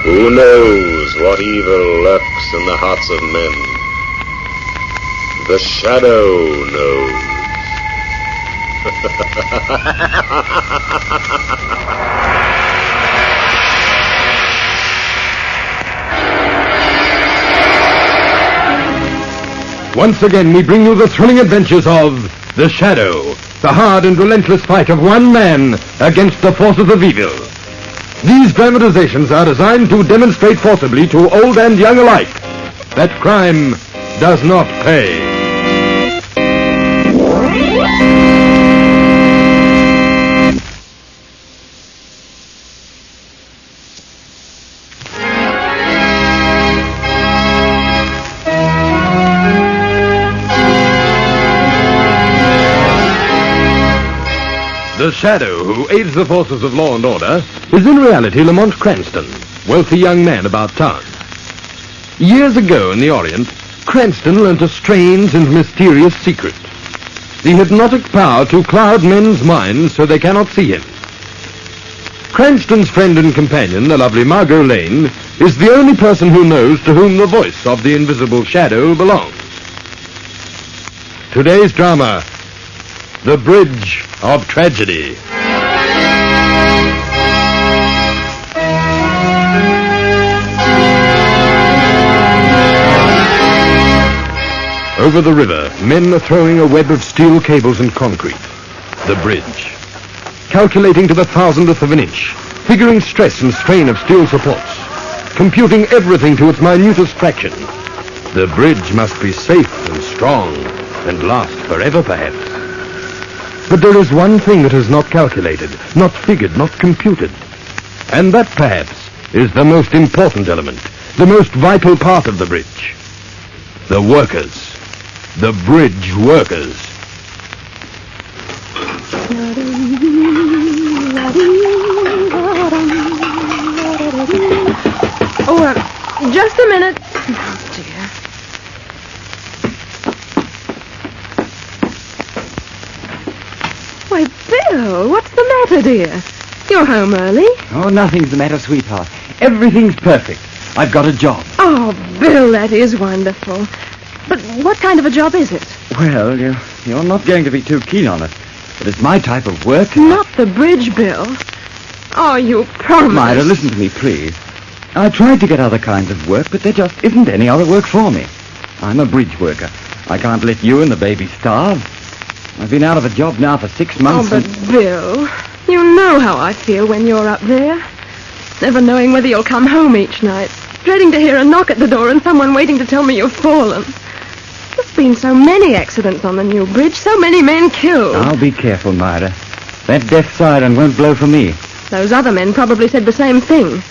Who knows what evil lurks in the hearts of men? The shadow knows. Once again, we bring you the thrilling adventures of The Shadow, the hard and relentless fight of one man against the forces of evil. These dramatizations are designed to demonstrate forcibly to old and young alike that crime does not pay. The Shadow, who aids the forces of law and order, is in reality Lamont Cranston, wealthy young man about town. Years ago in the Orient, Cranston learnt a strange and mysterious secret. The hypnotic power to cloud men's minds so they cannot see him. Cranston's friend and companion, the lovely Margot Lane, is the only person who knows to whom the voice of the invisible Shadow belongs. Today's drama, The Bridge of Tragedy. Over the river, men are throwing a web of steel cables and concrete. The bridge. Calculating to the thousandth of an inch, figuring stress and strain of steel supports, computing everything to its minutest fraction. The bridge must be safe and strong and last forever, perhaps. But there is one thing that is not calculated, not figured, not computed. And that, perhaps, is the most important element, the most vital part of the bridge. The workers. The bridge workers. Oh, just a minute. Oh, dear. Why, Bill, what's the matter, dear? You're home early. Oh, nothing's the matter, sweetheart. Everything's perfect. I've got a job. Oh, Bill, that is wonderful. But what kind of a job is it? Well, you're not going to be too keen on it. But it's my type of work. Not the bridge, Bill. Oh, you promised. Myra, listen to me, please. I tried to get other kinds of work, but there just isn't any other work for me. I'm a bridge worker. I can't let you and the baby starve. I've been out of a job now for 6 months. Oh, but Bill, you know how I feel when you're up there. Never knowing whether you'll come home each night. Dreading to hear a knock at the door and someone waiting to tell me you've fallen. There's been so many accidents on the new bridge, so many men killed. I'll be careful, Myra. That death siren won't blow for me. Those other men probably said the same thing.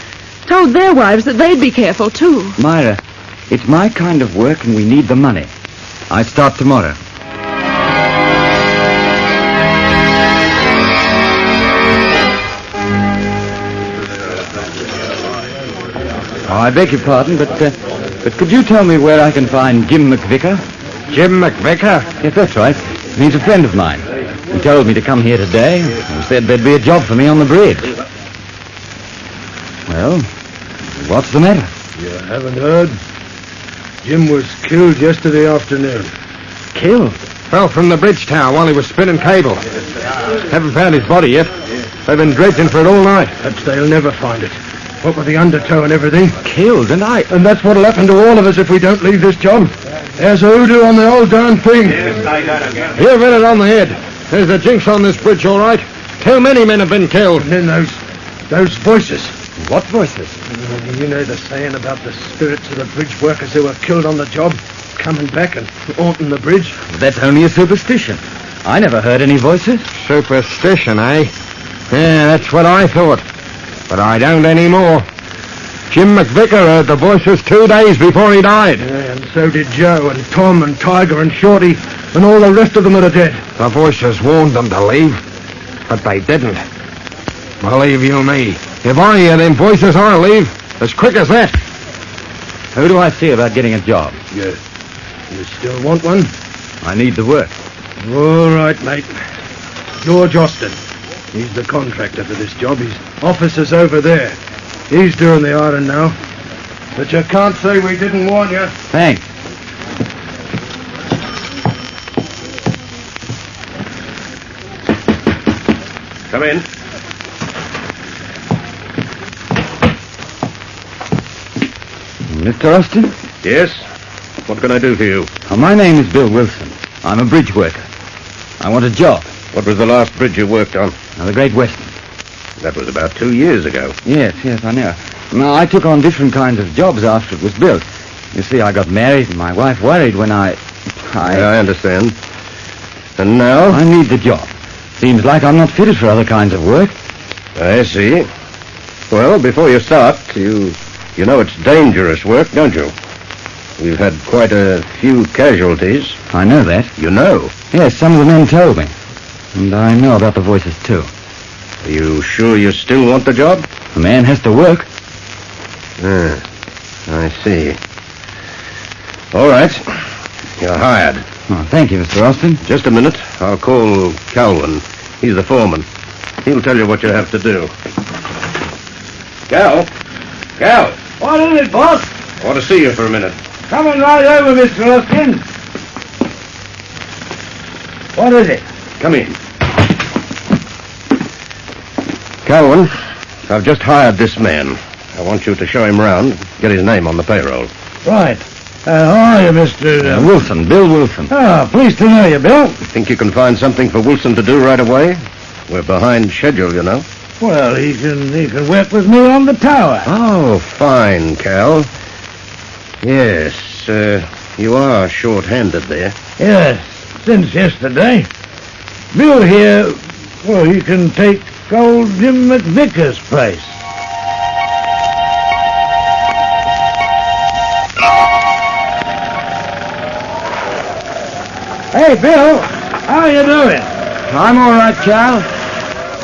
Told their wives that they'd be careful, too. Myra, it's my kind of work and we need the money. I start tomorrow. Oh, I beg your pardon, but could you tell me where I can find Jim McVicker? Jim McVicker? Yes, that's right. He's a friend of mine. He told me to come here today and said there'd be a job for me on the bridge. Well, what's the matter? You haven't heard? Jim was killed yesterday afternoon. Killed? Fell from the bridge tower while he was spinning cable. Haven't found his body yet. They've been dredging for it all night. Perhaps they'll never find it. What with the undertow and everything. Killed, and that's what'll happen to all of us if we don't leave this job. There's odal on the whole darn thing. You've hit it on the head. There's a jinx on this bridge, all right. Too many men have been killed. And then those voices. What voices? You know the saying about the spirits of the bridge workers who were killed on the job, coming back and haunting the bridge? That's only a superstition. I never heard any voices. Superstition, eh? Yeah, that's what I thought. But I don't anymore. Jim McVicker heard the voices 2 days before he died. Yeah, and so did Joe and Tom and Tiger and Shorty and all the rest of them that are dead. The voices warned them to leave, but they didn't. Believe you me, if I hear them voices, I'll leave as quick as that. Who do I see about getting a job? You still want one? I need the work. All right, mate. George Austin. He's the contractor for this job. His office is over there. He's doing the order now. But you can't say we didn't warn you. Thanks. Come in. Mr. Austin? Yes? What can I do for you? My name is Bill Wilson. I'm a bridge worker. I want a job. What was the last bridge you worked on? The Great Western. That was about 2 years ago. Yes, I know. Now, I took on different kinds of jobs after it was built. You see, I got married, and my wife worried when I understand. And now? I need the job. Seems like I'm not fitted for other kinds of work. I see. Well, before you start, you know it's dangerous work, don't you? We've had quite a few casualties. I know that. You know? Yes, some of the men told me. And I know about the voices, too. Are you sure you still want the job? A man has to work. I see. All right. You're hired. Oh, thank you, Mr. Austin. Just a minute. I'll call Calvin. He's the foreman. He'll tell you what you have to do. Cal? What is it, boss? I want to see you for a minute. Coming right over, Mr. Austin. What is it? Come in. Calvin, I've just hired this man. I want you to show him round, get his name on the payroll. Right. How are you, Mr. Wilson, Bill Wilson. Pleased to know you, Bill. Think you can find something for Wilson to do right away? We're behind schedule, you know. Well, he can work with me on the tower. Oh, fine, Cal. Yes, you are short-handed there. Yes, since yesterday. Bill here, well, he can take old Jim McVicker's place. Hey, Bill, how you doing? I'm all right, Cal.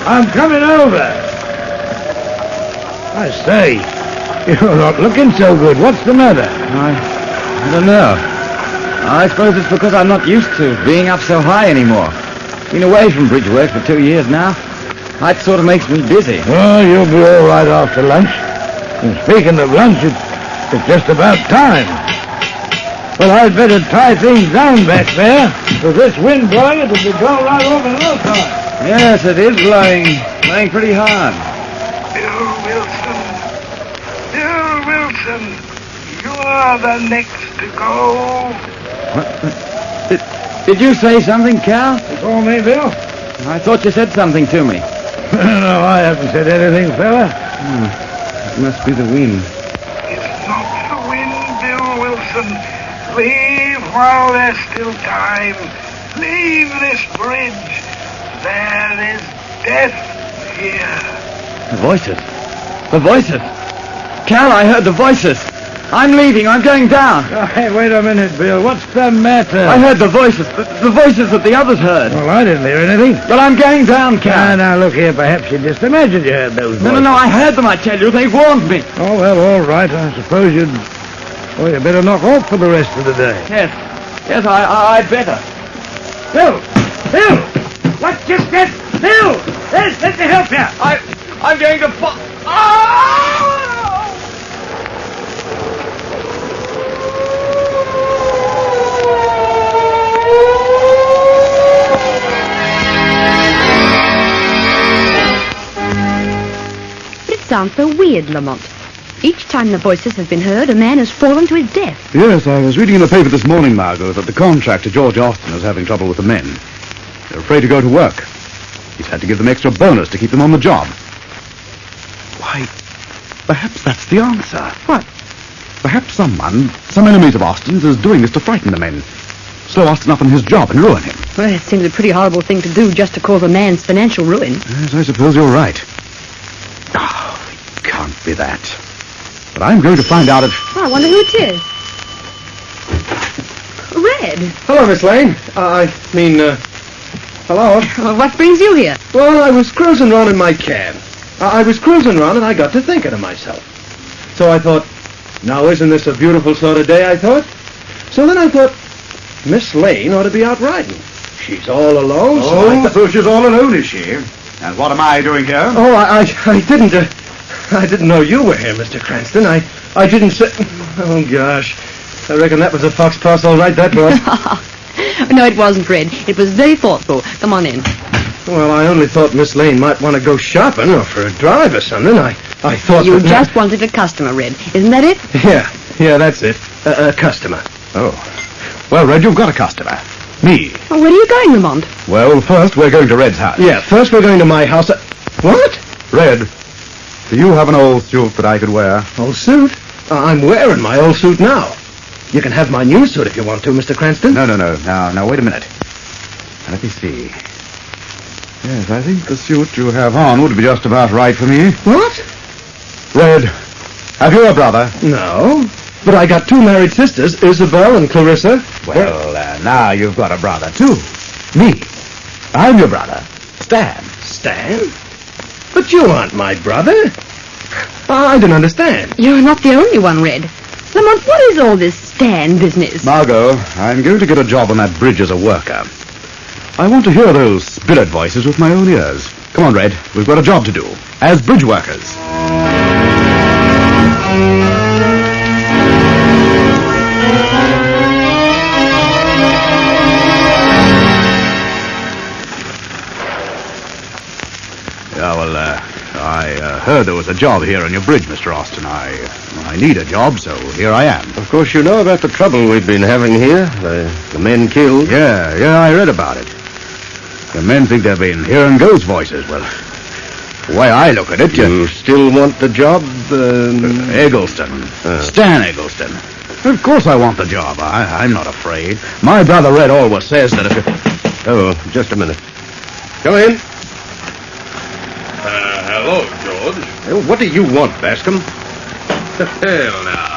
I'm coming over. I say, you're not looking so good. What's the matter? I don't know. I suppose it's because I'm not used to being up so high anymore. Been away from bridge work for 2 years now. That sort of makes me busy. Well, you'll be all right after lunch. And speaking of lunch, it's just about time. Well, I'd better tie things down back there. With this wind blowing, it'll be gone right over in no time. Yes, it is blowing pretty hard. Bill Wilson, you're the next to go. What? Did you say something, Cal? You call me, Bill? I thought you said something to me. No, I haven't said anything, fella. It must be the wind. It's not the wind, Bill Wilson. Leave while there's still time. Leave this bridge. There is death here. The voices. The voices. Cal, I heard the voices. I'm leaving. I'm going down. Oh, hey, wait a minute, Bill. What's the matter? I heard the voices. The voices that the others heard. Well, I didn't hear anything. But I'm going down, Cal. Now, look here. Perhaps you just imagined you heard those voices. No, I heard them, I tell you. They warned me. Oh, well, all right. I suppose you'd better knock off for the rest of the day. Yes, I'd better. Bill! What's just that? Bill! Let me help you. I'm going to fall. Oh! It sounds so weird, Lamont. Each time the voices have been heard, a man has fallen to his death. Yes, I was reading in the paper this morning, Margot, that the contractor, George Austin, is having trouble with the men. They're afraid to go to work. He's had to give them extra bonus to keep them on the job. Why, perhaps that's the answer. What? Perhaps some enemies of Austin's, is doing this to frighten the men. Slow Austin up on his job and ruin him. Well, it seems a pretty horrible thing to do just to cause a man's financial ruin. Yes, I suppose you're right. Oh, it can't be that. But I'm going to find out if... Oh, I wonder who it is. Red. Hello, Miss Lane. Hello? Well, what brings you here? Well, I was cruising around in my cab. I was cruising around and I got to thinking to myself. So I thought, now isn't this a beautiful sort of day, I thought? So then I thought, Miss Lane ought to be out riding. She's all alone, so she's all alone, is she? And what am I doing here? Oh, I didn't... I didn't know you were here, Mr. Cranston. I didn't say... Oh, gosh. I reckon that was a fox pass all right, that was. No, it wasn't, Red. It was very thoughtful. Come on in. Well, I only thought Miss Lane might want to go shopping or for a drive or something. I thought... You just wanted a customer, Red. Isn't that it? Yeah, that's it. A customer. Oh. Well, Red, you've got a customer. Me. Well, where are you going, Lamont? Well, first we're going to Red's house. Yeah, first we're going to my house. What? Red, do you have an old suit that I could wear? Old suit? I'm wearing my old suit now. You can have my new suit if you want to, Mr. Cranston. No. Now, wait a minute. Let me see. Yes, I think the suit you have on would be just about right for me. What? Red, have you a brother? No. But I got 2 married sisters, Isabel and Clarissa. Well, now you've got a brother, too. Me. I'm your brother. Stan. Stan? But you aren't my brother. I don't understand. You're not the only one, Red. Lamont, what is all this Stan business? Margot, I'm going to get a job on that bridge as a worker. I want to hear those spirit voices with my own ears. Come on, Red. We've got a job to do. As bridge workers. Yeah, well, I heard there was a job here on your bridge, Mr. Austin. I need a job, so here I am. Of course, you know about the trouble we've been having here. The men killed. Yeah, I read about it. The men think they've been hearing ghost voices. Well, the way I look at it... You still want the job? Eggleston. Stan Eggleston. Of course I want the job. I'm not afraid. My brother Red always says that if you... Oh, just a minute. Come in. Hello, George. What do you want, Bascom? Hell, now.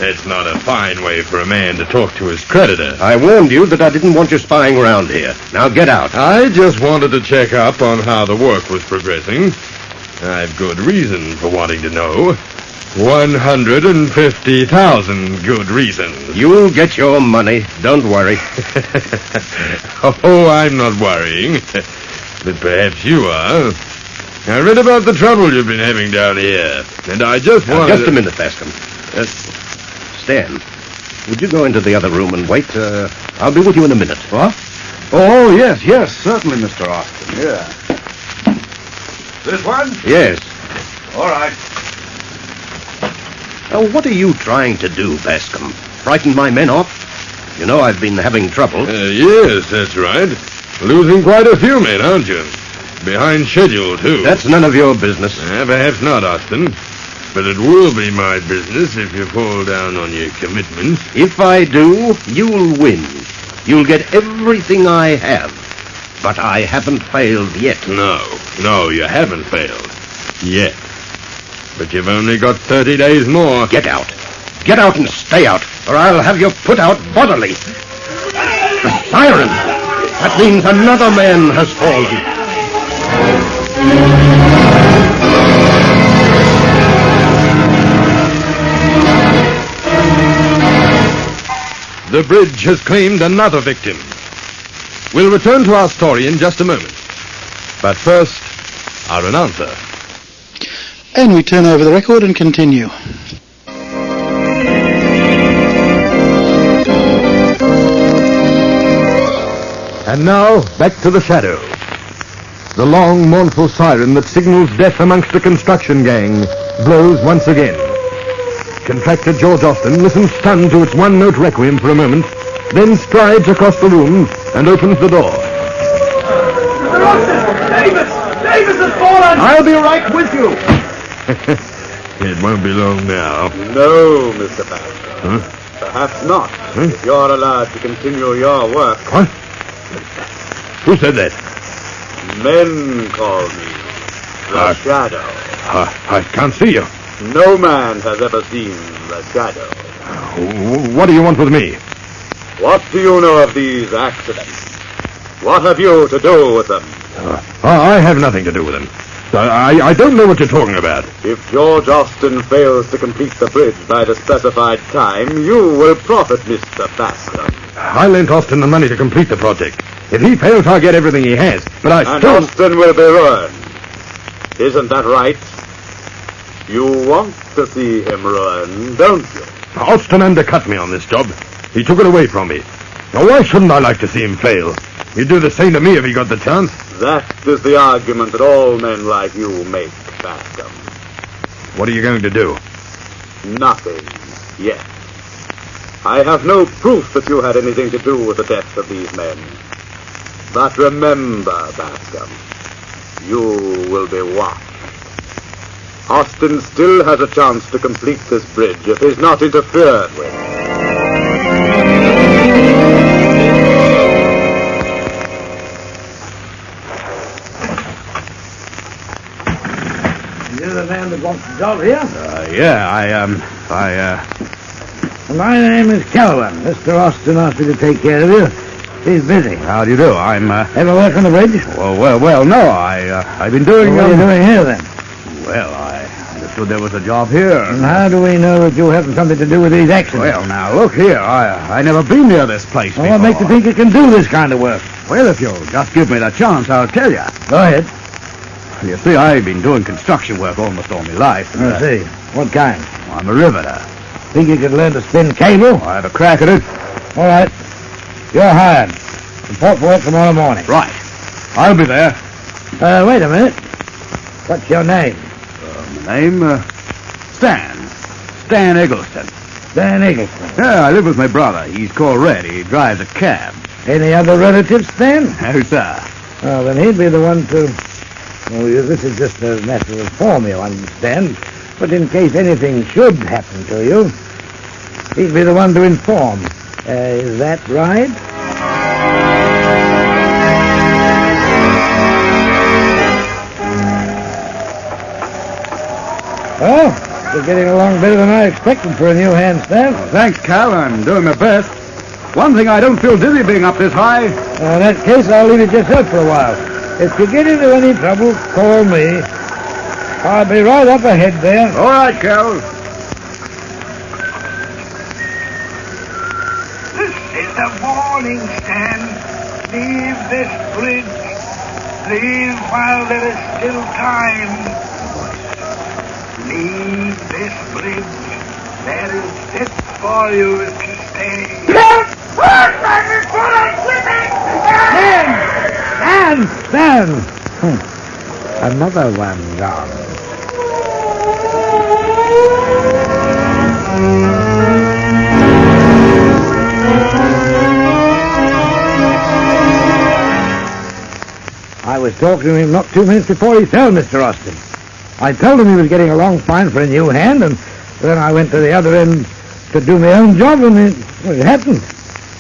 It's not a fine way for a man to talk to his creditor. I warned you that I didn't want you spying around here. Now get out. I just wanted to check up on how the work was progressing. I've good reason for wanting to know. 150,000 good reasons. You'll get your money. Don't worry. Oh, I'm not worrying. But perhaps you are. I read about the trouble you've been having down here, and I just wanted... Just a minute, Bascom. Stan, would you go into the other room and wait? I'll be with you in a minute. What? Oh, yes, certainly, Mr. Austin. Yeah. This one? Yes. All right. What are you trying to do, Bascom? Frighten my men off? You know I've been having trouble. Yes, that's right. Losing quite a few men, aren't you? Behind schedule, too. That's none of your business. Perhaps not, Austin. But it will be my business if you fall down on your commitments. If I do, you'll win. You'll get everything I have. But I haven't failed yet. No, you haven't failed. Yet. But you've only got 30 days more. Get out. Get out and stay out, or I'll have you put out bodily. The siren! That means another man has fallen. The bridge has claimed another victim. We'll return to our story in just a moment. But first, our announcer. And we turn over the record and continue. And now, back to the shadow. The long, mournful siren that signals death amongst the construction gang blows once again. Contractor George Austin listens stunned to its one-note requiem for a moment, then strides across the room and opens the door. Mr. Austin! Davis has fallen! I'll be right with you. It won't be long now. No, Mr. Baxter. Perhaps not. If you're allowed to continue your work. What? Who said that? Men call me the Shadow. I can't see you. No man has ever seen the Shadow. What do you want with me? What do you know of these accidents? What have you to do with them? I have nothing to do with them. I don't know what you're talking about. If George Austin fails to complete the bridge by the specified time, you will profit, Mr. Bascom. I lent Austin the money to complete the project. If he fails, I'll get everything he has. But And Austin will be ruined. Isn't that right? You want to see him ruin, don't you? Austin undercut me on this job. He took it away from me. Now, why shouldn't I like to see him fail? He'd do the same to me if he got the chance. That is the argument that all men like you make, Bascom. What are you going to do? Nothing yet. I have no proof that you had anything to do with the deaths of these men. But remember, Bascom, you will be watched. Austin still has a chance to complete this bridge if he's not interfered with. You're the man that wants the job here? My name is Calvin. Mr. Austin asked me to take care of you. He's busy. How do you do? Ever work on the bridge? Well, no. I've been doing... What are you doing here, then? Well, I understood there was a job here. And how do we know that you haven't something to do with these accidents? Well, now, look here. I never been near this place before. What makes you think you can do this kind of work? Well, if you'll just give me the chance, I'll tell you. Go ahead. You see, I've been doing construction work almost all my life. I see. What kind? I'm a riveter. Think you could learn to spin cable? I'll have a crack at it. All right. You're hired. Report for work tomorrow morning. Right. I'll be there. Wait a minute. What's your name? My name, Stan. Stan Eggleston. Stan Eggleston. Yeah, I live with my brother. He's called Red. He drives a cab. Any other relatives, Stan? No, sir. Oh, then he'd be the one to... Oh, this is just a matter of form, you understand. But in case anything should happen to you, he'd be the one to inform. Is that right? Well, you're getting along better than I expected for a new hand, Stan. Well, thanks, Cal. I'm doing my best. One thing, I don't feel dizzy being up this high. In that case, I'll leave it yourself for a while. If you get into any trouble, call me. I'll be right up ahead there. All right, Cal. This is a warning, Stan. Leave this bridge. Leave while there is still time. Leave this bridge. There is death for you if you stay. Stand! Another one gone. I was talking to him not 2 minutes before he fell, Mr. Austin. I told him he was getting along fine for a new hand, and then I went to the other end to do my own job, and it happened.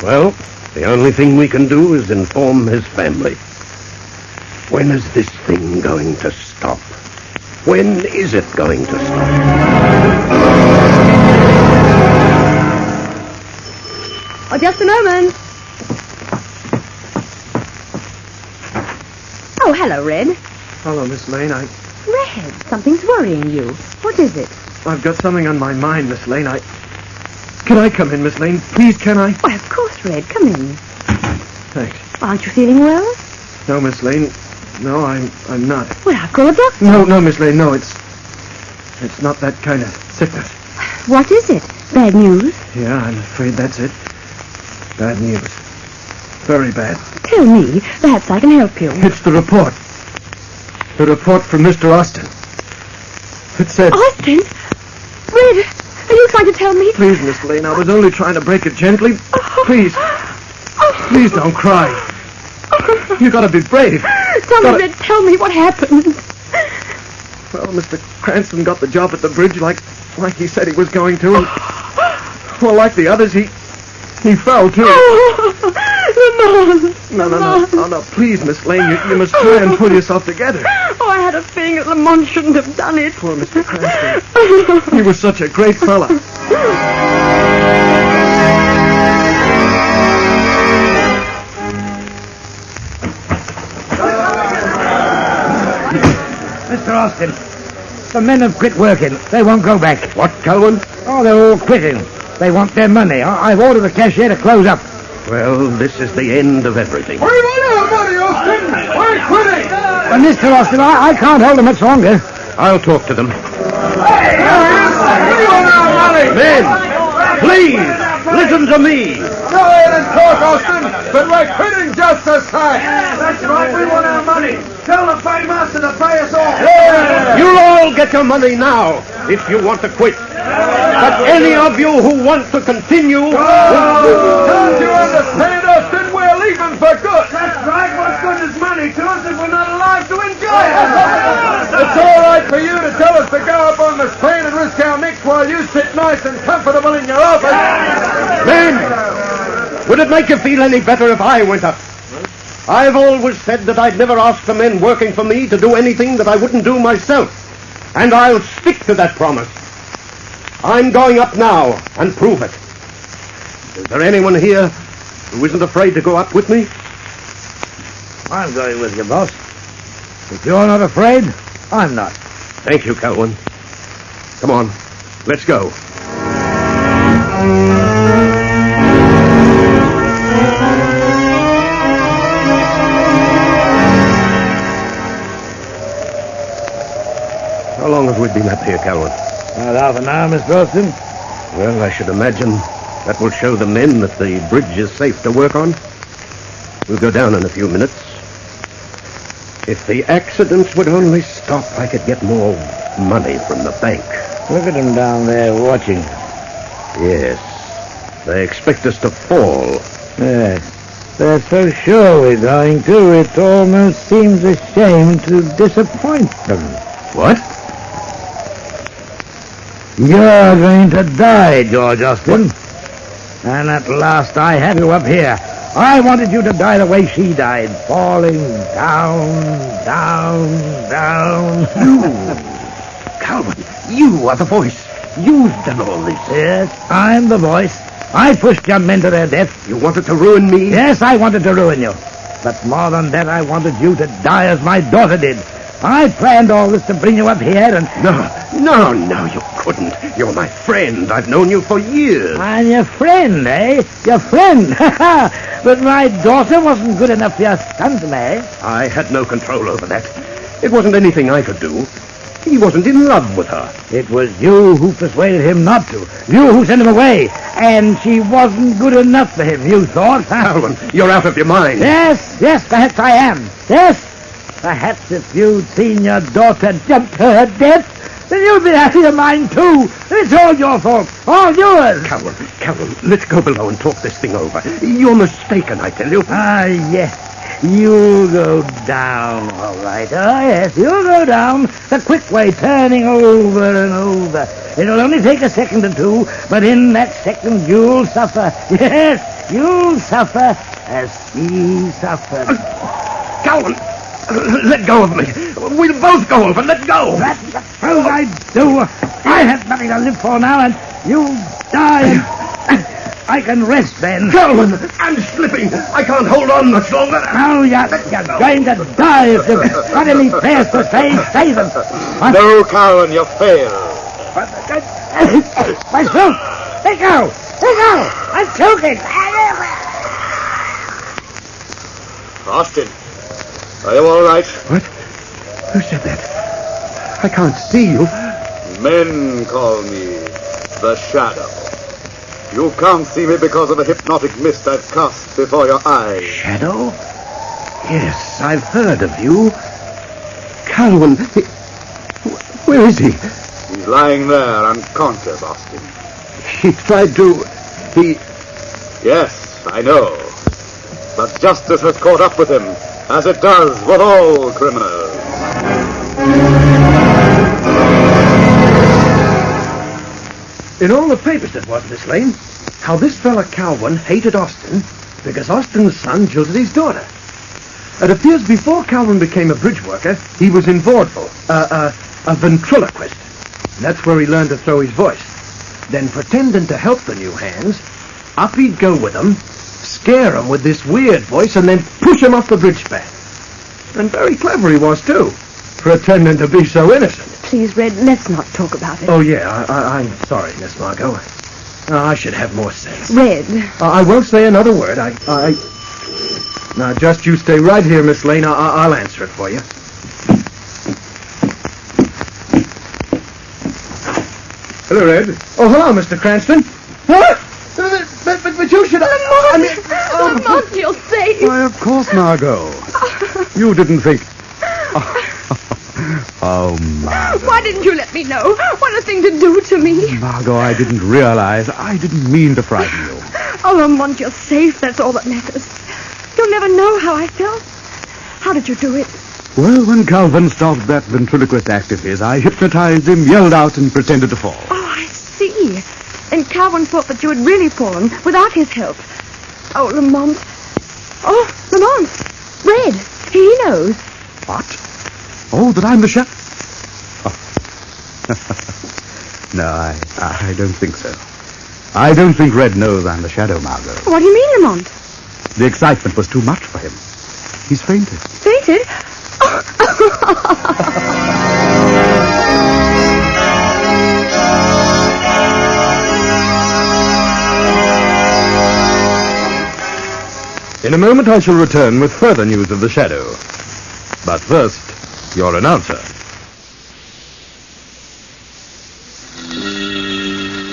Well, the only thing we can do is inform his family. When is this thing going to stop? When is it going to stop? Oh, just a moment. Oh, hello, Red. Hello, Miss Lane. Red, something's worrying you. What is it? I've got something on my mind, Miss Lane. Can I come in, Miss Lane? Please, can I? Why, of course, Red. Come in. Thanks. Aren't you feeling well? No, Miss Lane. No, I'm not. Well, I'll call a doctor. No, Miss Lane, no, it's not that kind of sickness. What is it? Bad news? Yeah, I'm afraid that's it. Bad news. Very bad. Tell me. Perhaps I can help you. It's the report. The report from Mr. Austin. It said... Austin? Red, are you trying to tell me? Please, Miss Lane, I was only trying to break it gently. Please. Please don't cry. You gotta be brave. Red, tell me what happened. Well, Mr. Cranston got the job at the bridge like he said he was going to. And, well, like the others, he fell, too. No, please, Miss Lane, you must try and pull yourself together. Oh, I had a feeling that Lamont shouldn't have done it. Poor Mr. Cranston. He was such a great fella. Mr. Austin, the men have quit working. They won't go back. What, Calvin? Oh, they're all quitting. They want their money. I've ordered the cashier to close up. Well, this is the end of everything. But Mr. Austin, I can't hold them much longer. I'll talk to them. Hey! You want our money? Men, please, listen to me. Go ahead and talk, Austin, but we're quitting just the same. That's right, we want our money. Tell the paymaster to pay us all. Yeah. You'll all get your money now if you want to quit. But any of you who want to continue... Don't you understand, Austin? We're leaving for good. That's right. What good is money to us if we're not alive to enjoy it? It's all right for you to tell us to go up on the train and risk our necks while you sit nice and comfortable in your office. Men, would it make you feel any better if I went up? I've always said that I'd never ask the men working for me to do anything that I wouldn't do myself. And I'll stick to that promise. I'm going up now and prove it. Is there anyone here who isn't afraid to go up with me? I'm going with you, boss. If you're not afraid, I'm not. Thank you, Calvin. Come on, let's go. How long have we been up here, Calvin? About half an hour, Mr. Austin. Well, I should imagine that will show the men that the bridge is safe to work on. We'll go down in a few minutes. If the accidents would only stop, I could get more money from the bank. Look at them down there watching. Yes. They expect us to fall. Yes. They're so sure we're going to, it almost seems a shame to disappoint them. What? You're going to die, George Austin. What? And at last I have you up here. I wanted you to die the way she died, falling down, down, down. Calvin, you are the voice. You've done all this. Yes, I'm the voice. I pushed young men to their death. You wanted to ruin me? Yes, I wanted to ruin you. But more than that, I wanted you to die as my daughter did. I planned all this to bring you up here and... No, you couldn't. You're my friend. I've known you for years. I'm your friend, eh? Your friend. But my daughter wasn't good enough for your son, eh? I had no control over that. It wasn't anything I could do. He wasn't in love with her. It was you who persuaded him not to. You who sent him away. And she wasn't good enough for him, you thought. Calvin, you're out of your mind. Yes, perhaps I am. Yes. Perhaps if you'd seen your daughter jump to her death, then you'd be out of your mind, too. It's all your fault. All yours. Calvin, let's go below and talk this thing over. You're mistaken, I tell you. Ah, yes. You'll go down, all right. Oh, yes, you'll go down the quick way, turning over and over. It'll only take a second or two, but in that second you'll suffer. Yes, you'll suffer as she suffered. Calvin! Let go of me. We'll both go over. Let go. That's the truth I do. I have nothing to live for now, and you'll die. I can rest then. Calvin, I'm slipping. I can't hold on much longer. No, you're going to die if you've got any prayers to say them. No, Calvin, you fail. My throat. Let go. I'm choking. Austin. Are you all right? What? Who said that? I can't see you. Men call me the Shadow. You can't see me because of a hypnotic mist I've cast before your eyes. Shadow? Yes, I've heard of you. Calvin, where is he? He's lying there, unconscious, Austin. He tried to... Yes, I know. But justice has caught up with him, as it does with all criminals. In all the papers it was, Miss Lane, how this fella Calvin hated Austin because Austin's son jilted his daughter. It appears before Calvin became a bridge worker, he was in vaudeville, a ventriloquist. That's where he learned to throw his voice. Then, pretending to help the new hands, up he'd go with them, scare them with this weird voice, and then push them off the bridge span. And very clever he was, too, pretending to be so innocent. Please, Red, let's not talk about it. Oh, yeah, I'm sorry, Miss Margot. I should have more sense. Red. I won't say another word. Now, just you stay right here, Miss Lane. I'll answer it for you. Hello, Red. Oh, hello, Mr. Cranston. What? But you should... Lamont, you're safe. Why, of course, Margot. You didn't think... Oh, Margot. Why didn't you let me know? What a thing to do to me. Margot, I didn't realize. I didn't mean to frighten you. Oh, Lamont, you're safe. That's all that matters. You'll never know how I felt. How did you do it? Well, when Calvin stopped that ventriloquist act of his, I hypnotized him, yelled out, and pretended to fall. Oh, I see. And Calvin thought that you had really fallen without his help. Oh, Lamont. Oh, Lamont. Red. He knows. What? Oh, that I'm the shadow? Oh. No, I don't think so. I don't think Red knows I'm the shadow, Margot. What do you mean, Lamont? The excitement was too much for him. He's fainted. Fainted? In a moment I shall return with further news of the shadow. But first, your announcer.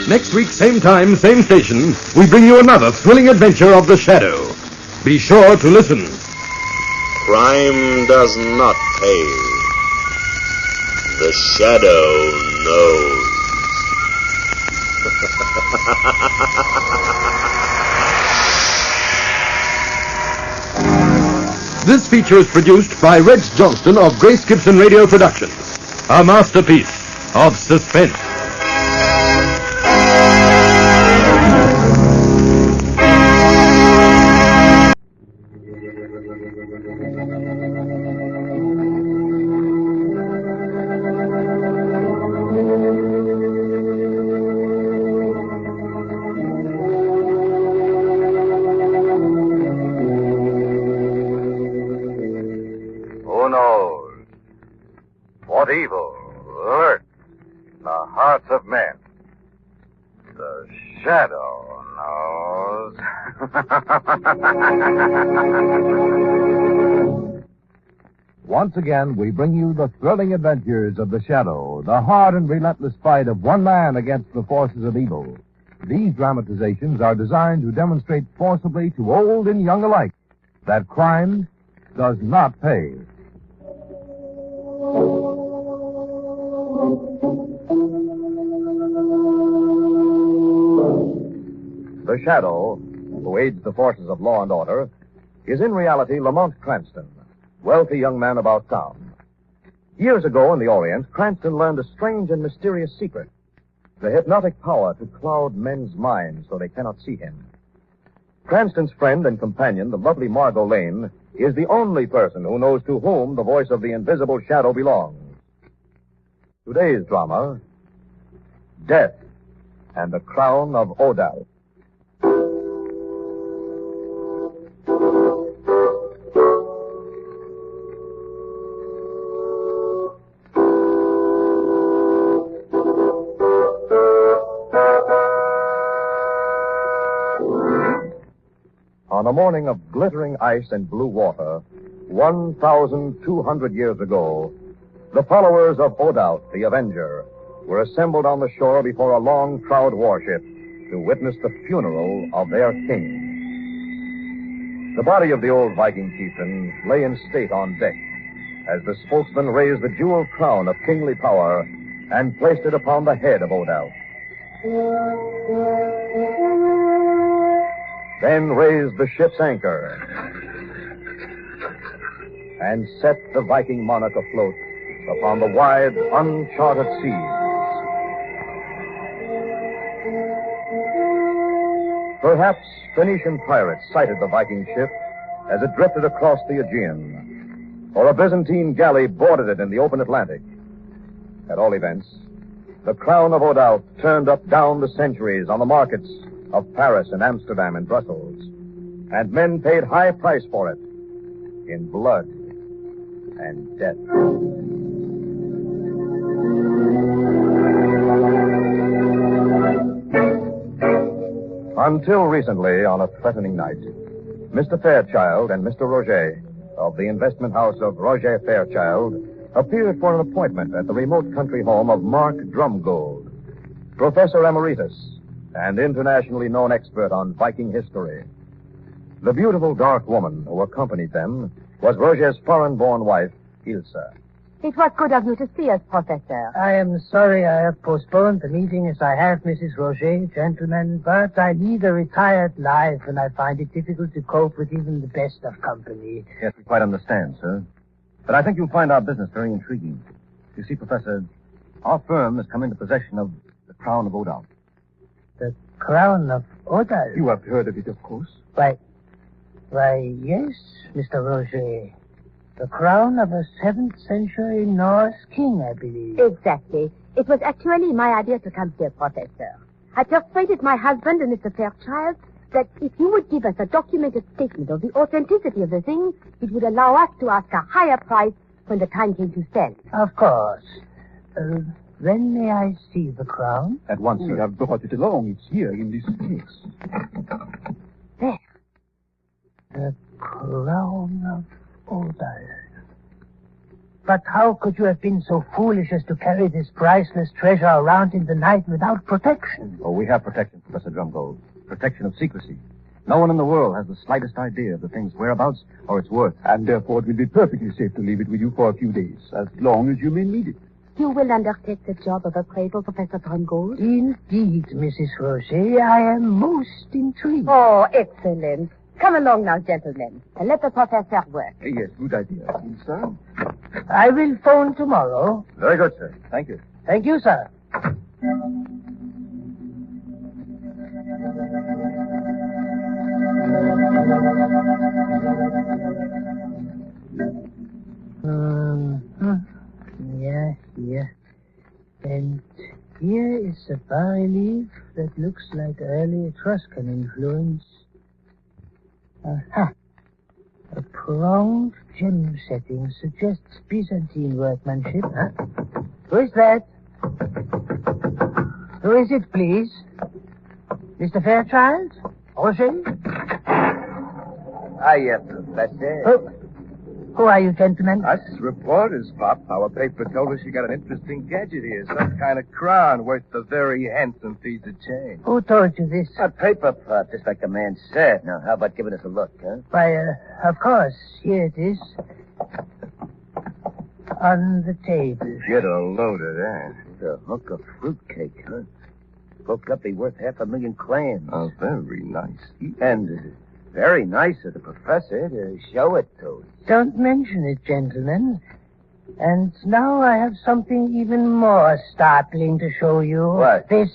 Next week, same time, same station, we bring you another thrilling adventure of the shadow. Be sure to listen. Crime does not pay. The shadow knows. This feature is produced by Reg Johnston of Grace Gibson Radio Productions, a masterpiece of suspense. Who knows what evil lurks in the hearts of men? The shadow knows. Once again, we bring you the thrilling adventures of the Shadow, the hard and relentless fight of one man against the forces of evil. These dramatizations are designed to demonstrate forcibly to old and young alike that crime does not pay. The Shadow, who aids the forces of law and order, is in reality Lamont Cranston, wealthy young man about town. Years ago in the Orient, Cranston learned a strange and mysterious secret, the hypnotic power to cloud men's minds so they cannot see him. Cranston's friend and companion, the lovely Margot Lane, is the only person who knows to whom the voice of the invisible shadow belongs. Today's drama, Death and the Crown of Odal. On a morning of glittering ice and blue water, 1,200 years ago, the followers of Odal, the Avenger, were assembled on the shore before a long-prowed warship to witness the funeral of their king. The body of the old Viking chieftain lay in state on deck as the spokesman raised the jeweled crown of kingly power and placed it upon the head of Odal. Then raised the ship's anchor and set the Viking monarch afloat upon the wide, uncharted seas. Perhaps Phoenician pirates sighted the Viking ship as it drifted across the Aegean, or a Byzantine galley boarded it in the open Atlantic. At all events, the crown of Odal turned up down the centuries on the markets of Paris and Amsterdam and Brussels, and men paid high price for it in blood and death. Until recently, on a threatening night, Mr. Fairchild and Mr. Roget of the investment house of Roget Fairchild appeared for an appointment at the remote country home of Mark Drumgold. Professor Emeritus, and internationally known expert on Viking history. The beautiful dark woman who accompanied them was Roger's foreign-born wife, Ilse. It was good of you to see us, Professor. I am sorry I have postponed the meeting as I have, Mrs. Roger, gentlemen, but I lead a retired life and I find it difficult to cope with even the best of company. Yes, we quite understand, sir. But I think you'll find our business very intriguing. You see, Professor, our firm has come into possession of the crown of Odal. The crown of Odal? You have heard of it, of course. Why, yes, Mr. Roger. The crown of a 7th century Norse king, I believe. Exactly. It was actually my idea to come here, Professor. I persuaded my husband and Mr. Fairchild that if you would give us a documented statement of the authenticity of the thing, it would allow us to ask a higher price when the time came to sell. Of course. When may I see the crown? At once, we have brought it along. It's here in this case. There. The crown of Odal. But how could you have been so foolish as to carry this priceless treasure around in the night without protection? Oh, we have protection, Professor Drumgold. Protection of secrecy. No one in the world has the slightest idea of the thing's whereabouts or its worth. And therefore it will be perfectly safe to leave it with you for a few days, as long as you may need it. You will undertake the job of appraisal, Professor Drumgold? Indeed, Mrs. Roger. I am most intrigued. Oh, excellent. Come along now, gentlemen, and let the professor work. Yes, good idea. Sir? I will phone tomorrow. Very good, sir. Thank you. Thank you, sir. Yeah. And here is a bas-relief that looks like early Etruscan influence. Aha. A pronged gem setting suggests Byzantine workmanship. Huh? Who is that? Who is it, please? Mr. Fairchild? Roger? Hiya, Professor. Who are you, gentlemen? Us reporters, Pop. Our paper told us you got an interesting gadget here. Some kind of crown worth a very handsome piece of change. Who told you this? A paper, Pop, just like the man said. Now, how about giving us a look, huh? Why, of course. Here it is. On the table. Get a load of that. It's a hunk of fruitcake, huh? Broke up, be worth 500,000 clams. Oh, very nice. And very nice of the professor to show it to us. Don't mention it, gentlemen. And now I have something even more startling to show you. What? This.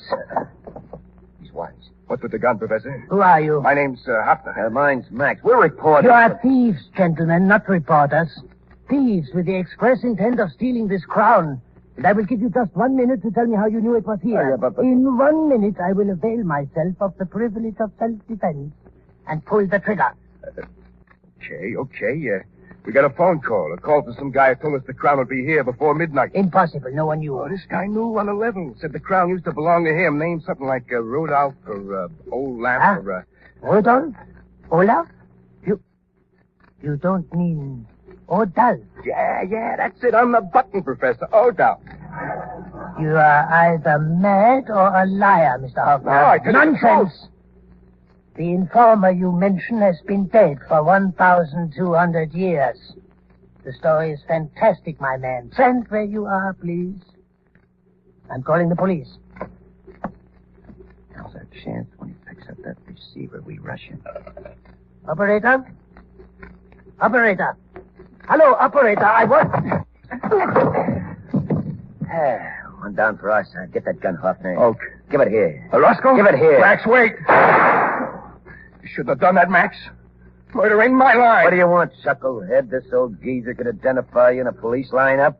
He's wise. What's with the gun, Professor? Who are you? My name's Hafner. Mine's Max. We're reporters. You are thieves, gentlemen, not reporters. Thieves with the express intent of stealing this crown. And I will give you just 1 minute to tell me how you knew it was here. Oh, yeah, but... In 1 minute, I will avail myself of the privilege of self-defense and pull the trigger. Okay. We got a phone call. A call from some guy who told us the crown would be here before midnight. Impossible. No one knew. Oh, this guy knew on the level. Said the crown used to belong to him. Named something like Rodolph or Olaf or... Rodolph? Olaf? You don't mean Odal? Yeah, that's it. On the button, Professor. Odal. You are either mad or a liar, Mr. Hoffman. No, I tell you the truth. Nonsense! The informer you mention has been dead for 1,200 years. The story is fantastic, my man. Stand where you are, please. I'm calling the police. Now's our chance. When he picks up that receiver, we rush him. Operator? Hello, operator. I want... One down for our side. Get that gun, Hoffner. Okay. Give it here. Roscoe? Give it here. Max, wait. You shouldn't have done that, Max. Murder ain't my line. What do you want, chucklehead? This old geezer could identify you in a police lineup?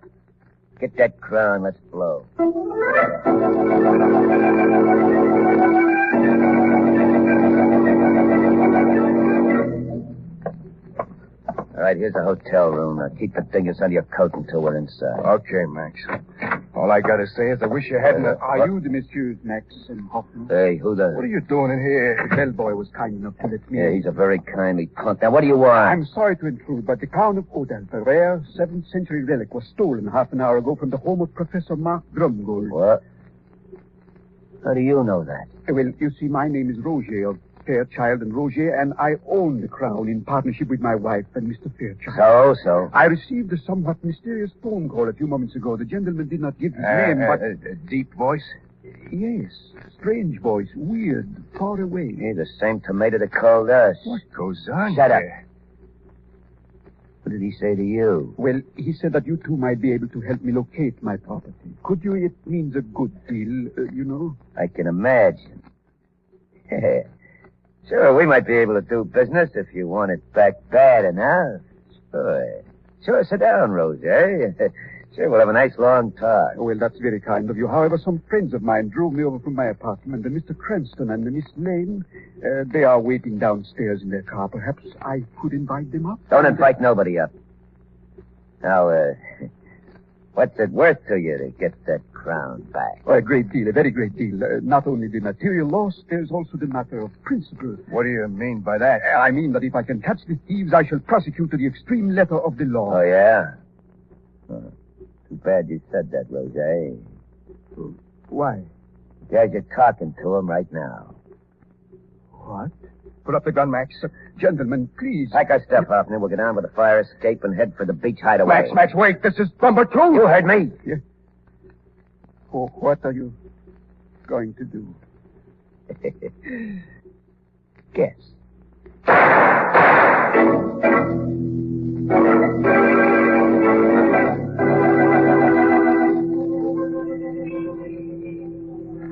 Get that crown. Let's blow. All right, here's the hotel room. Now keep the dingus under your coat until we're inside. Okay, Max. All I gotta say is I wish you hadn't... Are you the Messieurs Max and Hoffman? Hey, who the... What are you doing in here? The bellboy was kind enough to let me... Yeah, he's a very kindly punk. Now, what do you want? I'm sorry to intrude, but the crown of Odal, the rare 7th century relic, was stolen half an hour ago from the home of Professor Mark Drumgold. What? How do you know that? Well, you see, my name is Roger of Fairchild and Roger, and I own the Crown in partnership with my wife and Mr. Fairchild. So? I received a somewhat mysterious phone call a few moments ago. The gentleman did not give his name, but... A deep voice? Yes. Strange voice. Weird. Far away. Hey, the same tomato that called us. What goes on Shut up. here? What did he say to you? Well, he said that you two might be able to help me locate my property. Could you? It means a good deal, you know. I can imagine. Sure, we might be able to do business if you want it back bad enough. Sure, sit down, Roger. Sure, we'll have a nice long talk. Oh, well, that's very kind of you. However, some friends of mine drove me over from my apartment, and Mr. Cranston and Miss Lane, they are waiting downstairs in their car. Perhaps I could invite them up? Don't invite nobody up. Now, what's it worth to you to get that crown back? Oh, a great deal, a very great deal. Not only the material loss, there's also the matter of principle. What do you mean by that? I mean that if I can catch the thieves, I shall prosecute to the extreme letter of the law. Oh, yeah? Too bad you said that, Roger. Why? Because you're talking to him right now. What? Put up the gun, Max. Gentlemen, please. Pack our stuff up, and then we'll get on with the fire escape and head for the beach hideaway. Max, wait. This is number 2. You heard me. Yeah. Oh, what are you going to do? Guess.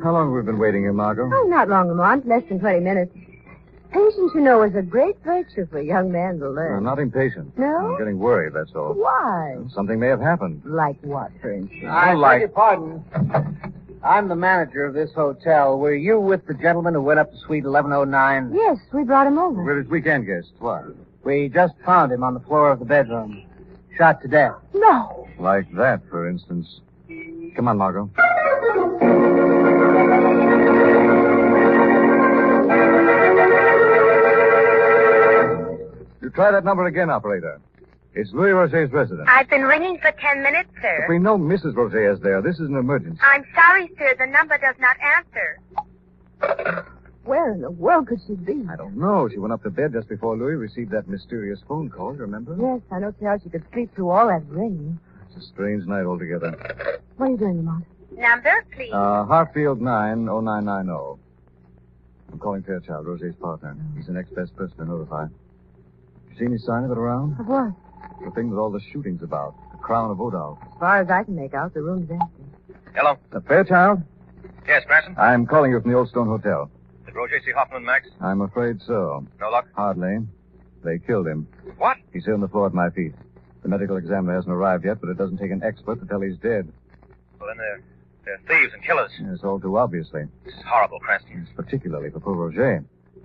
How long have we been waiting here, Margot? Oh, not long, Lamont. Less than 20 minutes. Patience, you know, is a great virtue for a young man to learn. I'm not impatient. No? I'm getting worried, that's all. Why? Something may have happened. Like what, for instance? I beg your pardon. I'm the manager of this hotel. Were you with the gentleman who went up to suite 1109? Yes, we brought him over. We're his weekend guest. What? We just found him on the floor of the bedroom. Shot to death. No. Like that, for instance. Come on, Margot. You try that number again, operator. It's Louis Roget's residence. I've been ringing for 10 minutes, sir. If we know Mrs. Roget is there, this is an emergency. I'm sorry, sir. The number does not answer. Where in the world could she be? I don't know. She went up to bed just before Louis received that mysterious phone call, remember? Yes, I don't see how she could sleep through all that ringing. It's a strange night altogether. What are you doing, Lamont? Number, please. Hartfield 90990. I'm calling Fairchild, Roget's partner. He's the next best person to notify. You see any sign of it around? Of what? The thing with all the shootings about. The Crown of Odal. As far as I can make out, the room's empty. Hello? Fairchild? Yes, Cranston? I'm calling you from the Old Stone Hotel. Did Roger see Hoffman, Max? I'm afraid so. No luck? Hardly. They killed him. What? He's here on the floor at my feet. The medical examiner hasn't arrived yet, but it doesn't take an expert to tell he's dead. Well, then they're thieves and killers. Yes, all too obviously. This is horrible, Cranston. Yes, particularly for poor Roger.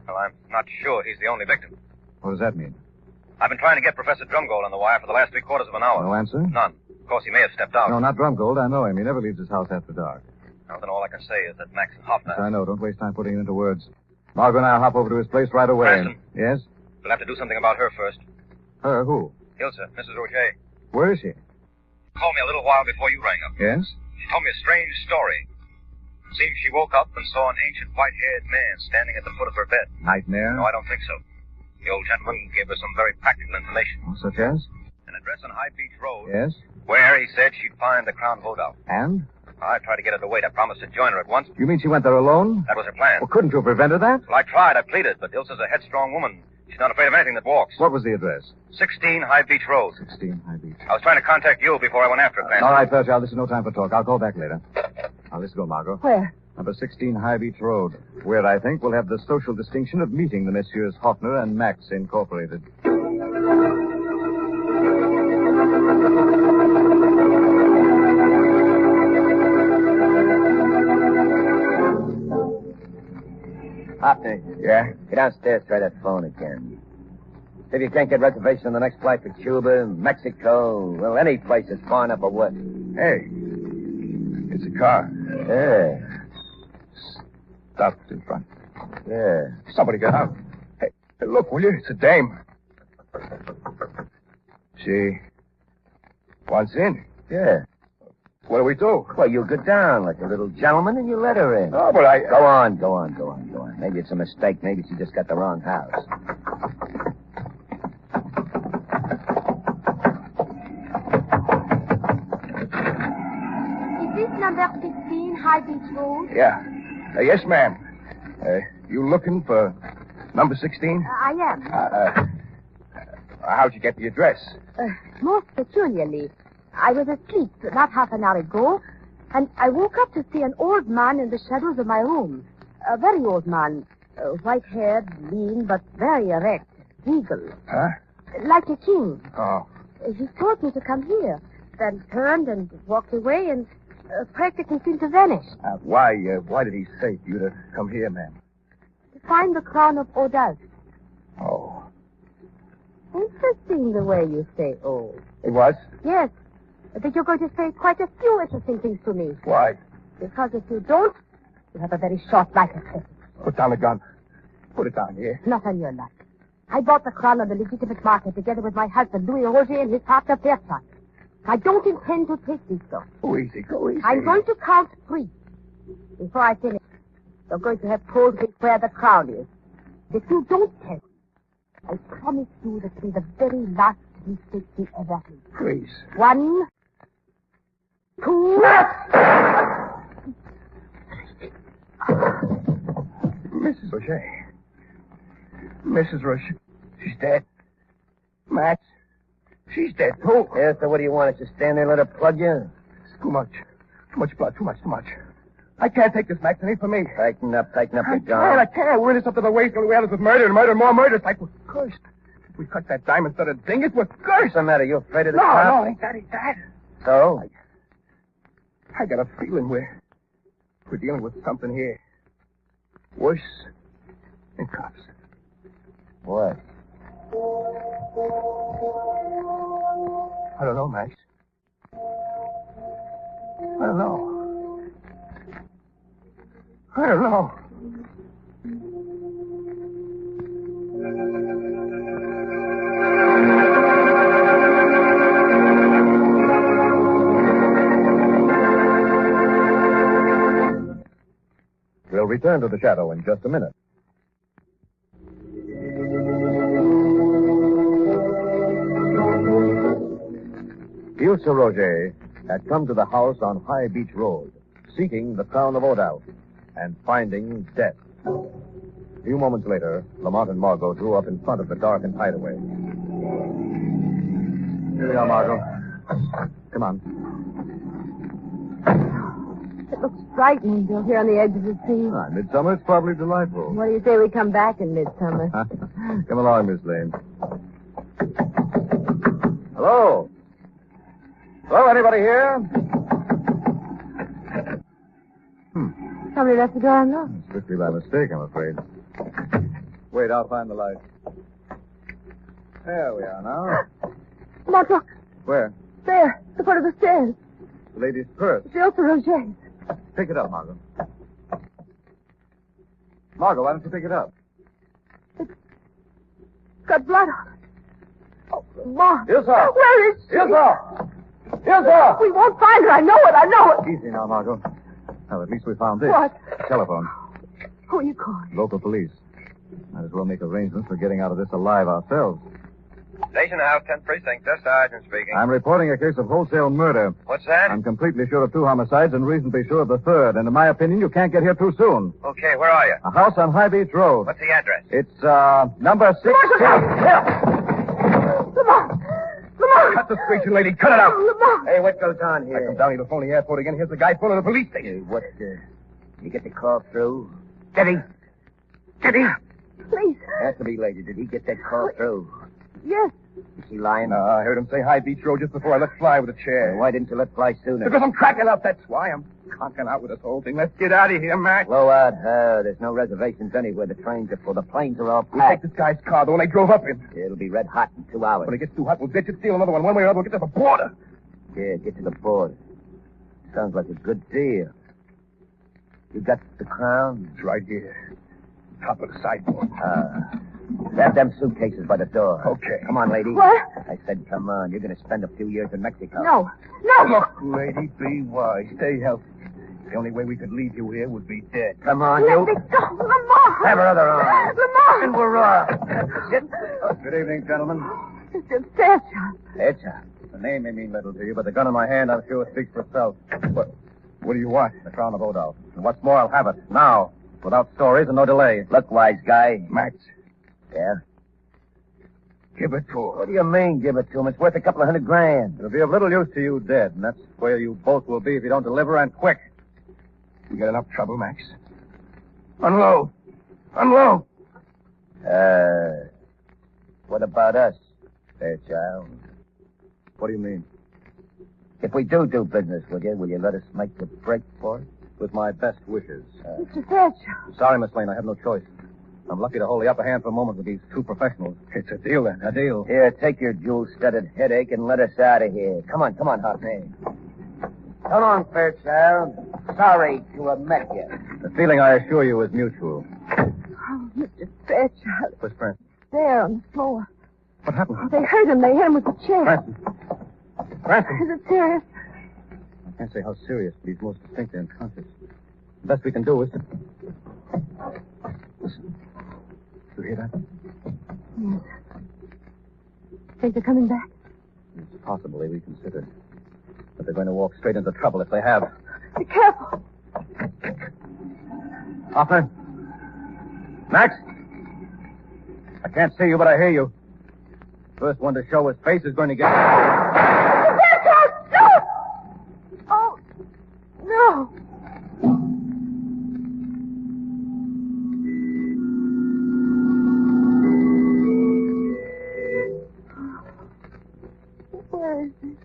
Well, I'm not sure he's the only victim. What does that mean? I've been trying to get Professor Drumgold on the wire for the last 3/4 of an hour. No answer? None. Of course, he may have stepped out. No, not Drumgold. I know him. He never leaves his house after dark. Well, then all I can say is that Max and Hoffman... Yes, I know. Don't waste time putting it into words. Margot and I'll hop over to his place right away. Cranston. Yes? We'll have to do something about her first. Her? Who? Ilse, Mrs. Roger. Where is she? Called me a little while before you rang up. Yes? She told me a strange story. Seems she woke up and saw an ancient white-haired man standing at the foot of her bed. Nightmare? No, I don't think so. The old gentleman gave her some very practical information. Such as? An address on High Beach Road. Yes? Where, he said, she'd find the Crown of Odal. And? I tried to get her to wait. I promised to join her at once. You mean she went there alone? That was her plan. Well, couldn't you have prevented that? Well, I tried. I pleaded, but Ilse's a headstrong woman. She's not afraid of anything that walks. What was the address? 16 High Beach Road. 16 High Beach. I was trying to contact you before I went after her, Cranston. All right, Fairchild, this is no time for talk. I'll call back later. Now, let's go, Margot. Where? Number 16 High Beach Road, where I think we'll have the social distinction of meeting the Messieurs Hoffner and Max Incorporated. Hoffner. Yeah? Get downstairs, try that phone again. See if you can't get reservation on the next flight for Cuba, Mexico, well, any place that's far enough away. Hey, it's a car. Yeah. Stopped in front. Yeah. Somebody got out. Hey, look, will you? It's a dame. She wants in. Yeah. What do we do? Well, you go down like a little gentleman and you let her in. Oh, but I... Go on. Maybe it's a mistake. Maybe she just got the wrong house. Is this number 16 High Beach Road? Yeah. Yes, ma'am. You looking for number 16? I am. How'd you get the address? Most peculiarly. I was asleep not half an hour ago, and I woke up to see an old man in the shadows of my room. A very old man. White-haired, lean, but very erect. Regal. Huh? Like a king. Oh. He told me to come here, then turned and walked away and practically seemed to vanish. Why did he say for you to come here, ma'am? To find the crown of Odal. Oh. Interesting the way you say old. It was? Yes. But you're going to say quite a few interesting things to me. Why? Because if you don't, you have a very short life expectancy. Put down the gun. Put it down here. Not on your life. I bought the crown on the legitimate market together with my husband, Louis Roger, and his partner, Fairchild. I don't intend to take this, though. Go easy. I'm going to count 3. Before I finish, you're going to have told me where the crown is. If you don't tell me, I promise you that will be the very last mistake you ever made. Please. 1, 2... Mrs. Roger. Mrs. Roger. She's dead. Max. She's dead, too. Yes, so what do you want us to stand there and let her plug you? It's too much. Too much blood. Too much. I can't take this, Max. It ain't for me. Tighten up, your John. I can't. We're in this up to the waist. Going to have us with murder and more murders. Like, we're cursed. If we cut that diamond-studded dingus, we're cursed. What's the matter? You afraid of the No, cops? ain't that. So? I got a feeling we're dealing with something here. Worse than cops. What? I don't know, Max. I don't know. We'll return to the shadow in just a minute. Sir Roger had come to the house on High Beach Road, seeking the crown of Odal, and finding death. A few moments later, Lamont and Margot drew up in front of the darkened hideaway. Here we are, Margot. Come on. It looks frightening, Bill, here on the edge of the sea. Midsummer, it's probably delightful. What do you say we come back in midsummer? Come along, Miss Lane. Hello? Hello, anybody here? Somebody left the door unlocked. Strictly by mistake, I'm afraid. Wait, I'll find the light. There we are now. Mark, look. Where? There, the foot of the stairs. The lady's purse. It's Sir Roger's. Pick it up, Margot. Margot, why don't you pick it up? It's got blood on it. Oh, Mark. Yes, sir. Where is she? Yes, sir. Yes, sir. We won't find her. I know it. Easy now, Margot. Well, at least we found this. What? Telephone. Who are you calling? Local police. Might as well make arrangements for getting out of this alive ourselves. Station House, 10th Precinct. Just Sergeant speaking. I'm reporting a case of wholesale murder. What's that? I'm completely sure of 2 homicides and reasonably sure of the 3rd. And in my opinion, you can't get here too soon. Okay, where are you? A house on High Beach Road. What's the address? It's, number 16. Lamont! Cut the screeching, lady. Cut it out. Lamont! Hey, what goes on I here? come down here to phone the airport again. Here's the guy pulling the police station. You get the call through? Did he? Please. Has to be, lady. Did he get that call through? Yes. Is he lying? No, I heard him say High Beach Road just before I let fly with a chair. Why didn't you let fly sooner? Because I'm cracking up, that's why. I'm conking out with this whole thing. Let's get out of here, Mac. Blow out. There's no reservations anywhere. The trains are full. The planes are all We'll take packed. this guy's car, the one I drove up in. It'll be red hot in 2 hours. When it gets too hot, we'll ditch it, steal another one. One way or other, we'll get to the border. Yeah, get to the border. Sounds like a good deal. You got the crown? It's right here. Top of the sideboard. Grab them suitcases by the door. Okay. Come on, lady. What? I said come on. You're going to spend a few years in Mexico. No. No. Look, lady, be wise. Stay healthy. The only way we could leave you here would be dead. Come on, Let you. me go. Lamont. Have her other arm. Lamont. And we're off. Good evening, gentlemen. Mr. Fairchild. Fairchild. The name may mean little to you, but the gun in my hand, I'm sure, speaks for itself. What do you want? The crown of Odal. And what's more, I'll have it. Now. Without stories and no delay. Look, wise guy. Max. Yeah? Give it to her. What do you mean, give it to him? It's worth a couple of $100,000. It'll be of little use to you dead, and that's where you both will be if you don't deliver, and quick. We got enough trouble, Max. Unload. Unload. What about us, Fairchild? What do you mean? If we do business with you, will you let us make the break for it? With my best wishes. Mr. Fairchild. Sorry, Miss Lane, I have no choice. I'm lucky to hold the upper hand for a moment with these two professionals. It's a deal, then. A deal. Here, take your jewel-studded headache and let us out of here. Come on, Hoppy. Come on, Fairchild. Sorry to have met you. The feeling, I assure you, is mutual. Oh, Mr. Fairchild. Where's Francis? There on the floor. What happened? Oh, they hurt him. They hit him with the chair. Francis. Is it serious? I can't say how serious, but he's most distinctly unconscious. The best we can do is to... Listen. You hear that? Yes. Think they're coming back? It's possible they reconsidered. But they're going to walk straight into trouble if they have. Be careful. Hoffman? Max? I can't see you, but I hear you. First one to show his face is going to get... Oh, no. Where is it?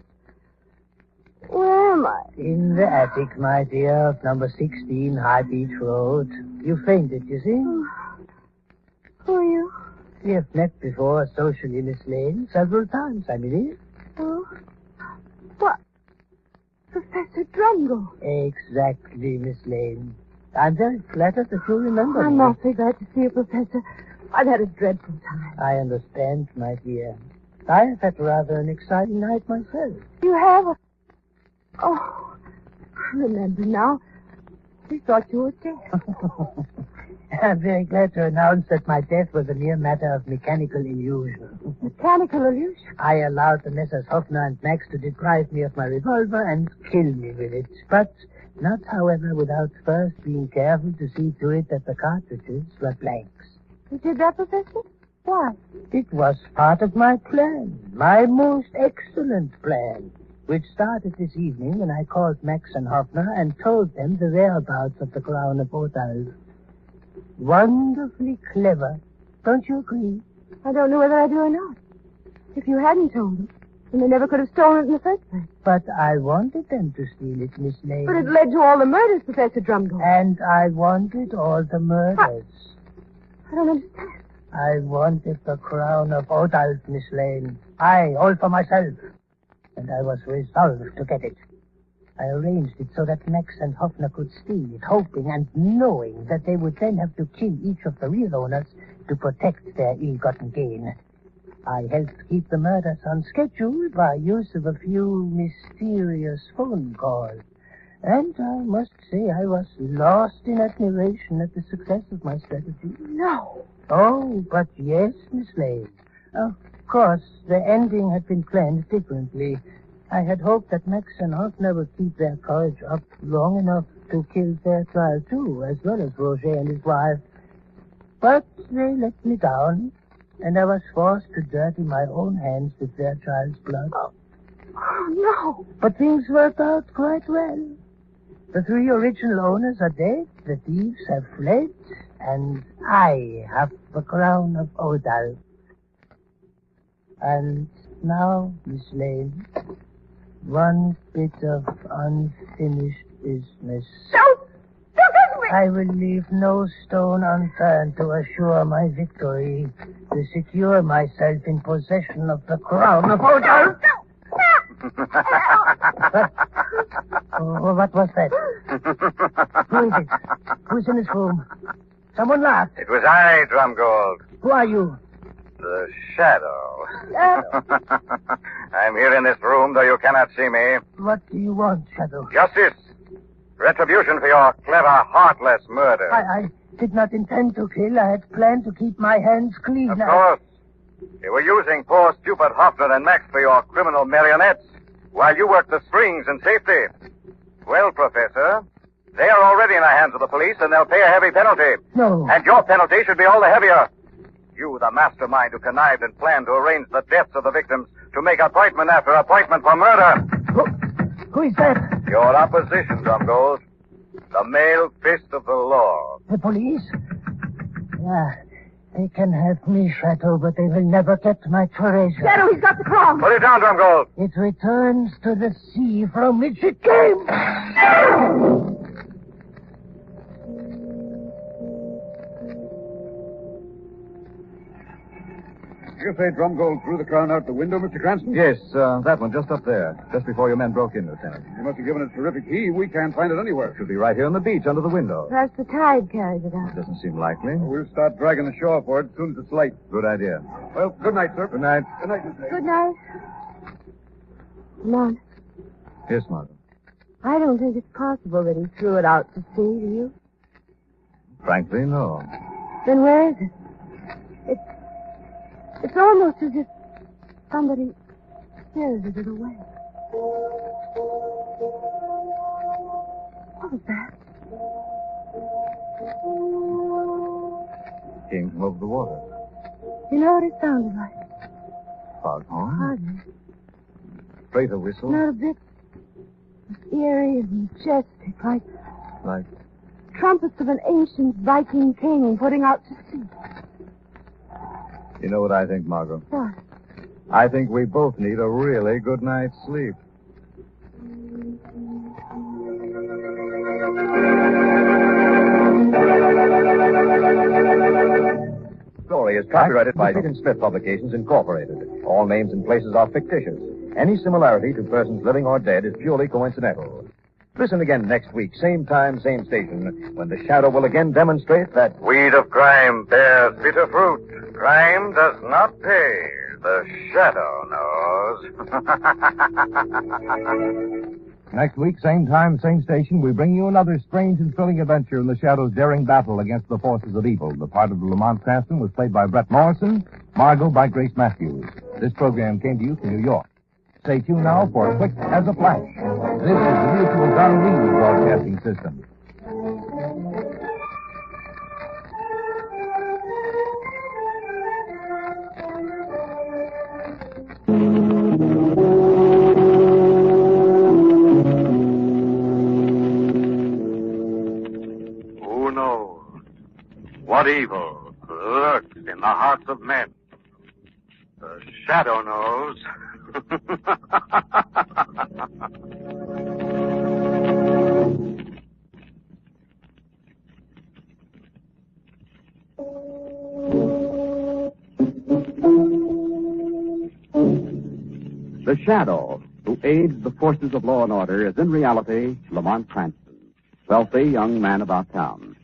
Where am I? In the attic, my dear, of number 16 High Beach Road. You fainted, you see? Who are you? We have met before socially, Miss Lane, several times, I believe. Oh? What? Professor Drungle. Exactly, Miss Lane. I'm very flattered that you remember I'm me. awfully glad to see you, Professor. I've had a dreadful time. I understand, my dear. I have had rather an exciting night myself. You have? Oh, I remember now. We thought you were dead. I'm very glad to announce that my death was a mere matter of mechanical illusion. Mechanical illusion? I allowed the Messrs. Hoffner and Max to deprive me of my revolver and kill me with it. But not, however, without first being careful to see to it that the cartridges were blanks. You did that, Professor? Why? It was part of my plan, my most excellent plan, which started this evening when I called Max and Hoffner and told them the whereabouts of the crown of Odal. Wonderfully clever. Don't you agree? I don't know whether I do or not. If you hadn't told them, then they never could have stolen it in the first place. But I wanted them to steal it, Miss Lane. But it led to all the murders, Professor Drumgold. And I wanted all the murders. I don't understand. I wanted the crown of Odal, Miss Lane. I, all for myself. And I was resolved to get it. I arranged it so that Max and Hoffner could steal it, hoping and knowing that they would then have to kill each of the real owners to protect their ill-gotten gain. I helped keep the murders on schedule by use of a few mysterious phone calls. And I must say I was lost in admiration at the success of my strategy. No. Oh, but yes, Miss Lane. Of course, the ending had been planned differently. I had hoped that Max and Hoffner would keep their courage up long enough to kill Fairchild, too, as well as Roger and his wife. But they let me down, and I was forced to dirty my own hands with Fairchild's blood. Oh, no. But things worked out quite well. The three original owners are dead, the thieves have fled, and I have the crown of Odal. And now, Miss Lane, one bit of unfinished business. Don't hit me! I will leave no stone unturned to assure my victory, to secure myself in possession of the crown of Odal. What was that? Who is it? Who's in this room? Someone laughed. It was I, Drumgold. Who are you? The Shadow. I'm here in this room, though you cannot see me. What do you want, Shadow? Justice. Retribution for your clever, heartless murder. I did not intend to kill. I had planned to keep my hands clean. Of course. You were using poor, stupid Hoffner and Max for your criminal marionettes while you worked the strings in safety. Well, Professor, they are already in the hands of the police, and they'll pay a heavy penalty. No. And your penalty should be all the heavier. You, the mastermind who connived and planned to arrange the deaths of the victims to make appointment after appointment for murder. Who is that? Your opposition, Drumgold. The male fist of the law. The police? Yeah. They can have me, Shadow, but they will never get my treasure. Shadow, he's got the crown. Put it down, Drumgold. It returns to the sea from which it came. You say Drumgold threw the crown out the window, Mr. Cranston? Yes, that one, just up there. Just before your men broke in, Lieutenant. You must have given it a terrific heave. We can't find it anywhere. Should be right here on the beach, under the window. Perhaps the tide carries it out. Doesn't seem likely. We'll start dragging the shore for it as soon as it's light. Good idea. Well, good night, sir. Good night. Good night, Miss Lane. Good night. Come on. Yes, Margaret. I don't think it's possible that he threw it out to sea, do you? Frankly, no. Then where is it? It's almost as if somebody spirited it away. What was that? Came from over the water. You know what it sounded like? Foghorn? Hardly. Freighter whistle? Not a bit. It's eerie and majestic, like trumpets of an ancient Viking king putting out to sea. You know what I think, Margot? What? I think we both need a really good night's sleep. Story is copyrighted by Dick and Smith Publications, Incorporated. All names and places are fictitious. Any similarity to persons living or dead is purely coincidental. Listen again next week, same time, same station, when the Shadow will again demonstrate that Weed of crime bears bitter fruit. Crime does not pay. The Shadow knows. Next week, same time, same station, we bring you another strange and thrilling adventure in the Shadow's daring battle against the forces of evil. The part of the Lamont Cranston was played by Brett Morrison, Margot by Grace Matthews. This program came to you from New York. Stay tuned now for Quick as a Flash. This is the Mutual Don Reed Broadcasting System. Who knows what evil lurks in the hearts of men? The Shadow knows. The Shadow, who aids the forces of law and order, is in reality Lamont Cranston, wealthy young man about town.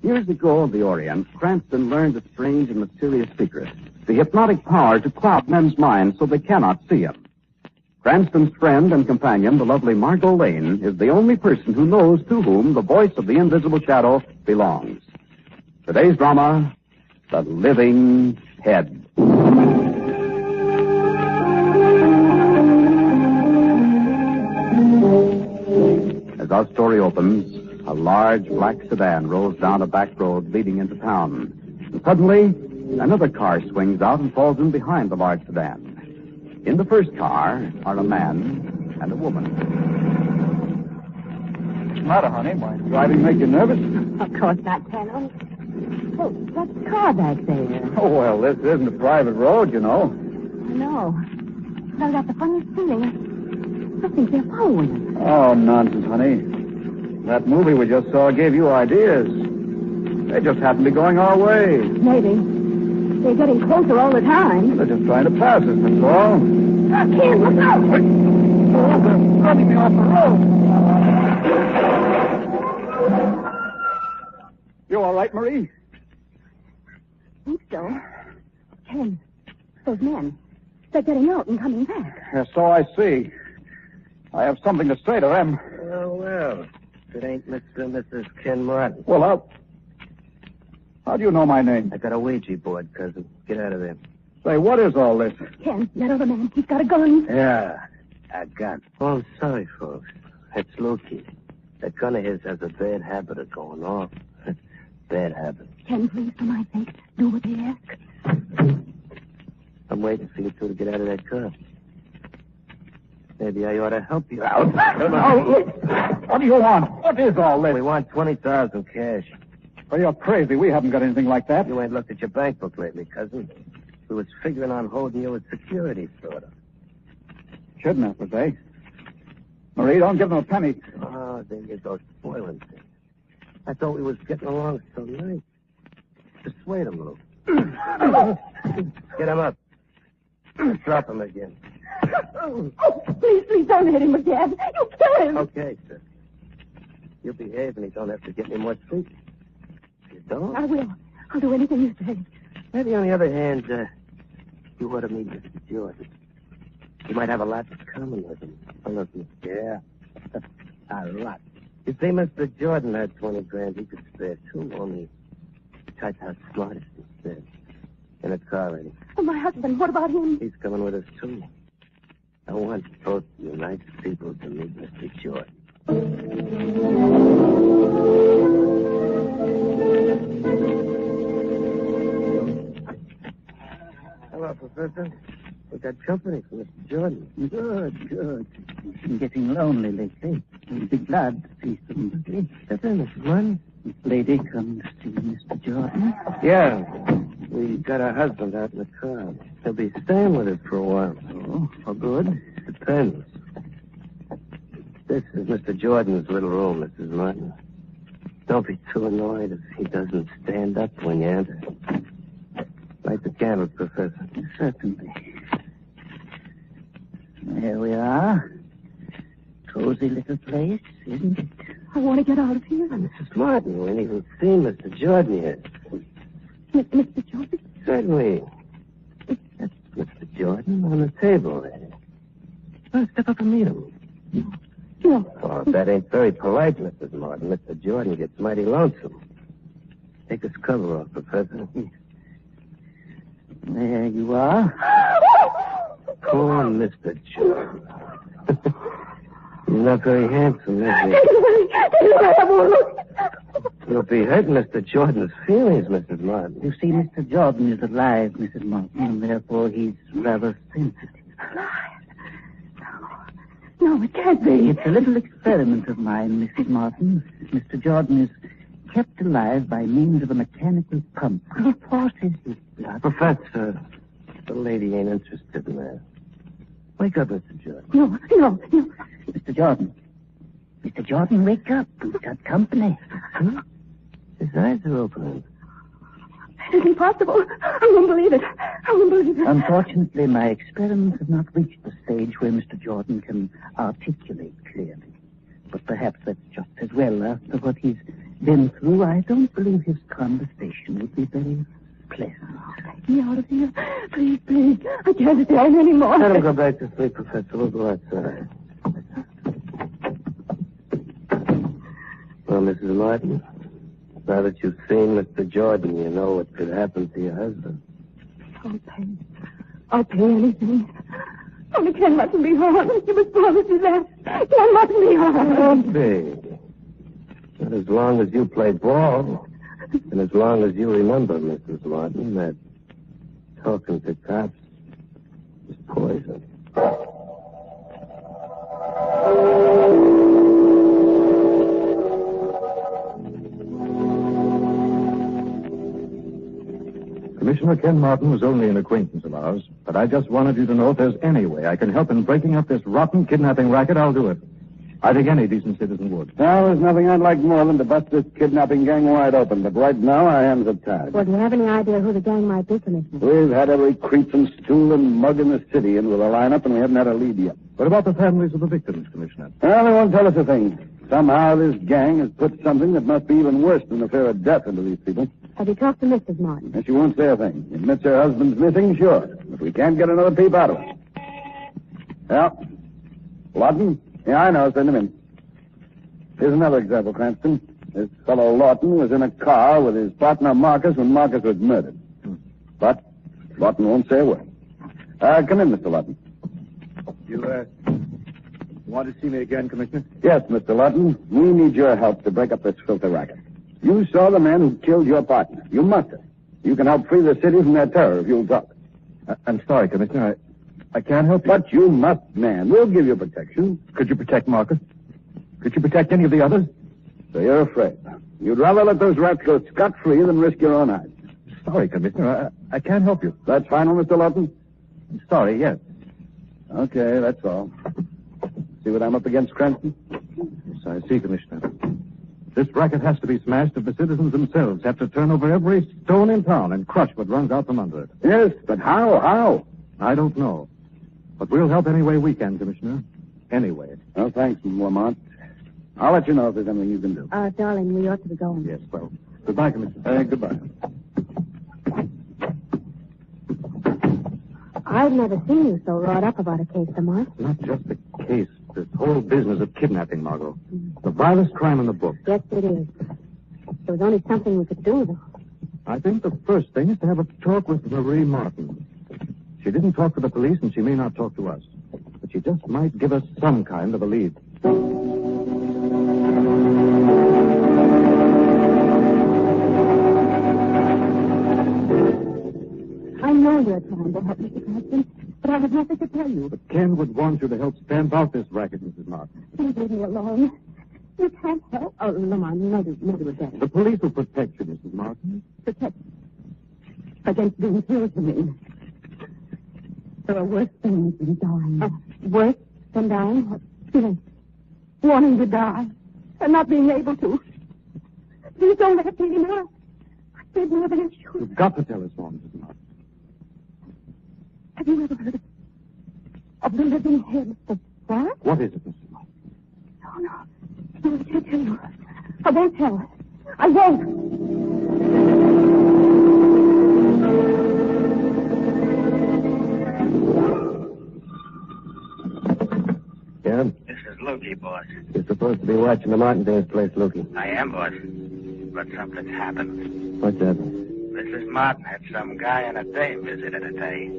Years ago in the Orient, Cranston learned a strange and mysterious secret, the hypnotic power to cloud men's minds so they cannot see him. Cranston's friend and companion, the lovely Margot Lane, is the only person who knows to whom the voice of the invisible Shadow belongs. Today's drama, The Living Head. As our story opens, a large black sedan rolls down a back road leading into town. And suddenly, another car swings out and falls in behind the large sedan. In the first car are a man and a woman. What's the matter, honey? Why, driving make you nervous? Of course not, Colonel. Oh, what's the car back there? Oh, well, this isn't a private road, you know. I know. But I've got the funniest feeling. I think they're following us. Oh, nonsense, honey. That movie we just saw gave you ideas. They just happen to be going our way. Maybe. They're getting closer all the time. They're just trying to pass us, that's all. Kid, look out! Oh, they're running me off the road. You all right, Marie? I think so. Ken, those men, they're getting out and coming back. Yes, so I see. I have something to say to them. Oh, well. It ain't Mr. and Mrs. Ken Martin. Well, how do you know my name? I got a Ouija board, cousin. Get out of there. Say, what is all this? Ken, that other man, he's got a gun. Yeah, a gun. Oh, I'm sorry, folks. It's Lukey. That gun of his has a bad habit of going off. Bad habit. Ken, please, for my sake, do what they ask. I'm waiting for you two to get out of that car. Maybe I ought to help you out. What do you want? What is all this? We want 20,000 cash. Well, you're crazy. We haven't got anything like that. You ain't looked at your bank book lately, cousin. We was figuring on holding you as security, sort of. Kidnappers, eh? Marie, don't give them a penny. Oh, there you go, spoiling things. I thought we was getting along so nice. Persuade him, Lou. Get him up. Drop him again. Oh, please don't hit him again. You'll kill him. Okay, sir. You behave and he don't have to get any more sleep. You don't? I will. I'll do anything you say. Maybe on the other hand, you ought to meet Mr. Jordan. You might have a lot in common with him. Yeah. A lot. You see, Mr. Jordan had 20 grand. He could spare two, only tried how smart instead. In a car ready. Oh, my husband, what about him? He's coming with us, too. I want both you nice people to meet Mr. Jordan. Hello, Professor. We got company from Mr. Jordan. Good. He's been getting lonely lately. He'll be glad to see somebody. Step in, Mr. Martin. This lady come to see Mr. Jordan. Yeah. We got her husband out in the car. He'll be staying with us for a while. Oh, for good? Depends. This is Mr. Jordan's little room, Mrs. Martin. Don't be too annoyed if he doesn't stand up when you enter. Light the candle, Professor. Certainly. There we are. Cozy little place, isn't it? I want to get out of here. Mrs. Martin, we ain't even seen Mr. Jordan yet. Mr. Jordan? Certainly. That's Mr. Jordan on the table there. Well, step up and meet him. No. Oh, that ain't very polite, Mrs. Martin. Mr. Jordan gets mighty lonesome. Take his cover off, Professor. There you are. Poor Mr. Jordan. He's not very handsome, is he? You'll be hurting Mr. Jordan's feelings, Mrs. Martin. You see, Mr. Jordan is alive, Mrs. Martin, and therefore he's rather sensitive. No, it can't be. It's a little experiment of mine, Mrs. Martin. Mr. Jordan is kept alive by means of a mechanical pump. It forces his blood. Professor, the lady ain't interested in that. Wake up, Mr. Jordan. No. Mr. Jordan. Mr. Jordan, wake up. We've got company. Huh? His eyes are open. It isn't possible. I won't believe it. Unfortunately, my experiments have not reached the stage where Mr. Jordan can articulate clearly. But perhaps that's just as well. After what he's been through, I don't believe his conversation would be very pleasant. Take me out of here. Please. I can't stand anymore. Let him go back to sleep, Professor. We'll go outside. Well, Mrs. Martin, now that you've seen Mr. Jordan, you know what could happen to your husband. I'll pay anything. Only Ken mustn't be harmed. He was promised his last. Ken mustn't be harmed. Won't be. Not as long as you play ball. And as long as you remember, Mrs. Martin, that talking to cops is poison. Commissioner Ken Martin was only an acquaintance of ours, but I just wanted you to know if there's any way I can help in breaking up this rotten kidnapping racket, I'll do it. I think any decent citizen would. Well, there's nothing I'd like more than to bust this kidnapping gang wide open, but right now our hands are tied. Well, do you have any idea who the gang might be, Commissioner? We've had every creep and stool and mug in the city into the lineup, and we haven't had a lead yet. What about the families of the victims, Commissioner? Well, they won't tell us a thing. Somehow this gang has put something that must be even worse than the fear of death into these people. Have you talked to Mrs. Martin? And she won't say a thing. Admits her husband's missing, sure. But we can't get another peep out of her. Well, Lawton? Yeah, I know. Send him in. Here's another example, Cranston. This fellow Lawton was in a car with his partner Marcus when Marcus was murdered. But Lawton won't say a word. Come in, Mr. Lawton. You want to see me again, Commissioner? Yes, Mr. Lawton. We need your help to break up this filthy racket. You saw the man who killed your partner. You must have. You can help free the city from their terror if you'll talk. I'm sorry, Commissioner. I can't help you. But you must, man. We'll give you protection. Could you protect Marcus? Could you protect any of the others? So you're afraid. You'd rather let those rats go scot-free than risk your own eyes. Sorry, Commissioner. I can't help you. That's final, Mr. Lawton? Sorry, yes. Okay, that's all. See what I'm up against, Cranston? Yes, I see, Commissioner. This racket has to be smashed if the citizens themselves have to turn over every stone in town and crush what runs out from under it. Yes, but how? How? I don't know. But we'll help any way we can, Commissioner. Any way. Well, thanks, Lamont. I'll let you know if there's anything you can do. Darling, we ought to be going. Yes, well, goodbye, Commissioner. Goodbye. I've never seen you so wrought up about a case, Lamont. It's not just the case. This whole business of kidnapping, Margot. The vilest crime in the book. Yes, it is. There was only something we could do, though. I think the first thing is to have a talk with Marie Martin. She didn't talk to the police, and she may not talk to us. But she just might give us some kind of a lead. I know you're trying to help, Mr. Cranston, but I have nothing to tell you. But Ken would want you to help stamp out this racket, Mrs. Martin. Please leave me alone. You can't help. Oh, Lamont, maybe we're better. The police will protect you, Mrs. Martin. Protect against being killed, you mean? There are worse things than dying. Worse than dying? Feeling, wanting to die, and not being able to. Please don't let me know. I said more than I should. You've got to tell us more, Mrs. Martin. Have you ever heard of the living head of what? What is it, Mrs. Martin? No, I can't tell you. I won't tell. I won't. Yeah? This is Lukey, boss. You're supposed to be watching the Martindale's place, Lukey. I am, boss. But something's happened. What's that? Mrs. Martin had some guy and a dame visit her today.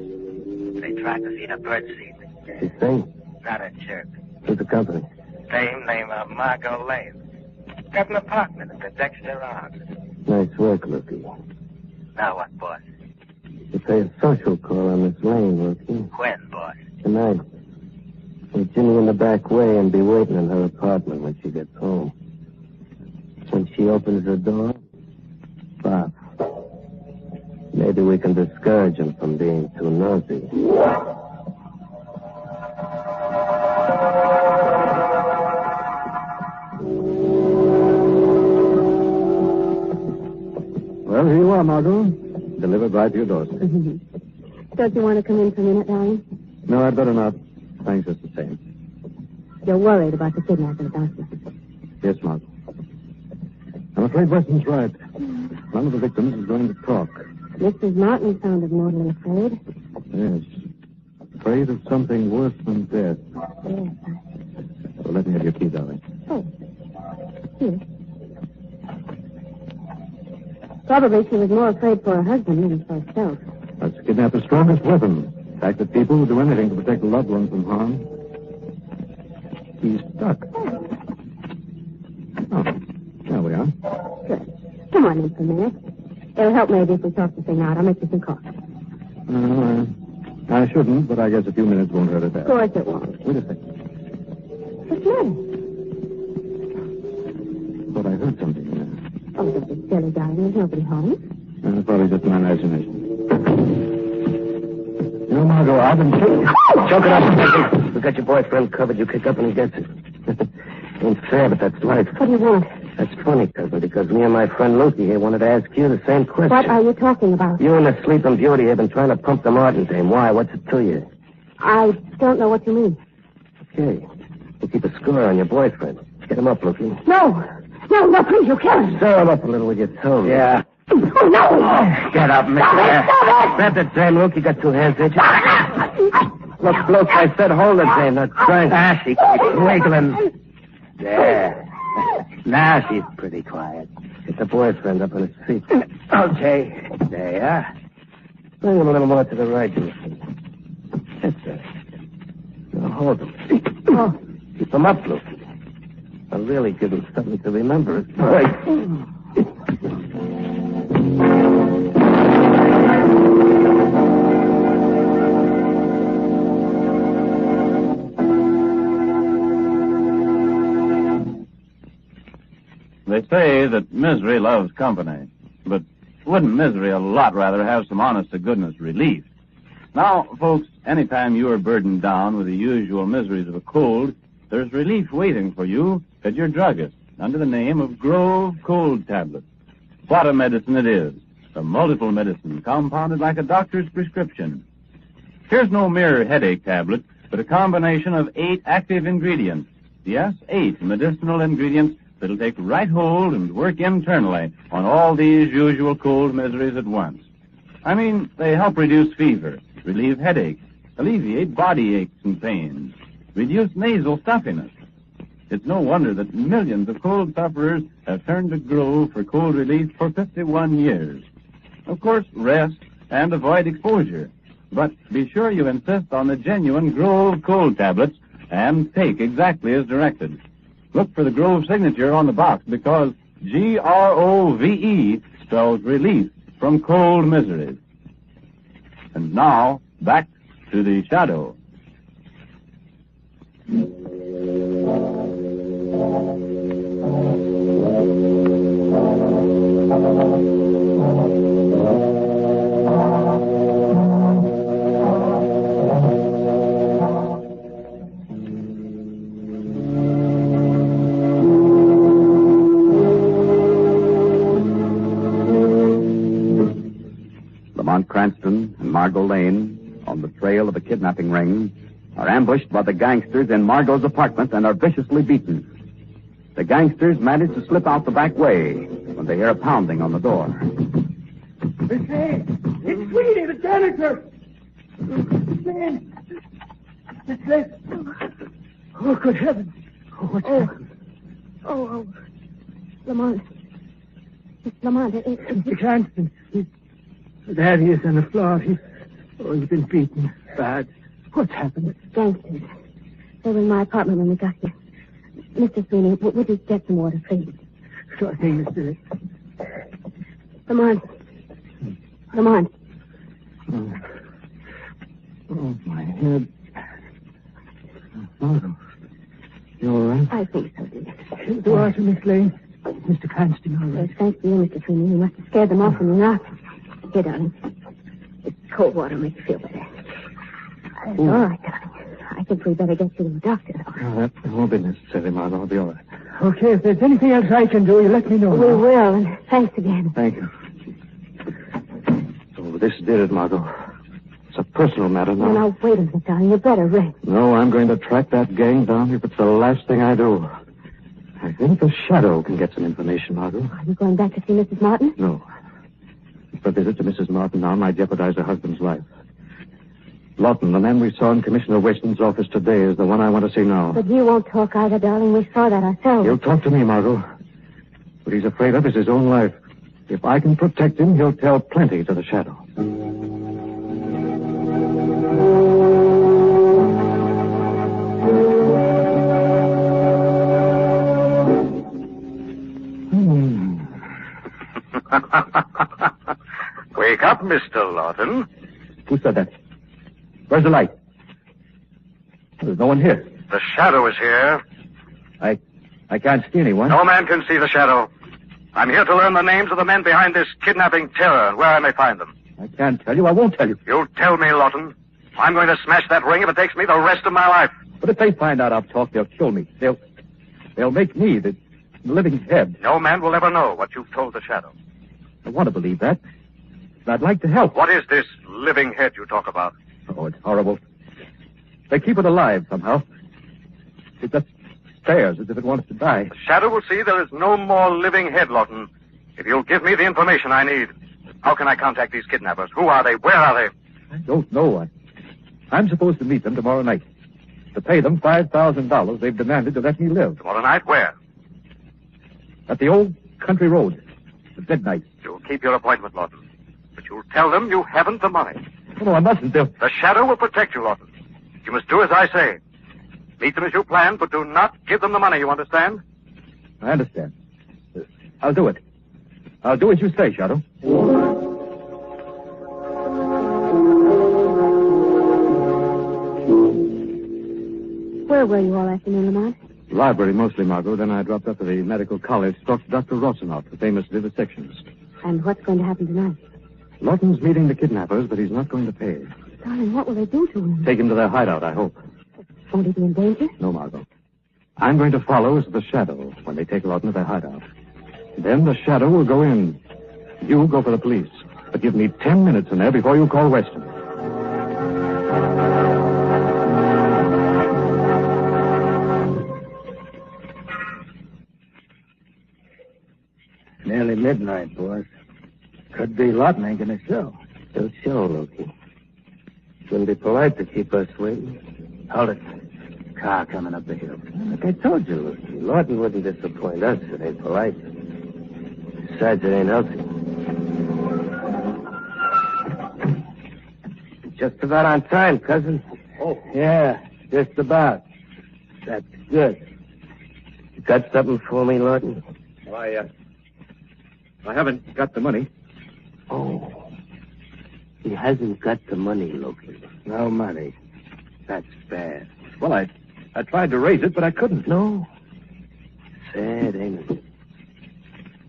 They tried to feed a birdseed. She's sing? Not a jerk. Who's the company? Dame named Margot Lane. Got an apartment at the Dexter Arms. Nice work, Lukey. Now what, boss? You pay a social call on Miss Lane, Lukey. When, boss? Tonight. Meet Ginny in the back way and be waiting in her apartment when she gets home. When she opens her door, pop. Maybe we can discourage him from being too nosy. Well, here you are, Margot. Delivered right to your doorstep. Don't you want to come in for a minute, darling? No, I'd better not. Thanks just the same. You're worried about the kidnapping, aren't you? Yes, Margot. I'm afraid Weston's right. One of the victims is going to talk. Mrs. Martin sounded mortally afraid. Yes. Afraid of something worse than death. Yes. So let me have your key, darling. Oh. Here. Probably she was more afraid for her husband than for herself. Let's kidnap the strongest weapon. The fact that people will do anything to protect a loved one from harm. He's stuck. Oh, there we are. Good. Come on in for a minute. It'll help maybe if we talk the thing out. I'll make you some coffee. I shouldn't, but I guess a few minutes won't hurt a bit. Of course it won't. Wait a second. What's the matter? Thought I heard something. Oh, don't be silly, darling. There's nobody home. Probably just my imagination. You know, Margot, I've been... Choke it up. We got your boyfriend covered. You kick up and he gets it. Ain't fair, but that's life. What do you want? That's funny, cousin, because me and my friend Lukey here wanted to ask you the same question. What are you talking about? You and the Sleeping Beauty have been trying to pump the Martin dame. Why? What's it to you? I don't know what you mean. Okay. We'll keep a score on your boyfriend. Get him up, Lucy. No, please, you can't. Stir him up a little with your tongue. Yeah. Oh, no. Get up, mister. Grab the dame, Luke. You got two hands, ain't you? Look, I said hold the dame, not trying. She keeps wiggling. There. Now she's pretty quiet. Get the boyfriend up on his feet. Okay. There you are. Bring him a little more to the right, Lucy. That's it. Now hold him. Keep him up, Lucy. I'll really give him something to remember. Right. They say that misery loves company, but wouldn't misery a lot rather have some honest-to-goodness relief? Now, folks, anytime you are burdened down with the usual miseries of a cold, there's relief waiting for you at your druggist under the name of Grove Cold Tablets. What a medicine it is, a multiple medicine compounded like a doctor's prescription. Here's no mere headache tablet, but a combination of 8 active ingredients. Yes, 8 medicinal ingredients that'll take right hold and work internally on all these usual cold miseries at once. I mean, they help reduce fever, relieve headaches, alleviate body aches and pains, reduce nasal stuffiness. It's no wonder that millions of cold sufferers have turned to Grove for cold relief for 51 years. Of course, rest and avoid exposure. But be sure you insist on the genuine Grove Cold Tablets and take exactly as directed. Look for the Grove signature on the box because Grove spells relief from cold miseries. And now, back to the shadow. Cranston and Margot Lane, on the trail of a kidnapping ring, are ambushed by the gangsters in Margot's apartment and are viciously beaten. The gangsters manage to slip out the back way when they hear a pounding on the door. Miss Lane! It's Sweeney, the janitor! Miss Lane! Miss Lane! Oh, good heavens! What's happened? Lamont. It's Lamont. It's Mr. Cranston. There he is on the floor. He's been beaten bad. What's happened? Gangsters. They were in my apartment when we got here. Mr. Sweeney, would you get some water, please? Sure thing, Mr. Lamont. Oh, my head. Margot, you all right? I think so, dear. The water, Miss Lane. Mr. Cranston, all right? Yes, thanks to you, Mr. Sweeney. You must have scared them off when you're not. Here, darling. It's cold water will make you feel better. It's all right, darling. I think we'd better get you to the doctor. No, that won't be necessary, Margot. I'll be all right. Okay, if there's anything else I can do, you let me know. We will, and thanks again. Thank you. So this did it, Margot. It's a personal matter now. Now, wait a minute, darling. You better rest. No, I'm going to track that gang down if it's the last thing I do. I think the Shadow can get some information, Margot. Are you going back to see Mrs. Martin? No. A visit to Mrs. Martin now might jeopardize her husband's life. Lawton, the man we saw in Commissioner Weston's office today, is the one I want to see now. But he won't talk either, darling. We saw that ourselves. He'll talk to me, Margot. What he's afraid of is his own life. If I can protect him, he'll tell plenty to the Shadow. Wake up, Mr. Lawton. Who said that? Where's the light? There's no one here. The Shadow is here. I can't see anyone. No man can see the Shadow. I'm here to learn the names of the men behind this kidnapping terror and where I may find them. I can't tell you. I won't tell you. You'll tell me, Lawton. I'm going to smash that ring if it takes me the rest of my life. But if they find out I've talked, they'll kill me. They'll make me the living head. No man will ever know what you've told the Shadow. I want to believe that. And I'd like to help. What is this living head you talk about? Oh, it's horrible. They keep it alive somehow. It just stares as if it wants to die. The shadow will see there is no more living head, Lawton. If you'll give me the information I need. How can I contact these kidnappers? Who are they? Where are they? I don't know. I'm supposed to meet them tomorrow night. To pay them $5,000 they've demanded to let me live. Tomorrow night? Where? At the old country road. At midnight. You'll keep your appointment, Lawton. But you'll tell them you haven't the money. Oh, no, I mustn't. The shadow will protect you, Lawton. You must do as I say. Meet them as you planned, but do not give them the money, you understand? I understand. I'll do it. I'll do as you say, Shadow. Where were you all afternoon, Lamont? Library mostly, Margot. Then I dropped up to the medical college, talked to Dr. Rossinoff, the famous vivisections. And what's going to happen tonight? Lawton's meeting the kidnappers, but he's not going to pay. Darling, what will they do to him? Take him to their hideout, I hope. Won't he be in danger? No, Margot. I'm going to follow as the shadow when they take Lawton to their hideout. Then the shadow will go in. You go for the police. But give me 10 minutes in there before you call Weston. Nearly midnight, boss. Could be Lawton ain't gonna show. He'll show, Loki. Wouldn't be polite to keep us waiting. Hold it. Car coming up the hill. Like I told you, Loki, Lawton wouldn't disappoint us. It ain't polite. Besides, it ain't healthy. Just about on time, cousin. Oh. Yeah, just about. That's good. You got something for me, Lawton? I haven't got the money. Oh. He hasn't got the money, Loki. No money. That's bad. Well, I tried to raise it, but I couldn't. No. Sad, ain't it?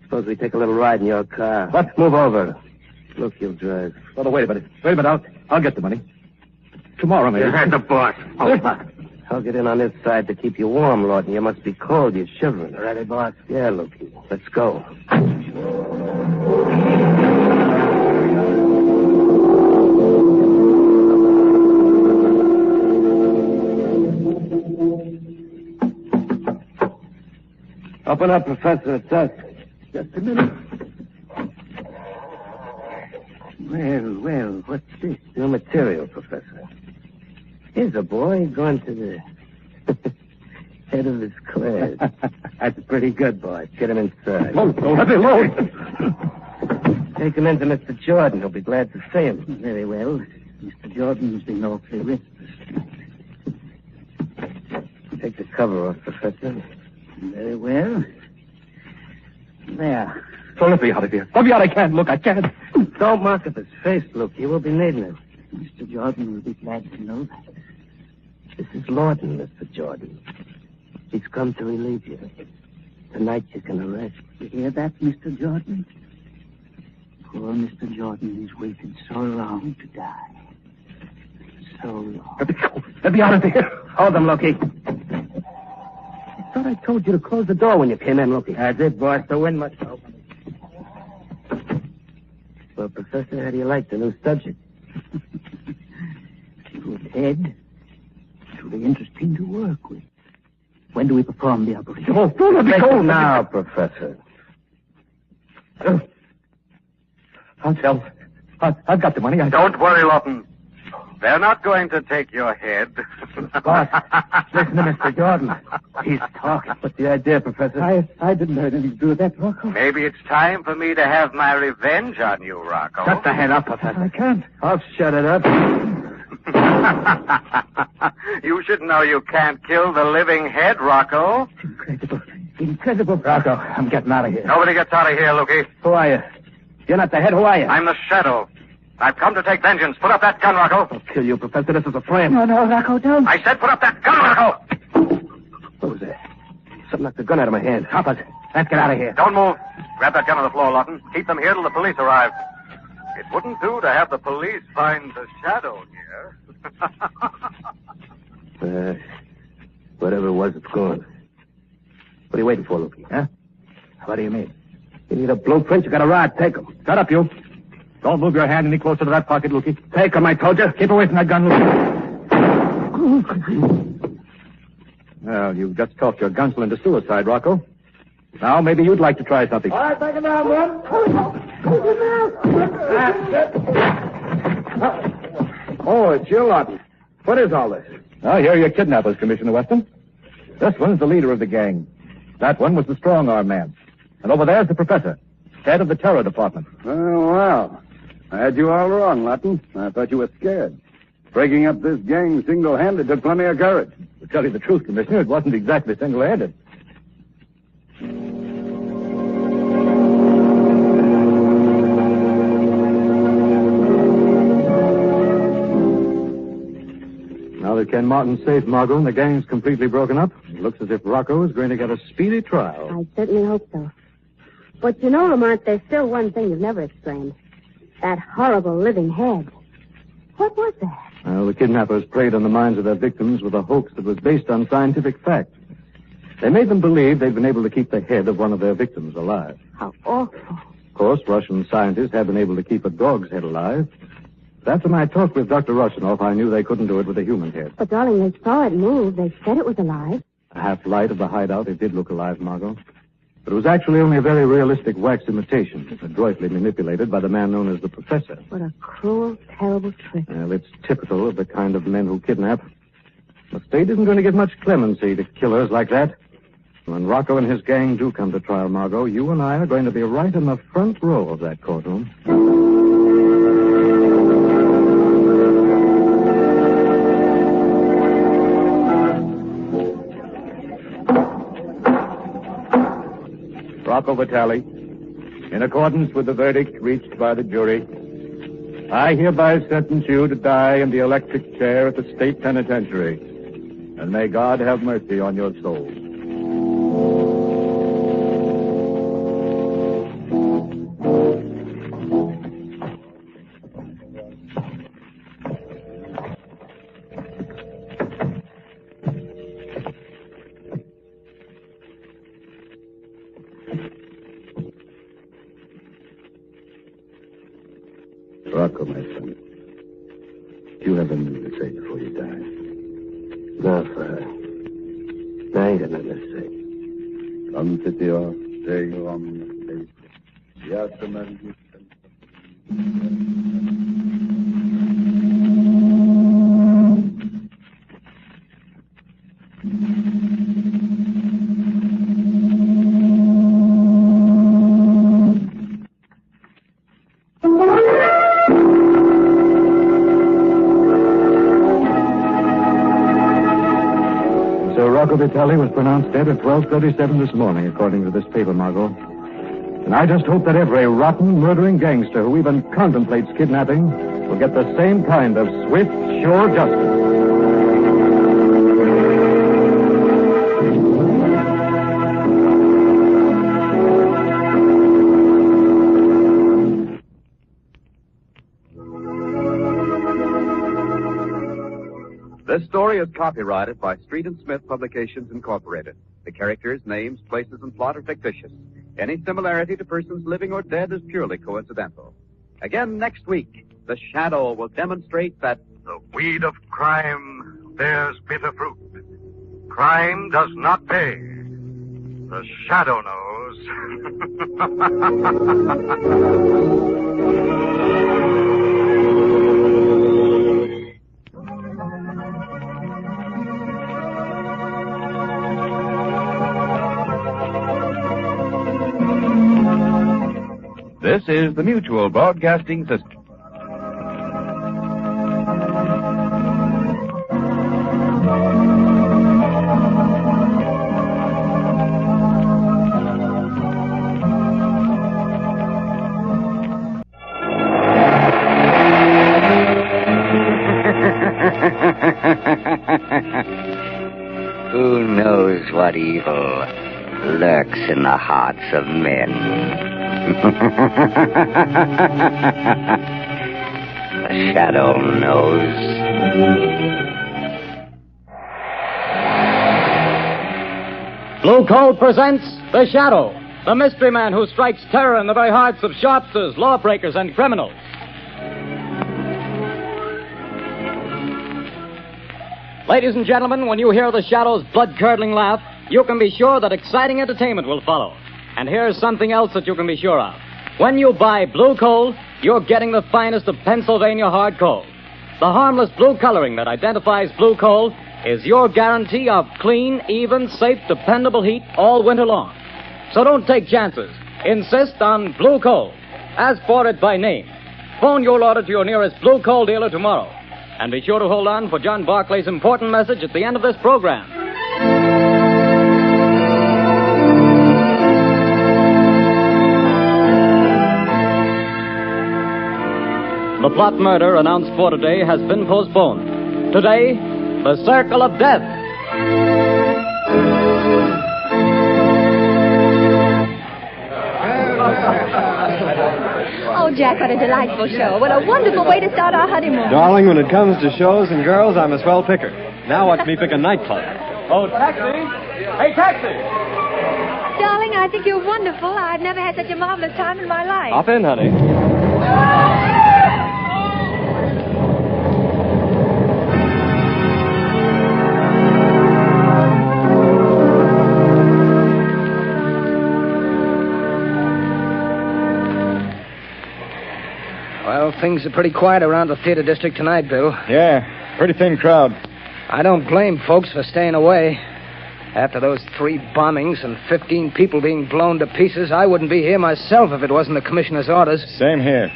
Suppose we take a little ride in your car. What? Move over. Look, you'll drive. Oh, no, wait a minute. Wait a minute. I'll get the money. Tomorrow, maybe. You heard the boss. I'll get in on this side to keep you warm, Lawton. You must be cold. You're shivering. Ready, boss? Yeah, Loki. Let's go. Open up, Professor. It's us. Just a minute. Well, what's this? New material, Professor. Here's a boy going to the head of his class. That's pretty good, boy. Get him inside. Oh, heavy load. Take him into Mr. Jordan. He'll be glad to see him. Very well. Mr. Jordan's been awfully restless. Take the cover off, Professor. Very well. There. So let me out of here. Let me out. I can't. Look, I can't. Don't mark up his face, Luke. You will be needing it. Mr. Jordan will be glad to know that. This is Lawton, Mr. Jordan. He's come to relieve you. Tonight you can arrest. You hear that, Mr. Jordan? Poor Mr. Jordan has waited so long to die. So long. Let me out of here. Hold them, Loki. I thought I told you to close the door when you came in, Loki. I did, boss. The wind must open. Well, Professor, how do you like the new subject? Good head. It'll be interesting to work with. When do we perform the operation? Oh, don't let me go now, Professor. I'll tell. I've got the money. Don't worry, Lawton. They're not going to take your head. Boss, listen to Mr. Jordan. He's talking. What's the idea, Professor? I didn't have anything to do with that, Rocco. Maybe it's time for me to have my revenge on you, Rocco. Shut the head up, Professor. I can't. I'll shut it up. You should know you can't kill the living head, Rocco. Incredible. Incredible. Rocco, I'm getting out of here. Nobody gets out of here, Lukey. Who are you? You're not the head. Who are you? I'm the shadow. I've come to take vengeance. Put up that gun, Rocco. I'll kill you, Professor. This is a frame. No, Rocco, don't. I said put up that gun, Rocco. What was that? Something knocked the gun out of my hand. Stop it. Let's get out of here. Don't move. Grab that gun on the floor, Lawton. Keep them here till the police arrive. It wouldn't do to have the police find the shadow here. Whatever it was, it's gone. What are you waiting for, Lukey? Huh? What do you mean? You need a blueprint, you got a rod. Take him. Shut up, you. Don't move your hand any closer to that pocket, Lukey. Take him, I told you. Keep away from that gun, Lukey. Well, you've just talked your gunsel into suicide, Rocco. Now, maybe you'd like to try something. All right, take it down, man. Oh, it's you, Lawton. What is all this? Now, here are your kidnappers, Commissioner Weston. This one's the leader of the gang. That one was the strong-arm man. And over there's the professor, head of the terror department. Oh, well. I had you all wrong, Lawton. I thought you were scared. Breaking up this gang single-handed took plenty of courage. To tell you the truth, Commissioner, it wasn't exactly single-handed. Now that Ken Martin's safe, Margot, and the gang's completely broken up, it looks as if Rocco is going to get a speedy trial. I certainly hope so. But you know, Lamont, there's still one thing you've never explained. That horrible living head. What was that? Well, the kidnappers preyed on the minds of their victims with a hoax that was based on scientific fact. They made them believe they'd been able to keep the head of one of their victims alive. How awful. Of course, Russian scientists have been able to keep a dog's head alive. But after my talk with Dr. Rushinoff, I knew they couldn't do it with a human head. But, darling, they saw it move. They said it was alive. A half light of the hideout, it did look alive, Margot. But it was actually only a very realistic wax imitation, adroitly manipulated by the man known as the Professor. What a cruel, terrible trick. Well, it's typical of the kind of men who kidnap. The state isn't going to give much clemency to killers like that. When Rocco and his gang do come to trial, Margot, you and I are going to be right in the front row of that courtroom. Rocco Vitale, in accordance with the verdict reached by the jury, I hereby sentence you to die in the electric chair at the state penitentiary. And may God have mercy on your soul. Rocco, my son, do you have anything to say before you die? No, sir. I ain't got nothing to say. Come to your stay on the face. Yes, Rocco Vitale was pronounced dead at 12:37 this morning, according to this paper, Margot. And I just hope that every rotten, murdering gangster who even contemplates kidnapping will get the same kind of swift, sure justice. This story is copyrighted by Street & Smith Publications, Incorporated. The characters, names, places, and plot are fictitious. Any similarity to persons living or dead is purely coincidental. Again next week, The Shadow will demonstrate that the weed of crime bears bitter fruit. Crime does not pay. The Shadow knows. This is the Mutual Broadcasting System. Who knows what evil lurks in the hearts of men? The Shadow knows. Blue Coat presents The Shadow, the mystery man who strikes terror in the very hearts of shopsters, lawbreakers, and criminals. Ladies and gentlemen, when you hear the Shadow's blood-curdling laugh, you can be sure that exciting entertainment will follow. And here's something else that you can be sure of. When you buy blue coal, you're getting the finest of Pennsylvania hard coal. The harmless blue coloring that identifies blue coal is your guarantee of clean, even, safe, dependable heat all winter long. So don't take chances. Insist on blue coal. Ask for it by name. Phone your order to your nearest blue coal dealer tomorrow. And be sure to hold on for John Barclay's important message at the end of this program. The plot murder announced for today has been postponed. Today, the Circle of Death. Oh, Jack, what a delightful show. What a wonderful way to start our honeymoon. Darling, when it comes to shows and girls, I'm a swell picker. Now watch me pick a nightclub. Oh, taxi! Hey, taxi! Darling, I think you're wonderful. I've never had such a marvelous time in my life. Hop in, honey. Well, things are pretty quiet around the theater district tonight, Bill. Yeah, pretty thin crowd. I don't blame folks for staying away. After those 3 bombings and 15 people being blown to pieces, I wouldn't be here myself if it wasn't the commissioner's orders. Same here.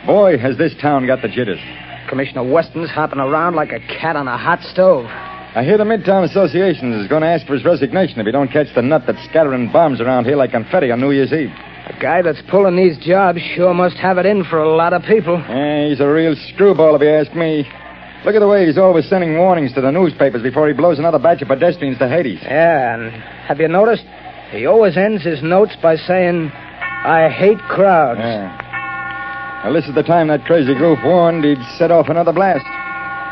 Boy, has this town got the jitters. Commissioner Weston's hopping around like a cat on a hot stove. I hear the Midtown Association is going to ask for his resignation if he don't catch the nut that's scattering bombs around here like confetti on New Year's Eve. The guy that's pulling these jobs sure must have it in for a lot of people. Yeah, he's a real screwball if you ask me. Look at the way he's always sending warnings to the newspapers before he blows another batch of pedestrians to Hades. Yeah, and have you noticed? He always ends his notes by saying, I hate crowds. Yeah. Well, this is the time that crazy goof warned he'd set off another blast.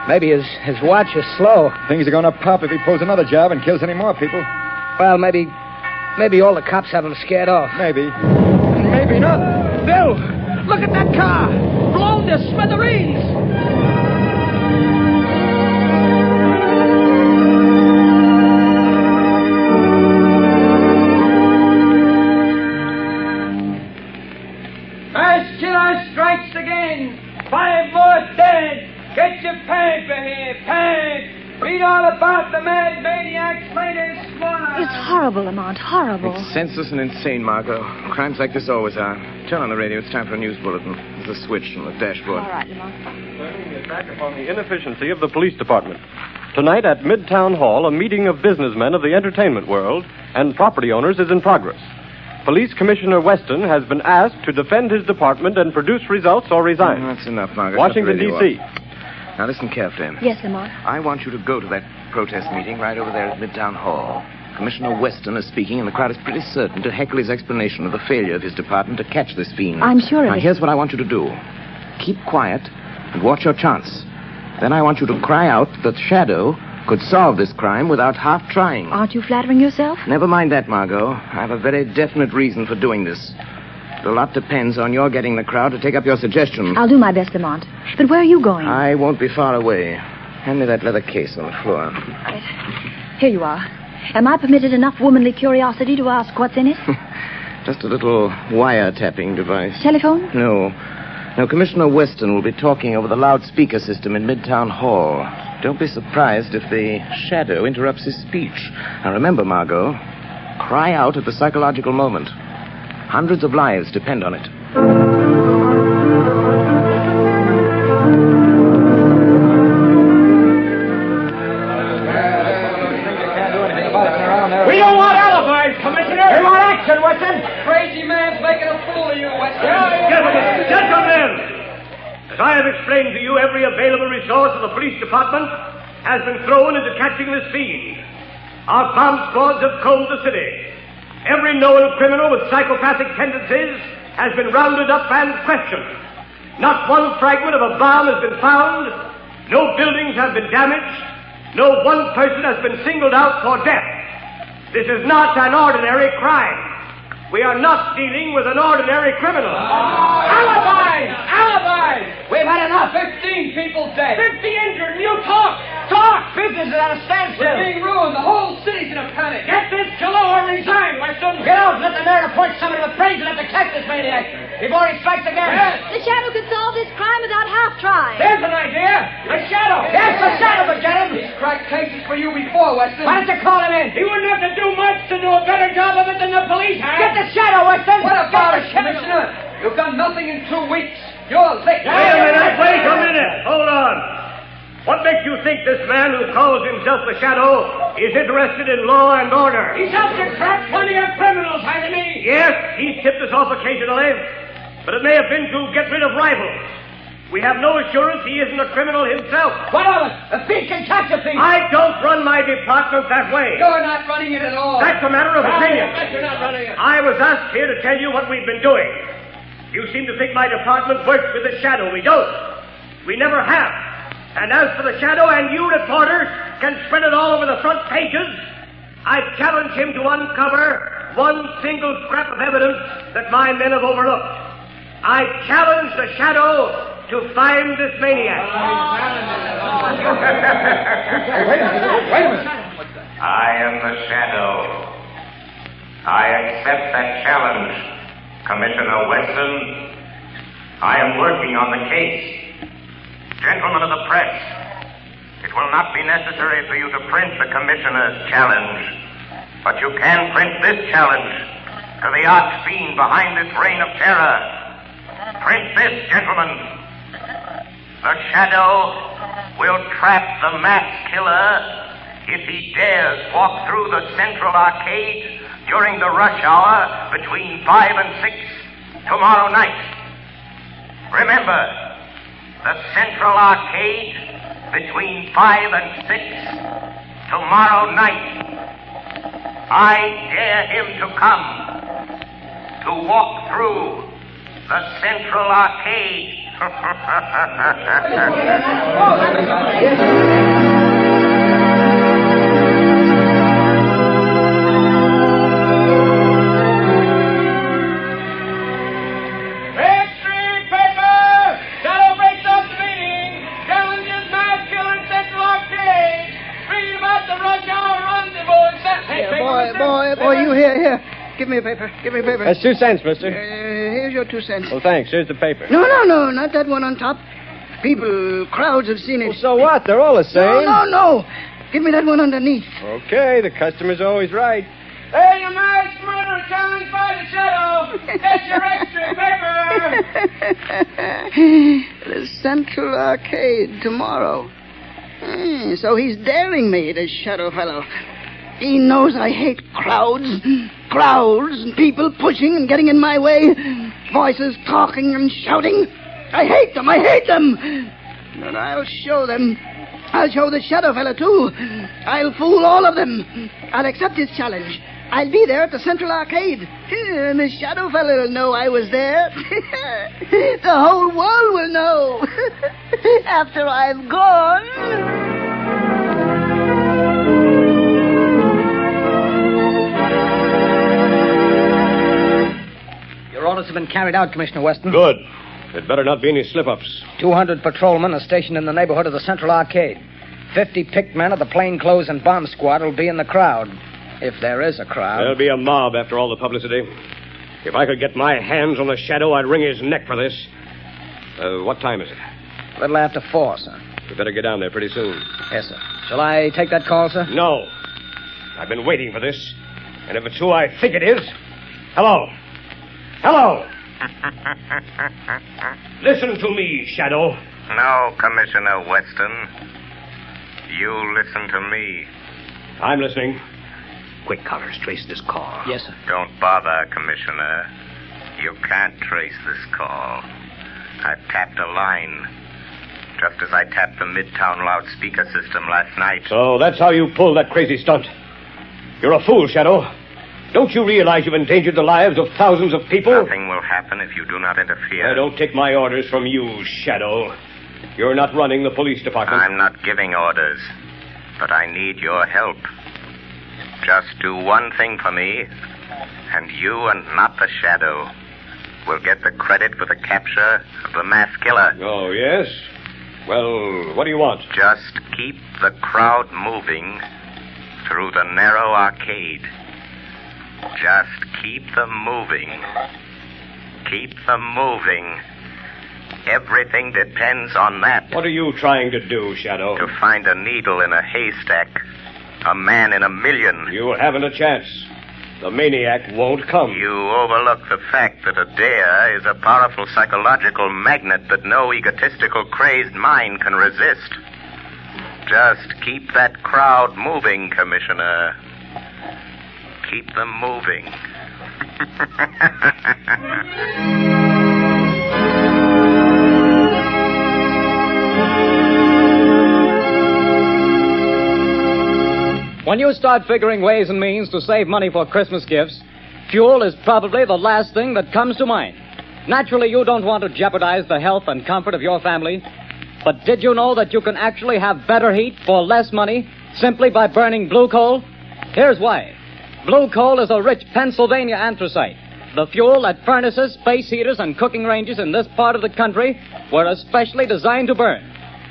Maybe his watch is slow. Things are going to pop if he pulls another job and kills any more people. Well, maybe all the cops have him scared off. Maybe. Maybe not. Bill, look at that car. Blown to smithereens. Mass killer strikes again. 5 more dead. Get your paper here, pad. Read all about the mad maniac's latest slaughter. It's horrible, Lamont, horrible. It's senseless and insane, Margot. Crimes like this always are. Turn on the radio. It's time for a news bulletin. There's a switch on the dashboard. All right, Lamont. Turning the attack upon the inefficiency of the police department. Tonight at Midtown Hall, a meeting of businessmen of the entertainment world and property owners is in progress. Police Commissioner Weston has been asked to defend his department and produce results or resign. That's enough, Margot. Washington, D.C. Now listen carefully. Yes, Lamont. I want you to go to that protest meeting right over there at Midtown Hall. Commissioner Weston is speaking, and the crowd is pretty certain to heckle his explanation of the failure of his department to catch this fiend. I'm sure of it. Now, here's what I want you to do. Keep quiet and watch your chance. Then I want you to cry out that Shadow could solve this crime without half trying. Aren't you flattering yourself? Never mind that, Margot. I have a very definite reason for doing this. A lot depends on your getting the crowd to take up your suggestion. I'll do my best, Lamont. But where are you going? I won't be far away. Hand me that leather case on the floor. Right. Here you are. Am I permitted enough womanly curiosity to ask what's in it? Just a little wiretapping device. Telephone? No. No, Commissioner Weston will be talking over the loudspeaker system in Midtown Hall. Don't be surprised if the Shadow interrupts his speech. Now remember, Margot, cry out at the psychological moment. Hundreds of lives depend on it. We don't want alibis, Commissioner. We want action, Weston. Crazy man's making a fool of you, Weston. Gentlemen, as I have explained to you, every available resource of the police department has been thrown into catching this fiend. Our bomb squads have combed the city. Every known criminal with psychopathic tendencies has been rounded up and questioned. Not one fragment of a bomb has been found. No buildings have been damaged. No one person has been singled out for death. This is not an ordinary crime. We are not dealing with an ordinary criminal. Alibis! Alibis! We've had enough. 15 people dead. 50 injured, and you talk! 50 business is at a standstill. We're being ruined. The whole city's in a panic. Get this killer or resign, Weston. Get out and let the mayor appoint somebody with brains enough to catch this maniac before he strikes again. Yes. The shadow could solve this crime without half trying. There's an idea. A shadow. Yes, the shadow would get him. He's cracked cases for you before, Weston. Why don't you call him in? He wouldn't have to do much to do a better job of it than the police have. Get the shadow, Weston. What about it, Commissioner? You've done nothing in 2 weeks. You're late. Wait a minute. Hold on. What makes you think this man who calls himself the Shadow is interested in law and order? He's out to trap plenty of criminals, hasn't he? Yes, he's tipped us off occasionally, but it may have been to get rid of rivals. We have no assurance he isn't a criminal himself. What of it? A thief can catch a thief. I don't run my department that way. You're not running it at all. That's a matter of opinion. I bet you're not running it. I was asked here to tell you what we've been doing. You seem to think my department works with the Shadow. We don't. We never have. And as for the Shadow, and you reporters can spread it all over the front pages, I challenge him to uncover one single scrap of evidence that my men have overlooked. I challenge the Shadow to find this maniac. Wait a minute. I am the Shadow. I accept that challenge, Commissioner Weston. I am working on the case. Gentlemen of the press, it will not be necessary for you to print the Commissioner's challenge, but you can print this challenge to the arch fiend behind this reign of terror. Print this, gentlemen. The Shadow will trap the mass killer if he dares walk through the Central Arcade during the rush hour between 5 and 6 tomorrow night. Remember, the Central Arcade between 5 and 6 tomorrow night. I dare him to come to walk through the Central Arcade. Boy, you here. Give me a paper. That's 2 cents, mister. Here's your 2 cents. Well, thanks. Here's the paper. No, not that one on top. People, crowds have seen it. Well, so what? They're all the same. No. Give me that one underneath. Okay, the customer's always right. Hey, you mass murderer challenged by the Shadow. That's your extra paper. The Central Arcade tomorrow. So he's daring me, this Shadow fellow. He knows I hate crowds, and people pushing and getting in my way, voices talking and shouting. I hate them. But I'll show them. I'll show the Shadow fella, too. I'll fool all of them. I'll accept his challenge. I'll be there at the Central Arcade. And the Shadow fella will know I was there. The whole world will know. After I've gone. Your orders have been carried out, Commissioner Weston. Good. There'd better not be any slip-ups. 200 patrolmen are stationed in the neighborhood of the Central Arcade. 50 picked men of the plainclothes and bomb squad will be in the crowd. If there is a crowd. There'll be a mob after all the publicity. If I could get my hands on the Shadow, I'd wring his neck for this. What time is it? A little after 4, sir. We better get down there pretty soon. Yes, sir. Shall I take that call, sir? No. I've been waiting for this. And if it's who I think it is... Hello. Listen to me, Shadow. No, Commissioner Weston. You listen to me. I'm listening. Quick, Collars, trace this call. Yes, sir. Don't bother, Commissioner. You can't trace this call. I've tapped a line, just as I tapped the Midtown loudspeaker system last night. So that's how you pulled that crazy stunt. You're a fool, Shadow. Don't you realize you've endangered the lives of thousands of people? Nothing will happen if you do not interfere. I don't take my orders from you, Shadow. You're not running the police department. I'm not giving orders, but I need your help. Just do one thing for me, and you and not the Shadow will get the credit for the capture of the mass killer. Oh, yes? Well, what do you want? Just keep the crowd moving through the narrow arcade. Just keep them moving. Keep them moving. Everything depends on that. What are you trying to do, Shadow? To find a needle in a haystack. A man in a million. You haven't a chance. The maniac won't come. You overlook the fact that a dare is a powerful psychological magnet that no egotistical, crazed mind can resist. Just keep that crowd moving, Commissioner. Keep them moving. When you start figuring ways and means to save money for Christmas gifts, fuel is probably the last thing that comes to mind. Naturally, you don't want to jeopardize the health and comfort of your family. But did you know that you can actually have better heat for less money simply by burning blue coal? Here's why. Blue coal is a rich Pennsylvania anthracite. The fuel that furnaces, space heaters, and cooking ranges in this part of the country were especially designed to burn.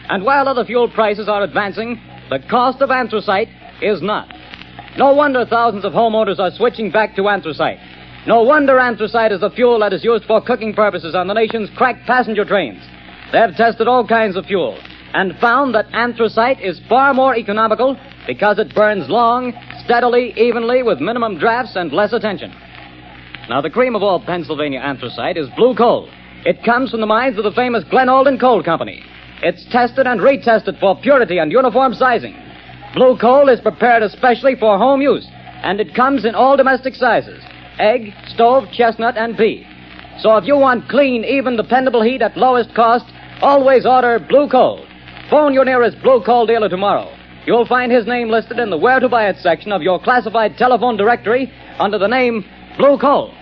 And while other fuel prices are advancing, the cost of anthracite is not. No wonder thousands of homeowners are switching back to anthracite. No wonder anthracite is the fuel that is used for cooking purposes on the nation's crack passenger trains. They've tested all kinds of fuel and found that anthracite is far more economical because it burns long, steadily, evenly, with minimum drafts and less attention. Now, the cream of all Pennsylvania anthracite is blue coal. It comes from the mines of the famous Glen Alden Coal Company. It's tested and retested for purity and uniform sizing. Blue coal is prepared especially for home use, and it comes in all domestic sizes: egg, stove, chestnut, and beef. So if you want clean, even, dependable heat at lowest cost, always order blue coal. Phone your nearest blue coal dealer tomorrow. You'll find his name listed in the Where to Buy It section of your classified telephone directory under the name Blue Coal.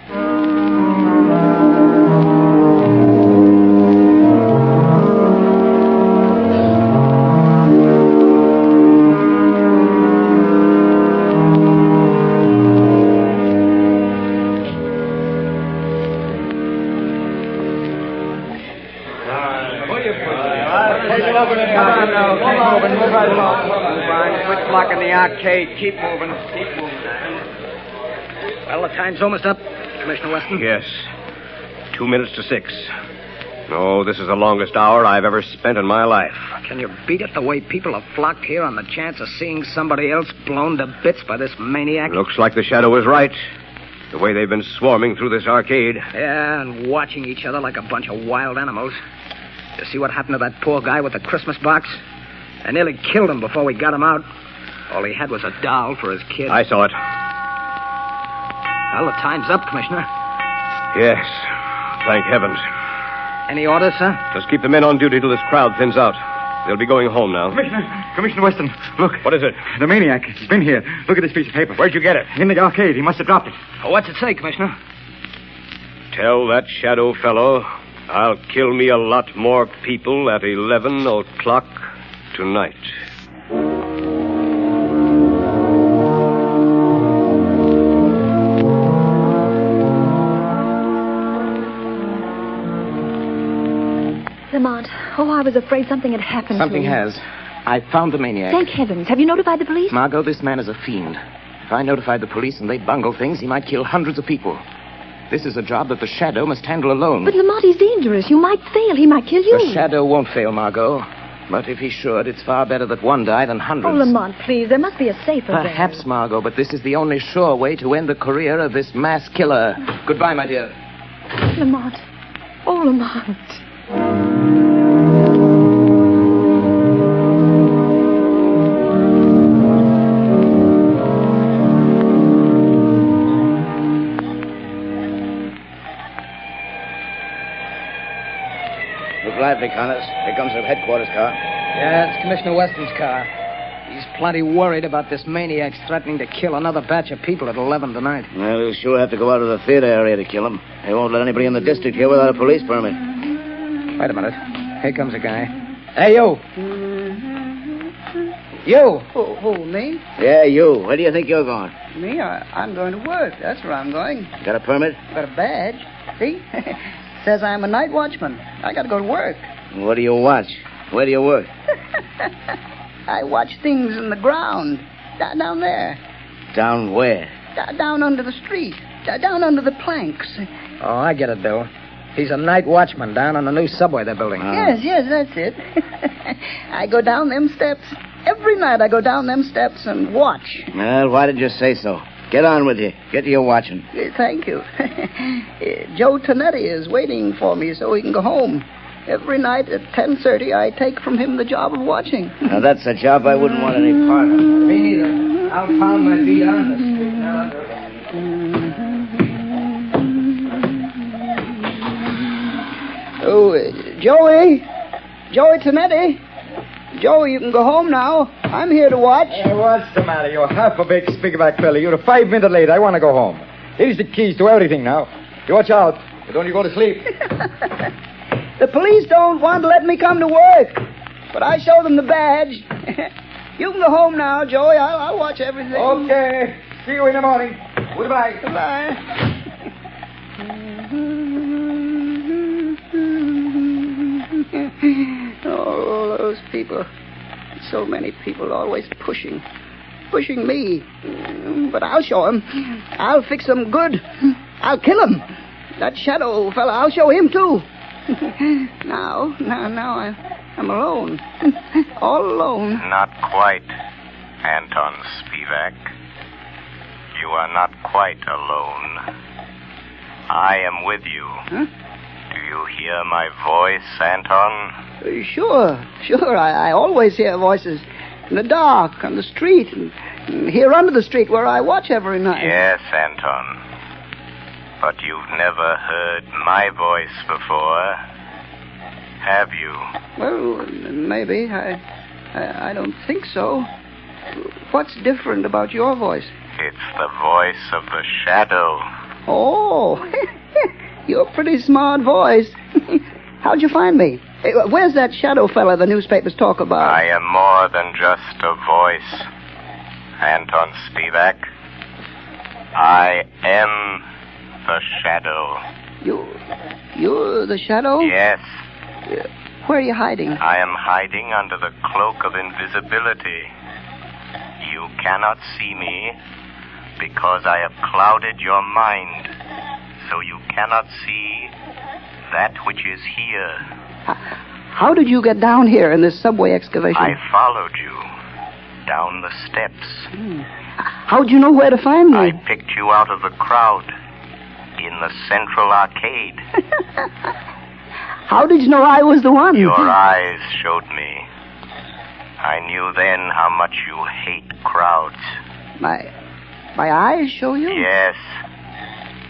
Clock in the arcade. Keep moving. Well, the time's almost up, Commissioner Weston. Yes. 2 minutes to 6. Oh, this is the longest hour I've ever spent in my life. Can you beat it the way people have flocked here on the chance of seeing somebody else blown to bits by this maniac? Looks like the Shadow was right. The way they've been swarming through this arcade. Yeah, and watching each other like a bunch of wild animals. You see what happened to that poor guy with the Christmas box? I nearly killed him before we got him out. All he had was a doll for his kid. I saw it. Well, the time's up, Commissioner. Yes. Thank heavens. Any orders, sir? Just keep the men on duty till this crowd thins out. They'll be going home now. Commissioner Weston, look. What is it? The maniac. He's been here. Look at this piece of paper. Where'd you get it? In the arcade. He must have dropped it. Oh, what's it say, Commissioner? Tell that Shadow fellow I'll kill me a lot more people at 11 o'clock tonight. Lamont, I was afraid something had happened Something to him. has. I found the maniac. Thank heavens. Have you notified the police? Margot, this man is a fiend. If I notified the police and they bungle things, he might kill hundreds of people. This is a job that the Shadow must handle alone. But Lamont, he's dangerous. You might fail. He might kill you. The Shadow won't fail, Margot. But if he should, it's far better that one die than hundreds. Oh, Lamont, please. There must be a safer way. Perhaps, Margot, but this is the only sure way to end the career of this mass killer. Goodbye, my dear. Lamont. Oh, Lamont. Look lively, Connors. Here comes the headquarters car. Yeah, it's Commissioner Weston's car. He's plenty worried about this maniac's threatening to kill another batch of people at 11 tonight. Well, he'll sure have to go out of the theater area to kill him. They won't let anybody in the district here without a police permit. Wait a minute. Here comes a guy. Hey, you. You. Who, me? Yeah, you. Where do you think you're going? Me? I'm going to work. That's where I'm going. Got a permit? Got a badge. See? Says I'm a night watchman. I got to go to work. What do you watch? Where do you work? I watch things in the ground. Down there. Down where? Down under the street. Down under the planks. Oh, I get it, Bill. He's a night watchman down on the new subway they're building. Yes, that's it. I go down them steps. Every night I go down them steps and watch. Well, why did you say so? Get on with you. Get to your watching. Thank you. Joe Tonetti is waiting for me so he can go home. Every night at 10:30, I take from him the job of watching. Now, that's a job I wouldn't want any part of. Me neither. I'll pound my feet on the street. Oh, Joey Tonetti. Joe, you can go home now. I'm here to watch. Hey, what's the matter? You're half a big speakerback fella. You're 5 minutes late. I want to go home. Here's the keys to everything now. You watch out. Don't you go to sleep. The police don't want to let me come to work, but I show them the badge. You can go home now, Joey. I'll watch everything. Okay. See you in the morning. Goodbye. Goodbye. Oh, those people. So many people always pushing me. But I'll show him. I'll fix them good. I'll kill him. That shadow fella, I'll show him, too. Now I'm alone. All alone. Not quite, Anton Spivak. You are not quite alone. I am with you. Huh? Do you hear my voice, Anton? Sure. I always hear voices. In the dark, on the street, and here under the street where I watch every night. Yes, Anton. But you've never heard my voice before, have you? Well, maybe. I don't think so. What's different about your voice? It's the voice of the shadow. Oh, you're a pretty smart voice. How'd you find me? Where's that shadow fella the newspapers talk about? I am more than just a voice, Anton Spivak. I am the shadow. You're the shadow? Yes. Where are you hiding? I am hiding under the cloak of invisibility. You cannot see me because I have clouded your mind, so you cannot see that which is here. How did you get down here in this subway excavation? I followed you down the steps. How'd you know where to find me? I picked you out of the crowd in the central arcade. How did you know I was the one? Your eyes showed me. I knew then how much you hate crowds. My eyes show you? Yes.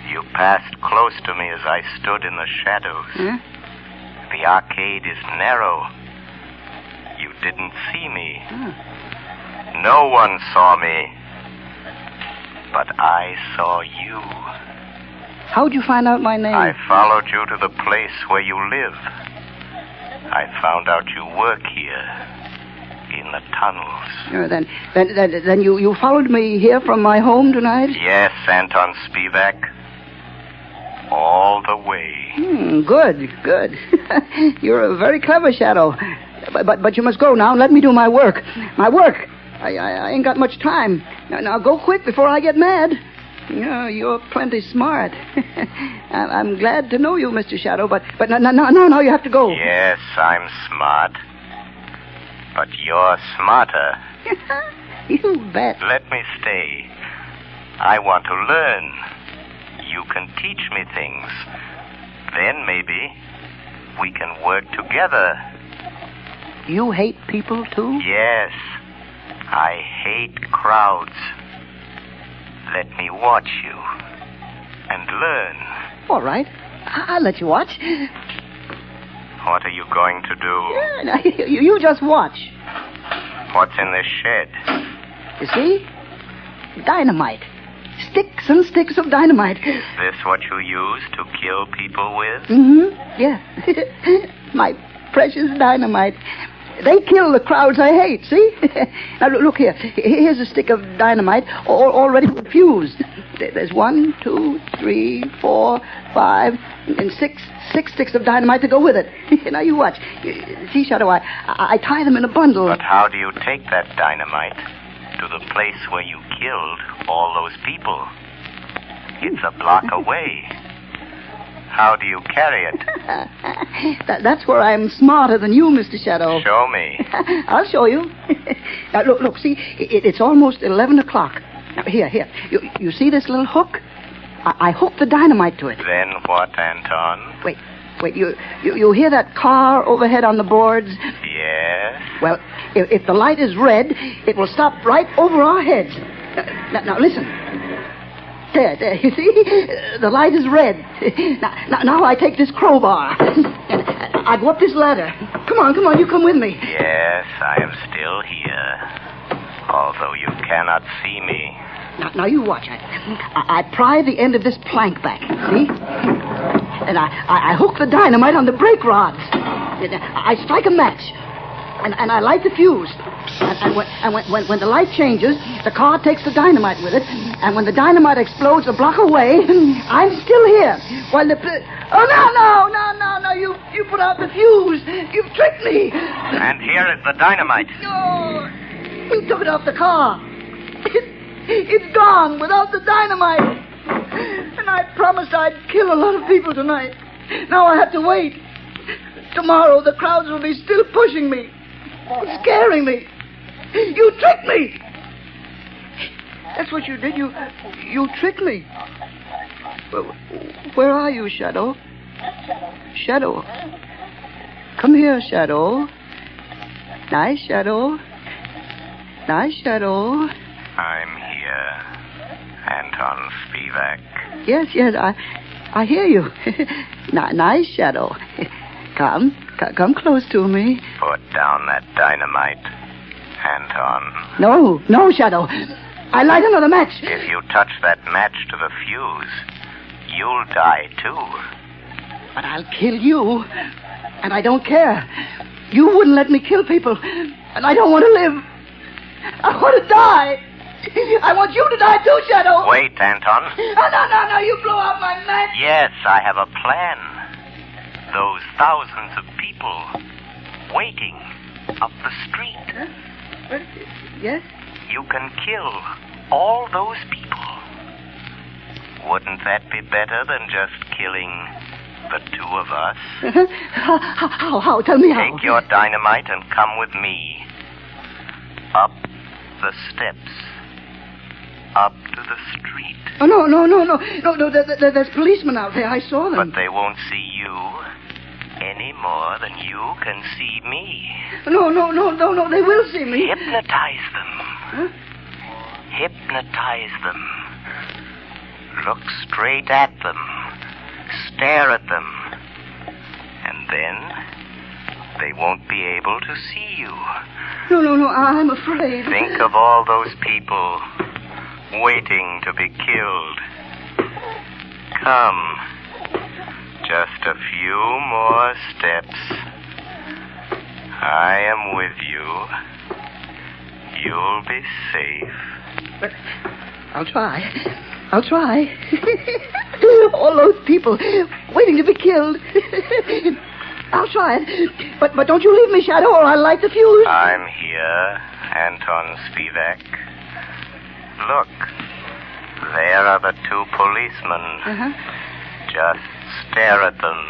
You passed close to me as I stood in the shadows. Huh? The arcade is narrow. You didn't see me. No one saw me. But I saw you. How'd you find out my name? I followed you to the place where you live. I found out you work here. In the tunnels. Then you followed me here from my home tonight? Yes, Anton Spivak. All the way. Good. You're a very clever shadow. But you must go now and let me do my work. I ain't got much time. Now go quick before I get mad. You're plenty smart. I'm glad to know you, Mr. Shadow, but now you have to go. Yes, I'm smart. But you're smarter. You bet. Let me stay. I want to learn. You can teach me things. Then maybe we can work together. You hate people, too? Yes. I hate crowds. Let me watch you and learn. All right. I'll let you watch. What are you going to do? Yeah, you just watch. What's in this shed? You see? Dynamite. Sticks and sticks of dynamite. Is this what you use to kill people with? Yeah. My precious dynamite. They kill the crowds I hate, see? Now, look here. Here's a stick of dynamite already fused. There's 1, 2, 3, 4, 5, and 6 sticks of dynamite to go with it. Now, you watch. See, Shadow, I tie them in a bundle. But how do you take that dynamite to the place where you killed all those people? It's a block away. How do you carry it? That's where I'm smarter than you, Mr. Shadow. Show me. I'll show you. Now, look, see, it's almost 11 o'clock. Now, here. You see this little hook? I hooked the dynamite to it. Then what, Anton? Wait, you hear that car overhead on the boards? Yes? Well, if the light is red, it will stop right over our heads. Now listen. There, you see? The light is red. Now I take this crowbar. And I go up this ladder. Come on, you come with me. Yes, I am still here. Although you cannot see me. Now you watch. I pry the end of this plank back, see? And I hook the dynamite on the brake rods. I strike a match. And I light the fuse. And when the light changes, the car takes the dynamite with it. And when the dynamite explodes a block away, I'm still here. While the... Oh, no. You put out the fuse. You've tricked me. And here is the dynamite. Oh, you took it off the car. It's gone without the dynamite. And I promised I'd kill a lot of people tonight. Now I have to wait. Tomorrow the crowds will be still pushing me. Scaring me. You tricked me. That's what you did. You tricked me. Where are you, Shadow? Shadow. Come here, Shadow. Nice, Shadow. I'm here, Anton Spivak. Yes, I hear you. Nice, Shadow. Come close to me. Put down that dynamite, Anton. No, Shadow. I light another match. If you touch that match to the fuse, you'll die too. But I'll kill you, and I don't care. You wouldn't let me kill people, and I don't want to live. I want to die. I want you to die too, Shadow. Wait, Anton. No, you blow out my match. Yes, I have a plan. Those thousands of people waiting up the street. Huh? Yes? You can kill all those people. Wouldn't that be better than just killing the two of us? How? Tell me how. Take your dynamite and come with me. Up the steps. Up to the street. Oh, no. There's policemen out there. I saw them. But they won't see you any more than you can see me. No. They will see me. Hypnotize them. Huh? Hypnotize them. Look straight at them. Stare at them. And then they won't be able to see you. No, I'm afraid. Think of all those people waiting to be killed. Come. Just a few more steps. I am with you. You'll be safe. But I'll try. All those people waiting to be killed. I'll try it. But don't you leave me, Shadow, or I'll light the fuse. I'm here, Anton Spivak. Look. There are the two policemen. Uh-huh. Just stare at them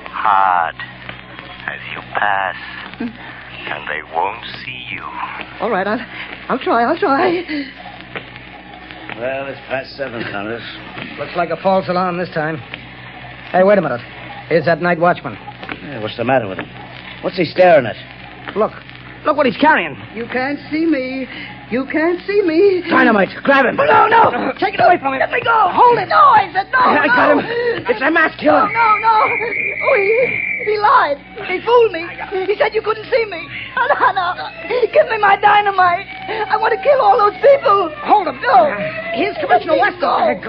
hard as you pass, and they won't see you. All right, I'll try. Well, it's past 7, Thomas. Looks like a false alarm this time. Hey, wait a minute. Here's that night watchman. Yeah, what's the matter with him? What's he staring at? Look what he's carrying. You can't see me. Dynamite, grab him. No. Take it away from him. Let me go. Hold it. No, I said no. I got him. It's a masked killer. No. Oh, he lied. He fooled me. He said you couldn't see me. No. Give me my dynamite. I want to kill all those people. Hold him. No. Here's Commissioner Weston.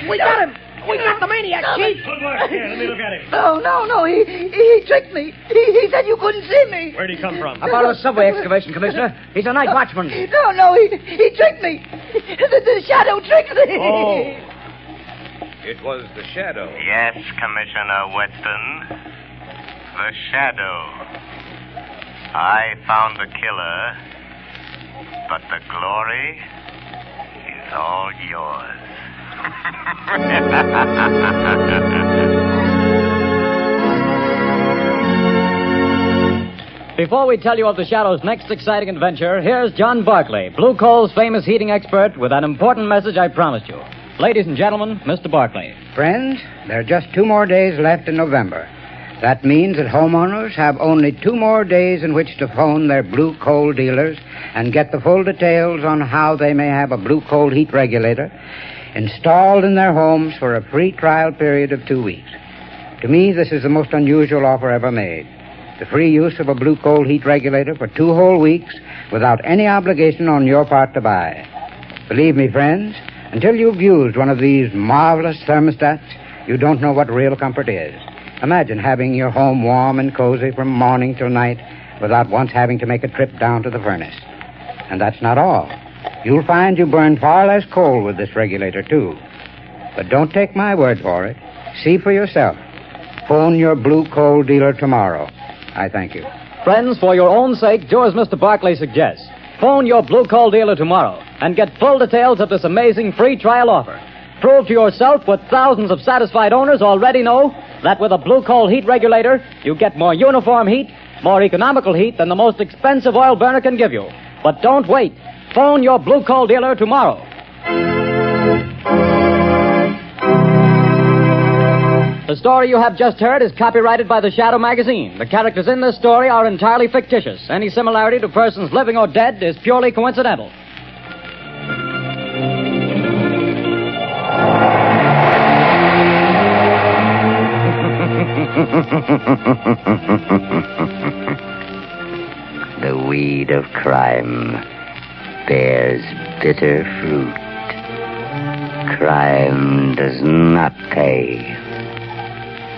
We got him. We got the maniac, Chief. Good work. Here, let me look at him. No. He tricked me. He said you couldn't see me. Where'd he come from? About a subway excavation, Commissioner. He's a night watchman. No, he tricked me. The shadow tricked me. Oh. It was the shadow. Yes, Commissioner Weston. The shadow. I found the killer, but the glory is all yours. Before we tell you of the Shadow's next exciting adventure, here's John Barclay, Blue Coal's famous heating expert, with an important message I promised you. Ladies and gentlemen, Mr. Barclay. Friends, there are just 2 more days left in November. That means that homeowners have only 2 more days in which to phone their Blue Coal dealers and get the full details on how they may have a Blue Coal heat regulator installed in their homes for a free trial period of 2 weeks. To me, this is the most unusual offer ever made. The free use of a Blue Coal heat regulator for 2 whole weeks without any obligation on your part to buy. Believe me, friends, until you've used one of these marvelous thermostats, you don't know what real comfort is. Imagine having your home warm and cozy from morning till night without once having to make a trip down to the furnace. And that's not all. You'll find you burn far less coal with this regulator, too. But don't take my word for it. See for yourself. Phone your Blue Coal dealer tomorrow. I thank you. Friends, for your own sake, do as Mr. Barclay suggests. Phone your Blue Coal dealer tomorrow and get full details of this amazing free trial offer. Prove to yourself what thousands of satisfied owners already know, that with a Blue Coal heat regulator, you get more uniform heat, more economical heat than the most expensive oil burner can give you. But don't wait. Phone your Blue Coal dealer tomorrow. The story you have just heard is copyrighted by the Shadow magazine. The characters in this story are entirely fictitious. Any similarity to persons living or dead is purely coincidental. The weed of crime bears bitter fruit. Crime does not pay.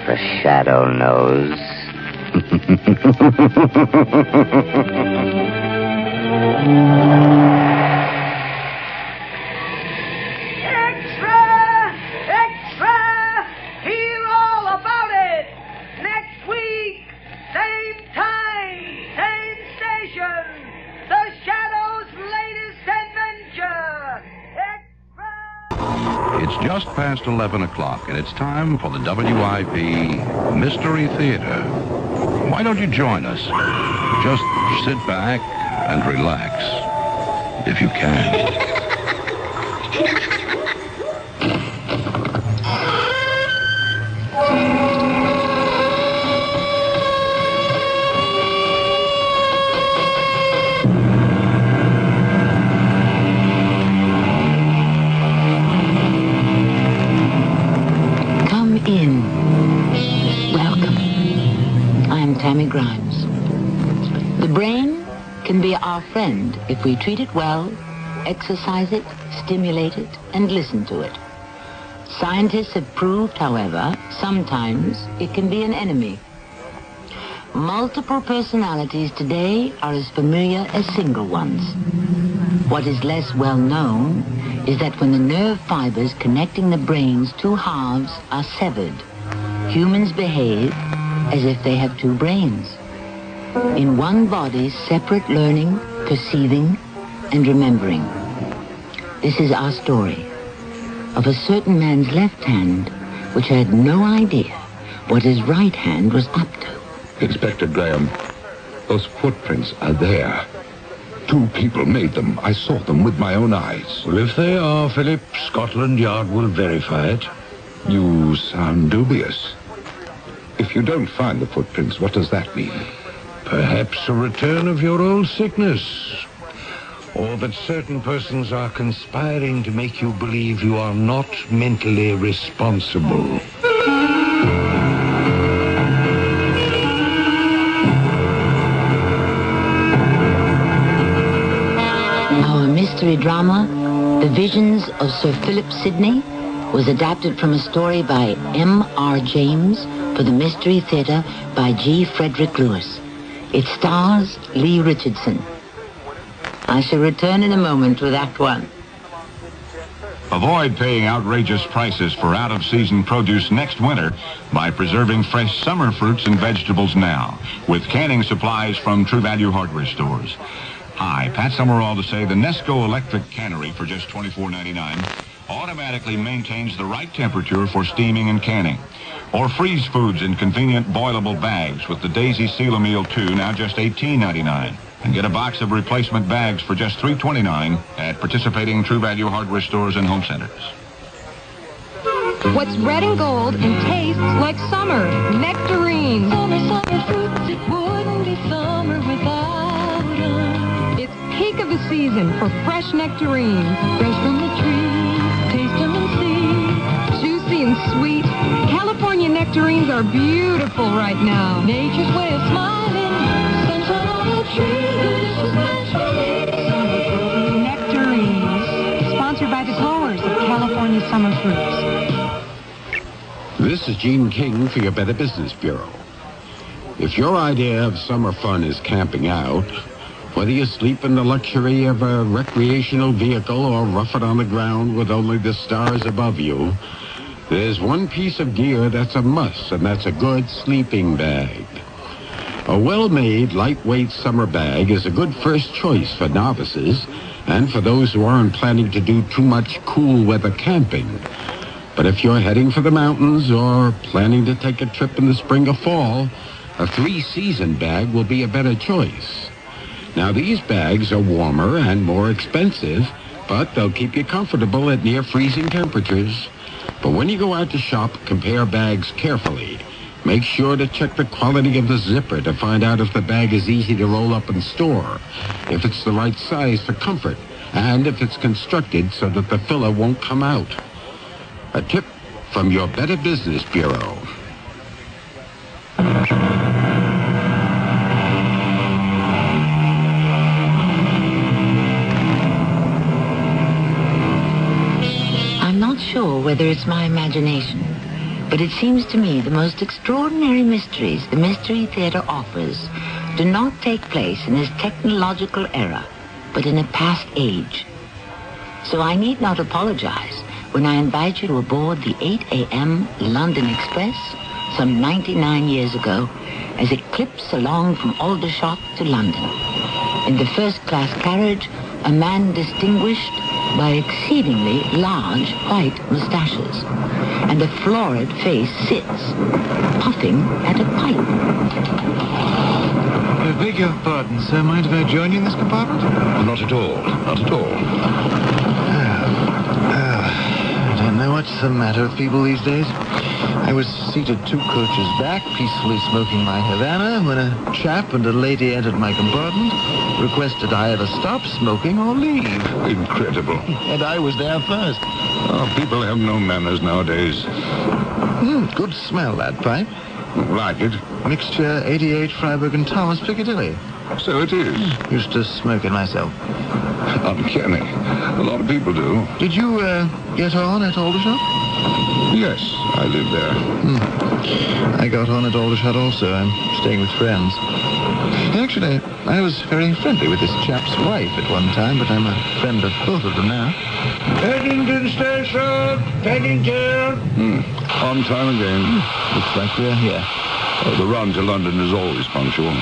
The Shadow knows. Extra! Hear all about it! Next week, same time, same station. The Shadow's latest adventure. It's just past 11 o'clock, and it's time for the WIP Mystery Theater. Why don't you join us? Just sit back and relax, if you can. Grimes. The brain can be our friend if we treat it well, exercise it, stimulate it, and listen to it. Scientists have proved, however, sometimes it can be an enemy. Multiple personalities today are as familiar as single ones. What is less well known is that when the nerve fibers connecting the brain's 2 halves are severed, humans behave as if they have 2 brains. In one body, separate learning, perceiving, and remembering. This is our story of a certain man's left hand which had no idea what his right hand was up to. Inspector Graham, those footprints are there. 2 people made them. I saw them with my own eyes. Well, if they are, Philip, Scotland Yard will verify it. You sound dubious. If you don't find the footprints, what does that mean? Perhaps a return of your old sickness. Or that certain persons are conspiring to make you believe you are not mentally responsible. Our mystery drama, The Visions of Sir Philip Sidney, was adapted from a story by M.R. James for the Mystery Theater by G. Frederick Lewis. It stars Lee Richardson. I shall return in a moment with Act One. Avoid paying outrageous prices for out-of-season produce next winter by preserving fresh summer fruits and vegetables now with canning supplies from True Value hardware stores. Hi, Pat Summerall to say the Nesco electric cannery for just $24.99 automatically maintains the right temperature for steaming and canning. Or freeze foods in convenient boilable bags with the Daisy Seal Meal 2, now just $18.99. And get a box of replacement bags for just $3.29 at participating True Value hardware stores and home centers. What's red and gold and tastes like summer? Nectarines. Summer fruits, it wouldn't be summer without them. It's peak of the season for fresh nectarines. Fresh from the tree, taste them and see. Juicy and sweet. California nectarines are beautiful right now. Nature's way of smiling. Sunshine on the tree. Nectarines. Sponsored by the growers of California summer fruits. This is Gene King for your Better Business Bureau. If your idea of summer fun is camping out, whether you sleep in the luxury of a recreational vehicle or rough it on the ground with only the stars above you, there's one piece of gear that's a must, and that's a good sleeping bag. A well-made, lightweight summer bag is a good first choice for novices and for those who aren't planning to do too much cool weather camping. But if you're heading for the mountains or planning to take a trip in the spring or fall, a three-season bag will be a better choice. Now, these bags are warmer and more expensive, but they'll keep you comfortable at near freezing temperatures. But when you go out to shop, compare bags carefully. Make sure to check the quality of the zipper to find out if the bag is easy to roll up and store, if it's the right size for comfort, and if it's constructed so that the filler won't come out. A tip from your Better Business Bureau. I'm not sure whether it's my imagination, but it seems to me the most extraordinary mysteries the Mystery Theater offers do not take place in this technological era, but in a past age. So I need not apologize when I invite you to aboard the 8 a.m. London Express some 99 years ago as it clips along from Aldershot to London. In the first-class carriage, a man distinguished by exceedingly large white mustaches, and a florid face sits, puffing at a pipe. I beg your pardon, sir. Mind if I join you in this compartment? Not at all. Not at all. I don't know what's the matter with people these days. I was seated 2 coaches back, peacefully smoking my Havana, when a chap and a lady entered my compartment, requested I either stop smoking or leave. Incredible. And I was there first. Oh, people have no manners nowadays. Good smell, that pipe. Like it? Mixture 88 Freiburg and Thomas Piccadilly. So it is. Used to smoke it myself. Uncanny. A lot of people do. Did you get on at Aldershot? Yes, I live there. I got on at Aldershot also. I'm staying with friends. Actually, I was very friendly with this chap's wife at one time, but I'm a friend of both of them now. Paddington Station! Paddington! On time again. Looks like we're here. Oh, the run to London is always punctual.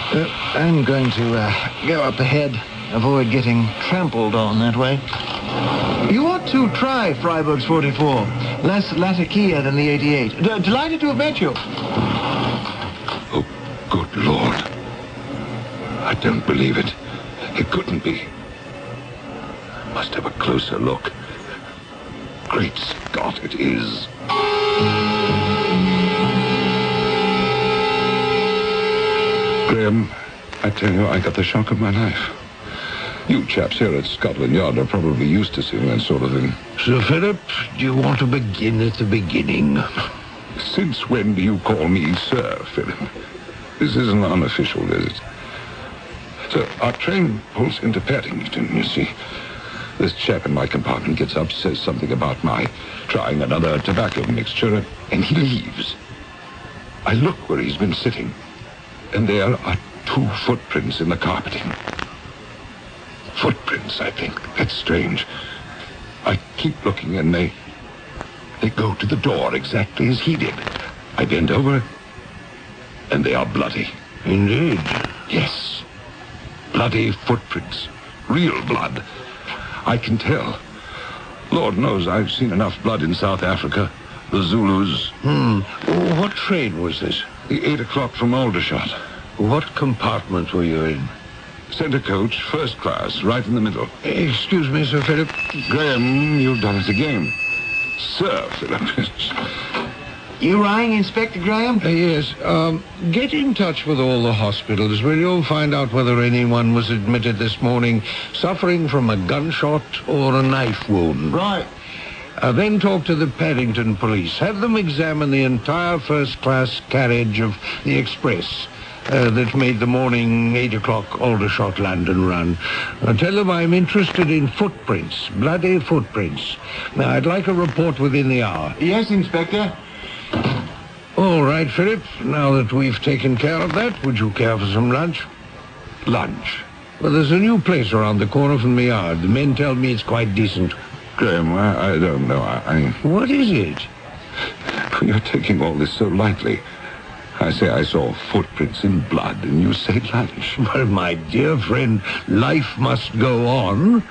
I'm going to go up ahead. Avoid getting trampled on that way. You ought to try Freiburg's 44. Less latakia than the 88. Delighted to have met you. Oh, good Lord. I don't believe it. It couldn't be. Must have a closer look. Great Scott, it is. Graham, I tell you, I got the shock of my life. You chaps here at Scotland Yard are probably used to seeing that sort of thing. Sir Philip, do you want to begin at the beginning? Since when do you call me Sir Philip? This is an unofficial visit. So, our train pulls into Paddington, you see. This chap in my compartment gets up, says something about my trying another tobacco mixture, and he leaves. I look where he's been sitting, and there are 2 footprints in the carpeting. Footprints, I think. That's strange. I keep looking, and they go to the door exactly as he did. I bend over, and they are bloody. Indeed. Yes. Bloody footprints. Real blood. I can tell. Lord knows I've seen enough blood in South Africa. The Zulus. What train was this? The 8 o'clock from Aldershot. What compartment were you in? Center coach, first class, right in the middle. Excuse me, Sir Philip. Graham, you've done it again. Sir Philip. You rang, Inspector Graham? Yes. Get in touch with all the hospitals, will you? Find out whether anyone was admitted this morning suffering from a gunshot or a knife wound. Right. Then talk to the Paddington police. Have them examine the entire first-class carriage of the express that made the morning 8 o'clock Aldershot London run. Tell them I'm interested in footprints, bloody footprints. Now, I'd like a report within the hour. Yes, Inspector. All right, Philip. Now that we've taken care of that, would you care for some lunch? Lunch? Well, there's a new place around the corner from the yard. The men tell me it's quite decent. Graham, I don't know. What is it? You're taking all this so lightly. I say I saw footprints in blood, and you say lunch. Well, my dear friend, life must go on.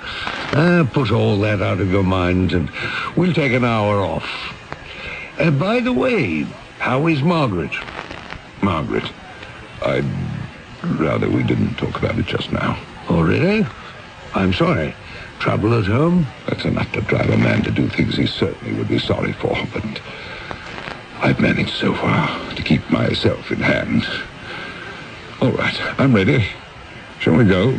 Put all that out of your mind, and we'll take an hour off. By the way, how is Margaret? Margaret? I'd rather we didn't talk about it just now. Oh, really? I'm sorry. Trouble at home? That's enough to drive a man to do things he certainly would be sorry for, but I've managed so far to keep myself in hand. All right, I'm ready. Shall we go?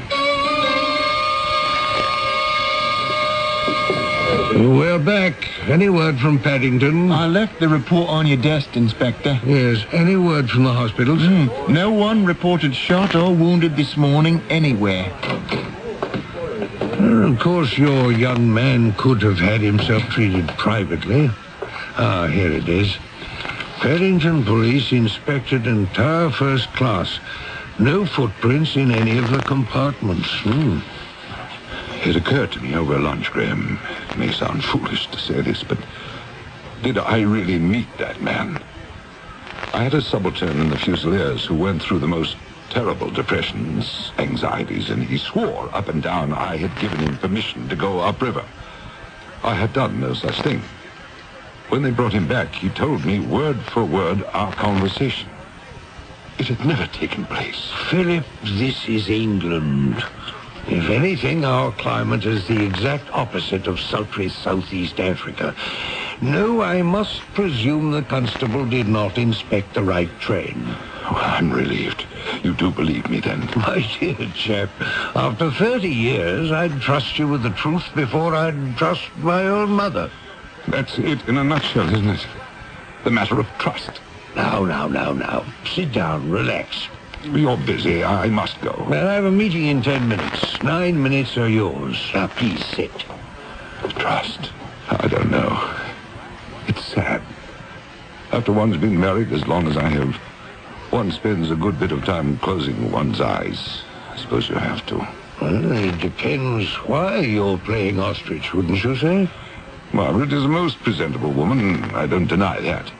We're back. Any word from Paddington? I left the report on your desk, Inspector. Yes. Any word from the hospitals? No one reported shot or wounded this morning anywhere. Well, of course, your young man could have had himself treated privately. Here it is. Paddington Police inspected entire first class. No footprints in any of the compartments. It occurred to me over lunch, Graham. It may sound foolish to say this, but did I really meet that man? I had a subaltern in the Fusiliers who went through the most terrible depressions, anxieties, and he swore up and down I had given him permission to go upriver. I had done no such thing. When they brought him back, he told me word for word our conversation. It had never taken place. Philip, this is England. If anything, our climate is the exact opposite of sultry southeast Africa. No, I must presume the constable did not inspect the right train. Oh, I'm relieved. You do believe me, then? My dear chap, after 30 years, I'd trust you with the truth before I'd trust my own mother. That's it in a nutshell, isn't it? The matter of trust. Now. Sit down, relax. You're busy. I must go. Well, I have a meeting in 10 minutes. 9 minutes are yours. Now, please sit. Trust? I don't know. It's sad. After one's been married as long as I have, one spends a good bit of time closing one's eyes. I suppose you have to. Well, it depends why you're playing ostrich, wouldn't you say? Margaret is a most presentable woman. I don't deny that.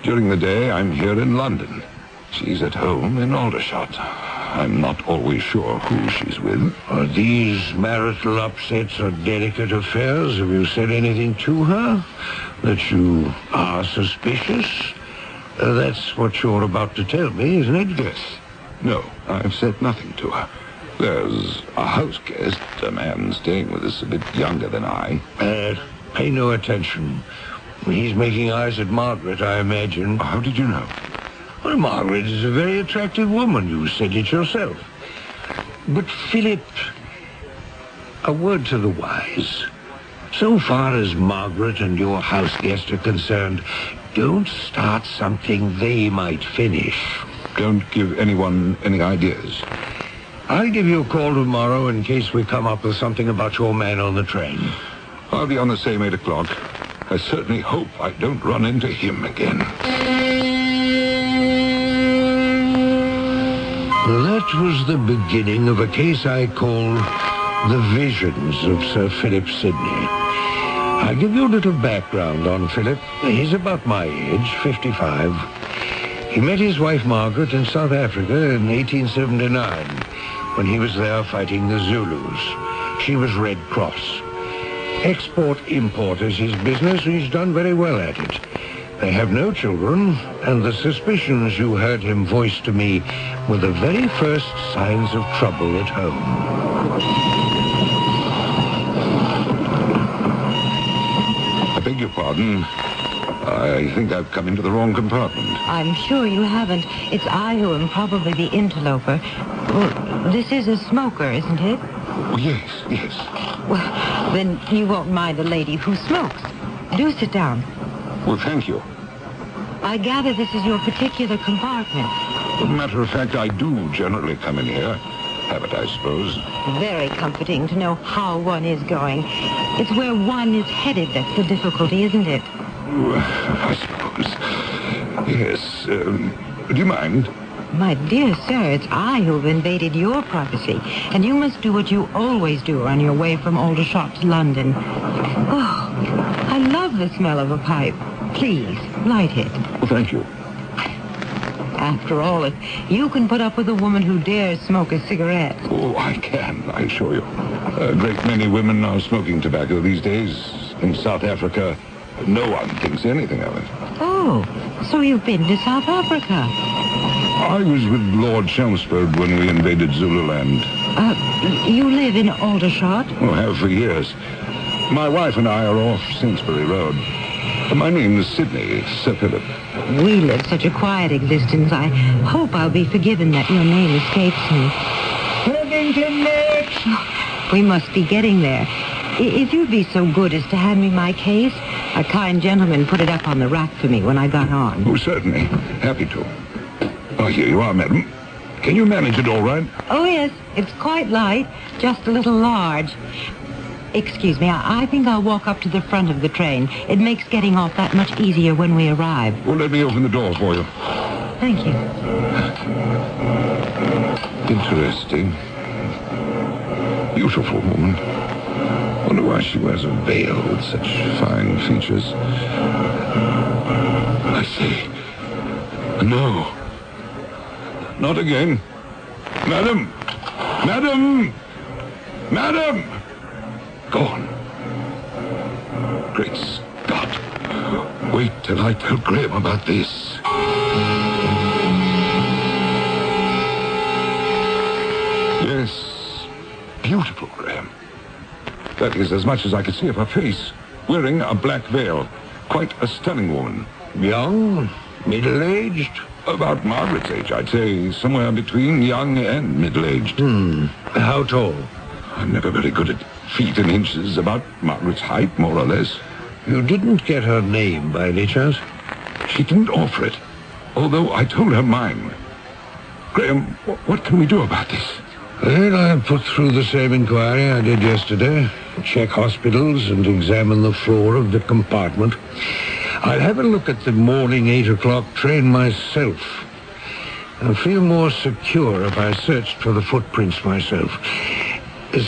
During the day, I'm here in London. She's at home in Aldershot. I'm not always sure who she's with. Are these marital upsets are delicate affairs? Have you said anything to her? That you are suspicious? That's what you're about to tell me, isn't it? Yes. No, I've said nothing to her. There's a house guest, a man staying with us a bit younger than I. Pay no attention. He's making eyes at Margaret, I imagine. How did you know? Well, Margaret is a very attractive woman. You said it yourself. But, Philip, a word to the wise. So far as Margaret and your house guest are concerned, don't start something they might finish. Don't give anyone any ideas. I'll give you a call tomorrow in case we come up with something about your man on the train. I'll be on the same 8 o'clock. I certainly hope I don't run into him again. Well, that was the beginning of a case I call The Visions of Sir Philip Sidney. I'll give you a little background on Philip. He's about my age, 55. He met his wife Margaret in South Africa in 1879 when he was there fighting the Zulus. She was Red Cross. Export-import is his business, and he's done very well at it. They have no children, and the suspicions you heard him voice to me were the very first signs of trouble at home. I beg your pardon. I think I've come into the wrong compartment. I'm sure you haven't. It's I who am probably the interloper. Well, this is a smoker, isn't it? Oh, yes. Well, then you won't mind a lady who smokes. Do sit down. Well, thank you. I gather this is your particular compartment. As a matter of fact, I do generally come in here. Habit, I suppose. Very comforting to know how one is going. It's where one is headed that's the difficulty, isn't it? I suppose. Yes. Do you mind? My dear sir, it's I who've invaded your privacy, and you must do what you always do on your way from Aldershot to London. Oh, I love the smell of a pipe. Please, light it. Well, thank you. After all, if you can put up with a woman who dares smoke a cigarette. Oh, I can, I assure you. A great many women are smoking tobacco these days. In South Africa, no one thinks anything of it. Oh, so you've been to South Africa? I was with Lord Chelmsford when we invaded Zululand. You live in Aldershot? Oh, have for years. My wife and I are off Sainsbury Road. My name is Sidney, Sir Philip. We live such a quiet existence. I hope I'll be forgiven that your name escapes me. Livington next! We must be getting there. If you'd be so good as to hand me my case, a kind gentleman put it up on the rack for me when I got on. Oh, certainly. Happy to. Oh, here you are, madam. Can you manage it all right? Oh, yes. It's quite light, just a little large. Excuse me, I think I'll walk up to the front of the train. It makes getting off that much easier when we arrive. Well, let me open the door for you. Thank you. Interesting. Beautiful woman. Wonder why she wears a veil with such fine features. I say, no. Not again. Madam! Madam! Madam! Gone. Great Scott. Wait till I tell Graham about this. Yes. Beautiful, Graham. That is as much as I could see of her face. Wearing a black veil. Quite a stunning woman. Young? Middle-aged? About Margaret's age, I'd say. Somewhere between young and middle-aged. How tall? I'm never very good at feet and inches. About Margaret's height, more or less. You didn't get her name by any chance? She didn't offer it, although I told her mine. Graham, what can we do about this? Well, I'll put through the same inquiry I did yesterday. Check hospitals and examine the floor of the compartment. I'll have a look at the morning 8 o'clock train myself. I'll feel more secure if I searched for the footprints myself.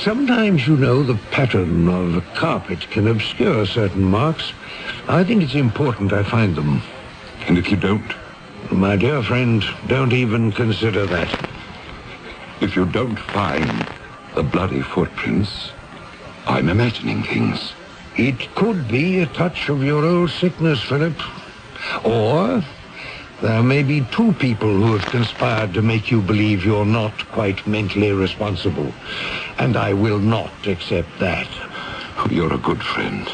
Sometimes, you know, the pattern of a carpet can obscure certain marks. I think it's important I find them. And if you don't? My dear friend, don't even consider that. If you don't find the bloody footprints, I'm imagining things. It could be a touch of your old sickness, Philip. Or there may be two people who have conspired to make you believe you're not quite mentally responsible. And I will not accept that. Oh, you're a good friend.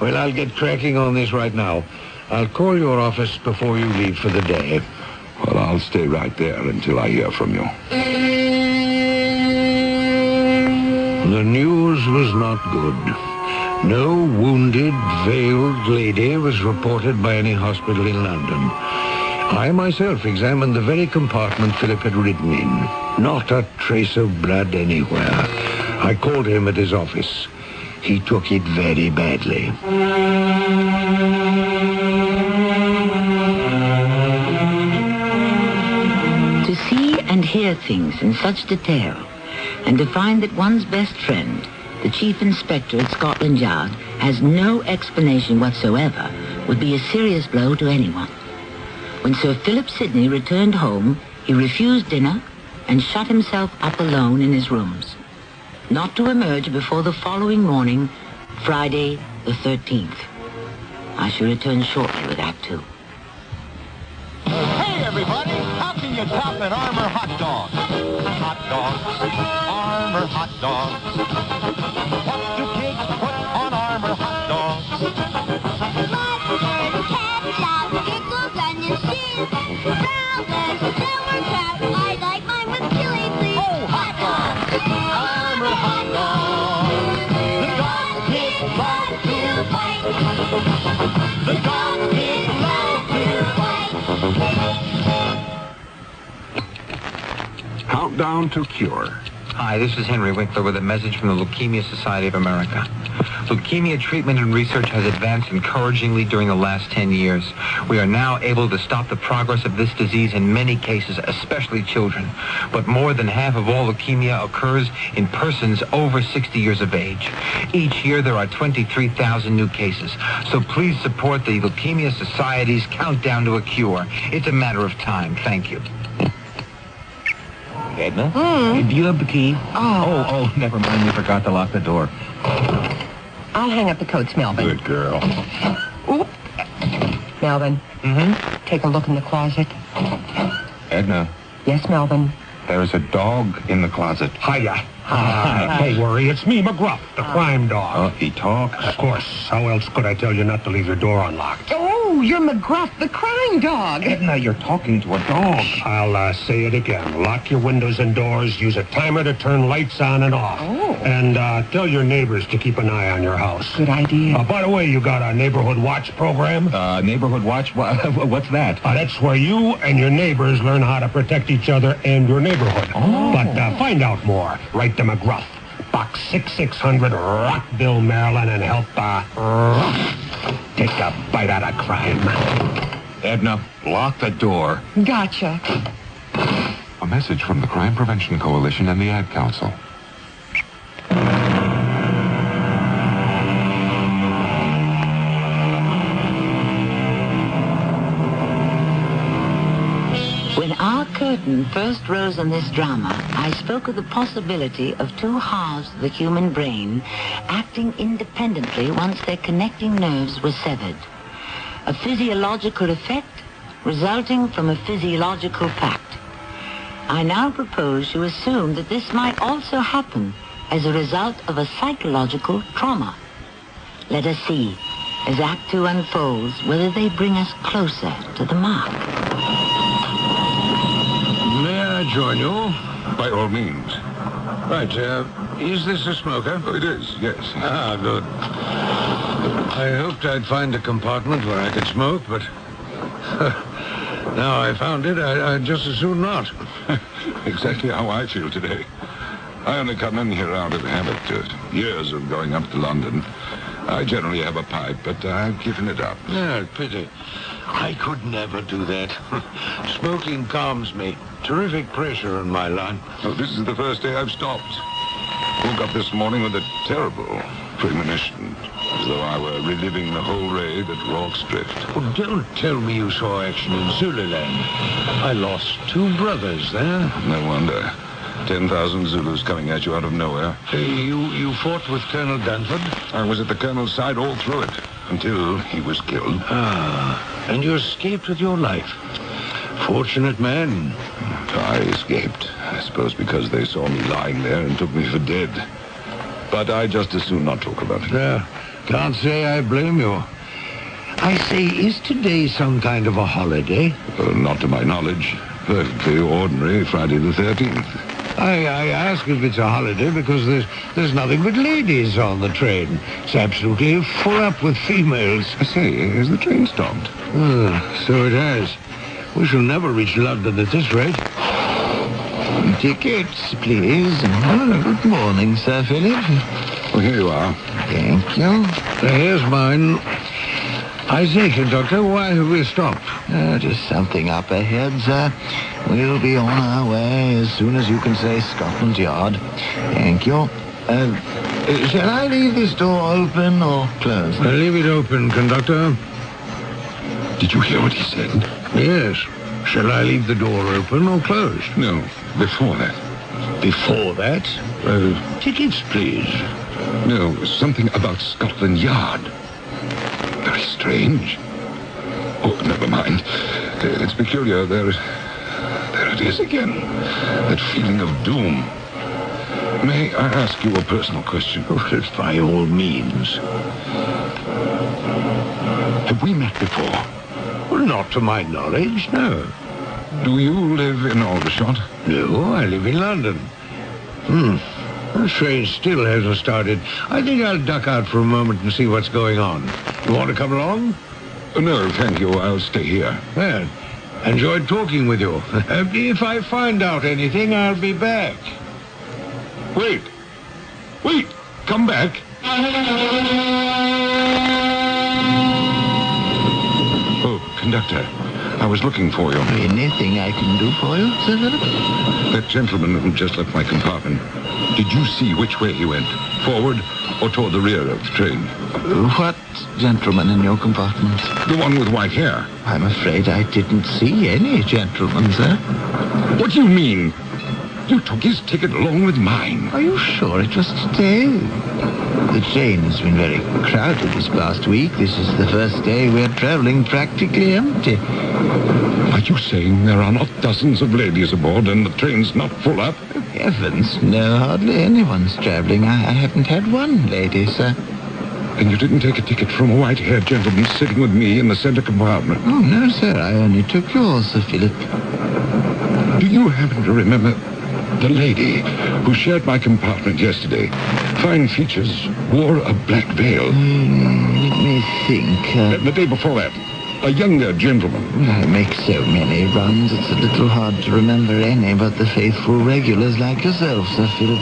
Well, I'll get cracking on this right now. I'll call your office before you leave for the day. Well, I'll stay right there until I hear from you. The news was not good. No wounded, veiled lady was reported by any hospital in London. I myself examined the very compartment Philip had ridden in. Not a trace of blood anywhere. I called him at his office. He took it very badly. To see and hear things in such detail, and to find that one's best friend, the Chief Inspector at Scotland Yard, has no explanation whatsoever, would be a serious blow to anyone. When Sir Philip Sidney returned home, he refused dinner and shut himself up alone in his rooms, not to emerge before the following morning, Friday the 13th. I shall return shortly with Act 2. Hey, everybody, how can you top an Armour hot dog? Hot dogs, Armour hot dogs. What do kids put on Armour hot dogs? Mustard, ketchup, pickles, onions, cheese, salad, sauerkraut. I like mine with chili, please. Oh, hot dogs, Armour hot dogs. The dog kids love to fight. The dog kids love to fight. Countdown to cure. Hi, this is Henry Winkler with a message from the Leukemia Society of America. Leukemia treatment and research has advanced encouragingly during the last 10 years. We are now able to stop the progress of this disease in many cases, especially children. But more than half of all leukemia occurs in persons over 60 years of age. Each year there are 23,000 new cases. So please support the Leukemia Society's countdown to a cure. It's a matter of time. Thank you. Edna? Do you have the key? Oh, never mind. We forgot to lock the door. I'll hang up the coats, Melvin. Good girl. Oop. Melvin. Take a look in the closet. Edna, Yes, Melvin. there's a dog in the closet. Hiya. Don't worry, it's me, McGruff, the crime dog. Oh, he talks? Of course. How else could I tell you not to leave your door unlocked? Oh, you're McGruff, the crime dog. Edna, you're talking to a dog. I'll say it again. Lock your windows and doors, use a timer to turn lights on and off. And tell your neighbors to keep an eye on your house. Good idea. By the way, you got a neighborhood watch program? Neighborhood watch? What's that? That's where you and your neighbors learn how to protect each other and your neighborhood. But find out more. Write to McGruff, Box 6600, Rockville, Maryland, and help take a bite out of crime. Edna, lock the door. Gotcha. A message from the Crime Prevention Coalition and the Ad Council. When our curtain first rose on this drama, I spoke of the possibility of two halves of the human brain acting independently once their connecting nerves were severed. A physiological effect resulting from a physiological fact. I now propose to assume that this might also happen as a result of a psychological trauma. Let us see, as Act 2 unfolds, whether they bring us closer to the mark. May I join you? By all means. Right, is this a smoker? Oh, it is, yes. Ah, good. I hoped I'd find a compartment where I could smoke, but now I found it, I'd just as soon not. Exactly how I feel today. I only come in here out of habit. Years of going up to London. I generally have a pipe, but I've given it up. Yeah, pity. I could never do that. Smoking calms me. Terrific pressure in my lung. Oh, this is the first day I've stopped. Woke up this morning with a terrible premonition, as though I were reliving the whole raid at Rorke's Drift. Oh, don't tell me you saw action in Zululand. I lost 2 brothers there. No wonder. 10,000 Zulus coming at you out of nowhere. You fought with Colonel Dunford? I was at the colonel's side all through it, until he was killed. Ah, and you escaped with your life. Fortunate man. I escaped, I suppose because they saw me lying there and took me for dead. But I just as soon not talk about it. Can't say I blame you. I say, is today some kind of a holiday? Not to my knowledge. Perfectly ordinary Friday the 13th. I ask if it's a holiday because there's nothing but ladies on the train. It's absolutely full up with females. I say, has the train stopped? So it has. We shall never reach London at this rate. Tickets, please. Good morning, Sir Philip. Well, here you are. Thank you. Here's mine. I say, Conductor, why have we stopped? Just something up ahead, sir. We'll be on our way as soon as you can say Scotland Yard. Thank you. Shall I leave this door open or closed? Leave it open, Conductor. Did you hear what he said? Yes. Shall I leave the door open or closed? No, before that. Before that? Tickets, please. No, something about Scotland Yard. Very strange. Oh, never mind. It's peculiar. There it is again. That feeling of doom. May I ask you a personal question? Oh, by all means. Have we met before? Well, not to my knowledge, no. Do you live in Aldershot? No, I live in London. The train still hasn't started. I think I'll duck out for a moment and see what's going on. You want to come along? No, thank you. I'll stay here. Well, enjoyed talking with you. If I find out anything, I'll be back. Wait! Come back! Oh, Conductor, I was looking for you. Anything I can do for you, Sir Philip? That gentleman who just left my compartment. Did you see which way he went? Forward or toward the rear of the train? What gentleman in your compartment? The one with white hair. I'm afraid I didn't see any gentleman, sir. What do you mean? You took his ticket along with mine. Are you sure it was today? The train has been very crowded this past week. This is the first day we're traveling practically empty. Are you saying there are not dozens of ladies aboard and the train's not full up? Heavens, no, hardly anyone's traveling. I haven't had one lady, sir. And you didn't take a ticket from a white-haired gentleman sitting with me in the center compartment? Oh, no, sir. I only took yours, Sir Philip. Do you happen to remember the lady who shared my compartment yesterday? Fine features, wore a black veil. Let me think. The day before that, a younger gentleman. I make so many runs, it's a little hard to remember any but the faithful regulars like yourself, Sir Philip.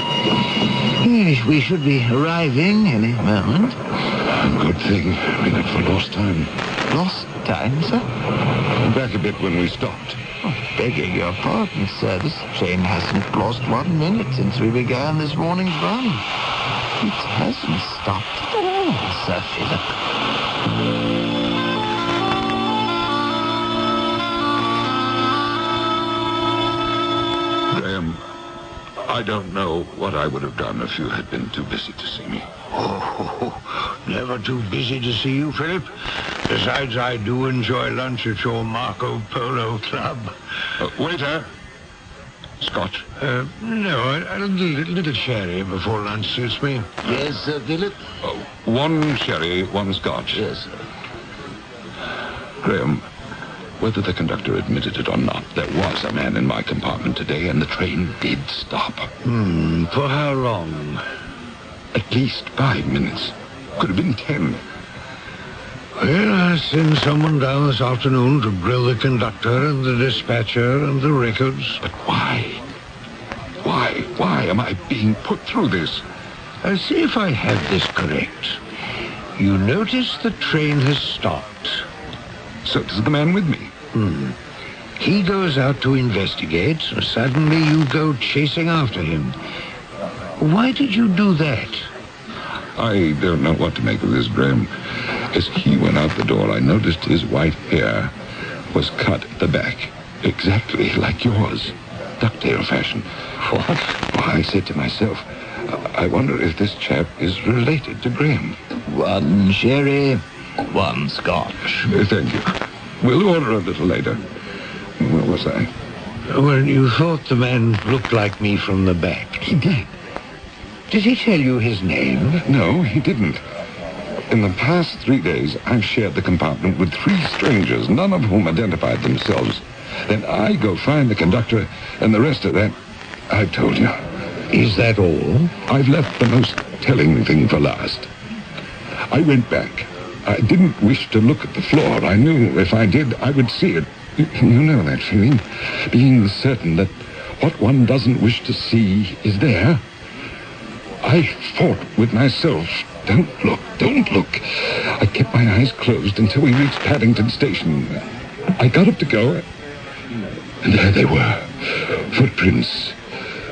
We should be arriving any moment. Good thing we left for lost time. Lost time, sir? Back a bit when we stopped. Oh, begging your pardon, sir. This train hasn't lost 1 minute since we began this morning's run. It hasn't stopped at all, Sir Philip. I don't know what I would have done if you had been too busy to see me. Oh, never too busy to see you, Philip. Besides, I do enjoy lunch at your Marco Polo Club. Waiter. Scotch? No, a little sherry before lunch suits me. Yes, Sir Philip? One sherry, one scotch. Yes, sir. Graham, whether the conductor admitted it or not, there was a man in my compartment today, and the train did stop. For how long? At least 5 minutes. Could have been 10. Well, I'll send someone down this afternoon to grill the conductor and the dispatcher and the records. But why? Why am I being put through this? I'll see if I have this correct. You notice the train has stopped. So does the man with me. He goes out to investigate, and suddenly you go chasing after him. Why did you do that? I don't know what to make of this, Graham. As he went out the door, I noticed his white hair was cut at the back, exactly like yours, ducktail fashion. What? Well, I said to myself, I wonder if this chap is related to Graham. One sherry, one scotch. Thank you. We'll order a little later. Where was I? Well, you thought the man looked like me from the back. He did. Did he tell you his name? No, he didn't. In the past 3 days, I've shared the compartment with 3 strangers, none of whom identified themselves. Then I go find the conductor, and the rest of that, I've told you. Is that all? I've left the most telling thing for last. I went back. I didn't wish to look at the floor. I knew if I did, I would see it. You know that feeling? Being certain that what one doesn't wish to see is there. I fought with myself Don't look, don't look. I kept my eyes closed until we reached Paddington Station. I got up to go, and there they were. Footprints.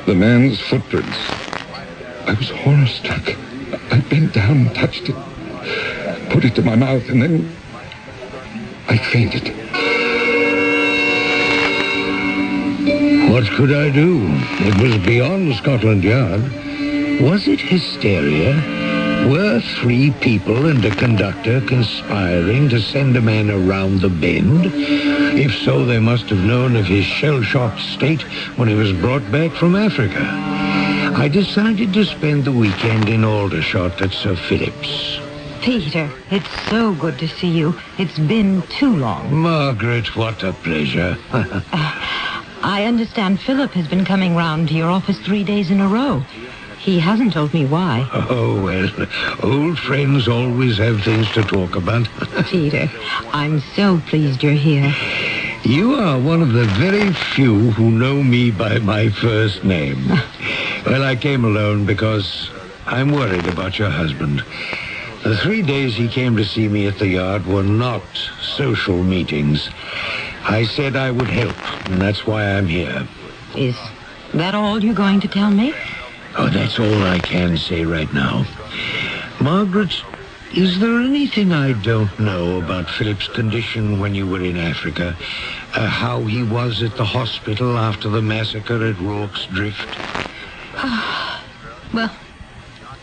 The man's footprints. I was horror-struck. I bent down, touched it, put it to my mouth, and then I fainted. What could I do? It was beyond Scotland Yard. Was it hysteria? Were 3 people and a conductor conspiring to send a man around the bend? If so, they must have known of his shell-shocked state when he was brought back from Africa. I decided to spend the weekend in Aldershot at Sir Philip's. Peter, it's so good to see you. It's been too long. Margaret, what a pleasure. I understand Philip has been coming round to your office 3 days in a row. He hasn't told me why. Oh, well, old friends always have things to talk about. Peter, I'm so pleased you're here. You are one of the very few who know me by my first name. Well, I came alone because I'm worried about your husband. The 3 days he came to see me at the yard were not social meetings. I said I would help, and that's why I'm here. Is that all you're going to tell me? Oh, that's all I can say right now. Margaret, is there anything I don't know about Philip's condition when you were in Africa? How he was at the hospital after the massacre at Rorke's Drift? Well,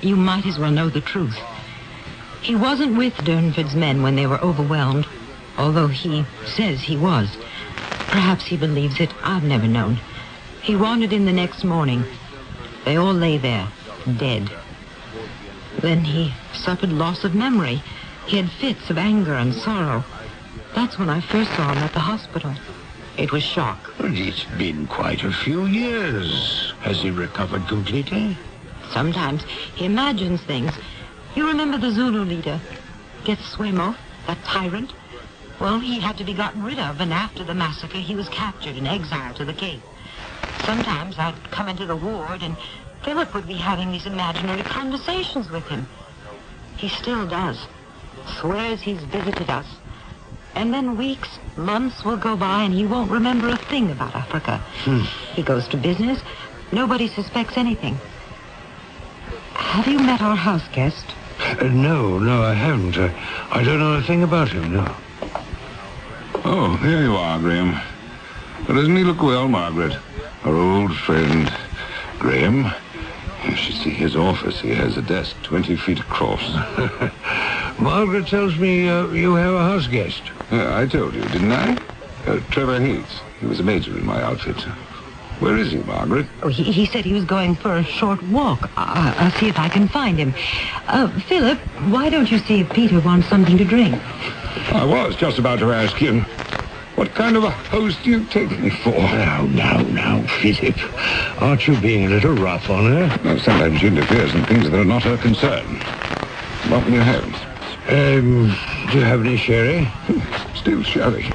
you might as well know the truth. He wasn't with Durnford's men when they were overwhelmed, although he says he was. Perhaps he believes it. I've never known. He wandered in the next morning. They all lay there, dead. Then he suffered loss of memory. He had fits of anger and sorrow. That's when I first saw him at the hospital. It was shock. But it's been quite a few years. Has he recovered completely? Sometimes he imagines things. You remember the Zulu leader, Getswemo, that tyrant? Well, he had to be gotten rid of, and after the massacre, he was captured and exiled to the Cape. Sometimes I'd come into the ward, and Philip would be having these imaginary conversations with him. He still does. Swears he's visited us. And then weeks, months will go by, and he won't remember a thing about Africa. He goes to business. Nobody suspects anything. Have you met our house guest? No, I haven't. I don't know a thing about him, no. Oh, there you are, Graham. But doesn't he look well, Margaret? Our old friend, Graham. You should see his office. He has a desk 20 feet across. Margaret tells me you have a house guest. I told you, didn't I? Trevor Hayes. He was a major in my outfit. Where is he, Margaret? Oh, he said he was going for a short walk. I'll see if I can find him. Philip, why don't you see if Peter wants something to drink? I was just about to ask him. What kind of a host do you take me for? Now, Philip. Aren't you being a little rough on her? No, sometimes she interferes in things that are not her concern. What will you have? Do you have any sherry? Still sherry.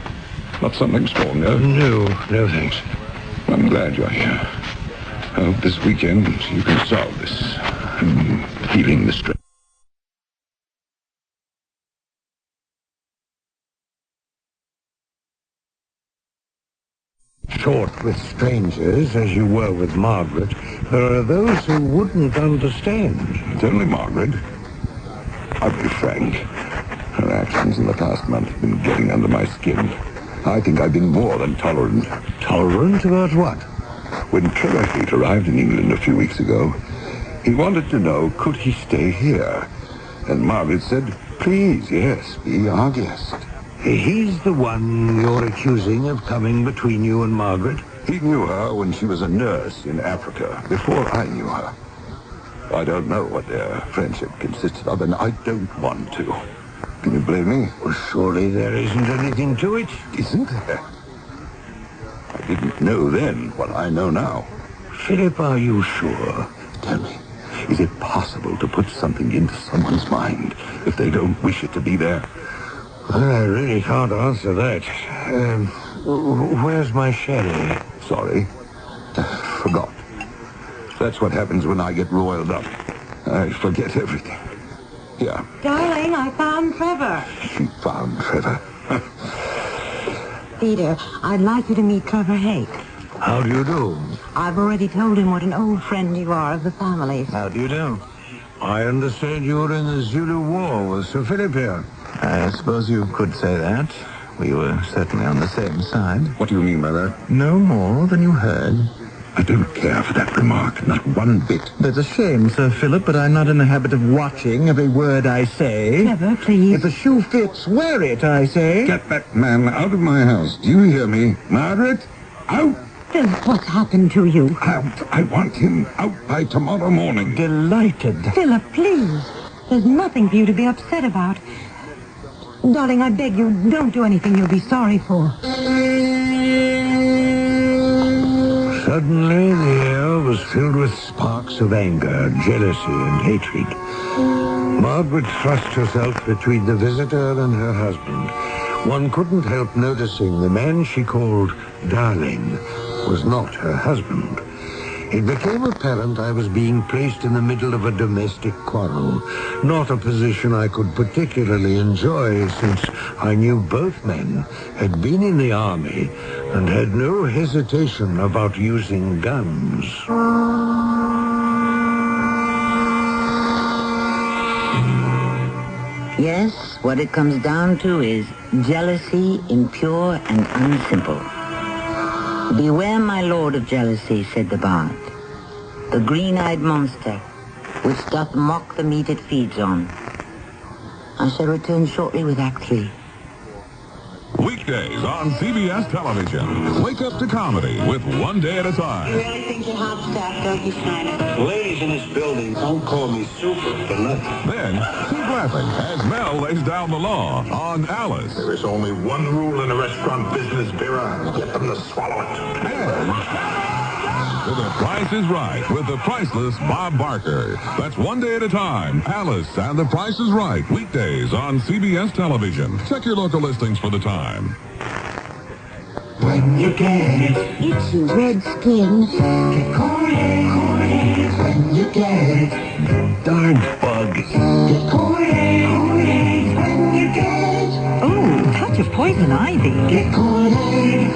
Not something stronger? No, thanks. I'm glad you're here. I hope this weekend you can solve this. I'm feeling the stress. Short with strangers, as you were with Margaret, there are those who wouldn't understand. It's only Margaret. I'll be frank. Her actions in the past month have been getting under my skin. I think I've been more than tolerant. Tolerant about what? When Trevor Hayes arrived in England a few weeks ago, he wanted to know, could he stay here? And Margaret said, please, yes, be our guest. He's the one you're accusing of coming between you and Margaret? He knew her when she was a nurse in Africa, before I knew her. I don't know what their friendship consisted of, and I don't want to. Can you blame me? Well, surely there isn't anything to it. Isn't there? I didn't know then what I know now. Philip, are you sure? Tell me, is it possible to put something into someone's mind if they don't wish it to be there? Well, I really can't answer that. Where's my sherry? Sorry. Forgot. That's what happens when I get roiled up. I forget everything. Yeah. Darling, I found Trevor. She found Trevor. Peter, I'd like you to meet Trevor Haight. How do you do? I've already told him what an old friend you are of the family's. How do you do? I understand you were in the Zulu War with Sir Philip here. I suppose you could say that. We were certainly on the same side. What do you mean by that? No more than you heard. I don't care for that remark, not one bit. That's a shame, Sir Philip, but I'm not in the habit of watching every word I say. Trevor, please. If the shoe fits, wear it, I say. Get that man out of my house. Do you hear me? Margaret, out. Philip, what's happened to you? Out. I want him out by tomorrow morning. Delighted. Philip, please. There's nothing for you to be upset about. Darling, I beg you, don't do anything you'll be sorry for. Suddenly, the air was filled with sparks of anger, jealousy, and hatred. Margaret thrust herself between the visitor and her husband. One couldn't help noticing the man she called darling was not her husband. It became apparent I was being placed in the middle of a domestic quarrel, not a position I could particularly enjoy since I knew both men had been in the army and had no hesitation about using guns. Yes, what it comes down to is jealousy, impure and unsimple. Beware, my lord of jealousy, said the bard, the green-eyed monster, which doth mock the meat it feeds on. I shall return shortly with Act 3. Weekdays on CBS television. Wake up to comedy with One Day at a Time. You really think you're hot stuff, don't you, Steiner? Ladies in this building don't call me super for nothing. Then, keep laughing as Mel lays down the law on Alice. There is only one rule in the restaurant business, Vera. Get them to swallow it. And The Price is Right with the priceless Bob Barker. That's One Day at a Time. Alice and The Price is Right. Weekdays on CBS television. Check your local listings for the time. When you get it, Itchy red skin. get Kool-Aid. When you get it, Darn bug. get Kool-Aid. When you get it, Oh, touch of poison ivy. get Kool-Aid.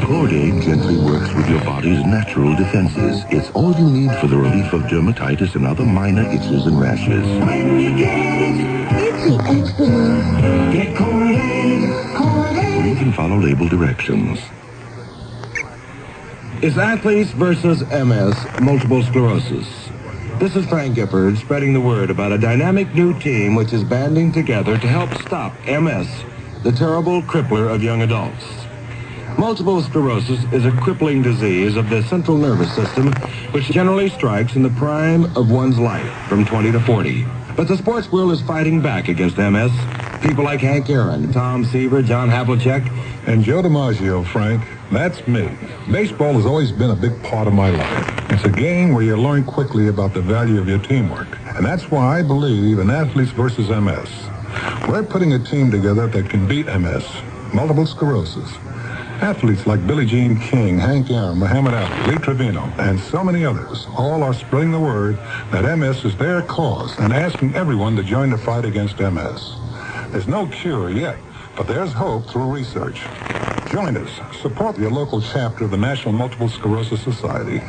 Kool-Aid gently works with your body's natural defenses. It's all you need for the relief of dermatitis and other minor itches and rashes. When you get it, Itchy eczema. get Kool-Aid. You can follow label directions. It's athletes versus MS, multiple sclerosis. This is Frank Gifford spreading the word about a dynamic new team which is banding together to help stop MS, the terrible crippler of young adults. Multiple sclerosis is a crippling disease of the central nervous system which generally strikes in the prime of one's life, from 20 to 40. But the sports world is fighting back against MS. People like Hank Aaron, Tom Seaver, John Havlicek, and Joe DiMaggio, Frank. That's me. Baseball has always been a big part of my life. It's a game where you learn quickly about the value of your teamwork. And that's why I believe in athletes versus MS. We're putting a team together that can beat MS, multiple sclerosis. Athletes like Billie Jean King, Hank Aaron, Muhammad Ali, Lee Trevino, and so many others all are spreading the word that MS is their cause and asking everyone to join the fight against MS. There's no cure yet, but there's hope through research. Join us. Support your local chapter of the National Multiple Sclerosis Society.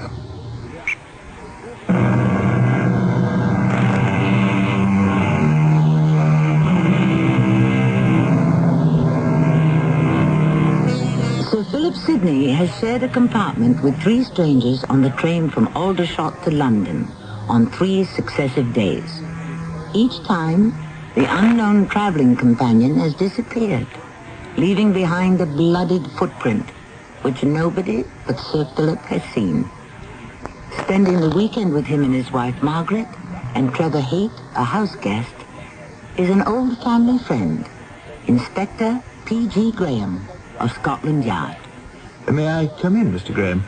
Sir Philip Sidney has shared a compartment with 3 strangers on the train from Aldershot to London on 3 successive days. Each time, the unknown traveling companion has disappeared, leaving behind a bloodied footprint, which nobody but Sir Philip has seen. Spending the weekend with him and his wife Margaret, and Trevor Haight, a house guest, is an old family friend, Inspector P.G. Graham of Scotland Yard. May I come in, Mr. Graham?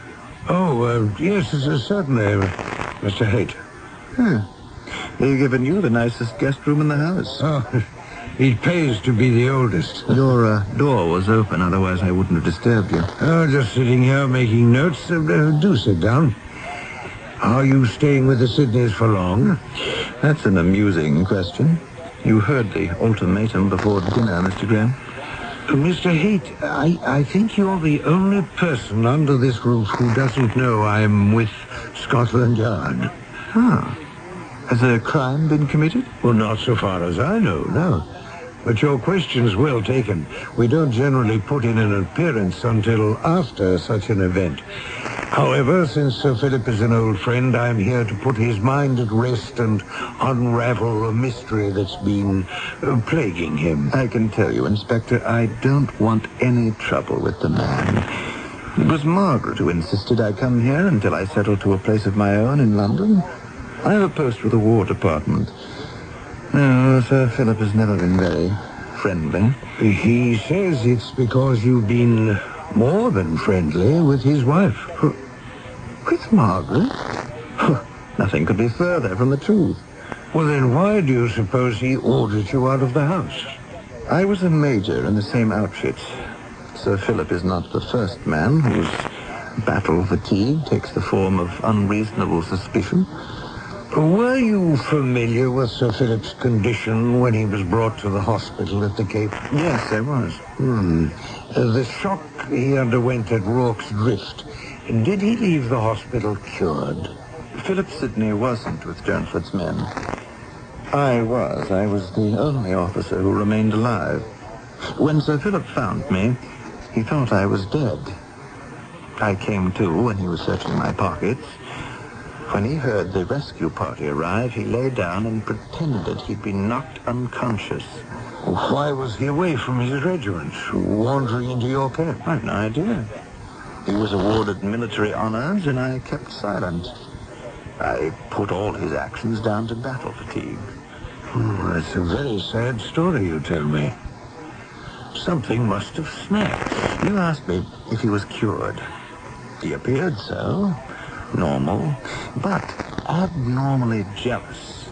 Oh, yes, certainly, Mr. Haight. They've given you the nicest guest room in the house. Oh, it pays to be the oldest. Your door was open, otherwise I wouldn't have disturbed you. Oh, just sitting here making notes. Do sit down. Are you staying with the Sidneys for long? That's an amusing question. You heard the ultimatum before dinner, Mr. Graham. Mr. Haight, I think you're the only person under this roof who doesn't know I'm with Scotland Yard. Ah. Has a crime been committed? Well, not so far as I know, no. But your question's well taken. We don't generally put in an appearance until after such an event. However, since Sir Philip is an old friend, I'm here to put his mind at rest and unravel a mystery that's been plaguing him. I can tell you, Inspector, I don't want any trouble with the man. It was Margaret who insisted I come here until I settled to a place of my own in London. I have a post with the War Department. No, Sir Philip has never been very friendly. He says it's because you've been more than friendly with his wife. With Margaret? Nothing could be further from the truth. Well, then why do you suppose he ordered you out of the house? I was a major in the same outfit. Sir Philip is not the first man whose battle fatigue takes the form of unreasonable suspicion. Were you familiar with Sir Philip's condition when he was brought to the hospital at the Cape? Yes, I was. The shock he underwent at Rorke's Drift, did he leave the hospital cured? Philip Sidney wasn't with Durnford's men. I was. I was the only officer who remained alive. When Sir Philip found me, he thought I was dead. I came to when he was searching my pockets. When he heard the rescue party arrive, he lay down and pretended he'd been knocked unconscious. Why was he away from his regiment, wandering into your camp? I have no idea. He was awarded military honors, and I kept silent. I put all his actions down to battle fatigue. That's a very sad story you tell me. Something must have snapped. You asked me if he was cured. He appeared so. Normal, but abnormally jealous.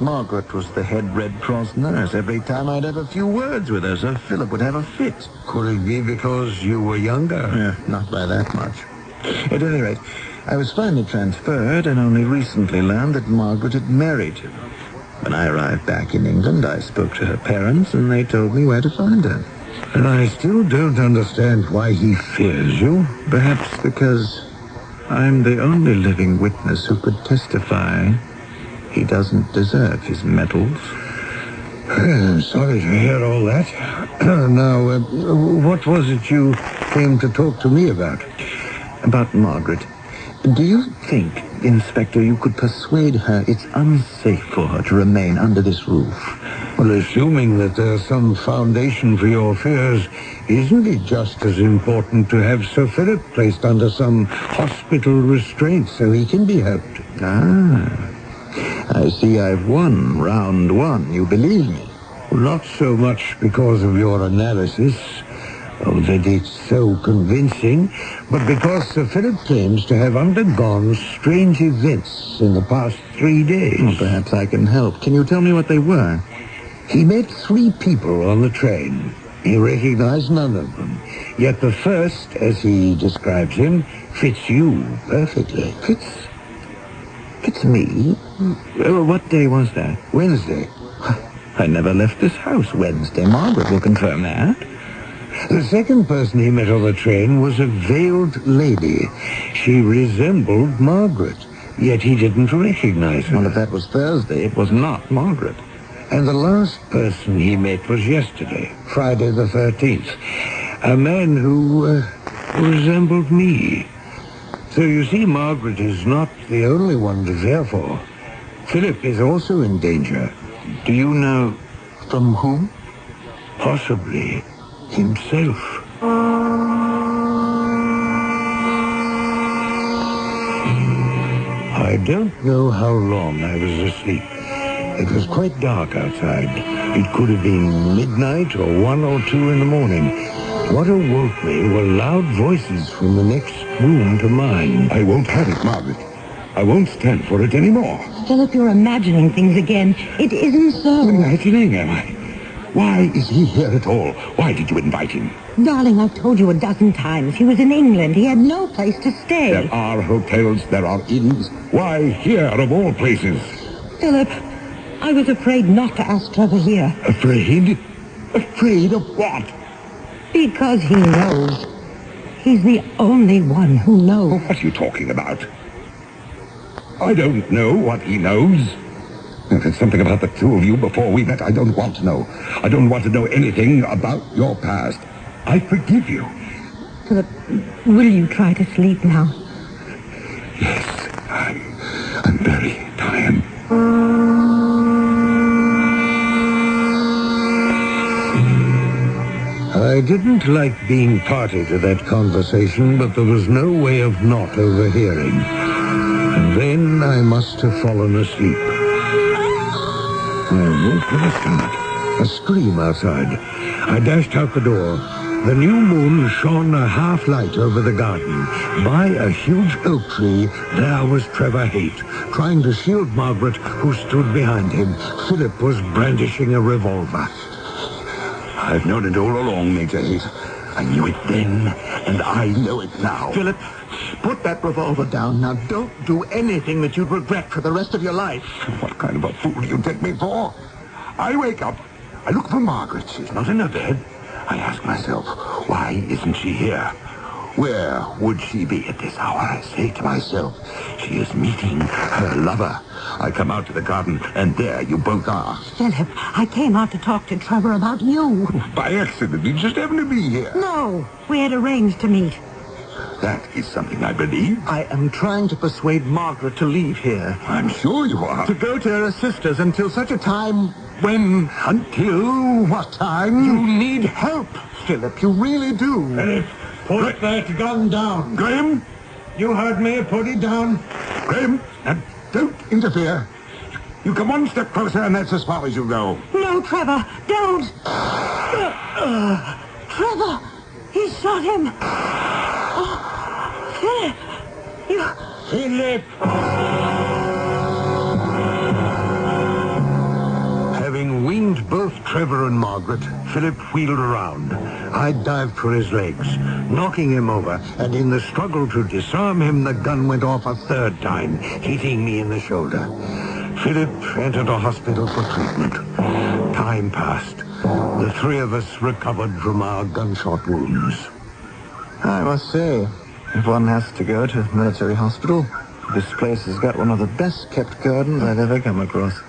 Margaret was the head Red Cross nurse. Every time I'd have a few words with her, Sir Philip would have a fit. Could it be because you were younger? Yeah, not by that much. At any rate, I was finally transferred and only recently learned that Margaret had married him. When I arrived back in England, I spoke to her parents and they told me where to find her. And I still don't understand why he fears you. Perhaps because I'm the only living witness who could testify he doesn't deserve his medals. I'm sorry to hear all that. Now, what was it you came to talk to me about? About Margaret. Do you think, Inspector, you could persuade her it's unsafe for her to remain under this roof? Well, assuming that there's some foundation for your fears, isn't it just as important to have Sir Philip placed under some hospital restraint so he can be helped? Ah, I see I've won round one. You believe me? Well, not so much because of your analysis, that it's so convincing, but because Sir Philip claims to have undergone strange events in the past 3 days. Well, perhaps I can help. Can you tell me what they were? He met 3 people on the train. He recognized none of them. Yet the first, as he describes him, fits you perfectly. Fits me? What day was that? Wednesday. I never left this house Wednesday. Margaret will confirm that. The second person he met on the train was a veiled lady. She resembled Margaret, yet he didn't recognize her. Well, if that was Thursday, it was not Margaret. And the last person he met was yesterday, Friday the 13th. A man who resembled me. So you see, Margaret is not the only one to fear for. Philip is also in danger. Do you know from whom? Possibly himself. I don't know how long I was asleep. It was quite dark outside. It could have been midnight or 1 or 2 in the morning. What awoke me were loud voices from the next room to mine. I won't have it, Margaret. I won't stand for it anymore. Philip, you're imagining things again. It isn't so. Imagining, am I? Why is he here at all? Why did you invite him? Darling, I've told you a dozen times. He was in England. He had no place to stay. There are hotels, there are inns. Why here of all places? Philip, I was afraid not to ask Trevor here. Afraid? Afraid of what? Because he knows. He's the only one who knows. What are you talking about? I don't know what he knows. If it's something about the two of you before we met, I don't want to know. I don't want to know anything about your past. I forgive you. Philip, will you try to sleep now? Yes, I'm very tired. I didn't like being party to that conversation, but there was no way of not overhearing. And then I must have fallen asleep. I woke with a start. A scream outside. I dashed out the door. The new moon shone a half-light over the garden. By a huge oak tree, there was Trevor Haight, trying to shield Margaret, who stood behind him. Philip was brandishing a revolver. I've known it all along, Major Haight. I knew it then, and I know it now. Philip, put that revolver down. Now, don't do anything that you'd regret for the rest of your life. What kind of a fool do you take me for? I wake up. I look for Margaret. She's not in her bed. I ask myself, why isn't she here? Where would she be at this hour? I say to myself, she is meeting her lover. I come out to the garden, and there you both are. Philip, I came out to talk to Trevor about you. By accident. You just happened to be here. No, we had arranged to meet. That is something I believe. I am trying to persuade Margaret to leave here. I'm sure you are. To go to her sister's until such a time when... Until what time? You need help, Philip. You really do. Philip, put that gun down. Graham? You heard me. Put it down. Graham, now don't interfere. You come one step closer, and that's as far as you go. No, Trevor, don't. Trevor, he shot him. Philip, you... Philip! Having weaned both Trevor and Margaret, Philip wheeled around. I dived for his legs, knocking him over, and in the struggle to disarm him, the gun went off a third time, hitting me in the shoulder. Philip entered a hospital for treatment. Time passed. The three of us recovered from our gunshot wounds. I must say, if one has to go to a military hospital, this place has got one of the best kept gardens I've ever come across.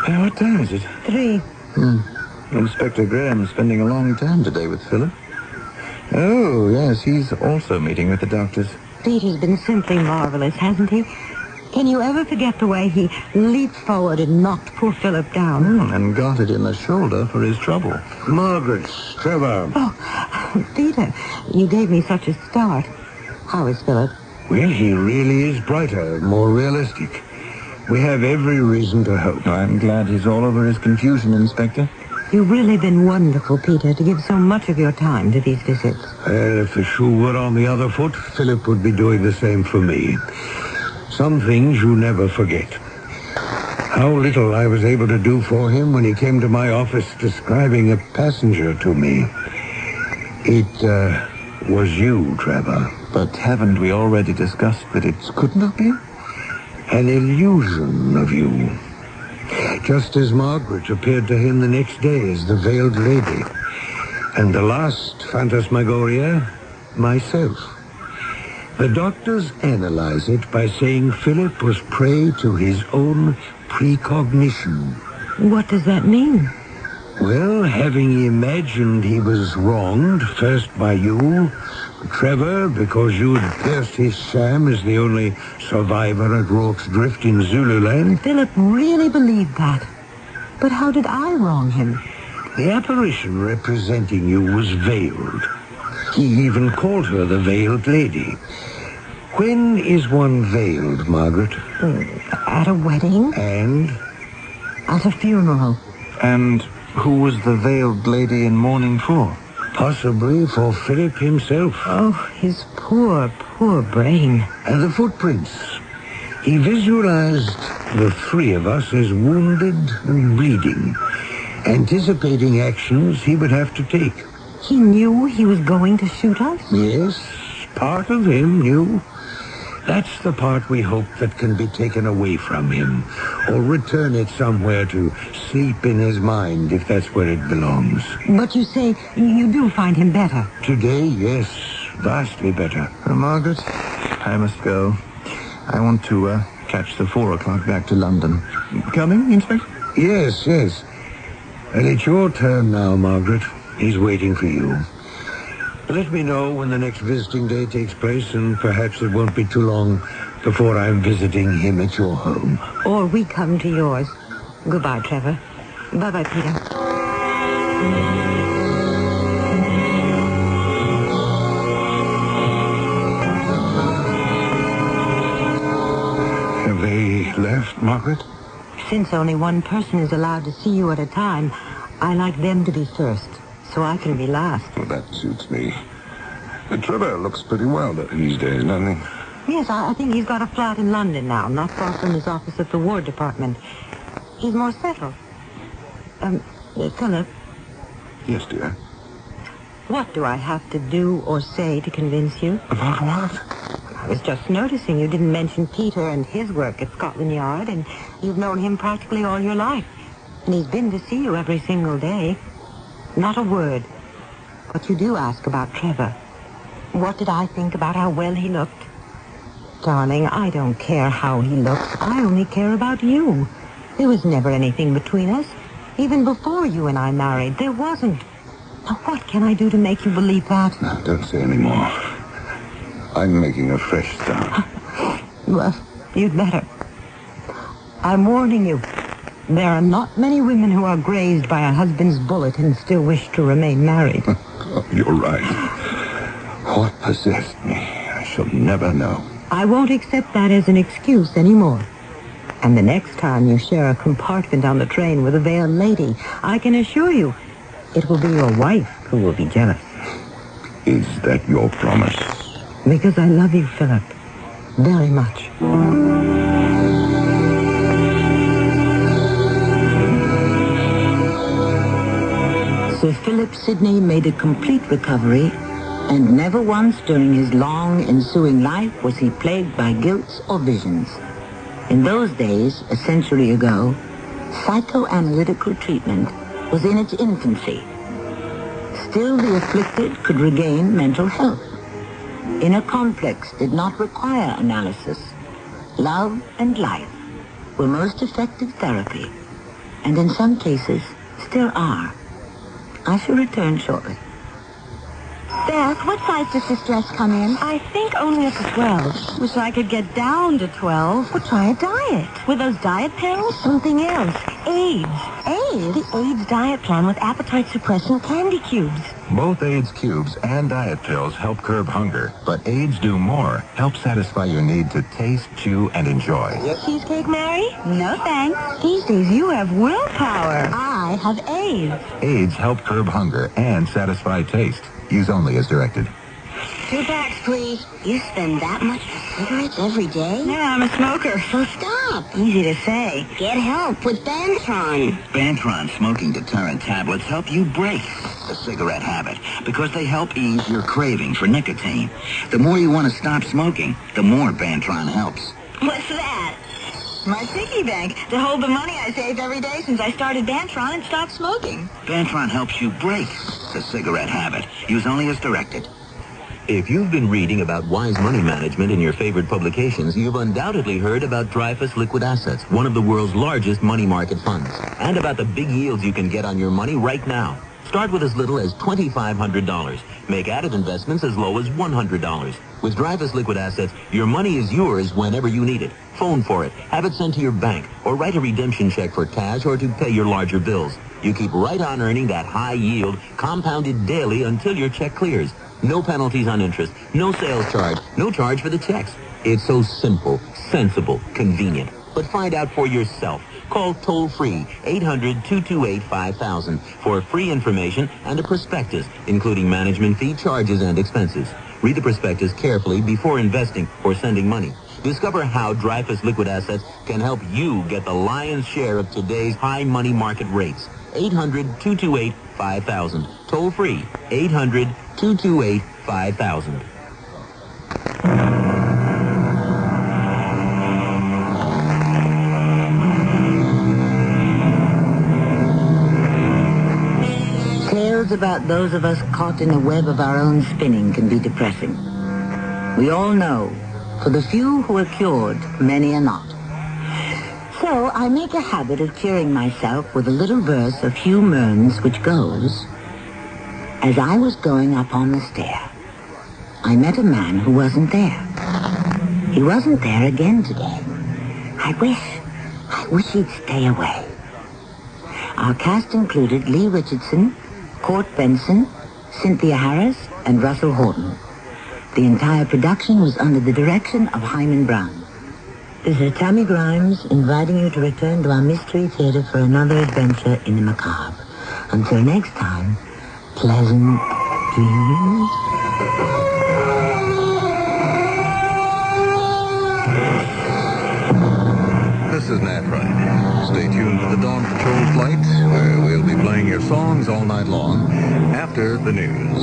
What time is it? 3. Inspector Graham's spending a long time today with Philip. Oh, yes, he's also meeting with the doctors. Peter's been simply marvelous, hasn't he? Can you ever forget the way he leaped forward and knocked poor Philip down? And got it in the shoulder for his trouble. Margaret, Trevor. Oh, Peter, you gave me such a start. How is Philip? Well, he really is brighter, more realistic. We have every reason to hope. I'm glad he's all over his confusion, Inspector. You've really been wonderful, Peter, to give so much of your time to these visits. Well, if the shoe were on the other foot, Philip would be doing the same for me. Some things you never forget. How little I was able to do for him when he came to my office describing a passenger to me. It was you, Trevor. But haven't we already discussed that it could not be? An illusion of you. Just as Margaret appeared to him the next day as the veiled lady. And the last phantasmagoria, myself. The doctors analyze it by saying Philip was prey to his own precognition. What does that mean? Well, having imagined he was wronged, first by you, Trevor, because you had pierced his sham as the only survivor at Rorke's Drift in Zululand. Philip really believed that. But how did I wrong him? The apparition representing you was veiled. He even called her the veiled lady. When is one veiled, Margaret? At a wedding. And? At a funeral. And who was the veiled lady in mourning for? Possibly for Philip himself. Oh, his poor, poor brain. And the footprints. He visualized the three of us as wounded and bleeding, anticipating actions he would have to take. He knew he was going to shoot us? Yes, part of him knew. That's the part we hope that can be taken away from him, or return it somewhere to sleep in his mind, if that's where it belongs. But you say you do find him better. Today, yes, vastly better. Margaret, I must go. I want to catch the 4 o'clock back to London. Coming, Inspector? Yes, yes. And it's your turn now, Margaret. He's waiting for you. Let me know when the next visiting day takes place, and perhaps it won't be too long before I'm visiting him at your home. Or we come to yours. Goodbye, Trevor. Bye-bye, Peter. Have they left, Margaret? Since only one person is allowed to see you at a time, I like them to be first, so I can be last. Well, that suits me. Trevor looks pretty well these days, doesn't he? Yes, I think he's got a flat in London now, not far from his office at the War Department. He's more settled. Philip. Yes, dear. What do I have to do or say to convince you? About what? I was just noticing you didn't mention Peter and his work at Scotland Yard, and you've known him practically all your life. And he's been to see you every single day. Not a word. But you do ask about Trevor. What did I think about how well he looked? Darling, I don't care how he looks. I only care about you. There was never anything between us. Even before you and I married, there wasn't. Now, what can I do to make you believe that? No, don't say any more. I'm making a fresh start. Well, you'd better. I'm warning you. There are not many women who are grazed by a husband's bullet and still wish to remain married. You're right. What possessed me, I shall never know. I won't accept that as an excuse anymore. And the next time you share a compartment on the train with a veiled lady, I can assure you, it will be your wife who will be jealous. Is that your promise? Because I love you, Philip. Very much. Sir Philip Sidney made a complete recovery, and never once during his long ensuing life was he plagued by guilt or visions. In those days, a century ago, psychoanalytical treatment was in its infancy. Still, the afflicted could regain mental health. Inner complex did not require analysis. Love and life were most effective therapy, and in some cases still are. I shall return shortly. Beth, what size does this dress come in? I think only up to 12. Wish I could get down to 12. Well, try a diet. With those diet pills? Something else. AIDS. AIDS? The AIDS diet plan with appetite-suppressant candy cubes. Both AIDS cubes and diet pills help curb hunger, but AIDS Do More help satisfy your need to taste, chew, and enjoy. Cheesecake, Mary? No, thanks. These days you have willpower. I have AIDS. AIDS help curb hunger and satisfy taste. Use only as directed. 2 packs, please. You spend that much for cigarettes every day? Yeah, I'm a smoker. So stop. Easy to say. Get help with Bantron. Bantron smoking deterrent tablets help you break the cigarette habit because they help ease your craving for nicotine. The more you want to stop smoking, the more Bantron helps. What's that? My piggy bank to hold the money I save every day since I started Bantron and stopped smoking. Bantron helps you break the cigarette habit. Use only as directed. If you've been reading about wise money management in your favorite publications, you've undoubtedly heard about Dreyfus Liquid Assets, one of the world's largest money market funds, and about the big yields you can get on your money right now. Start with as little as $2,500. Make added investments as low as $100. With Dreyfus Liquid Assets, your money is yours whenever you need it. Phone for it, have it sent to your bank, or write a redemption check for cash or to pay your larger bills. You keep right on earning that high yield, compounded daily until your check clears. No penalties on interest, no sales charge, no charge for the checks. It's so simple, sensible, convenient. But find out for yourself. Call toll-free 800-228-5000 for free information and a prospectus, including management fee, charges, and expenses. Read the prospectus carefully before investing or sending money. Discover how Dreyfus Liquid Assets can help you get the lion's share of today's high money market rates. 800-228-5000. Toll-free 800-228-5000. clouds about those of us caught in a web of our own spinning can be depressing. We all know, for the few who are cured, many are not. So I make a habit of cheering myself with a little verse of Hugh Mearns which goes, "As I was going up on the stair, I met a man who wasn't there. He wasn't there again today. I wish he'd stay away." Our cast included Lee Richardson, Court Benson, Cynthia Harris, and Russell Horton. The entire production was under the direction of Himan Brown. This is Tammy Grimes inviting you to return to our Mystery Theater for another adventure in the macabre. Until next time, pleasant dreams. This is Nat Wright. Stay tuned to the Dawn Patrol flight, where we'll be playing your songs all night long after the news.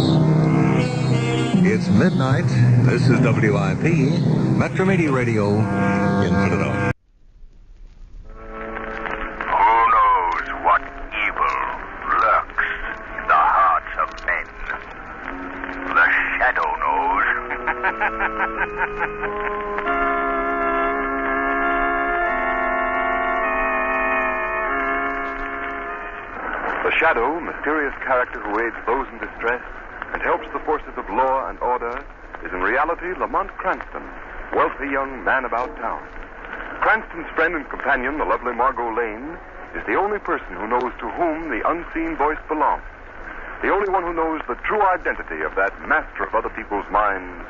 It's midnight. This is WIP, Metro Media Radio in Philadelphia. Who knows what evil lurks in the hearts of men? The shadow knows. The Shadow, mysterious character who aids those in distress and helps the forces of law and order, is in reality Lamont Cranston, wealthy young man about town. Cranston's friend and companion, the lovely Margot Lane, is the only person who knows to whom the unseen voice belongs. The only one who knows the true identity of that master of other people's minds,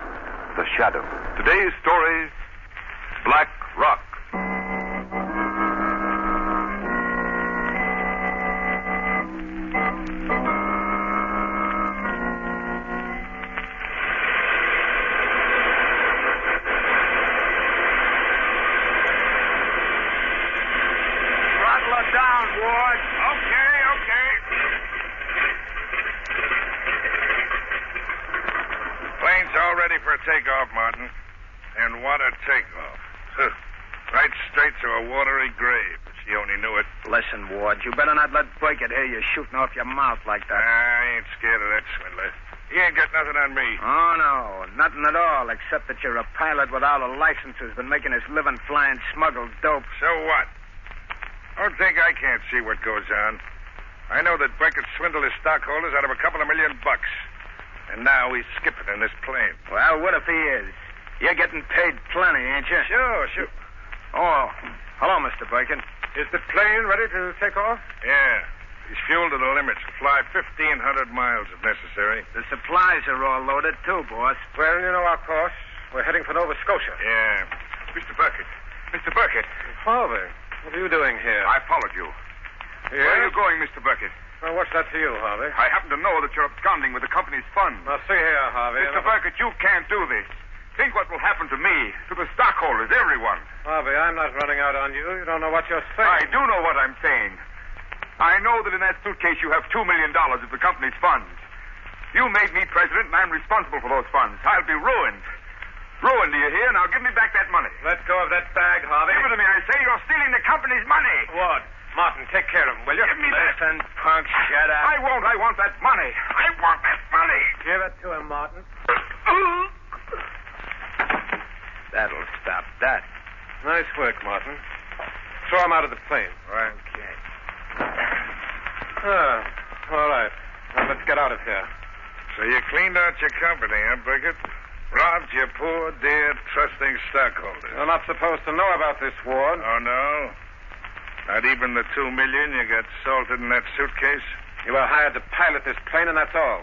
the Shadow. Today's story, Black Rock. Takeoff, Martin. And what a takeoff. Right straight to a watery grave. She only knew it. Listen, Ward, you better not let Burkett hear you shooting off your mouth like that. I ain't scared of that swindler. He ain't got nothing on me. Oh, no. Nothing at all, except that you're a pilot without a license who's been making his living flying smuggled dope. So what? Don't think I can't see what goes on. I know that Burkett swindled his stockholders out of $2 million. And now he's skipping in this plane. Well, what if he is? You're getting paid plenty, ain't you? Sure. Oh, hello, Mr. Burkett. Is the plane ready to take off? Yeah. He's fueled to the limit. Fly 1,500 miles if necessary. The supplies are all loaded, too, boss. Well, you know our course. We're heading for Nova Scotia. Yeah. Mr. Burkett. Harvey, what are you doing here? I followed you. Yes? Where are you going, Mr. Burkett? Well, what's that to you, Harvey? I happen to know that you're absconding with the company's funds. Now, see here, Harvey. Mr. Burkett, you can't do this. Think what will happen to me, to the stockholders, everyone. Harvey, I'm not running out on you. You don't know what you're saying. I do know what I'm saying. I know that in that suitcase you have $2 million of the company's funds. You made me president, and I'm responsible for those funds. I'll be ruined. Ruined, do you hear? Now give me back that money. Let go of that bag, Harvey. Give it to me, I say. You're stealing the company's money. What? Martin, take care of him, will you? Give me that. Listen, punk, shut up. I won't. I want that money. I want that money. Give it to him, Martin. That'll stop that. Nice work, Martin. Throw him out of the plane. Okay. All right. Now, let's get out of here. So you cleaned out your company, huh, Burkett? Robbed your poor, dear, trusting stockholders. You're not supposed to know about this, Ward. Oh, no? Not even the $2 million you got salted in that suitcase? You were hired to pilot this plane, and that's all.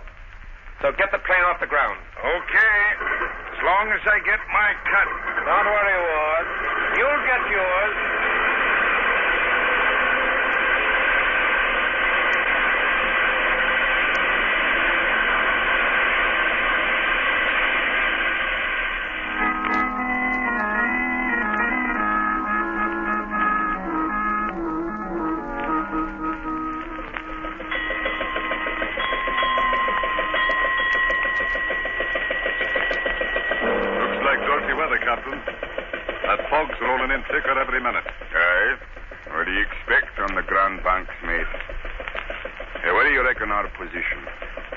So get the plane off the ground. Okay. As long as I get my cut. Don't worry, Ward. You'll get yours. Fog's rolling in thicker every minute. Aye. What do you expect on the Grand Banks, mate? Hey, where do you reckon our position?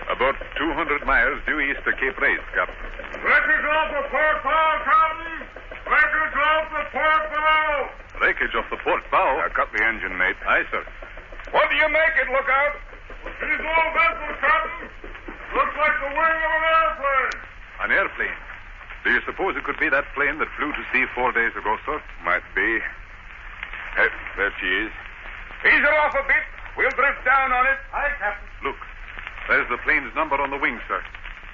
About 200 miles due east of Cape Race, Captain. Wreckage off the port bow, Captain! Wreckage off the port bow! Wreckage off the port bow? Cut the engine, mate. Aye, sir. What do you make it? Look out! These old vessels, Captain! Looks like the wing of an airplane! An airplane? Do you suppose it could be that plane that flew to sea 4 days ago, sir? Might be. Hey, there she is. Ease her off a bit. We'll drift down on it. Aye, Captain. Look, there's the plane's number on the wing, sir.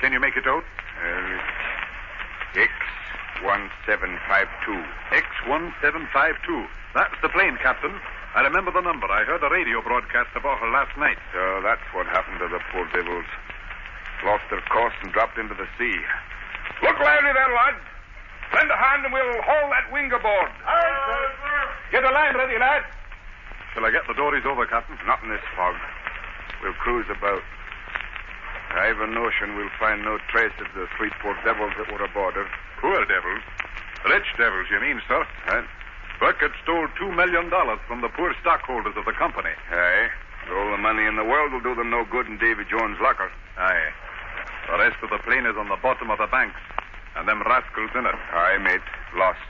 Can you make it out? X1752. X1752. That's the plane, Captain. I remember the number. I heard a radio broadcast about her last night. So that's what happened to the poor devils. Lost their course and dropped into the sea. Look lively there, lads. Lend a hand and we'll haul that wing aboard. Aye, sir. Get the line ready, lads. Shall I get the dories over, Captain? Not in this fog. We'll cruise about. I've a notion we'll find no trace of the 3 poor devils that were aboard her. Poor devils? Rich devils, you mean, sir? Huh? Burkett stole $2 million from the poor stockholders of the company. Aye. All the money in the world will do them no good in Davy Jones' locker. Aye. The rest of the plane is on the bottom of the banks, and them rascals in it. Aye, mate. Lost.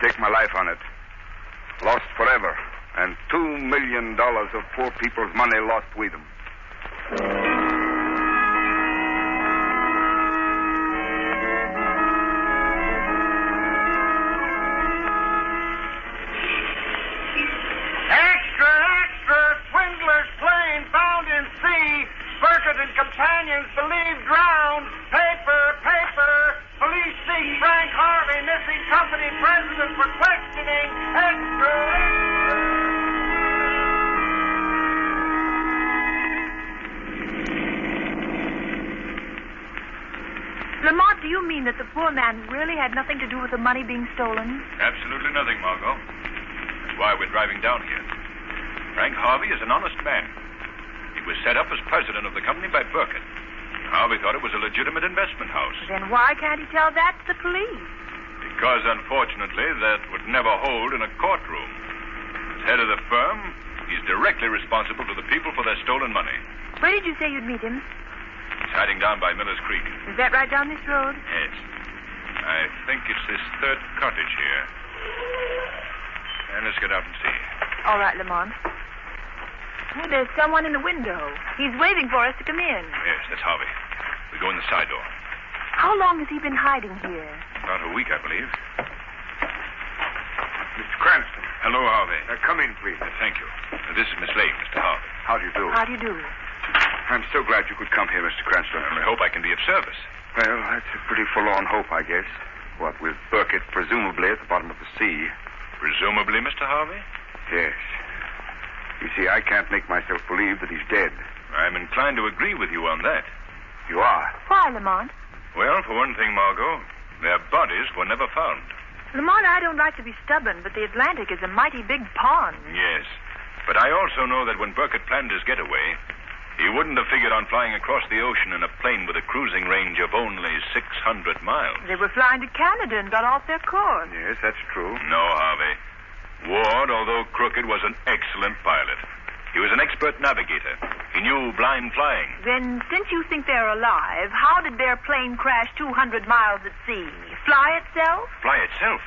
Take my life on it. Lost forever. And $2 million of poor people's money lost with them. Extra, extra! Swindler's plane found in sea. Burkett and companions believed drowned. Paper, paper! Police seek Frank Harvey, missing company president for questioning. Extra, extra! Lamont, do you mean that the poor man really had nothing to do with the money being stolen? Absolutely nothing, Margot. That's why we're driving down here. Frank Harvey is an honest man. He was set up as president of the company by Burkett. Harvey thought it was a legitimate investment house. Then why can't he tell that to the police? Because, unfortunately, that would never hold in a courtroom. As head of the firm, he's directly responsible to the people for their stolen money. Where did you say you'd meet him? He's hiding down by Miller's Creek. Is that right down this road? Yes. I think it's this third cottage here. And let's get out and see. All right, Lamont. Oh, there's someone in the window. He's waiting for us to come in. Yes, that's Harvey. We go in the side door. How long has he been hiding here? About a week, I believe. Mr. Cranston. Hello, Harvey. Come in, please. Thank you. This is Miss Lane, Mr. Harvey. How do you do? How do you do? I'm so glad you could come here, Mr. Cranston. I hope I can be of service. Well, that's a pretty forlorn hope, I guess. What with Burkett presumably at the bottom of the sea. Presumably, Mr. Harvey? Yes. You see, I can't make myself believe that he's dead. I'm inclined to agree with you on that. You are? Why, Lamont? Well, for one thing, Margot, their bodies were never found. Lamont, I don't like to be stubborn, but the Atlantic is a mighty big pond. Yes. But I also know that when Burkett planned his getaway, he wouldn't have figured on flying across the ocean in a plane with a cruising range of only 600 miles. They were flying to Canada and got off their course. Yes, that's true. No, Harvey. Ward, although crooked, was an excellent pilot. He was an expert navigator. He knew blind flying. Then, since you think they're alive, how did their plane crash 200 miles at sea? Fly itself? Fly itself?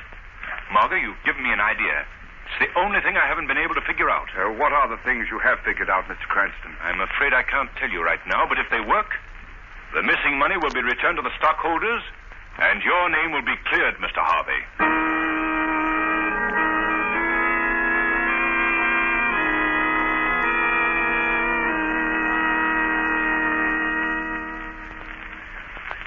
Margot, you've given me an idea. It's the only thing I haven't been able to figure out. What are the things you have figured out, Mr. Cranston? I'm afraid I can't tell you right now, but if they work, the missing money will be returned to the stockholders, and your name will be cleared, Mr. Harvey.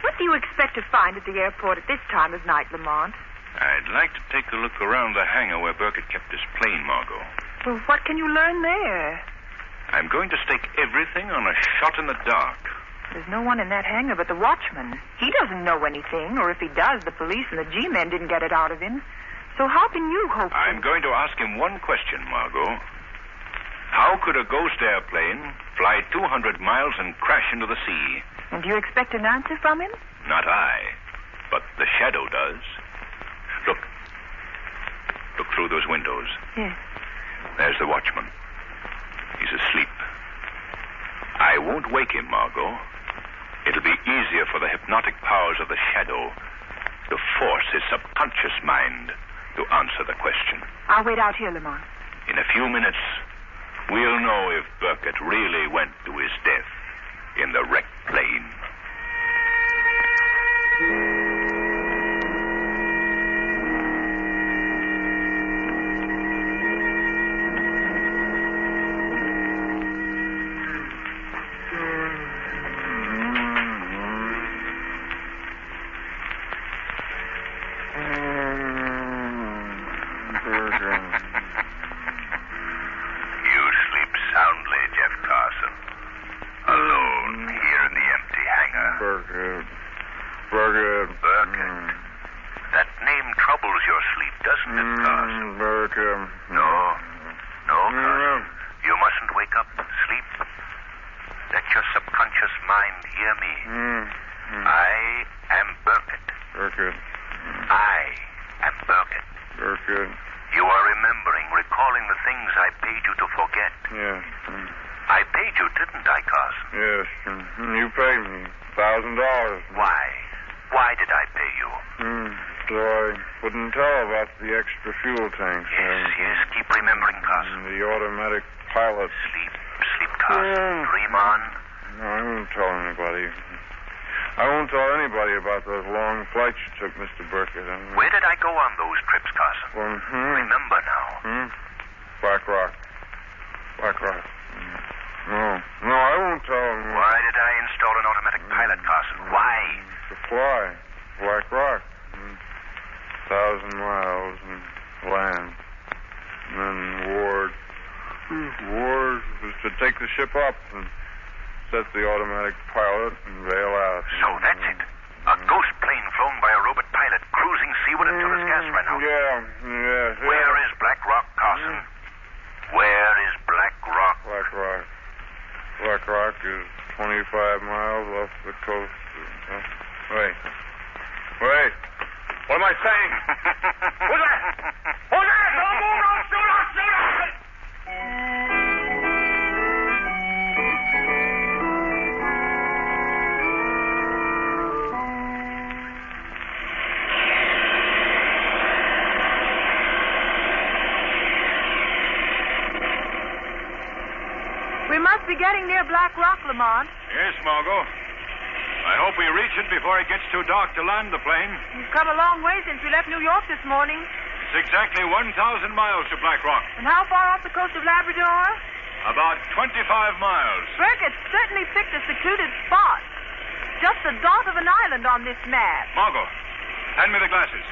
What do you expect to find at the airport at this time of night, Lamont? I'd like to take a look around the hangar where Burkett kept his plane, Margot. Well, what can you learn there? I'm going to stake everything on a shot in the dark. There's no one in that hangar but the watchman. He doesn't know anything, or if he does, the police and the G-men didn't get it out of him. So how can you hope... I'm going to ask him one question, Margot. How could a ghost airplane fly 200 miles and crash into the sea? And do you expect an answer from him? Not I, but the shadow does. Look. Look through those windows. Yes. There's the watchman. He's asleep. I won't wake him, Margot. It'll be easier for the hypnotic powers of the shadow to force his subconscious mind to answer the question. I'll wait out here, Lamont. In a few minutes, we'll know if Burkett really went to his death in the wrecked plane. Where did I go on those trips, Carson? Remember now. Black Rock. No, I won't tell him. Why did I install an automatic pilot, Carson? Why? To fly. Black Rock. 1,000 miles and land. And then Ward was to take the ship up and set the automatic pilot and bail out. So that's it. A ghost plane flown by a robot pilot cruising seaward until his gas ran out. Yeah. Where is Black Rock, Carson? Where is Black Rock? Black Rock is 25 miles off the coast. Wait. What am I saying? Who's that? Don't move! Don't shoot! We must be getting near Black Rock, Lamont. Yes, Margot. I hope we reach it before it gets too dark to land the plane. We've come a long way since we left New York this morning. It's exactly 1,000 miles to Black Rock. And how far off the coast of Labrador? About 25 miles. Burkett certainly picked a secluded spot. Just the dot of an island on this map. Margot, hand me the glasses.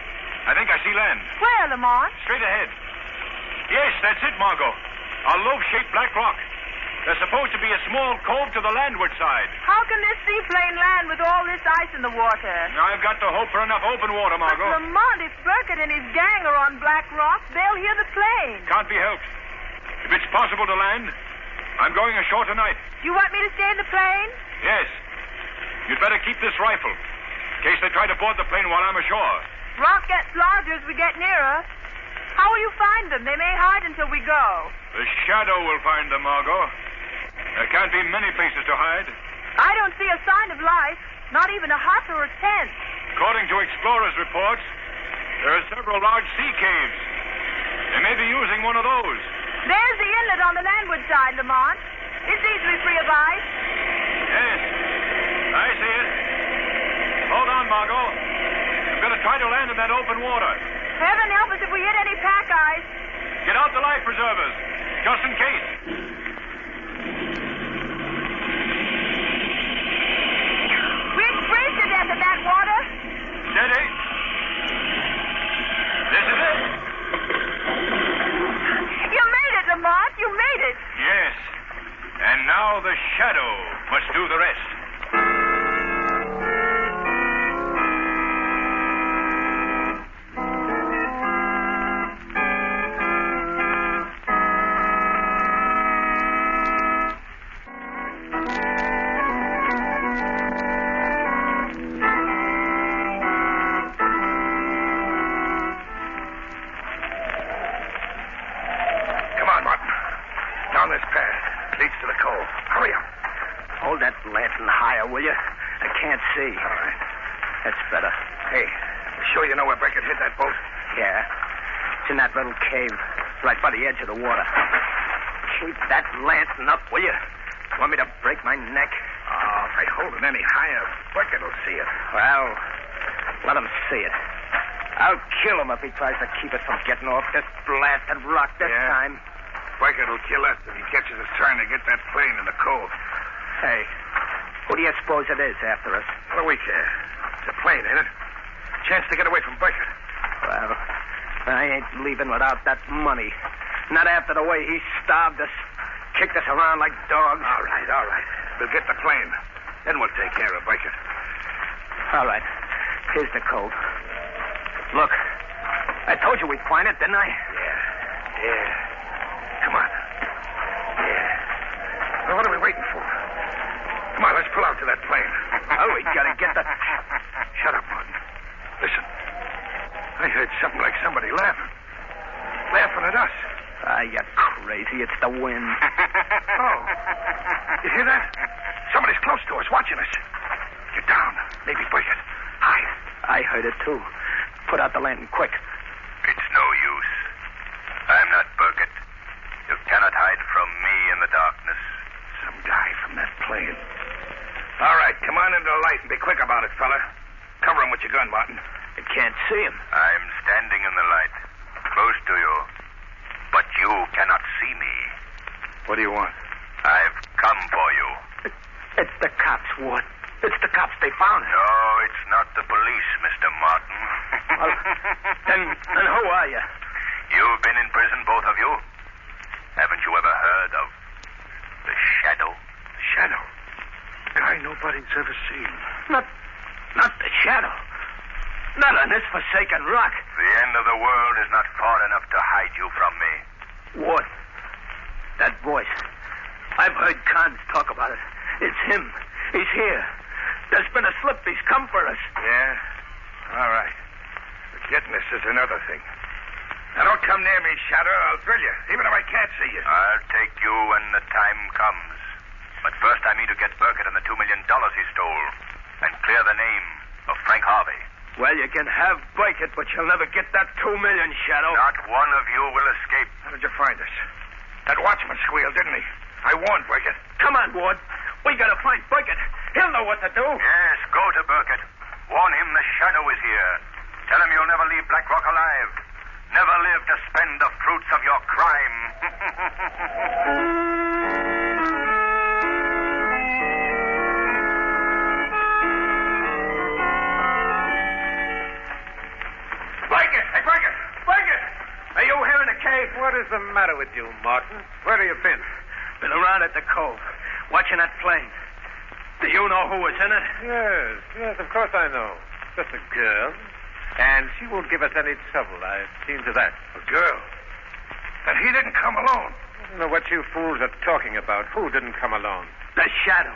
I think I see land. Where, Lamont? Straight ahead. Yes, that's it, Margot. A loaf-shaped black rock. There's supposed to be a small cove to the landward side. How can this seaplane land with all this ice in the water? I've got to hope for enough open water, Margot. But Lamont, if Burkett and his gang are on Black Rock, they'll hear the plane. Can't be helped. If it's possible to land, I'm going ashore tonight. You want me to stay in the plane? Yes. You'd better keep this rifle, in case they try to board the plane while I'm ashore. Rock gets larger as we get nearer. How will you find them? They may hide until we go. The shadow will find them, Margot. There can't be many places to hide. I don't see a sign of life, not even a hut or a tent. According to explorers' reports, there are several large sea caves. They may be using one of those. There's the inlet on the landward side, Lamont. It's easily free of ice. Yes, I see it. Hold on, Margot. I'm going to try to land in that open water. Heaven help us if we hit any pack ice. Get out the life preservers, just in case. We'd freeze to death in that water. Steady. This is it. You made it, Lamont. You made it. Yes. And now the shadow must do the rest. that lantern higher, will you? I can't see. All right. That's better. Hey, sure you know where Beckett hit that boat? Yeah. It's in that little cave, right by the edge of the water. Keep that lantern up, will you? Want me to break my neck? Oh, if I hold it any higher, Beckett will see it. Well, let him see it. I'll kill him if he tries to keep it from getting off this blasted rock this time. Beckett will kill us if he catches us trying to get that plane in the cove. Hey, who do you suppose it is after us? What do we care? It's a plane, ain't it? Chance to get away from Beckett. Well, I ain't leaving without that money. Not after the way he starved us, kicked us around like dogs. All right. We'll get the plane. Then we'll take care of Beckett. All right. Here's the code. Look, I told you we'd find it, didn't I? Yeah. Come on. Yeah. Well, what are we waiting for? Come on, let's pull out to that plane. Oh, we gotta get the... Shut up, Martin. Listen. I heard something like somebody laughing. Laughing at us. You're crazy. It's the wind. Oh. You hear that? Somebody's close to us, watching us. Get down. Maybe Beckett. Hide. I heard it, too. Put out the lantern, quick. It's no use. I'm not Burkett. You cannot hide from me in the darkness. Some guy from that plane. All right, come on into the light and be quick about it, fella. Cover him with your gun, Martin. I can't see him. I'm standing in the light, close to you. But you cannot see me. What do you want? I've come for you. It's the cops, Ward. It's the cops. They found him. No, it's not the police, Mr. Martin. Well, then who are you? You've been in prison, both of you. Haven't you ever heard of the Shadow? Shadow? Guy nobody's ever seen. Not the Shadow. Not on this forsaken rock. The end of the world is not far enough to hide you from me. What? That voice. I've heard Cons talk about it. It's him. He's here. There's been a slip. He's come for us. Yeah? All right. But getting us is another thing. Now, don't come near me, Shadow. I'll drill you, even if I can't see you. I'll take you when the time comes. But first I mean to get Burkett and the $2 million he stole and clear the name of Frank Harvey. Well, you can have Burkett, but you'll never get that $2 million, Shadow. Not one of you will escape. How did you find us? That watchman squealed, didn't he? I warned Burkett. Come on, Ward. We gotta find Burkett. He'll know what to do. Yes, go to Burkett. Warn him the Shadow is here. Tell him you'll never leave Black Rock alive. Never live to spend the fruits of your crime. Burkett! Hey, Burkett! Burkett! Are you here in the cave? What is the matter with you, Martin? Where have you been? Been around at the cove, watching that plane. Do you know who was in it? Yes, of course I know. Just a girl. And she won't give us any trouble. I've seen to that. A girl? And he didn't come alone. I don't know what you fools are talking about. Who didn't come alone? The Shadow.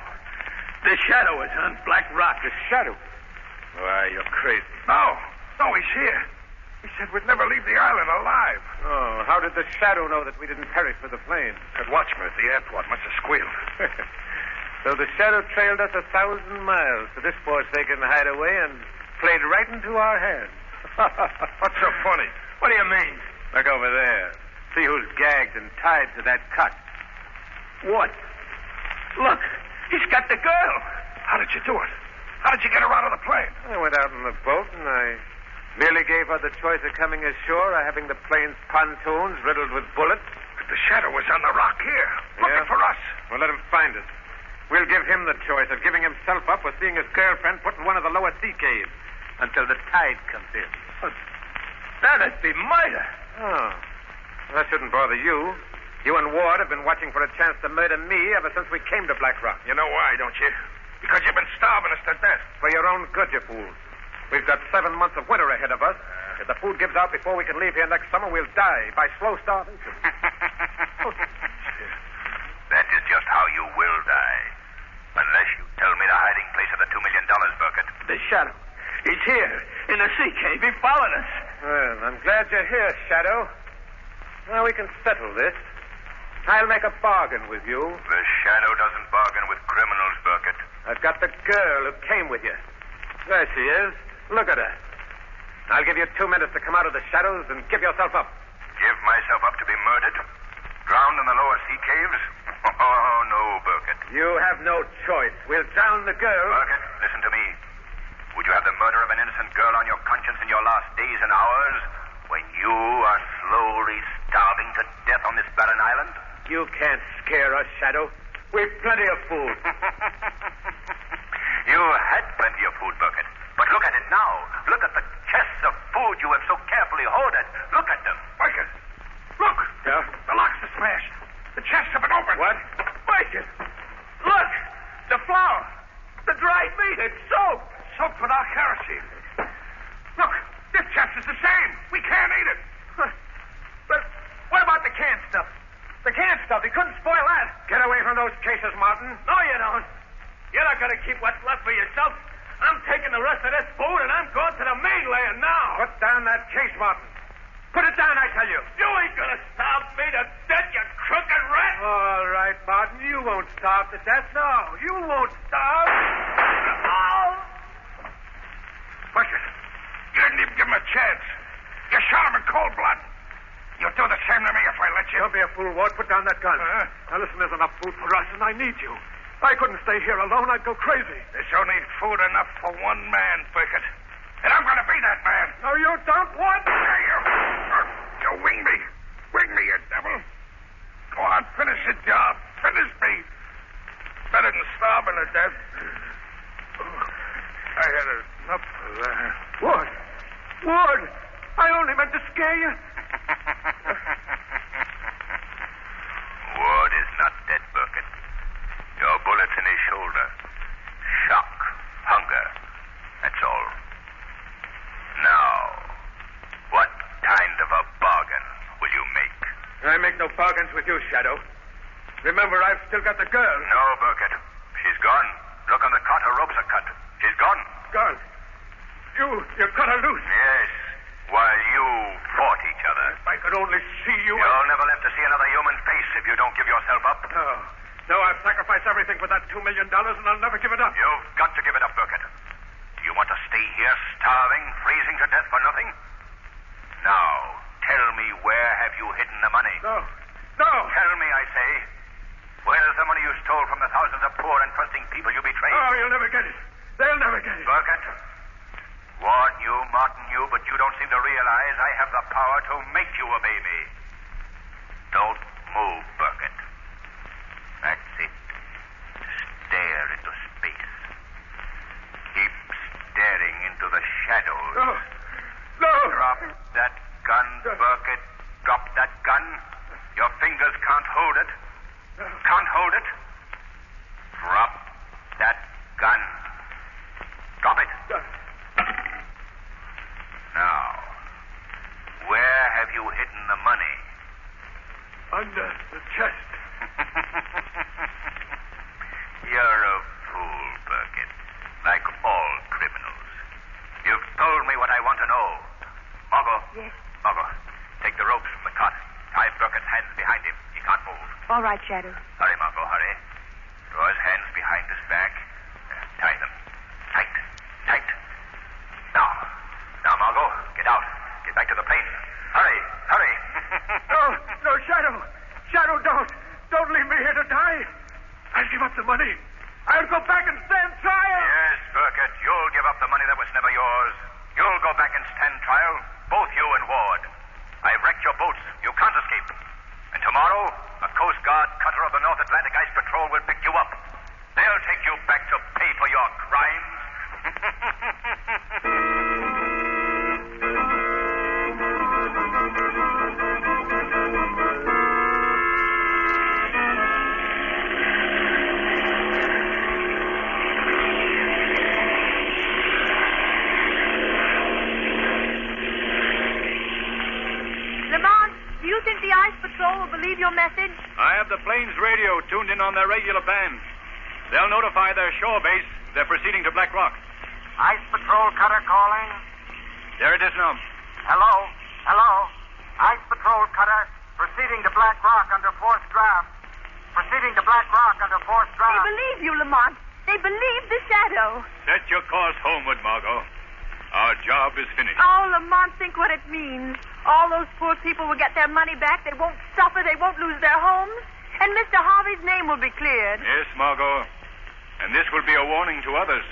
The Shadow is on Black Rock. The Shadow? Why, you're crazy. No, he's here. He said we'd never leave the island alive. Oh, how did the Shadow know that we didn't perish with the plane? That watchman at the airport must have squealed. So the Shadow trailed us 1,000 miles to this forsaken hideaway and played right into our hands. What's so funny? What do you mean? Look over there. See who's gagged and tied to that cot. What? Look, he's got the girl. How did you do it? How did you get her out of the plane? I went out in the boat and I merely gave her the choice of coming ashore or having the plane's pontoons riddled with bullets. But the Shadow was on the rock here, looking for us. Well, let him find us. We'll give him the choice of giving himself up or seeing his girlfriend put in one of the lower sea caves until the tide comes in. That'd be murder. Oh. That shouldn't bother you. You and Ward have been watching for a chance to murder me ever since we came to Black Rock. You know why, don't you? Because you've been starving us to death. For your own good, you fools. We've got 7 months of winter ahead of us. If the food gives out before we can leave here next summer, we'll die by slow starvation. That is just how you will die. Unless you tell me the hiding place of the $2 million, Burkett. The Shadow. He's here, in the sea cave. He followed us. Well, I'm glad you're here, Shadow. Now we can settle this. I'll make a bargain with you. The shadow doesn't bargain with criminals, Burkett. I've got the girl who came with you. There she is. Look at her. I'll give you 2 minutes to come out of the shadows and give yourself up. Give myself up to be murdered? Drowned in the lower sea caves? Oh, no, Burkett. You have no choice. We'll drown the girl. Burkett, listen to me. Would you have the murder of an innocent girl on your conscience in your last days and hours when you are slowly starving to death on this barren island? You can't scare us, Shadow. We've plenty of food. You had plenty of food, Burkett. But look at it now. Look at the chests of food you have so carefully hoarded. Look at them. Burkett, look. Yeah? The locks are smashed. The chests have been opened. What? Burkett, look. The flour. The dried meat. It's soaked. Soaked with our kerosene. Look, this chest is the same. We can't eat it. But what about the canned stuff? The canned stuff. You couldn't spoil that. Get away from those cases, Martin. No, you don't. You're not going to keep what's left for yourself. I'm taking the rest of this food, and I'm going to the mainland now. Put down that case, Martin. Put it down, I tell you. You ain't going to starve me to death, you crooked rat. All right, Martin. You won't starve to death. No, you won't starve. Oh! Burkett, you didn't even give him a chance. You shot him in cold blood. You'll do the same to me if I let you. Don't be a fool, Ward. Put down that gun. Now, listen, there's enough food for us, and I need you. I couldn't stay here alone. I'd go crazy. There's only food enough for one man, Burkett. And I'm going to be that man. No, you don't, Ward. You wing me. Wing me, you devil. Go on, finish the job. Finish me. Better than starving to death. I had enough of that. Ward. Ward. I only meant to scare you. Ward is not dead, Burkett. Your bullet's in his shoulder. Shock. Hunger. That's all. Now, what kind of a bargain will you make? I make no bargains with you, Shadow. Remember, I've still got the girl. No, Burkett. She's gone. Look on the cot. Her ropes are cut. She's gone. Gone? You cut her loose? Yes. While you fought each other. If I could only see you. You'll never live to see another human face if you don't give yourself up. No. No, I've sacrificed everything for that $2 million, and I'll never give it up. You've got to give it up, Burkett. Do you want to stay here, starving, freezing to death for nothing? Now, tell me, where have you hidden the money? No. No. Tell me, I say. Where is the money you stole from the thousands of poor and trusting people you betrayed? Oh, you'll never get it. They'll never get it. Burkett, Ward you, Martin you, but you don't seem to realize I have the power to make you obey me. Don't move, Burkett. That's it. Stare into space. Keep staring into the shadows. No. No. Drop that gun, Burkett. Drop that gun. Your fingers can't hold it. Can't hold it. Drop that gun. Drop it. Now, where have you hidden the money? Under the chest. You're a fool, Burkett. Like all criminals. You've told me what I want to know. Margot. Yes. Margot, take the ropes from the cot. Tie Burkett's hands behind him. He can't move. All right, Shadow. Hurry, Margot, hurry. Draw his hands behind his back. Tie them. Tight. Tight. Now, Margot, get out. Get back to the plane. Hurry. Hurry. No, Shadow. Shadow, don't. Don't leave me here to die. I'll give up the money. I'll go back and stand trial. Yes, Burkett, you'll give up the money that was never yours. You'll go back and stand trial, both you and Ward. I've wrecked your boats. You can't escape. And tomorrow, a Coast Guard cutter of the North Atlantic Ice Patrol will pick you up. They'll take you back to pay for your crimes. Do you think the Ice Patrol will believe your message? I have the plane's radio tuned in on their regular band. They'll notify their shore base they're proceeding to Black Rock. Ice Patrol cutter calling. There it is now. Hello? Hello? Ice Patrol cutter. Proceeding to Black Rock under forced draft. Proceeding to Black Rock under forced draft. They believe you, Lamont. They believe the shadow. Set your course homeward, Margot. Our job is finished. Oh, Lamont, think what it means. All those poor people will get their money back. They won't suffer. They won't lose their homes. And Mr. Harvey's name will be cleared. Yes, Margot. And this will be a warning to others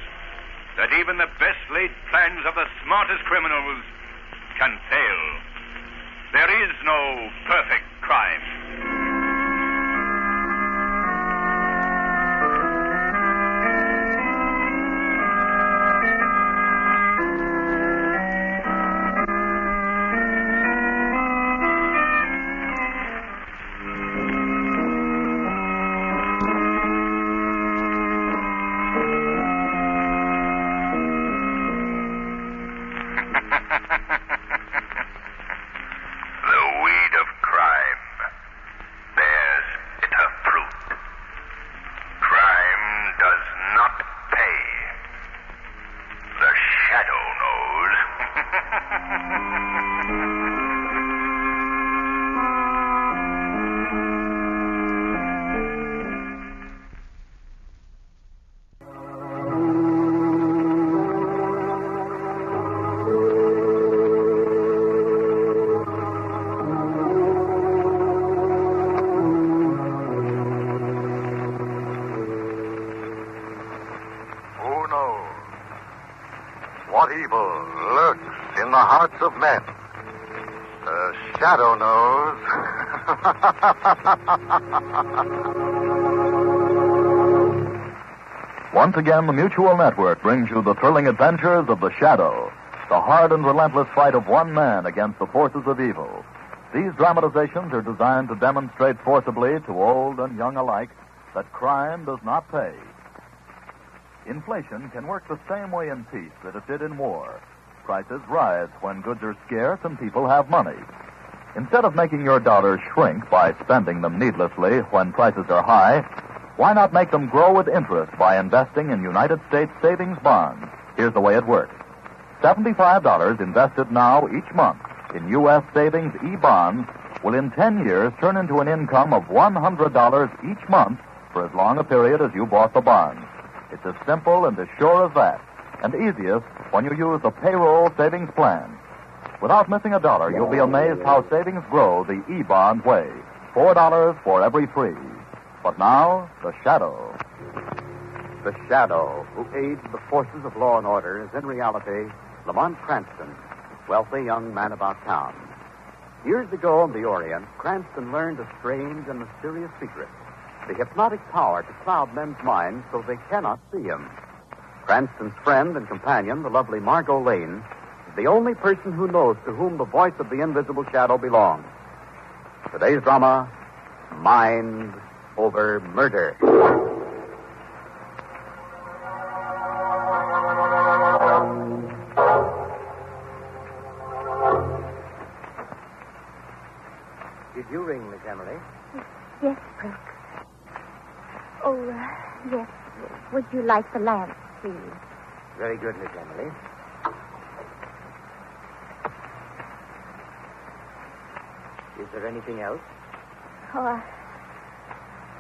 that even the best laid plans of the smartest criminals can fail. There is no perfect crime. What evil lurks in the hearts of men? The shadow knows. Once again, the Mutual Network brings you the thrilling adventures of the Shadow, the hard and relentless fight of one man against the forces of evil. These dramatizations are designed to demonstrate forcibly to old and young alike that crime does not pay. Inflation can work the same way in peace that it did in war. Prices rise when goods are scarce and people have money. Instead of making your dollars shrink by spending them needlessly when prices are high, why not make them grow with interest by investing in United States savings bonds? Here's the way it works. $75 invested now each month in U.S. savings E-bonds will in 10 years turn into an income of $100 each month for as long a period as you bought the bonds. It's as simple and as sure as that, and easiest when you use the payroll savings plan. Without missing a dollar, you'll be amazed how savings grow the E-bond way. $4 for every 3. But now, the Shadow. The Shadow, who aids the forces of law and order, is in reality Lamont Cranston, wealthy young man about town. Years ago in the Orient, Cranston learned a strange and mysterious secret. The hypnotic power to cloud men's minds so they cannot see him. Cranston's friend and companion, the lovely Margot Lane, is the only person who knows to whom the voice of the invisible shadow belongs. Today's drama, Mind Over Murder. Did you ring, Miss Emily? Yes, Brooks. Oh, yes. Would you like the lamp, please? Very good, Miss Emily. Is there anything else? Oh,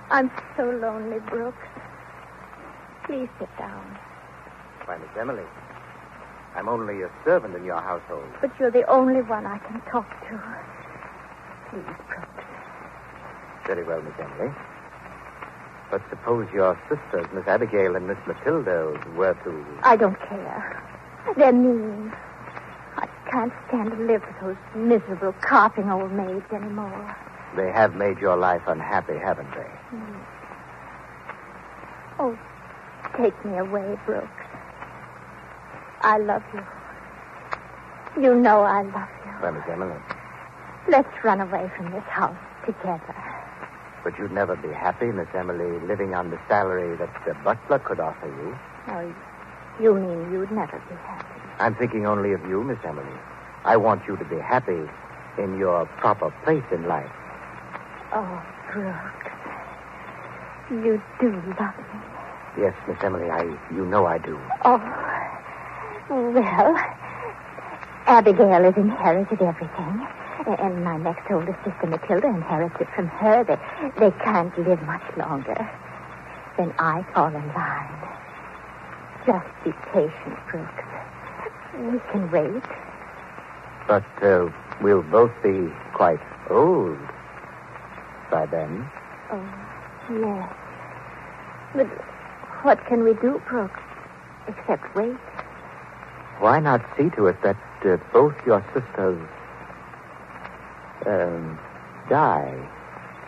I'm so lonely, Brooks. Please sit down. Why, Miss Emily, I'm only a servant in your household. But you're the only one I can talk to. Please, Brooks. Very well, Miss Emily. But suppose your sisters, Miss Abigail and Miss Matilda, were to... I don't care. They're mean. I can't stand to live with those miserable, carping old maids anymore. They have made your life unhappy, haven't they? Mm. Oh, take me away, Brooks. I love you. You know I love you. Well, Miss Emily. Let's run away from this house together. But you'd never be happy, Miss Emily, living on the salary that the butler could offer you. Oh, you mean you'd never be happy? I'm thinking only of you, Miss Emily. I want you to be happy in your proper place in life. Oh, Brooks. You do love me. Yes, Miss Emily, you know I do. Oh, well, Abigail has inherited everything. And my next oldest sister, Matilda, inherits it from her. They can't live much longer. Then I fall in line. Just be patient, Brooks. We can wait. But we'll both be quite old by then. Oh, yes. But what can we do, Brooks, except wait? Why not see to it that both your sisters die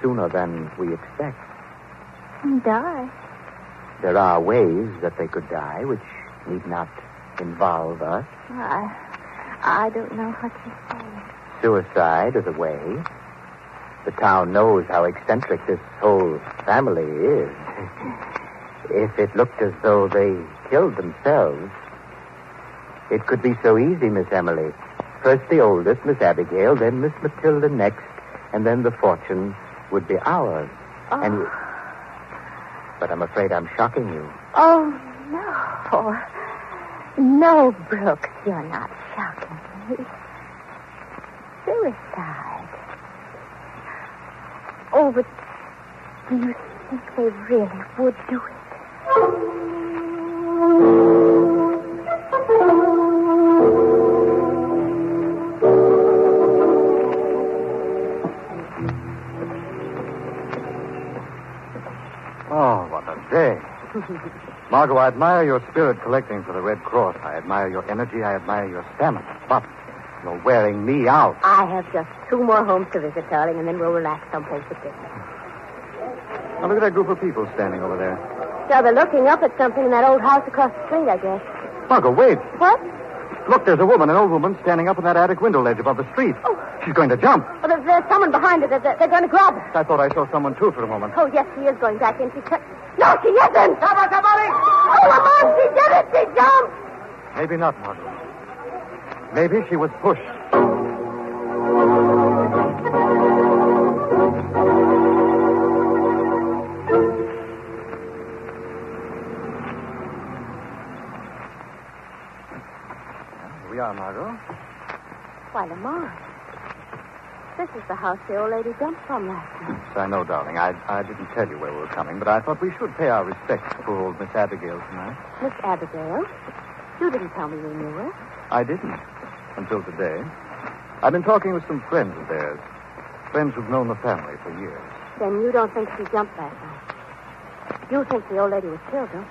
sooner than we expect? Die? There are ways that they could die which need not involve us. I don't know what you say. Suicide is a way. The town knows how eccentric this whole family is. If it looked as though they killed themselves, it could be so easy, Miss Emily. First the oldest, Miss Abigail, then Miss Matilda next, and then the fortune would be ours. Oh. But I'm afraid I'm shocking you. Oh, no. No, Brooks, you're not shocking me. Suicide. Oh, but do you think they really would do it? Oh, what a day. Margot, I admire your spirit collecting for the Red Cross. I admire your energy. I admire your stamina. But you're wearing me out. I have just 2 more homes to visit, darling, and then we'll relax someplace at dinner. Now, look at that group of people standing over there. So they're looking up at something in that old house across the street, I guess. Margot, wait. What? Look, there's a woman, an old woman, standing up in that attic window ledge above the street. Oh. She's going to jump. Oh, there's someone behind her. They're going to grab her. I thought I saw someone, too, for a moment. Oh, yes, she is going back in. No, she isn't! Somebody! Oh, Lamont, she did it! She jumped! Maybe not, Margot. Maybe she was pushed. Here we are, Margot. Why, Lamont. This is the house the old lady jumped from last night. Yes, I know, darling. I didn't tell you where we were coming, but I thought we should pay our respects to poor old Miss Abigail tonight. Miss Abigail? You didn't tell me you knew her. I didn't. Until today. I've been talking with some friends of theirs. Friends who've known the family for years. Then you don't think she jumped last night? You think the old lady was killed, don't you?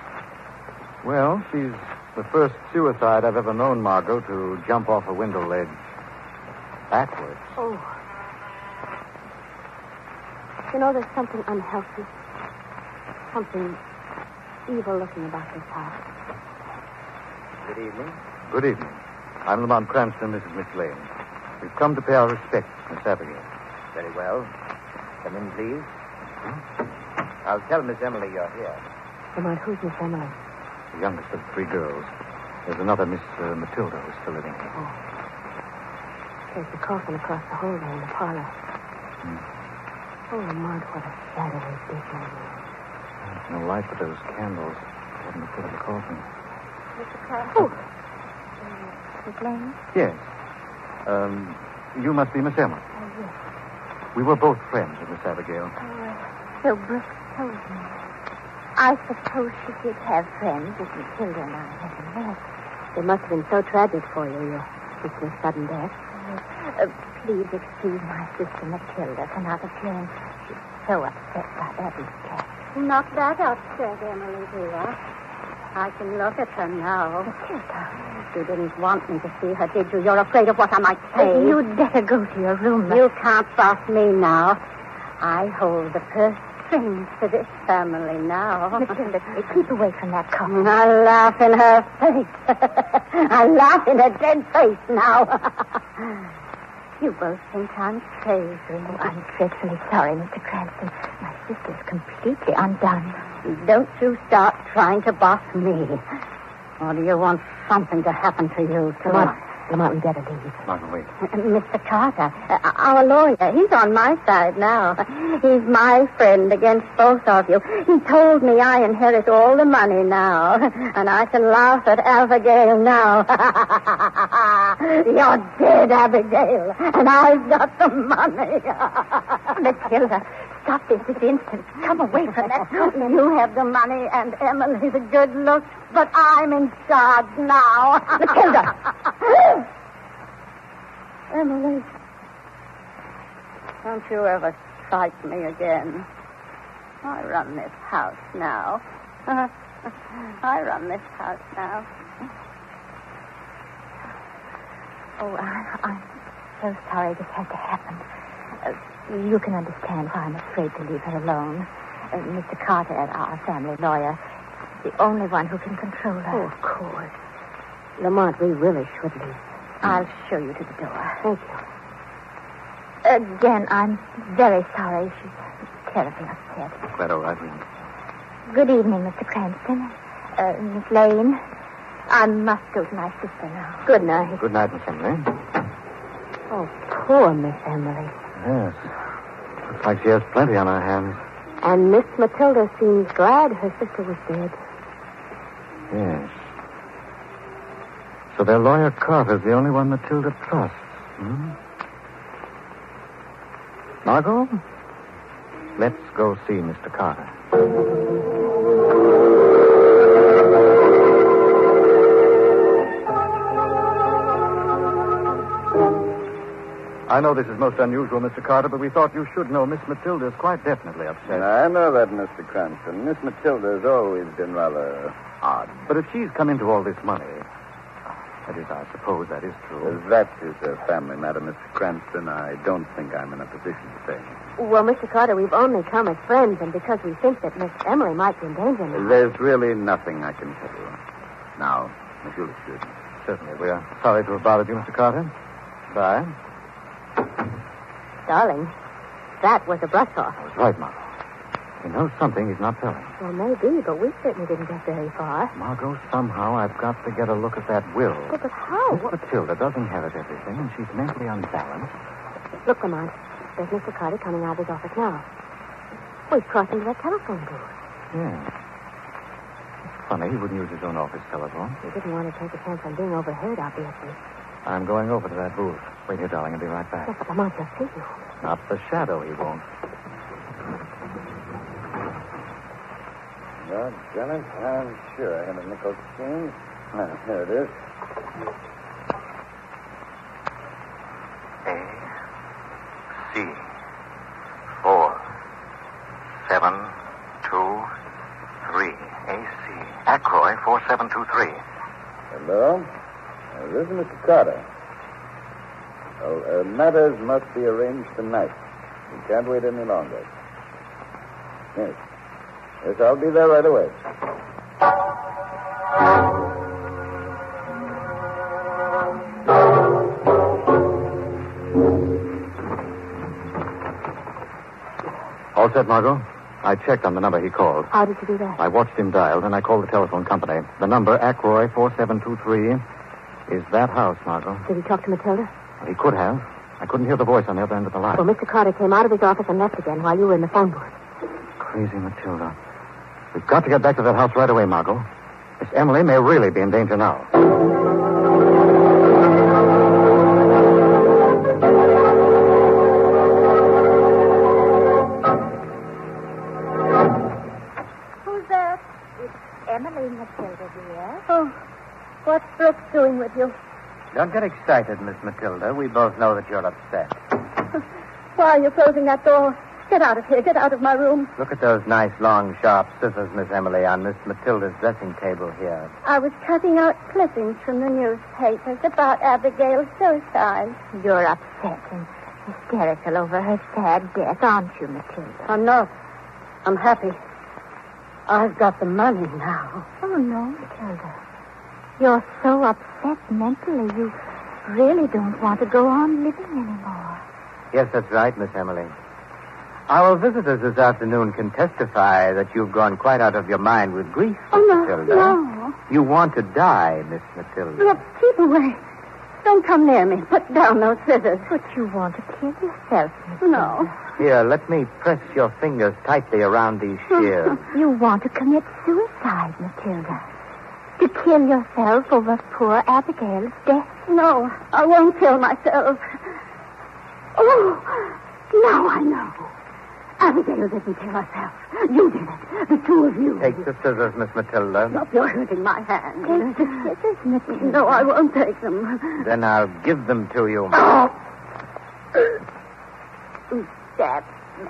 Well, she's the first suicide I've ever known, Margot, to jump off a window ledge backwards. Oh. You know, there's something unhealthy, something evil-looking about this house. Good evening. Good evening. I'm Lamont Cranston. This is Miss Lane. We've come to pay our respects, Miss Abigail. Very well. Come in, please. I'll tell Miss Emily you're here. Lamont, who's Miss Emily? The youngest of 3 girls. There's another Miss Matilda who's still living here. Oh. There's the coffin across the hallway in the parlor. Oh, Lamont, what a shadowy business. There's no light but those candles holding the foot of the coffin. Mr. Cranston? Oh. Miss Lane? Yes. You must be Miss Emma. Oh, yes. We were both friends with Miss Abigail. So Brooks told me. I suppose she did have friends as Matilda and I never met. They must have been so tragic for you, your sister's sudden death. Please excuse my sister Matilda for not appearing. She's so upset by Abby's death. Not that upset, Emily, dear. I can look at her now. Matilda. You didn't want me to see her, did you? You're afraid of what I might say. You'd better go to your room. You can't boss me now. I hold the purse strings for this family now. Matilda, keep away from that coffin. I laugh in her face. I laugh in her dead face now. You both think I'm crazy. Oh, I'm dreadfully sorry, Mr. Cranston. My sister's completely undone. Don't you start trying to boss me. Or do you want something to happen to you, too? Lamont, we better leave. Margot, wait. Mr. Carter, our lawyer, he's on my side now. He's my friend against both of you. He told me I inherit all the money now, and I can laugh at Abigail now. You're dead, Abigail, and I've got the money. Matilda, stop this instant. Come away from that. You have the money and Emily the good looks, but I'm in charge now. Matilda! Emily, don't you ever strike me again. I run this house now. I run this house now. Oh, I'm so sorry this had to happen. You can understand why I'm afraid to leave her alone. Mr. Carter, our family lawyer, is the only one who can control her. Oh, of course. Lamont, we really should leave. I'll show you to the door. Thank you. Again, I'm very sorry. She's terribly upset. Quite all right, Lynn. Good evening, Mr. Cranston. Miss Lane. I must go to my sister now. Good night. Good night, Miss Emily. Oh, poor Miss Emily. Yes. Looks like she has plenty on her hands. And Miss Matilda seems glad her sister was dead. Yes. So their lawyer Carter's the only one Matilda trusts. Margot, let's go see Mr. Carter. I know this is most unusual, Mr. Carter, but we thought you should know Miss Matilda is quite definitely upset. I know that, Mr. Cranston. Miss Matilda's always been rather odd. But if she's come into all this money, that is, I suppose that is true. As that is a family matter, Mr. Cranston, I don't think I'm in a position to say. Well, Mr. Carter, we've only come as friends, and because we think that Miss Emily might be in danger now. There's really nothing I can tell you. Now, if you'll excuse me. Certainly. We are sorry to have bothered you, Mr. Carter. Bye. Darling, that was a brush-off. I was right, Margot. He knows something he's not telling. Well, maybe, but we certainly didn't get very far. Margot, somehow I've got to get a look at that will. But how? Miss Matilda does inherit everything, and she's mentally unbalanced. Look, Lamont, there's Mr. Carter coming out of his office now. Oh, he's crossing to that telephone booth. Yeah. It's funny, he wouldn't use his own office telephone. He didn't want to take a chance on being overheard, obviously. I'm going over to that booth. Wait here, darling, I'll be right back. Yes, but Lamont, he'll see you. Not the shadow, he won't. Well, Janet, I'm sure I had a nickel change. Ah, here it is. A-C-4-7-2-3. A-C. Ackroy 4723. Hello? This is Mr. Carter. Well, matters must be arranged tonight. We can't wait any longer. Yes. Yes, I'll be there right away. All set, Margot? I checked on the number he called. How did you do that? I watched him dial, then I called the telephone company. The number, Ackroy 4723, is that house, Margot. Did he talk to Matilda? He could have. I couldn't hear the voice on the other end of the line. Well, Mr. Carter came out of his office and left again while you were in the phone booth. Crazy Matilda. We've got to get back to that house right away, Margot. Miss Emily may really be in danger now. Who's that? It's Emily, Matilda, dear. Oh, what's Brooks doing with you? Don't get excited, Miss Matilda. We both know that you're upset. Why are you closing that door? Get out of here. Get out of my room. Look at those nice, long, sharp scissors, Miss Emily, on Miss Matilda's dressing table here. I was cutting out clippings from the newspapers about Abigail's suicide. You're upset and hysterical over her sad death, aren't you, Matilda? I'm not. I'm happy. I've got the money now. Oh, no, Matilda. You're so upset mentally, you really don't want to go on living anymore. Yes, that's right, Miss Emily. Our visitors this afternoon can testify that you've gone quite out of your mind with grief, Oh, Miss no, Matilda. no. You want to die, Miss Matilda. Look, keep away. Don't come near me. Put down those scissors. But you want to kill yourself, Miss No. Here, let me press your fingers tightly around these shears. You want to commit suicide, Matilda. To kill yourself over poor Abigail's death. No, I won't kill myself. Oh, now I know. Abigail didn't kill herself. You did it. The two of you. Take the scissors, Miss Matilda. Stop, you're hurting my hand. Take the scissors, Matilda. No, I won't take them. Then I'll give them to you. Oh. Stab me.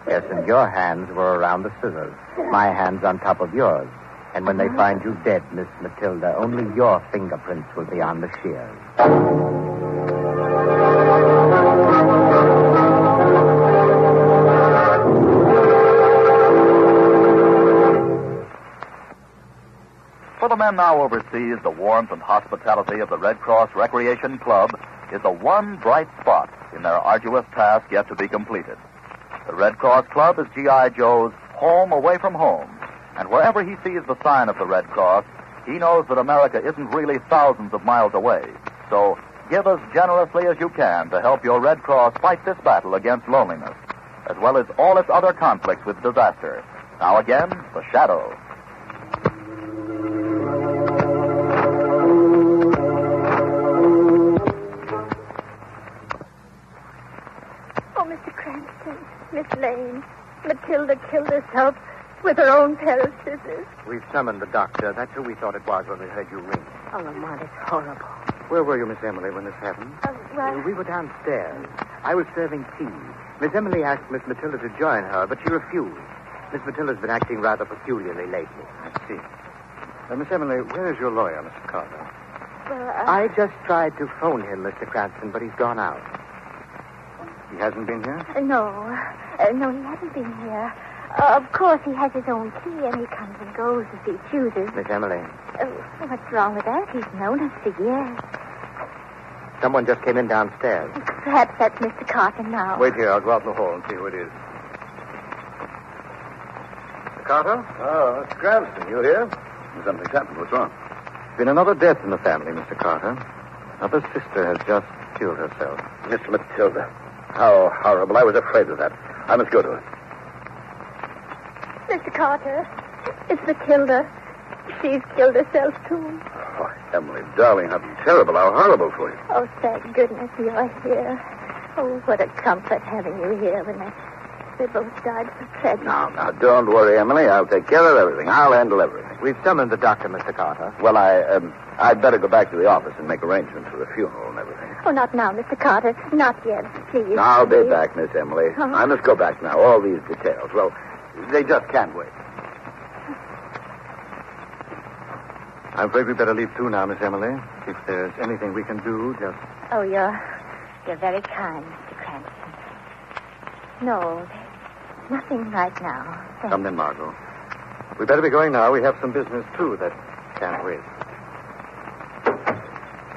Yes, and your hands were around the scissors. My hands on top of yours. And when they find you dead, Miss Matilda, only your fingerprints will be on the shears. For the men now overseas, the warmth and hospitality of the Red Cross Recreation Club is the one bright spot in their arduous task yet to be completed. The Red Cross Club is G.I. Joe's home away from home. And wherever he sees the sign of the Red Cross, he knows that America isn't really thousands of miles away. So give as generously as you can to help your Red Cross fight this battle against loneliness, as well as all its other conflicts with disaster. Now again, The Shadow. Oh, Mr. Cranston, Miss Lane, Matilda killed herself with her own pair of scissors. We've summoned the doctor. That's who we thought it was when we heard you ring. Oh, Lamont, it's horrible. Where were you, Miss Emily, when this happened? We were downstairs. I was serving tea. Miss Emily asked Miss Matilda to join her, but she refused. Miss Matilda's been acting rather peculiarly lately. I see. Miss Emily, where is your lawyer, Mr. Carter? I just tried to phone him, Mr. Cranston, but he's gone out. He hasn't been here? No, he hasn't been here. Of course, he has his own key, and he comes and goes as he chooses. Miss Emily. What's wrong with that? He's known us for years. Someone just came in downstairs. Perhaps that's Mr. Carter now. Wait here. I'll go out in the hall and see who it is. Mr. Carter? Oh, Mr. Cranston, you here? Something's happened. What's wrong? There's been another death in the family, Mr. Carter. Another sister has just killed herself. Miss Matilda. How horrible. I was afraid of that. I must go to her. Mr. Carter, it's Matilda. She's killed herself, too. Oh, Emily, darling, how terrible, how horrible for you. Oh, thank goodness you're here. Oh, what a comfort having you here when they both died so tragically. Now, don't worry, Emily. I'll take care of everything. I'll handle everything. We've summoned the doctor, Mr. Carter. Well, I'd better go back to the office and make arrangements for the funeral and everything. Oh, not now, Mr. Carter. Not yet, please. I'll be back, Miss Emily. I must go back now. All these details. Well, they just can't wait. I'm afraid we'd better leave too now, Miss Emily. If there's anything we can do, just... Oh, you're very kind, Mr. Cranston. No, there's nothing right now. Thank Come then, Margot. We'd better be going now. We have some business, too, that can't wait.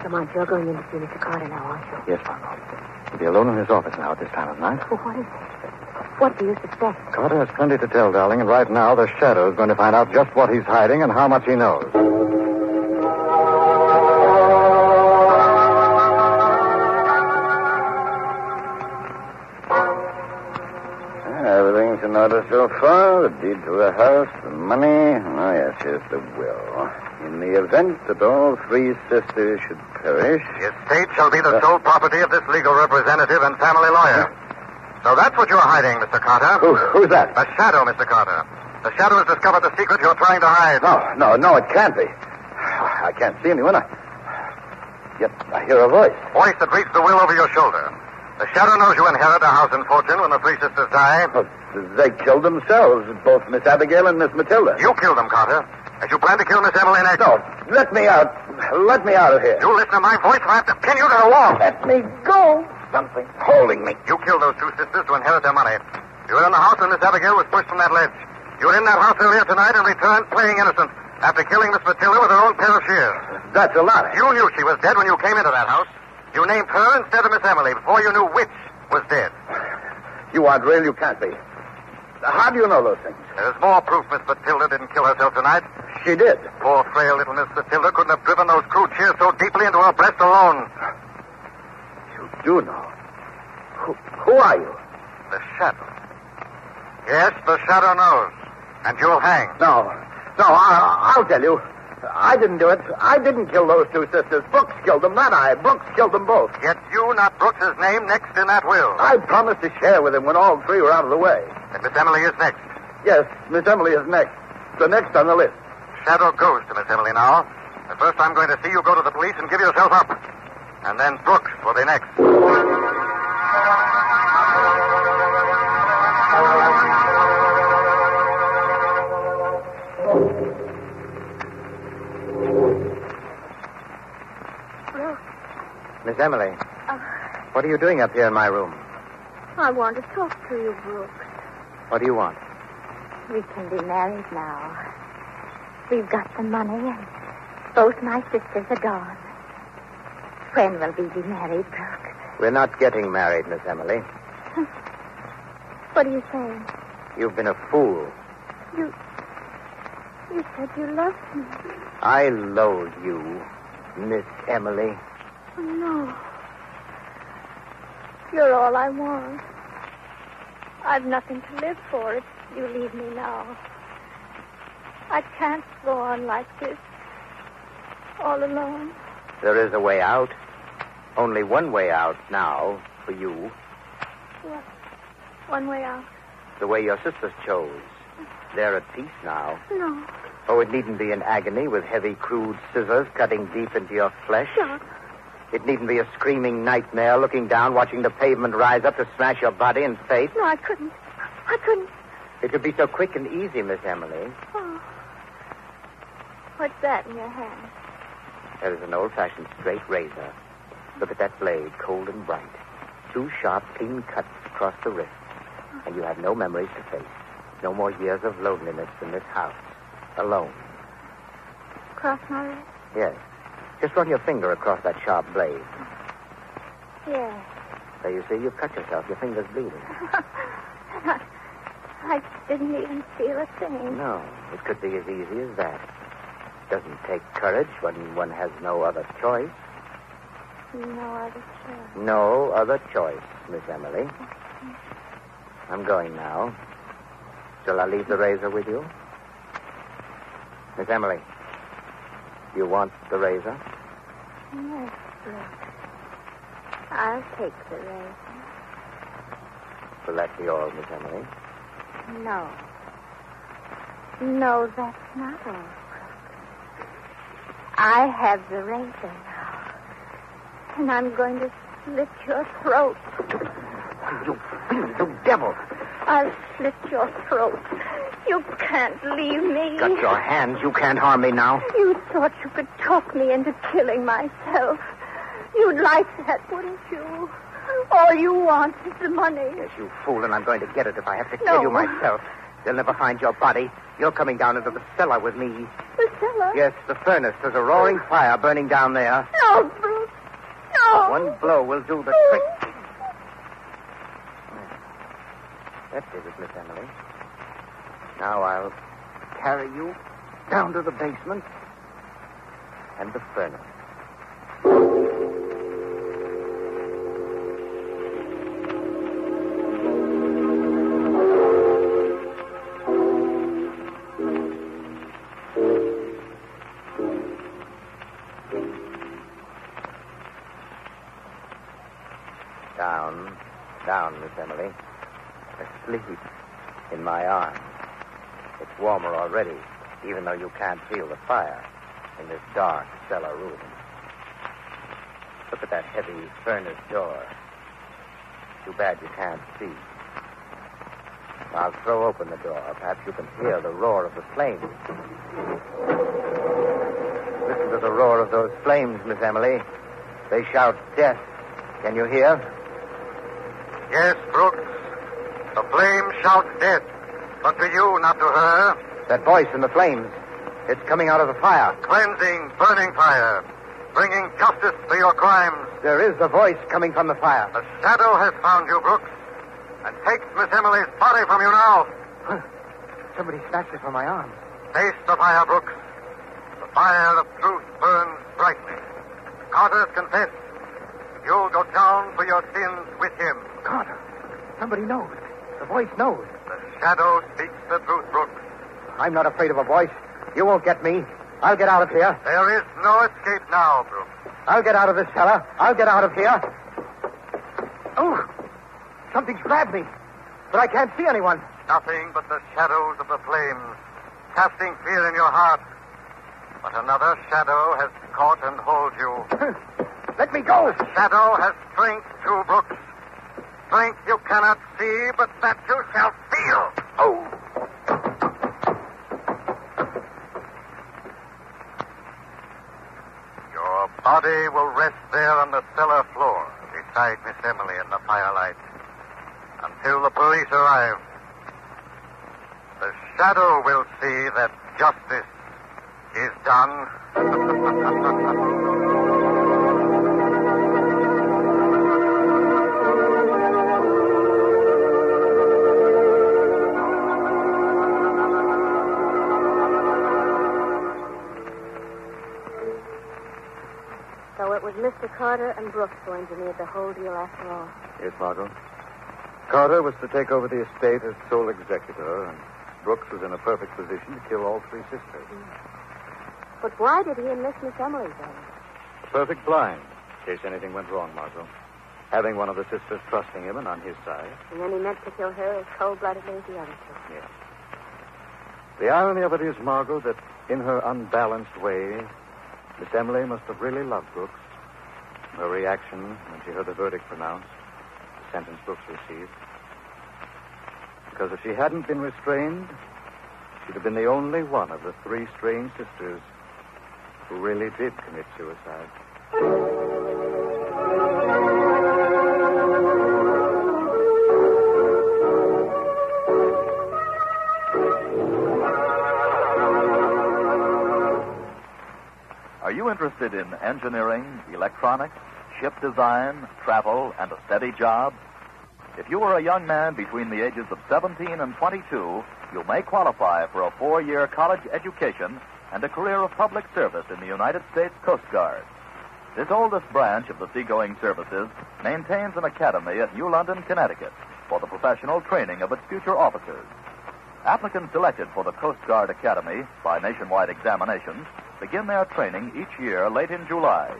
Lamont, you're going in to see Mr. Carter now, aren't you? Yes, Margot. He'll be alone in his office now at this time of night. Well, what is it? What do you suspect? Carter has plenty to tell, darling, and right now the Shadow's going to find out just what he's hiding and how much he knows. Everything's in order so far. The deed to the house, the money. Oh, yes, here's the will. In the event that all three sisters should perish... The estate shall be the sole property of this legal representative and family lawyer. So that's what you're hiding, Mr. Carter. Who's that? The Shadow, Mr. Carter. The Shadow has discovered the secret you're trying to hide. No, it can't be. I can't see anyone. Yet I hear a voice. Voice that reads the will over your shoulder. The Shadow knows you inherit a house and fortune when the three sisters die. Well, they killed themselves, both Miss Abigail and Miss Matilda. You killed them, Carter. As you plan to kill Miss Emily next. No, let me out. Let me out of here. You listen to my voice or I have to pin you to the wall. Let me go. Something's holding me. You killed those two sisters to inherit their money. You were in the house when Miss Abigail was pushed from that ledge. You were in that house earlier tonight and returned playing innocent after killing Miss Matilda with her own pair of shears. That's a lie. You knew she was dead when you came into that house. You named her instead of Miss Emily before you knew which was dead. You aren't real. You can't be. How do you know those things? There's more proof Miss Matilda didn't kill herself tonight. she did. Poor, frail little Miss Matilda couldn't have driven those crude shears so deeply into her breast alone. You do know. Who are you? The Shadow. Yes, the Shadow knows. And you'll hang. No, I'll tell you. I didn't do it. I didn't kill those two sisters. Brooks killed them, not I. Brooks killed them both. Yet you, not Brooks's name, next in that will. I promised to share with him when all three were out of the way. And Miss Emily is next. Yes, Miss Emily is next. The next on the list. Shadow goes to Miss Emily now. But first I'm going to see you go to the police and give yourself up. And then Brooks will be next. Miss Emily, what are you doing up here in my room? I want to talk to you, Brooks. What do you want? We can be married now. We've got the money, and both my sisters are gone. When will we be married, Brooks? We're not getting married, Miss Emily. What are you saying? You've been a fool. You said you loved me. I loathe you, Miss Emily. Oh, no. You're all I want. I've nothing to live for if you leave me now. I can't go on like this, all alone. There is a way out. Only one way out now for you. What? One way out? The way your sisters chose. They're at peace now. No. Oh, it needn't be in agony with heavy, crude scissors cutting deep into your flesh. Stop. It needn't be a screaming nightmare looking down, watching the pavement rise up to smash your body and face. No, I couldn't. It could be so quick and easy, Miss Emily. Oh. What's that in your hand? There is an old-fashioned straight razor. Look at that blade, cold and bright. 2 sharp, clean cuts across the wrist. And you have no memories to face. No more years of loneliness in this house. Alone. Across my wrist? Yes. Just run your finger across that sharp blade. Yes. There, you see, you've cut yourself. Your finger's bleeding. I didn't even feel a thing. No, it could be as easy as that. Doesn't take courage when one has no other choice. No other choice. No other choice, Miss Emily. I'm going now. Shall I leave the razor with you? Miss Emily, you want the razor? Yes, Brooks. I'll take the razor. Will that be all, Miss Emily? No. No, that's not all, Brooks. I have the razor now. And I'm going to slit your throat. You fiend, you devil! I'll slit your throat. You can't leave me. Got your hands. You can't harm me now. You thought you could talk me into killing myself. You'd like that, wouldn't you? All you want is the money. Yes, you fool, and I'm going to get it if I have to kill you myself. They'll never find your body. You're coming down into the cellar with me. The cellar? Yes, the furnace. There's a roaring fire burning down there. No, Bruce. No. One blow will do the trick. That did it, Miss Emily. Now I'll carry you down to the basement and the furnace. Down, Miss Emily. Asleep in my arms. It's warmer already, even though you can't feel the fire in this dark cellar room. Look at that heavy furnace door. Too bad you can't see. I'll throw open the door. Perhaps you can hear the roar of the flames. Listen to the roar of those flames, Miss Emily. They shout death. Can you hear? Yes, Brooks. The flame shouts death. But to you, not to her. That voice in the flames. It's coming out of the fire. Cleansing, burning fire. Bringing justice to your crimes. There is a voice coming from the fire. The shadow has found you, Brooks. And takes Miss Emily's body from you now. Somebody snatched it from my arms. Face the fire, Brooks. fire of truth burns brightly. Carter's confessed. You'll go down for your sins with him. Carter, somebody knows. The voice knows. The shadow speaks the truth, Brooks. I'm not afraid of a voice. You won't get me. I'll get out of here. There is no escape now, Brooks. I'll get out of this cellar. I'll get out of here. Oh, something's grabbed me. But I can't see anyone. Nothing but the shadows of the flames, casting fear in your heart. But another shadow has caught and holds you. Let me go. The shadow has strength too, Brooks. Strength you cannot see, but that you shall feel. Oh. Your body will rest there on the cellar floor, beside Miss Emily in the firelight, until the police arrive. The shadow will see that justice is done. So it was Mr. Carter and Brooks who engineered the whole deal after all. Yes, Margot. Carter was to take over the estate as sole executor, and Brooks was in a perfect position to kill all three sisters. But why did he enlist Miss Emily then? A perfect blind, in case anything went wrong, Margot. Having one of the sisters trusting him and on his side. And then he meant to kill her as cold-bloodedly as the other two. Yes. The irony of it is, Margot, that in her unbalanced way, Miss Emily must have really loved Brooks. Her reaction when she heard the verdict pronounced, the sentence Brooks received. Because if she hadn't been restrained, she'd have been the only one of the three strange sisters who really did commit suicide. Are you interested in engineering, electronics, ship design, travel, and a steady job? If you are a young man between the ages of 17 and 22, you may qualify for a 4-year college education and a career of public service in the United States Coast Guard. This oldest branch of the seagoing services maintains an academy at New London, Connecticut, for the professional training of its future officers. Applicants selected for the Coast Guard Academy by nationwide examinations begin their training each year late in July.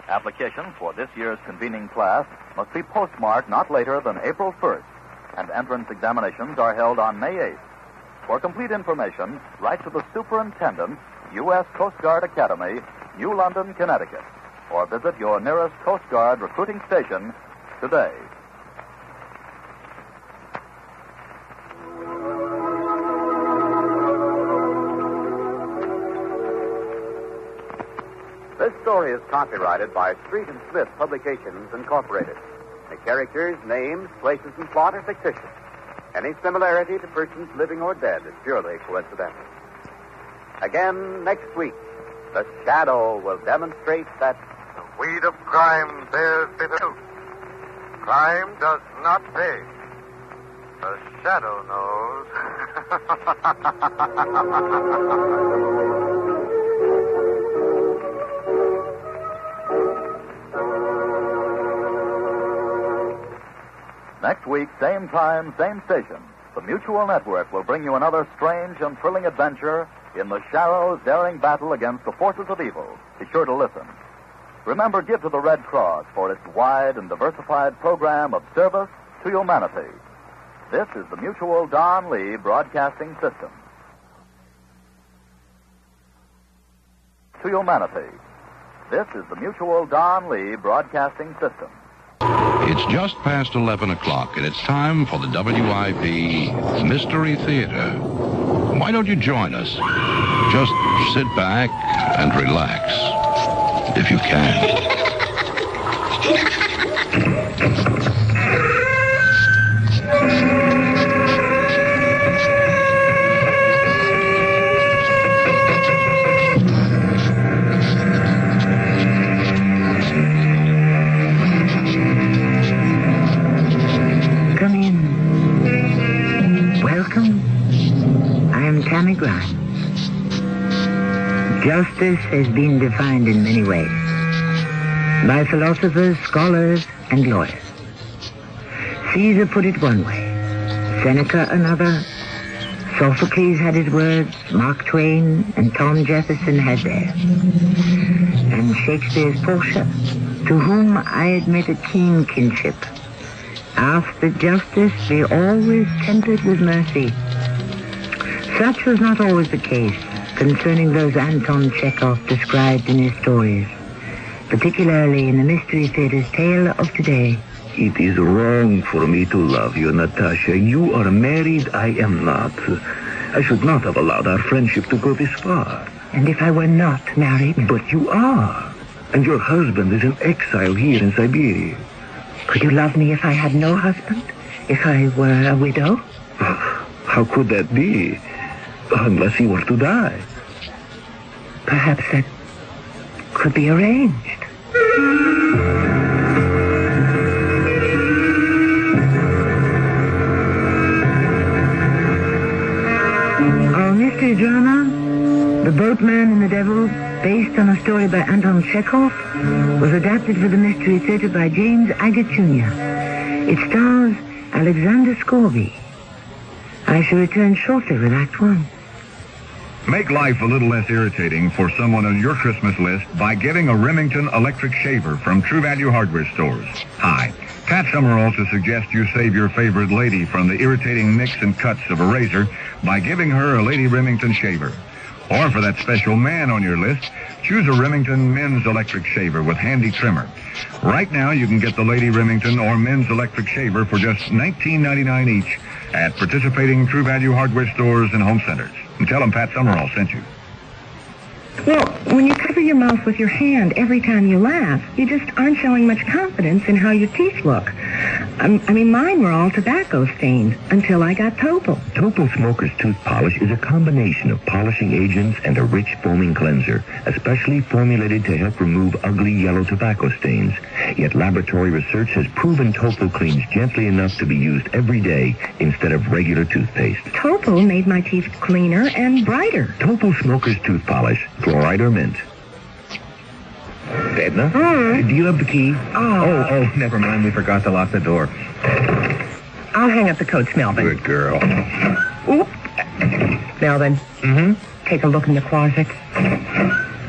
Applications for this year's convening class must be postmarked not later than April 1st, and entrance examinations are held on May 8th. For complete information, write to the Superintendent, U.S. Coast Guard Academy, New London, Connecticut, or visit your nearest Coast Guard recruiting station today. This story is copyrighted by Street and Smith Publications, Incorporated. The characters, names, places, and plot are fictitious. Any similarity to persons living or dead is purely coincidental. Again, next week, the shadow will demonstrate that the weed of crime bears bitter fruit. Crime does not pay. The shadow knows. Next week, same time, same station, the Mutual Network will bring you another strange and thrilling adventure in the Shadow's daring battle against the forces of evil. Be sure to listen. Remember, give to the Red Cross for its wide and diversified program of service to humanity. This is the Mutual Don Lee Broadcasting System. To humanity. This is the Mutual Don Lee Broadcasting System. It's just past 11 o'clock, and it's time for the WIP Mystery Theater. Why don't you join us? Just sit back and relax, if you can. Justice has been defined in many ways by philosophers, scholars, and lawyers. Caesar put it one way, Seneca another, Sophocles had his words, Mark Twain and Tom Jefferson had theirs. And Shakespeare's Portia, to whom I admit a keen kinship, asked that justice be always tempered with mercy. Such was not always the case concerning those Anton Chekhov described in his stories, particularly in the Mystery Theater's tale of today. It is wrong for me to love you, Natasha. You are married, I am not. I should not have allowed our friendship to go this far. And if I were not married? But you are. And your husband is in exile here in Siberia. Could you love me if I had no husband? If I were a widow? How could that be? Unless he were to die. Perhaps that could be arranged. Our mystery drama, The Boatman and the Devil, based on a story by Anton Chekhov, was adapted for the Mystery Theater by James Agate Jr. It stars Alexander Scorby. I shall return shortly with Act One. Make life a little less irritating for someone on your Christmas list by getting a Remington electric shaver from True Value Hardware Stores. Hi, Pat Summerall to suggest you save your favorite lady from the irritating nicks and cuts of a razor by giving her a Lady Remington shaver. Or for that special man on your list, choose a Remington men's electric shaver with handy trimmer. Right now, you can get the Lady Remington or men's electric shaver for just $19.99 each at participating True Value Hardware Stores and home centers. And tell them Pat Summerall sent you. Well, when you cover your mouth with your hand every time you laugh, you just aren't showing much confidence in how your teeth look. I mean, mine were all tobacco stained until I got Topol. Topol Smoker's Tooth Polish is a combination of polishing agents and a rich foaming cleanser, especially formulated to help remove ugly yellow tobacco stains. Yet laboratory research has proven Topol cleans gently enough to be used every day instead of regular toothpaste. Topol made my teeth cleaner and brighter. Topol Smoker's Tooth Polish, fluoride or mint. Edna? Do you have the key? Oh, never mind. We forgot to lock the door. I'll hang up the coats, Melvin. Good girl. Oop. Melvin. Take a look in the closet.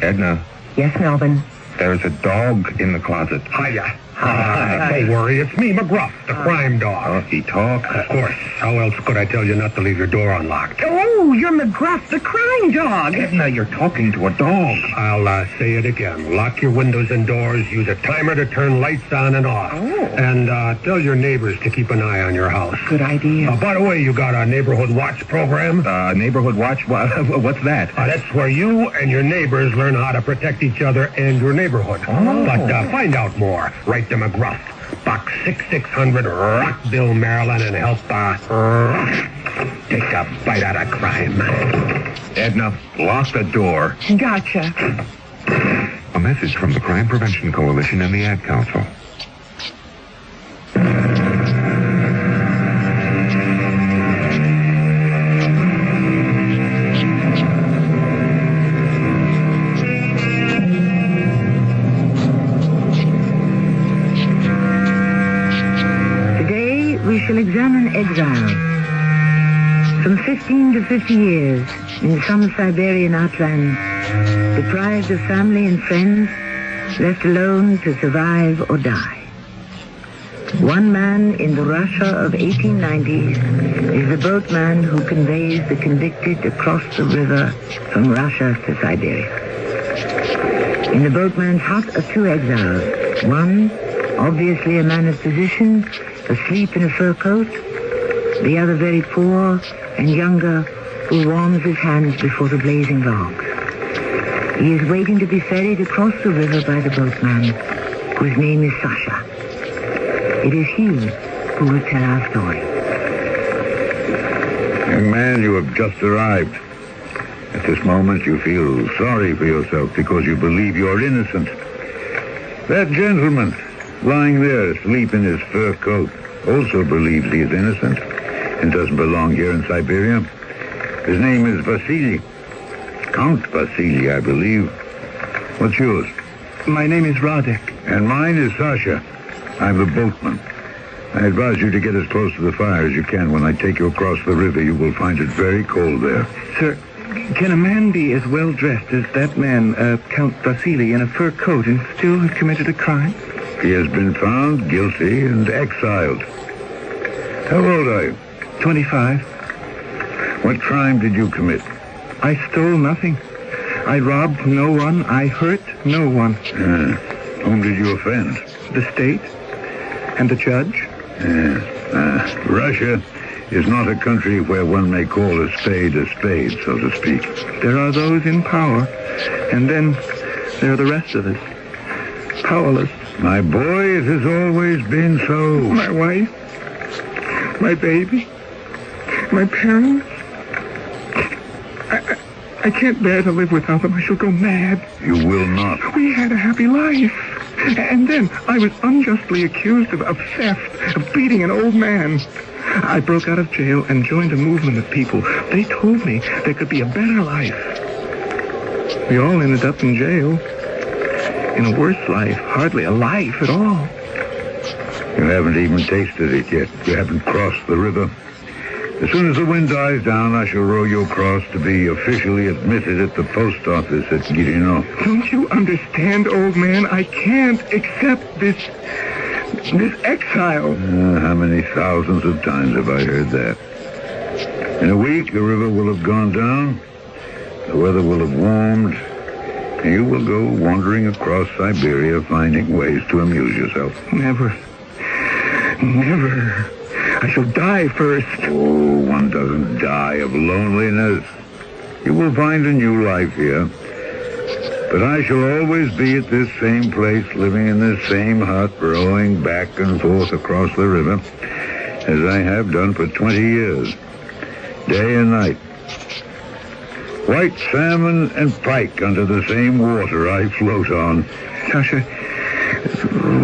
Edna. Yes, Melvin. There's a dog in the closet. Hiya. Don't worry, it's me, McGruff, the crime dog. He talks? Of course. How else could I tell you not to leave your door unlocked? Oh, you're McGruff, the crime dog. Edna, you're talking to a dog. I'll say it again. Lock your windows and doors, use a timer to turn lights on and off. And tell your neighbors to keep an eye on your house. Good idea. By the way, you got a neighborhood watch program? Neighborhood watch? What's that? That's where you and your neighbors learn how to protect each other and your neighborhood. But find out more. Write to McGruff, Box 6600, Rockville, Maryland, and help take a bite out of crime. Edna, lock the door. Gotcha. A message from the Crime Prevention Coalition and the Ad Council. We shall examine exile. From 15 to 50 years in some Siberian outland, deprived of family and friends, left alone to survive or die. One man in the Russia of 1890s is the boatman who conveys the convicted across the river from Russia to Siberia. In the boatman's hut are two exiles. One, obviously a man of position, asleep in a fur coat, the other very poor and younger, who warms his hands before the blazing logs. He is waiting to be ferried across the river by the boatman, whose name is Sasha. It is he who will tell our story. Young man, you have just arrived. At this moment, you feel sorry for yourself because you believe you're innocent. That gentleman, lying there asleep in his fur coat, also believes he is innocent and doesn't belong here in Siberia. His name is Vasily. Count Vasily, I believe. What's yours? My name is Radek. And mine is Sasha. I'm the boatman. I advise you to get as close to the fire as you can. When I take you across the river, you will find it very cold there. Sir, can a man be as well dressed as that man, Count Vasily, in a fur coat and still have committed a crime? He has been found guilty and exiled. How old are you? 25. What crime did you commit? I stole nothing. I robbed no one. I hurt no one. Whom did you offend? The state and the judge. Russia is not a country where one may call a spade, so to speak. There are those in power, and then there are the rest of us. Powerless. My boy, it has always been so. My wife, my baby, my parents. I can't bear to live without them. I shall go mad. You will not. We had a happy life. And then I was unjustly accused of theft, of beating an old man. I broke out of jail and joined a movement of people. They told me there could be a better life. We all ended up in jail. In a worse life. Hardly a life at all. You haven't even tasted it yet. You haven't crossed the river. As soon as the wind dies down, I shall row you across to be officially admitted at the post office at Girino. Don't you understand, old man? I can't accept this exile. How many thousands of times have I heard that? In a week, the river will have gone down, the weather will have warmed, and you will go wandering across Siberia, finding ways to amuse yourself. Never. I shall die first. Oh, one doesn't die of loneliness. You will find a new life here. But I shall always be at this same place, living in this same hut, rowing back and forth across the river, as I have done for 20 years, day and night. White salmon and pike under the same water I float on. Sasha,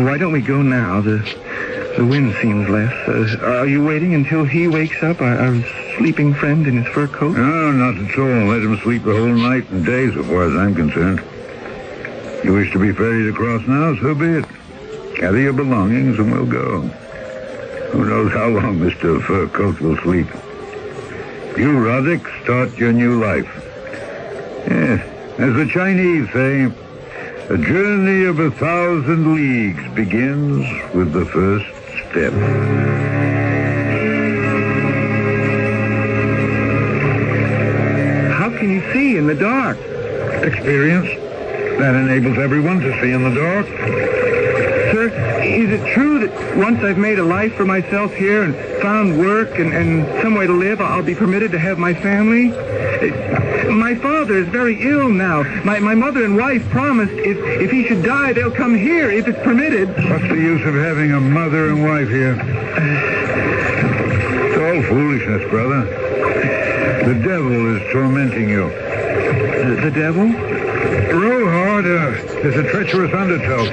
why don't we go now? The wind seems less. Are you waiting until he wakes up, our sleeping friend in his fur coat? No, not at all. Let him sleep the whole night and day, so far as I'm concerned. You wish to be ferried across now, so be it. Gather your belongings and we'll go. Who knows how long Mr. Fur Coat will sleep. You, Roddick, start your new life. Yes, as the Chinese say, a journey of 1,000 leagues begins with the first step. How can you see in the dark? Experience. That enables everyone to see in the dark. Sir, is it true that once I've made a life for myself here and found work and some way to live, I'll be permitted to have my family? My father is very ill now. My mother and wife promised if he should die, they'll come here if it's permitted. What's the use of having a mother and wife here? It's all foolishness, brother. The devil is tormenting you. The devil? Row harder. There's a treacherous undertow.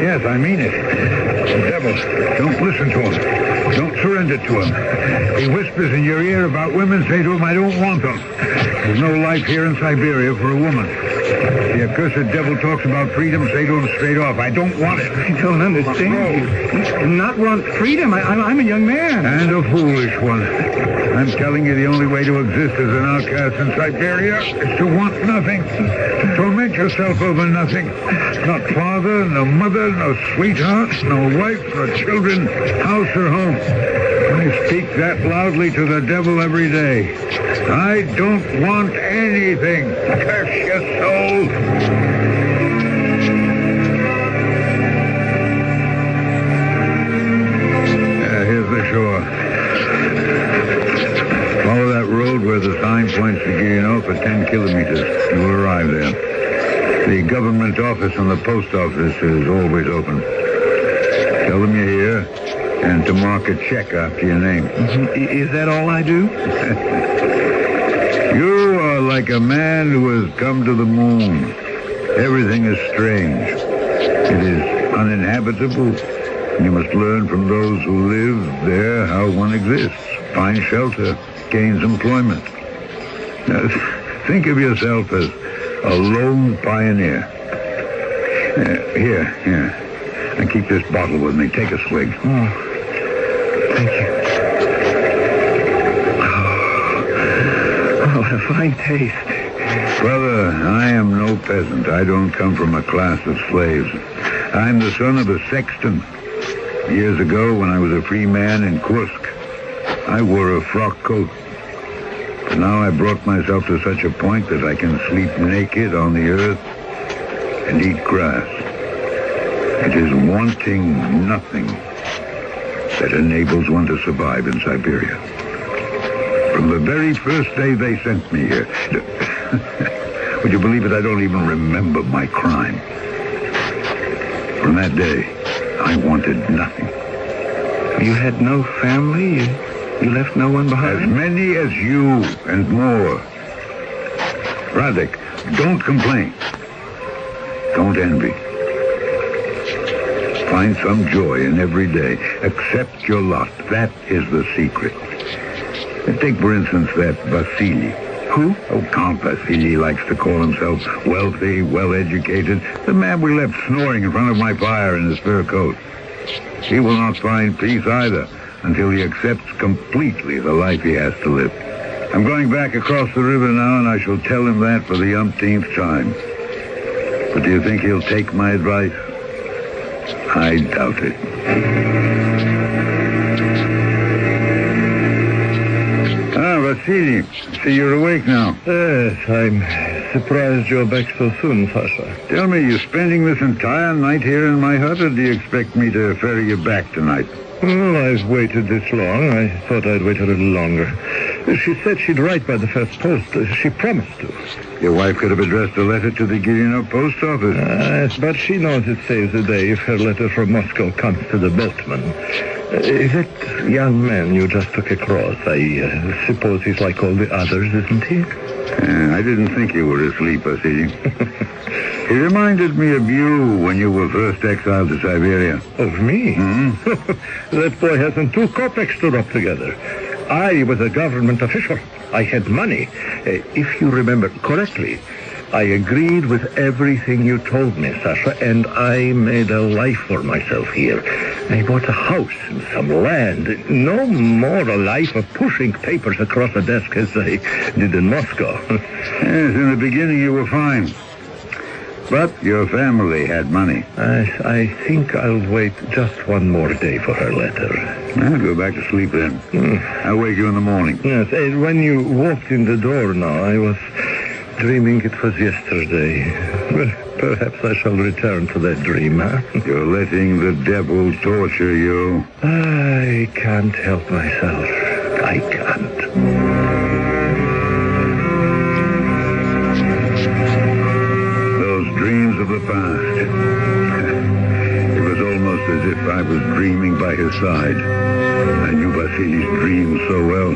Yes, I mean it. The devil. Don't listen to him. Don't surrender to him. He whispers in your ear about women. Say to him, I don't want them. There's no life here in Siberia for a woman. The accursed devil talks about freedom. Say to him straight off, I don't want it. I don't understand. Not want freedom. I'm a young man. And a foolish one. I'm telling you the only way to exist as an outcast in Siberia is to want nothing. To torment yourself over nothing. Not father, no mother, no sweetheart, no wife, no children, house or home. I speak that loudly to the devil every day. I don't want anything. Curse your soul. Here's the shore. Follow that road where the sign points to Girino for 10 kilometers. You will arrive there. The government office and the post office is always open. Tell them you're here and to mark a check after your name. Is that all I do? You are like a man who has come to the moon. Everything is strange. It is uninhabitable. You must learn from those who live there how one exists. Find shelter. Gains employment. Think of yourself as a lone pioneer. Here. And keep this bottle with me. Take a swig. Oh, thank you. Oh, what a fine taste. Brother, I am no peasant. I don't come from a class of slaves. I'm the son of a sexton. Years ago, when I was a free man in Kursk, I wore a frock coat. But now I brought myself to such a point that I can sleep naked on the earth and eat grass. It is wanting nothing that enables one to survive in Siberia. From the very first day they sent me here. Would you believe it? I don't even remember my crime. From that day, I wanted nothing. You had no family? You left no one behind? As many as you and more. Radek, don't complain. Don't envy. Find some joy in every day. Accept your lot. That is the secret. Take, for instance, that Vasily. Who? Oh, Count Vasily likes to call himself wealthy, well-educated. The man we left snoring in front of my fire in his fur coat. He will not find peace either until he accepts completely the life he has to live. I'm going back across the river now, and I shall tell him that for the umpteenth time. But do you think he'll take my advice? I doubt it. Vasily, see, you're awake now. Yes, I'm surprised you're back so soon, Sasha. Tell me, you spending this entire night here in my hut, or do you expect me to ferry you back tonight? Well, I've waited this long. I thought I'd wait a little longer. She said she'd write by the first post. She promised to. Your wife could have addressed a letter to the Gilino post office. Yes, but she knows it saves the day if her letter from Moscow comes to the boatman. That young man you just took across, I suppose he's like all the others, isn't he? I didn't think you were asleep, Vasily. He reminded me of you when you were first exiled to Siberia. Of me? Mm-hmm. That boy hasn't 2 kopecks to rub together. I was a government official. I had money. If you remember correctly, I agreed with everything you told me, Sasha, and I made a life for myself here. I bought a house and some land. No more a life of pushing papers across a desk as I did in Moscow. Yes, in the beginning you were fine. But your family had money. I think I'll wait just one more day for her letter. I'll go back to sleep then. I'll wake you in the morning. Yes, when you walked in the door now, I was dreaming it was yesterday. Well, perhaps I shall return to that dream, huh? You're letting the devil torture you. I can't help myself. I can't. Dreams of the past. It was almost as if I was dreaming by his side. I knew Vasily's dreams so well.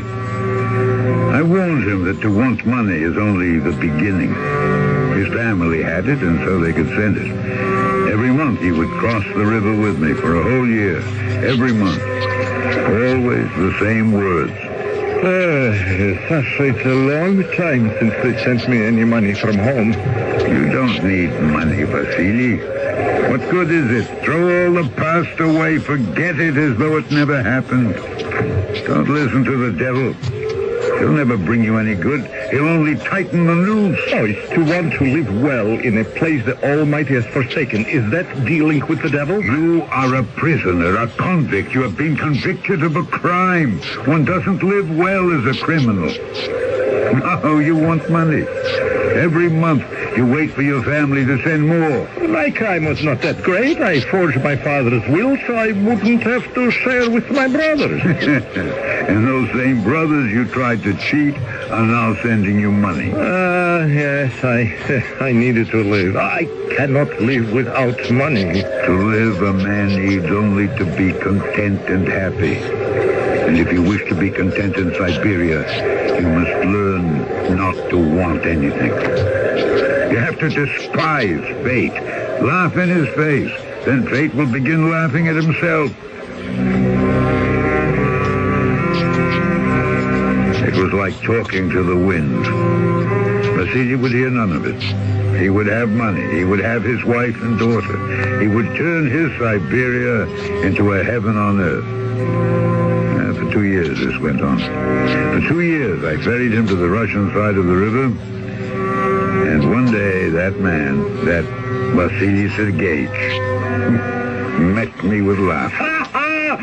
I warned him that to want money is only the beginning. His family had it, and so they could send it. Every month he would cross the river with me for a whole year. Every month. Always the same words. Sasha, it's a long time since they sent me any money from home. You don't need money, Vasily. What good is it? Throw all the past away. Forget it as though it never happened. Don't listen to the devil. He'll never bring you any good. He'll only tighten the noose. Oh, it's to want to live well in a place the Almighty has forsaken. Is that dealing with the devil? You are a prisoner, a convict. You have been convicted of a crime. One doesn't live well as a criminal. No, you want money. Every month, you wait for your family to send more. My crime was not that great. I forged my father's will so I wouldn't have to share with my brothers. And those same brothers you tried to cheat are now sending you money. Yes, I needed to live. I cannot live without money. To live, a man needs only to be content and happy. And if you wish to be content in Siberia, you must learn not to want anything. You have to despise fate. Laugh in his face. Then fate will begin laughing at himself. was like talking to the wind. Vasily would hear none of it. He would have money. He would have his wife and daughter. He would turn his Siberia into a heaven on earth. For 2 years this went on. For 2 years I ferried him to the Russian side of the river. And one day that man, that Vasily Sergeyevich, met me with laughter.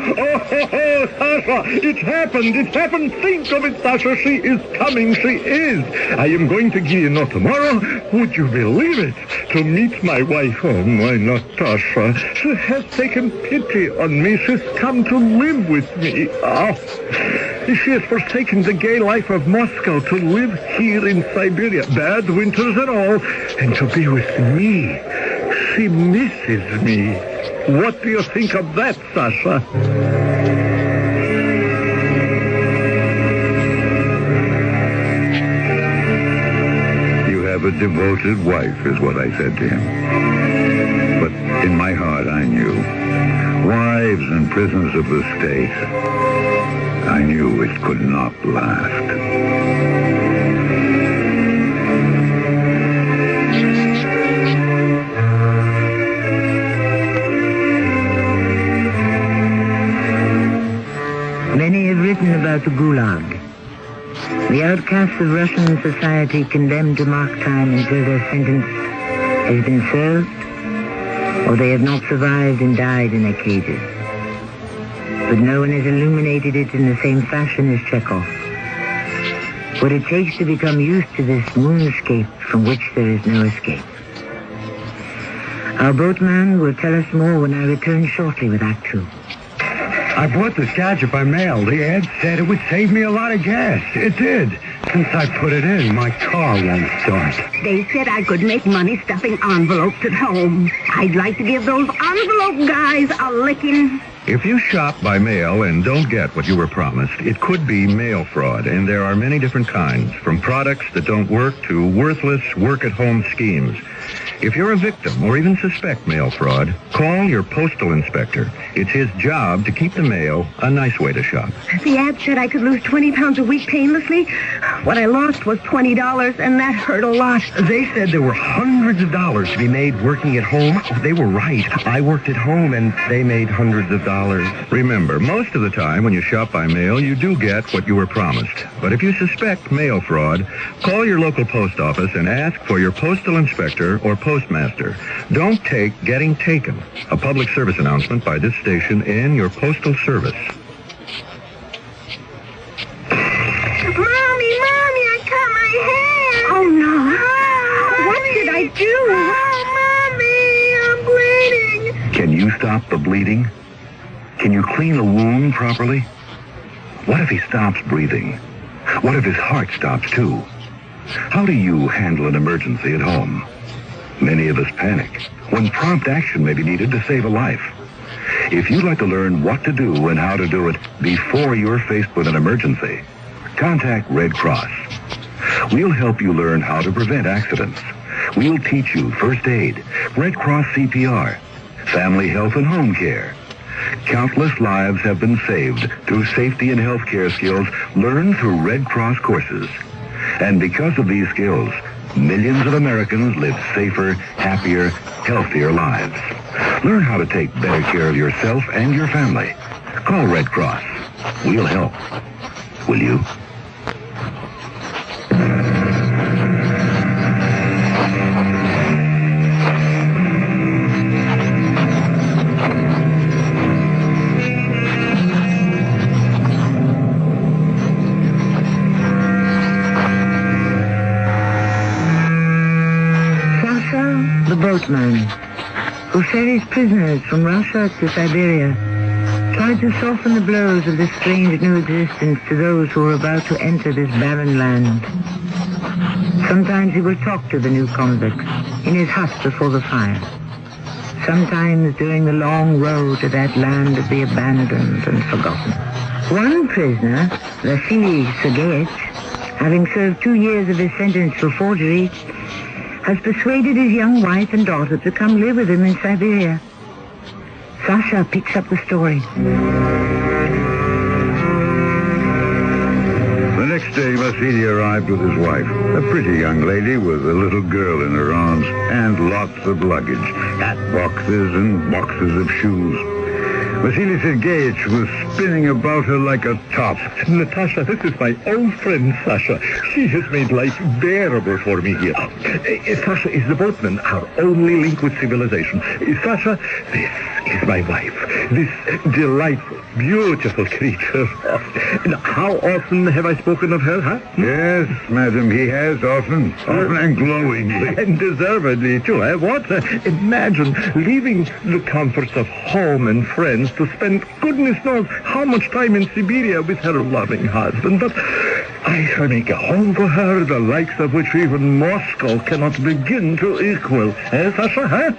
Oh, Sasha, it's happened. It's happened. Think of it, Sasha. She is coming. She is. I am going to Guillemot tomorrow. Would you believe it? To meet my wife. Oh, my Natasha. She has taken pity on me. She's come to live with me. Oh. She has forsaken the gay life of Moscow to live here in Siberia, bad winters and all, and to be with me. She misses me. What do you think of that, Sasha? You have a devoted wife, is what I said to him. But in my heart, I knew. Wives and prisoners of the state. I knew it could not last. Many have written about the Gulag, the outcasts of Russian society condemned to mark time until their sentence has been served, or they have not survived and died in their cages. But no one has illuminated it in the same fashion as Chekhov. What it takes to become used to this moonscape from which there is no escape. Our boatman will tell us more when I return shortly with Act Two. I bought this gadget by mail. The ad said it would save me a lot of gas. It did. Since I put it in, my car won't start. They said I could make money stuffing envelopes at home. I'd like to give those envelope guys a licking. If you shop by mail and don't get what you were promised, it could be mail fraud, and there are many different kinds, from products that don't work to worthless work-at-home schemes. If you're a victim or even suspect mail fraud, call your postal inspector. It's his job to keep the mail a nice way to shop. The ad said I could lose 20 pounds a week painlessly. What I lost was $20, and that hurt a lot. They said there were hundreds of dollars to be made working at home. They were right. I worked at home, and they made hundreds of dollars. Remember, most of the time when you shop by mail, you do get what you were promised. But if you suspect mail fraud, call your local post office and ask for your postal inspector or postmaster. Don't take getting taken. A public service announcement by this station and your postal service. Mommy, I cut my hair. Oh, no. Mommy. What did I do? Oh, Mommy, I'm bleeding. Can you stop the bleeding? Can you clean the wound properly? What if he stops breathing? What if his heart stops too? How do you handle an emergency at home? Many of us panic when prompt action may be needed to save a life. If you'd like to learn what to do and how to do it before you're faced with an emergency, contact Red Cross. We'll help you learn how to prevent accidents. We'll teach you first aid, Red Cross CPR, family health and home care. Countless lives have been saved through safety and health care skills learned through Red Cross courses. And because of these skills, millions of Americans live safer, happier, healthier lives. Learn how to take better care of yourself and your family. Call Red Cross. We'll help. Will you? Boatman, who ferries prisoners from Russia to Siberia, tried to soften the blows of this strange new existence to those who were about to enter this barren land. Sometimes he will talk to the new convicts in his hut before the fire. Sometimes during the long road to that land of the abandoned and forgotten. One prisoner, Vasily Sergeyevich, having served 2 years of his sentence for forgery, has persuaded his young wife and daughter to come live with him in Siberia. Sasha picks up the story. The next next day, Vasily arrived with his wife, a pretty young lady with a little girl in her arms, and lots of luggage, hat boxes and boxes of shoes. Vasily Sergeyevich was spinning about her like a top. Natasha, this is my old friend, Sasha. She has made life bearable for me here. Sasha is the boatman, our only link with civilization. Sasha, this is my wife. This delightful, beautiful creature. Now, how often have I spoken of her, huh? Yes, madam, he has often and glowingly. And deservedly, too, eh? What? Imagine leaving the comforts of home and friends to spend goodness knows how much time in Siberia with her loving husband. But I shall make a home for her, the likes of which even Moscow cannot begin to equal. Eh, Sasha, huh?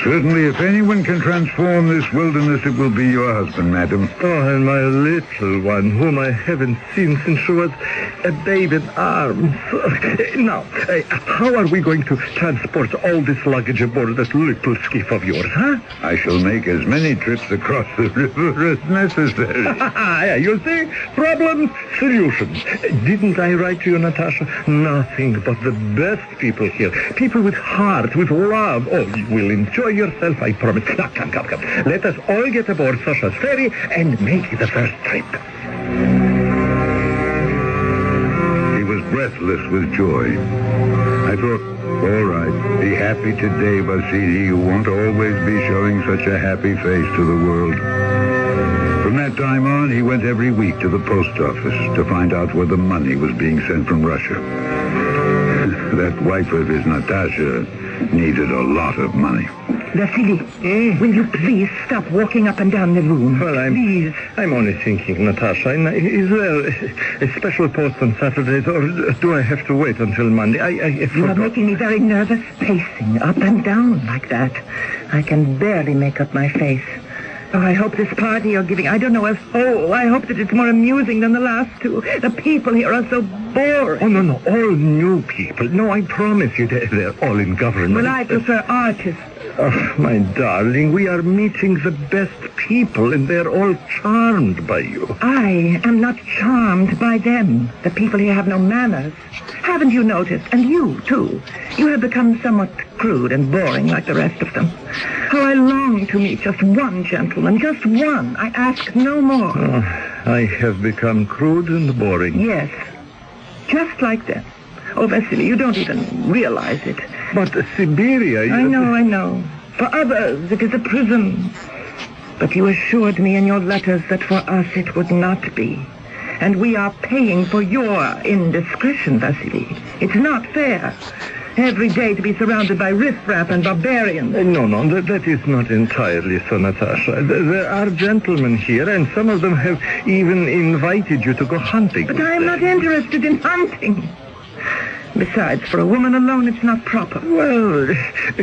Certainly, if anyone can transform this wilderness, it will be your husband, madam. Oh, and my little one, whom I haven't seen since she was a babe in arms. Now, how are we going to transport all this luggage aboard that little skiff of yours, huh? I shall make as many trips across the river as necessary. Yeah, you see? Problems, solutions. Didn't I write to you, Natasha? Nothing but the best people here. People with heart, with love. Oh, you will enjoy yourself, I promise. Now, come. Let us all get aboard Sasha's ferry and make the first trip. He was breathless with joy. I thought, all right, be happy today, Vasily. You won't always be showing such a happy face to the world. From that time on, he went every week to the post office to find out where the money was being sent from Russia. That wife of his, Natasha, needed a lot of money. Vasily, will you please stop walking up and down the room? Well, I'm only thinking, Natasha. Is there a special post on Saturdays, or do I have to wait until Monday? You are making me very nervous, pacing up and down like that. I can barely make up my face. Oh, I hope this party you're giving, I don't know as whole. I hope that it's more amusing than the last two. The people here are so boring. Oh, no, all new people. No, I promise you, they're all in government. Well, I prefer artists. Oh, my darling, we are meeting the best people, and they're all charmed by you. I am not charmed by them. The people here have no manners. Haven't you noticed? And you, too. You have become somewhat crude and boring like the rest of them. How I long to meet just one gentleman, just one. I ask no more. Oh, I have become crude and boring. Yes, just like them. Oh, Vasily, you don't even realize it. But Siberia... I know. For others, it is a prison. But you assured me in your letters that for us it would not be. And we are paying for your indiscretion, Vasily. It's not fair. Every day to be surrounded by riffraff and barbarians. No, that is not entirely so, Natasha. There are gentlemen here, and some of them have even invited you to go hunting. But I am not interested in hunting. Besides, for a woman alone, it's not proper. Well,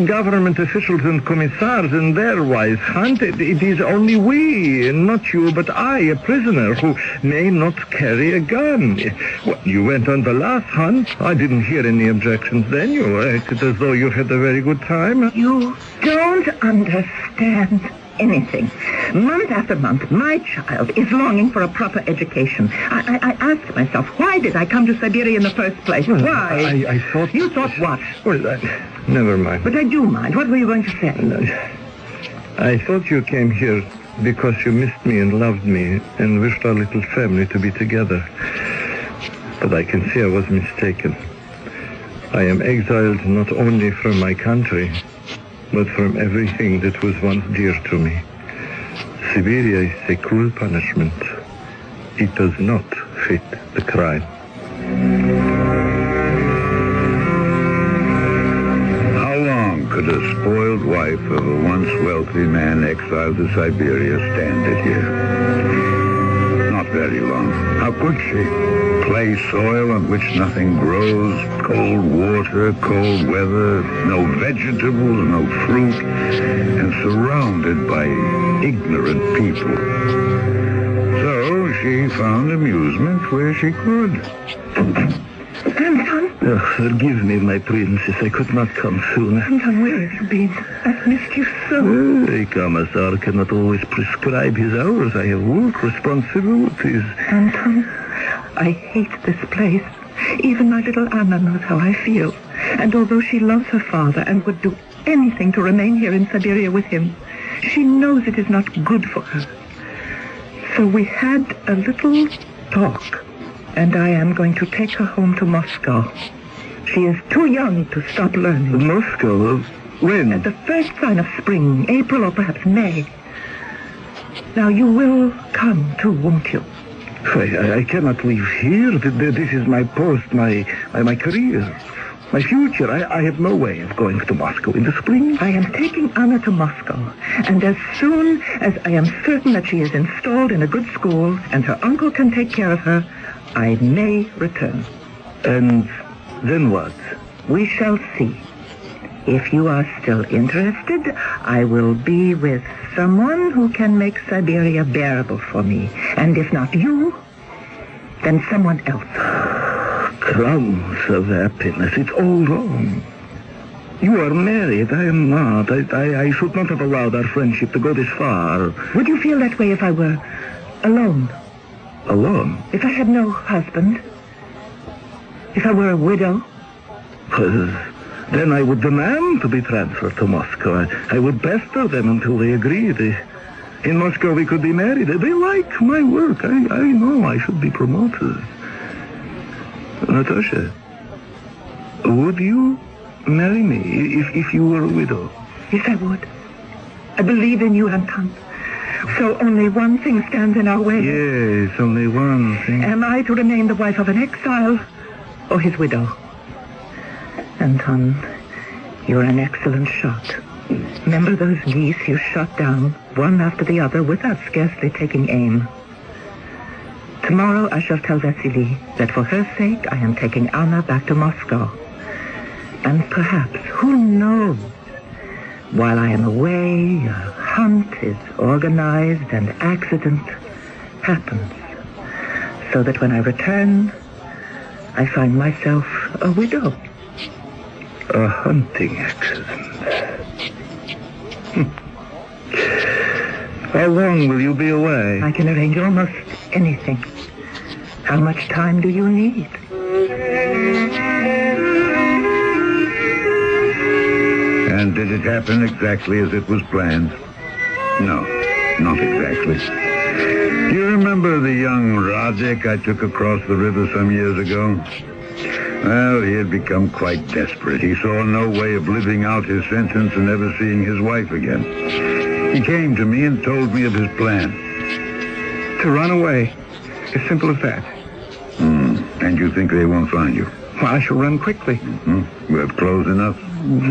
government officials and commissars and their wives hunt. It is only we, not you, but I, a prisoner, who may not carry a gun. Well, you went on the last hunt. I didn't hear any objections then. You acted as though you had a very good time. You don't understand anything. Month after month, my child is longing for a proper education. I ask myself, why did I come to Siberia in the first place? Well, why? I thought... You thought what? Well, never mind. But I do mind. What were you going to say? I thought you came here because you missed me and loved me and wished our little family to be together. But I can see I was mistaken. I am exiled not only from my country, but from everything that was once dear to me. Siberia is a cruel punishment. It does not fit the crime. How long could a spoiled wife of a once wealthy man exiled to Siberia stand it here? Not very long. How could she? Clay soil on which nothing grows, cold water, cold weather, no vegetables, no fruit, and surrounded by ignorant people. So she found amusement where she could. Anton? Oh, forgive me, my princess. I could not come sooner. Anton, where have you been? I've missed you so. A commissar cannot always prescribe his hours. I have work responsibilities. Anton, I hate this place. Even my little Anna knows how I feel. And although she loves her father and would do anything to remain here in Siberia with him, she knows it is not good for her. So we had a little talk, and I am going to take her home to Moscow. She is too young to stop learning. Moscow? When? At the first sign of spring, April or perhaps May. Now, you will come too, won't you? I cannot leave here. This is my post, my career, my future. I have no way of going to Moscow in the spring. I am taking Anna to Moscow, and as soon as I am certain that she is installed in a good school and her uncle can take care of her, I may return. And then what? We shall see. If you are still interested, I will be with someone who can make Siberia bearable for me. And if not you, then someone else. Crumbs of happiness. It's all wrong. You are married. I am not. I should not have allowed our friendship to go this far. Would you feel that way if I were alone? Alone? If I had no husband? If I were a widow? Then I would demand to be transferred to Moscow. I would pester them until they agreed. In Moscow we could be married. They like my work. I know I should be promoted. Natasha, would you marry me if you were a widow? Yes, I would. I believe in you, Anton. So only one thing stands in our way. Yes, only one thing. Am I to remain the wife of an exile or his widow? Anton, you're an excellent shot. Remember those geese you shot down, one after the other, without scarcely taking aim? Tomorrow I shall tell Vasily that for her sake I am taking Anna back to Moscow. And perhaps, who knows, while I am away, a hunt is organized and accident happens. So that when I return, I find myself a widow. A hunting accident. How long will you be away? I can arrange almost anything. How much time do you need? And did it happen exactly as it was planned? No, not exactly. Do you remember the young Radek I took across the river some years ago? Well, he had become quite desperate. He saw no way of living out his sentence and never seeing his wife again. He came to me and told me of his plan. To run away. As simple as that. And you think they won't find you? Well, I shall run quickly. You have clothes enough?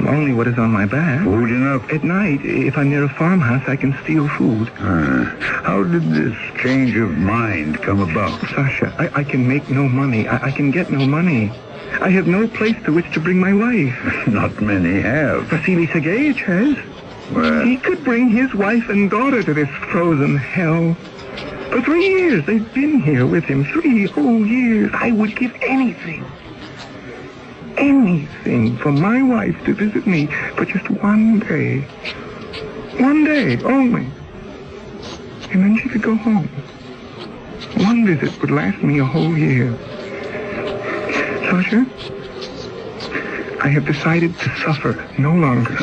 Only what is on my back. Food enough? At night, if I'm near a farmhouse, I can steal food. How did this change of mind come about? Sasha, I can make no money. I can get no money. I have no place to which to bring my wife. Not many have. Vasily Sergeyevich has. Well, he could bring his wife and daughter to this frozen hell. For 3 years, they've been here with him. 3 whole years. I would give anything for my wife to visit me for just 1 day. 1 day only. And then she could go home. 1 visit would last me a whole year. Sasha, I have decided to suffer no longer.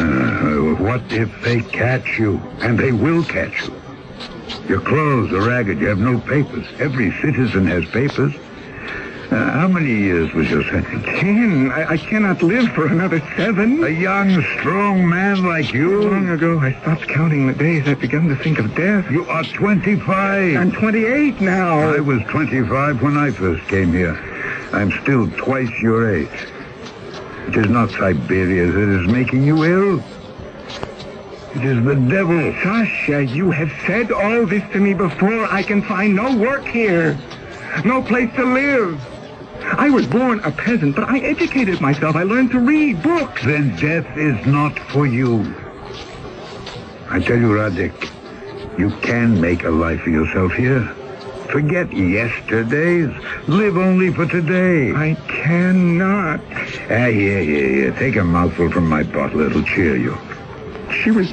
What if they catch you? And they will catch you. Your clothes are ragged. You have no papers. Every citizen has papers. How many years was your sentence? 10. I cannot live for another 7. A young, strong man like you? Long ago, I stopped counting the days. I've begun to think of death. You are 25. I'm 28 now. I was 25 when I first came here. I'm still twice your age. It is not Siberia that is making you ill. It is the devil. Sasha, you have said all this to me before. I can find no work here. No place to live. I was born a peasant, but I educated myself. I learned to read books. Then death is not for you. I tell you, Radek, you can make a life for yourself here. Forget yesterdays. Live only for today. I cannot. Here. Take a mouthful from my bottle. It'll cheer you. She was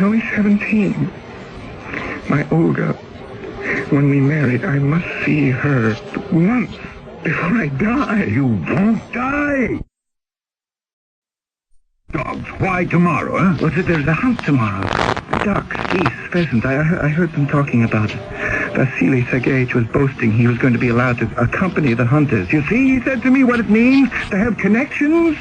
only 17. My Olga. When we married, I must see her once before I die. You won't die. Dogs, why tomorrow, huh? What's it? There's a hunt tomorrow. Ducks, geese, pheasants. I heard them talking about it. Vasily Sergeyevich was boasting he was going to be allowed to accompany the hunters. You see, he said to me what it means to have connections.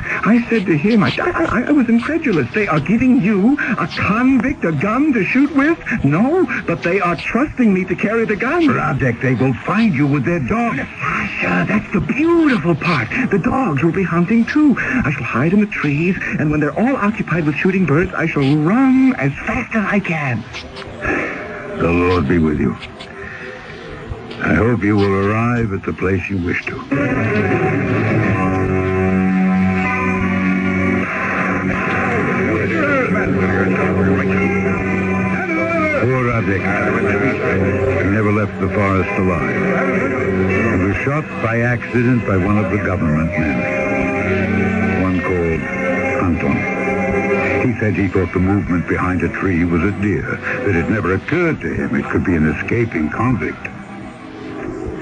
I said to him, I was incredulous. They are giving you, a convict, a gun to shoot with? No, but they are trusting me to carry the gun. Radek, they will find you with their dogs. Sasha, that's the beautiful part. The dogs will be hunting, too. I shall hide in the trees, and when they're all occupied with shooting birds, I shall run as fast as I can. The Lord be with you. I hope you will arrive at the place you wish to. Poor Radek. He never left the forest alive. He was shot by accident by one of the government men. One called Anton. He said he thought the movement behind a tree was a deer, that it never occurred to him it could be an escaping convict.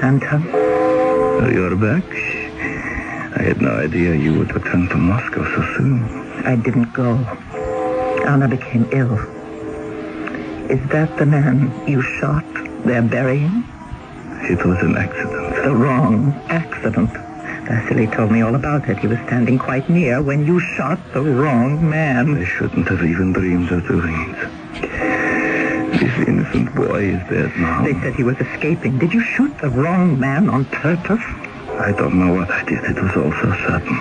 Anton, you're back? I had no idea you would return to Moscow so soon. I didn't go. Anna became ill. Is that the man you shot they're burying? It was an accident. The wrong accident. Vasily told me all about it. He was standing quite near when you shot the wrong man. I shouldn't have even dreamed of doing it. This innocent boy is dead now. They said he was escaping. Did you shoot the wrong man on purpose? I don't know what I did. It was all so sudden.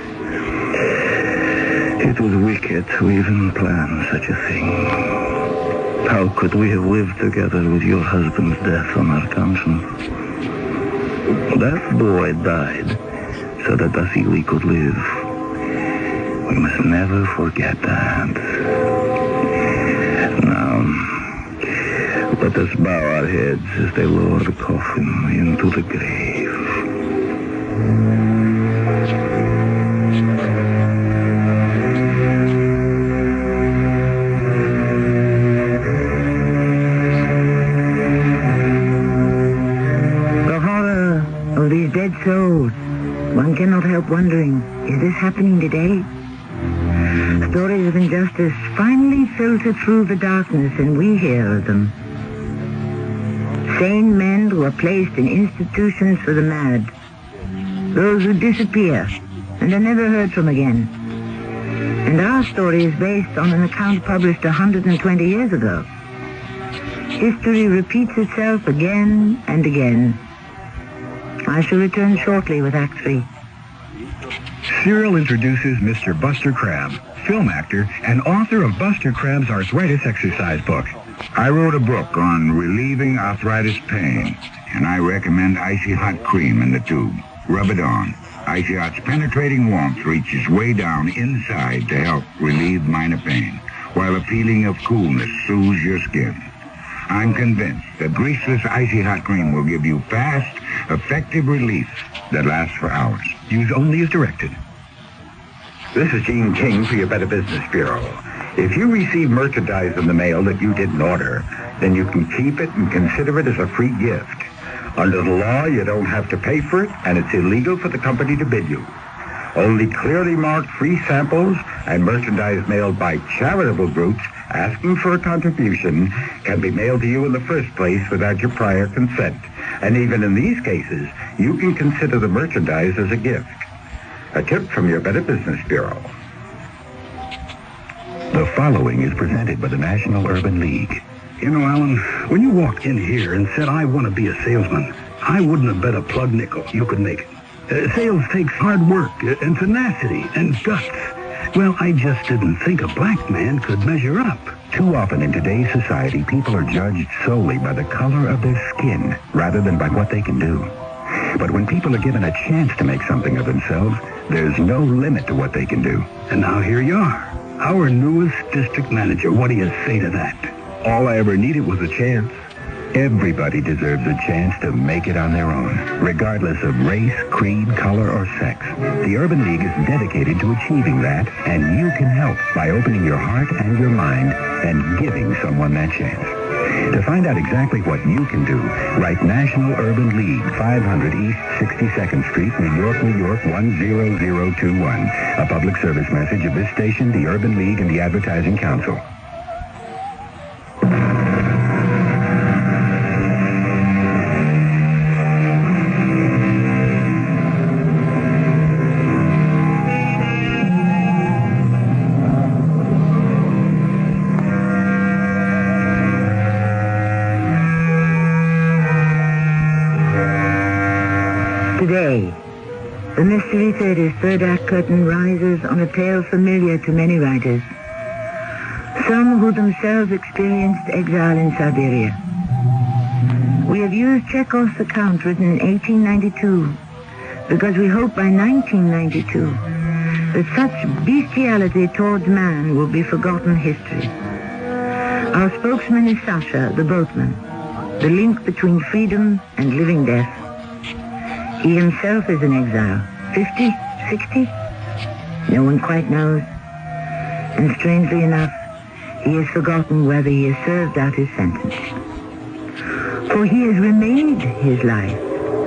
It was wicked to even plan such a thing. How could we have lived together with your husband's death on our conscience? That boy died so that Vasily could live. We must never forget that. Now, let us bow our heads as they lower the coffin into the grave. The horror of these dead souls. One cannot help wondering, is this happening today? Stories of injustice finally filter through the darkness and we hear of them. Sane men who are placed in institutions for the mad. Those who disappear and are never heard from again. And our story is based on an account published 120 years ago. History repeats itself again and again. I shall return shortly with Act 3. Serial introduces Mr. Buster Crabbe, film actor and author of Buster Crabbe's arthritis exercise book. I wrote a book on relieving arthritis pain, and I recommend Icy Hot Cream in the tube. Rub it on. Icy Hot's penetrating warmth reaches way down inside to help relieve minor pain, while a feeling of coolness soothes your skin. I'm convinced that greaseless Icy Hot Cream will give you fast, effective relief that lasts for hours. Use only as directed. This is Gene King for your Better Business Bureau. If you receive merchandise in the mail that you didn't order, then you can keep it and consider it as a free gift. Under the law, you don't have to pay for it, and it's illegal for the company to bid you. Only clearly marked free samples and merchandise mailed by charitable groups asking for a contribution can be mailed to you in the first place without your prior consent. And even in these cases, you can consider the merchandise as a gift. A tip from your Better Business Bureau. The following is presented by the National Urban League. You know, Alan, when you walked in here and said, I want to be a salesman, I wouldn't have bet a plug nickel you could make it. Sales takes hard work and tenacity and guts. Well, I just didn't think a black man could measure up. Too often in today's society, people are judged solely by the color of their skin rather than by what they can do. But when people are given a chance to make something of themselves, there's no limit to what they can do. And now here you are, our newest district manager. What do you say to that? All I ever needed was a chance. Everybody deserves a chance to make it on their own, regardless of race, creed, color, or sex. The Urban League is dedicated to achieving that, and you can help by opening your heart and your mind and giving someone that chance. To find out exactly what you can do, write National Urban League, 500 East 62nd Street, New York, New York, 10021. A public service message of this station, the Urban League, and the Advertising Council. Today, the Mystery Theater's third act curtain rises on a tale familiar to many writers, some who themselves experienced exile in Siberia. We have used Chekhov's account written in 1892 because we hope by 1992 that such bestiality towards man will be forgotten history. Our spokesman is Sasha, the boatman, the link between freedom and living death. He himself is in exile. 50? 60? No one quite knows. And strangely enough, he has forgotten whether he has served out his sentence. For he has remade his life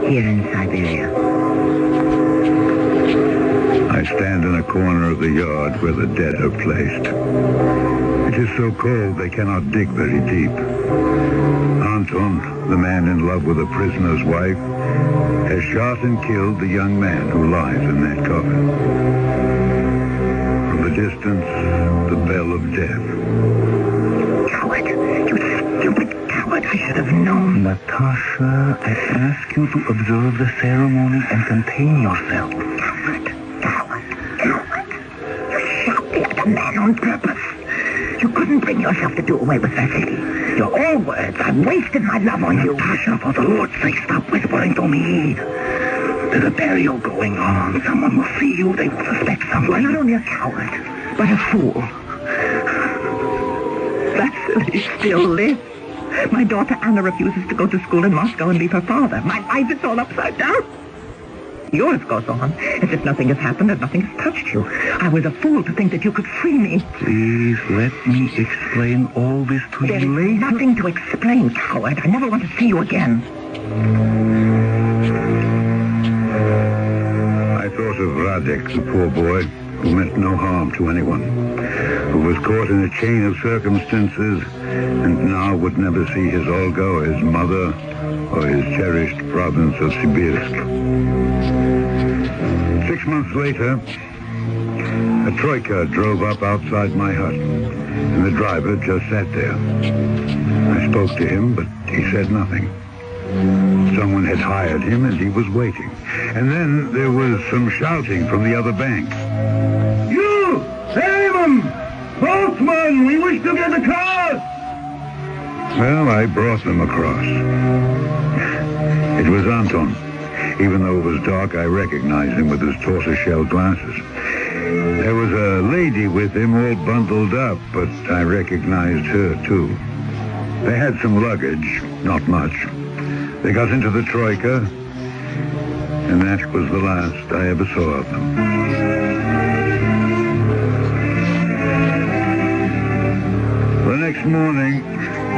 here in Siberia. I stand in a corner of the yard where the dead are placed. It is so cold they cannot dig very deep. Anton, the man in love with a prisoner's wife, has shot and killed the young man who lies in that coffin. From the distance, the bell of death. Coward! You stupid coward! I should have known. Natasha, I ask you to observe the ceremony and contain yourself. Coward! You shot the other man on purpose. You couldn't bring yourself to do away with Vasily. You're all words. I've wasted my love on you. Natasha, for the Lord's sake, stop whispering to me. There's a burial going on. Someone will see you. They will suspect something. You're not only a coward, but a fool. Vasily still lives. My daughter Anna refuses to go to school in Moscow and leave her father. My life is all upside down. Yours goes on as if nothing has happened and nothing has touched you. I was a fool to think that you could free me. Please let me explain all this to you later. There's nothing to explain, coward. I never want to see you again. I thought of Radek, the poor boy, who meant no harm to anyone, who was caught in a chain of circumstances and now would never see his Olga or his mother or his cherished province of Sibirsk. 6 months later, a troika drove up outside my hut, and the driver just sat there. I spoke to him, but he said nothing. Someone had hired him, and he was waiting. And then there was some shouting from the other bank. You! Simon! Boatman! We wish to get across! Well, I brought them across. It was Anton. Even though it was dark, I recognized him with his tortoise-shell glasses. There was a lady with him all bundled up, but I recognized her, too. They had some luggage, not much. They got into the troika, and that was the last I ever saw of them. The next morning,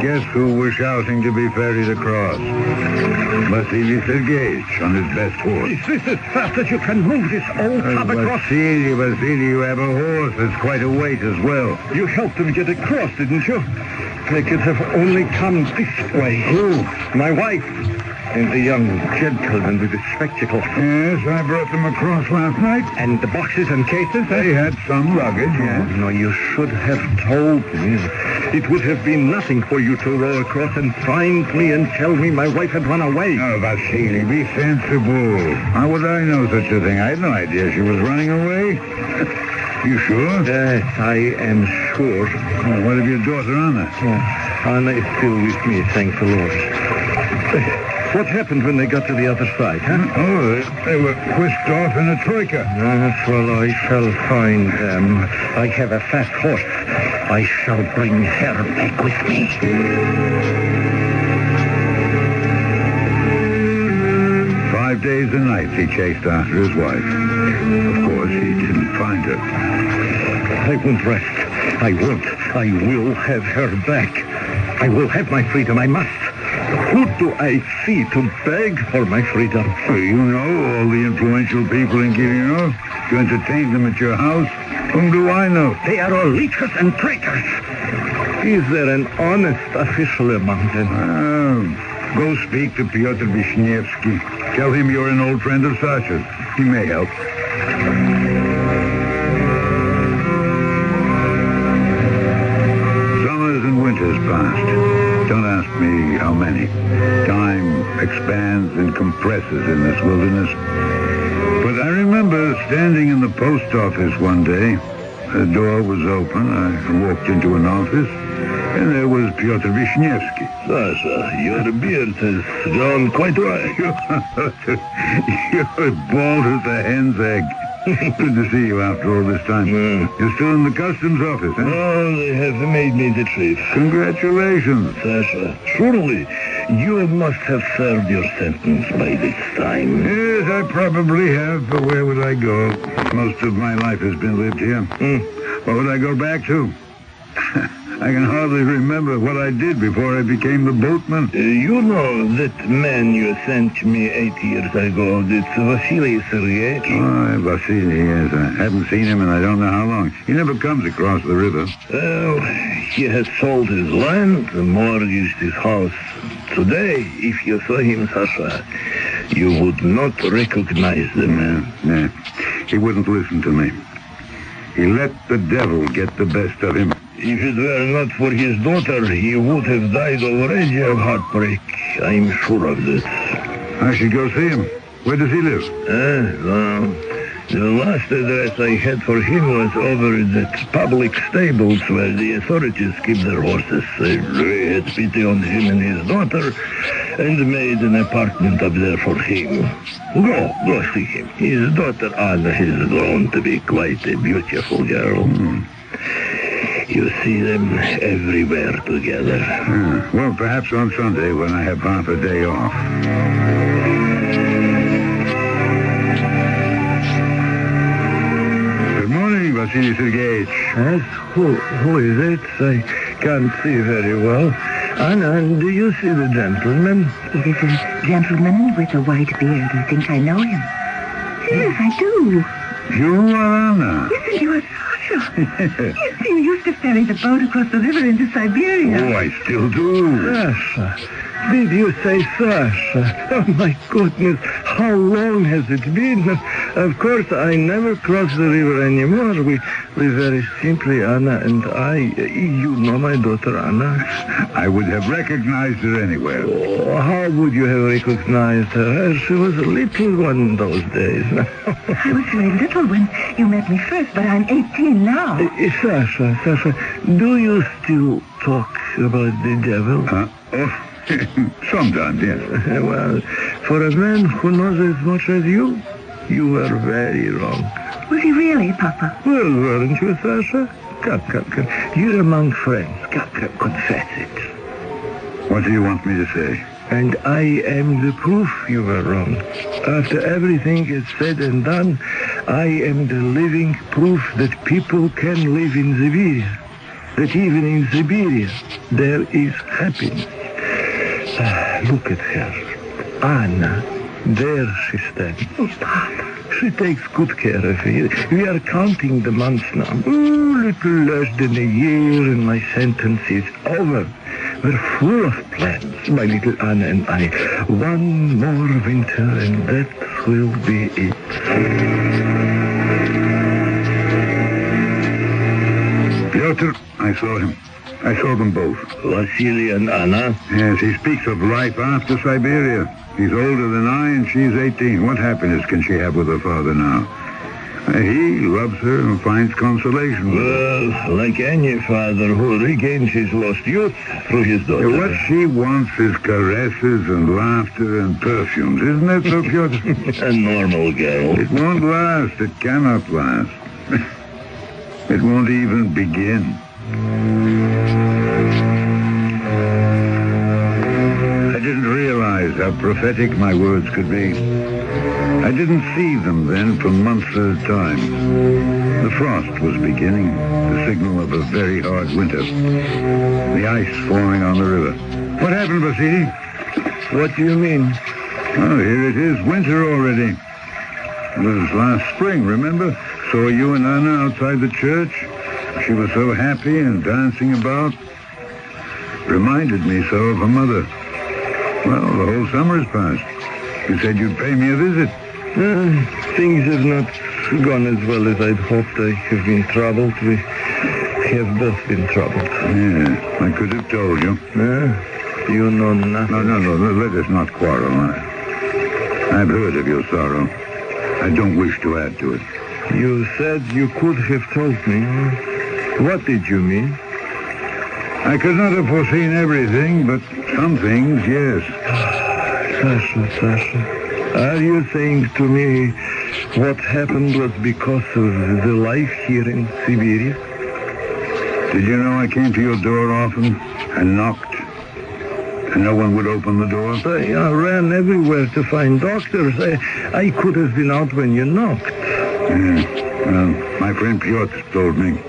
guess who was shouting to be ferried across? Vasily Sergeyevich on his best horse. Is this as fast as you can move this old tub across? Vasily, you have a horse that's quite a weight as well. You helped them get across, didn't you? They could have only come this way. Who? My wife. And the young gentleman with the spectacles. Yes, I brought them across last night. And the boxes and cases? They had some luggage, yes. No, you should have told me. It would have been nothing for you to row across and find me and tell me my wife had run away. Oh, Vasily, be sensible. How would I know such a thing? I had no idea she was running away. You sure? Yes, I am sure. Oh, what of your daughter, Anna? Anna is still with me, thank the Lord. What happened when they got to the other side, huh? Oh, they were whisked off in a troika. Well, I shall find them. I have a fast horse. I shall bring her back with me. 5 days and nights he chased after his wife. Of course, he didn't find her. I won't rest. I won't. I will have her back. I will have my freedom. I must. Who do I see to beg for my freedom? You know all the influential people in Guinea. You entertain them at your house. Whom do I know? They are all leechers and traitors. Is there an honest official among them? Go speak to Pyotr Wisniewski. Tell him you're an old friend of Sasha's. He may help. Summers and winters passed. Don't ask me how many. Time expands and compresses in this wilderness. But I remember standing in the post office one day. The door was open. I walked into an office, and there was Pyotr Wisniewski. Sasha, your beard has gone quite white. You're bald as a hen's egg. Good to see you after all this time. You're still in the customs office, huh? Oh, they have made me the chief. Congratulations. Sasha, surely you must have served your sentence by this time. Yes, I probably have, but where would I go? Most of my life has been lived here. What would I go back to? I can hardly remember what I did before I became the boatman. You know that man you sent me 8 years ago, that's Vasily Sergeyevich? Oh, Vasily, yes. I haven't seen him in I don't know how long. He never comes across the river. Oh, he has sold his land, mortgaged his house. Today, if you saw him, Sasha, you would not recognize the man. No, he wouldn't listen to me. He let the devil get the best of him. If it were not for his daughter, he would have died already of heartbreak. I'm sure of this. I should go see him. Where does he live? The last address I had for him was over at the public stables where the authorities keep their horses. I had pity on him and his daughter and made an apartment up there for him. Go see him. His daughter Anna has grown to be quite a beautiful girl. You see them everywhere together. Well, perhaps on Sunday when I have half a day off. Good morning, Vasily Sergeyevich. Yes, who is it? I can't see very well. Anna, do you see the gentleman? It is a gentleman with a white beard. I think I know him. Yes, I do. You are Anna. Yes, and you are Sasha. Yes, you used to ferry the boat across the river into Siberia. Oh, I still do. Sasha. Did you say Sasha? Oh, my goodness. How long has it been? Of course, I never cross the river anymore. We very simply, Anna and I. You know my daughter, Anna? I would have recognized her anywhere. Oh, how would you have recognized her? She was a little one those days. I was very little when you met me first, but I'm 18 now. Sasha, do you still talk about the devil? Sometimes, yes. Well, for a man who knows as much as you were very wrong. Was he really, Papa? Well, weren't you, Sasha? Come. You're among friends. Come, confess it. What do you want me to say? And I am the proof you were wrong. After everything is said and done, I am the living proof that people can live in Siberia. That even in Siberia, there is happiness. Look at her. Anna. There she stands. Oh, Papa. She takes good care of you. We are counting the months now. Little less than a year and my sentence is over. We're full of plans, my little Anna and I. One more winter and that will be it. Pyotr, I saw him. I saw them both. Vasily and Anna? Yes, he speaks of life after Siberia. He's older than I, and she's 18. What happiness can she have with her father now? He loves her and finds consolation with her. Well, like any father who regains his lost youth through his daughter. What she wants is caresses and laughter and perfumes. Isn't that so, Pyotr? A normal girl. It won't last. It cannot last. It won't even begin. I didn't realize how prophetic my words could be. I I didn't see them then for months at a time. The frost was beginning, the signal of a very hard winter. The ice forming on the river. What happened, Vasily? What do you mean? Oh, here it is, winter already. It was last spring, remember? Saw you and Anna outside the church. She was so happy and dancing about. Reminded me so of her mother. Well, the whole summer has passed. You said you'd pay me a visit. Things have not gone as well as I'd hoped. I have been troubled. We have both been troubled. Yeah, I could have told you. You know nothing. No, let us not quarrel. I've heard of your sorrow. I don't wish to add to it. You said you could have told me. What did you mean? I could not have foreseen everything, but some things, yes. Sasha, are you saying to me what happened was because of the life here in Siberia? Did you know I came to your door often and knocked, and no one would open the door? I ran everywhere to find doctors. I could have been out when you knocked. Well, my friend Piotr told me.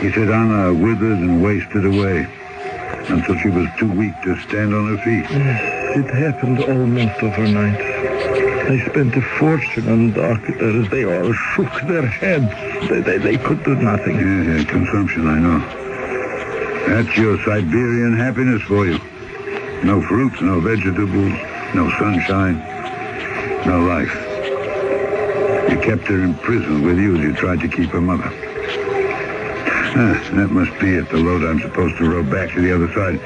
He said Anna withered and wasted away until she was too weak to stand on her feet. It happened almost overnight. I spent a fortune on doctors. They all shook their heads. They could do nothing. Yeah, consumption, I know. That's your Siberian happiness for you. No fruits, no vegetables, no sunshine, no life. You kept her in prison with you as you tried to keep her mother. That must be it, the load I'm supposed to row back to the other side.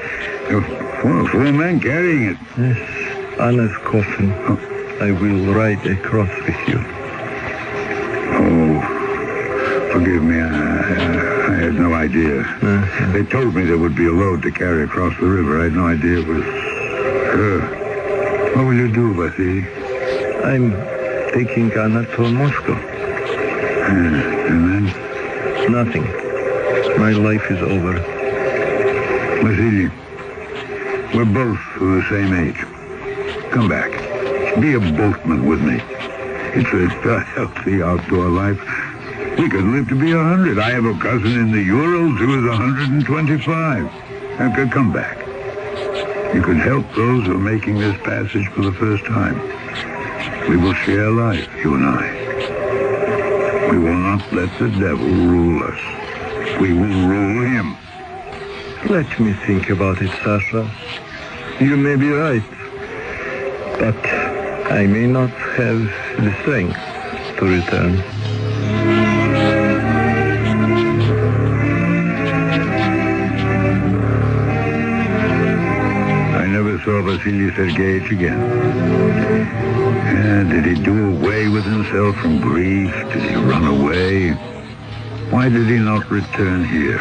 Four men carrying it. Yes, Anna's coffin. I will ride across with you. Oh, forgive me. I had no idea. They told me there would be a load to carry across the river. I had no idea it was her. What will you do, Vasily? I'm taking Anna to Moscow. And then? Nothing. My life is over. Vasily, we're both of the same age. Come back. Be a boatman with me. It's a healthy outdoor life. We could live to be 100. I have a cousin in the Urals who is 125. Come back. You can help those who are making this passage for the first time. We will share life, you and I. We will not let the devil rule us. We will rule him. Let me think about it, Sasha. You may be right. But I may not have the strength to return. I never saw Vasily Sergeyevich again. Did he do away with himself from grief? Did he run away? Why did he not return here?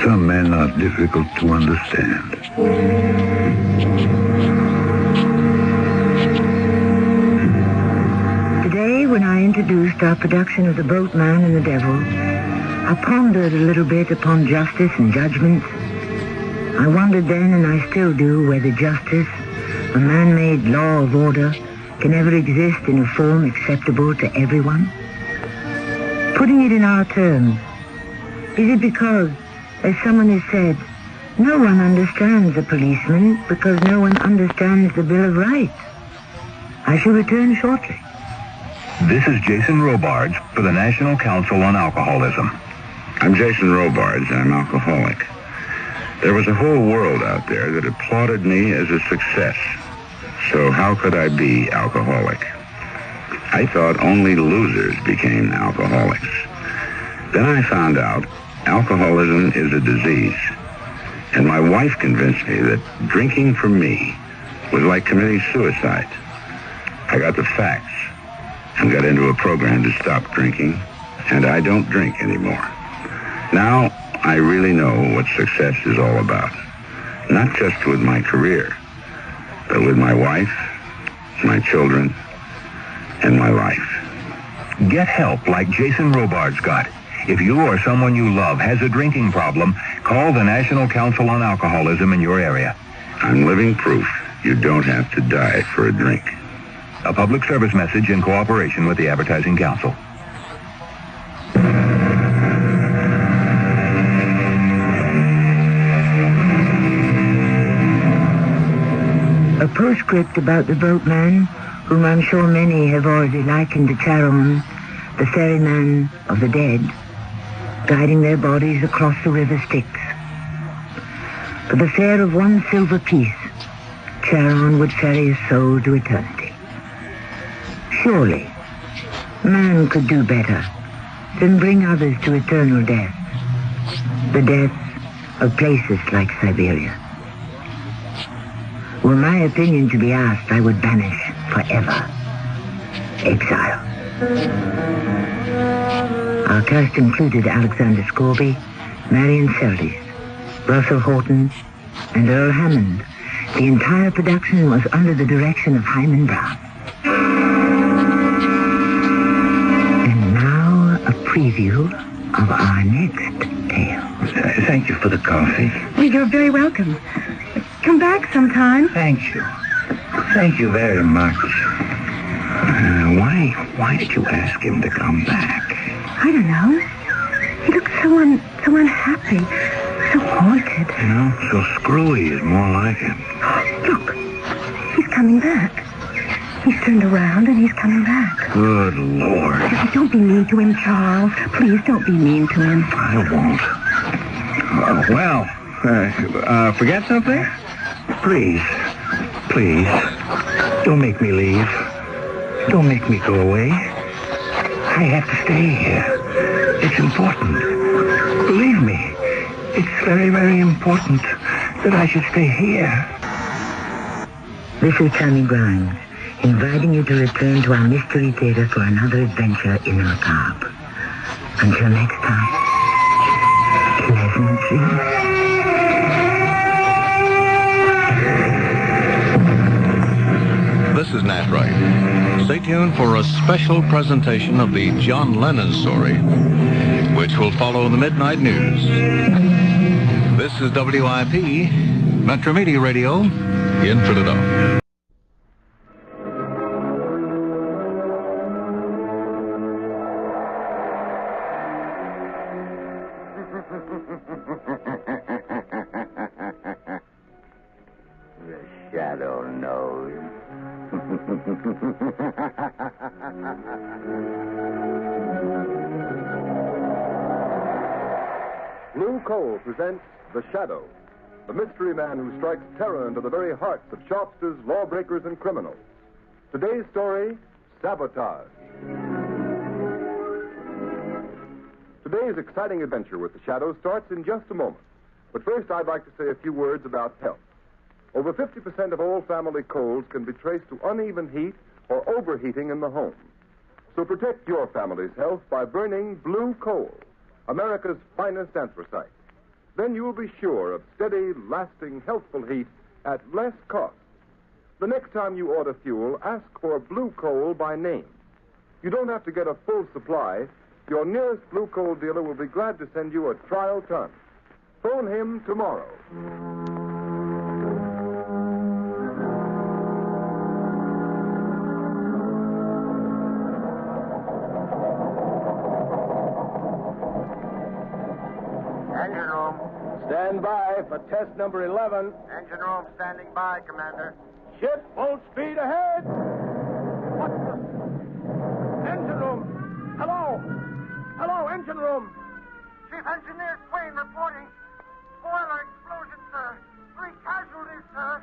Some men are difficult to understand. Today, when I introduced our production of The Boatman and the Devil, I pondered a little bit upon justice and judgment. I wondered then, and I still do, whether justice, a man-made law of order, can ever exist in a form acceptable to everyone. Putting it in our terms, is it because, as someone has said, no one understands a policeman because no one understands the Bill of Rights? I shall return shortly. This is Jason Robards for the National Council on Alcoholism. I'm Jason Robards. I'm alcoholic. There was a whole world out there that applauded me as a success. So how could I be alcoholic? I thought only losers became alcoholics. Then I found out alcoholism is a disease. And my wife convinced me that drinking for me was like committing suicide. I got the facts and got into a program to stop drinking, and I don't drink anymore. Now I really know what success is all about. Not just with my career, but with my wife, my children, and my life. Get help like Jason Robards got. If you or someone you love has a drinking problem, call the National Council on Alcoholism in your area. I'm living proof you don't have to die for a drink. A public service message in cooperation with the Advertising Council. A postscript about the boatman, whom I'm sure many have already likened to Charon, the ferryman of the dead, guiding their bodies across the river Styx. For the fare of one silver piece, Charon would ferry his soul to eternity. Surely, man could do better than bring others to eternal death, the death of places like Siberia. Were my opinion to be asked, I would banish forever exile. Our cast included Alexander Scorby, Marion Seldes, Russell Horton, and Earl Hammond. The entire production was under the direction of Himan Brown. And now a preview of our next tale. Thank you for the coffee. Well, you're very welcome. Come back sometime. Thank you. Thank you very much. Why did you ask him to come back? I don't know. He looks so unhappy, so haunted. So screwy is more like him. Look, he's coming back. He's turned around and he's coming back. Good Lord. Don't be mean to him, Charles. Please don't be mean to him. I won't. Forget something? Please. Don't make me leave. Don't make me go away. I have to stay here. It's important. Believe me, it's very, very important that I should stay here. This is Tammy Grimes, inviting you to return to our Mystery Theater for another adventure in the macabre. Until next time, pleasant dreams. This is Nat Wright. Stay tuned for a special presentation of the John Lennon story, which will follow the midnight news. This is WIP, Metro Media Radio, in Trinidad. Shadow knows. Blue Coal presents The Shadow, the mystery man who strikes terror into the very hearts of shopsters, lawbreakers, and criminals. Today's story, Sabotage. Today's exciting adventure with The Shadow starts in just a moment. But first, I'd like to say a few words about health. Over 50% of all family colds can be traced to uneven heat or overheating in the home. So protect your family's health by burning Blue Coal, America's finest anthracite. Then you'll be sure of steady, lasting, healthful heat at less cost. The next time you order fuel, ask for Blue Coal by name. You don't have to get a full supply. Your nearest Blue Coal dealer will be glad to send you a trial ton. Phone him tomorrow. Engine room. Stand by for test number 11. Engine room standing by, Commander. Ship full speed ahead. What the? Engine room. Hello. Hello, engine room. Chief Engineer Twain reporting. Boiler explosion, sir. 3 casualties, sir.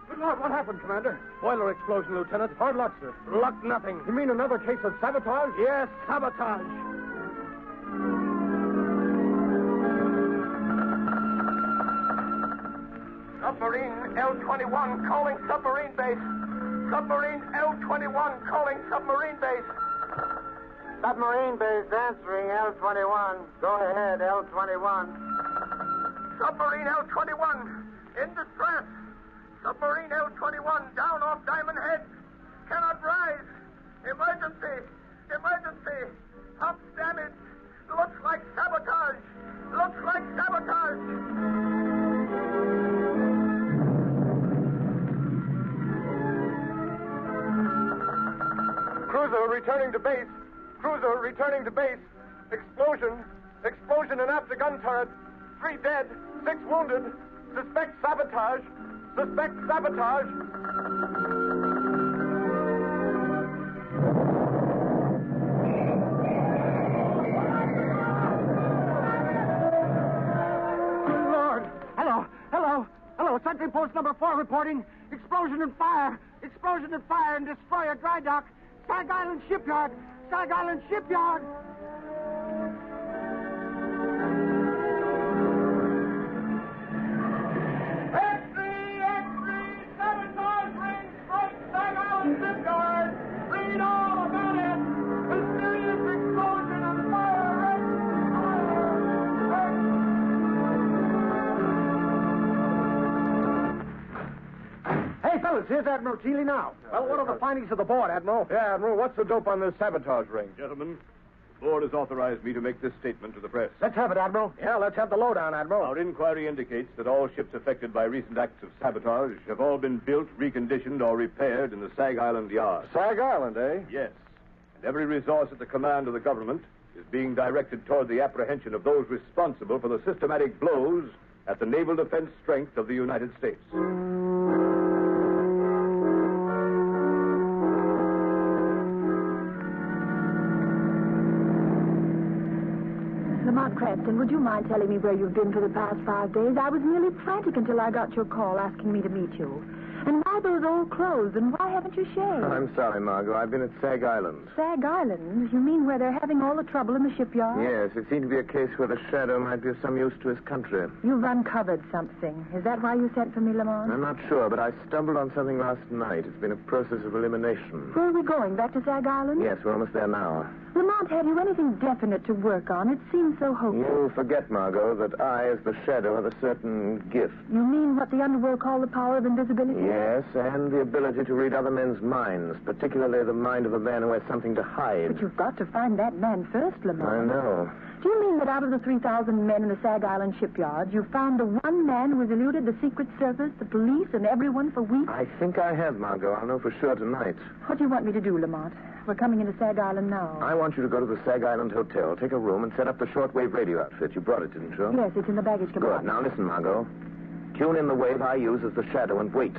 Good Lord, what happened, Commander? Boiler explosion, Lieutenant. Hard luck, sir. Luck nothing. You mean another case of sabotage? Yes, sabotage. Submarine L-21 calling submarine base. Submarine L-21 calling submarine base. Submarine base answering L-21. Go ahead, L-21. Submarine L-21 in distress. Submarine L-21 down off Diamond Head. Cannot rise. Emergency. Emergency. Pumps damaged. Looks like sabotage. Looks like sabotage. Cruiser returning to base. Cruiser returning to base. Explosion. Explosion in after gun turret. 3 dead, 6 wounded. Suspect sabotage. Suspect sabotage. Hello, Sentry Post number 4 reporting. Explosion and fire and destroyer dry dock. Sag Island Shipyard. Sag Island Shipyard. X3, sabotage ring, strike Sag Island Shipyard. Read all about it. Mysterious explosion and fire. Hey, fellas, here's Admiral Keeley now. Well, what are the findings of the board, Admiral? Yeah, Admiral, what's the dope on this sabotage ring? Gentlemen, the board has authorized me to make this statement to the press. Let's have it, Admiral. Yeah, let's have the lowdown, Admiral. Our inquiry indicates that all ships affected by recent acts of sabotage have all been built, reconditioned, or repaired in the Sag Island yard. Sag Island, eh? Yes. And every resource at the command of the government is being directed toward the apprehension of those responsible for the systematic blows at the naval defense strength of the United States. Lamont Cranston, would you mind telling me where you've been for the past 5 days? I was nearly frantic until I got your call asking me to meet you. And why those old clothes, and why haven't you shaved? I'm sorry, Margot. I've been at Sag Island. Sag Island? You mean where they're having all the trouble in the shipyard? Yes, it seemed to be a case where the shadow might be of some use to his country. You've uncovered something. Is that why you sent for me, Lamont? I'm not sure, but I stumbled on something last night. It's been a process of elimination. Where are we going? Back to Sag Island? Yes, we're almost there now. Lamont, have you anything definite to work on? It seems so hopeless. You forget, Margot, that I, as the shadow, have a certain gift. You mean what the underworld call the power of invisibility? Yes, and the ability to read other men's minds, particularly the mind of a man who has something to hide. But you've got to find that man first, Lamont. I know. Do you mean that out of the 3,000 men in the Sag Island shipyard, you found the one man who has eluded the Secret Service, the police, and everyone for weeks? I think I have, Margot. I'll know for sure tonight. What do you want me to do, Lamont? We're coming into Sag Island now. I want you to go to the Sag Island Hotel, take a room, and set up the shortwave radio outfit. You brought it, didn't you? Yes, it's in the baggage compartment. Good. Now listen, Margot. Tune in the wave I use as the shadow and wait.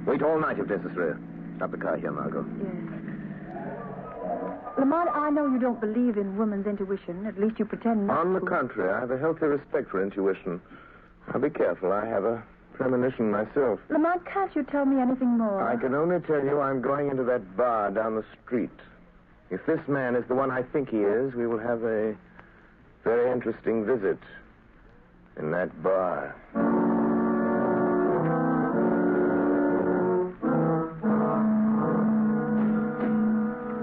Wait all night if necessary. Stop the car here, Margot. Yes. Lamont, I know you don't believe in woman's intuition. At least you pretend not to. On the contrary, I have a healthy respect for intuition. Now be careful. I have a premonition myself. Lamont, can't you tell me anything more? I can only tell you I'm going into that bar down the street. If this man is the one I think he is, we will have a very interesting visit in that bar.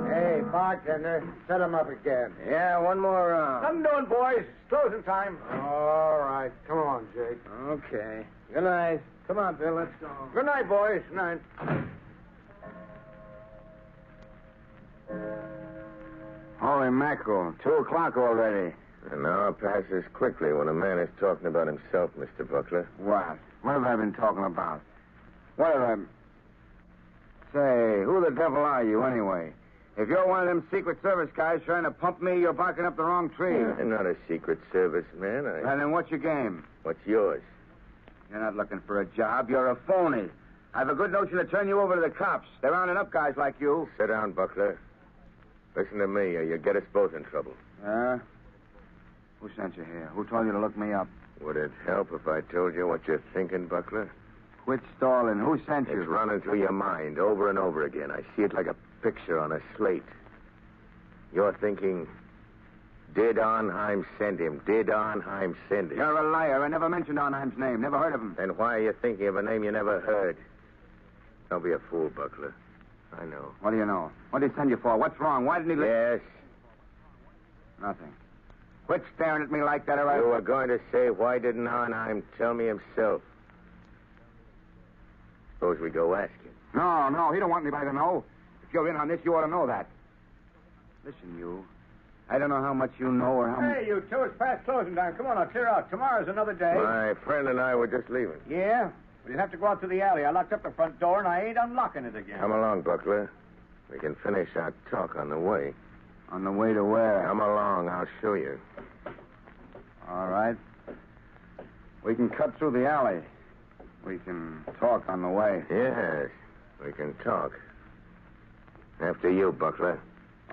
Hey, bartender, set him up again. Yeah, one more round. I'm doing, boys. It's closing time. All right. Come on, Jake. Okay. Good night. Come on, Bill. Let's go. Good night, boys. Good night. Holy mackerel. 2 o'clock already. An hour passes quickly when a man is talking about himself, Mr. Buckler. What? What have I been talking about? What have I... Say, who the devil are you, anyway? If you're one of them Secret Service guys trying to pump me, you're barking up the wrong tree. I'm not a Secret Service man. And then what's your game? What's yours? You're not looking for a job. You're a phony. I have a good notion to turn you over to the cops. They're rounding up guys like you. Sit down, Buckler. Listen to me, or you'll get us both in trouble. Who sent you here? Who told you to look me up? Would it help if I told you what you're thinking, Buckler? Quit stalling. Who sent you? It's running through your mind over and over again. I see it like a picture on a slate. You're thinking, did Arnheim send him? Did Arnheim send him? You're a liar. I never mentioned Arnheim's name. Never heard of him. Then why are you thinking of a name you never heard? Don't be a fool, Buckler. I know. What do you know? What did he send you for? What's wrong? Why didn't he... Yes. Nothing. Quit staring at me like that, or I... You were going to say, why didn't Arnheim tell me himself? Suppose we go ask him. No, he don't want anybody to know. If you're in on this, you ought to know that. Listen, you. I don't know how much you know or how much... Hey, you two, it's past closing time. Come on, now, clear out. Tomorrow's another day. My friend and I were just leaving. Yeah? Well, you'll have to go out to the alley. I locked up the front door, and I ain't unlocking it again. Come along, Buckler. We can finish our talk on the way. On the way to where? Come along, I'll show you. All right. We can cut through the alley. We can talk on the way. Yes, we can talk. After you, Buckler.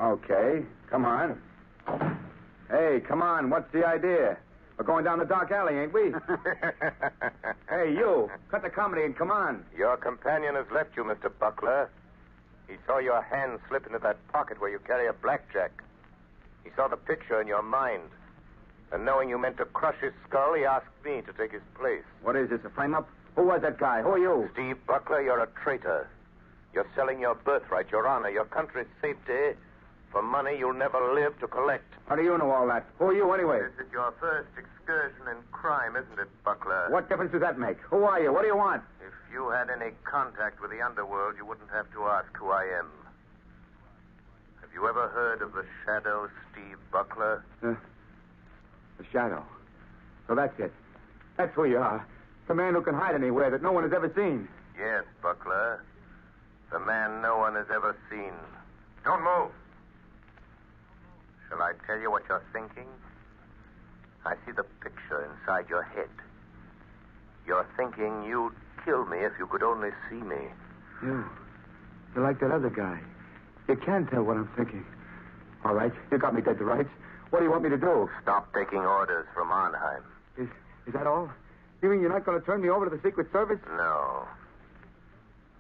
Okay, come on. Hey, come on, what's the idea? We're going down the dark alley, ain't we? Hey, you, cut the comedy and come on. Your companion has left you, Mr. Buckler. He saw your hand slip into that pocket where you carry a blackjack. He saw the picture in your mind. And knowing you meant to crush his skull, he asked me to take his place. What is this, a frame-up? Who was that guy? Who are you? Steve Buckler, you're a traitor. You're selling your birthright, your honor, your country's safety for money you'll never live to collect. How do you know all that? Who are you, anyway? This is your first excursion in crime, isn't it, Buckler? What difference does that make? Who are you? What do you want? If you had any contact with the underworld, you wouldn't have to ask who I am. Have you ever heard of the Shadow, Steve Buckler? The Shadow. So that's it. That's who you are. The man who can hide anywhere that no one has ever seen. Yes, Buckler. The man no one has ever seen. Don't move. Shall I tell you what you're thinking? I see the picture inside your head. You're thinking you'd kill me if you could only see me. You're like that other guy. You can tell what I'm thinking. All right, you got me dead to rights. What do you want me to do? Stop taking orders from Arnheim. Is that all? You mean you're not going to turn me over to the Secret Service? No.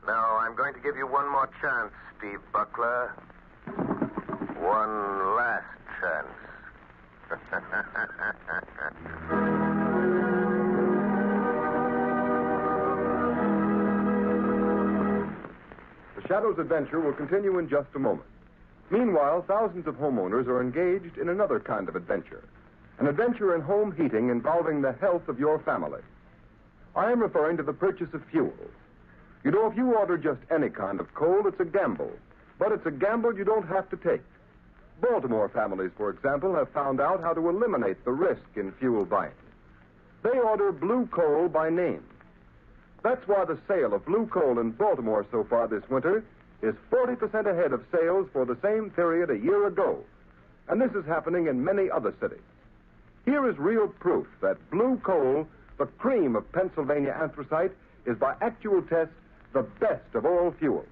No, I'm going to give you one more chance, Steve Buckler. One last chance. The Shadow's adventure will continue in just a moment. Meanwhile, thousands of homeowners are engaged in another kind of adventure. An adventure in home heating involving the health of your family. I am referring to the purchase of fuel. You know, if you order just any kind of coal, it's a gamble. But it's a gamble you don't have to take. Baltimore families, for example, have found out how to eliminate the risk in fuel buying. They order blue coal by name. That's why the sale of blue coal in Baltimore so far this winter is 40% ahead of sales for the same period a year ago. And this is happening in many other cities. Here is real proof that blue coal, the cream of Pennsylvania anthracite, is by actual test the best of all fuels.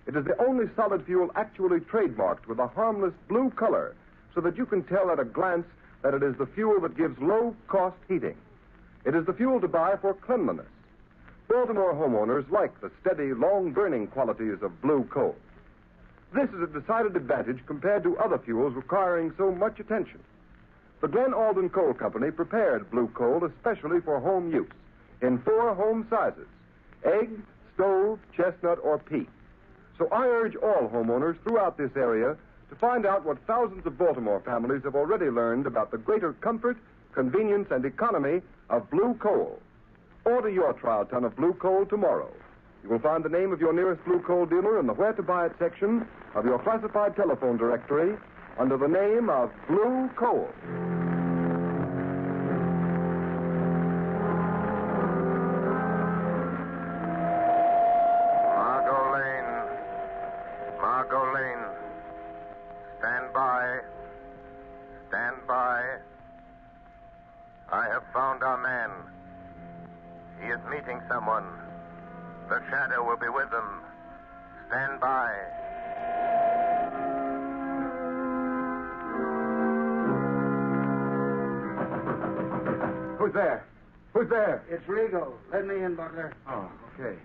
It is the only solid fuel actually trademarked with a harmless blue color so that you can tell at a glance that it is the fuel that gives low-cost heating. It is the fuel to buy for cleanliness. Baltimore homeowners like the steady, long-burning qualities of blue coal. This is a decided advantage compared to other fuels requiring so much attention. The Glen Alden Coal Company prepared blue coal especially for home use in 4 home sizes: egg, stove, chestnut, or peat. So I urge all homeowners throughout this area to find out what thousands of Baltimore families have already learned about the greater comfort, convenience, and economy of blue coal. Order your trial ton of blue coal tomorrow. You will find the name of your nearest blue coal dealer in the Where to Buy It section of your classified telephone directory under the name of Blue Coal. Margot Lane. Stand by. Stand by. I have found our man. He is meeting someone. The Shadow will be with them. Stand by. Who's there? Who's there? It's Rigo. Let me in, Butler. Oh, okay.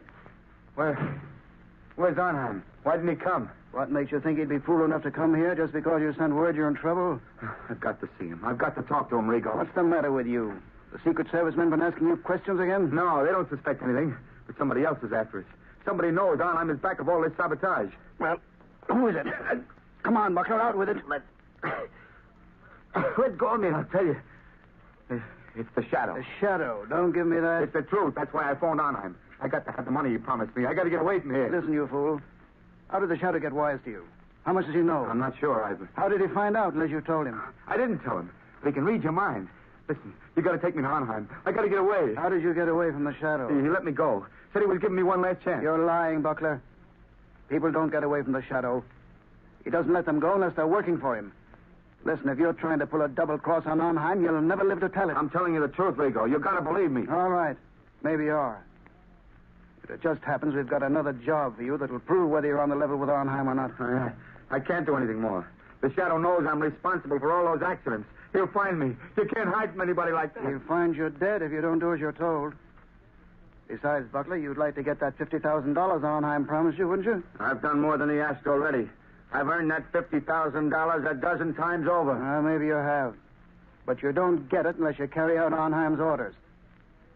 Where's Arnheim? Why didn't he come? What makes you think he'd be fool enough to come here just because you sent word you're in trouble? I've got to see him. I've got to talk to him, Rigo. What's the matter with you? The Secret Service men been asking you questions again? No, they don't suspect anything. But somebody else is after us. Somebody knows Arnheim is back of all this sabotage. Well, who is it? Come on, Buckler, out with it. Let go of me, I'll tell you. It's the Shadow. The Shadow. Don't give me that. It's the truth. That's why I phoned Arnheim. I got to have the money you promised me. I got to get away from here. Listen, you fool. How did the Shadow get wise to you? How much does he know? I'm not sure, Ivan. How did he find out unless you told him? I didn't tell him. But he can read your mind. Listen, you got to take me to Arnheim. I got to get away. How did you get away from the Shadow? He let me go. Said he was giving me one last chance. You're lying, Buckler. People don't get away from the Shadow. He doesn't let them go unless they're working for him. Listen, if you're trying to pull a double cross on Arnheim, you'll never live to tell it. I'm telling you the truth, Rigo. You gotta believe me. All right. Maybe you are. But it just happens we've got another job for you that'll prove whether you're on the level with Arnheim or not. I can't do anything more. The Shadow knows I'm responsible for all those accidents. He'll find me. You can't hide from anybody like that. He'll find you dead if you don't do as you're told. Besides, Buckler, you'd like to get that $50,000 Arnheim promised you, wouldn't you? I've done more than he asked already. I've earned that $50,000 a dozen times over. Maybe you have. But you don't get it unless you carry out Arnheim's orders.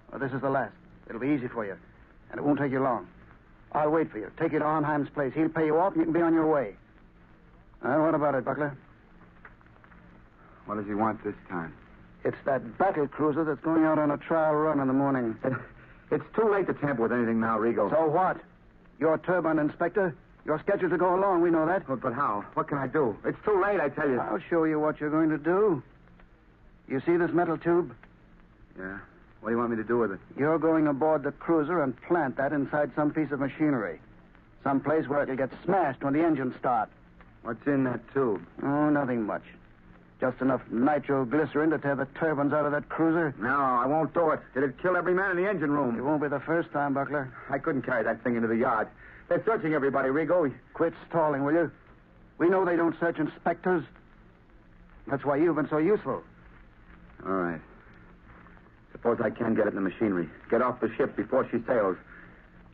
Well, this is the last. It'll be easy for you. And it won't take you long. I'll wait for you. Take you to Arnheim's place. He'll pay you off and you can be on your way. Well, what about it, Buckler? What does he want this time? It's that battle cruiser that's going out on a trial run in the morning. It's too late to tamper with anything now, Rigo. So what? You're turbine inspector. You're scheduled to go along. We know that. But how? What can I do? It's too late, I tell you. I'll show you what you're going to do. You see this metal tube? Yeah. What do you want me to do with it? You're going aboard the cruiser and plant that inside some piece of machinery. Some place where it'll get smashed when the engines start. What's in that tube? Oh, nothing much. Just enough nitroglycerin to tear the turbines out of that cruiser. No, I won't do it. It'd kill every man in the engine room. It won't be the first time, Buckler. I couldn't carry that thing into the yard. They're searching everybody, Rigo. Quit stalling, will you? We know they don't search inspectors. That's why you've been so useful. All right. Suppose I can get it in the machinery. Get off the ship before she sails.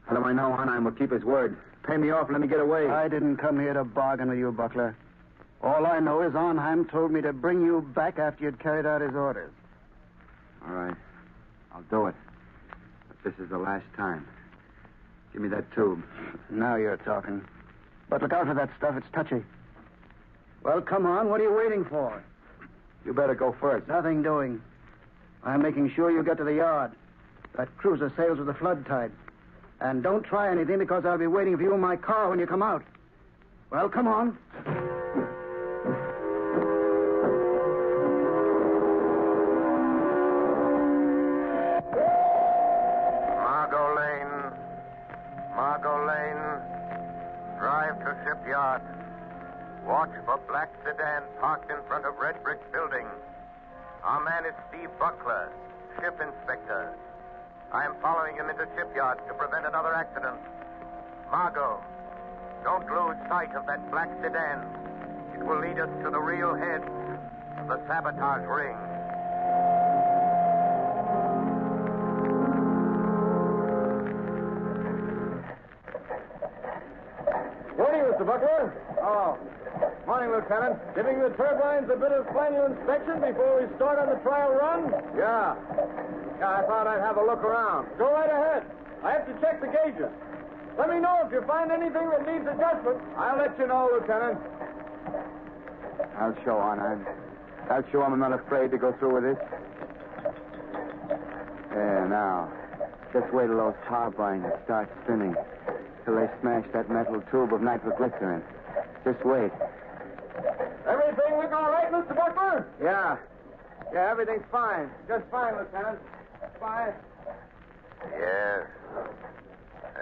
How do I know Arnheim will keep his word? Pay me off and let me get away. I didn't come here to bargain with you, Buckler. All I know is Arnheim told me to bring you back after you'd carried out his orders. All right. I'll do it. But this is the last time. Give me that tube. Now you're talking. But look out for that stuff. It's touchy. Well, come on. What are you waiting for? You better go first. Nothing doing. I'm making sure you get to the yard. That cruiser sails with the flood tide. And don't try anything because I'll be waiting for you in my car when you come out. Well, come on. Margot Lane. Drive to shipyard. Watch for black sedan parked in front of red brick building. Our man is Steve Buckler, ship inspector. I am following him into shipyard to prevent another accident. Margot, don't lose sight of that black sedan. It will lead us to the real head of the sabotage ring. Morning, Mr. Buckler. Oh. Morning, Lieutenant. Giving the turbines a bit of final inspection before we start on the trial run? Yeah, I thought I'd have a look around. Go right ahead. I have to check the gauges. Let me know if you find anything that needs adjustment. I'll let you know, Lieutenant. I'll show Arnheim. I'll show him I'm not afraid to go through with this. There, now. Just wait till those turbines start spinning. Till they smash that metal tube of nitroglycerin. Just wait. Everything looking all right, Mr. Buckler? Yeah, everything's fine. Just fine, Lieutenant. Fine. Yes.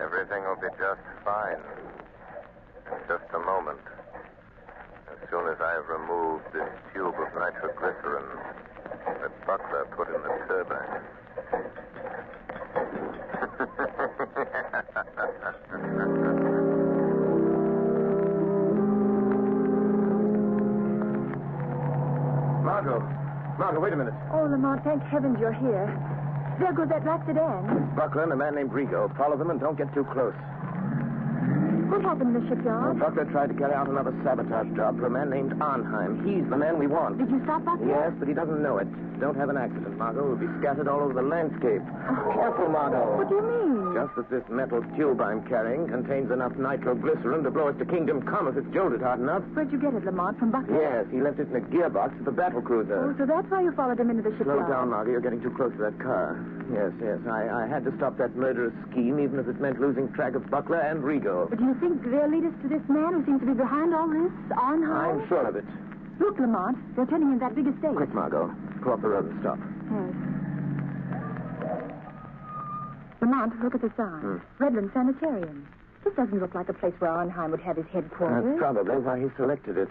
Everything will be just fine. In just a moment. As soon as I've removed this tube of nitroglycerin that Buckler put in the turbine. Margot, wait a minute. Oh, Lamont, thank heavens you're here. There goes that black sedan. Buckler and a man named Rigo. Follow them and don't get too close. What happened in the shipyard? Buckler tried to carry out another sabotage job for a man named Arnheim. He's the man we want. Did you stop Buckler? Yes, but he doesn't know it. Don't have an accident, Margot. We'll be scattered all over the landscape. Careful, Margot. What do you mean? Just that this metal tube I'm carrying contains enough nitroglycerin to blow us to kingdom come if it's jolted hard enough. Where'd you get it, Lamont? From Buckler? Yes, he left it in a gearbox of the battle cruiser. Oh, so that's why you followed him into the shipyard. Slow down, Margot. You're getting too close to that car. Yes. I had to stop that murderous scheme, even if it meant losing track of Buckler and Rigo. But do you think they'll lead us to this man who seems to be behind all this, Arnheim? I'm sure of it. Look, Lamont, they're turning in that big estate. Quick, Margot. Pull off the road and stop. Yes. Lamont, look at the sign. Redland Sanitarium. This doesn't look like a place where Arnheim would have his headquarters. That's probably why he selected it.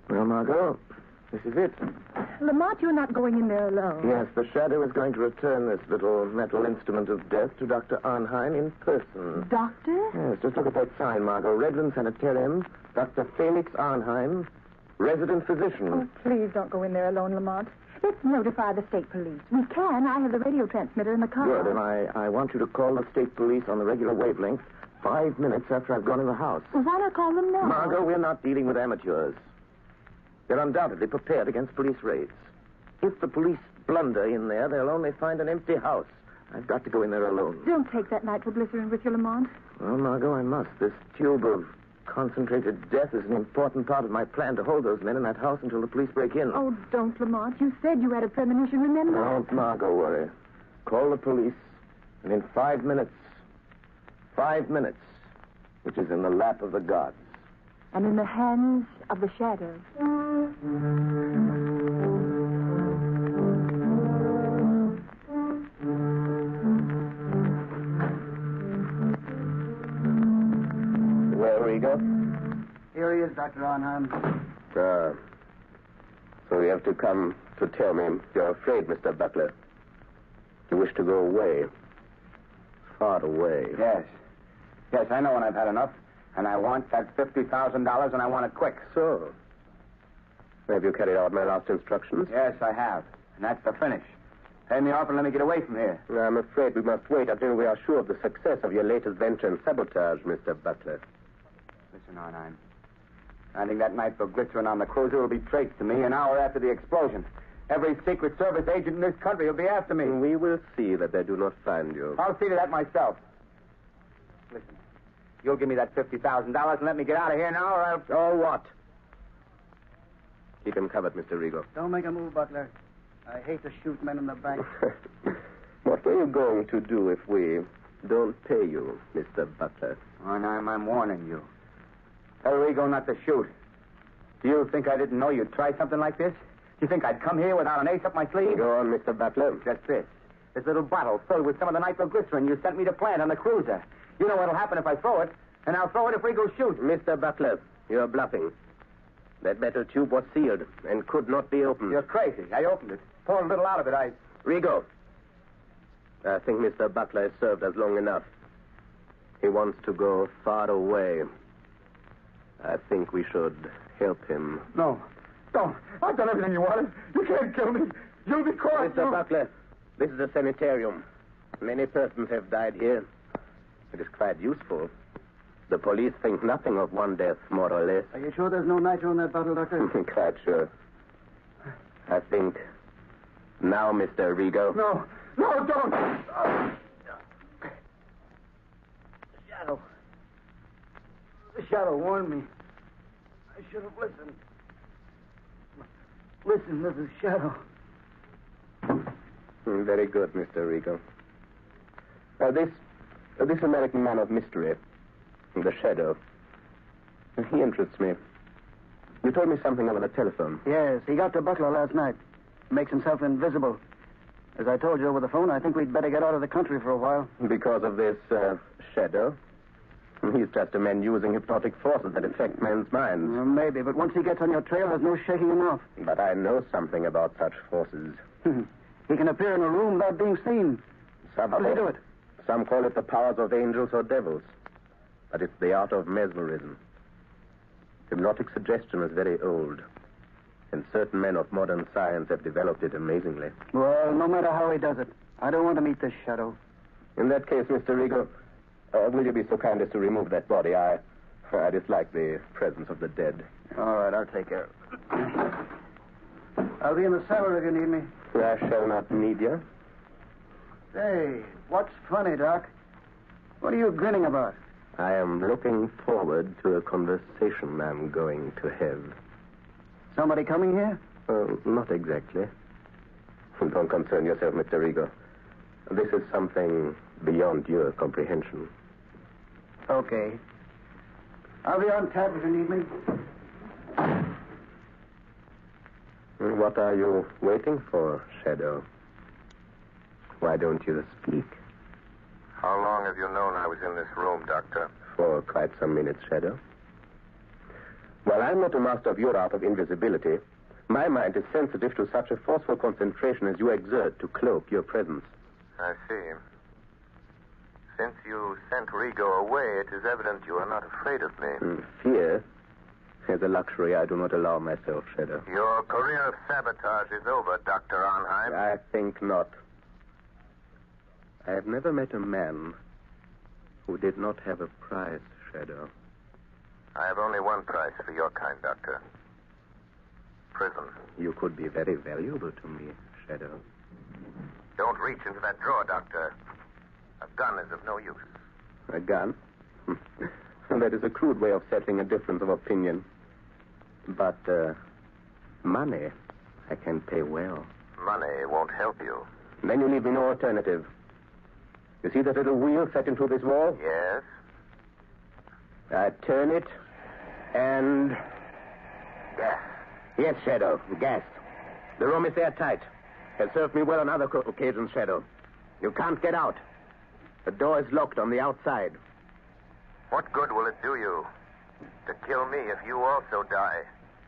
Well, Margot, this is it. Lamont, you're not going in there alone. Yes, the shadow is going to return this little metal instrument of death to Dr. Arnheim in person. Doctor? Yes, just look at that sign, Margot. Redland Sanitarium, Dr. Felix Arnheim, resident physician. Oh, please don't go in there alone, Lamont. Let's notify the state police. We can. I have the radio transmitter in the car. Good, and I want you to call the state police on the regular wavelength 5 minutes after I've gone in the house. Well, why not call them now? Margot, we're not dealing with amateurs. They're undoubtedly prepared against police raids. If the police blunder in there, they'll only find an empty house. I've got to go in there alone. Don't take that nitroglycerin with you, Lamont. Well, Margot, I must. This tube of concentrated death is an important part of my plan to hold those men in that house until the police break in. Oh, don't, Lamont. You said you had a premonition, remember? Don't, Margot, worry. Call the police, and in 5 minutes, which is in the lap of the gods. And in the hands of the shadows. Well, Rigo? Here he is, Dr. Arnheim. So you have to come to tell me you're afraid, Mr. Butler. You wish to go away. Far away. Yes. Yes, I know when I've had enough. And I want that $50,000, and I want it quick. So, have you carried out my last instructions? Yes, I have. And that's the finish. Pay me off and let me get away from here. I'm afraid we must wait until we are sure of the success of your latest venture in sabotage, Mr. Butler. Listen, Arnheim. Finding that nitroglycerin on the cruiser will be traced to me an hour after the explosion. Every Secret Service agent in this country will be after me. We will see that they do not find you. I'll see to that myself. Listen. You'll give me that $50,000 and let me get out of here now, or I'll... Oh, what? Keep him covered, Mr. Rigo. Don't make a move, Butler. I hate to shoot men in the bank. What are you going to do if we don't pay you, Mr. Butler? Arnheim, I'm warning you. Tell Rigo not to shoot. Do you think I didn't know you'd try something like this? Do you think I'd come here without an ace up my sleeve? Go on, Mr. Butler. Just this. This little bottle filled with some of the nitroglycerin you sent me to plant on the cruiser. You know what'll happen if I throw it, and I'll throw it if Rigo shoots. Mr. Butler, you're bluffing. That metal tube was sealed and could not be opened. You're crazy. I opened it. Pulled a little out of it. Rigo, I think Mr. Butler has served us long enough. He wants to go far away. I think we should help him. No. Don't. I've done everything you wanted. You can't kill me. You'll be caught. Mr. Butler, this is a sanitarium. Many persons have died here. It is quite useful. The police think nothing of one death, more or less. Are you sure there's no nitro in that bottle, Doctor? Quite sure. I think now, Mr. Rigo. No, don't. Shadow. The shadow warned me. I should have listened. Listen, Mrs. Shadow. Very good, Mr. Rigo. This American man of mystery, the Shadow, he interests me. You told me something over the telephone. Yes, he got to Butler last night. Makes himself invisible. As I told you over the phone, I think we'd better get out of the country for a while. Because of this Shadow? He's just a man using hypnotic forces that affect men's minds. Maybe, but once he gets on your trail, there's no shaking him off. But I know something about such forces. He can appear in a room without being seen. How does he do it? Some call it the powers of angels or devils. But it's the art of mesmerism. Hypnotic suggestion is very old. And certain men of modern science have developed it amazingly. Well, no matter how he does it, I don't want to meet this Shadow. In that case, Mr. Rigo, will you be so kind as to remove that body? I dislike the presence of the dead. All right, I'll take care of it. I'll be in the cellar if you need me. I shall not need you. Say, what's funny, Doc? What are you grinning about? I am looking forward to a conversation I'm going to have. Somebody coming here? Not exactly. Don't concern yourself, Mr. Rigo. This is something beyond your comprehension. Okay. I'll be on tap if you need me. What are you waiting for, Shadow? Why don't you speak? How long have you known I was in this room, Doctor? for quite some minutes, Shadow. While I'm not a master of your art of invisibility, my mind is sensitive to such a forceful concentration as you exert to cloak your presence. I see. Since you sent Rigo away, it is evident you are not afraid of me. Fear is a luxury I do not allow myself, Shadow. Your career of sabotage is over, Dr. Arnheim. I think not. I have never met a man who did not have a price, Shadow. I have only one price for your kind, Doctor. Prison. You could be very valuable to me, Shadow. Don't reach into that drawer, Doctor. A gun is of no use. A gun? That is a crude way of settling a difference of opinion. But, money, I can pay well. Money won't help you. Then you leave me no alternative. You see that little wheel set into this wall? Yes. I turn it, and... Gas. Yes, Shadow, gas. The room is airtight. Has served me well on other occasions, Shadow. You can't get out. The door is locked on the outside. What good will it do you to kill me if you also die?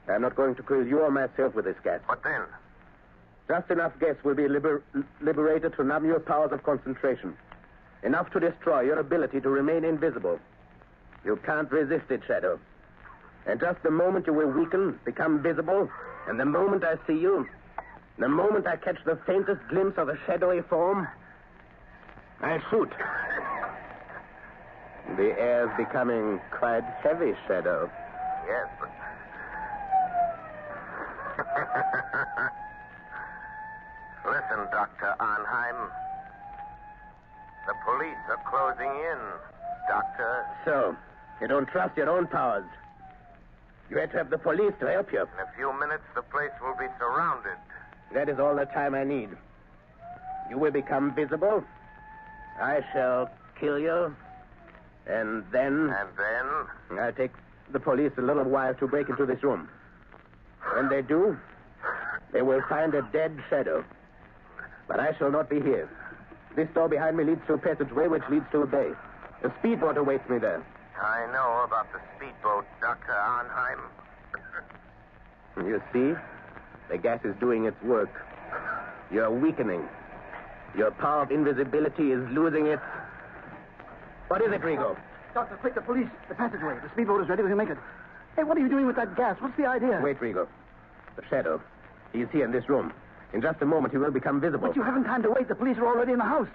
I'm not going to kill you or myself with this gas. What then? Just enough gas will be liberated to numb your powers of concentration. Enough to destroy your ability to remain invisible. You can't resist it, Shadow. And just the moment you will weaken, become visible, and the moment I see you, the moment I catch the faintest glimpse of a shadowy form, I'll shoot. The air's becoming quite heavy, Shadow. Yes, but... Listen, Dr. Arnheim. The police are closing in, Doctor. So, you don't trust your own powers. You had to have the police to help you. In a few minutes, the place will be surrounded. That is all the time I need. You will become visible. I shall kill you. And then... And then? I'll take the police a little while to break into this room. When they do, they will find a dead Shadow. But I shall not be here. This door behind me leads to a passageway which leads to a bay. A speedboat awaits me there. I know about the speedboat, Dr. Arnheim. You see? The gas is doing its work. You're weakening. Your power of invisibility is losing its... What is it, Rigo? Doctor, quick, the police. The passageway. The speedboat is ready. We can make it. Hey, what are you doing with that gas? What's the idea? Wait, Rigo. The Shadow. He is here in this room. In just a moment, he will become visible. But you haven't time to wait. The police are already in the house.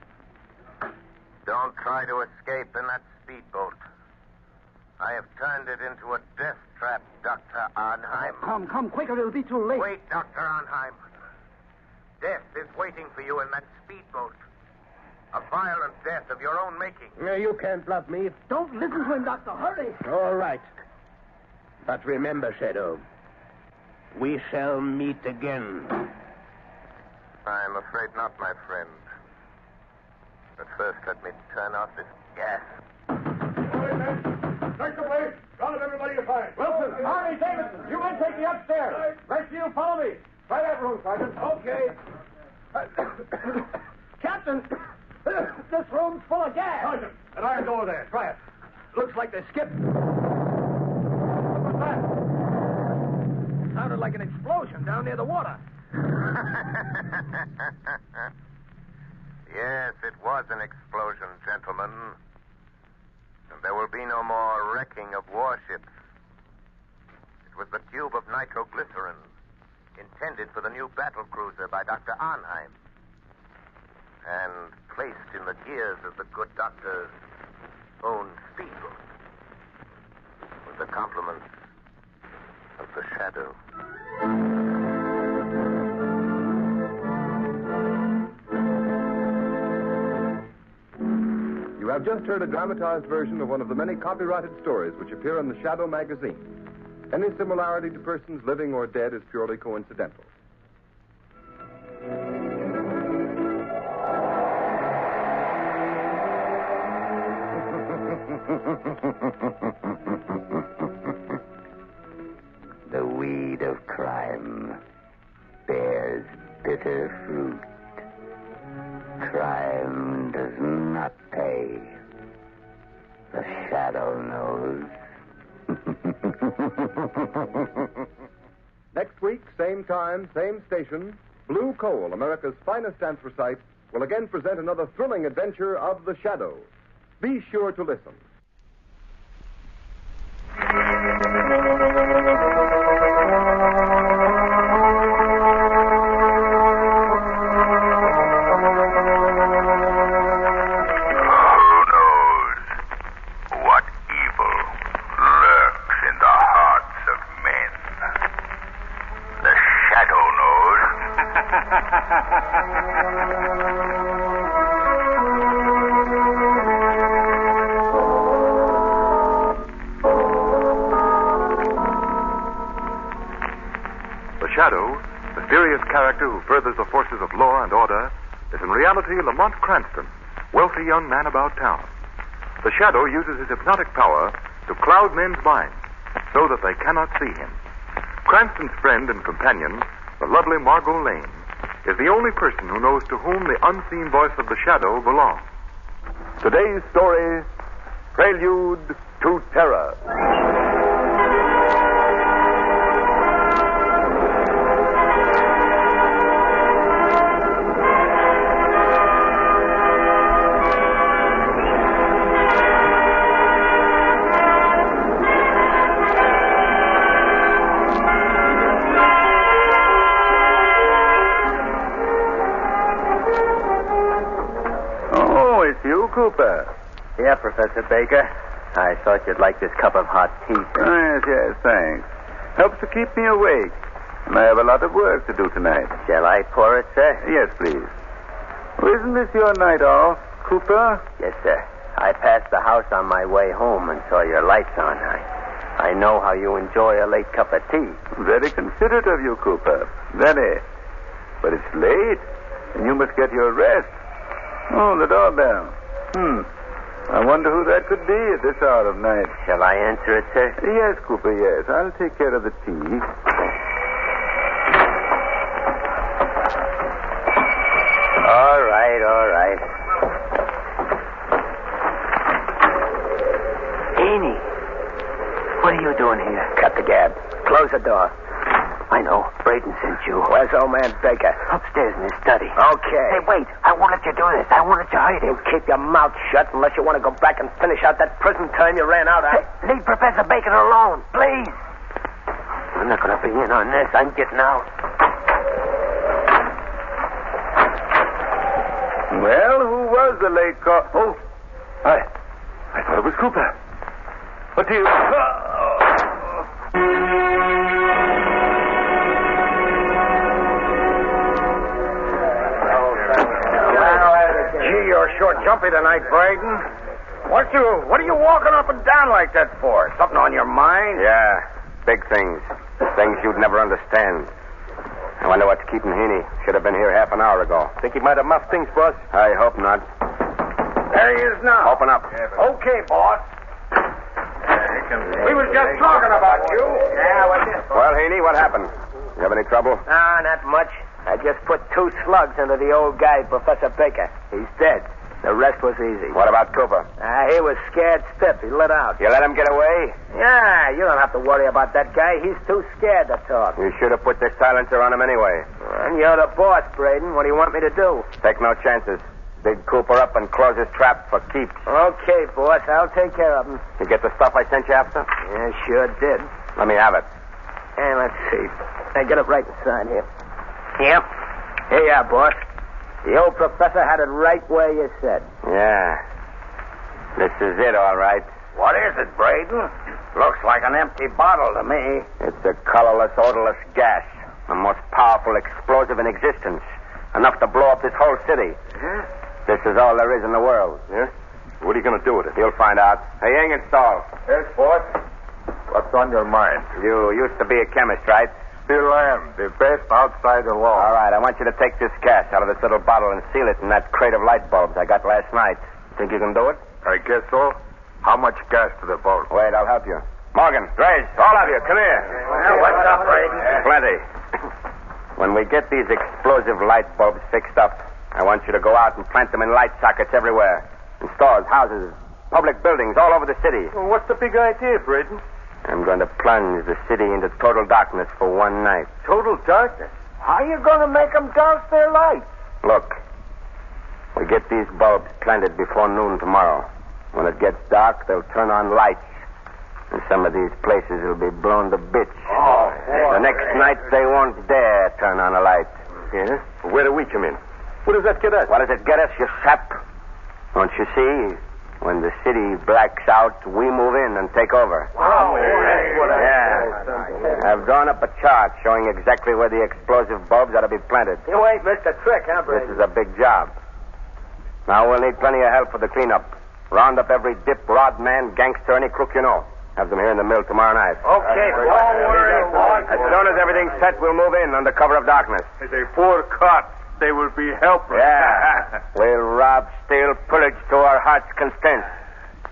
Don't try to escape in that speedboat. I have turned it into a death trap, Dr. Arnheim. Oh, come, quicker. It'll be too late. Wait, Dr. Arnheim. Death is waiting for you in that speedboat. A violent death of your own making. No, you can't bluff me. Don't listen to him, Doctor. Hurry. All right. But remember, Shadow, we shall meet again. I'm afraid not, my friend. But first, let me turn off this gas. Search the place. Round up everybody you find. Wilson, Arnie, Davidson, you men take me upstairs. Rest of you follow me. Try that room, Sergeant. Okay. Captain, this room's full of gas. Sergeant, that iron door there. Try it. Looks like they skipped. What was that? Sounded like an explosion down near the water. Yes, it was an explosion, gentlemen. And there will be no more wrecking of warships. It was the tube of nitroglycerin intended for the new battle cruiser by Dr. Arnheim and placed in the gears of the good doctor's own speedboat with the compliments of the Shadow. You have just heard a dramatized version of one of the many copyrighted stories which appear in the Shadow magazine. Any similarity to persons living or dead is purely coincidental. The weed of crime bears bitter fruit. Crime does not pay. The Shadow Next week, same time, same station, Blue Coal, America's finest anthracite, will again present another thrilling adventure of The Shadow. Be sure to listen. Shadow, mysterious character who furthers the forces of law and order, is in reality Lamont Cranston, wealthy young man about town. The Shadow uses his hypnotic power to cloud men's minds so that they cannot see him. Cranston's friend and companion, the lovely Margot Lane, is the only person who knows to whom the unseen voice of the Shadow belongs. Today's story, Prelude to Terror. Cooper. Yeah, Professor Baker. I thought you'd like this cup of hot tea. Yes, thanks. Helps to keep me awake. And I have a lot of work to do tonight. Shall I pour it, sir? Yes, please. Well, isn't this your night off, Cooper? Yes, sir. I passed the house on my way home and saw your lights on. I know how you enjoy a late cup of tea. Very considerate of you, Cooper. Very. But it's late, and you must get your rest. Oh, the doorbell. I wonder who that could be at this hour of night. Shall I answer it, sir? Yes, Cooper, yes. I'll take care of the tea. All right. Amy, what are you doing here? Cut the gab. Close the door. I know. Braden sent you. Where's old man Baker? Upstairs in his study. Okay. Hey, wait. I won't let you do this. I won't let you hide him. You keep your mouth shut unless you want to go back and finish out that prison term you ran out on. Hey, leave Professor Baker alone, please. I'm not going to be in on this. I'm getting out. Well, who was the late call? Oh, I thought it was Cooper. What do you... Gee, you're sure jumpy tonight, Braden. What are you walking up and down like that for? Something on your mind? Yeah, big things. Things you'd never understand. I wonder what's keeping Heaney. Should have been here half an hour ago. Think he might have muffed things, boss? I hope not. There he is now. Open up. Okay, boss. We was just talking about you. Yeah, what's this? Well, Heaney, what happened? You have any trouble? Ah, not much. I just put 2 slugs into the old guy, Professor Baker. He's dead. The rest was easy. What about Cooper? He was scared stiff. He lit out. You let him get away? Yeah, you don't have to worry about that guy. He's too scared to talk. You should have put the silencer on him anyway. And you're the boss, Braden. What do you want me to do? Take no chances. Dig Cooper up and close his trap for keeps. Okay, boss. I'll take care of him. You get the stuff I sent you after? Yeah, sure did. Let me have it. Hey, let's see. I get it right inside here. Yep. Here you are, boss. The old professor had it right where you said. Yeah. This is it, all right. What is it, Braden? Looks like an empty bottle to me. It's a colorless, odorless gas. The most powerful explosive in existence. Enough to blow up this whole city. Yeah? This is all there is in the world. Yeah? What are you going to do with it? You'll find out. Hey, Ingerstall. Yes, boss. What's on your mind? You used to be a chemist, right? Still am. The best outside the law. All right, I want you to take this gas out of this little bottle and seal it in that crate of light bulbs I got last night. Think you can do it? I guess so. How much gas to the bulb? Wait, I'll help you. Morgan, Grace, all of you, come here. Well, what's up, Braden? Plenty. When we get these explosive light bulbs fixed up, I want you to go out and plant them in light sockets everywhere. In stores, houses, public buildings all over the city. Well, what's the big idea, Braden? I'm going to plunge the city into total darkness for one night. Total darkness? How are you going to make them douse their lights? Look, we get these bulbs planted before noon tomorrow. When it gets dark, they'll turn on lights. And some of these places will be blown to bits. Oh, boy. The next night, they won't dare turn on a light. Yeah? Where do we come in? What does that get us? What does it get us, you sap? Don't you see? When the city blacks out, we move in and take over. Wow. Yeah. I've drawn up a chart showing exactly where the explosive bulbs ought to be planted. You ain't missed a trick, huh, Brady? This is a big job. Now we'll need plenty of help for the cleanup. Round up every dip, rod man, gangster, any crook you know. Have them here in the mill tomorrow night. Okay, don't worry, boss. As soon as everything's set, we'll move in under cover of darkness. They poor cops. They will be helpless. Yeah. We'll rob, steal, pillage to our heart's content.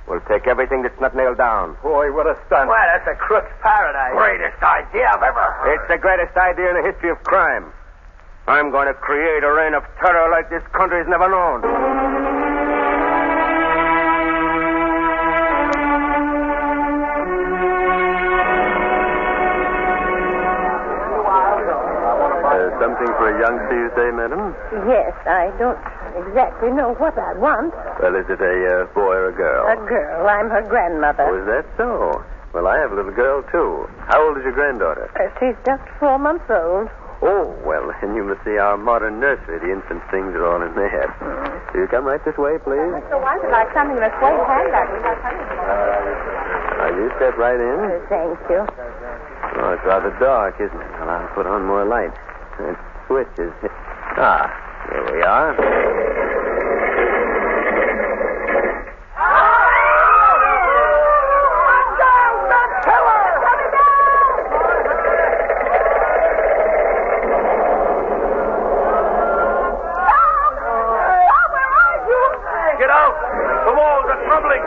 We'll take everything that's not nailed down. Boy, what a stunt. Well, that's a crook's paradise. Greatest idea I've ever heard. It's the greatest idea in the history of crime. I'm going to create a reign of terror like this country's never known. Something for a young Tuesday, madam? Yes, I don't exactly know what I want. Well, is it a boy or a girl? A girl. I'm her grandmother. Oh, is that so? Well, I have a little girl, too. How old is your granddaughter? She's just 4 months old. Oh, well, then you must see our modern nursery. The infant things are all in there. Will you come right this way, please? So I would like something that's way handbag. Now, you step right in. Thank you. Oh, it's rather dark, isn't it? Well, I'll put on more light. That switch is... Ah, here we are. Get out! The walls are crumbling!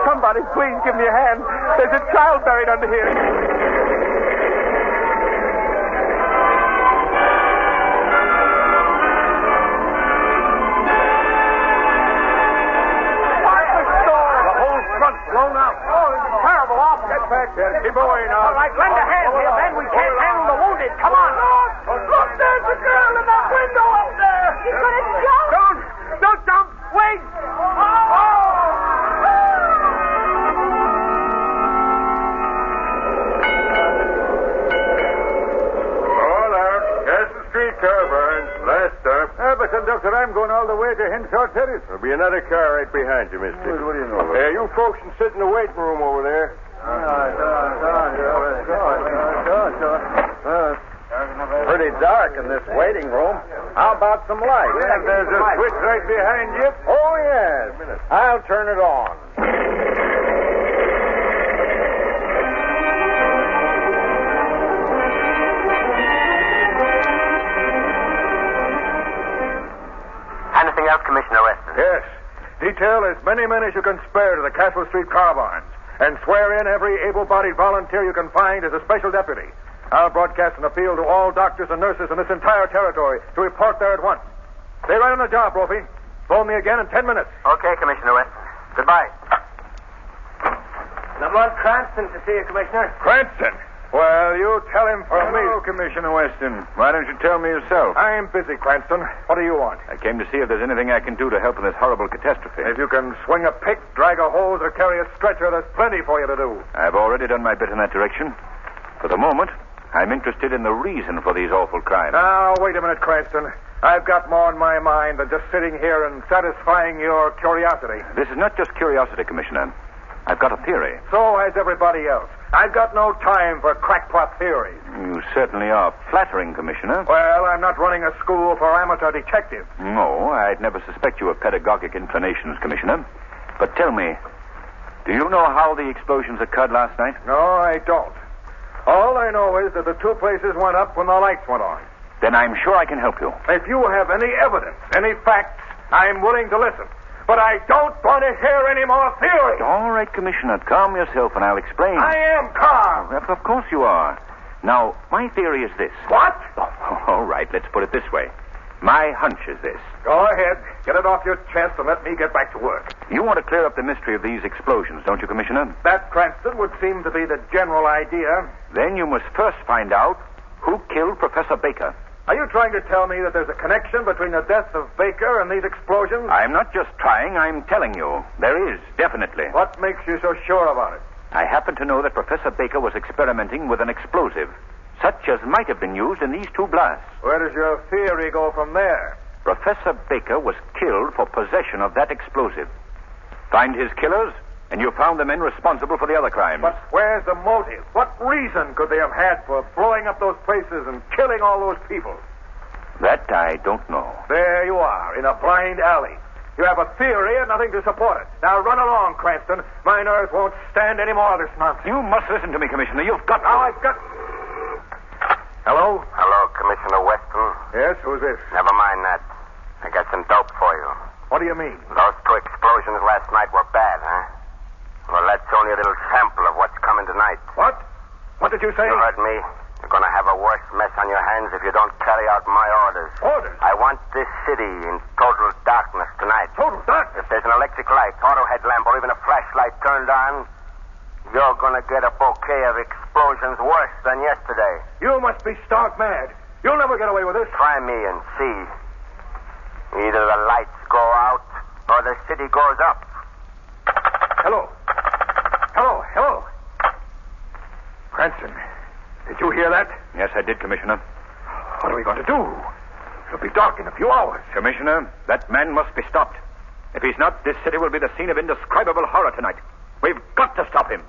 Somebody, please give me a hand. There's a child buried under here. The whole front's blown out. Oh, it's terrible. Off. Get back there. Keep away now. All right, lend a hand here, Ben. We can't handle the wounded. Come on. Look, there's a girl in that window up there. She's going to jump. Don't jump. Wait. Car burns. Last stop. But, Conductor, I'm going all the way to Henshaw Terrace. There'll be another car right behind you, mister. What do you know? You folks can sit in the waiting room over there. Pretty dark in this waiting room. How about some light? Yeah, there's a switch right behind you. Oh, yes. I'll turn it on. Anything else, Commissioner Weston? Yes. Detail as many men as you can spare to the Castle Street car barns. And swear in every able-bodied volunteer you can find as a special deputy. I'll broadcast an appeal to all doctors and nurses in this entire territory to report there at once. Stay right on the job, Brophy. Phone me again in 10 minutes. Okay, Commissioner Weston. Goodbye. Lamont Cranston to see you, Commissioner. Cranston? Well, you tell him for me. Hello, Commissioner Weston. Why don't you tell me yourself? I'm busy, Cranston. What do you want? I came to see if there's anything I can do to help in this horrible catastrophe. If you can swing a pick, drag a hose, or carry a stretcher, there's plenty for you to do. I've already done my bit in that direction. For the moment, I'm interested in the reason for these awful crimes. Now, wait a minute, Cranston. I've got more on my mind than just sitting here and satisfying your curiosity. This is not just curiosity, Commissioner. I've got a theory. So has everybody else. I've got no time for crackpot theories. You certainly are flattering, Commissioner. Well, I'm not running a school for amateur detectives. No, I'd never suspect you of pedagogic inclinations, Commissioner. But tell me, do you know how the explosions occurred last night? No, I don't. All I know is that the two places went up when the lights went on. Then I'm sure I can help you. If you have any evidence, any facts, I'm willing to listen. But I don't want to hear any more theories. All right, Commissioner. Calm yourself and I'll explain. I am calm. Of course you are. Now, my theory is this. What? Oh, all right, let's put it this way. My hunch is this. Go ahead. Get it off your chest and let me get back to work. You want to clear up the mystery of these explosions, don't you, Commissioner? That, Cranston, would seem to be the general idea. Then you must first find out who killed Professor Baker. Are you trying to tell me that there's a connection between the death of Baker and these explosions? I'm not just trying, I'm telling you. There is, definitely. What makes you so sure about it? I happen to know that Professor Baker was experimenting with an explosive, such as might have been used in these two blasts. Where does your theory go from there? Professor Baker was killed for possession of that explosive. Find his killers, and you found the men responsible for the other crimes. But where's the motive? What reason could they have had for blowing up those places and killing all those people? That I don't know. There you are, in a blind alley. You have a theory and nothing to support it. Now run along, Cranston. My nerves won't stand any more of this nonsense. You must listen to me, Commissioner. You've got... Now I've got... Hello? Hello, Commissioner Weston. Yes, who's this? Never mind that. I got some dope for you. What do you mean? Those two explosions last night were bad, huh? Well, that's only a little sample of what's coming tonight. What? What did you say? You heard me. You're going to have a worse mess on your hands if you don't carry out my orders. Orders? I want this city in total darkness tonight. Total darkness? If there's an electric light, auto headlamp, or even a flashlight turned on, you're going to get a bouquet of explosions worse than yesterday. You must be stark mad. You'll never get away with this. Try me and see. Either the lights go out or the city goes up. Hello. Hello, hello. Cranston, did you hear that? Yes, I did, Commissioner. What are we going to do? It'll be dark in a few hours. Commissioner, that man must be stopped. If he's not, this city will be the scene of indescribable horror tonight. We've got to stop him.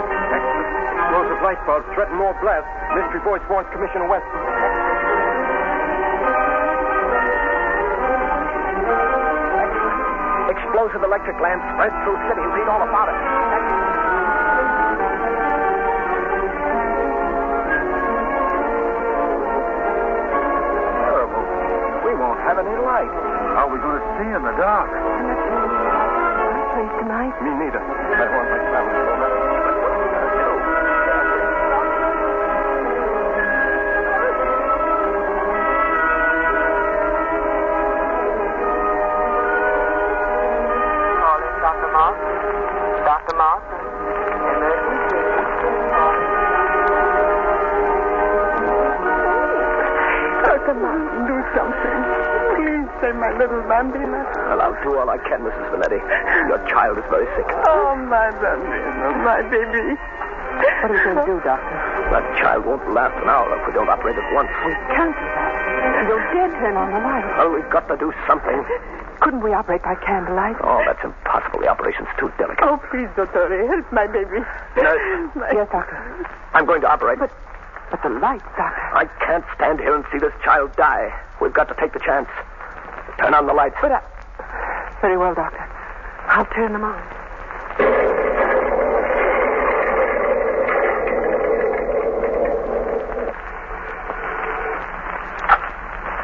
Explosive light bulbs threaten more blasts. Mystery voice warns Commissioner West. Explosive electric lamps spread through city. Read all about it. Terrible. We won't have any light. How are we going to see in the dark? Place tonight? Me neither. I don't want my family to know. Dr. Martin. Dr. Martin, do something. Please save my little bambina. Well, I'll do all I can, Mrs. Vanetti. Your child is very sick. Oh, my bambina, my baby. What are you going to do, Doctor? That child won't last an hour if we don't operate at once. We can't do that. You'll dare turn on the light. Well, we've got to do something. Couldn't we operate by candlelight? Oh, that's impossible. The operation's too delicate. Oh, please, Dottore, help my baby. Nurse. Yes, Doctor. I'm going to operate. But the light, Doctor. I can't stand here and see this child die. We've got to take the chance. Turn on the lights. But very well, Doctor. I'll turn them on.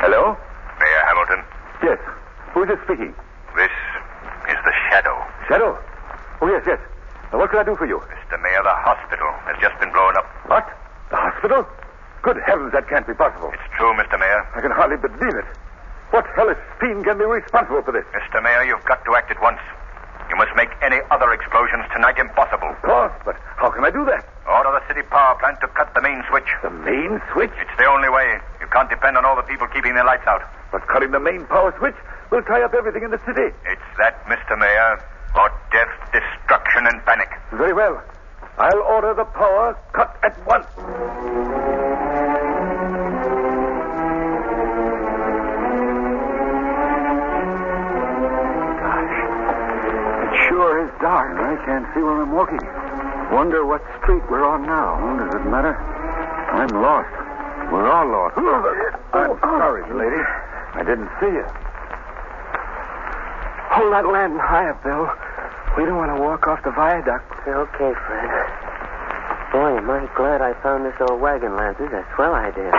Hello? Mayor Hamilton, Yes. Who is it speaking? this is the Shadow. Shadow? Oh, yes, yes. Now, what can I do for you? Mr. Mayor, the hospital has just been blown up. What? The hospital? Good heavens, that can't be possible. It's true, Mr. Mayor. I can hardly believe it. What hellish fiend can be responsible for this? Mr. Mayor, you've got to act at once. You must make any other explosions tonight impossible. Of course, but how can I do that? Order the city power plant to cut the main switch. The main switch? It's the only way. You can't depend on all the people keeping their lights out. But cutting the main power switch will tie up everything in the city. It's that, Mr. Mayor, or death, destruction, and panic. Very well. I'll order the power cut at once. Sure is dark. I can't see where I'm walking. Wonder what street we're on now. Oh, does it matter? I'm lost. We're all lost. I'm sorry, lady. I didn't see you. Hold that lantern higher, Bill. We don't want to walk off the viaduct. Okay, Fred. Boy, am I glad I found this old wagon, Lances. That's a swell idea.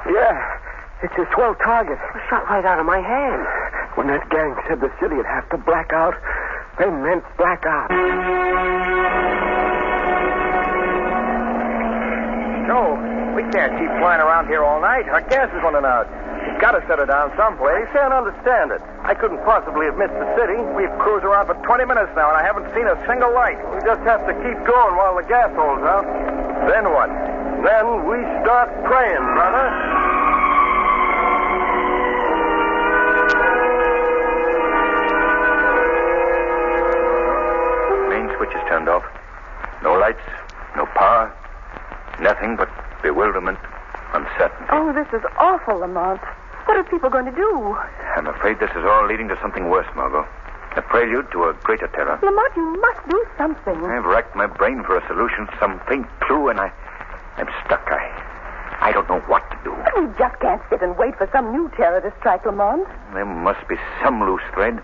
Yeah, it's a swell target. It shot right out of my hand. When that gang said the city would have to black out, they meant black out. Joe, we can't keep flying around here all night. Our gas is running out. You've got to set her down someplace. Can't understand it. I couldn't possibly have missed the city. We've cruised around for 20 minutes now, and I haven't seen a single light. We just have to keep going while the gas holds out. Then what? Then we start praying, brother. Main switch is turned off. No lights, no power, nothing but bewilderment, uncertainty. Oh, this is awful, Lamont. What are people going to do? I'm afraid this is all leading to something worse, Margot. A prelude to a greater terror. Lamont, you must do something. I've racked my brain for a solution, some faint clue, and I'm stuck. I don't know what to do. But we just can't sit and wait for some new terror to strike, Lamont. There must be some loose thread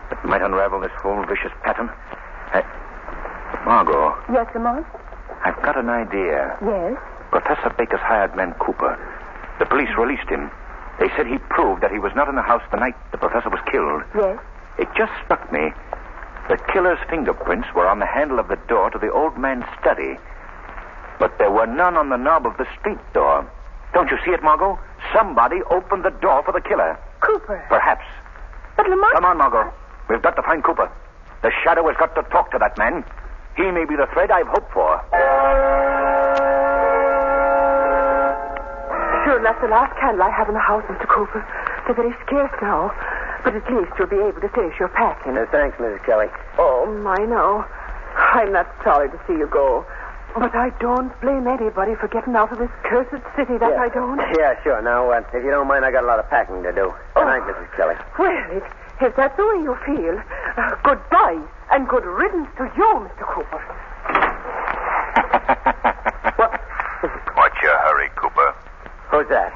that might unravel this whole vicious pattern. Margot. Yes, Lamont? I've got an idea. Yes? Professor Baker's hired man, Cooper. The police released him. They said he proved that he was not in the house the night the professor was killed. Yes? It just struck me. The killer's fingerprints were on the handle of the door to the old man's study. But there were none on the knob of the street door. Don't you see it, Margot? Somebody opened the door for the killer. Cooper. Perhaps. But Lamont... Come on, Margot. We've got to find Cooper. The shadow has got to talk to that man. He may be the thread I've hoped for. Sure, that's the last candle I have in the house, Mr. Cooper. They're very scarce now. But at least you'll be able to finish your packing. Thanks, Mrs. Kelly. Oh, I know. I'm not sorry to see you go. But I don't blame anybody for getting out of this cursed city, that I don't. Yeah, sure. Now, if you don't mind, I got a lot of packing to do. Good night, Mrs. Kelly. Well, if that's the way you feel, goodbye and good riddance to you, Mr. Cooper. What's your hurry, Cooper? Who's that?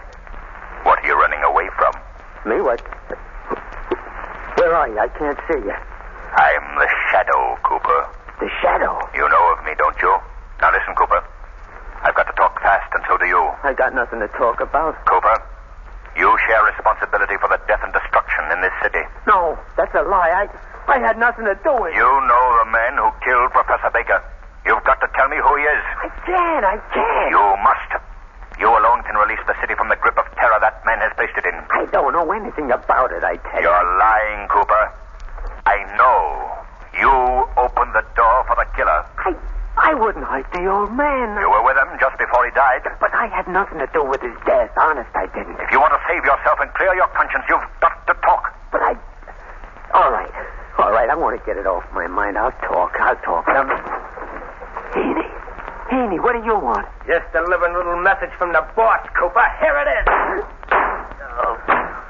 What are you running away from? Me? What? Where are you? I can't see you. I'm the Shadow, Cooper. The Shadow? You know of me, don't you? Now listen, Cooper. I've got to talk fast, and so do you. I got nothing to talk about. Cooper, you share responsibility for the death and destruction in this city. No, that's a lie. I had nothing to do with it. You know the man who killed Professor Baker. You've got to tell me who he is. I can't. You must. You alone can release the city from the grip of terror that man has placed it in. I don't know anything about it, I tell you. You're lying, Cooper. I know. You opened the door for the killer. I wouldn't hurt the old man. You were with him just before he died. But I had nothing to do with his death. Honest, I didn't. If you want to save yourself and clear your conscience, you've got to talk. But All right. I want to get it off my mind. I'll talk. Heaney, what do you want? Just delivering a little message from the boss, Cooper. Here it is.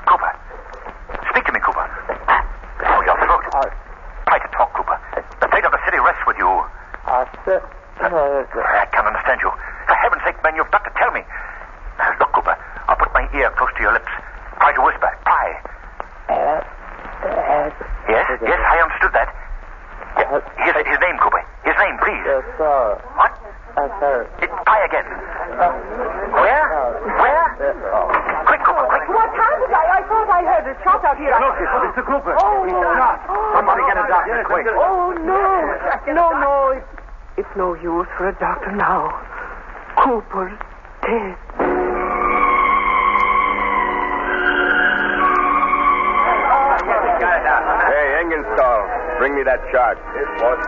Cooper. Speak to me, Cooper. Oh, your throat. Try to talk, Cooper. The fate of the city rests with you. I can't understand you. For heaven's sake, man, you've got to tell me. Look, Cooper, I'll put my ear close to your lips. Try to whisper. Try. Yes, I understood that. His name, Cooper. His name, please. Yes, sir. What? Sir. Try again. Where? Quick, Cooper, quick. What happened? I thought I heard a shot out here. Look, it's Mr. Cooper. Oh, He's shot. Somebody get a doctor, quick. Oh, no. It's no use for a doctor now. Cooper's dead. Hey, engine stall. Bring me that chart. Yes, boss.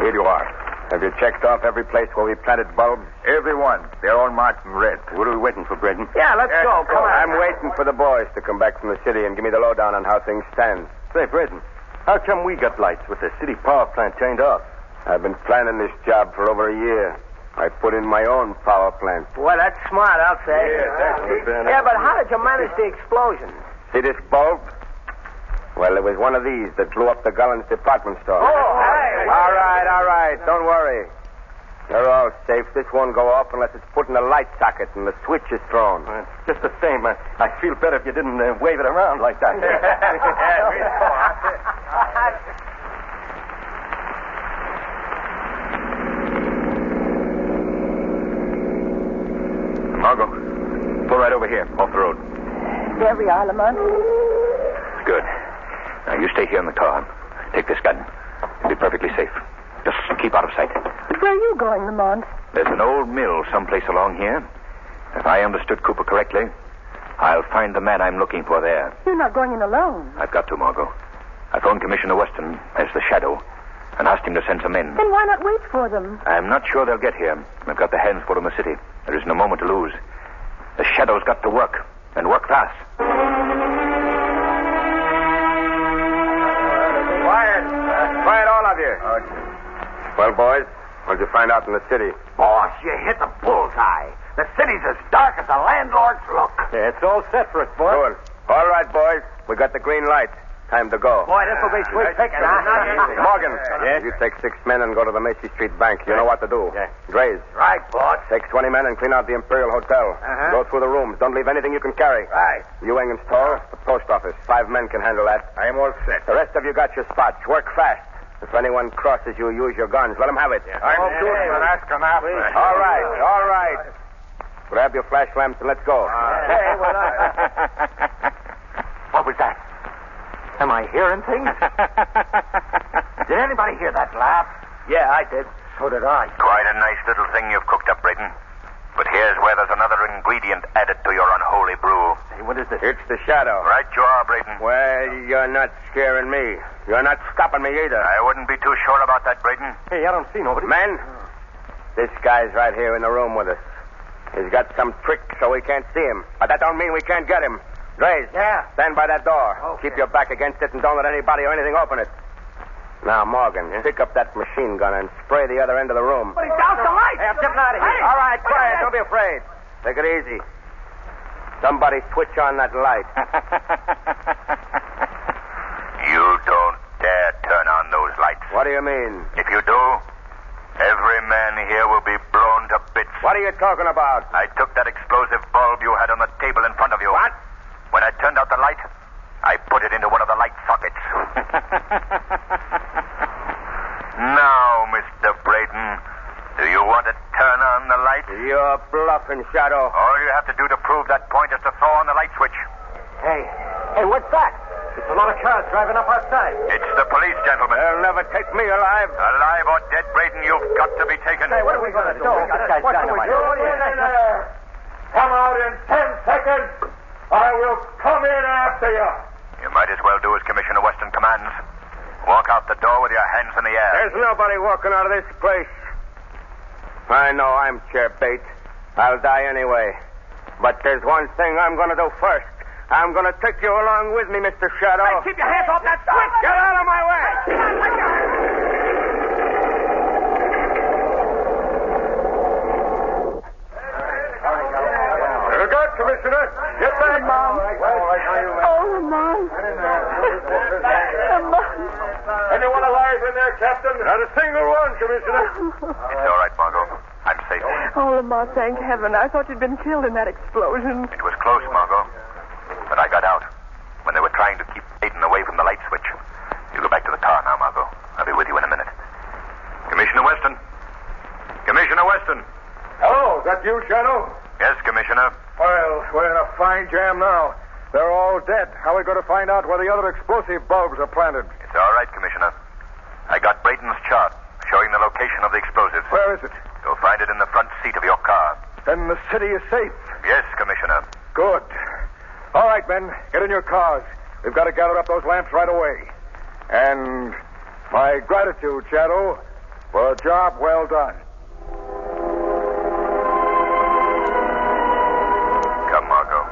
Here you are. Have you checked off every place where we planted bulbs? Every one. They're all marked in red. What are we waiting for, Braden? Yeah, let's go. Come on. I'm waiting for the boys to come back from the city and give me the lowdown on how things stand. Say, Braden, how come we got lights with the city power plant turned off? I've been planning this job for over a year. I put in my own power plant. Well, that's smart, I'll say. Yeah, but how did you manage the explosion? See this bulb? Well, it was one of these that blew up the Gullens department store. Oh, hey! All right. Don't worry. They're all safe. This won't go off unless it's put in a light socket and the switch is thrown. Just the same. I feel better if you didn't wave it around like that. Margot, pull right over here, off the road. There we are, Lamont. Good. Now, you stay here in the car. Take this gun. You'll be perfectly safe. Just keep out of sight. But where are you going, Lamont? There's an old mill someplace along here. If I understood Cooper correctly, I'll find the man I'm looking for there. You're not going in alone. I've got to, Margot. I phoned Commissioner Weston as the Shadow and asked him to send some men. Then why not wait for them? I'm not sure they'll get here. I've got the hands full in the city. There isn't a moment to lose. The Shadow's got to work, and work fast. Quiet, all of you. Well, boys, what'd you find out in the city? Boss, you hit the bullseye. The city's as dark as a landlord's look. Yeah, it's all set for us, boys. Good. All right, boys. We got the green light. Time to go. Boy, this will be sweet picking, huh? Morgan, you take 6 men and go to the Macy Street Bank. You know what to do. Yeah. Grays. Right, boss. Take 20 men and clean out the Imperial Hotel. Go through the rooms. Don't leave anything you can carry. Right. You, England's store, the post office. 5 men can handle that. I am all set. The rest of you got your spots. Work fast. If anyone crosses you, use your guns. Let them have it. I'm shooting and asking after. All right. Grab your flash lamps and let's go. What was that? Am I hearing things? Did anybody hear that laugh? Yeah, I did. So did I. Quite a nice little thing you've cooked up, Brayton. But here's where there's another ingredient added to your unholy brew. Hey, what is this? It's the Shadow. Right you are, Brayton. Well, you're not scaring me. You're not stopping me either. I wouldn't be too sure about that, Brayton. Hey, I don't see nobody. Men, this guy's right here in the room with us. He's got some trick so we can't see him. But that don't mean we can't get him. Grace, stand by that door. Okay. Keep your back against it and don't let anybody or anything open it. Now, Morgan, pick up that machine gun and spray the other end of the room. But he's doused the light. Hey, I'm getting out of here. All right, quiet. Don't be afraid. Take it easy. Somebody switch on that light. You don't dare turn on those lights. What do you mean? If you do, every man here will be blown to bits. What are you talking about? I took that explosive bulb you had on the table in front of you. What? When I turned out the light, I put it into one of the light sockets. Now, Mr. Brayton, do you want to turn on the light? You're bluffing, Shadow. All you have to do to prove that point is to throw on the light switch. Hey, what's that? It's a lot of cars driving up outside. It's the police, gentlemen. They'll never take me alive. Alive or dead, Brayton, you've got to be taken. Hey, what are we going to do? This guy's dynamite. Come out in 10 seconds. I will come in after you. You might as well do as Commissioner Weston commands. Walk out the door with your hands in the air. There's nobody walking out of this place. I know I'm chair bait. I'll die anyway. But there's one thing I'm going to do first. I'm going to take you along with me, Mr. Shadow. Hey, keep your hands off that switch! Get out of my way! You're good, Commissioner. Get back. Lamont. Anyone alive in there, Captain? Not a single one, Commissioner. It's all right, Margot. I'm safe. Oh, Lamont, thank heaven. I thought you'd been killed in that explosion. It was close, Margot. But I got out when they were trying to keep Aiden away from the light switch. You go back to the car now, Margot. I'll be with you in a minute. Commissioner Weston. Commissioner Weston. Hello, is that you, Shadow? Yes, Commissioner. Well, we're in a fine jam now. They're all dead. How are we going to find out where the other explosive bulbs are planted? It's all right, Commissioner. I got Brayton's chart showing the location of the explosives. Where is it? You'll find it in the front seat of your car. Then the city is safe. Yes, Commissioner. Good. All right, men, get in your cars. We've got to gather up those lamps right away. And my gratitude, Shadow, for a job well done. Come, Margot.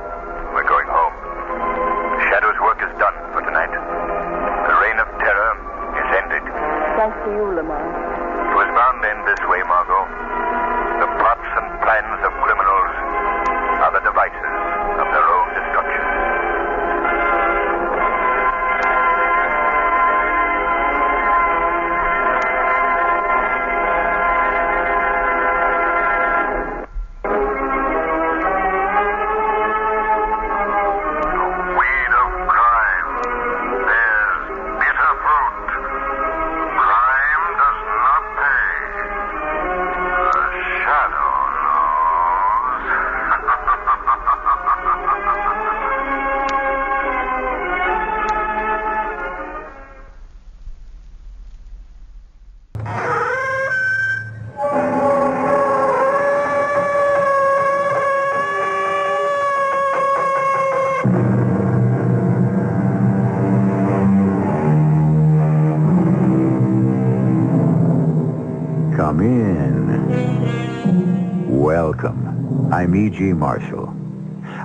We're going home. Shadow's work is done for tonight. The reign of terror is ended. Thanks to you, Lamont. It was bound to end this way, Margot. The plots and plans of criminals are the devices of their own destruction. Welcome. I'm E.G. Marshall.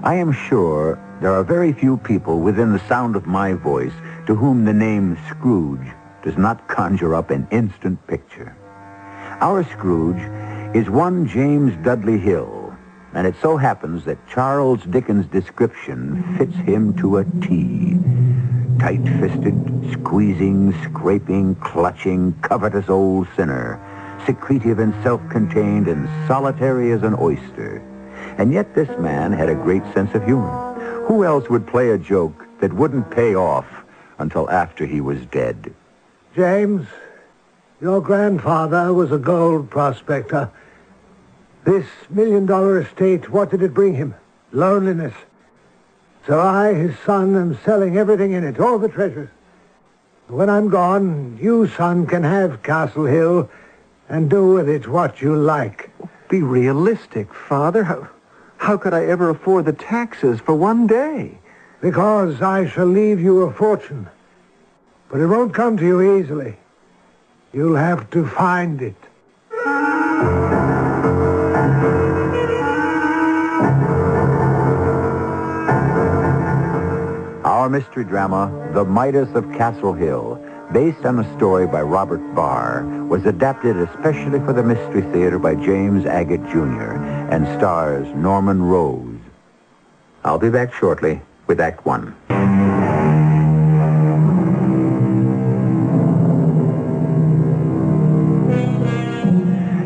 I am sure there are very few people within the sound of my voice to whom the name Scrooge does not conjure up an instant picture. Our Scrooge is one James Dudley Hill, and it so happens that Charles Dickens' description fits him to a T. Tight-fisted, squeezing, scraping, clutching, covetous old sinner, secretive and self-contained and solitary as an oyster. And yet this man had a great sense of humor. Who else would play a joke that wouldn't pay off until after he was dead? James, your grandfather was a gold prospector. This $1 million estate, what did it bring him? Loneliness. So I, his son, am selling everything in it, all the treasures. When I'm gone, you, son, can have Castle Hill and do with it what you like. Be realistic, Father. How could I ever afford the taxes for one day? Because I shall leave you a fortune. But it won't come to you easily. You'll have to find it. Our mystery drama, The Midas of Castle Hill, based on a story by Robert Barr, was adapted especially for the Mystery Theater by James Agate Jr. and stars Norman Rose. I'll be back shortly with Act One.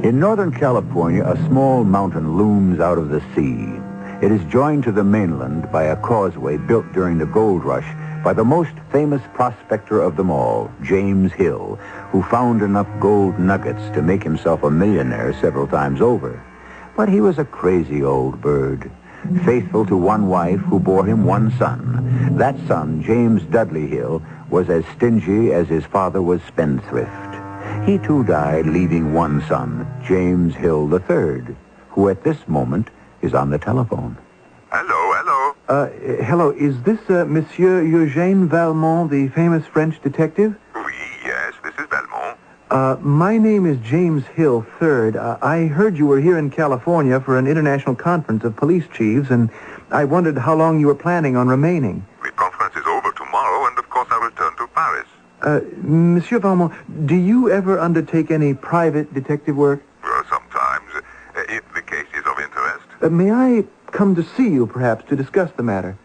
In Northern California, a small mountain looms out of the sea. It is joined to the mainland by a causeway built during the gold rush by the most famous prospector of them all, James Hill, who found enough gold nuggets to make himself a millionaire several times over. But he was a crazy old bird, faithful to one wife who bore him one son. That son, James Dudley Hill, was as stingy as his father was spendthrift. He too died, leaving one son, James Hill III, who at this moment is on the telephone. Hello. Hello. Is this Monsieur Eugène Valmont, the famous French detective? Oui, yes, this is Valmont. My name is James Hill III. I heard you were here in California for an international conference of police chiefs, and I wondered how long you were planning on remaining. The conference is over tomorrow, and of course I return to Paris. Monsieur Valmont, do you ever undertake any private detective work? Sometimes, if the case is of interest. May I come to see you, perhaps, to discuss the matter?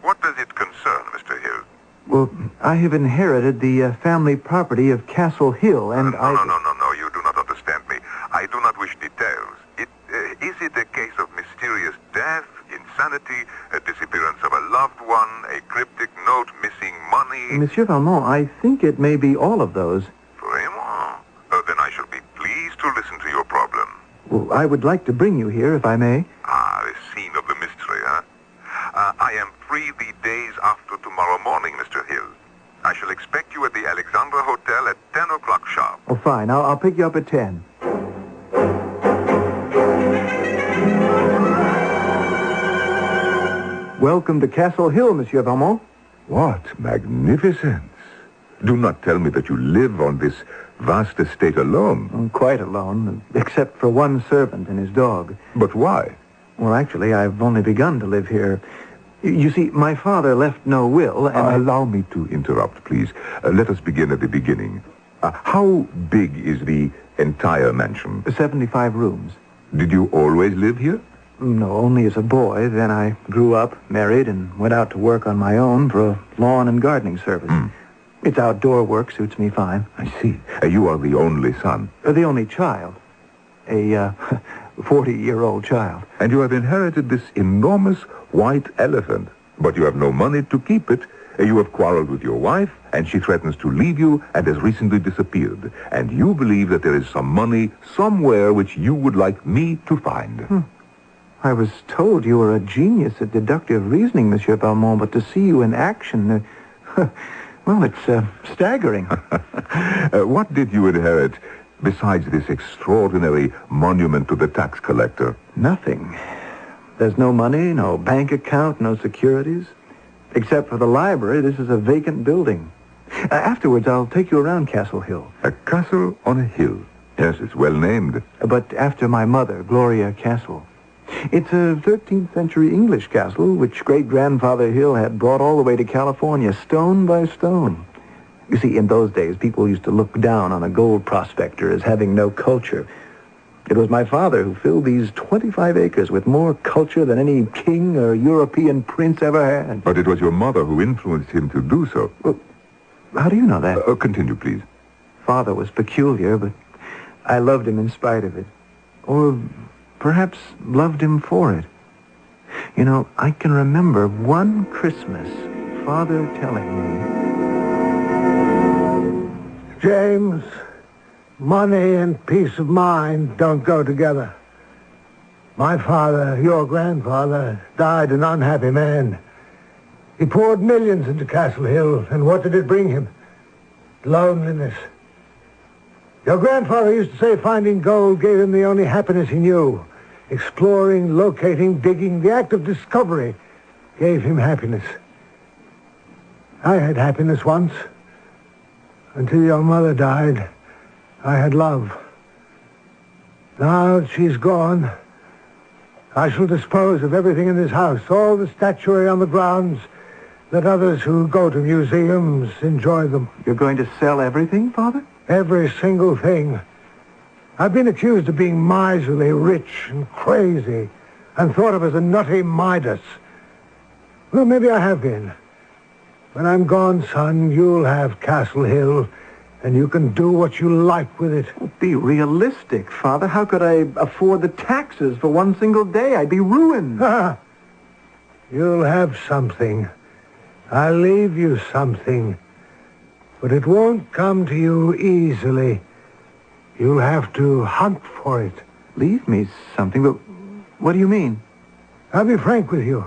What does it concern, Mr. Hill? Well, I have inherited the family property of Castle Hill, and No, you do not understand me. I do not wish details. Is it a case of mysterious death, insanity, a disappearance of a loved one, a cryptic note, missing money? Monsieur Valmont, I think it may be all of those. Vraiment? Then I shall be pleased to listen to your problem. Well, I would like to bring you here, if I may. The scene of the mystery, huh? I am free the days after tomorrow morning, Mr. Hill. I shall expect you at the Alexandra Hotel at 10 o'clock sharp. Oh, fine. I'll pick you up at 10. Welcome to Castle Hill, Monsieur Valmont. What magnificence. Do not tell me that you live on this vast estate alone. I'm quite alone, except for one servant and his dog. But why? Well, actually, I've only begun to live here. You see, my father left no will, and Allow me to interrupt, please. Let us begin at the beginning. How big is the entire mansion? 75 rooms. Did you always live here? No, only as a boy. Then I grew up, married, and went out to work on my own for a lawn and gardening service. It's outdoor work, suits me fine. I see. You are the only son. The only child. A 40-year-old child. And you have inherited this enormous white elephant. But you have no money to keep it. You have quarreled with your wife, and she threatens to leave you and has recently disappeared. And you believe that there is some money somewhere which you would like me to find. I was told you were a genius at deductive reasoning, Monsieur Valmont, but to see you in action, well, it's staggering. What did you inherit besides this extraordinary monument to the tax collector? Nothing. There's no money, no bank account, no securities. Except for the library, this is a vacant building. Afterwards, I'll take you around Castle Hill. A castle on a hill? Yes, it's well named. But after my mother, Gloria Castle. It's a 13th century English castle which great-grandfather Hill had brought all the way to California, stone by stone. You see, in those days, people used to look down on a gold prospector as having no culture. It was my father who filled these 25 acres with more culture than any king or European prince ever had. But it was your mother who influenced him to do so. Well, how do you know that? Continue, please. Father was peculiar, but I loved him in spite of it. Or perhaps loved him for it. You know, I can remember one Christmas, Father telling me, James, money and peace of mind don't go together. My father, your grandfather, died an unhappy man. He poured millions into Castle Hill, and what did it bring him? Loneliness. Your grandfather used to say finding gold gave him the only happiness he knew. Exploring, locating, digging, the act of discovery gave him happiness. I had happiness once. Until your mother died, I had love. Now that she's gone, I shall dispose of everything in this house, all the statuary on the grounds. Let others who go to museums enjoy them. You're going to sell everything, Father? Every single thing. I've been accused of being miserly, rich, and crazy, and thought of as a nutty Midas. Well, maybe I have been. When I'm gone, son, you'll have Castle Hill, and you can do what you like with it. Be realistic, Father. How could I afford the taxes for one single day? I'd be ruined. You'll have something. I'll leave you something. But it won't come to you easily. You'll have to hunt for it. Leave me something? But what do you mean? I'll be frank with you.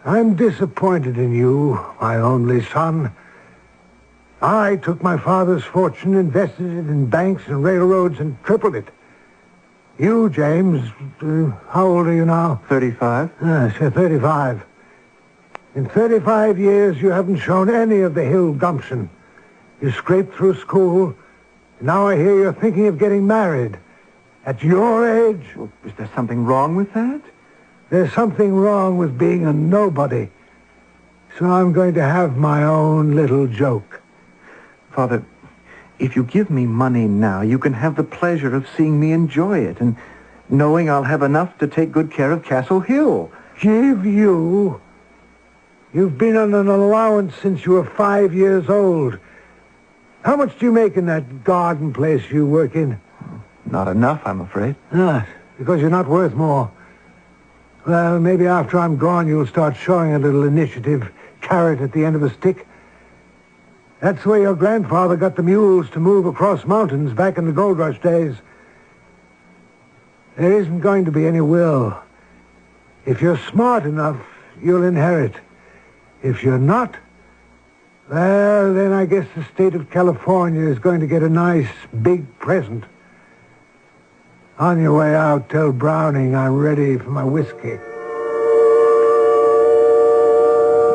I'm disappointed in you, my only son. I took my father's fortune, invested it in banks and railroads, and tripled it. You, James, how old are you now? 35. Yes, you're 35. In 35 years, you haven't shown any of the Hill gumption. You scraped through school. Now I hear you're thinking of getting married. At your age? Well, is there something wrong with that? There's something wrong with being a nobody. So I'm going to have my own little joke. Father, if you give me money now, you can have the pleasure of seeing me enjoy it and knowing I'll have enough to take good care of Castle Hill. Give you? You've been on an allowance since you were 5 years old. How much do you make in that garden place you work in? Not enough, I'm afraid. Because you're not worth more. Well, maybe after I'm gone, you'll start showing a little initiative. Carrot at the end of a stick. That's the way your grandfather got the mules to move across mountains back in the gold rush days. There isn't going to be any will. If you're smart enough, you'll inherit. If you're not, well, then I guess the state of California is going to get a nice big present. On your way out, tell Browning I'm ready for my whiskey.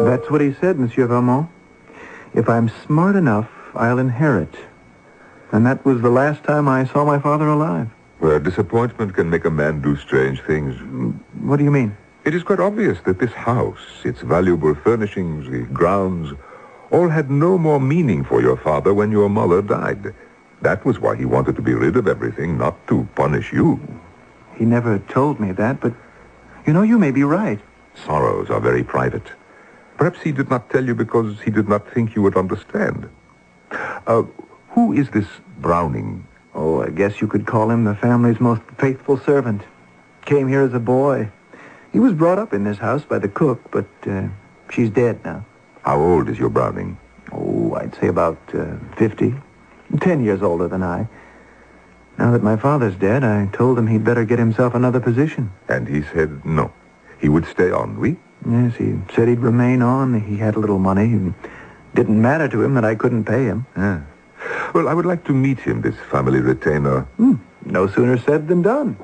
That's what he said, Monsieur Valmont. If I'm smart enough, I'll inherit. And that was the last time I saw my father alive. Well, disappointment can make a man do strange things. What do you mean? It is quite obvious that this house, its valuable furnishings, the grounds, all had no more meaning for your father when your mother died. That was why he wanted to be rid of everything, not to punish you. He never told me that, but, you may be right. Sorrows are very private. Perhaps he did not tell you because he did not think you would understand. Who is this Browning? Oh, I guess you could call him the family's most faithful servant. Came here as a boy. He was brought up in this house by the cook, but she's dead now. How old is your Browning? Oh, I'd say about 50. 10 years older than I. Now that my father's dead, I told him he'd better get himself another position. And he said no. He would stay on, oui? Yes, he said he'd remain on. He had a little money. It didn't matter to him that I couldn't pay him. Well, I would like to meet him, this family retainer. No sooner said than done.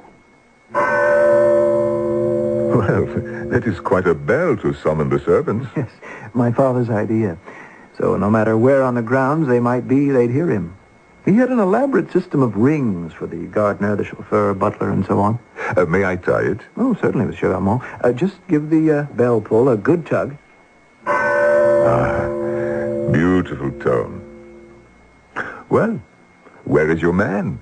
Well, that is quite a bell to summon the servants. Yes, my father's idea. So no matter where on the grounds they might be, they'd hear him. He had an elaborate system of rings for the gardener, the chauffeur, butler, and so on. May I try it? Oh, certainly, Monsieur Valmont. Just give the bell pull a good tug. Beautiful tone. Well, where is your man?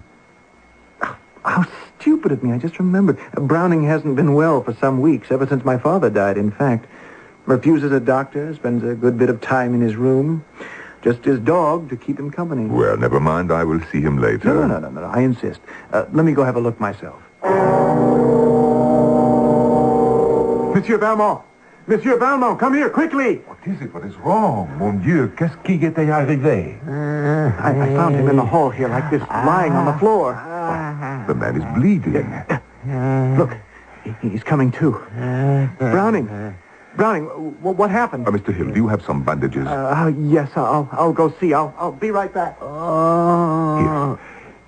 How stupid of me. I just remembered. Browning hasn't been well for some weeks, ever since my father died, in fact. Refuses a doctor, spends a good bit of time in his room. Just his dog to keep him company. Well, never mind. I will see him later. No. I insist. Let me go have a look myself. Monsieur Valmont! Monsieur Valmont, come here, quickly! What is it? What is wrong? Mon Dieu, qu'est-ce qui est arrivé? I found him in the hall here like this, lying on the floor. The man is bleeding. Look, he's coming to. Browning, what happened? Mr. Hill, do you have some bandages? Yes, I'll go see. I'll be right back.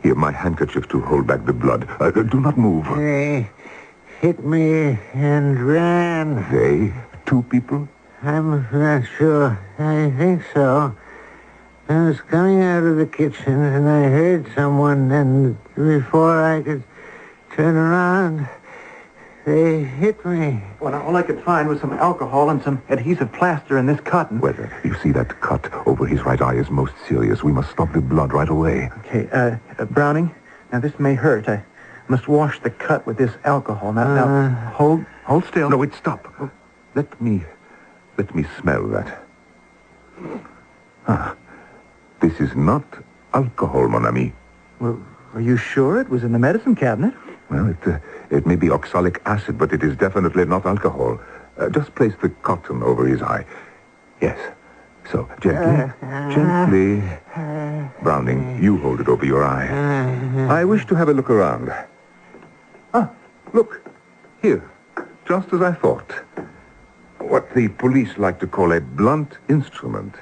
Here, my handkerchief to hold back the blood. Do not move. They hit me and ran. They? 2 people? I'm not sure. I think so. I was coming out of the kitchen and I heard someone, and before I could turn around, they hit me. Well, now, all I could find was some alcohol and some adhesive plaster in this cotton. Well, you see that cut over his right eye is most serious. We must stop the blood right away. Okay, Browning, now this may hurt. I must wash the cut with this alcohol. Now, hold still. No, wait, stop. Let me smell that. This is not alcohol, mon ami. Well, are you sure it was in the medicine cabinet? Well, it may be oxalic acid, but it is definitely not alcohol. Just place the cotton over his eye. Yes. So, gently. Gently. Browning, you hold it over your eye. I wish to have a look around. Look. Here. Just as I thought. What the police like to call a blunt instrument.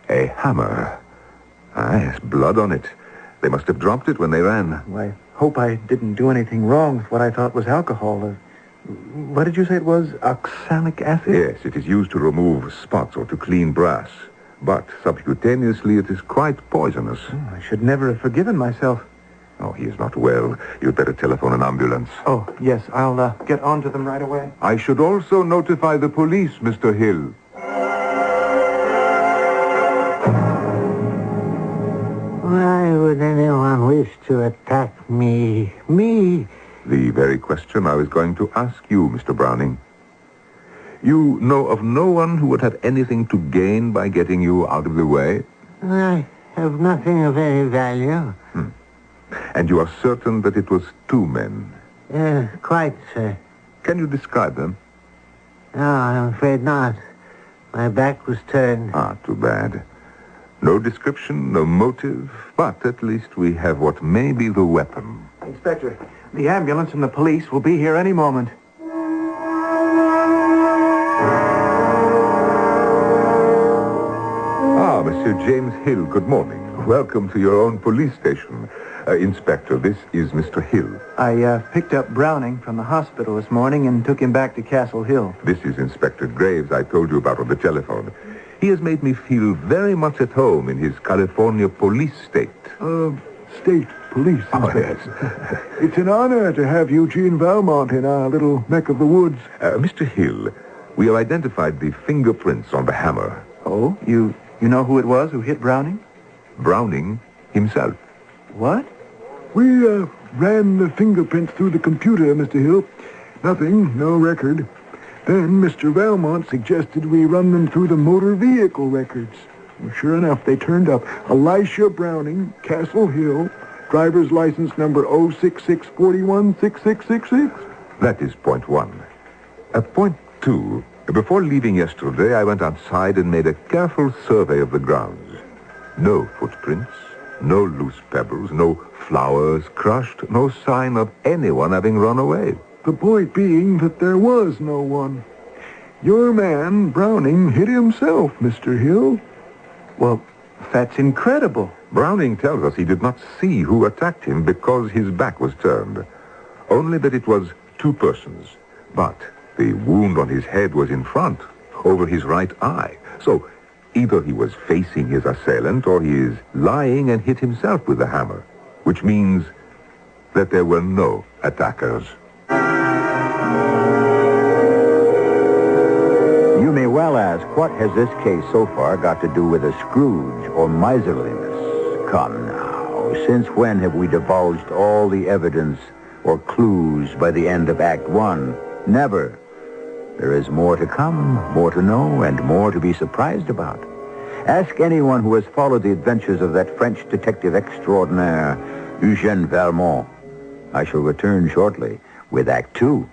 A hammer. Yes, blood on it. They must have dropped it when they ran. Well, I hope I didn't do anything wrong with what I thought was alcohol. What did you say it was? Oxalic acid? Yes, it is used to remove spots or to clean brass. But subcutaneously, it is quite poisonous. I should never have forgiven myself. Oh, he is not well. You'd better telephone an ambulance. Oh, yes, I'll get on to them right away. I should also notify the police, Mr. Hill. Why would anyone wish to attack me? Me? The very question I was going to ask you, Mr. Browning. You know of no one who would have anything to gain by getting you out of the way? I have nothing of any value. And you are certain that it was 2 men? Quite, sir. Can you describe them? No, I'm afraid not. My back was turned. Too bad. No description, no motive, but at least we have what may be the weapon. Inspector, the ambulance and the police will be here any moment. Monsieur James Hill, good morning. Welcome to your own police station. Inspector, this is Mr. Hill. I picked up Browning from the hospital this morning and took him back to Castle Hill. This is Inspector Graves I told you about on the telephone. He has made me feel very much at home in his California police state. State police, Inspector. Yes. It's an honor to have Eugene Valmont in our little neck of the woods. Mr. Hill, we have identified the fingerprints on the hammer. Oh? You know who it was who hit Browning? Browning himself. What? We ran the fingerprints through the computer, Mr. Hill. Nothing, no record. Then Mr. Valmont suggested we run them through the motor vehicle records. Well, sure enough, they turned up. Elisha Browning, Castle Hill, driver's license number 066416666. That is point 1. Point 2. Before leaving yesterday, I went outside and made a careful survey of the grounds. No footprints, no loose pebbles, no flowers crushed, no sign of anyone having run away. The point being that there was no one. Your man, Browning, hit himself, Mr. Hill. Well, that's incredible. Browning tells us he did not see who attacked him because his back was turned. Only that it was 2 persons. But the wound on his head was in front, over his right eye. So Either he was facing his assailant or he is lying and hit himself with the hammer, which means that there were no attackers. You may well ask, what has this case so far got to do with a Scrooge or miserliness? Come now, since when have we divulged all the evidence or clues by the end of Act One? Never. There is more to come, more to know, and more to be surprised about. Ask anyone who has followed the adventures of that French detective extraordinaire, Eugène Valmont. I shall return shortly with Act Two.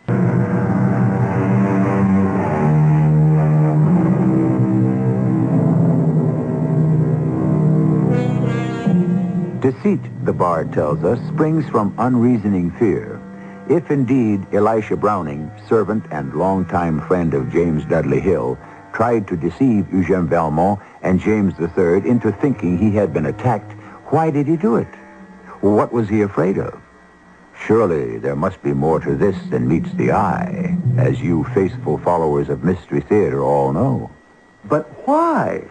Deceit, the bard tells us, springs from unreasoning fear. If indeed Elisha Browning, servant and longtime friend of James Dudley Hill, tried to deceive Eugène Valmont and James III into thinking he had been attacked, why did he do it? What was he afraid of? Surely there must be more to this than meets the eye, as you faithful followers of Mystery Theater all know. But why?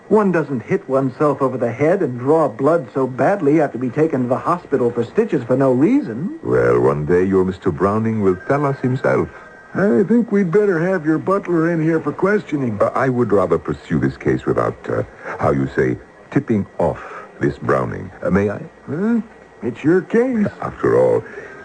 One doesn't hit oneself over the head and draw blood so badly you have to be taken to the hospital for stitches for no reason. Well, one day your Mr. Browning will tell us himself. I think we'd better have your butler in here for questioning. I would rather pursue this case without, how you say, tipping off this Browning. May I? It's your case. After all,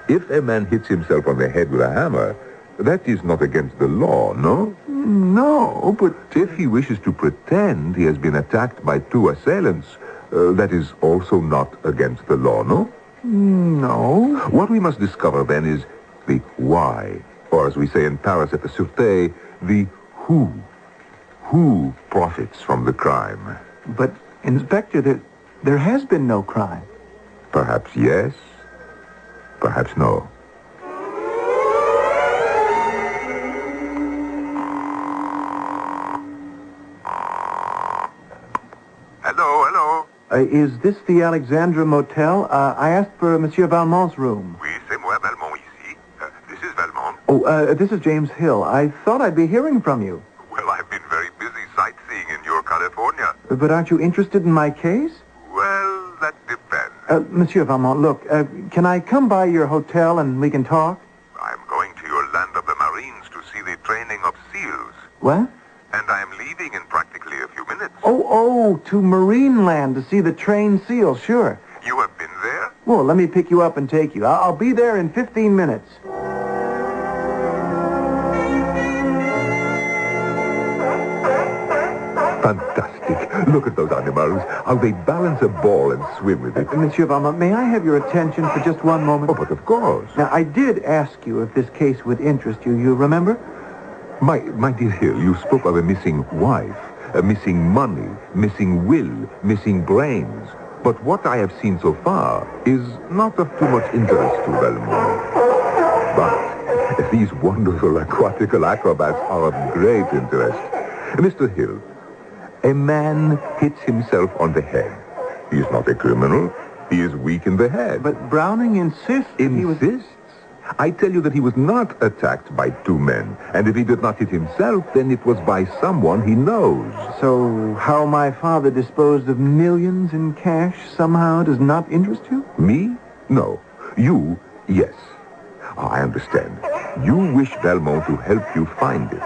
if a man hits himself on the head with a hammer, that is not against the law, no? No, but if he wishes to pretend he has been attacked by two assailants, that is also not against the law, no? No. What we must discover, then, is the why, or as we say in Paris at the Sûreté, the who. Who profits from the crime? But, Inspector, there has been no crime. Perhaps yes, perhaps no. Hello. Is this the Alexandra Motel? I asked for Monsieur Valmont's room. Oui, c'est moi, Valmont, ici. This is Valmont. Oh, this is James Hill. I thought I'd be hearing from you. Well, I've been very busy sightseeing in your California. But aren't you interested in my case? Well, that depends. Monsieur Valmont, look, can I come by your hotel and we can talk? I'm going to your land of the Marines to see the training of SEALs. What? And I'm leaving in practically a few minutes. Oh, to Marine Land to see the trained SEAL, sure. You have been there? Well, let me pick you up and take you. I'll be there in 15 minutes. Fantastic. Look at those animals. How they balance a ball and swim with it. Monsieur Valmont, may I have your attention for just one moment? Oh, but of course. Now, I did ask you if this case would interest you. You remember? My dear Hill, you spoke of a missing wife, a missing money, missing will, missing brains. But what I have seen so far is not of too much interest to Valmont. But these wonderful aquatical acrobats are of great interest. Mr. Hill, a man hits himself on the head. He is not a criminal. He is weak in the head. But Browning insists Insists? I tell you that he was not attacked by two men. And if he did not hit himself, then it was by someone he knows. So how my father disposed of millions in cash somehow does not interest you? Me? No. You, yes. I understand. You wish Valmont to help you find it.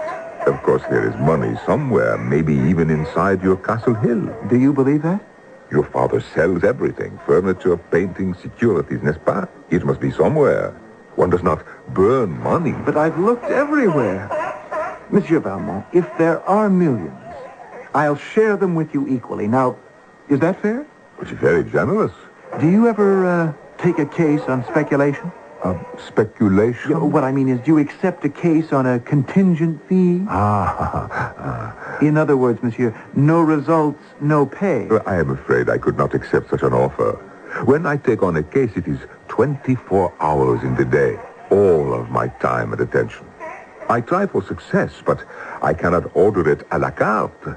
Of course, there is money somewhere, maybe even inside your Castle Hill. Do you believe that? Your father sells everything. Furniture, painting, securities, n'est-ce pas? It must be somewhere. One does not burn money. But I've looked everywhere. Monsieur Valmont, if there are millions, I'll share them with you equally. Now, is that fair? Which is very generous. Do you ever take a case on speculation? Speculation? Yeah, what I mean is, do you accept a case on a contingent fee? In other words, monsieur, no results, no pay. Well, I am afraid I could not accept such an offer. When I take on a case, it is 24 hours in the day, all of my time and attention. I try for success, but I cannot order it à la carte.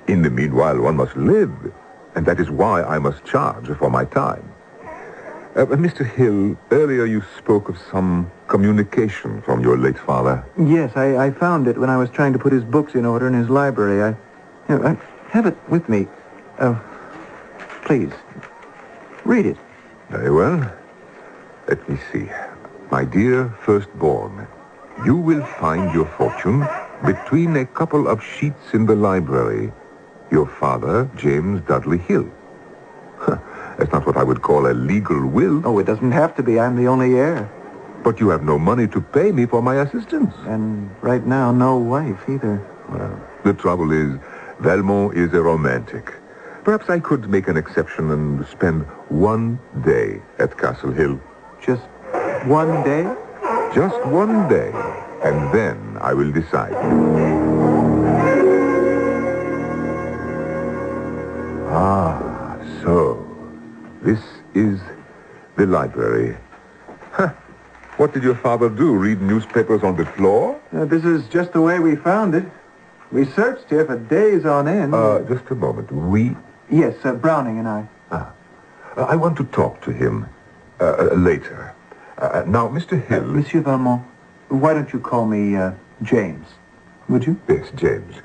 In the meanwhile, one must live, and that is why I must charge for my time. Mr. Hill, earlier you spoke of some communication from your late father. Yes, I found it when I was trying to put his books in order in his library. have it with me. Please, read it. Very well. Let me see. My dear firstborn, you will find your fortune between a couple of sheets in the library. Your father, James Dudley Hill. That's not what I would call a legal will. Oh, it doesn't have to be. I'm the only heir. But you have no money to pay me for my assistance. And right now, no wife either. Well, the trouble is, Valmont is a romantic. Perhaps I could make an exception and spend one day at Castle Hill. Just one day? Just one day. And then I will decide. Ah, so this is the library. Huh. What did your father do? Read newspapers on the floor? This is just the way we found it. We searched here for days on end. Just a moment. We? Yes, Browning and I. I want to talk to him later. Now, Mr. Hill... Monsieur Valmont, why don't you call me James? Would you? Yes, James.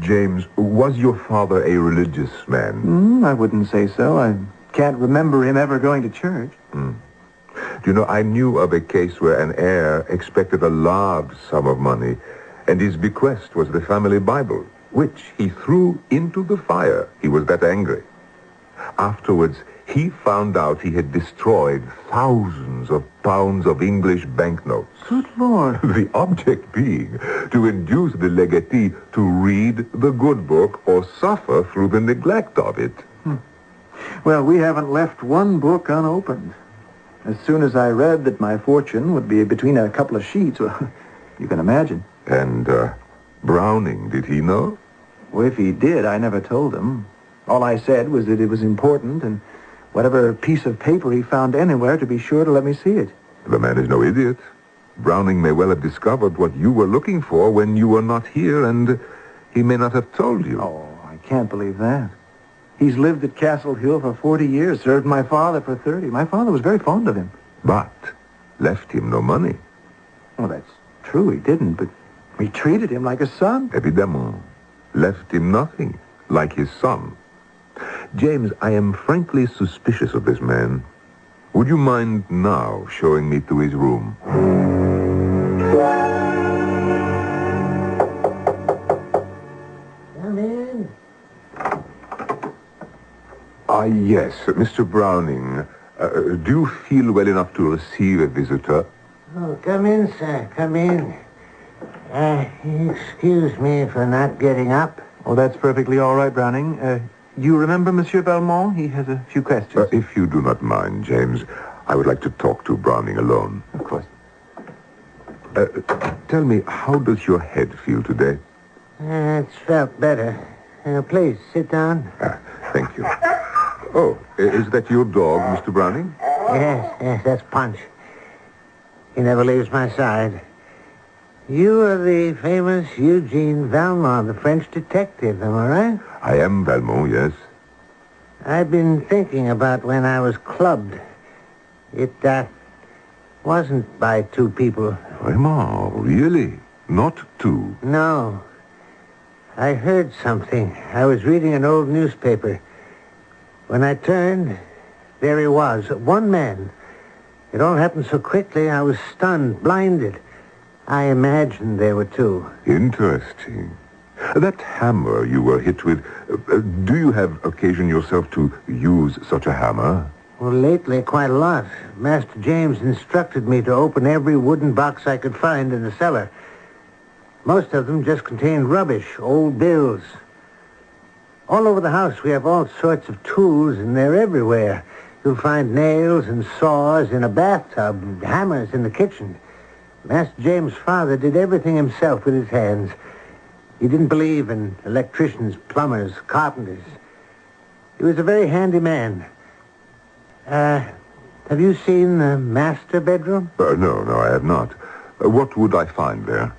James, was your father a religious man? I wouldn't say so. I can't remember him ever going to church. Do you know, I knew of a case where an heir expected a large sum of money, and his bequest was the family Bible, which he threw into the fire. He was that angry. Afterwards, he found out he had destroyed thousands of pounds of English banknotes. Good Lord. The object being to induce the legatee to read the good book or suffer through the neglect of it. Well, we haven't left one book unopened. As soon as I read that my fortune would be between a couple of sheets, well, you can imagine. And Browning, did he know? Well, if he did, I never told him. All I said was that it was important, and whatever piece of paper he found anywhere, to be sure to let me see it. The man is no idiot. Browning may well have discovered what you were looking for when you were not here, and he may not have told you. Oh, I can't believe that. He's lived at Castle Hill for 40 years, served my father for 30. My father was very fond of him. But left him no money. Well, that's true, he didn't, but we treated him like a son. Évidemment. Left him nothing, like his son. James, I am frankly suspicious of this man. Would you mind now showing me to his room? Come in. Yes, Mr. Browning. Do you feel well enough to receive a visitor? Oh, come in, sir. Come in. Excuse me for not getting up. Oh, that's perfectly all right, Browning. You remember Monsieur Valmont? He has a few questions. If you do not mind, James, I would like to talk to Browning alone. Of course. Tell me, how does your head feel today? It's felt better. Please, sit down. Thank you. Oh, is that your dog, Mr. Browning? Yes, that's Punch. He never leaves my side. You are the famous Eugene Valmont, the French detective, am I right? I am Valmont, yes. I've been thinking about when I was clubbed. It, wasn't by two people. Vraiment, really? Not two? No. I heard something. I was reading an old newspaper. When I turned, there he was, one man. It all happened so quickly, I was stunned, blinded. I imagined there were two. Interesting. That hammer you were hit with, do you have occasion yourself to use such a hammer? Well, lately, quite a lot. Master James instructed me to open every wooden box I could find in the cellar. Most of them just contained rubbish, old bills. All over the house, we have all sorts of tools, and they're everywhere. You'll find nails and saws in a bathtub, and hammers in the kitchen. Master James' father did everything himself with his hands. He didn't believe in electricians, plumbers, carpenters. He was a very handy man. Have you seen the master bedroom? No, I have not. What would I find there?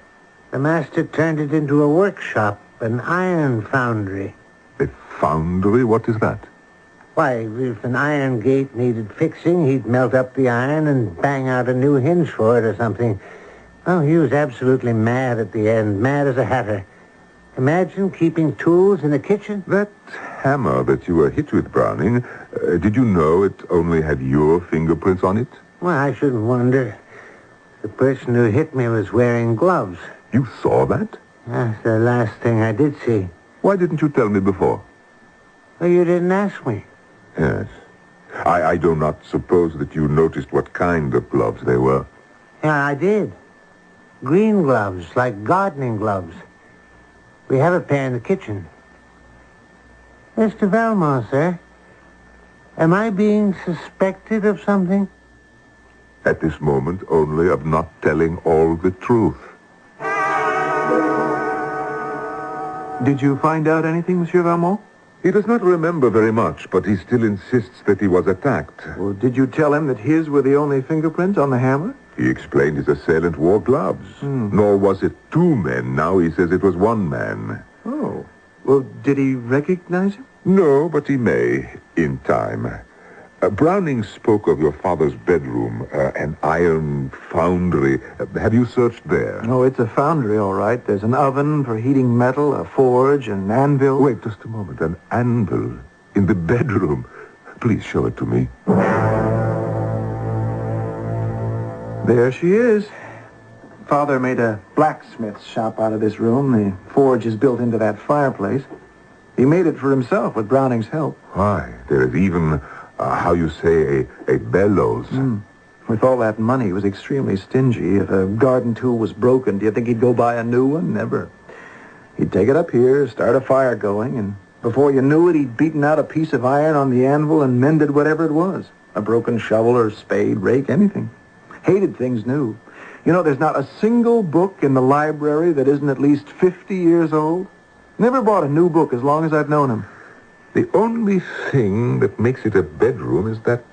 The master turned it into a workshop, an iron foundry. A foundry? What is that? Why, if an iron gate needed fixing, he'd melt up the iron and bang out a new hinge for it or something. Oh, he was absolutely mad at the end, mad as a hatter. Imagine keeping tools in the kitchen. That hammer that you were hit with, Browning, did you know it only had your fingerprints on it? Well, I shouldn't wonder. The person who hit me was wearing gloves. You saw that? That's the last thing I did see. Why didn't you tell me before? Well, you didn't ask me. Yes. I do not suppose that you noticed what kind of gloves they were. Yeah, I did. Green gloves, like gardening gloves. We have a pair in the kitchen. Mr. Valmont, sir, am I being suspected of something? At this moment, only of not telling all the truth. Did you find out anything, Monsieur Valmont? He does not remember very much, but he still insists that he was attacked. Well, did you tell him that his were the only fingerprints on the hammer? He explained his assailant wore gloves. Nor was it two men. Now he says it was one man. Oh. Well, did he recognize him? No, but he may, in time. Browning spoke of your father's bedroom, an iron foundry. Have you searched there? Oh, it's a foundry, all right. There's an oven for heating metal, a forge, an anvil. Wait just a moment. An anvil in the bedroom. Please show it to me. There she is. Father made a blacksmith's shop out of this room. The forge is built into that fireplace. He made it for himself with Browning's help. Why, there is even, how you say, a bellows. With all that money, he was extremely stingy. If a garden tool was broken, do you think he'd go buy a new one? Never. He'd take it up here, start a fire going, and before you knew it, he'd beaten out a piece of iron on the anvil and mended whatever it was. A broken shovel or spade, rake, anything. Hated things new. You know, there's not a single book in the library that isn't at least 50 years old. Never bought a new book as long as I've known him. The only thing that makes it a bedroom is that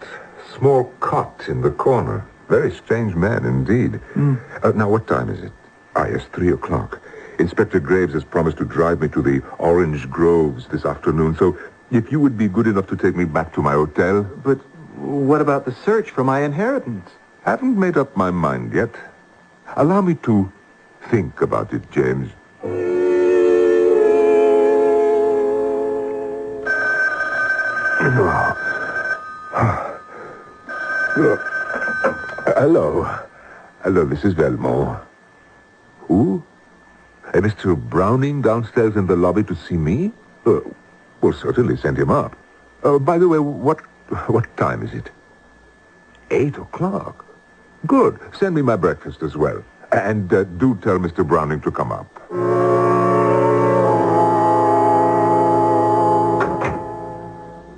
small cot in the corner. Very strange man indeed. Now, what time is it? Yes, 3 o'clock. Inspector Graves has promised to drive me to the Orange Groves this afternoon, so if you would be good enough to take me back to my hotel. But what about the search for my inheritance? Haven't made up my mind yet. Allow me to think about it, James. Hello, Mrs. Velmore. Who? Mr. Browning downstairs in the lobby to see me? Well, certainly send him up. By the way, what time is it? 8 o'clock. Good. Send me my breakfast as well. And do tell Mr. Browning to come up.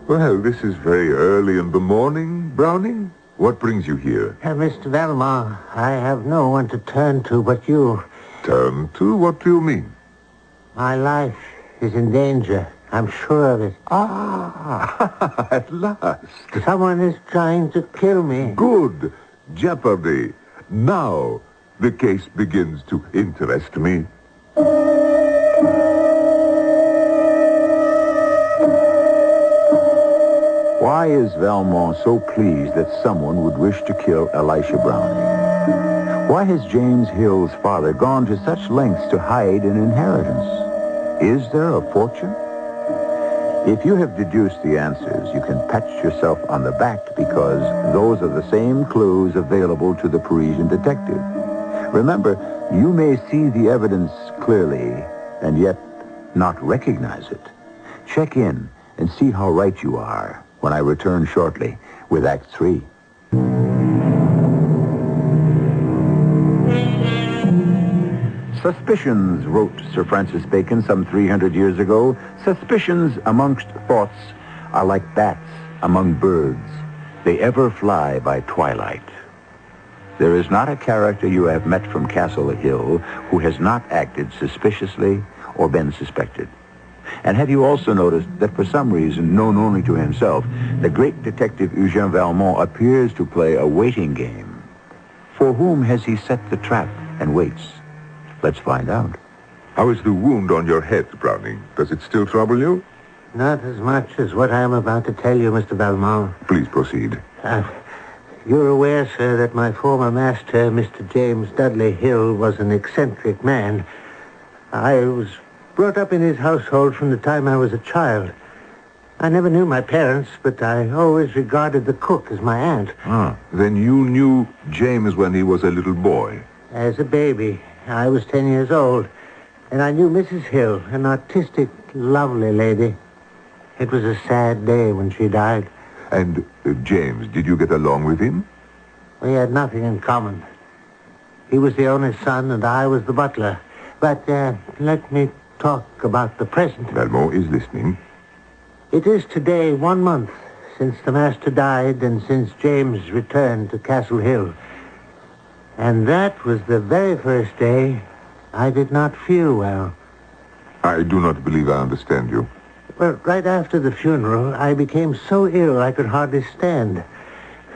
Well, this is very early in the morning, Browning. What brings you here? Mr. Valmont, I have no one to turn to but you. Turn to? What do you mean? My life is in danger. I'm sure of it. At last. Someone is trying to kill me. Good. Jeopardy. Now the case begins to interest me. Why is Valmont so pleased that someone would wish to kill Elisha Browning? Why has James Hill's father gone to such lengths to hide an inheritance? Is there a fortune? If you have deduced the answers, you can pat yourself on the back because those are the same clues available to the Parisian detective. Remember, you may see the evidence clearly and yet not recognize it. Check in and see how right you are when I return shortly with Act 3. Suspicions, wrote Sir Francis Bacon some 300 years ago. Suspicions amongst thoughts are like bats among birds. They ever fly by twilight. There is not a character you have met from Castle Hill who has not acted suspiciously or been suspected. And have you also noticed that for some reason, known only to himself, the great detective Eugène Valmont appears to play a waiting game? For whom has he set the trap and waits? Let's find out. How is the wound on your head, Browning? Does it still trouble you? Not as much as what I am about to tell you, Mr. Valmont. Please proceed. You're aware, sir, that my former master, Mr. James Dudley Hill, was an eccentric man. I was brought up in his household from the time I was a child. I never knew my parents, but I always regarded the cook as my aunt. Then you knew James when he was a little boy? As a baby. I was 10 years old, and I knew Mrs. Hill, an artistic, lovely lady. It was a sad day when she died. And James, did you get along with him? We had nothing in common. He was the only son, and I was the butler. But let me talk about the present. Valmont is listening. It is today 1 month since the master died and since James returned to Castle Hill. And that was the very first day I did not feel well. I do not believe I understand you. Well, right after the funeral, I became so ill I could hardly stand.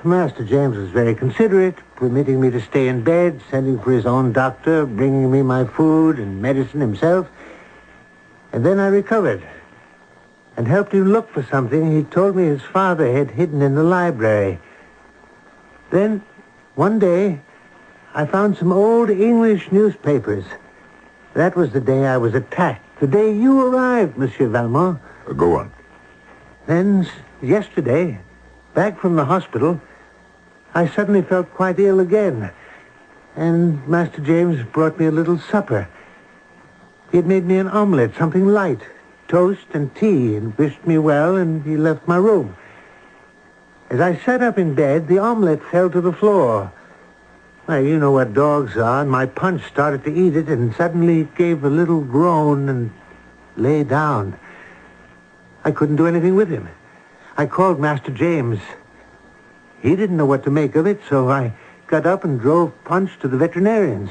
Master James was very considerate, permitting me to stay in bed, sending for his own doctor, bringing me my food and medicine himself. And then I recovered and helped him look for something he told me his father had hidden in the library. Then, one day, I found some old English newspapers. That was the day I was attacked, the day you arrived, Monsieur Valmont. Go on. Then, yesterday, back from the hospital, I suddenly felt quite ill again. And Master James brought me a little supper. He had made me an omelette, something light, toast and tea, and wished me well, and he left my room. As I sat up in bed, the omelette fell to the floor. Well, you know what dogs are, and my Punch started to eat it, and suddenly gave a little groan and lay down. I couldn't do anything with him. I called Master James. He didn't know what to make of it, so I got up and drove Punch to the veterinarians.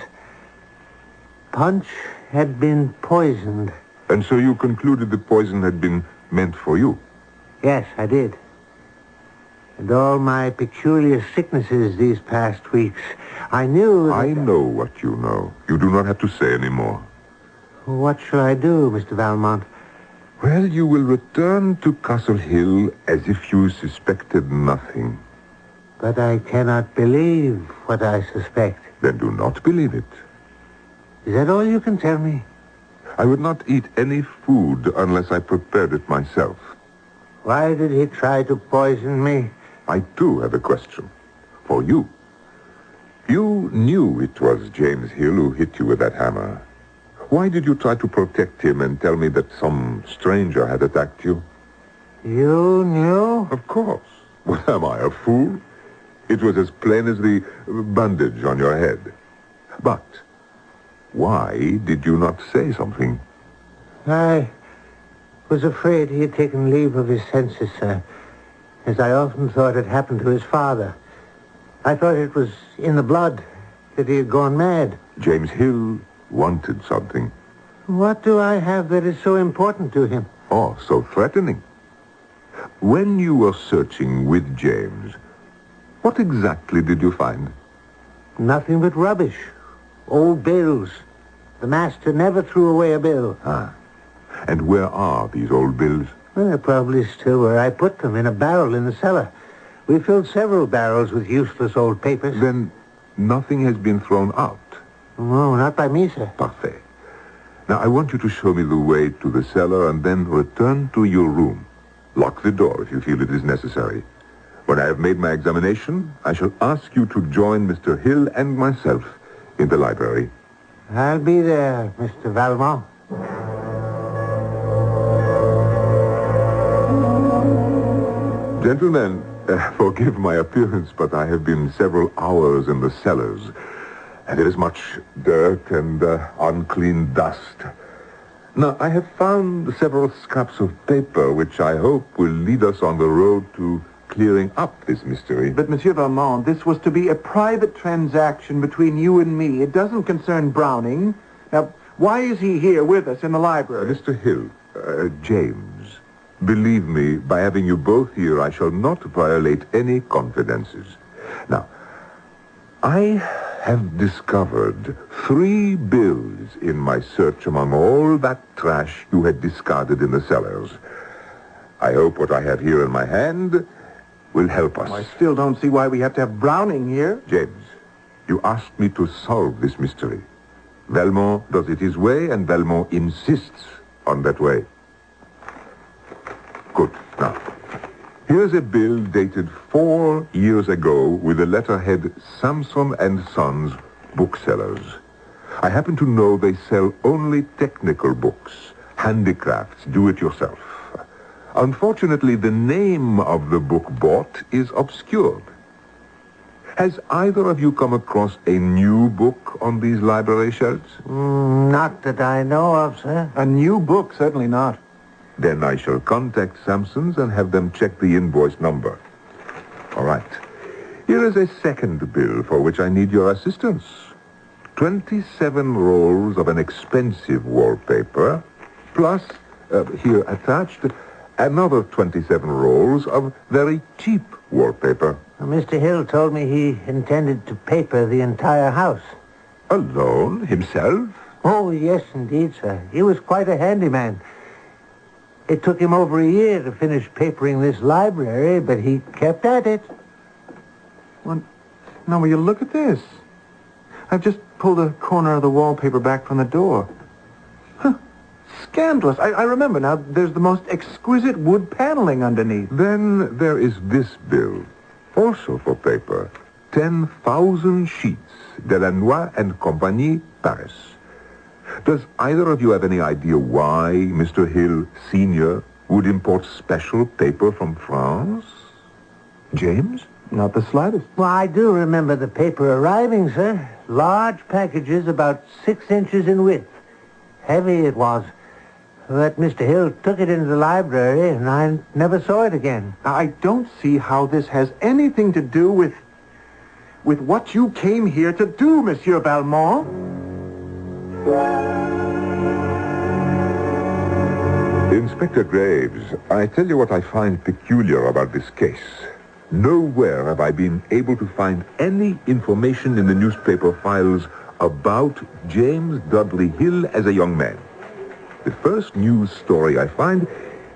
Punch had been poisoned. And so you concluded the poison had been meant for you? Yes, I did. And all my peculiar sicknesses these past weeks, I knew that... I know what you know. You do not have to say any more. What shall I do, Mr. Valmont? Well, you will return to Castle Hill as if you suspected nothing. But I cannot believe what I suspect. Then do not believe it. Is that all you can tell me? I would not eat any food unless I prepared it myself. Why did he try to poison me? I, too, have a question. For you. You knew it was James Hill who hit you with that hammer. Why did you try to protect him and tell me that some stranger had attacked you? You knew? Of course. What am I, a fool? It was as plain as the bandage on your head. But why did you not say something? I was afraid he had taken leave of his senses, sir, as I often thought had happened to his father. I thought it was in the blood, that he had gone mad. James Hill wanted something. What do I have that is so important to him? Oh, so threatening. When you were searching with James, what exactly did you find? Nothing but rubbish. Old bills. The master never threw away a bill. Ah. And where are these old bills? Well, they're probably still where I put them, in a barrel in the cellar. We filled several barrels with useless old papers. Then nothing has been thrown out? No, not by me, sir. Parfait. Now, I want you to show me the way to the cellar and then return to your room. Lock the door if you feel it is necessary. When I have made my examination, I shall ask you to join Mr. Hill and myself in the library. I'll be there, Mr. Valmont. Gentlemen, forgive my appearance, but I have been several hours in the cellars, and there is much dirt and unclean dust. Now, I have found several scraps of paper, which I hope will lead us on the road to clearing up this mystery. But, Monsieur Valmont, this was to be a private transaction between you and me. It doesn't concern Browning. Now, why is he here with us in the library? Mr. Hill, James, believe me, by having you both here, I shall not violate any confidences. Now, I have discovered 3 bills in my search among all that trash you had discarded in the cellars. I hope what I have here in my hand will help us. I still don't see why we have to have Browning here. James, you asked me to solve this mystery. Valmont does it his way, and Valmont insists On that way. Good. Now, here's a bill dated 4 years ago with the letterhead Samson and Sons, booksellers. I happen to know they sell only technical books, handicrafts, do-it-yourself. Unfortunately, the name of the book bought is obscured. Has either of you come across a new book on these library shelves? Not that I know of, sir. A new book? Certainly not. Then I shall contact Sampson's and have them check the invoice number. All right. Here is a second bill for which I need your assistance. 27 rolls of an expensive wallpaper, plus, here attached, another 27 rolls of very cheap wallpaper. Mr. Hill told me he intended to paper the entire house. Alone? Himself? Oh, yes, indeed, sir. He was quite a handyman. It took him over a year to finish papering this library, but he kept at it. Well, now, will you look at this? I've just pulled a corner of the wallpaper back from the door. Huh. Scandalous. I remember now. There's the most exquisite wood paneling underneath. Then there is this bill, also for paper. 10,000 sheets. Delannoy and Compagnie, Paris. Does either of you have any idea why Mr. Hill, Sr., would import special paper from France? James? Not the slightest. Well, I do remember the paper arriving, sir. Large packages about 6 inches in width. Heavy it was. But Mr. Hill took it into the library, and I never saw it again. I don't see how this has anything to do with what you came here to do, Monsieur Valmont. Inspector Graves, I tell you what I find peculiar about this case. Nowhere have I been able to find any information in the newspaper files about James Dudley Hill as a young man. The first news story I find,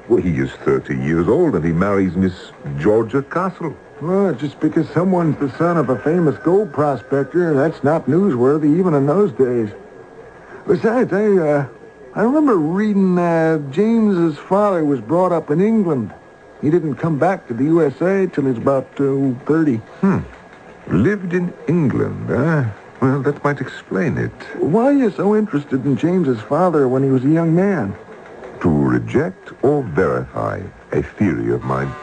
well, he is 30 years old and he marries Miss Georgia Castle. Well, just because someone's the son of a famous gold prospector, that's not newsworthy even in those days. Besides, I remember reading James's father was brought up in England. He didn't come back to the USA till he was about 30. Lived in England, huh? Well, that might explain it. Why are you so interested in James's father when he was a young man? To reject or verify a theory of mine.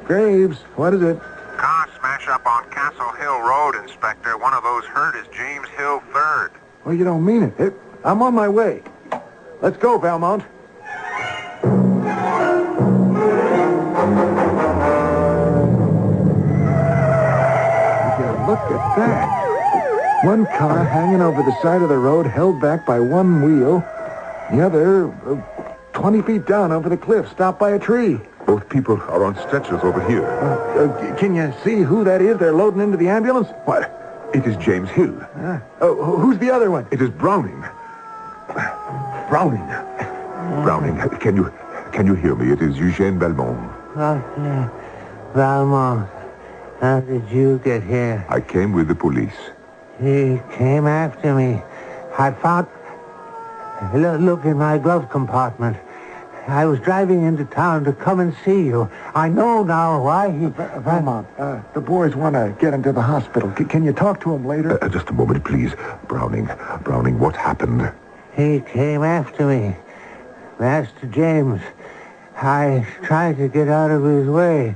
Graves, what is it? Car smash up on Castle Hill Road, Inspector. One of those hurt is James Hill III. Well, you don't mean it. I'm on my way. Let's go, Valmont. Look at that. One car hanging over the side of the road, held back by one wheel. The other, 20 feet down over the cliff, stopped by a tree. Both people are on stretchers over here. Can you see who that is they're loading into the ambulance? What? It is James Hill. Who's the other one? It is Browning. Browning. Browning, can you hear me? It is Eugène Valmont. Yeah. Valmont. How did you get here? I came with the police. He came after me. I found... Look in my glove compartment. I was driving into town to come and see you. I know now why he... Valmont, the boys want to get into the hospital. Can you talk to them later? Just a moment, please. Browning, what happened? He came after me. Master James. I tried to get out of his way.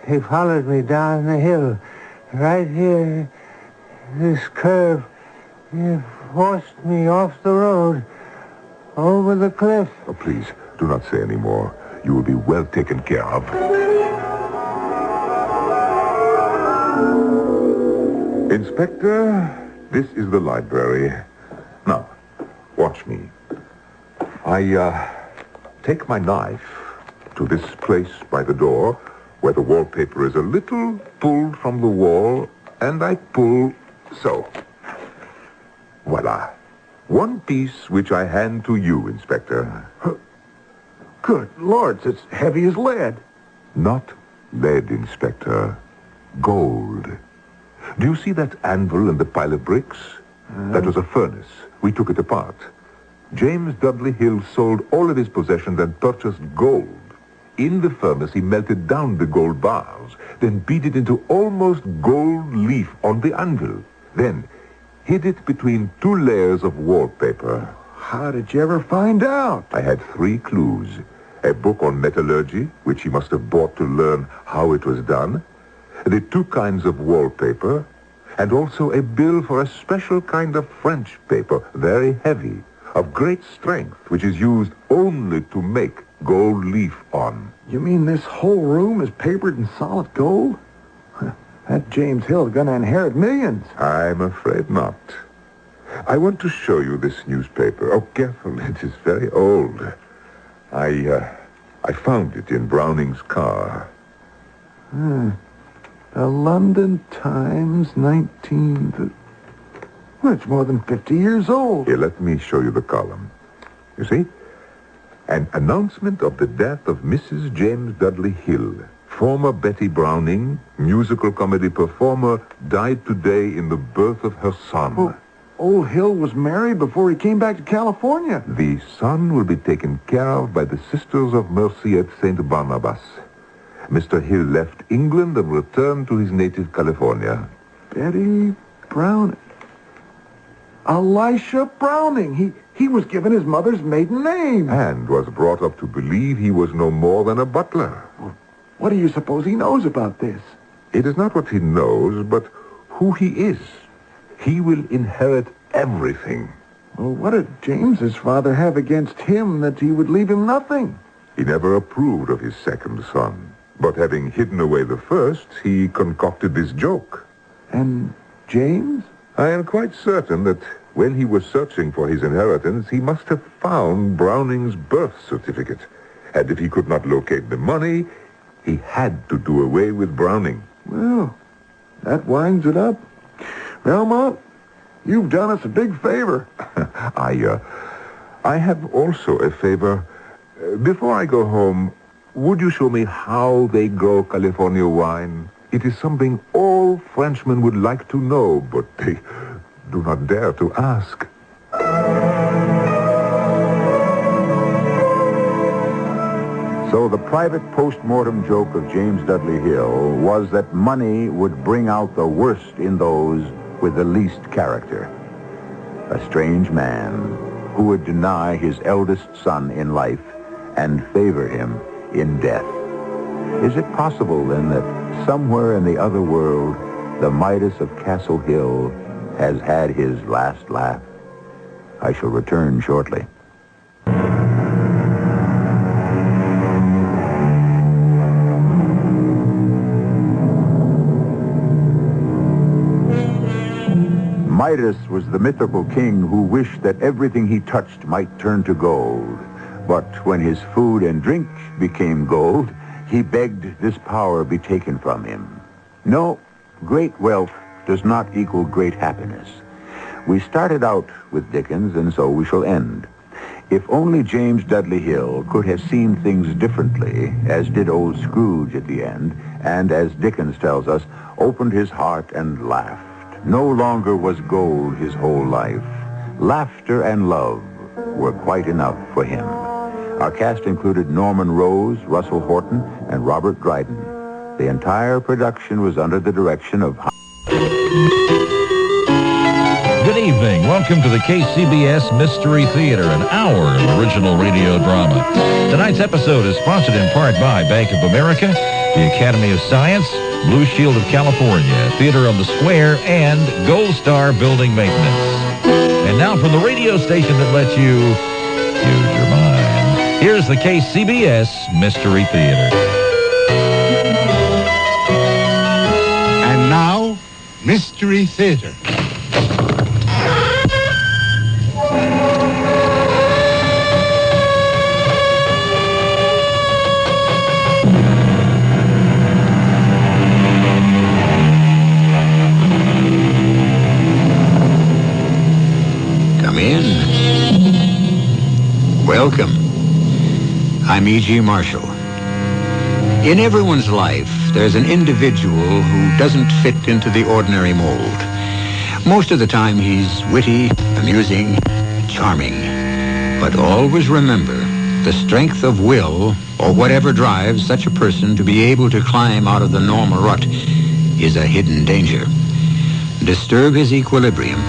He followed me down the hill. Right here, this curve. He forced me off the road, over the cliff. Oh, please, do not say any more. You will be well taken care of. Inspector, this is the library. Now, watch me. I take my knife to this place by the door, where the wallpaper is a little pulled from the wall, and I pull so. Voila. One piece which I hand to you, Inspector. Good Lord, it's heavy as lead. Not lead, Inspector. Gold. Do you see that anvil and the pile of bricks? That was a furnace. We took it apart. James Dudley Hill sold all of his possessions and purchased gold. In the furnace, he melted down the gold bars, then beat it into almost gold leaf on the anvil. Then hid it between 2 layers of wallpaper. How did you ever find out? I had 3 clues. A book on metallurgy, which he must have bought to learn how it was done, the 2 kinds of wallpaper, and also a bill for a special kind of French paper, very heavy, of great strength, which is used only to make gold leaf on. You mean this whole room is papered in solid gold? That James Hill's gonna inherit millions. I'm afraid not. I want to show you this newspaper. Oh, careful, it is very old. I found it in Browning's car. The London Times, 19th... Well, it's more than 50 years old. Here, let me show you the column. You see? An announcement of the death of Mrs. James Dudley Hill, former Betty Browning, musical comedy performer, died today in the birth of her son. Well, old Hill was married before he came back to California. The son will be taken care of by the Sisters of Mercy at St. Barnabas. Mr. Hill left England and returned to his native California. Betty Browning. Elisha Browning. He was given his mother's maiden name. And was brought up to believe he was no more than a butler. Well, what do you suppose he knows about this? It is not what he knows, but who he is. He will inherit everything. Well, what did James's father have against him that he would leave him nothing? He never approved of his second son. But having hidden away the first, he concocted this joke. And James? I am quite certain that when he was searching for his inheritance, he must have found Browning's birth certificate. And if he could not locate the money, he had to do away with Browning. Well, that winds it up. Belmont, you've done us a big favor. I have also a favor. Before I go home, would you show me how they grow California wine? It is something all Frenchmen would like to know, but they do not dare to ask. So the private post-mortem joke of James Dudley Hill was that money would bring out the worst in those with the least character. A strange man who would deny his eldest son in life and favor him in death. Is it possible, then, that somewhere in the other world, the Midas of Castle Hill has had his last laugh? I shall return shortly. Midas was the mythical king who wished that everything he touched might turn to gold. But when his food and drink became gold, he begged this power be taken from him. No, great wealth does not equal great happiness. We started out with Dickens, and so we shall end. If only James Dudley Hill could have seen things differently, as did old Scrooge at the end, and, as Dickens tells us, opened his heart and laughed. No longer was gold his whole life. Laughter and love were quite enough for him. Our cast included Norman Rose, Russell Horton, and Robert Dryden. The entire production was under the direction of... Good evening. Welcome to the KCBS Mystery Theater, an hour of original radio drama. Tonight's episode is sponsored in part by Bank of America, the Academy of Science, Blue Shield of California, Theater on the Square, and Gold Star Building Maintenance. And now from the radio station that lets you use your mind, here's the KCBS Mystery Theater. And now, Mystery Theater. Welcome. I'm E.G. Marshall. In everyone's life, there's an individual who doesn't fit into the ordinary mold. Most of the time, he's witty, amusing, charming. But always remember, the strength of will, or whatever drives such a person to be able to climb out of the normal rut, is a hidden danger. Disturb his equilibrium,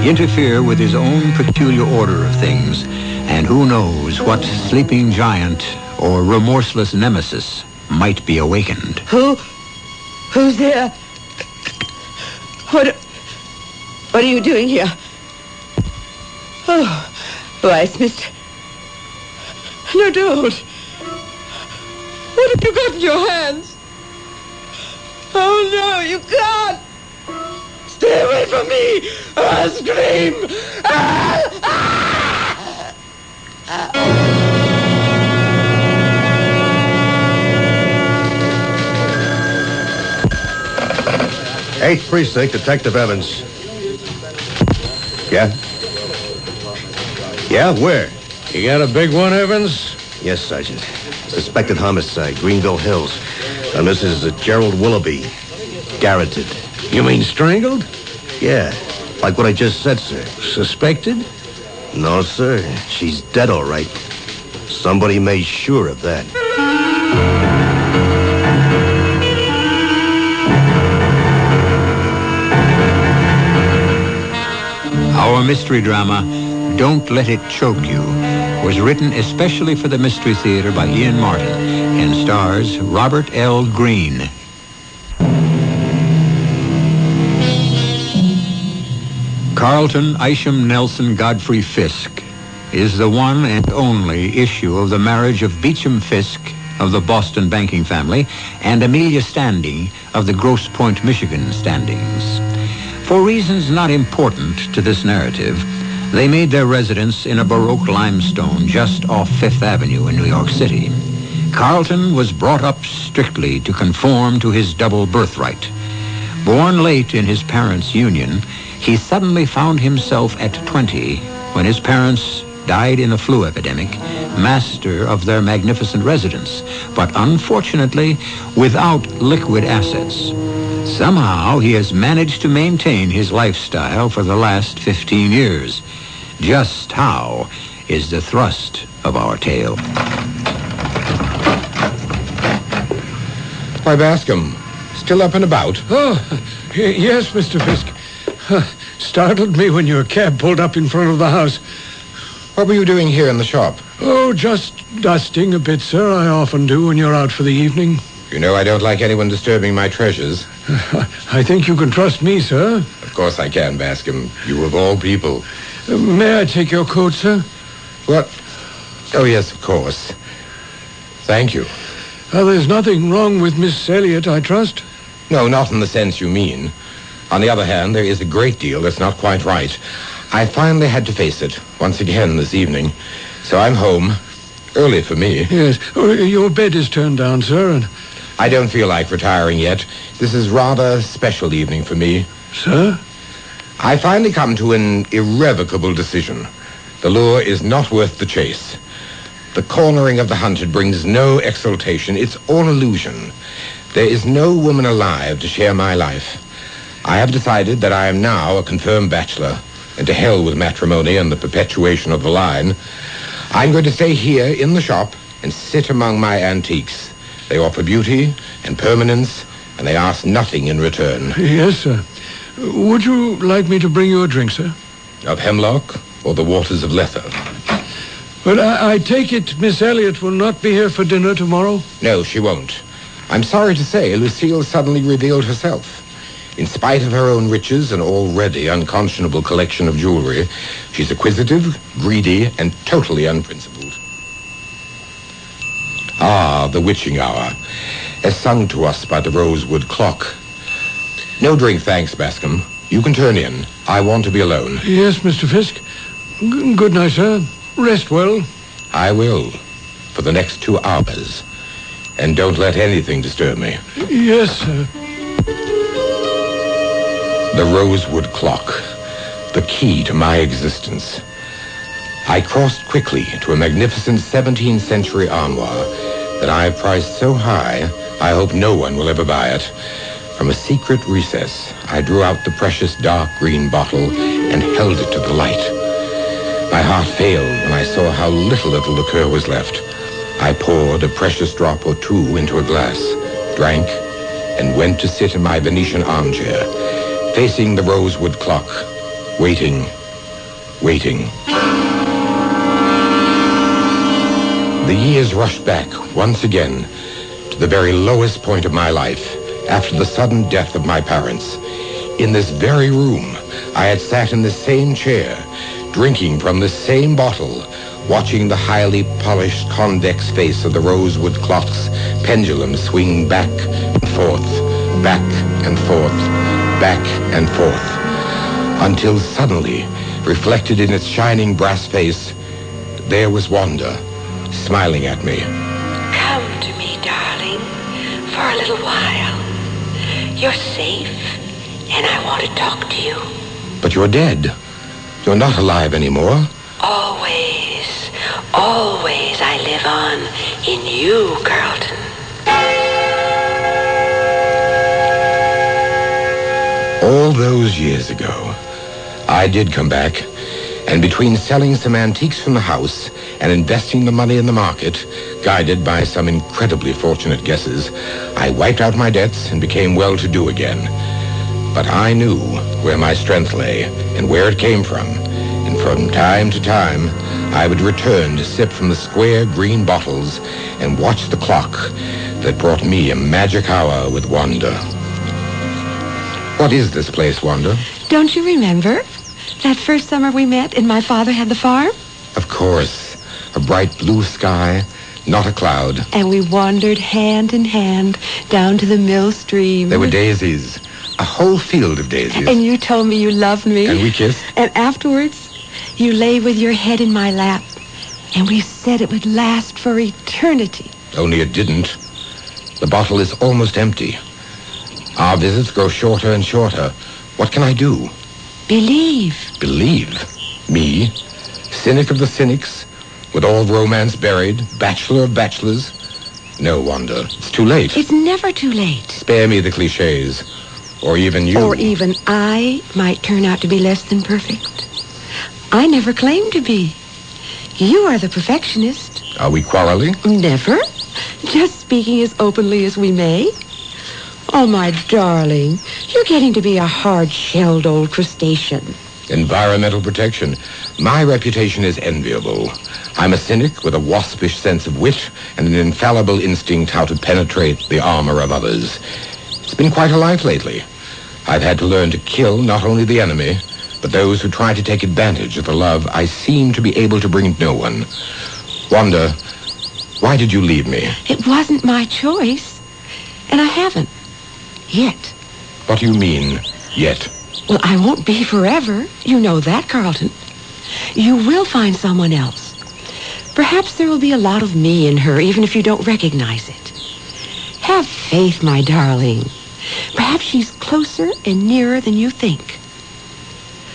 interfere with his own peculiar order of things, and who knows what sleeping giant or remorseless nemesis might be awakened. Who's there? What are you doing here? Oh, why, it's Mr. No, don't. What have you got in your hands? Oh, no, you can't. Stay away from me, or I'll scream. Eighth Precinct, Detective Evans. Yeah? Yeah, where? You got a big one, Evans? Yes, Sergeant. Suspected homicide, Greenville Hills. And this is Gerald Willoughby. Garroted. You mean strangled? Yeah, like what I just said, sir. Suspected? No, sir. She's dead, all right. Somebody made sure of that. Our mystery drama, Don't Let It Choke You, was written especially for the Mystery Theater by Ian Martin and stars Robert L. Greene. Carlton Isham Nelson Godfrey Fisk is the one and only issue of the marriage of Beecham Fisk of the Boston banking family and Amelia Standing of the Grosse Pointe, Michigan standings. For reasons not important to this narrative, they made their residence in a Baroque limestone just off Fifth Avenue in New York City. Carlton was brought up strictly to conform to his double birthright. Born late in his parents' union, he suddenly found himself at 20 when his parents died in a flu epidemic, master of their magnificent residence, but unfortunately without liquid assets. Somehow he has managed to maintain his lifestyle for the last 15 years. Just how is the thrust of our tale. Why, Bascom, still up and about? Oh, yes, Mr. Fisk. Startled me when your cab pulled up in front of the house. What were you doing here in the shop? Oh, just dusting a bit, sir. I often do when you're out for the evening. You know I don't like anyone disturbing my treasures. I think you can trust me, sir. Of course I can, Bascom. You of all people. May I take your coat, sir? What? Oh, yes, of course. Thank you. There's nothing wrong with Miss Elliot, I trust? No, not in the sense you mean. On the other hand, there is a great deal that's not quite right. I finally had to face it once again this evening. So I'm home. Early for me. Yes. Your bed is turned down, sir, and I don't feel like retiring yet. This is rather a special evening for me. Sir? I finally come to an irrevocable decision. The lure is not worth the chase. The cornering of the hunted brings no exultation. It's all illusion. There is no woman alive to share my life. I have decided that I am now a confirmed bachelor, and to hell with matrimony and the perpetuation of the line. I'm going to stay here in the shop and sit among my antiques. They offer beauty and permanence, and they ask nothing in return. Yes, sir. Would you like me to bring you a drink, sir? Of hemlock or the waters of Lethe? But I take it Miss Elliot will not be here for dinner tomorrow? No, she won't. I'm sorry to say Lucille suddenly revealed herself. In spite of her own riches and already unconscionable collection of jewelry, she's acquisitive, greedy, and totally unprincipled. Ah, the witching hour, as sung to us by the rosewood clock. No drink, thanks, Bascom. You can turn in. I want to be alone. Yes, Mr. Fisk. Good night, sir. Rest well. I will, for the next 2 hours. And don't let anything disturb me. Yes, sir. The rosewood clock, the key to my existence. I crossed quickly to a magnificent 17th century armoire that I have priced so high, I hope no one will ever buy it. From a secret recess, I drew out the precious dark green bottle and held it to the light. My heart failed when I saw how little of the liqueur was left. I poured a precious drop or two into a glass, drank, and went to sit in my Venetian armchair, facing the rosewood clock, waiting. The years rushed back once again to the very lowest point of my life, after the sudden death of my parents. In this very room, I had sat in the same chair, drinking from the same bottle, watching the highly polished convex face of the rosewood clock's pendulum swing back and forth, back and forth, back and forth, until suddenly, reflected in its shining brass face, there was Wanda, smiling at me. Come to me, darling, for a little while. You're safe, and I want to talk to you. But you're dead. You're not alive anymore. Always I live on in you, Carlton. All those years ago, I did come back, and between selling some antiques from the house and investing the money in the market, guided by some incredibly fortunate guesses, I wiped out my debts and became well-to-do again. But I knew where my strength lay and where it came from, and from time to time, I would return to sip from the square green bottles and watch the clock that brought me a magic hour with Wanda. What is this place, Wanda? Don't you remember that first summer we met and my father had the farm? Of course. A bright blue sky, not a cloud. And we wandered hand in hand down to the mill stream. There were daisies. A whole field of daisies. And you told me you loved me. And we kissed. And afterwards, you lay with your head in my lap. And we said it would last for eternity. Only it didn't. The bottle is almost empty. Our visits grow shorter and shorter. What can I do? Believe. Believe? Me? Cynic of the cynics? With all romance buried? Bachelor of bachelors? No, Wanda. It's too late. It's never too late. Spare me the cliches. Or even you. Or even I might turn out to be less than perfect. I never claimed to be. You are the perfectionist. Are we quarreling? Never. Just speaking as openly as we may. Oh, my darling, you're getting to be a hard-shelled old crustacean. Environmental protection. My reputation is enviable. I'm a cynic with a waspish sense of wit and an infallible instinct how to penetrate the armor of others. It's been quite a life lately. I've had to learn to kill not only the enemy, but those who try to take advantage of the love I seem to be able to bring no one. Wanda, why did you leave me? It wasn't my choice, and I haven't. Yet. What do you mean, yet? Well, I won't be forever. You know that, Carlton. You will find someone else. Perhaps there will be a lot of me in her, even if you don't recognize it. Have faith, my darling. Perhaps she's closer and nearer than you think.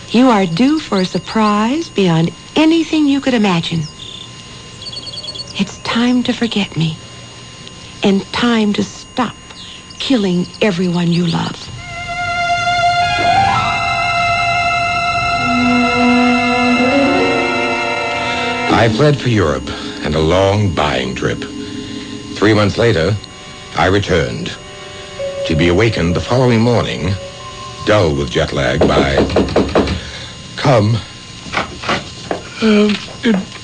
You are due for a surprise beyond anything you could imagine. It's time to forget me. And time to stop killing everyone you love. I fled for Europe and a long buying trip. 3 months later, I returned, to be awakened the following morning, dull with jet lag, by... Come. A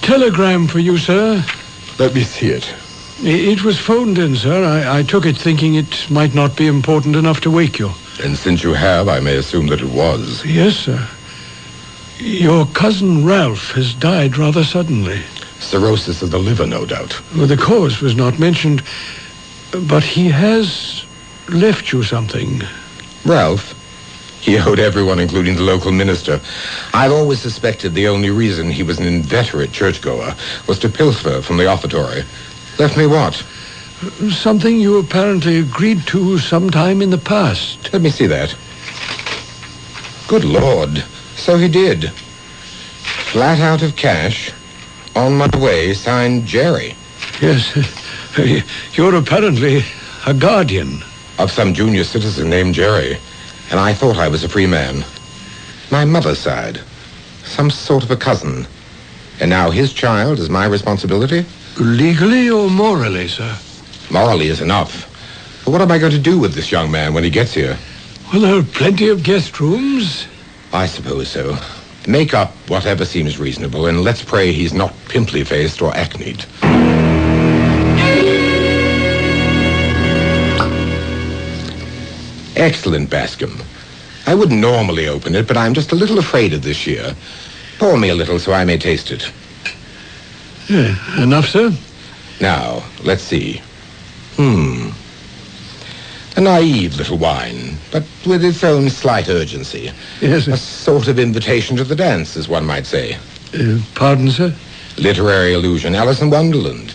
telegram for you, sir. Let me see it. It was phoned in, sir. I took it thinking it might not be important enough to wake you. And since you have, I may assume that it was. Yes, sir. Your cousin Ralph has died rather suddenly. Cirrhosis of the liver, no doubt. Well, the cause was not mentioned, but he has left you something. Ralph? He owed everyone, including the local minister. I've always suspected the only reason he was an inveterate churchgoer was to pilfer from the offertory. Left me what? Something you apparently agreed to sometime in the past. Let me see that. Good Lord. So he did. Flat out of cash. On my way, signed Jerry. Yes. You're apparently a guardian. Of some junior citizen named Jerry. And I thought I was a free man. My mother's side. Some sort of a cousin. And now his child is my responsibility? Legally or morally, sir? Morally is enough. But what am I going to do with this young man when he gets here? Well, there are plenty of guest rooms. I suppose so. Make up whatever seems reasonable, and let's pray he's not pimply-faced or acneed. Excellent, Bascom. I wouldn't normally open it, but I'm just a little afraid of this year. Pour me a little so I may taste it. Yeah, enough, sir? Now, let's see. A naive little wine, but with its own slight urgency. Yes, sir. A sort of invitation to the dance, as one might say. Pardon, sir? Literary allusion. Alice in Wonderland.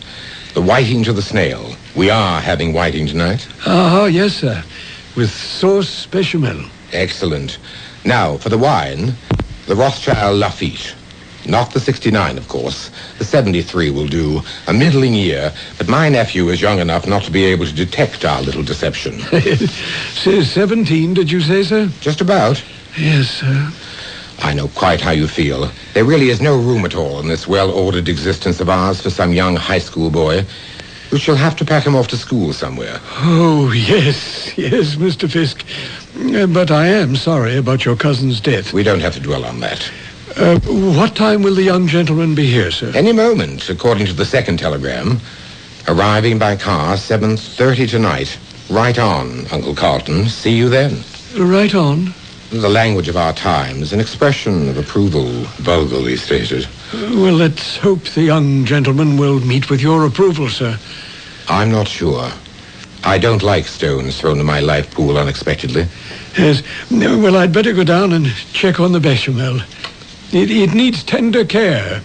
The whiting to the snail. We are having whiting tonight. Yes, sir. With sauce bechamel. Excellent. Now, for the wine, the Rothschild Lafitte. Not the 69, of course. The 73 will do. A middling year, but my nephew is young enough not to be able to detect our little deception. Says 17, did you say, sir? Just about. Yes, sir. I know quite how you feel. There really is no room at all in this well-ordered existence of ours for some young high school boy. We shall have to pack him off to school somewhere. Oh, yes, Mr. Fisk. But I am sorry about your cousin's death. We don't have to dwell on that. What time will the young gentleman be here, sir? Any moment, according to the second telegram. Arriving by car 7:30 tonight. Right on, Uncle Carlton. See you then. Right on. The language of our times, an expression of approval, vulgarly stated. Well, let's hope the young gentleman will meet with your approval, sir. I'm not sure. I don't like stones thrown in my life pool unexpectedly. Yes. Well, I'd better go down and check on the bechamel. It needs tender care.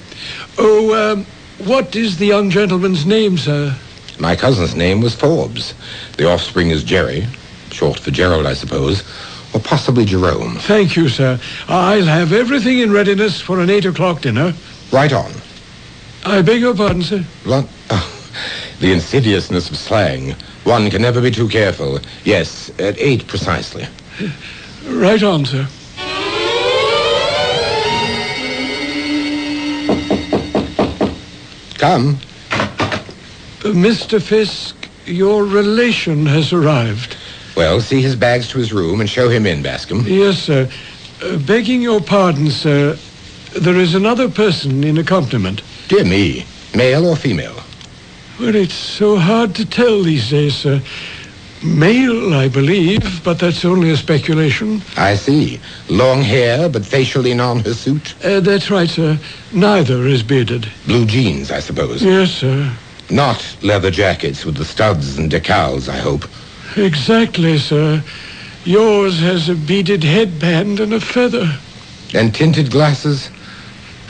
What is the young gentleman's name, sir? My cousin's name was Forbes. The offspring is Jerry. Short for Gerald, I suppose. Or possibly Jerome. Thank you, sir. I'll have everything in readiness for an 8 o'clock dinner. Right on. I beg your pardon, sir. The insidiousness of slang. One can never be too careful. Yes, at 8 precisely. Right on, sir. Come. Mr. Fisk, your relation has arrived. Well, see his bags to his room and show him in, Bascom. Yes, sir. Begging your pardon, sir, there is another person in accompaniment. Dear me. Male or female? Well, it's so hard to tell these days, sir. Male, I believe, but that's only a speculation. I see. Long hair, but facially non-hirsute? That's right, sir. Neither is bearded. Blue jeans, I suppose? Yes, sir. Not leather jackets with the studs and decals, I hope. Exactly, sir. Yours has a beaded headband and a feather. And tinted glasses?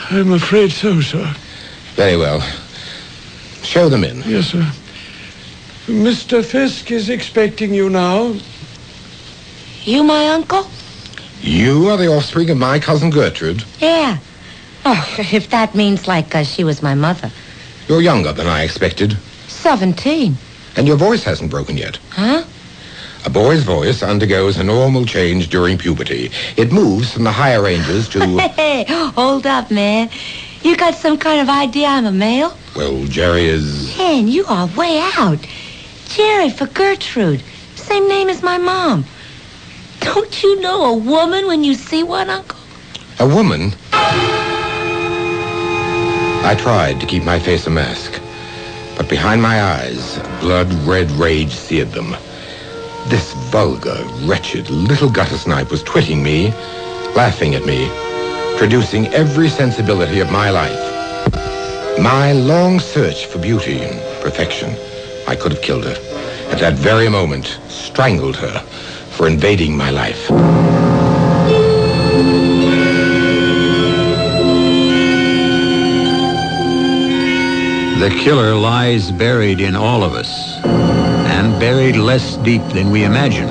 I'm afraid so, sir. Very well. Show them in. Yes, sir. Mr. Fisk is expecting you now. You my uncle? You are the offspring of my cousin Gertrude? Yeah. Oh, if that means like she was my mother. You're younger than I expected. 17. And your voice hasn't broken yet. Huh? A boy's voice undergoes a normal change during puberty. It moves from the higher ranges to... Hey, hold up, man. You got some kind of idea I'm a male? Well, Jerry is... Man, you are way out. Jerry for Gertrude. Same name as my mom. Don't you know a woman when you see one, Uncle? A woman? I tried to keep my face a mask, but behind my eyes, blood-red rage seared them. This vulgar, wretched little gutter snipe was twitting me, laughing at me, producing every sensibility of my life. My long search for beauty and perfection. I could have killed her. At that very moment, strangled her for invading my life. The killer lies buried in all of us, and buried less deep than we imagine,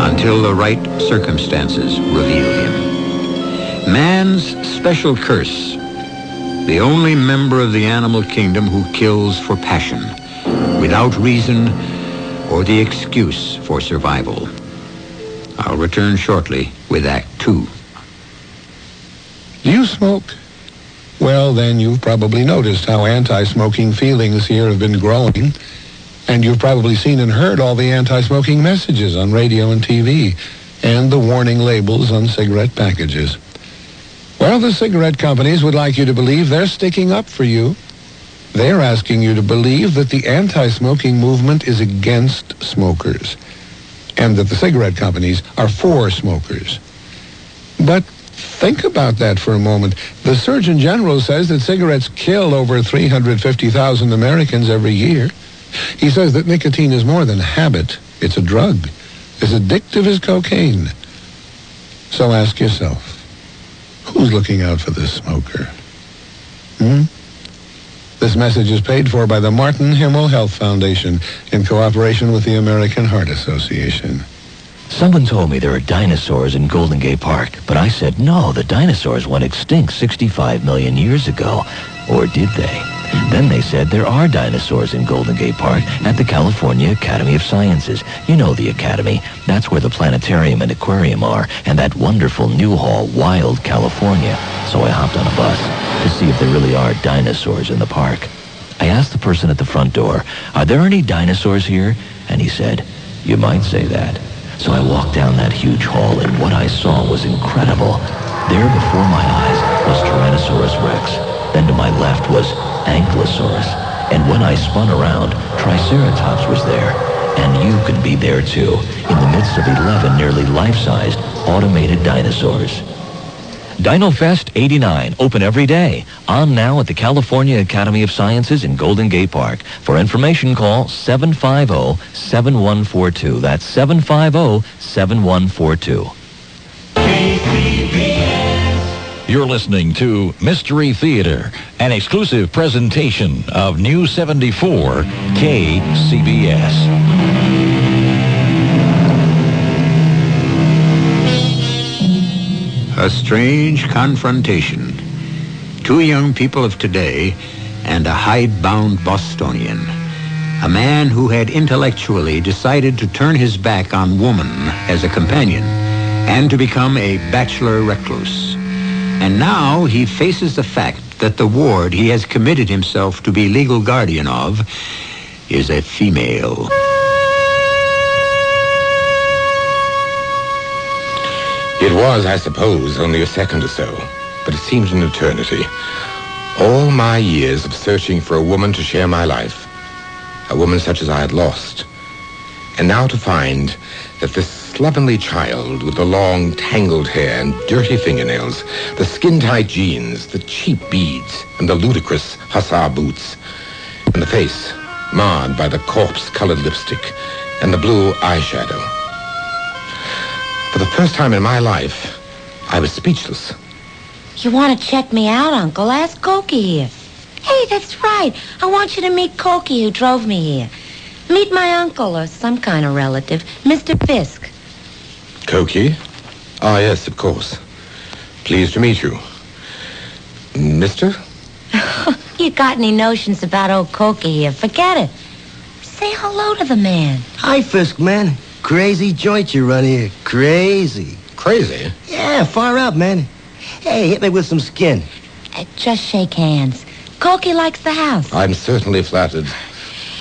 until the right circumstances reveal him. Man's special curse, the only member of the animal kingdom who kills for passion, without reason or the excuse for survival. I'll return shortly with Act 2. Do you smoke? Well, then you've probably noticed how anti-smoking feelings here have been growing. And you've probably seen and heard all the anti-smoking messages on radio and TV, and the warning labels on cigarette packages. Well, the cigarette companies would like you to believe they're sticking up for you. They're asking you to believe that the anti-smoking movement is against smokers, and that the cigarette companies are for smokers. But think about that for a moment. The Surgeon General says that cigarettes kill over 350,000 Americans every year. He says that nicotine is more than a habit. It's a drug, as addictive as cocaine. So ask yourself, who's looking out for the smoker? This message is paid for by the Martin Himmel Health Foundation in cooperation with the American Heart Association. Someone told me there are dinosaurs in Golden Gate Park, but I said, no, the dinosaurs went extinct 65 million years ago. Or did they? Then they said there are dinosaurs in Golden Gate Park at the California Academy of Sciences. You know the Academy. That's where the planetarium and aquarium are, and that wonderful new hall, Wild California. So I hopped on a bus to see if there really are dinosaurs in the park. I asked the person at the front door, are there any dinosaurs here? And he said, you might say that. So I walked down that huge hall, and what I saw was incredible. There before my eyes was Tyrannosaurus Rex. Then to my left was Ankylosaurus. And when I spun around, Triceratops was there. And you can be there too, in the midst of 11 nearly life-sized automated dinosaurs. DinoFest 89, open every day. On now at the California Academy of Sciences in Golden Gate Park. For information, call 750-7142. That's 750-7142. You're listening to Mystery Theater, an exclusive presentation of News 74 KCBS. A strange confrontation. Two young people of today and a hidebound Bostonian. A man who had intellectually decided to turn his back on woman as a companion and to become a bachelor recluse. And now he faces the fact that the ward he has committed himself to be legal guardian of is a female. It was, I suppose, only a second or so, but it seemed an eternity. All my years of searching for a woman to share my life, a woman such as I had lost, and now to find that this slovenly child with the long, tangled hair and dirty fingernails, the skin-tight jeans, the cheap beads, and the ludicrous hussar boots, and the face marred by the corpse-colored lipstick and the blue eyeshadow. For the first time in my life, I was speechless. You want to check me out, Uncle? Ask Cokie here. Hey, that's right. I want you to meet Cokie, who drove me here. Meet my uncle or some kind of relative, Mr. Fisk. Cokie? Ah, yes, of course. Pleased to meet you. Mister? You got any notions about old Cokie here? Forget it. Say hello to the man. Hi, Fisk, man. Crazy joint you run here. Crazy. Crazy? Yeah, far out, man. Hey, hit me with some skin. Just shake hands. Cokie likes the house. I'm certainly flattered.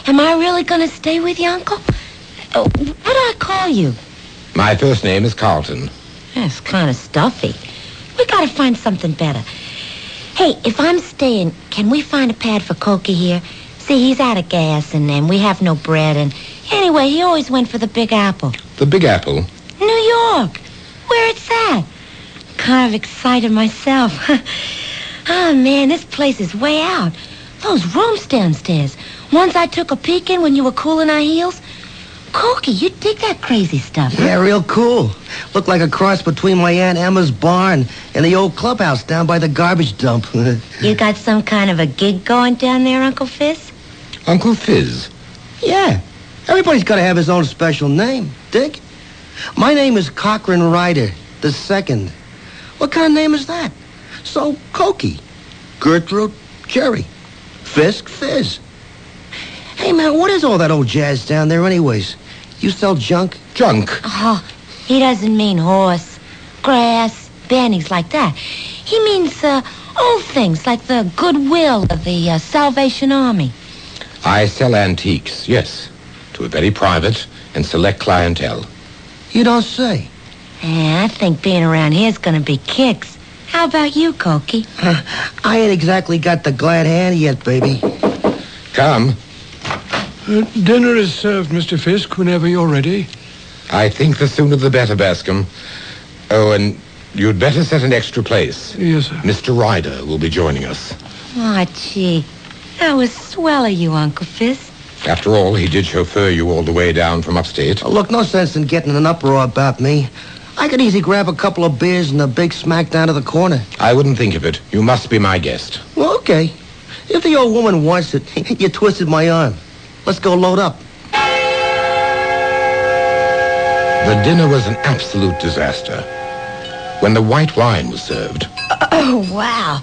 Am I really going to stay with you, Uncle? What do I call you? My first name is Carlton. That's kind of stuffy. We got to find something better. Hey, if I'm staying, can we find a pad for Cokie here? See, he's out of gas, and we have no bread, and anyway, he always went for the Big Apple. The Big Apple? New York. Where it's at. Kind of excited myself. Oh, man, this place is way out. Those rooms downstairs. Ones I took a peek in when you were cooling our heels. Cokie, you dig that crazy stuff, huh? Yeah, real cool. Looked like a cross between my Aunt Emma's barn and the old clubhouse down by the garbage dump. You got some kind of a gig going down there, Uncle Fizz? Uncle Fizz? Yeah. Everybody's got to have his own special name, dig? My name is Cochrane Ryder II. What kind of name is that? So, Cokie, Gertrude, Jerry, Fisk, Fizz. Hey, man, what is all that old jazz down there anyways? You sell junk? Junk? Oh, he doesn't mean horse, grass, bannies like that. He means, Old things like the Goodwill or the Salvation Army. I sell antiques, yes, to a very private and select clientele. You don't say. Yeah, I think being around here is going to be kicks. How about you, Cokie? I ain't exactly got the glad hand yet, baby. Come. Dinner is served, Mr. Fisk, whenever you're ready. I think the sooner the better, Bascom. Oh, and you'd better set an extra place. Yes, sir. Mr. Ryder will be joining us. Aw, gee. That was swell of you, Uncle Fisk. After all, he did chauffeur you all the way down from upstate. Oh, look, no sense in getting an uproar about me. I could easily grab a couple of beers and a big smack down to the corner. I wouldn't think of it. You must be my guest. Well, okay. If the old woman wants it, you twisted my arm. Let's go load up. The dinner was an absolute disaster. When the white wine was served... Oh, wow.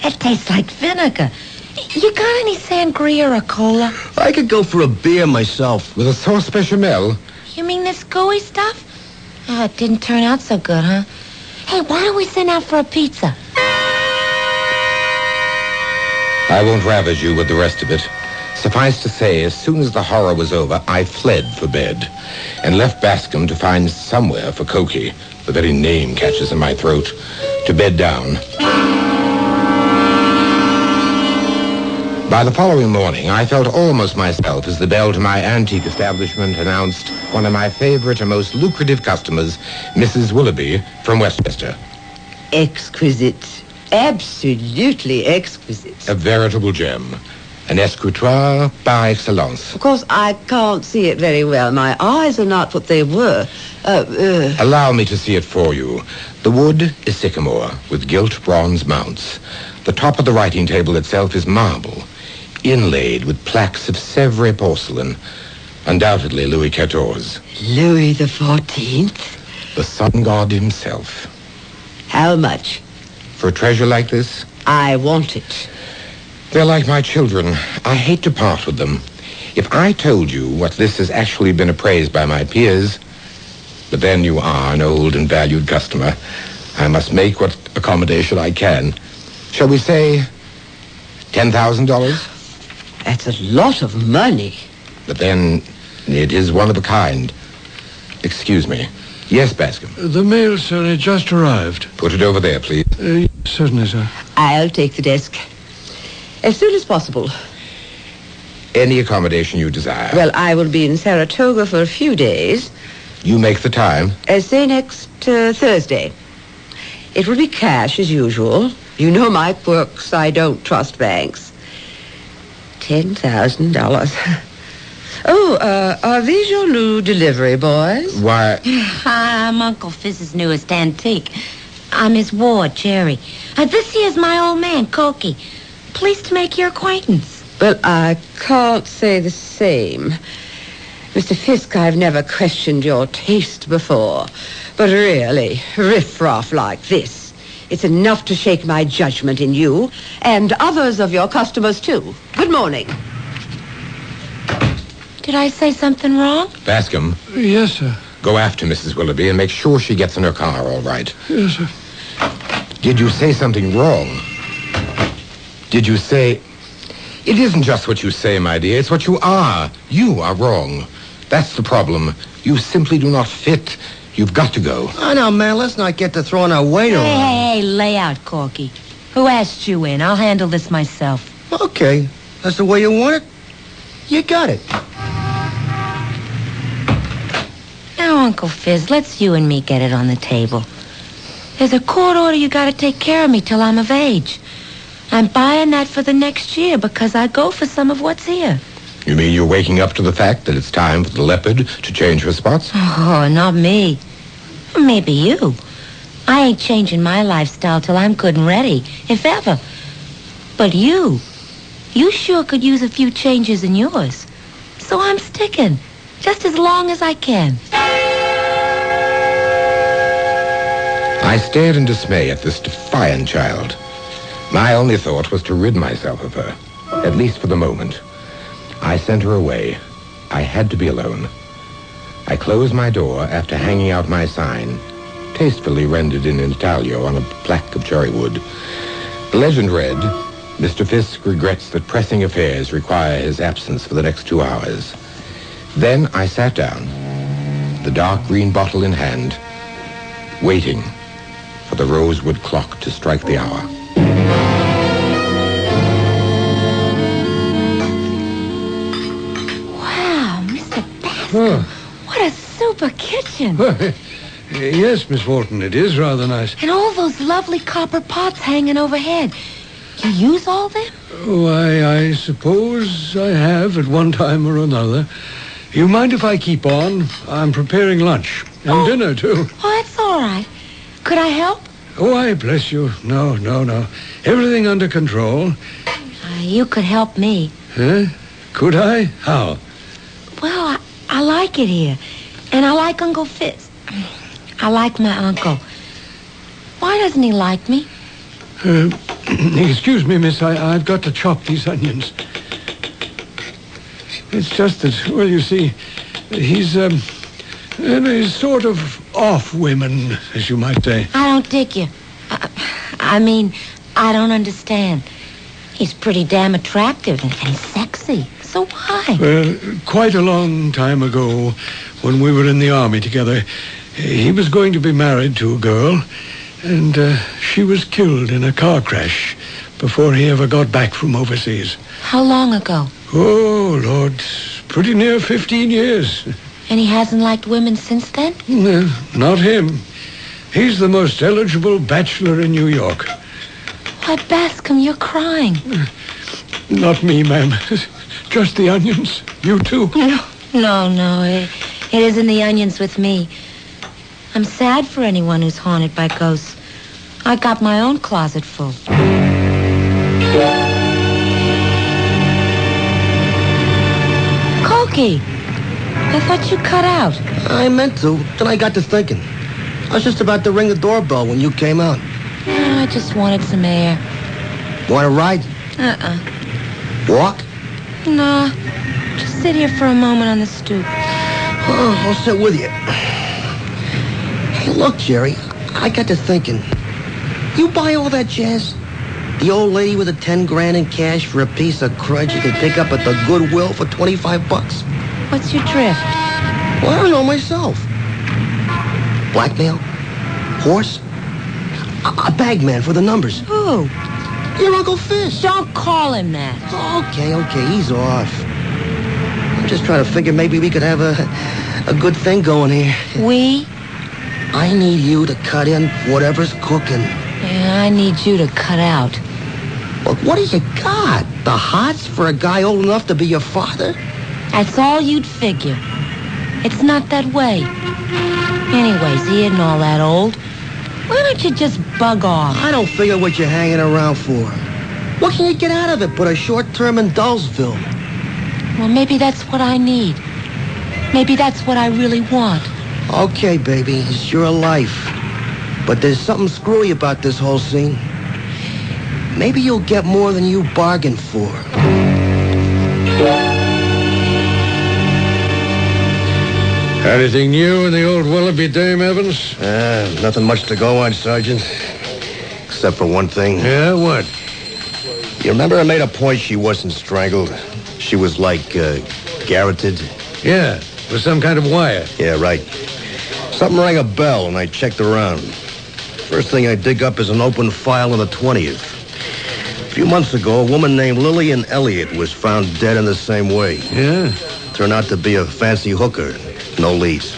That tastes like vinegar. You got any sangria or cola? I could go for a beer myself. With a sauce bechamel? You mean this gooey stuff? Oh, it didn't turn out so good, huh? Hey, why don't we send out for a pizza? I won't ravage you with the rest of it. Suffice to say, as soon as the horror was over, I fled for bed and left Bascom to find somewhere for Cokie, the very name catches in my throat, to bed down. By the following morning, I felt almost myself as the bell to my antique establishment announced one of my favorite and most lucrative customers, Mrs. Willoughby from Westchester. Exquisite. Absolutely exquisite. A veritable gem. An escritoire par excellence. Of course, I can't see it very well. My eyes are not what they were. Allow me to see it for you. The wood is sycamore with gilt bronze mounts. The top of the writing table itself is marble, inlaid with plaques of Sèvres porcelain. Undoubtedly Louis XIV. Louis the 14th? The sun god himself. How much? For a treasure like this? I want it. They're like my children. I hate to part with them. If I told you what this has actually been appraised by my peers, but then you are an old and valued customer. I must make what accommodation I can. Shall we say $10,000? That's a lot of money. But then it is one of a kind. Excuse me. Yes, Bascom. The mail, sir, it just arrived. Put it over there, please. Certainly, sir. I'll take the desk. As soon as possible. Any accommodation you desire. Well, I will be in Saratoga for a few days. You make the time. Say next Thursday. It will be cash as usual. You know my quirks. I don't trust banks. $10,000. Oh, are these your new delivery boys? Why? I'm Uncle Fizz's newest antique. I'm his ward, Jerry. This here's my old man, Cokie. Pleased to make your acquaintance. Well, I can't say the same. Mr. Fisk, I've never questioned your taste before. But really, riff-raff like this, it's enough to shake my judgment in you and others of your customers, too. Good morning. Did I say something wrong? Bascom. Yes, sir. Go after Mrs. Willoughby and make sure she gets in her car all right. Yes, sir. Did you say something wrong? Did you say... It isn't just what you say, my dear. It's what you are. You are wrong. That's the problem. You simply do not fit. You've got to go. Oh, no, man, let's not get to throwing our weight around. Hey, lay out, Corky. Who asked you in? I'll handle this myself. Okay. That's the way you want it? You got it. Now, Uncle Fizz, let's you and me get it on the table. There's a court order you gotta take care of me till I'm of age. I'm buying that for the next year because I go for some of what's here. You mean you're waking up to the fact that it's time for the leopard to change her spots? Oh, not me. Maybe you. I ain't changing my lifestyle till I'm good and ready, if ever. But you sure could use a few changes in yours. So I'm sticking, just as long as I can. I stared in dismay at this defiant child. My only thought was to rid myself of her, at least for the moment. I sent her away. I had to be alone. I closed my door after hanging out my sign, tastefully rendered in intaglio on a plaque of cherry wood. Legend read, Mr. Fisk regrets that pressing affairs require his absence for the next 2 hours. Then I sat down, the dark green bottle in hand, waiting for the rosewood clock to strike the hour. Wow, Mr. Bascom, what a super kitchen. Yes, Miss Walton, it is rather nice. And all those lovely copper pots hanging overhead. You use all them? Why, I suppose I have at one time or another. You mind if I keep on? I'm preparing lunch. And dinner, too. Oh, that's all right. Could I help? Oh, I bless you. No. Everything under control. You could help me. Huh? Could I? How? Well, I like it here. And I like Uncle Fisk. I like my uncle. Why doesn't he like me? Excuse me, miss. I've got to chop these onions. It's just that, well, you see, he's sort of off women, as you might say. I don't dig you. I mean, I don't understand. He's pretty damn attractive and sexy. So why? Well, quite a long time ago, when we were in the army together, he was going to be married to a girl, and she was killed in a car crash before he ever got back from overseas. How long ago? Oh, Lord, pretty near 15 years. And he hasn't liked women since then? No, not him. He's the most eligible bachelor in New York. Why, Bascom, you're crying. Not me, ma'am. Just the onions. You too. No. It isn't the onions with me. I'm sad for anyone who's haunted by ghosts. I got my own closet full. Cokie, I thought you cut out. I meant to. Then I got to thinking. I was just about to ring the doorbell when you came out. I just wanted some air. Want to ride? Walk? No. Just sit here for a moment on the stoop. Oh, I'll sit with you. Hey, look, Jerry, I got to thinking. You buy all that jazz? The old lady with the 10 grand in cash for a piece of crud you can pick up at the Goodwill for $25. What's your drift? Well, I don't know myself. Blackmail? Horse? A bagman for the numbers. Who? Your Uncle Fisk. Don't call him that. Okay, he's off. I'm just trying to figure maybe we could have a good thing going here. We? I need you to cut in whatever's cooking. Yeah, I need you to cut out. Look, what do you got? The hots for a guy old enough to be your father? That's all you'd figure. It's not that way. Anyways, he isn't all that old. Why don't you just bug off? I don't figure what you're hanging around for. What can you get out of it but a short term in Dullsville? Well, maybe that's what I need. Maybe that's what I really want. Okay, baby, it's your life. But there's something screwy about this whole scene. Maybe you'll get more than you bargained for. Anything new in the old Willoughby dame, Evans? Nothing much to go on, Sergeant. Except for one thing. Yeah, what? You remember I made a point she wasn't strangled? She was like, garroted? Yeah, with some kind of wire. Yeah, right. Something rang a bell, and I checked around. First thing I dig up is an open file on the 20th. A few months ago, a woman named Lillian Elliott was found dead in the same way. Yeah? Turned out to be a fancy hooker. No leads.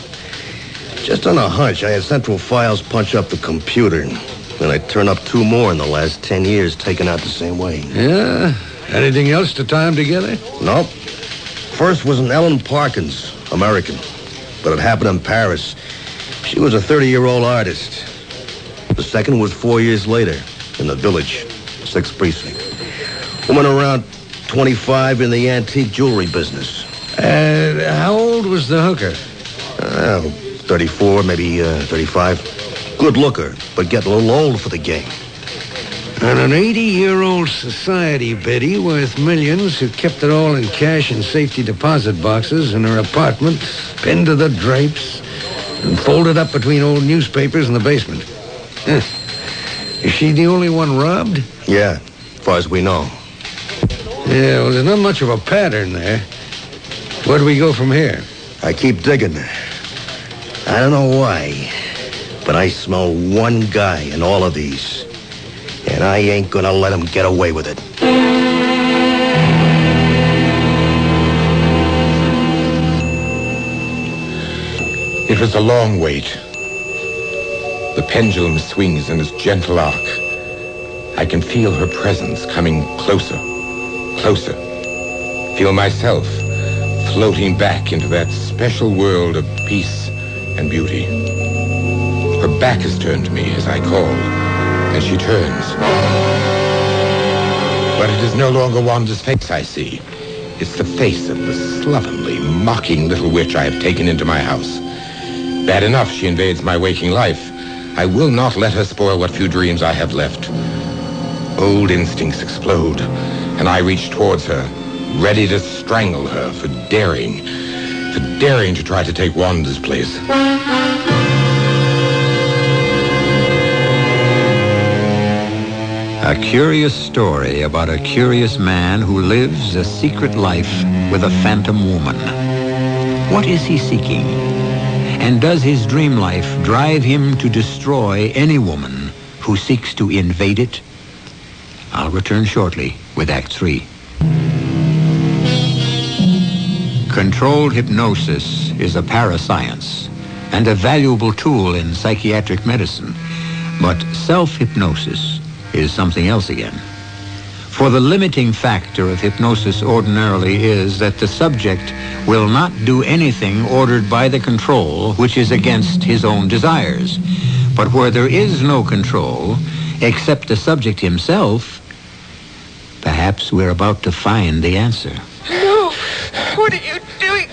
Just on a hunch, I had Central Files punch up the computer. And I turned up 2 more in the last 10 years taken out the same way. Yeah? Anything else to tie them together? Nope. First was an Ellen Parkins, American. But it happened in Paris. She was a 30-year-old artist. The second was 4 years later in the Village, 6th Precinct. Woman around 25 in the antique jewelry business. How old was the hooker? 34, maybe 35. Good looker, but getting a little old for the game. And an 80-year-old society biddy worth millions who kept it all in cash and safety deposit boxes in her apartment, pinned to the drapes, and folded up between old newspapers in the basement. Is she the only one robbed? Yeah, as far as we know. Yeah, well, there's not much of a pattern there. Where do we go from here? I keep digging. I don't know why, but I smell one guy in all of these. And I ain't gonna let him get away with it. It was a long wait. The pendulum swings in its gentle arc. I can feel her presence coming closer, closer. Feel myself floating back into that special world of peace and beauty. Her back is turned to me as I call, and she turns. But it is no longer Wanda's face I see. It's the face of the slovenly, mocking little witch I have taken into my house. Bad enough she invades my waking life. I will not let her spoil what few dreams I have left. Old instincts explode, and I reach towards her, ready to strangle her for daring to try to take Wanda's place. A curious story about a curious man who lives a secret life with a phantom woman. What is he seeking? And does his dream life drive him to destroy any woman who seeks to invade it? I'll return shortly with Act 3. Controlled hypnosis is a parascience and a valuable tool in psychiatric medicine. But self-hypnosis is something else again. For the limiting factor of hypnosis ordinarily is that the subject will not do anything ordered by the control which is against his own desires. But where there is no control, except the subject himself, perhaps we're about to find the answer. No! What are you doing?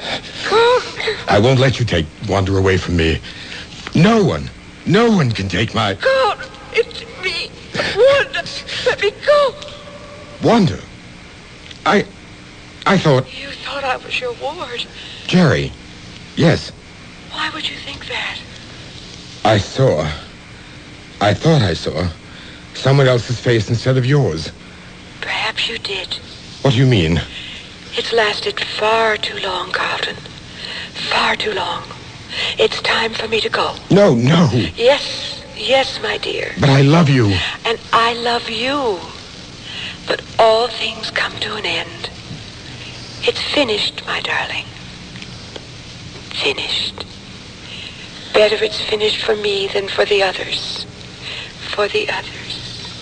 Go! I won't let you take Wanda away from me. No one can take my... Go! It's me! Wanda! Let me go! Wanda? I thought... You thought I was your ward. Jerry. Yes. Why would you think that? I thought I saw someone else's face instead of yours. Perhaps you did. What do you mean? It's lasted far too long, Carlton. Far too long. It's time for me to go. No. Yes, my dear. But I love you. And I love you. But all things come to an end. It's finished, my darling. Finished. Better it's finished for me than for the others. For the others.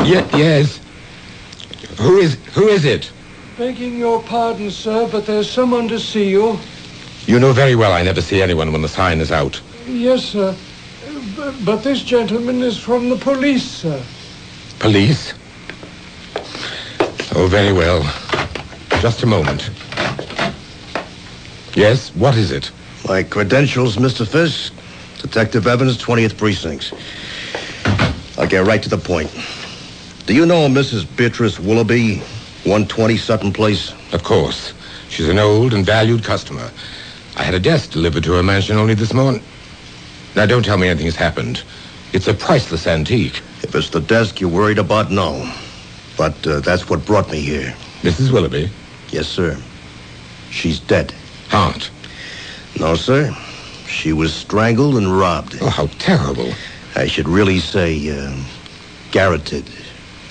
Yes. Who is it? Begging your pardon, sir, but there's someone to see you. You know very well I never see anyone when the sign is out. Yes, sir. But this gentleman is from the police, sir. Police? Oh, very well. Just a moment. Yes, what is it? My credentials, Mr. Fisk. Detective Evans, 20th Precinct. I'll get right to the point. Do you know Mrs. Beatrice Willoughby, 120 Sutton Place? Of course. She's an old and valued customer. I had a desk delivered to her mansion only this morning. Now, don't tell me anything's happened. It's a priceless antique. If it's the desk you're worried about, no. But that's what brought me here. Mrs. Willoughby? Yes, sir. She's dead. Aunt? No, sir. She was strangled and robbed. Oh, how terrible. I should really say, garroted.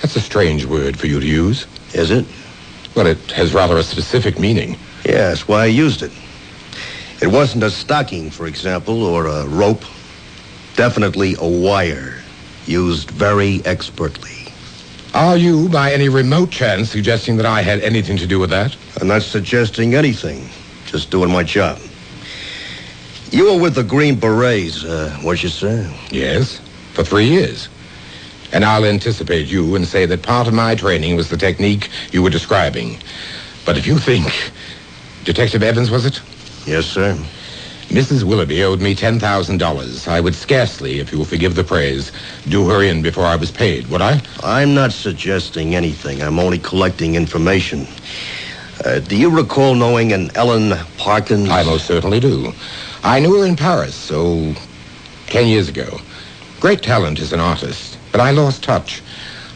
That's a strange word for you to use. Is it? Well, it has rather a specific meaning. Yeah, that's why I used it. It wasn't a stocking, for example, or a rope. Definitely a wire, used very expertly. Are you, by any remote chance, suggesting that I had anything to do with that? I'm not suggesting anything. Just doing my job. You were with the Green Berets, was you, sir? Yes, for 3 years. And I'll anticipate you and say that part of my training was the technique you were describing. But if you think... Detective Evans, was it? Yes, sir. Mrs. Willoughby owed me $10,000. I would scarcely, if you will forgive the praise, do her in before I was paid, would I? I'm not suggesting anything. I'm only collecting information. Do you recall knowing an Ellen Parkins? I most certainly do. I knew her in Paris, 10 years ago. Great talent as an artist, but I lost touch.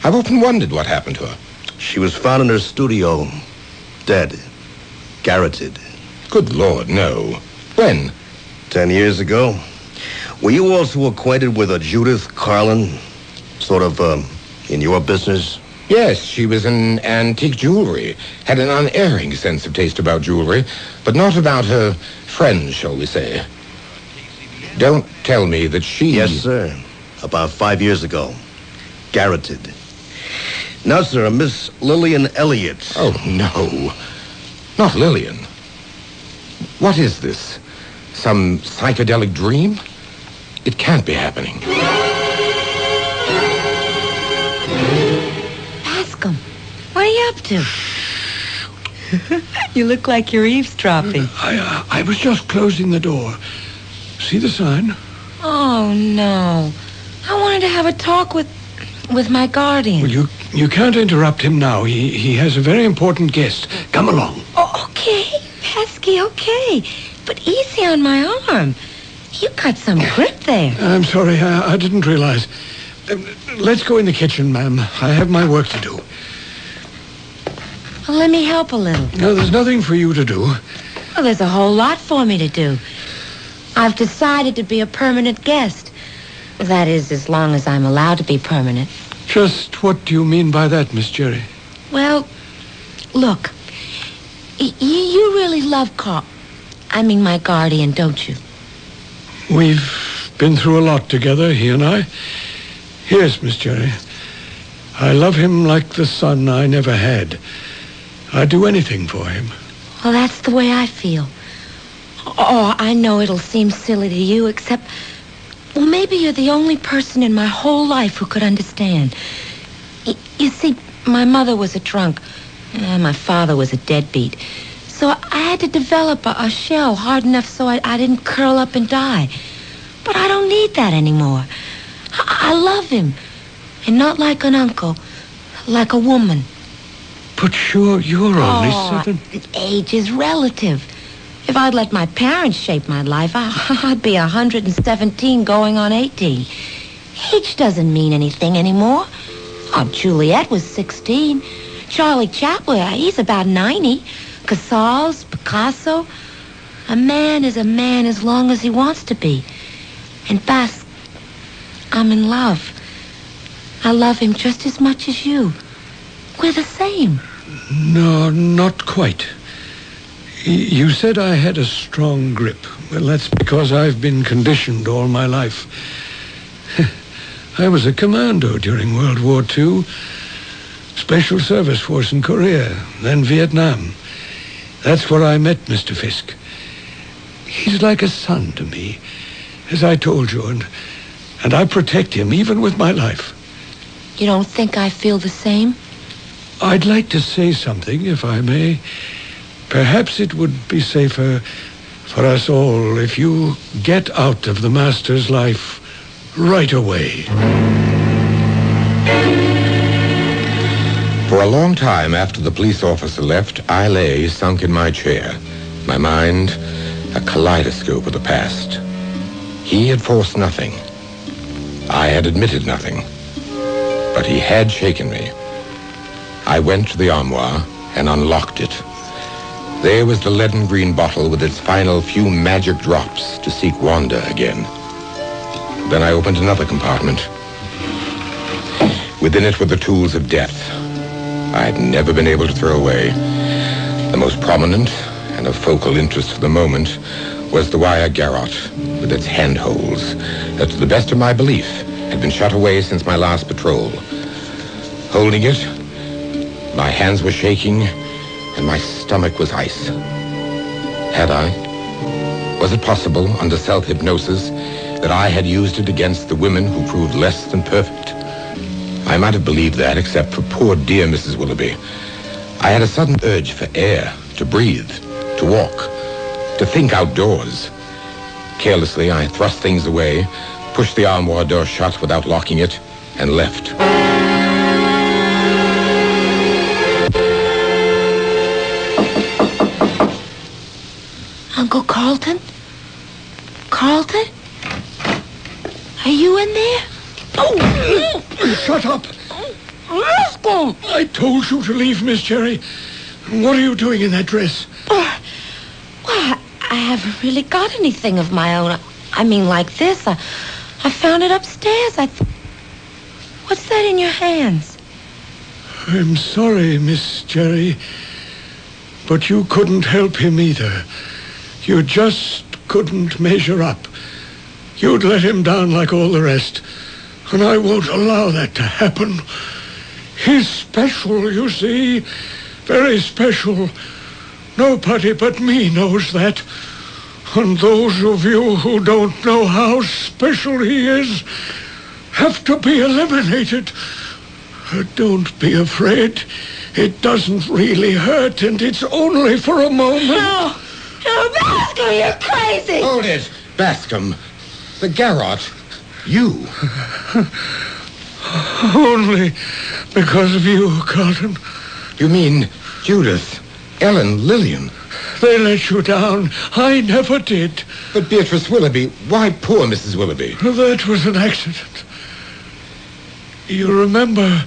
I've often wondered what happened to her. She was found in her studio, dead, garroted. Good Lord, no. When? 10 years ago. Were you also acquainted with a Judith Carlin? Sort of, in your business? Yes, she was in antique jewelry. Had an unerring sense of taste about jewelry, but not about her friends, shall we say. Don't tell me that she... Yes, sir. About 5 years ago. Garroted. Now, sir, a Miss Lillian Elliott. Oh, no. Not Lillian. What is this? Some psychedelic dream? It can't be happening. Bascom, what are you up to? You look like you're eavesdropping. I was just closing the door. See the sign? Oh, no. I wanted to have a talk with my guardian. Well, you can't interrupt him now. He has a very important guest. Come along. Oh, okay, Pesky, okay. But easy on my arm. You got some grip there. I'm sorry, I didn't realize. Let's go in the kitchen, ma'am. I have my work to do. Well, let me help a little. No, there's nothing for you to do. Well, there's a whole lot for me to do. I've decided to be a permanent guest. That is, as long as I'm allowed to be permanent. Just what do you mean by that, Miss Jerry? Well, look. You really love Carl. I mean, my guardian, don't you? We've been through a lot together, he and I. Yes, Miss Jerry. I love him like the son I never had. I'd do anything for him. Well, that's the way I feel. Oh, I know it'll seem silly to you, except... Well, maybe you're the only person in my whole life who could understand. You see, my mother was a drunk. My father was a deadbeat. So I had to develop a shell hard enough so I didn't curl up and die. But I don't need that anymore. I love him. And not like an uncle, like a woman. But you're only 7. Age is relative. If I'd let my parents shape my life, I'd be 117 going on 18. Age doesn't mean anything anymore. Oh, Juliet was 16. Charlie Chaplin, he's about 90. Casals, Picasso. A man is a man as long as he wants to be. And Bas, I'm in love. I love him just as much as you. We're the same. No, not quite. You said I had a strong grip. Well, that's because I've been conditioned all my life. I was a commando during World War II. Special Service Force in Korea, then Vietnam. That's where I met Mr. Fisk. He's like a son to me, as I told you, and I protect him even with my life. You don't think I feel the same? I'd like to say something, if I may. Perhaps it would be safer for us all if you get out of the Master's life right away. For a long time after the police officer left, I lay sunk in my chair, my mind a kaleidoscope of the past. He had forced nothing. I had admitted nothing. But he had shaken me. I went to the armoire and unlocked it. There was the leaden green bottle with its final few magic drops to seek Wanda again. Then I opened another compartment. Within it were the tools of death I had never been able to throw away. The most prominent and of focal interest for the moment was the wire garrote with its handholds that, to the best of my belief, had been shut away since my last patrol. Holding it, my hands were shaking and my stomach was ice. Had I? Was it possible, under self-hypnosis, that I had used it against the women who proved less than perfect? I might have believed that, except for poor dear Mrs. Willoughby. I had a sudden urge for air, to breathe, to walk, to think outdoors. Carelessly, I thrust things away, pushed the armoire door shut without locking it, and left. Uncle Carlton? Carlton? Are you in there? Shut up. Rascal! I told you to leave, Miss Cherry. What are you doing in that dress? Well, I haven't really got anything of my own. I mean, like this. I found it upstairs. What's that in your hands? I'm sorry, Miss Cherry, but you couldn't help him either. You just couldn't measure up. You'd let him down like all the rest, and I won't allow that to happen. He's special, you see. Very special. Nobody but me knows that. And those of you who don't know how special he is have to be eliminated. Don't be afraid. It doesn't really hurt, and it's only for a moment. No, Bascom, you're crazy. Hold it, Bascom. The garrote. You. Only because of you, Carlton. You mean Judith, Ellen, Lillian? They let you down. I never did. But Beatrice Willoughby, why poor Mrs. Willoughby? That was an accident. You remember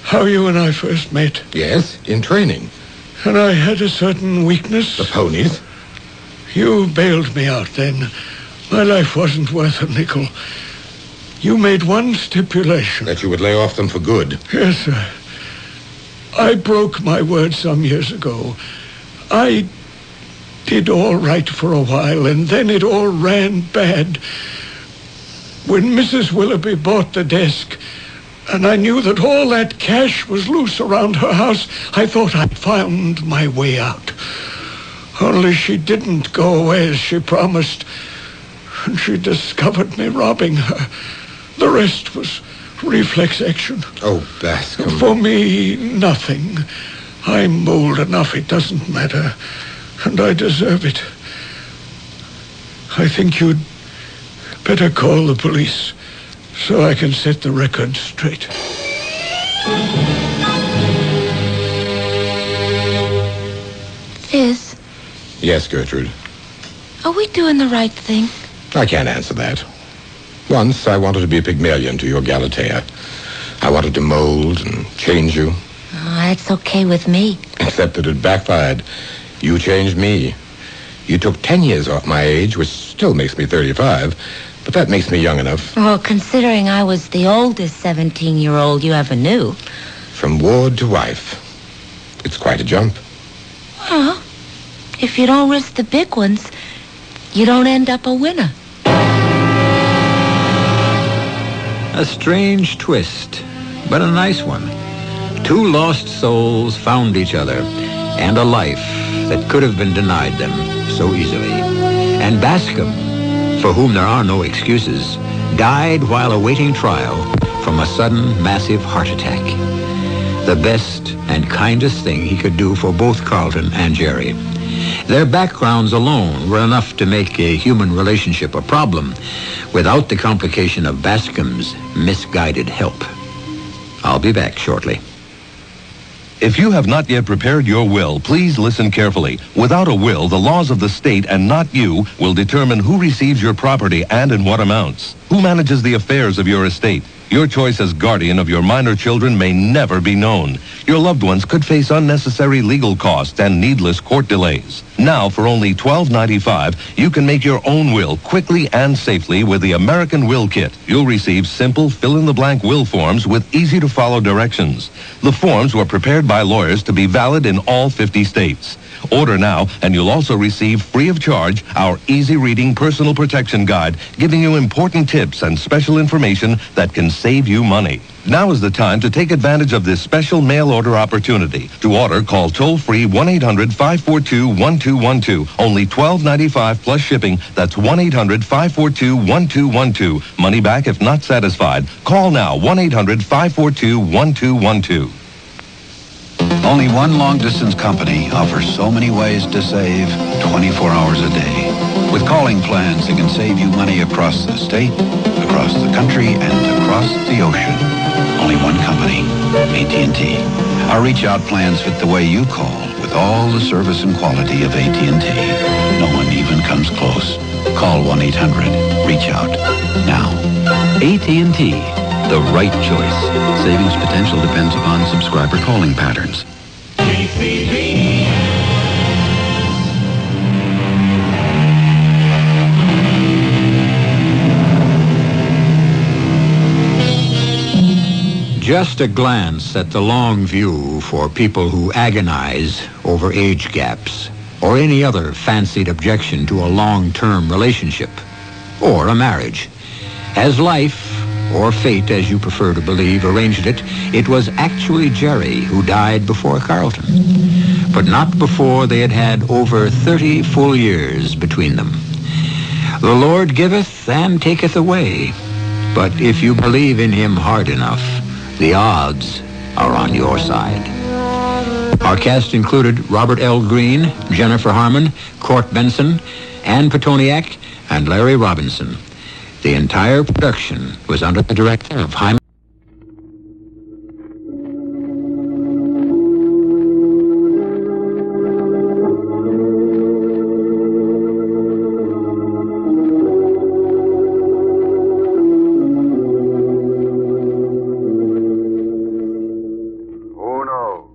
how you and I first met? Yes, in training. And I had a certain weakness. The ponies? You bailed me out then. My life wasn't worth a nickel. You made one stipulation. That you would lay off them for good. Yes, sir. I broke my word some years ago. I did all right for a while, and then it all ran bad. When Mrs. Willoughby bought the desk, and I knew that all that cash was loose around her house, I thought I'd found my way out. Only she didn't go away as she promised, and she discovered me robbing her. The rest was reflex action. Oh, Bascom. For me, nothing. I'm old enough, it doesn't matter. And I deserve it. I think you'd better call the police so I can set the record straight. Fizz, Yes, Gertrude. are we doing the right thing? I can't answer that. Once I wanted to be a Pygmalion to your Galatea. I wanted to mold and change you. Oh, that's okay with me. Except that it backfired. You changed me. You took 10 years off my age, which still makes me 35, but that makes me young enough. Well, considering I was the oldest 17-year-old you ever knew. From ward to wife. It's quite a jump. Well, if you don't risk the big ones, you don't end up a winner. A strange twist, but a nice one. Two lost souls found each other, and a life that could have been denied them so easily. And Bascom, for whom there are no excuses, died while awaiting trial from a sudden massive heart attack. The best and kindest thing he could do for both Carlton and Jerry. Their backgrounds alone were enough to make a human relationship a problem without the complication of Bascom's misguided help. I'll be back shortly. If you have not yet prepared your will, please listen carefully. Without a will, the laws of the state and not you will determine who receives your property and in what amounts. Who manages the affairs of your estate? Your choice as guardian of your minor children may never be known. Your loved ones could face unnecessary legal costs and needless court delays. Now, for only $12.95, you can make your own will quickly and safely with the American Will Kit. You'll receive simple fill-in-the-blank will forms with easy-to-follow directions. The forms were prepared by lawyers to be valid in all 50 states. Order now, and you'll also receive free of charge our easy-reading personal protection guide, giving you important tips and special information that can save you money. Now is the time to take advantage of this special mail order opportunity. To order, call toll-free 1-800-542-1212. Only $12.95 plus shipping. That's 1-800-542-1212. Money back if not satisfied. Call now, 1-800-542-1212. Only one long-distance company offers so many ways to save 24 hours a day. With calling plans that can save you money across the state, across the country, and across the ocean. Only one company, AT&T. Our reach-out plans fit the way you call with all the service and quality of AT&T. No one even comes close. Call 1-800-REACH-OUT now. AT&T. the right choice. Savings potential depends upon subscriber calling patterns. Just a glance at the long view for people who agonize over age gaps or any other fancied objection to a long-term relationship or a marriage. As life, or fate as you prefer to believe, arranged it, it was actually Jerry who died before Carlton, but not before they had had over 30 full years between them. The Lord giveth and taketh away, but if you believe in him hard enough, the odds are on your side. Our cast included Robert L. Green, Jennifer Harmon, Court Benson, Ann Petoniak, and Larry Robinson. The entire production was under the direction of Himan. Who knows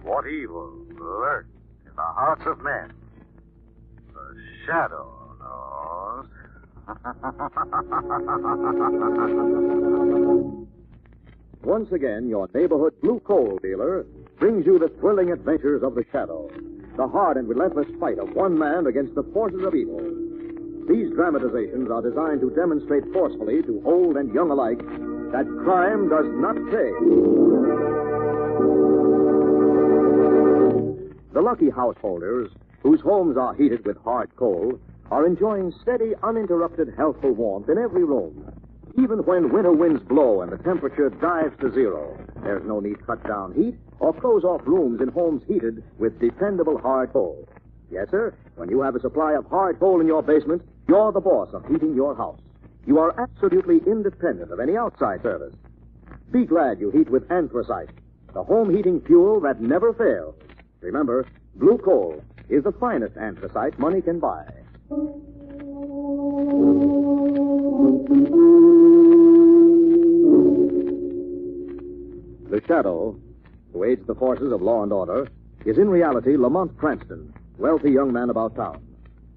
what evil lurks in the hearts of men? The shadow knows. Once again, your neighborhood blue coal dealer brings you the thrilling adventures of the Shadow, the hard and relentless fight of one man against the forces of evil. These dramatizations are designed to demonstrate forcefully to old and young alike that crime does not pay. The lucky householders, whose homes are heated with hard coal, are enjoying steady, uninterrupted, healthful warmth in every room. Even when winter winds blow and the temperature dives to zero, there's no need to cut down heat or close off rooms in homes heated with dependable hard coal. Yes, sir, when you have a supply of hard coal in your basement, you're the boss of heating your house. You are absolutely independent of any outside service. Be glad you heat with anthracite, the home heating fuel that never fails. Remember, blue coal is the finest anthracite money can buy. The Shadow, who aids the forces of law and order, is in reality Lamont Cranston, wealthy young man about town.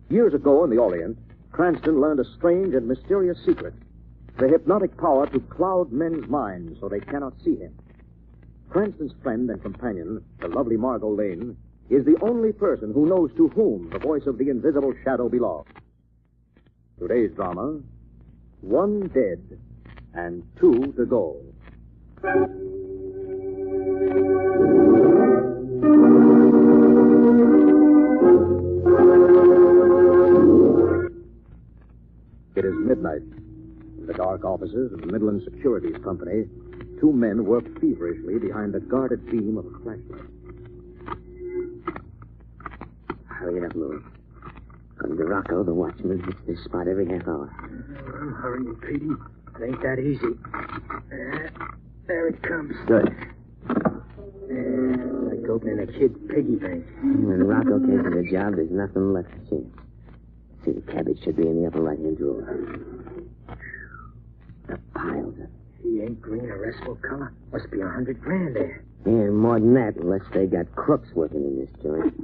Years ago in the Orient, Cranston learned a strange and mysterious secret, the hypnotic power to cloud men's minds so they cannot see him. Cranston's friend and companion, the lovely Margot Lane, is the only person who knows to whom the voice of the invisible shadow belongs. Today's drama, 1 dead and 2 to go. It is midnight. In the dark offices of the Midland Securities Company, 2 men work feverishly behind the guarded beam of a flashlight. Hurry it up, Louis. According to Rocco, the watchman hits this spot every half hour. Hurry, Petey. It ain't that easy. There it comes. Good. Like opening a kid's piggy bank. When Rocco cases the job, there's nothing left to chance. See, the cabbage should be in the upper right-hand drawer. The piles of... He ain't green a restful color. Must be $100,000 there. Yeah, more than that, unless they got crooks working in this joint.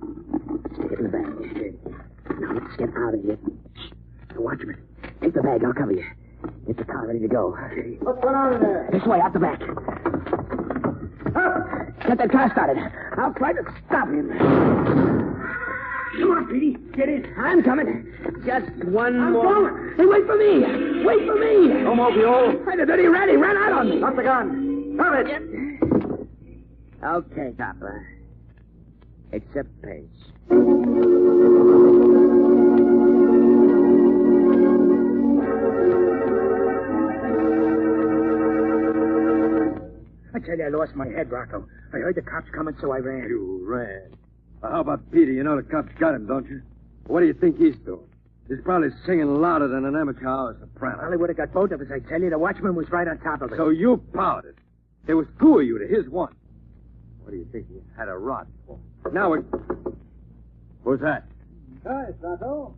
Stick it in the bag. Now, let's get out of here. The watchman. Take the bag, I'll cover you. Get the car ready to go. Okay. What's going on in there? This way, out the back. Get that car started. I'll try to stop him. Come on, Petey. Get in. I'm coming. Just one I'm more. going. Hey, wait for me. Wait for me. No more, Buell. Hey, the dirty rat, he ran out on me. Drop the gun. Drop it. Okay, Copper. Except Paige. I tell you, I lost my head, Rocco. I heard the cops coming, so I ran. You ran. Well, how about Peter? You know the cops got him, don't you? What do you think he's doing? He's probably singing louder than an amateur hour soprano. Well, he would have got both of us, I tell you. The watchman was right on top of it. So you pouted. There was 2 of you to his 1. What do you think he had a rod for? Now it... Who's that? Hi, Rocco.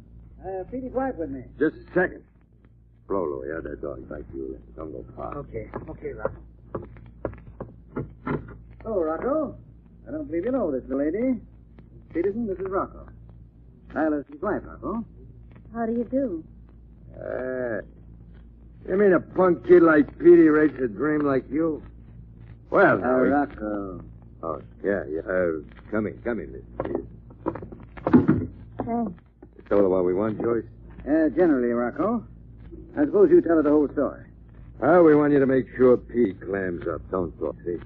Petey's wife with me. Just a second. Slow, yeah, that dog like you. Don't go far. Okay, Rocco. Oh, Rocco. I don't believe you know this, the lady. Peterson, this is Rocco. Lila's his wife, Rocco. How do you do? You mean a punk kid like Petey raised a dream like you? Well, now... Rocco. Oh, yeah. Come in, Miss Peters. Thanks. You told her what we want, Joyce? Generally, Rocco. I suppose you tell her the whole story. We want you to make sure Petey clams up. Don't talk, see?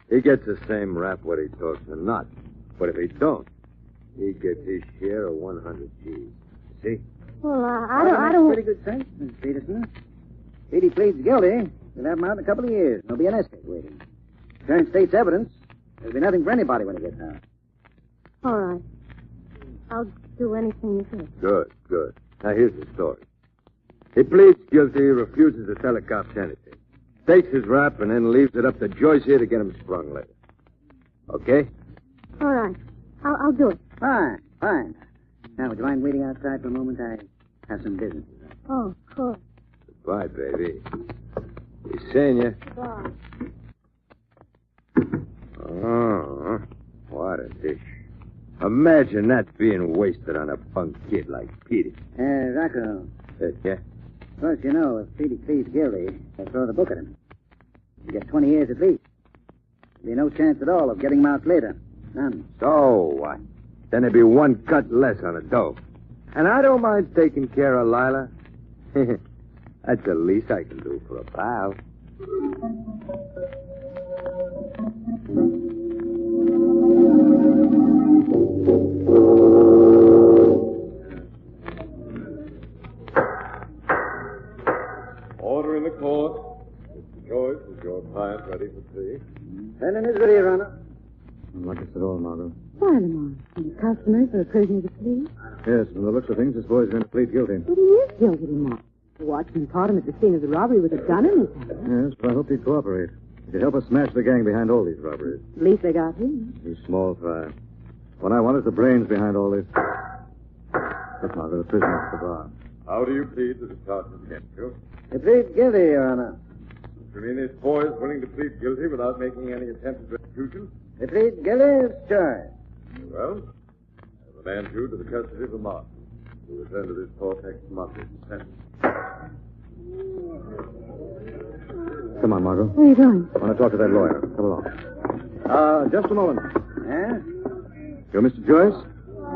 He gets the same rap whether he talks or not. But if he don't, he gets his share of 100 G's. See? Well, I don't... Pretty good sense, Miss Peterson. Petey pleads guilty. We'll have him out in a couple of years. There'll be an escape waiting. Turn state's evidence. There'll be nothing for anybody when he gets out. All right. I'll do anything you say. Good. Now, here's the story. He pleads guilty, refuses to tell the cops anything. Takes his rap and then leaves it up to Joyce here to get him sprung later. Okay? All right. I'll do it. Fine. Now, would you mind waiting outside for a moment? I have some business. Oh, of course. Goodbye, baby. Be seeing you. Bye. Oh, what a dish. Imagine that being wasted on a punk kid like Petey. Rocco. Yeah? Of course, you know, if Petey pleads guilty, they'll throw the book at him. You get 20 years at least. There'll be no chance at all of getting him out later. None. So what? Then there'd be one cut less on the dough. And I don't mind taking care of Lila. That's the least I can do for a pal. Order in the court. Mr. Joyce, is your client ready for tea? Sending his ready, Your Honor. Not just at all, Margot. Why, Lamont? Any customers for a prisoner to plead? Yes, from the looks of things, this boy's going to plead guilty. But he is guilty, Lamont. The watchman caught him at the scene of the robbery with a gun in his hand. Yes, but I hope he'd cooperate. He could help us smash the gang behind all these robberies. At least they got him. He's small fry. What I want is the brains behind all this. Look, Margot, the prisoner at the bar. How do you plead to the charges against you? He pleads guilty, Your Honor. You mean this boy is willing to plead guilty without making any attempt at restitution? He pleads guilty as charged. Well, I remand you to the custody of the marshal. We'll return to this court next Monday. Come on, Margot. Where are you going? I want to talk to that lawyer. Come along. Just a moment. Yeah? You're Mr. Joyce?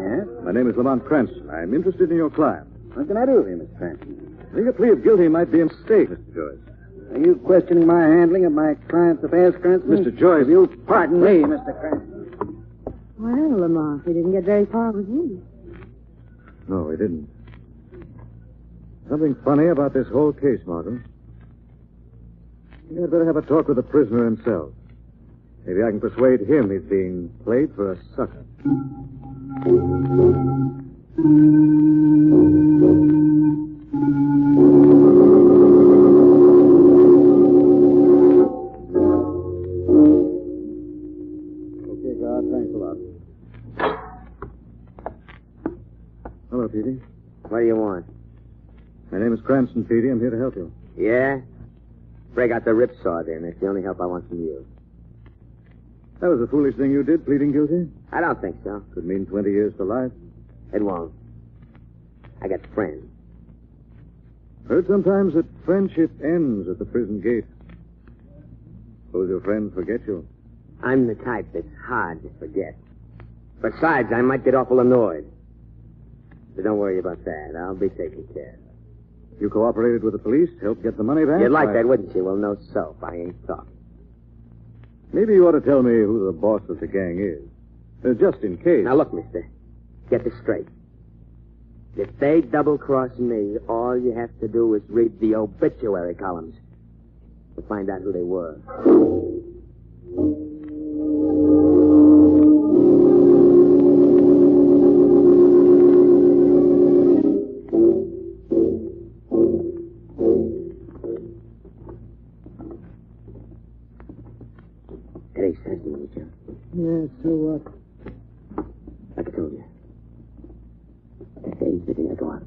Yes? My name is Lamont Cranston. I'm interested in your client. What can I do for you, Mr. Cranston? I think a plea of guilty might be a mistake, Mr. Joyce. Are you questioning my handling of my client's affairs, Cranston? Mr. Joyce. If you'll pardon me, Mr. Cranston. Well, Lamont, we didn't get very far with you. No, we didn't. Something funny about this whole case, Margot. You had better have a talk with the prisoner himself. Maybe I can persuade him he's being played for a sucker. Okay, God, thanks a lot. Hello, Petey. What do you want? My name is Cranston, Petey. I'm here to help you. Yeah? Break out the ripsaw, then. That's the only help I want from you. That was a foolish thing you did, pleading guilty. I don't think so. Could mean 20 years to life. It won't. I got friends. Heard sometimes that friendship ends at the prison gate. Suppose your friends forget you. I'm the type that's hard to forget. Besides, I might get awful annoyed. But don't worry about that. I'll be taken care of. You cooperated with the police, helped get the money back? You'd like that, wouldn't you? Well, no soap. I ain't talking. Maybe you ought to tell me who the boss of the gang is. Just in case. Now, look, mister. Get this straight. If they double-cross me, all you have to do is read the obituary columns to find out who they were. Today's Thursday, Joe. Yeah, so what? Like I told you. Today's the day I go out.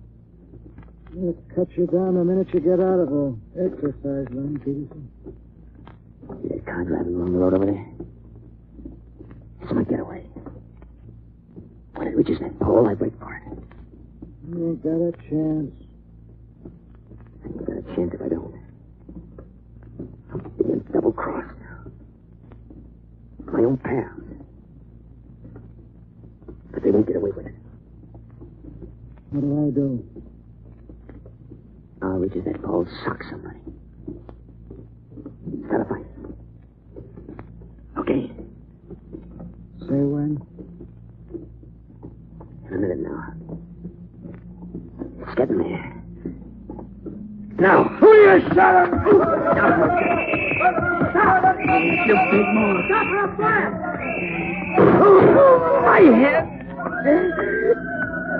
Let's cut you down the minute you get out of the exercise line, Peterson. See that car driving along the road over there? It's my getaway. When it reaches that pole, I wait for it. You ain't got a chance. I ain't got a chance if I don't. I'm being double-crossed. My own pals. But they won't get away with it. What do I do? I'll reach that pole, sock somebody. Start a fight. Okay. Say when? In a minute now. It's getting there. Now. Who are you, son? You big more. Stop her fire! My head.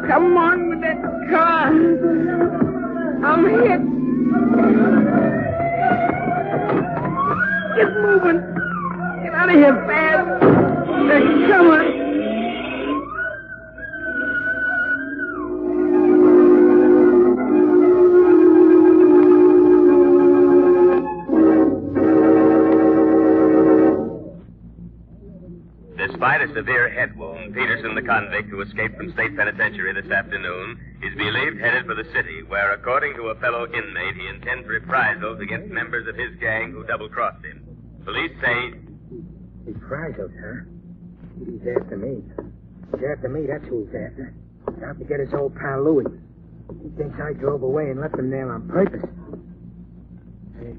Come on with that car. I'm hit. Get moving. Get out of here fast. They're coming. Despite a severe head wound, Peterson, the convict who escaped from state penitentiary this afternoon, is believed headed for the city, where, according to a fellow inmate, he intends reprisals against members of his gang who double-crossed him. Police say... Reprisals, huh? He's after me. He's after me, that's who he's after. He's out to get his old pal Louis. He thinks I drove away and left him there on purpose. Hey,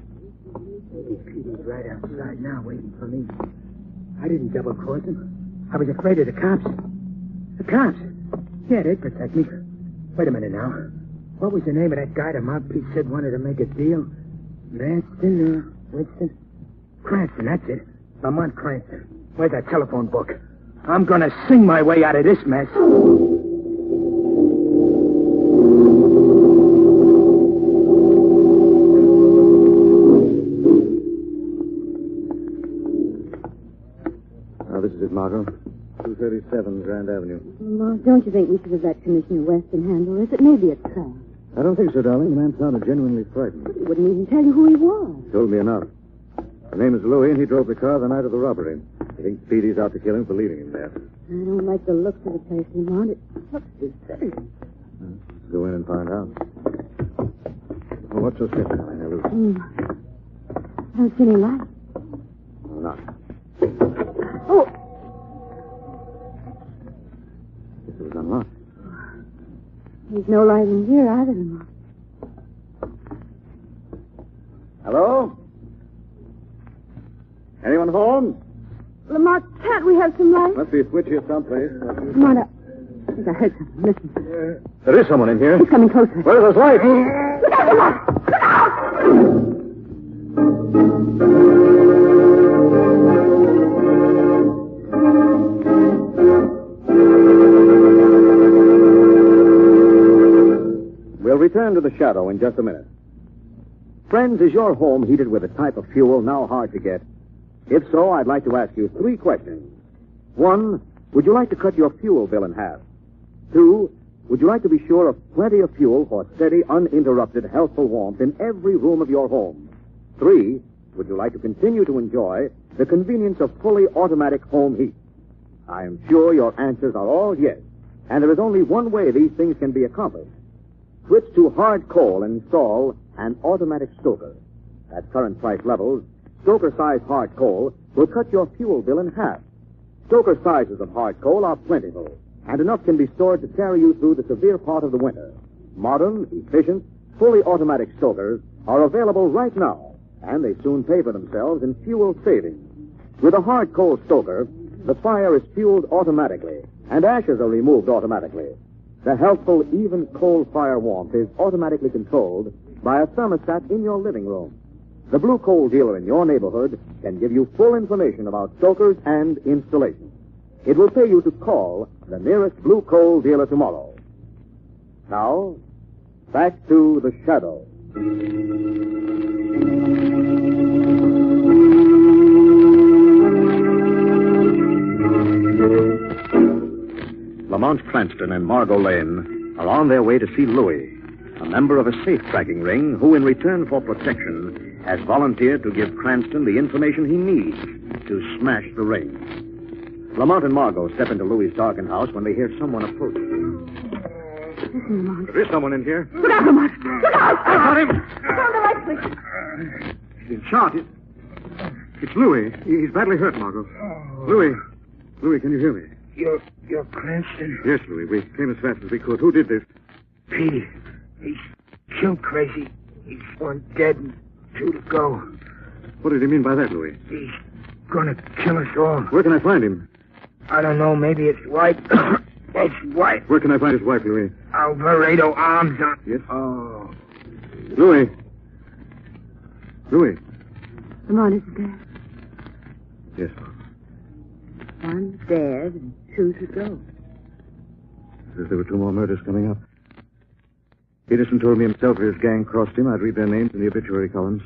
maybe Petey's right outside now waiting for me. I didn't double-cross him. I was afraid of the cops. The cops? Yeah, they'd protect me. Wait a minute now. What was the name of that guy the mouthpiece said wanted to make a deal? Winston? Cranston, that's it. Lamont Cranston. Where's that telephone book? I'm gonna sing my way out of this mess. This is it, Margot. 237 Grand Avenue. Mark, don't you think we should have let Commissioner Weston handle this? It may be a trap. I don't think so, darling. The man sounded genuinely frightened. He wouldn't even tell you who he was. Told me enough. The name is Louis, and he drove the car the night of the robbery. He thinks Petey's out to kill him for leaving him there. I don't like the looks of the place, Lamont. It looks deserted. Let's go in and find out. Oh, what's so sketchy, darling? Luke? I don't see any light. Not. Oh! It was unlocked. There's no light in here either, Lamont. Hello? Anyone home? Lamont, can't we have some light? Must be a switch here someplace. Come on up. I think I heard something. Listen. There is someone in here. He's coming closer. Where's this light? Look out, Lamont! Look out! We'll return to the shadow in just a minute. Friends, is your home heated with a type of fuel now hard to get? If so, I'd like to ask you 3 questions. 1, would you like to cut your fuel bill in half? 2, would you like to be sure of plenty of fuel for steady, uninterrupted, healthful warmth in every room of your home? 3, would you like to continue to enjoy the convenience of fully automatic home heat? I am sure your answers are all yes, and there is only one way these things can be accomplished. Switch to hard coal and install an automatic stoker. At current price levels, stoker-sized hard coal will cut your fuel bill in half. Stoker sizes of hard coal are plentiful, and enough can be stored to carry you through the severe part of the winter. Modern, efficient, fully automatic stokers are available right now, and they soon pay for themselves in fuel savings. With a hard coal stoker, the fire is fueled automatically, and ashes are removed automatically. The healthful, even coal fire warmth is automatically controlled by a thermostat in your living room. The Blue Coal dealer in your neighborhood can give you full information about stokers and installation. It will pay you to call the nearest Blue Coal dealer tomorrow. Now, back to the shadow. Lamont Cranston and Margot Lane are on their way to see Louis, a member of a safe-cracking ring who, in return for protection, has volunteered to give Cranston the information he needs to smash the ring. Lamont and Margot step into Louis's darkened house when they hear someone approach. Listen, Lamont. There is someone in here. Look out, Lamont! Look out! I got him! Down the right, please. He's been shot. It's Louis. He's badly hurt, Margot. Louis, can you hear me? You're Cranston? Yes, Louis. We came as fast as we could. Who did this? Petey. He's killed crazy. He's one dead and two to go. What did he mean by that, Louis? He's gonna kill us all. Where can I find him? I don't know. Maybe it's white. It's white. Where can I find his wife, Louis? Alvarado Arms on... Yes? Oh. Louis. Lamont is dead. Yes. One dead and two to go. Says there were 2 more murders coming up. Peterson told me himself if his gang crossed him, I'd read their names in the obituary columns.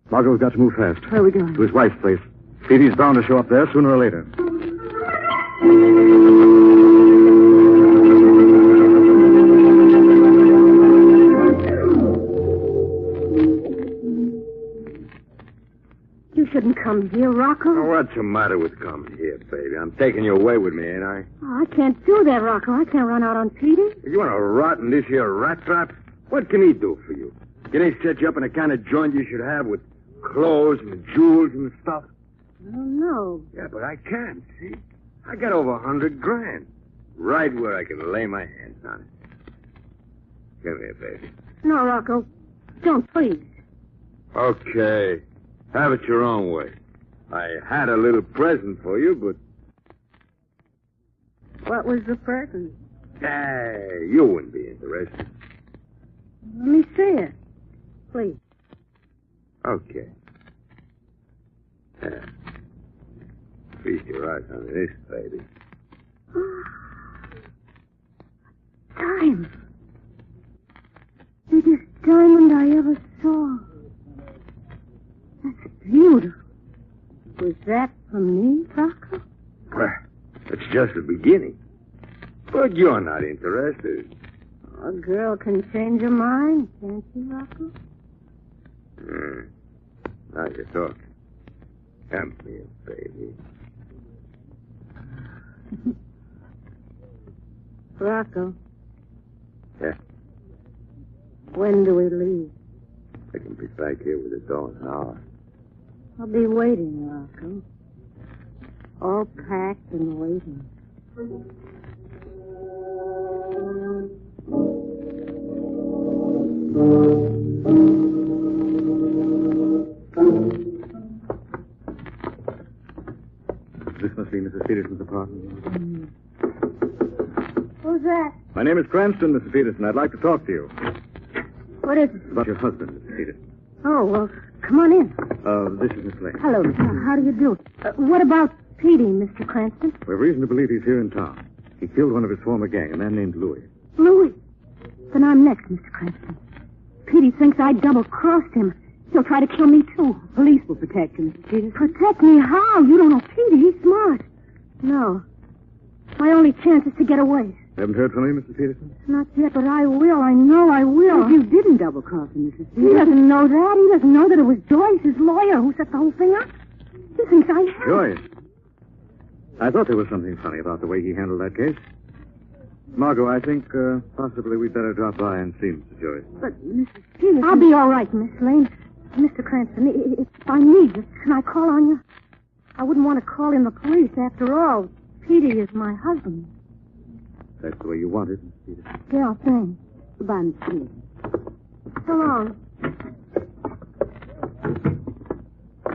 Margot, we've got to move fast. Where are we going? To his wife's place. Petey's bound to show up there sooner or later. You shouldn't come here, Rocco. Oh, what's the matter with coming here, baby? I'm taking you away with me, ain't I? Oh, I can't do that, Rocco. I can't run out on Petey. You want to rot in this here rat trap? What can he do for you? Can he set you up in the kind of joint you should have with clothes and jewels and stuff? I don't know. Yeah, but I can, see? I got over 100 grand. Right where I can lay my hands on it. Come here, baby. No, Rocco. Don't, please. Okay. Have it your own way. I had a little present for you, but... What was the present? Hey, you wouldn't be interested. Let me see it. Please. Okay. Yeah. Feast your eyes on this, baby. Diamond. Biggest diamond I ever saw. That's beautiful. Was that for me, Rocco? Well, it's just the beginning. But you're not interested. A girl can change her mind, can't she, Rocco? Now you're talking. Come here, baby. Rocco. Yeah? When do we leave? I can be back here with the door in an hour. I'll be waiting, Rocco. All packed and waiting. This must be Mrs. Peterson's apartment. Who's that? My name is Cranston, Mrs. Peterson. I'd like to talk to you. What is it? About your husband, Mrs. Peterson. Oh, well, come on in. This is Miss Lane. Hello. How do you do? What about Petey, Mr. Cranston? We have reason to believe he's here in town. He killed one of his former gang, a man named Louis. Louis? Then I'm next, Mr. Cranston. Petey thinks I double-crossed him. He'll try to kill me, too. Police will protect him, Mr. Peterson. Protect me? How? You don't know Petey. He's smart. No. My only chance is to get away. Haven't heard from him, Mrs. Peterson? Not yet, but I will. I know I will. But you didn't double-cross him, Mrs. Peterson. He doesn't know that. He doesn't know that it was Joyce, his lawyer, who set the whole thing up. He thinks I have. Joyce? I thought there was something funny about the way he handled that case. Margot, I think possibly we'd better drop by and see Mr. Joyce. But, Mrs. Peterson... I'll be all right, Miss Lane. Mr. Cranston, if I need you, can I call on you? I wouldn't want to call in the police. After all, Petey is my husband. That's the way you want it, Mrs. Peterson. Yeah, thanks. Goodbye, Miss Peterson. So long.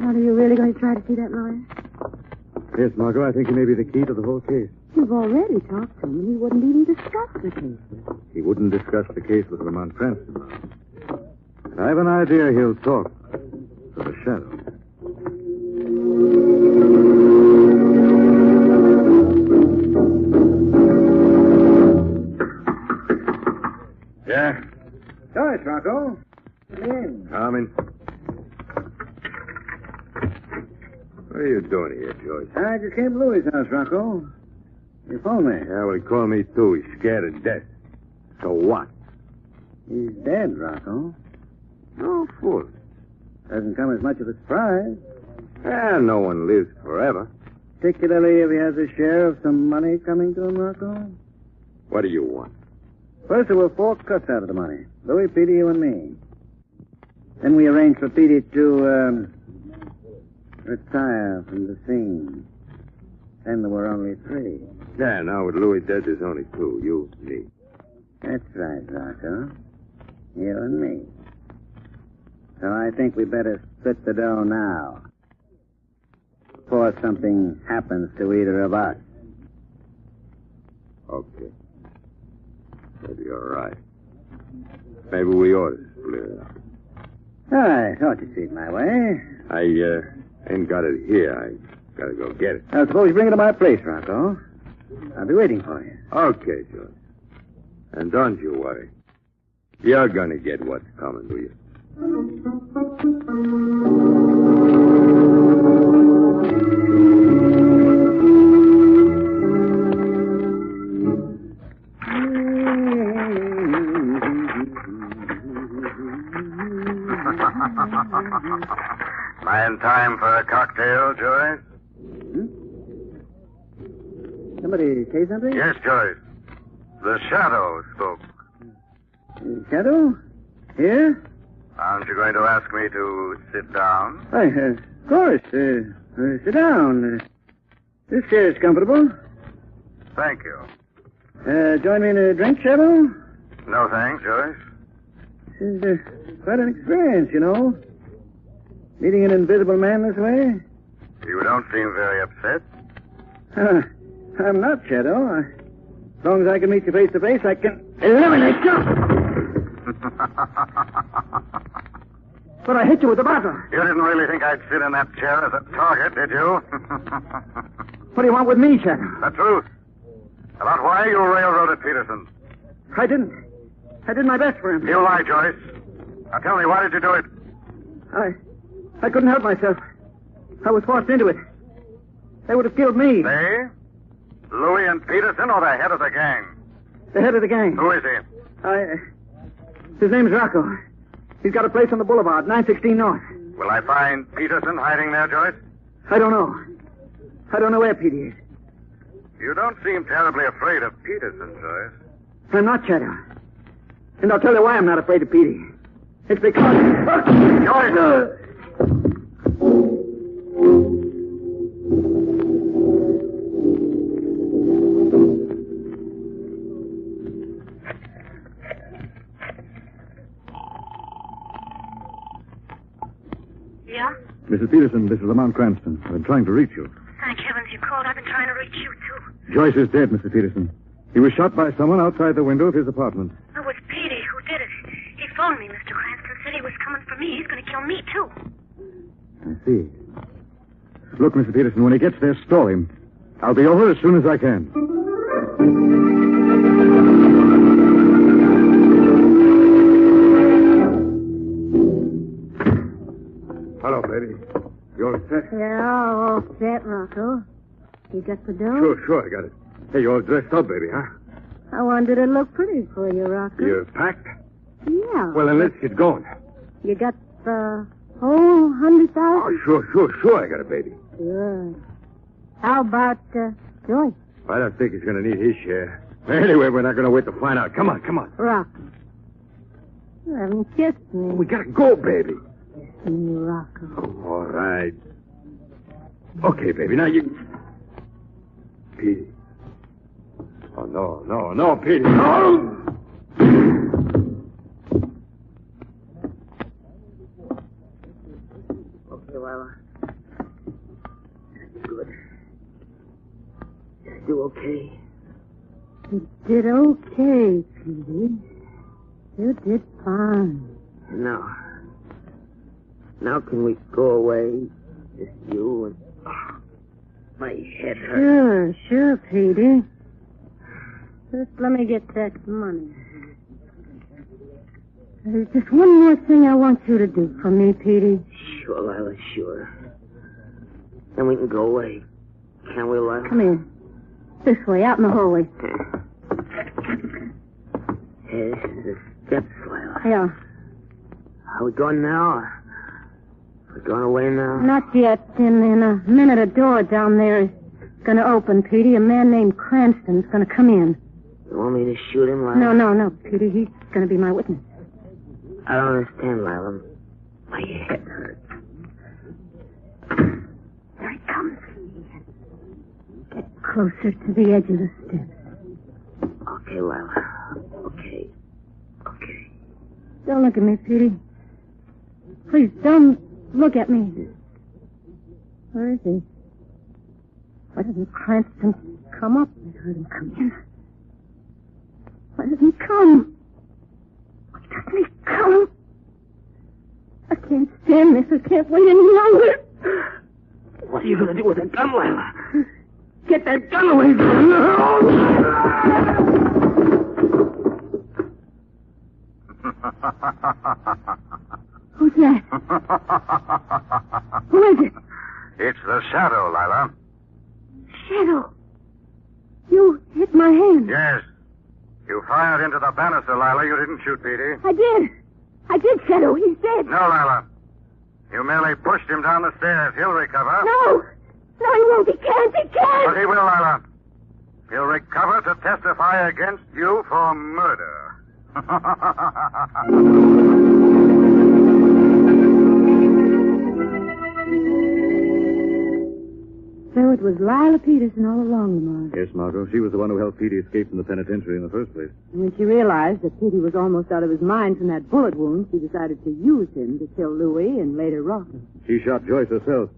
Now, are you really going to try to see that lawyer? Yes, Margot, I think he may be the key to the whole case. You've already talked to him, and he wouldn't even discuss the case. He wouldn't discuss the case with Lamont Cranston. And I have an idea he'll talk to the shadow. Yeah? Joyce, Rocco. Come in. Coming. What are you doing here, Joyce? I just came to Louis' house, Rocco. You phoned me. Yeah, well, he called me too. He's scared to death. So what? He's dead, Rocco. No fool. Doesn't come as much of a surprise. No one lives forever. Particularly if he has a share of some money coming to him, Rocco. What do you want? First, there were 4 cuts out of the money. Louis, Petey, you and me. Then we arranged for Petey to, retire from the scene. Then there were only 3. Yeah, now with Louis dead, there's only 2. You, me. That's right, Rocco. You and me. So I think we better split the dough now. Before something happens to either of us. Okay. Maybe you're right. Maybe we ought to split it up. I thought you'd see it my way. I ain't got it here. I gotta go get it. Now, suppose you bring it to my place, Rocco. I'll be waiting for you. Okay, George. And don't you worry. You're gonna get what's coming to you. Man, time for a cocktail, Joyce? Somebody say something? Yes, Joyce. The shadow spoke. Shadow? Here? Aren't you going to ask me to sit down? Why, of course. Sit down. This chair's comfortable. Thank you. Join me in a drink, Shadow? No thanks, Joyce. This is quite an experience, you know. Meeting an invisible man this way. You don't seem very upset. I'm not, Shadow. As long as I can meet you face to face, I can eliminate you. But I hit you with the bottle. You didn't really think I'd sit in that chair as a target, did you? What do you want with me, Shadow? The truth. About why you railroaded Peterson. I didn't. I did my best for him. You lie, Joyce. Now tell me, why did you do it? I couldn't help myself. I was forced into it. They would have killed me. They? Louis and Peterson, or the head of the gang? The head of the gang. Who is he? His name's Rocco. He's got a place on the boulevard, 916 North. Will I find Peterson hiding there, Joyce? I don't know. I don't know where Petey is. You don't seem terribly afraid of Peterson, Joyce. I'm not, Shadow. And I'll tell you why I'm not afraid of Petey. It's because... Joyce! Yeah? Mrs. Peterson, this is Lamont Cranston. I've been trying to reach you. Thank heavens you called. I've been trying to reach you, too. Joyce is dead, Mrs. Peterson. He was shot by someone outside the window of his apartment. It was Petey who did it. He phoned me, Mr. Cranston. Said he was coming for me. He's going to kill me, too. I see. Look, Mr. Peterson, when he gets there, stall him. I'll be over as soon as I can. Hello, baby. You all set? Yeah, all set, Rocco. You got the dough? Sure, I got it. Hey, you all dressed up, baby, huh? I wanted it to look pretty for you, Rocco. You're packed? Yeah. Well, then let's get going. You got the whole 100,000? Oh, sure, I got it, baby. Good. How about Joyce? I don't think he's going to need his share. Anyway, we're not going to wait to find out. Come on. Rocco. You haven't kissed me. We got to go, baby. Kiss me, Rocco. Oh, all right. Okay, baby, now you... Petey. Oh, no, Petey. No! Okay, well, good. Did I do okay? You did okay, Petey. You did fine. Now can we go away? Just you and... my head hurts. Sure, Petey. Just let me get that money. There's just one more thing I want you to do for me, Petey. Sure, Lila, sure. Then we can go away. Can we, Lila? Come in. This way, out in the hallway. This is the steps, Lila. Yeah. Are we going now? We're going away now? Not yet. In a minute, a door down there is going to open, Petey. A man named Cranston's going to come in. You want me to shoot him, Lila? No, Petey. He's going to be my witness. I don't understand, Lila. My head hurts. There he comes. Get closer to the edge of the steps. Okay, Lila. Okay. Don't look at me, Petey. Please, don't look at me. Where is he? Why doesn't Cranston come up? I heard him come in. Why doesn't he come? Why doesn't he come? I can't stand this. I can't wait any longer. What are you going to do with a gun, Lila? Get that gun away from me. Who's that? Who is it? It's the shadow, Lila. Shadow. You hit my hand. Yes. You fired into the banister, Lila. You didn't shoot Petey. I did, Shadow. He's dead. No, Lila. You merely pushed him down the stairs. He'll recover. No, he won't. He can't. But he will, Lila. He'll recover to testify against you for murder. So it was Lila Peterson all along, Lamar. Yes, Margot. She was the one who helped Petey escape from the penitentiary in the first place. And when she realized that Petey was almost out of his mind from that bullet wound, she decided to use him to kill Louis and later rob him. She shot Joyce herself.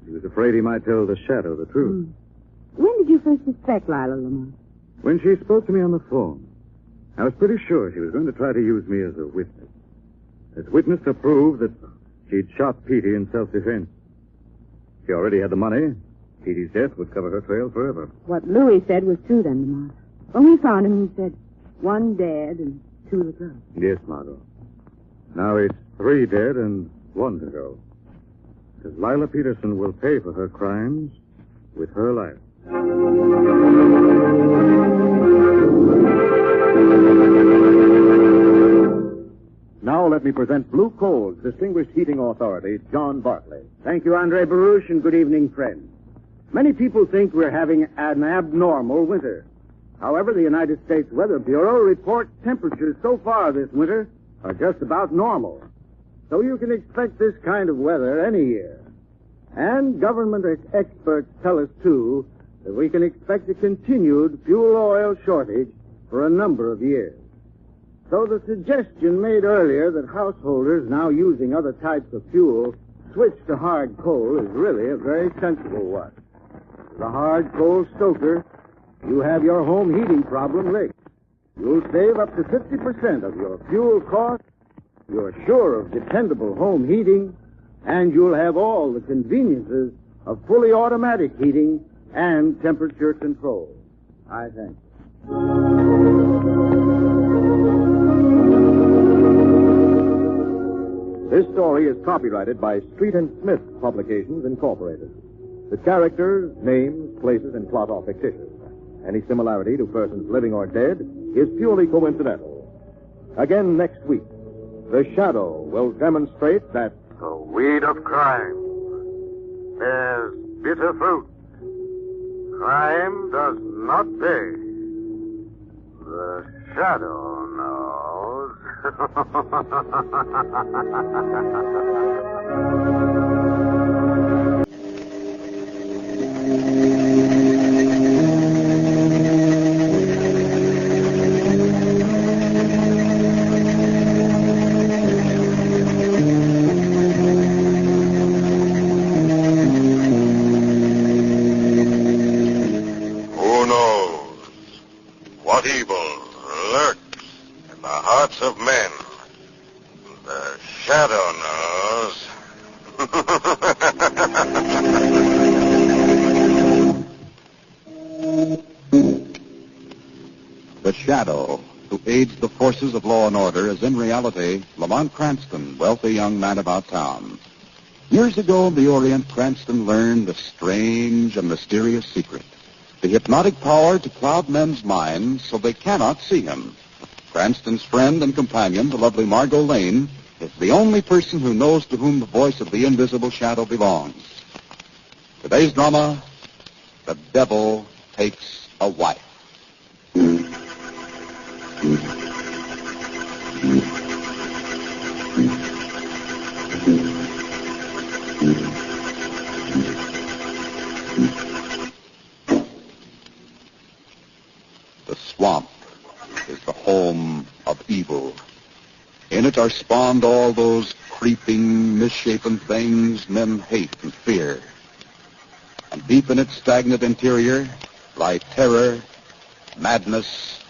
She was afraid he might tell the shadow the truth. When did you first suspect Lila, Lamar? When she spoke to me on the phone, I was pretty sure she was going to try to use me as a witness. As witness to prove that she'd shot Petey in self-defense. She already had the money. Petey's death would cover her trail forever. What Louis said was true then, Lamar. When we found him, he said, 1 dead and 2 to go. Yes, Margot. Now it's 3 dead and 1 to go. Because Lila Peterson will pay for her crimes with her life. Now let me present Blue Coal's distinguished heating authority, John Bartley. Thank you, Andre Baruch, and good evening, friends. Many people think we're having an abnormal winter. However, the United States Weather Bureau reports temperatures so far this winter are just about normal. So you can expect this kind of weather any year. And government experts tell us, too, that we can expect a continued fuel oil shortage for a number of years. So the suggestion made earlier that householders now using other types of fuel switch to hard coal is really a very sensible one. As a hard coal stoker, you have your home heating problem licked. You'll save up to 50% of your fuel costs, you're sure of dependable home heating, and you'll have all the conveniences of fully automatic heating and temperature control. I thank you. This story is copyrighted by Street and Smith Publications, Incorporated. The characters, names, places, and plot are fictitious. Any similarity to persons living or dead is purely coincidental. Again next week, the shadow will demonstrate that the weed of crime bears bitter fruit. Crime does not pay. The shadow knows. Of men. The shadow knows. The shadow, who aids the forces of law and order, is in reality Lamont Cranston, wealthy young man about town. Years ago in the Orient, Cranston learned a strange and mysterious secret. The hypnotic power to cloud men's minds so they cannot see him. Cranston's friend and companion, the lovely Margot Lane, is the only person who knows to whom the voice of the invisible shadow belongs. Today's drama, The Devil Takes a Wife. The swamp is the home of evil. In it are spawned all those creeping, misshapen things men hate and fear. And deep in its stagnant interior lie terror, madness,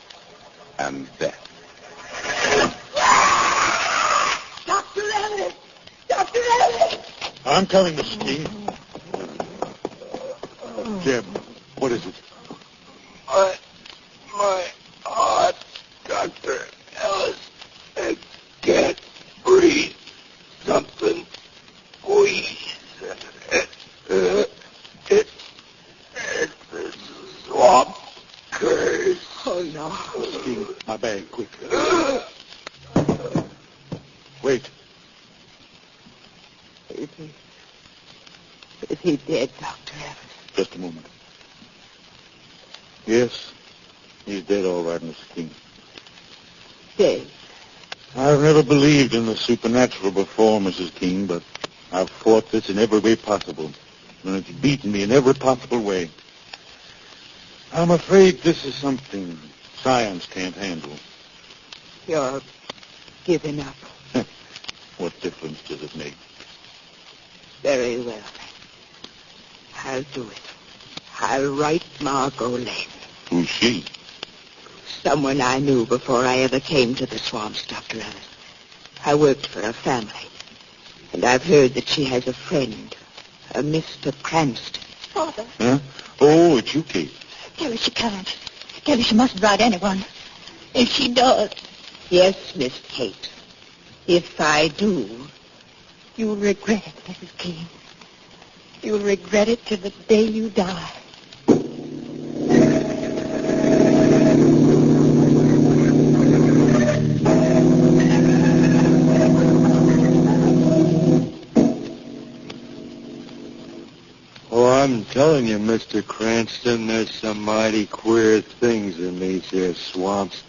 and death. Dr. Ellis! Dr. Ellis! I'm coming, Mrs. King. Jim, what is it? My heart, Dr. Ellis. I can't breathe. Something squeeze. It's the swamp curse. Oh, no. King, my bag, quick. Wait. Is he dead, Dr. Ellis? Just a moment. Yes, he's dead all right, Mrs. King. Dead? I've never believed in the supernatural before, Mrs. King, but I've fought this in every way possible, and it's beaten me in every possible way. I'm afraid this is something science can't handle. You're giving up. What difference does it make? Very well. I'll do it. I'll write Margot Lane. Who's she? Someone I knew before I ever came to the swamps, Dr. Ellis. I worked for her family. And I've heard that she has a friend, a Mr. Cranston. Father. Huh? Oh, it's you, Kate. Tell her she can't. Tell her she mustn't write anyone. If she does. Yes, Miss Kate. If I do, you'll regret it, Mrs. King. You'll regret it to the day you die. Oh, I'm telling you, Mr. Cranston, there's some mighty queer things in these here swamps.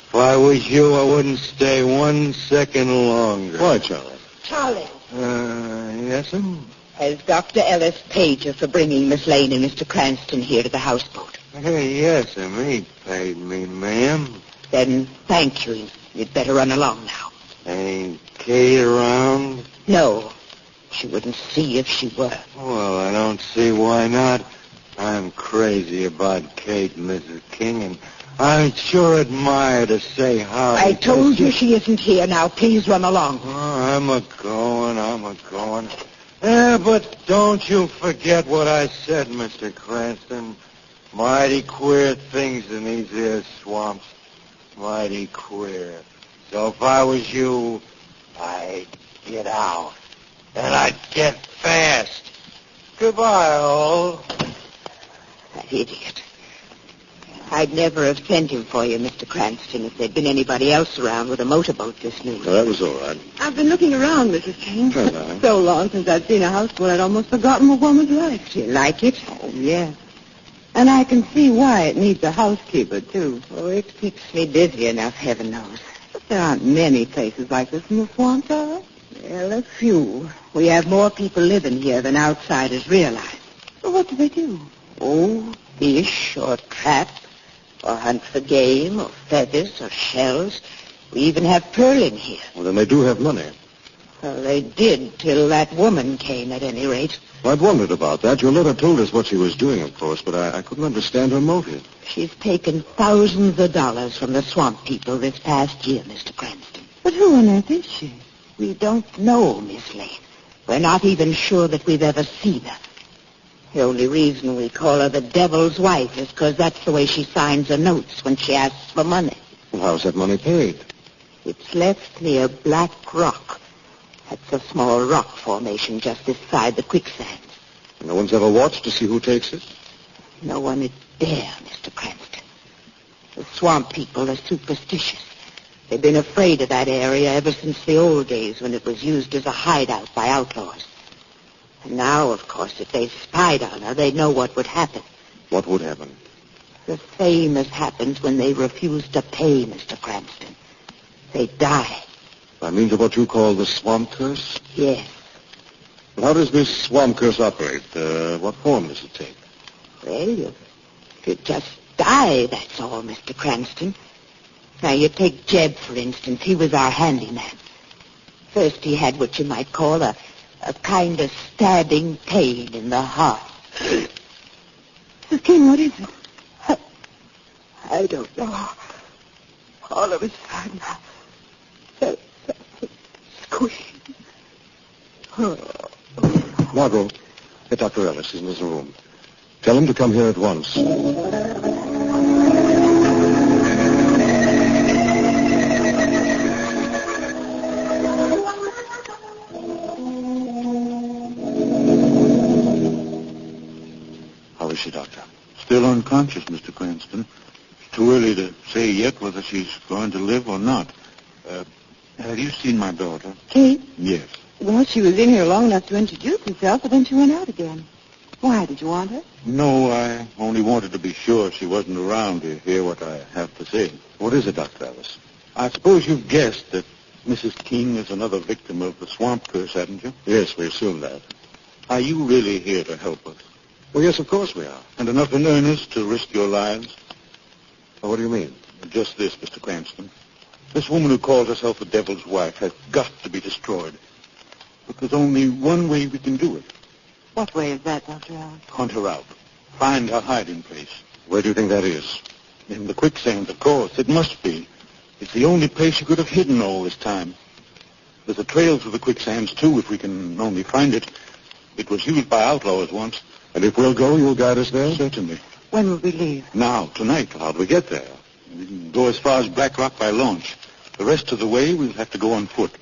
If I was you, I wouldn't stay 1 second longer. Why, Charlie? Charlie. Yes'm? Has Dr. Ellis paid you for bringing Miss Lane and Mr. Cranston here to the houseboat? Yes'm, he paid me, ma'am. Then thank you. You'd better run along now. Ain't Kate around? No. She wouldn't see if she were. Well, I don't see why not. I'm crazy about Kate, Mrs. King, and I sure admire to say how... I told you she isn't here. Now, please run along. Oh, I'm a-going. Yeah, but don't you forget what I said, Mr. Cranston. Mighty queer things in these here swamps. Mighty queer. So if I was you, I'd get out. And I'd get fast. Goodbye, all. That idiot. I'd never have sent him for you, Mr. Cranston, if there'd been anybody else around with a motorboat this noon. Well, that was all right. I've been looking around, Mrs. King. Hello. So long since I've seen a houseboat, I'd almost forgotten a woman's life. You like it? Oh, yes. And I can see why it needs a housekeeper, too. Oh, it keeps me busy enough, heaven knows. But there aren't many places like this in the swamps, are there? Well, a few. We have more people living here than outsiders realize. Well, what do they do? Oh, fish or trap, or hunt for game, or feathers, or shells. We even have pearling here. Well, then they do have money. Well, they did till that woman came, at any rate. Well, I've wondered about that. Your letter told us what she was doing, of course, but I couldn't understand her motive. She's taken thousands of dollars from the swamp people this past year, Mr. Cranston. But who on earth is she? We don't know, Miss Lane. We're not even sure that we've ever seen her. The only reason we call her the devil's wife is because that's the way she signs her notes when she asks for money. Well, how's that money paid? It's left near Black Rock. That's a small rock formation just this side the quicksand. No one's ever watched to see who takes it? No one would dare, Mr. Cranston. The swamp people are superstitious. They've been afraid of that area ever since the old days when it was used as a hideout by outlaws. And now, of course, if they spied on her, they'd know what would happen. What would happen? The same as happens when they refuse to pay, Mr. Cranston. They die. By means of what you call the swamp curse? Yes. Well, how does this swamp curse operate? What form does it take? Well, you just die, that's all, Mr. Cranston. Now, you take Jeb, for instance. He was our handyman. First, he had what you might call a kind of stabbing pain in the heart. Mr. King, what is it? I don't know. All of a sudden, squish. Margot, get Dr. Ellis. He's in his room. Tell him to come here at once. How is she, Doctor? Still unconscious, Mr. Cranston. It's too early to say yet whether she's going to live or not. Have you seen my daughter? Kate? Yes. Well, she was in here long enough to introduce herself, but then she went out again. Why, did you want her? No, I only wanted to be sure she wasn't around to hear what I have to say. What is it, Dr. Ellis? I suppose you've guessed that Mrs. King is another victim of the swamp curse, haven't you? Yes, we assume that. Are you really here to help us? Well, yes, of course we are. And enough in earnest to risk your lives? Well, what do you mean? Just this, Mr. Cranston. This woman who calls herself the Devil's Wife has got to be destroyed. But there's only one way we can do it. What way is that, Dr. Allen? Hunt her out. Find her hiding place. Where do you think that is? In the quicksand, of course. It must be. It's the only place she could have hidden all this time. There's a trail through the quicksands, too, if we can only find it. It was used by outlaws once. And if we'll go, you'll guide us there? Certainly. When will we leave? Now, tonight. How'd we get there? We can go as far as Black Rock by launch. The rest of the way, we'll have to go on foot.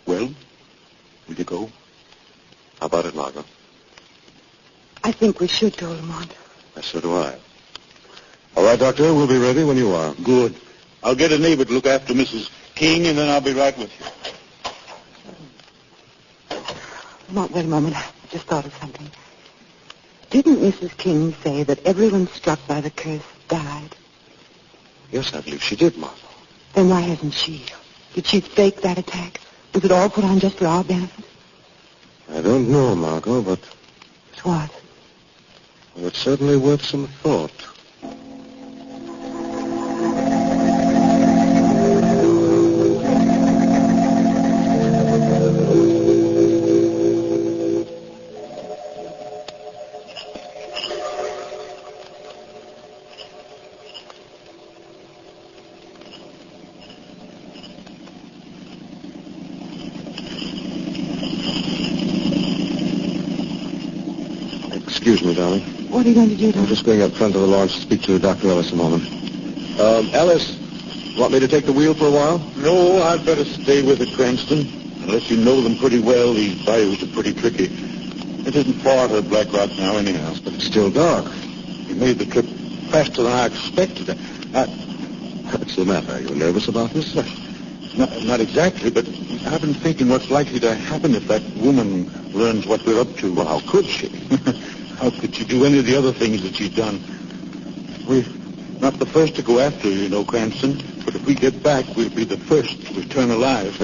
Well, will you go? How about it, Margot? I think we should go, Lamont. So do I. All right, Doctor, we'll be ready when you are. Good. I'll get a neighbor to look after Mrs. King, and then I'll be right with you. Lamont, wait a moment. I just thought of something. Didn't Mrs. King say that everyone struck by the curse died? Yes, I believe she did, Margot. Then why hasn't she? Did she fake that attack? Was it all put on just for our benefit? I don't know, Margot, but... What? Well, it's certainly worth some thought. Excuse me, darling. What are you going to do, I'm Doctor? just going up front of the launch to speak to Dr. Ellis a moment. Ellis, want me to take the wheel for a while? No, I'd better stay with it, Cranston. Unless you know them pretty well, these bayous are pretty tricky. It isn't far to Black Rock now, anyhow. But it's still dark. You made the trip faster than I expected. What's the matter? Are you nervous about this? Not exactly, but I've been thinking what's likely to happen if that woman learns what we're up to. Well, how could she? How could she do any of the other things that she's done? We're not the first to go after her, you know, Cranston. But if we get back, we'll be the first to return alive.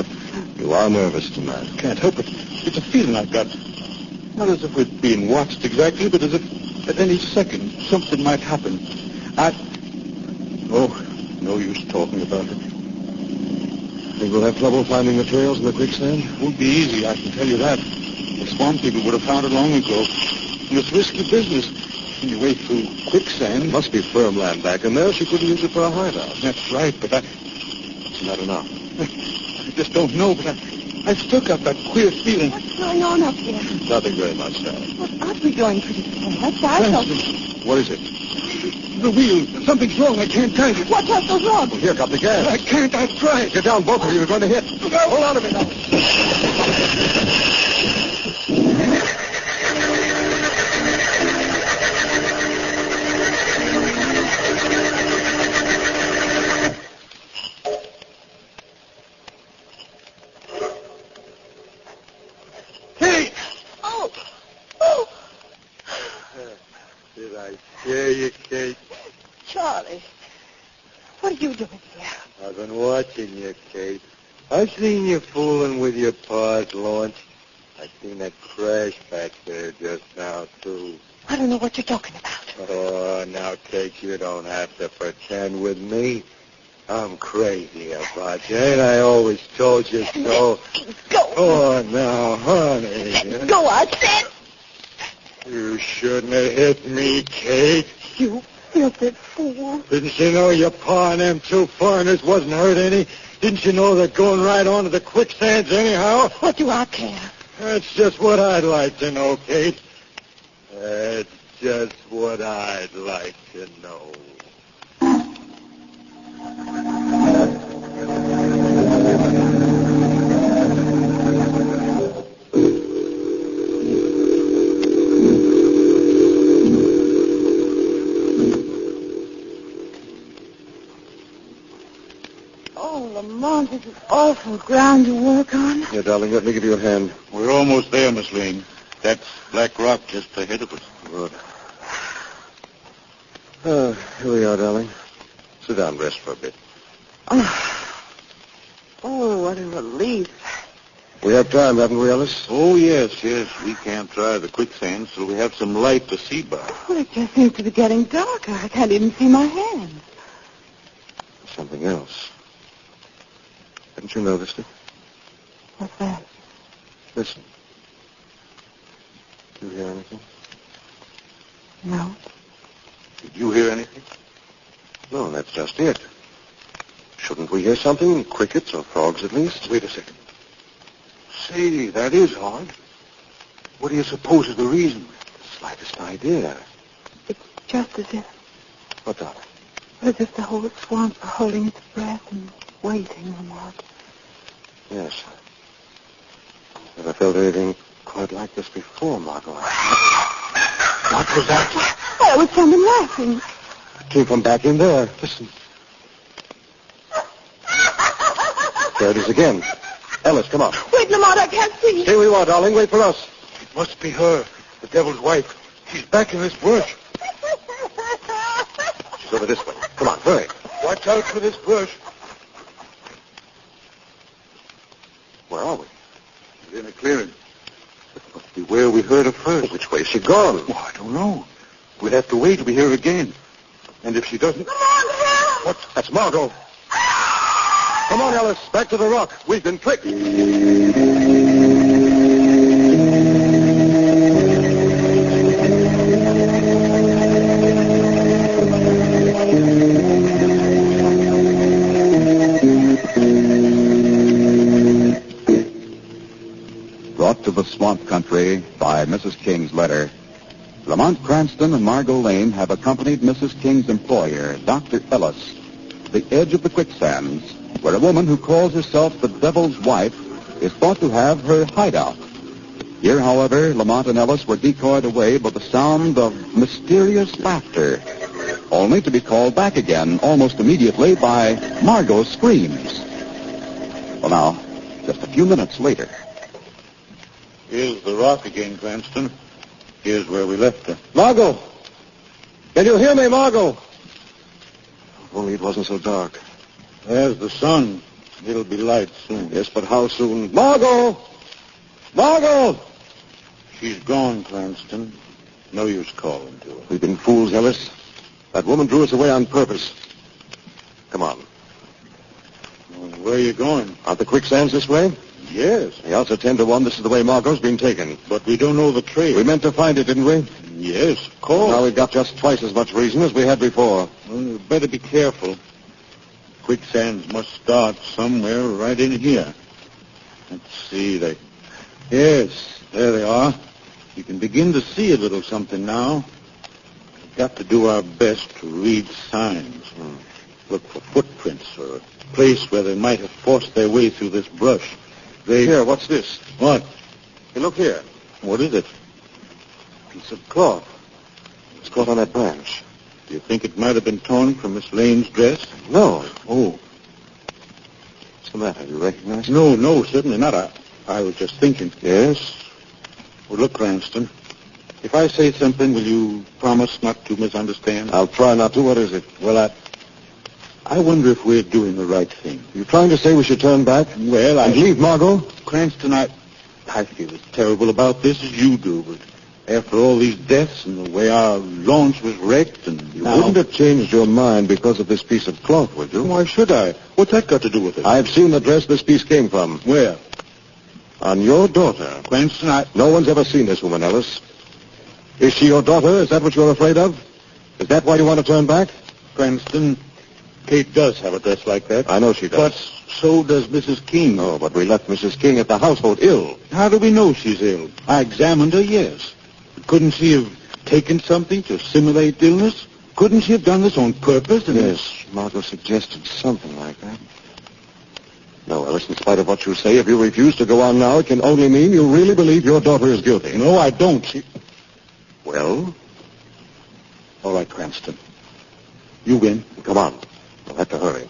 You are nervous tonight. Can't help it. It's a feeling I've got. Not as if we're being watched exactly, but as if at any second something might happen. Oh, no use talking about it. Think we'll have trouble finding the trails in the quicksand? It won't be easy, I can tell you that. The swamp people would have found it long ago. And it's risky business. Anyway, through quicksand... It must be firm land back in there. She couldn't use it for a hideout. That's right, but It's not enough. I just don't know, but I've still got that queer feeling. What's going on up here? Nothing very much, darling. Well, aren't we going pretty fast? What is it? The wheel. Something's wrong. I can't tight it. Watch out, those logs. Well, here, cut the gas. I can't. I've tried. Get down, both of you. You're going to hit. Hold on a minute. Did I scare you, Kate? Charlie, what are you doing here? I've been watching you, Kate. I've seen you fooling with your pa's launch. I seen that crash back there just now, too. I don't know what you're talking about. Oh, now, Kate, you don't have to pretend with me. I'm crazy about you, and I always told you so. Go. Oh, now, honey. Go, I said. You shouldn't have hit me, Kate. You filthy fool. Didn't you know your pa and them two foreigners wasn't hurt any? Didn't you know they're going right on to the quicksands anyhow? What do I care? That's just what I'd like to know, Kate. That's just what I'd like to know. Oh, Lamont, this is awful ground to work on. Here, darling, let me give you a hand. We're almost there, Miss Lane. That's Black Rock just ahead of us. Good. Here we are, darling. Sit down, rest for a bit. Oh, what a relief. We have time, haven't we, Ellis? Oh, yes. We can't try the quicksand, so we have some light to see by. Well, it just seems to be getting darker. I can't even see my hands. Something else. Haven't you noticed it? What's that? Listen. Do you hear anything? No. Did you hear anything? No, that's just it. Shouldn't we hear something? Crickets or frogs, at least? Wait a second. Say, that is odd. What do you suppose is the reason? The slightest idea. It's just as if... What, darling? As if the whole swamp were holding its breath and waiting, Lamont. Yes. Never felt anything quite like this before, Margot. What was that? Why, it was someone laughing. It came from back in there. Listen. There it is again. Ellis, come on. Wait, Lamont, I can't see. Stay where you are, darling. Wait for us. It must be her, the devil's wife. She's back in this bush. She's over this way. Come on, hurry. Watch out for this bush. Where are we? We're in a clearing. It must be where we heard her first. Which way is she gone? Oh, I don't know. We'll have to wait till we hear her again. And if she doesn't... Come on, help! What? That's Margot. Come on, Ellis. Back to the rock. We've been tricked. Brought to the swamp country by Mrs. King's letter, Lamont Cranston and Margot Lane have accompanied Mrs. King's employer, Dr. Ellis, to the edge of the quicksands, where a woman who calls herself the devil's wife is thought to have her hideout. Here, however, Lamont and Ellis were decoyed away by the sound of mysterious laughter, only to be called back again almost immediately by Margot's screams. Well, now, just a few minutes later. Here's the rock again, Cranston. Here's where we left her. Margot! Can you hear me, Margot? If only it wasn't so dark. There's the sun. It'll be light soon. Yes, but how soon? Margot! Margot! She's gone, Cranston. No use calling to her. We've been fools, Ellis. That woman drew us away on purpose. Come on. Where are you going? Aren't the quicksands this way? Yes. The odds are 10 to 1 this is the way Margot's being taken. But we don't know the trail. We meant to find it, didn't we? Yes, of course. Now we've got just twice as much reason as we had before. Well, you better be careful. Quicksands must start somewhere right in here. Let's see. Yes, there they are. You can begin to see a little something now. We've got to do our best to read signs. Look for footprints or a place where they might have forced their way through this brush. Here, what's this? What? Hey, look here. What is it? A piece of cloth. It's caught on that branch. Do you think it might have been torn from Miss Lane's dress? No. Oh. What's the matter? You recognize it? No, certainly not. I was just thinking. Yes? Well, look, Cranston. If I say something, will you promise not to misunderstand? I'll try not to. What is it? Well, I wonder if we're doing the right thing. You trying to say we should turn back? Well, and leave Margot? Cranston, I feel as terrible about this as you do, but after all these deaths and the way our launch was wrecked and... You wouldn't have changed your mind because of this piece of cloth, would you? Why should I? What's that got to do with it? I've seen the dress this piece came from. Where? On your daughter. Cranston, No one's ever seen this woman, Ellis. Is she your daughter? Is that what you're afraid of? Is that why you want to turn back? Cranston, Kate does have a dress like that. I know she does. But so does Mrs. King. Oh, but we left Mrs. King at the household ill. How do we know she's ill? I examined her, yes. Couldn't she have taken something to simulate illness? Couldn't she have done this on purpose? Yes, Margot suggested something like that. No, Ellis, in spite of what you say, if you refuse to go on now, it can only mean you really believe your daughter is guilty. No, I don't. Well? All right, Cranston. You win. Come on. We'll have to hurry.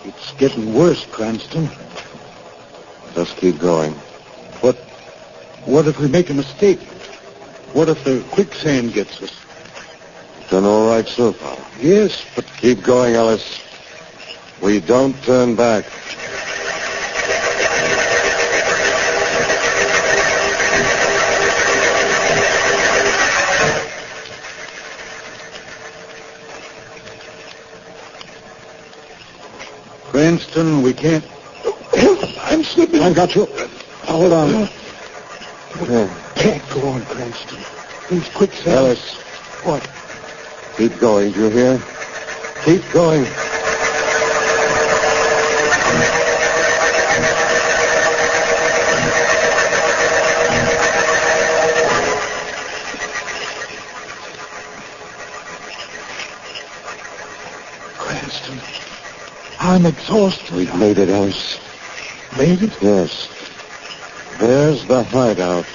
It's getting worse, Cranston. Just keep going. But what if we make a mistake? What if the quicksand gets us? Done all right so far. Yes, but... Keep going, Ellis. We don't turn back. Cranston, we can't... I'm slipping. I got you. Hold on. Can't go on, Cranston. These quicksand... Ellis. What? Keep going, do you hear? Keep going. Cranston, I'm exhausted. We've made it, Ellis. Made it? Yes. There's the hideout.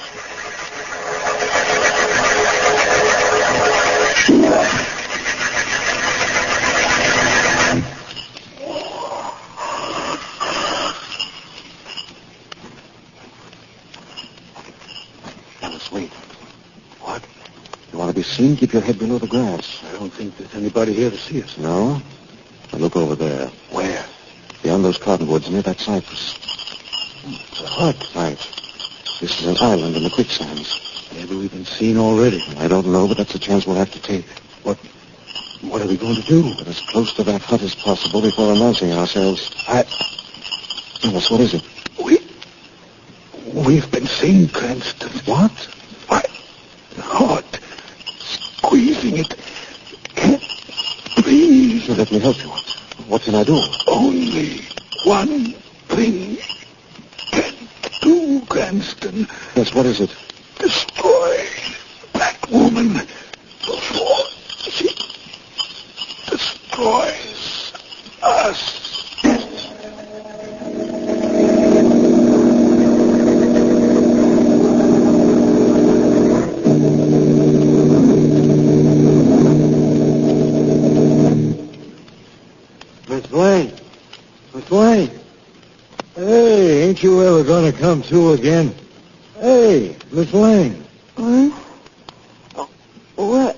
Ellis, wait. What? You want to be seen? Keep your head below the grass. I don't think there's anybody here to see us. No? Now look over there. Where? Beyond those cottonwoods near that cypress. It's a hut. Right. This is an island in the quicksands. Maybe we've been seen already. I don't know, but that's a chance we'll have to take. What are we going to do? Get as close to that hut as possible before announcing ourselves. Ellis, what is it? We've been seen, Cranston. What? My heart. Squeezing it. Can't breathe. Let me help you. What can I do? Only one thing can do, Cranston. Yes, what is it? Destroy that woman before she destroys us. Miss Wayne. Hey, ain't you ever going to come to again? Hey, Miss Lane. What?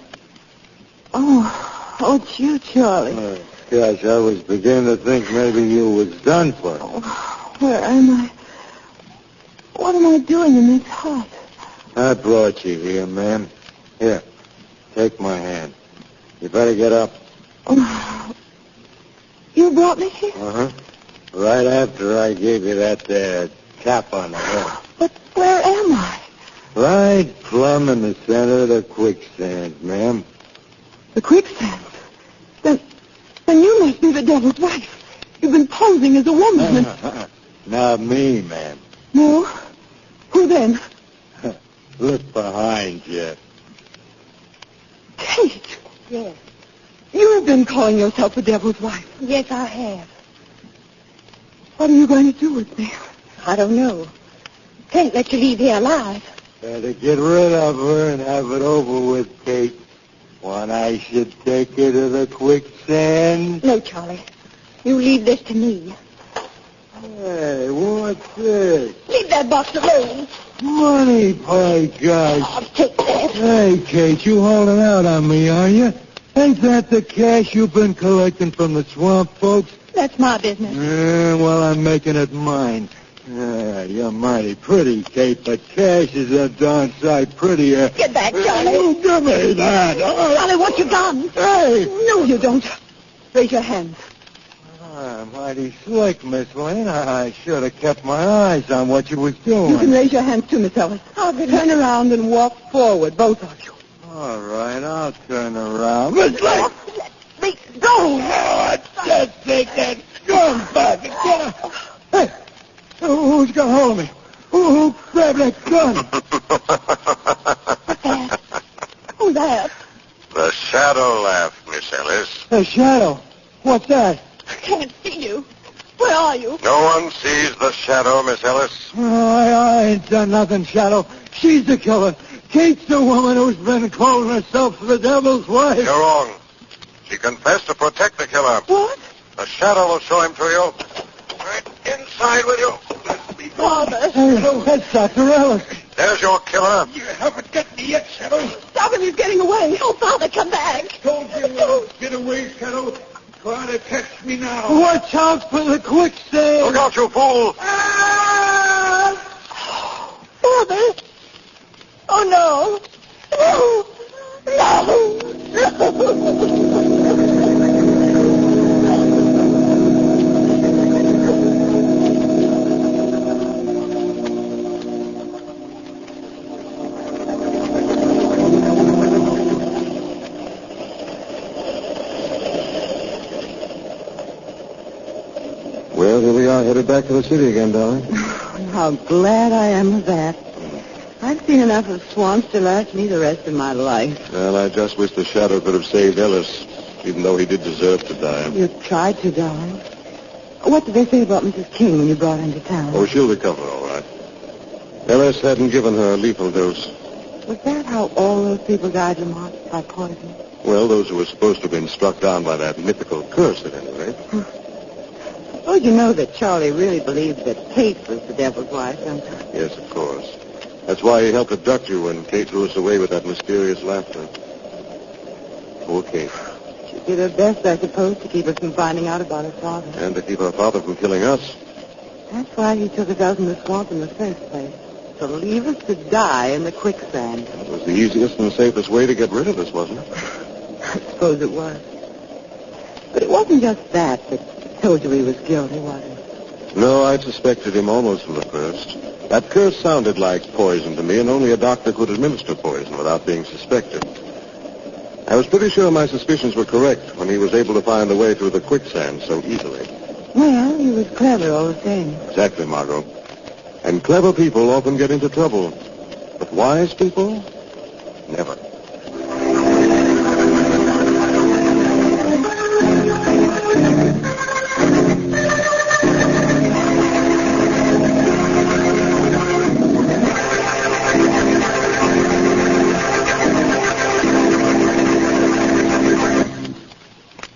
Oh, it's you, Charlie. Gosh, I was beginning to think maybe you was done for. Where am I? What am I doing in this hut? I brought you here, ma'am. Here, take my hand. You better get up. You brought me here? Uh-huh. Right after I gave you that tap on the head. But where am I? Right plumb in the center of the quicksand, ma'am. The quicksand? Then you must be the devil's wife. You've been posing as a woman. Not me, ma'am. No? Who then? Look behind you. Kate. Yes. You have been calling yourself the devil's wife. Yes, I have. What are you going to do with me? I don't know. Can't let you leave here alive. Better get rid of her and have it over with, Kate. When I should take her to the quicksand. No, Charlie. You leave this to me. Hey, what's this? Leave that box alone. Money, by gosh. I'll take that. Hey, Kate, you holding out on me, are you? Ain't that the cash you've been collecting from the swamp folks? That's my business. Well, I'm making it mine. You're mighty pretty, Kate, but cash is a darn sight prettier. Get back, Charlie. Oh, give me that. Charlie, what you done? Hey. No, you don't. Raise your hands. Mighty slick, Miss Lane. I should have kept my eyes on what you was doing. You can raise your hands too, Miss Ellis. Turn around and walk forward, both of you. All right, I'll turn around. Miss Lane! Let me go! Oh, just take that gun back and get her. Hey, who's got hold of me? Who grabbed that gun? What's that? Who's that? The shadow laugh, Miss Ellis. The shadow? What's that? I can't see you. Where are you? No one sees the shadow, Miss Ellis. Oh, I ain't done nothing, Shadow. She's the killer. Kate's the woman who's been calling herself the devil's wife. You're wrong. She confessed to protect the killer. What? The shadow will show him to you. Right inside with you. Father. Hey, that's Dr. Ellis. There's your killer. You haven't got me yet, Shadow. Stop him. He's getting away. Oh, Father, come back. Told you, get away, Shadow. Try to catch me now. Watch out for the quicksand. Look out, you fool. Father. Oh, no. No. Well, here we are, headed back to the city again, darling. How glad I am of that. I've seen enough of swamps to last me the rest of my life. Well, I just wish the shadow could have saved Ellis, even though he did deserve to die. You tried to, darling. What did they say about Mrs. King when you brought her into town? Oh, she'll recover all right. Ellis hadn't given her a lethal dose. Was that how all those people died, Lamont? By poison? Well, those who were supposed to have been struck down by that mythical curse, at any rate. Oh, you know that Charlie really believed that Kate was the devil's wife, don't you? Yes, of course. That's why he helped abduct you when Kate threw us away with that mysterious laughter. Poor Kate. She did her best, I suppose, to keep us from finding out about her father. And to keep her father from killing us. That's why he took us out in the swamp in the first place. To leave us to die in the quicksand. It was the easiest and safest way to get rid of us, wasn't it? I suppose it was. But it wasn't just that told you he was guilty, was it? No, I suspected him almost from the first. That curse sounded like poison to me, and only a doctor could administer poison without being suspected. I was pretty sure my suspicions were correct when he was able to find a way through the quicksand so easily. Well, he was clever all the same. Exactly, Margot. And clever people often get into trouble. But wise people? Never.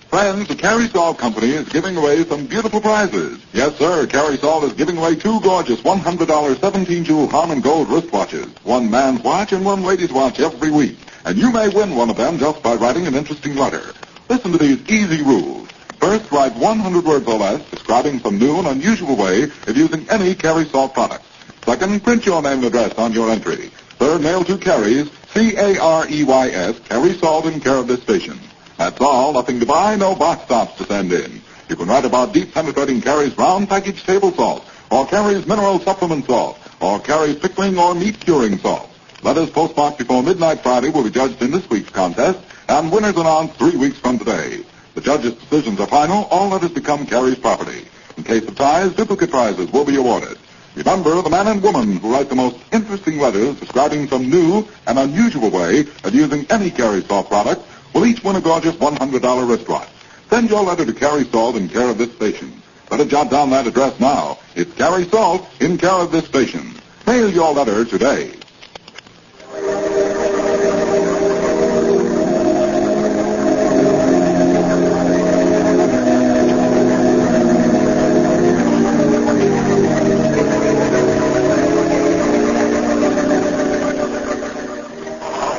Friends, the Carrie Salt Company is giving away some beautiful prizes. Yes, sir, Carrie Salt is giving away two gorgeous $100 17-jewel Harman Gold wristwatches. One man's watch and one lady's watch every week. And you may win one of them just by writing an interesting letter. Listen to these easy rules. First, write 100 words or less describing some new and unusual way of using any Carrie Salt product. Second, print your name and address on your entry. Third, mail to Carrie's, C-A-R-E-Y-S, Carrie Salt in care of this station. That's all. Nothing to buy, no box tops to send in. You can write about deep penetrating Carrie's brown packaged table salt, or Carrie's mineral supplement salt, or Carrie's pickling or meat curing salt. Letters postmarked before midnight Friday will be judged in this week's contest, and winners announced 3 weeks from today. The judges' decisions are final. All letters become Carrie's property. In case of ties, duplicate prizes will be awarded. Remember, the man and woman who write the most interesting letters describing some new and unusual way of using any Carrie Salt product will each win a gorgeous $100 wristwatch. Send your letter to Carrie Salt in care of this station. Better jot down that address now. It's Carrie Salt in care of this station. Mail your letter today.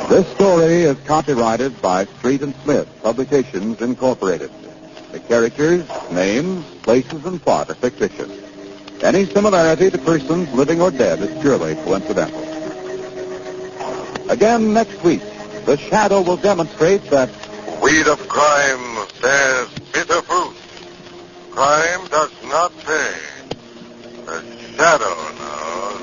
This story is copyrighted by Street and Smith Publications, Incorporated. The characters, names, places, and plot are fictitious. Any similarity to persons living or dead is purely coincidental. Again next week, the shadow will demonstrate that Weed of crime bears bitter fruit. Crime does not pay. The shadow knows.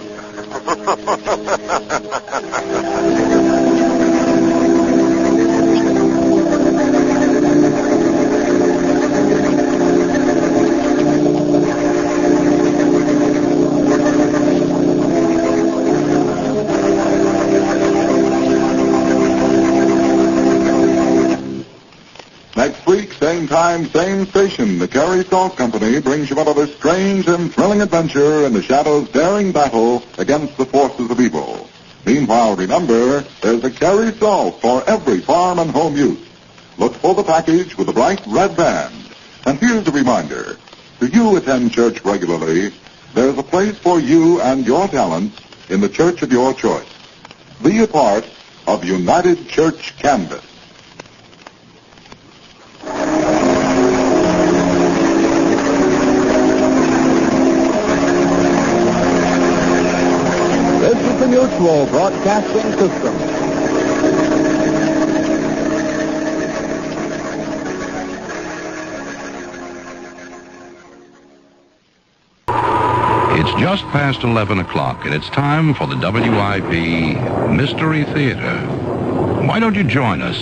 Next week, same time, same station, the Carey Salt Company brings you another strange and thrilling adventure in the Shadow's daring battle against the forces of evil. Meanwhile, remember, there's a Carey Salt for every farm and home use. Look for the package with a bright red band. And here's a reminder. Do you attend church regularly? There's a place for you and your talents in the church of your choice. Be a part of United Church Canvas. this is the Mutual Broadcasting System. It's just past 11 o'clock, and it's time for the WIP Mystery Theater. Why don't you join us?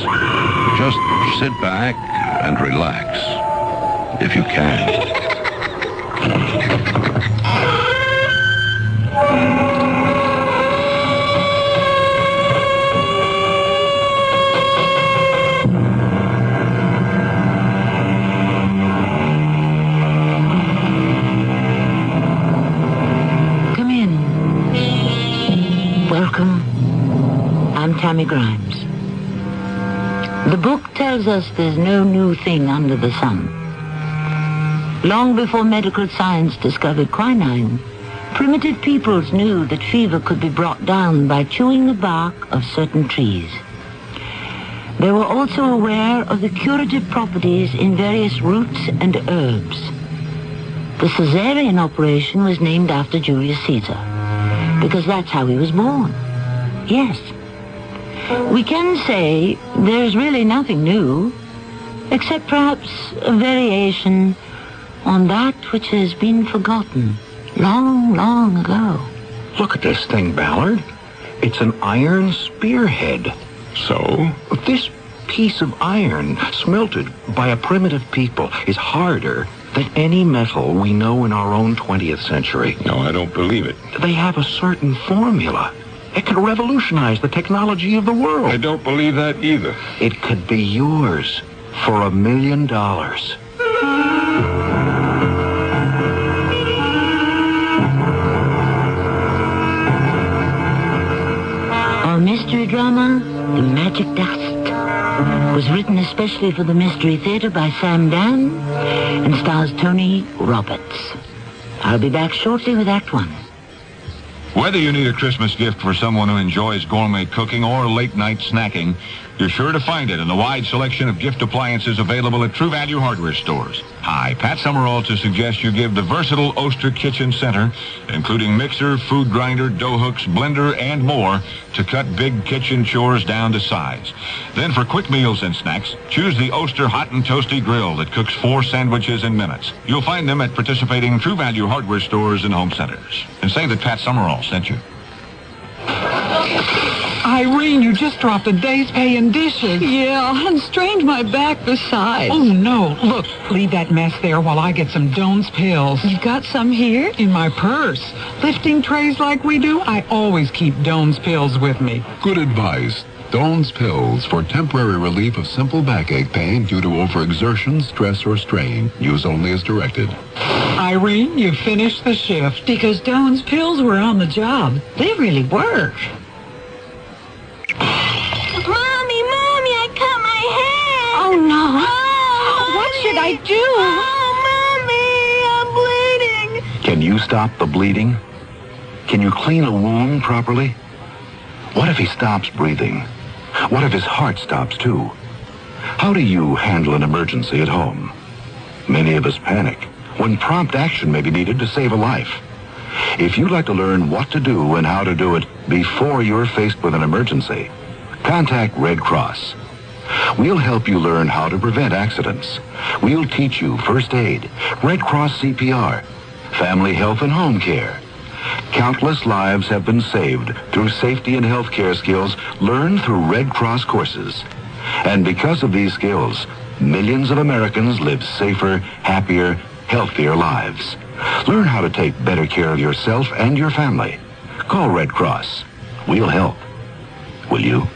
Just sit back and relax, if you can. Welcome. I'm Tammy Grimes. The book tells us there's no new thing under the sun. Long before medical science discovered quinine, primitive peoples knew that fever could be brought down by chewing the bark of certain trees. They were also aware of the curative properties in various roots and herbs. The Caesarean operation was named after Julius Caesar, because that's how he was born. Yes. We can say there's really nothing new, except perhaps a variation on that which has been forgotten long, long ago. Look at this thing, Ballard. It's an iron spearhead. So? This piece of iron, smelted by a primitive people, is harder than any metal we know in our own 20th century. No, I don't believe it. They have a certain formula. It could revolutionize the technology of the world. I don't believe that either. It could be yours for $1 million. Our mystery drama, The Magic Dust, was written especially for the Mystery Theater by Sam Dan and stars Tony Roberts. I'll be back shortly with Act One. Whether you need a Christmas gift for someone who enjoys gourmet cooking or late-night snacking, you're sure to find it in the wide selection of gift appliances available at True Value hardware stores. Hi, Pat Summerall to suggest you give the versatile Oster Kitchen Center, including mixer, food grinder, dough hooks, blender, and more, to cut big kitchen chores down to size. Then for quick meals and snacks, choose the Oster Hot and Toasty Grill that cooks 4 sandwiches in minutes. You'll find them at participating True Value hardware stores and home centers. And say that Pat Summerall sent you. Irene, you just dropped a day's pay in dishes. Yeah, and strained my back besides. Oh, no. Look, leave that mess there while I get some Doan's pills. You've got some here? In my purse. Lifting trays like we do, I always keep Doan's pills with me. Good advice. Doan's pills for temporary relief of simple backache pain due to overexertion, stress, or strain. Use only as directed. Irene, you finished the shift because Doan's pills were on the job. They really work. Mommy, I cut my hair. Oh, no. Oh, what should I do? Oh, Mommy, I'm bleeding. Can you stop the bleeding? Can you clean a wound properly? What if he stops breathing? What if his heart stops too? How do you handle an emergency at home? Many of us panic when prompt action may be needed to save a life. If you'd like to learn what to do and how to do it before you're faced with an emergency, contact Red Cross. We'll help you learn how to prevent accidents. We'll teach you first aid, Red Cross CPR, family health and home care. Countless lives have been saved through safety and health care skills learned through Red Cross courses. And because of these skills, millions of Americans live safer, happier, healthier lives. Learn how to take better care of yourself and your family. Call Red Cross. We'll help. Will you?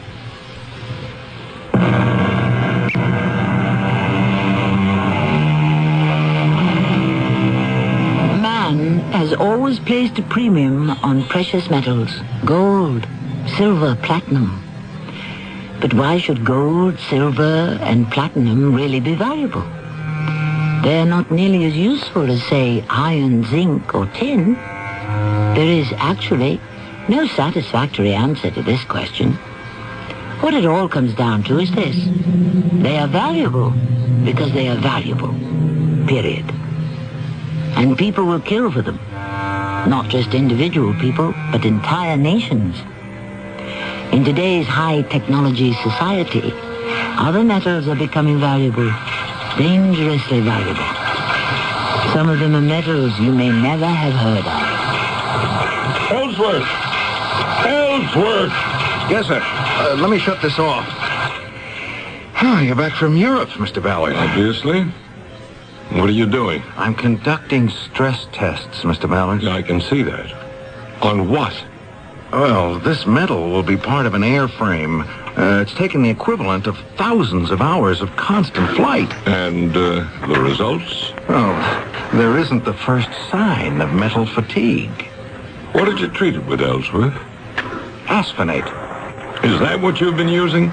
Man has always placed a premium on precious metals, gold, silver, platinum. But why should gold, silver, and platinum really be valuable? They're not nearly as useful as, say, iron, zinc, or tin. There is actually no satisfactory answer to this question. What it all comes down to is this. They are valuable because they are valuable. Period. And people will kill for them. Not just individual people, but entire nations. In today's high-technology society, other metals are becoming valuable, dangerously valuable. Some of them are metals you may never have heard of. Ellsworth! Ellsworth! Yes, sir. Let me shut this off. You're back from Europe, Mr. Ballard. Obviously. What are you doing? I'm conducting stress tests, Mr. Ballard. I can see that. On what? Well, this metal will be part of an airframe. It's taken the equivalent of thousands of hours of constant flight. And the results? Oh, there isn't the first sign of metal fatigue. What did you treat it with, Ellsworth? Asphenate. Is that what you've been using?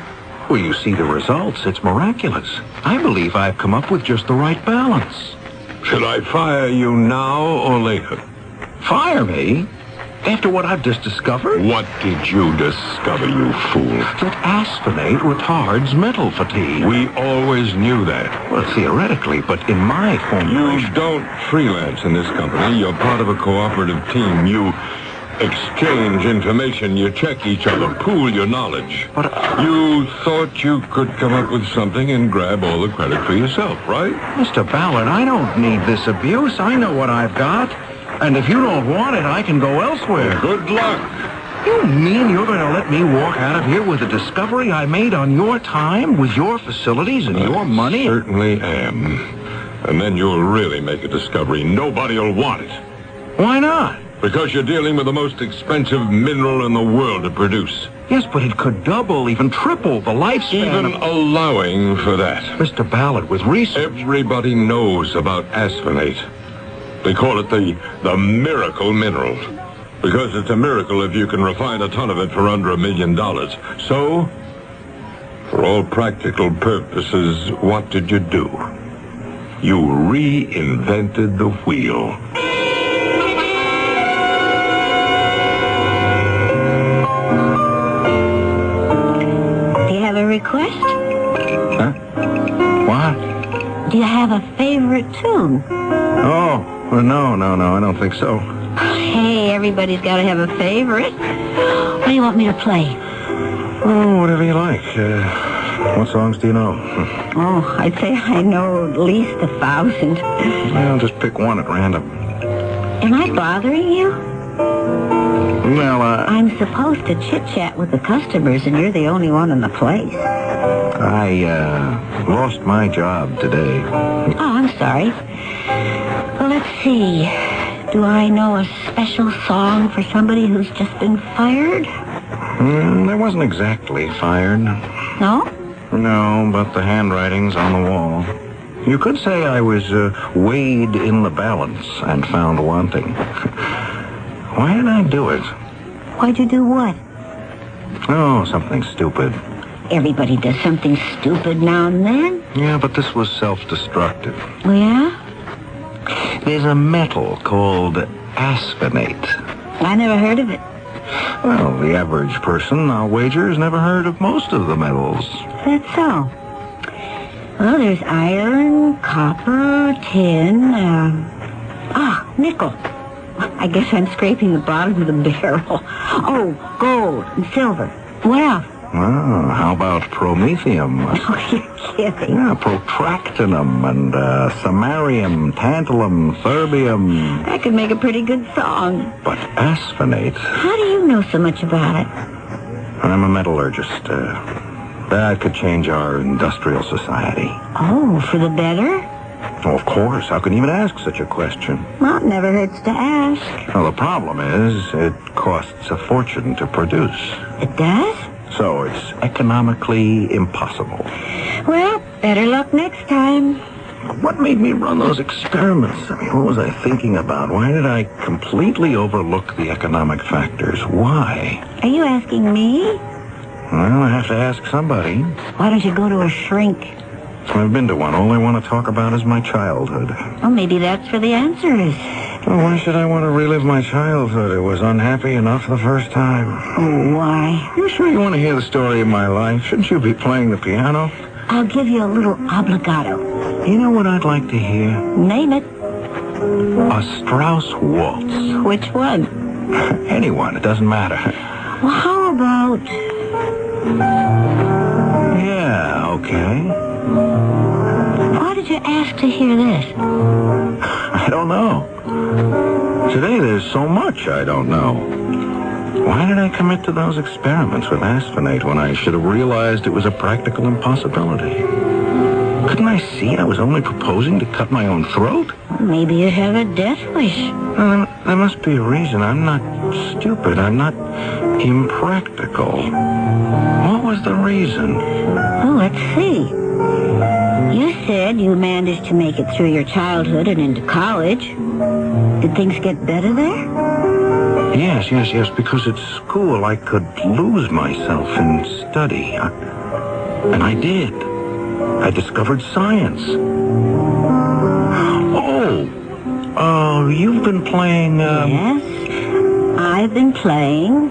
Well, you see the results. It's miraculous. I believe I've come up with just the right balance. Should I fire you now or later? Fire me? After what I've just discovered? What did you discover, you fool? That asphenate retards mental fatigue. We always knew that. Well, theoretically, but in my formulation... You don't freelance in this company. You're part of a cooperative team. You exchange information. You check each other. Pool your knowledge. But you thought you could come up with something and grab all the credit for yourself, right? Mr. Ballard, I don't need this abuse. I know what I've got. And if you don't want it, I can go elsewhere. Good luck. You mean you're going to let me walk out of here with a discovery I made on your time, with your facilities and your money? I certainly am. And then you'll really make a discovery. Nobody'll want it. Why not? Because you're dealing with the most expensive mineral in the world to produce. Yes, but it could double, even triple the lifespan. Even allowing for that. Mr. Ballard, with research... Everybody knows about asphenate. They call it the miracle mineral. Because it's a miracle if you can refine a ton of it for under $1 million. So, for all practical purposes, what did you do? You reinvented the wheel. Do you have a request? Huh? What? Do you have a favorite tune? Oh. Well, no, I don't think so. Hey, everybody's got to have a favorite. What do you want me to play? Oh, whatever you like. What songs do you know? Oh, I'd say I know at least 1,000. Well, just pick one at random. Am I bothering you? Well, I'm supposed to chit-chat with the customers, and you're the only one in the place. I lost my job today. Oh, I'm sorry. Well, let's see. Do I know a special song for somebody who's just been fired? There wasn't exactly fired. No? No, but the handwriting's on the wall. You could say I was weighed in the balance and found wanting. Why did I do it? Why'd you do what? Oh, something stupid. Everybody does something stupid now and then. Yeah, but this was self-destructive. Oh, yeah? There's a metal called asphenate. I never heard of it. Well, the average person, I'll wager, has never heard of most of the metals. That's so. Well, there's iron, copper, tin, nickel. I guess I'm scraping the bottom of the barrel. Oh, gold and silver. What else? Oh, how about promethium? Oh, you're kidding. Yeah, protractinum and samarium, tantalum, terbium. That could make a pretty good song. But asphenate... How do you know so much about it? I'm a metallurgist. That could change our industrial society. Oh, for the better? Oh, of course. How can you even ask such a question? Well, it never hurts to ask. Well, the problem is it costs a fortune to produce. It does? So it's economically impossible. Well, better luck next time. What made me run those experiments? I mean, what was I thinking about? Why did I completely overlook the economic factors? Why? Are you asking me? Well, I have to ask somebody. Why don't you go to a shrink? I've been to one. All I want to talk about is my childhood. Well, maybe that's where the answer is. Well, why should I want to relive my childhood? It was unhappy enough the first time. Oh, why? You sure you want to hear the story of my life? Shouldn't you be playing the piano? I'll give you a little obligato. You know what I'd like to hear? Name it. A Strauss waltz. Which one? Anyone. It doesn't matter. Well, how about... Yeah, okay. Why did you ask to hear this? I don't know. Today there's so much I don't know. Why did I commit to those experiments with asphenate when I should have realized it was a practical impossibility? Couldn't I see I was only proposing to cut my own throat? Maybe you have a death wish. There must be a reason. I'm not stupid. I'm not impractical. What was the reason? Oh, let's see. You said you managed to make it through your childhood and into college. Did things get better there? Yes. Because at school I could lose myself in study. And I did. I discovered science. Oh, you've been playing, Yes, I've been playing.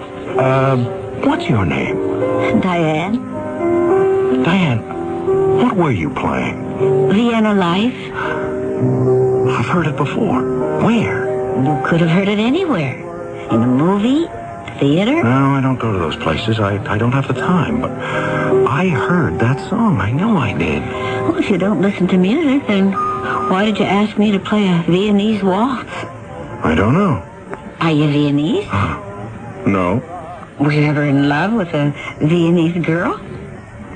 What's your name? Diane. Diane, what were you playing? Vienna Life. I've heard it before. Where? You could have heard it anywhere. In a movie, theater. No, I don't go to those places. I don't have the time. But I heard that song. I know I did. Well, if you don't listen to music, then why did you ask me to play a Viennese waltz? I don't know. Are you Viennese? No. Were you ever in love with a Viennese girl?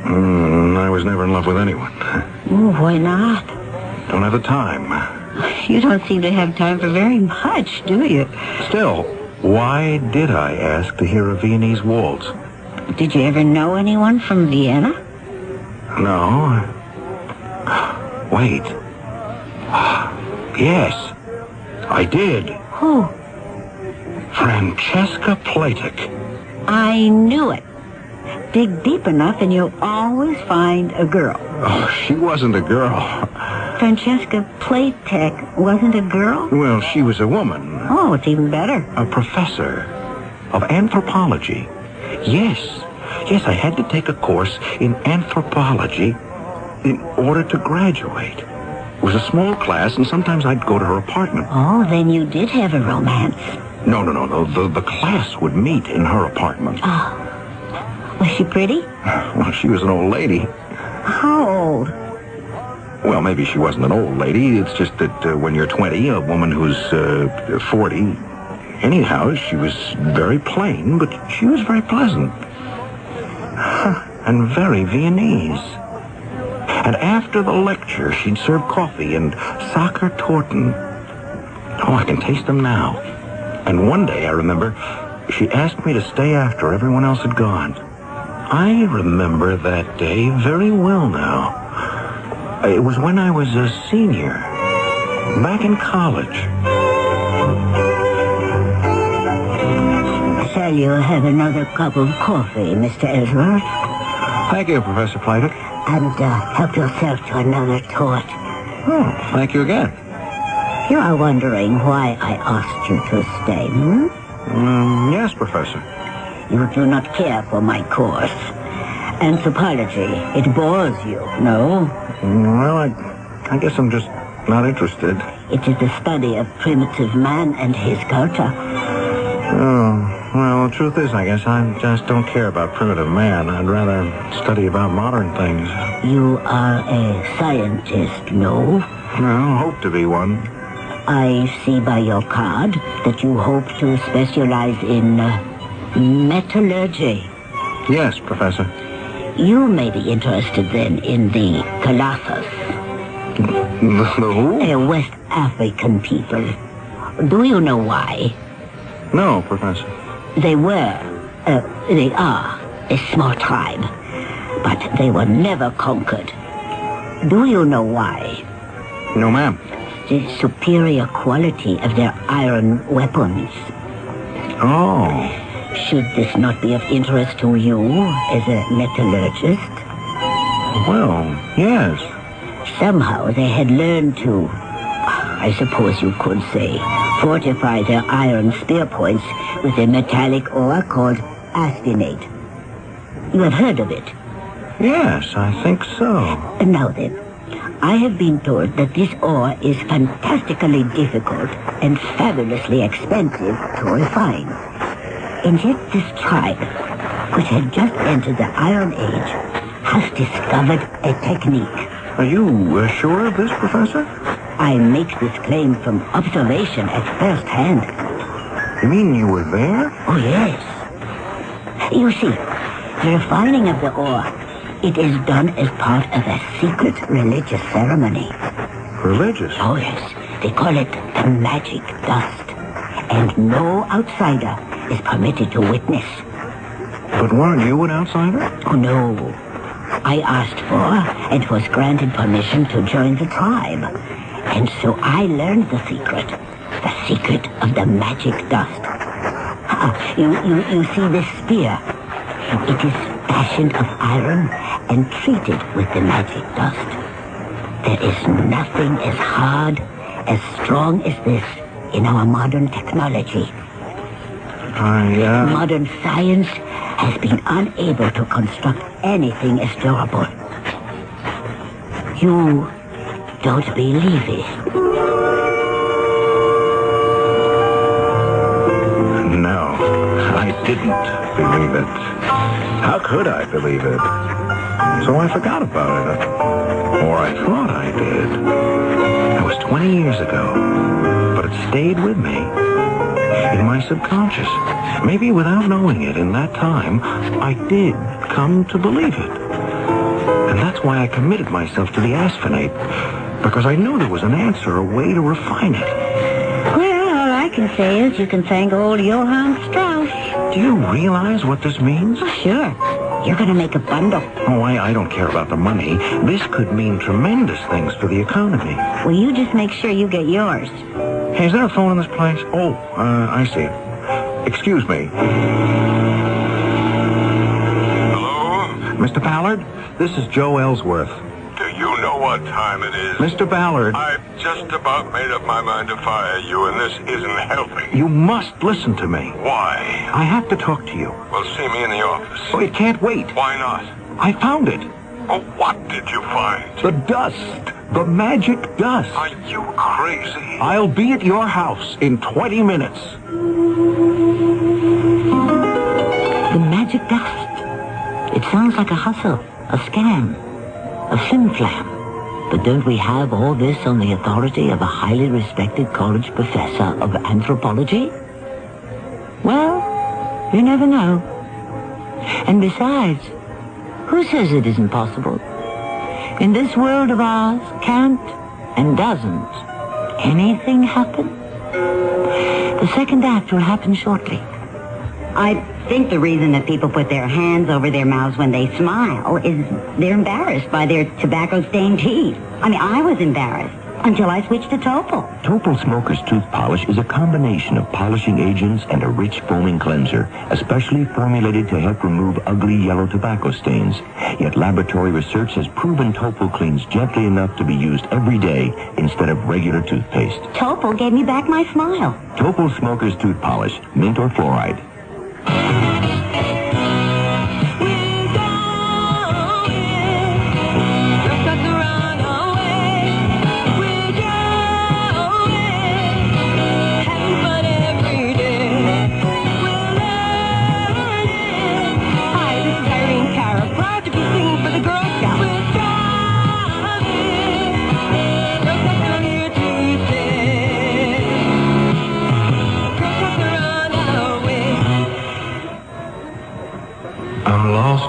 I was never in love with anyone. Oh, why not? Don't have the time. You don't seem to have time for very much, do you? Still, why did I ask to hear a Viennese waltz? Did you ever know anyone from Vienna? No. Wait. Yes, I did. Who? Francesca Platek. I knew it. Dig deep enough and you'll always find a girl. Oh, she wasn't a girl. Francesca Platek wasn't a girl? Well, she was a woman. Oh, it's even better. A professor of anthropology. Yes, I had to take a course in anthropology in order to graduate. It was a small class, and sometimes I'd go to her apartment. Oh, then you did have a romance. No. The class would meet in her apartment. Oh. Was she pretty? Well, she was an old lady. How old? Well, maybe she wasn't an old lady. It's just that when you're 20, a woman who's 40... Anyhow, she was very plain, but she was very pleasant. And very Viennese. And after the lecture, she'd serve coffee and Sacher Torten. Oh, I can taste them now. And one day, I remember, She asked me to stay after everyone else had gone. I remember that day very well now. It was when I was a senior, back in college. Shall you have another cup of coffee, Mr. Edward? Thank you, Professor Plated. And help yourself to another torch. Oh, thank you again. You are wondering why I asked you to stay, hmm? Yes, Professor. You do not care for my course. Anthropology, it bores you, no? Well, I guess I'm just not interested. It is the study of primitive man and his culture. Oh, well, the truth is, I guess I just don't care about primitive man. I'd rather study about modern things. You are a scientist, no? Well, hope to be one. I see by your card that you hope to specialize in metallurgy. Yes, Professor. You may be interested then in the Colossus. The who? West African people. Do you know why? No, Professor. They are a small tribe, but they were never conquered. Do you know why? No, ma'am. The superior quality of their iron weapons. Oh. Should this not be of interest to you as a metallurgist? Well, yes. Somehow they had learned to, I suppose you could say, fortify their iron spear points with a metallic ore called astenate. You have heard of it? Yes, I think so. Now then, I have been told that this ore is fantastically difficult and fabulously expensive to refine. And yet this tribe, which had just entered the Iron Age, has discovered a technique. Are you sure of this, Professor? I make this claim from observation at first hand. You mean you were there? Oh, yes. You see, the refining of the ore, it is done as part of a secret religious ceremony. Religious? Oh, yes. They call it the magic dust. And no outsider is permitted to witness. But weren't you an outsider? Oh, no. I asked for and was granted permission to join the tribe. And so I learned the secret of the magic dust. You see this spear? It is fashioned of iron and treated with the magic dust. There is nothing as hard, as strong as this in our modern technology. Modern science has been unable to construct anything as durable. You don't believe it? No, I didn't believe it. How could I believe it? So I forgot about it. Or I thought I did. That was 20 years ago. But it stayed with me. In my subconscious. Maybe without knowing it in that time, I did come to believe it. And that's why I committed myself to the asphenate. Because I knew there was an answer, a way to refine it. Well, all I can say is you can thank old Johann Strauss. Do you realize what this means? Oh, sure. You're going to make a bundle. Oh, I don't care about the money. This could mean tremendous things for the economy. Well, you just make sure you get yours. Hey, is there a phone in this place? Oh, I see it. Excuse me. Hello? Mr. Ballard, this is Joe Ellsworth. Do you know what time it is? Mr. Ballard. I've just about made up my mind to fire you, and this isn't helping. You must listen to me. Why? I have to talk to you. Well, see me in the office. Oh, it can't wait. Why not? I found it. Well, what did you find? The dust. The magic dust. Are you crazy? I'll be at your house in 20 minutes. The magic dust. It sounds like a hustle, a scam, a flim-flam. But don't we have all this on the authority of a highly respected college professor of anthropology? Well, you never know. And besides, who says it isn't possible? In this world of ours, can't and doesn't anything happen? The second act will happen shortly. I think the reason that people put their hands over their mouths when they smile is they're embarrassed by their tobacco-stained teeth. I mean, I was embarrassed until I switched to Topol. Topol Smoker's Tooth Polish is a combination of polishing agents and a rich foaming cleanser, especially formulated to help remove ugly yellow tobacco stains. Yet laboratory research has proven Topol cleans gently enough to be used every day instead of regular toothpaste. Topol gave me back my smile. Topol Smoker's Tooth Polish, mint or fluoride.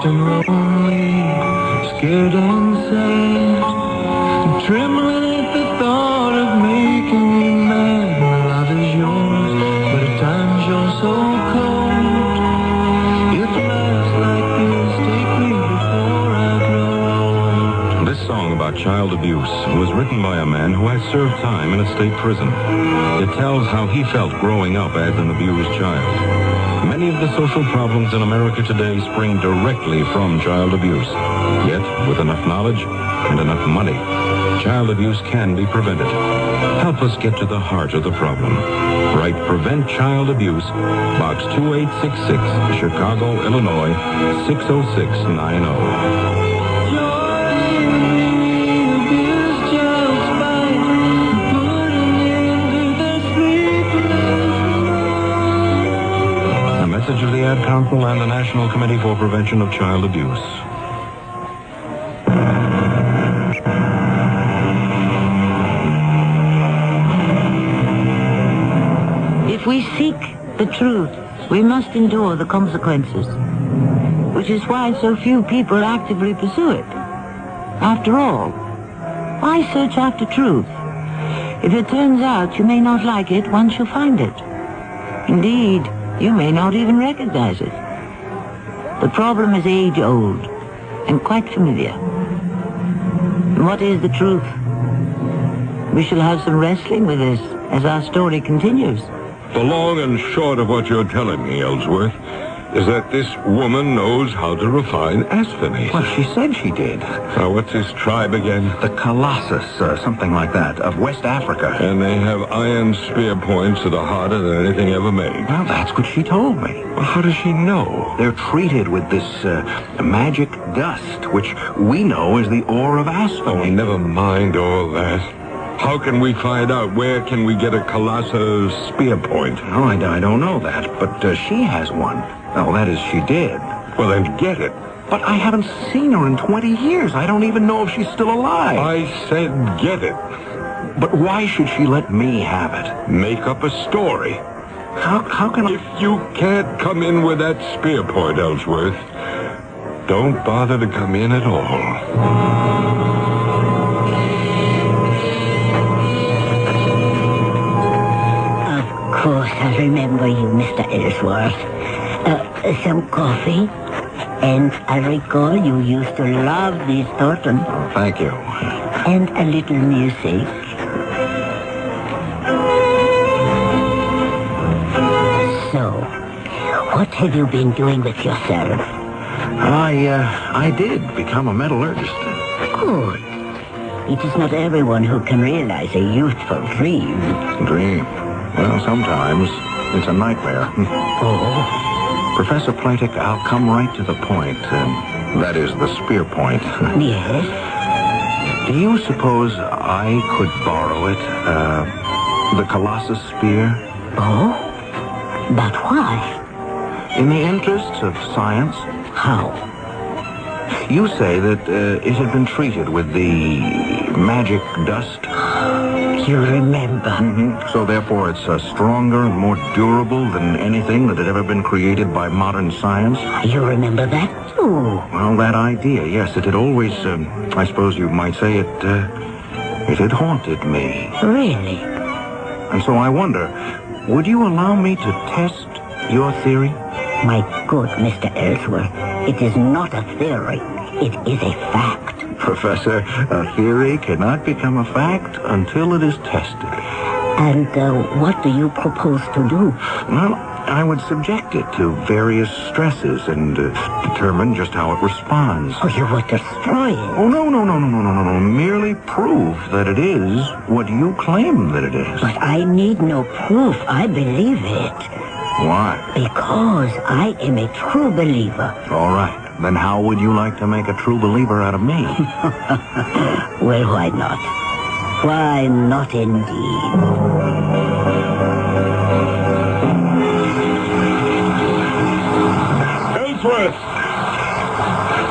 And lonely, scared and sad, trembling at the thought of making you mad. My love is yours, but at times you're so cold. If life's like this, take me before I grow old. This song about child abuse was written by a man who had served time in a state prison. It tells how he felt growing up as an abused child. Many of the social problems in America today spring directly from child abuse. Yet, with enough knowledge and enough money, child abuse can be prevented. Help us get to the heart of the problem. Write Prevent Child Abuse, Box 2866, Chicago, Illinois, 60690. Message of the Ad Council and the National Committee for Prevention of Child Abuse. If we seek the truth, we must endure the consequences, which is why so few people actively pursue it. After all, why search after truth? If it turns out you may not like it once you find it. Indeed, you may not even recognize it. The problem is age-old and quite familiar. And what is the truth? We shall have some wrestling with this as our story continues. The long and short of what you're telling me, Ellsworth, is that this woman knows how to refine asphanes. Well, she said she did. Now, what's this tribe again? The Colossus, something like that, of West Africa. And they have iron spear points that are harder than anything ever made. Well, that's what she told me. Well, how does she know? They're treated with this magic dust, which we know is the ore of asphanes. Oh, never mind all that. How can we find out? Where can we get a Colossus spear point? Oh, I don't know that, but she has one. Oh, that is, she did. Well, then get it. But I haven't seen her in 20 years. I don't even know if she's still alive. I said get it. But why should she let me have it? Make up a story. How can I... If you can't come in with that spear point, Ellsworth, don't bother to come in at all. Of course, I remember you, Mr. Ellsworth. Some coffee? And I recall you used to love these Thornton. Oh, thank you. And a little music. So, what have you been doing with yourself? I did become a metallurgist. Good. It is not everyone who can realize a youthful dream. Dream? Well, sometimes it's a nightmare. Oh? Professor Platek, I'll come right to the point. That is, the spear point. Yes? Do you suppose I could borrow it? The Colossus spear? Oh? But why? In the interests of science. How? You say that it had been treated with the magic dust. You remember? Mm-hmm. So therefore it's stronger and more durable than anything that had ever been created by modern science? You remember that too? Well, that idea, yes. It had always, I suppose you might say it had haunted me. Really? And so I wonder, would you allow me to test your theory? My good Mr. Ellsworth, it is not a theory. It is a fact. Professor, a theory cannot become a fact until it is tested. And what do you propose to do? Well, I would subject it to various stresses and determine just how it responds. Oh, you would destroy it? Oh, no. Merely prove that it is what you claim that it is. But I need no proof. I believe it. Why? Because I am a true believer. All right. Then how would you like to make a true believer out of me? Well, why not? Why not indeed?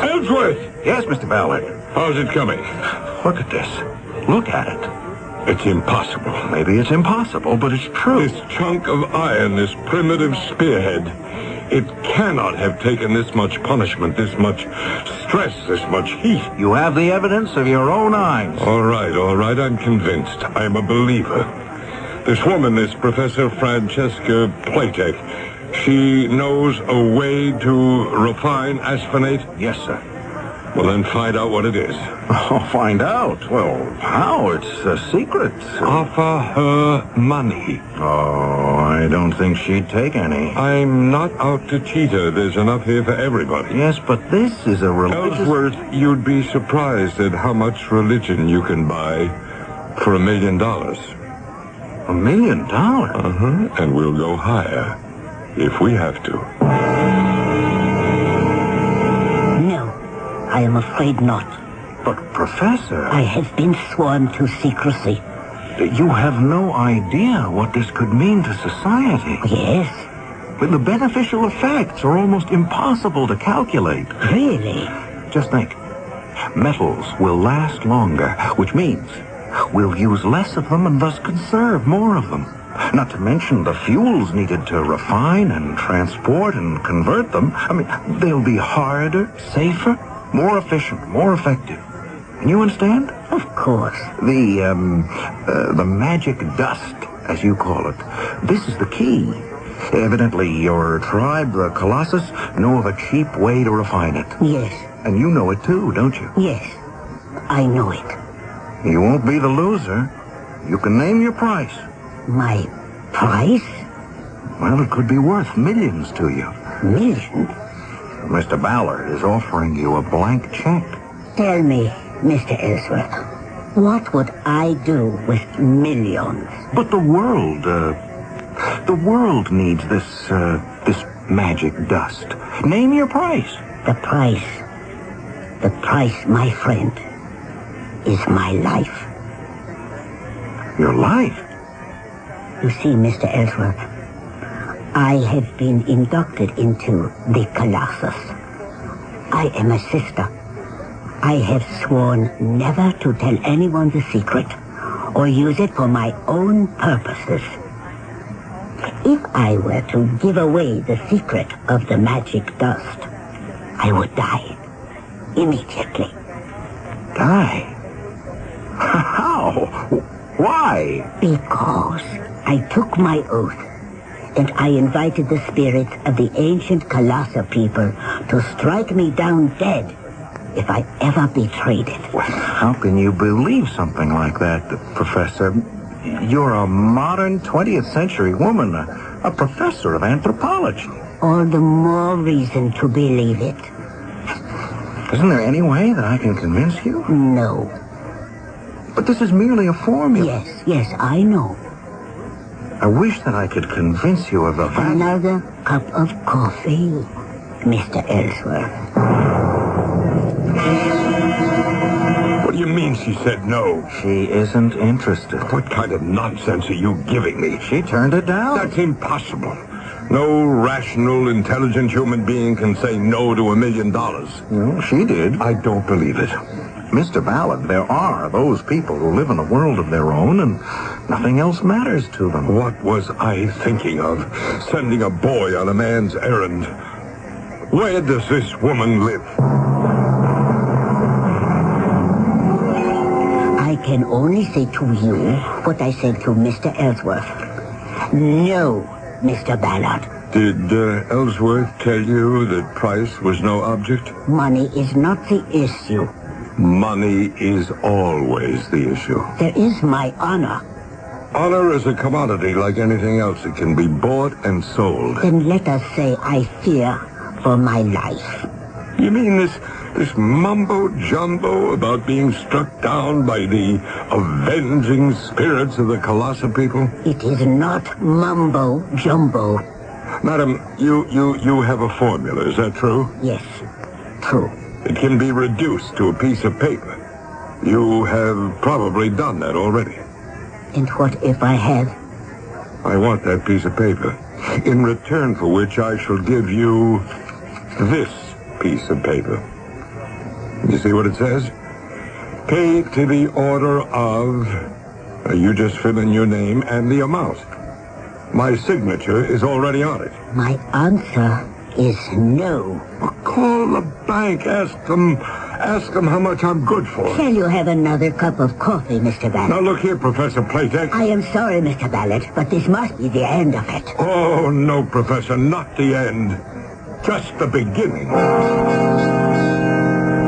Ellsworth! Yes, Mr. Ballard. How's it coming? Look at this. Look at it. It's impossible. Maybe it's impossible, but it's true. This chunk of iron, this primitive spearhead, it cannot have taken this much punishment, this much stress, this much heat. You have the evidence of your own eyes. All right. I'm convinced. I'm a believer. This woman, this Professor Francesca Platek, she knows a way to refine asphenate? Yes, sir. Well, then find out what it is. Oh, find out? Well, how? It's a secret. Offer her money. Oh, I don't think she'd take any. I'm not out to cheat her. There's enough here for everybody. Yes, but this is a religious... Ellsworth, you'd be surprised at how much religion you can buy for $1 million. $1 million? Uh-huh. And we'll go higher if we have to. No, I am afraid not. But, Professor... I have been sworn to secrecy. You have no idea what this could mean to society. Yes. But the beneficial effects are almost impossible to calculate. Really? Just think. Metals will last longer, which means we'll use less of them and thus conserve more of them. Not to mention the fuels needed to refine and transport and convert them. I mean, they'll be harder, safer, more efficient, more effective. You understand? Of course. The magic dust, as you call it. This is the key. Evidently, your tribe, the Colossus, know of a cheap way to refine it. Yes. And you know it too, don't you? Yes, I know it. You won't be the loser. You can name your price. My price? Well, it could be worth millions to you. Millions? Mr. Ballard is offering you a blank check. Tell me, Mr. Ellsworth, what would I do with millions? But the world needs this magic dust. Name your price. The price, my friend, is my life. Your life? You see, Mr. Ellsworth, I have been inducted into the Colossus. I am a sister. I have sworn never to tell anyone the secret or use it for my own purposes. If I were to give away the secret of the magic dust, I would die immediately. Die? How? Why? Because I took my oath, and I invited the spirits of the ancient Colossus people to strike me down dead if I ever betrayed it. Well, how can you believe something like that, Professor? You're a modern 20th century woman, a professor of anthropology. All the more reason to believe it. Isn't there any way that I can convince you? No. But this is merely a formula. Yes, I know. I wish that I could convince you of the value. Another cup of coffee, Mr. Ellsworth. What do you mean she said no? She isn't interested. What kind of nonsense are you giving me? She turned it down. That's impossible. No rational, intelligent human being can say no to $1 million. Well, she did. I don't believe it. Mr. Ballard, there are those people who live in a world of their own and nothing else matters to them. What was I thinking of? Sending a boy on a man's errand. Where does this woman live? I can only say to you what I said to Mr. Ellsworth. No, Mr. Ballard, Did Ellsworth tell you that price was no object? Money is not the issue. Money is always the issue. There is my honor. Honor is a commodity like anything else. It can be bought and sold. Then let us say I fear for my life. You mean this mumbo-jumbo about being struck down by the avenging spirits of the Colossa people? It is not mumbo-jumbo. Madam, you have a formula, is that true? Yes, true. It can be reduced to a piece of paper. You have probably done that already. And what if I have? I want that piece of paper, in return for which I shall give you this piece of paper. You see what it says? Pay to the order of... you just fill in your name and the amount. My signature is already on it. My answer is no. Well, call the bank. Ask them how much I'm good for. Shall you have another cup of coffee, Mr. Ballard? Now, look here, Professor Playtex. I am sorry, Mr. Ballard, but this must be the end of it. Oh, no, Professor, not the end. Just the beginning.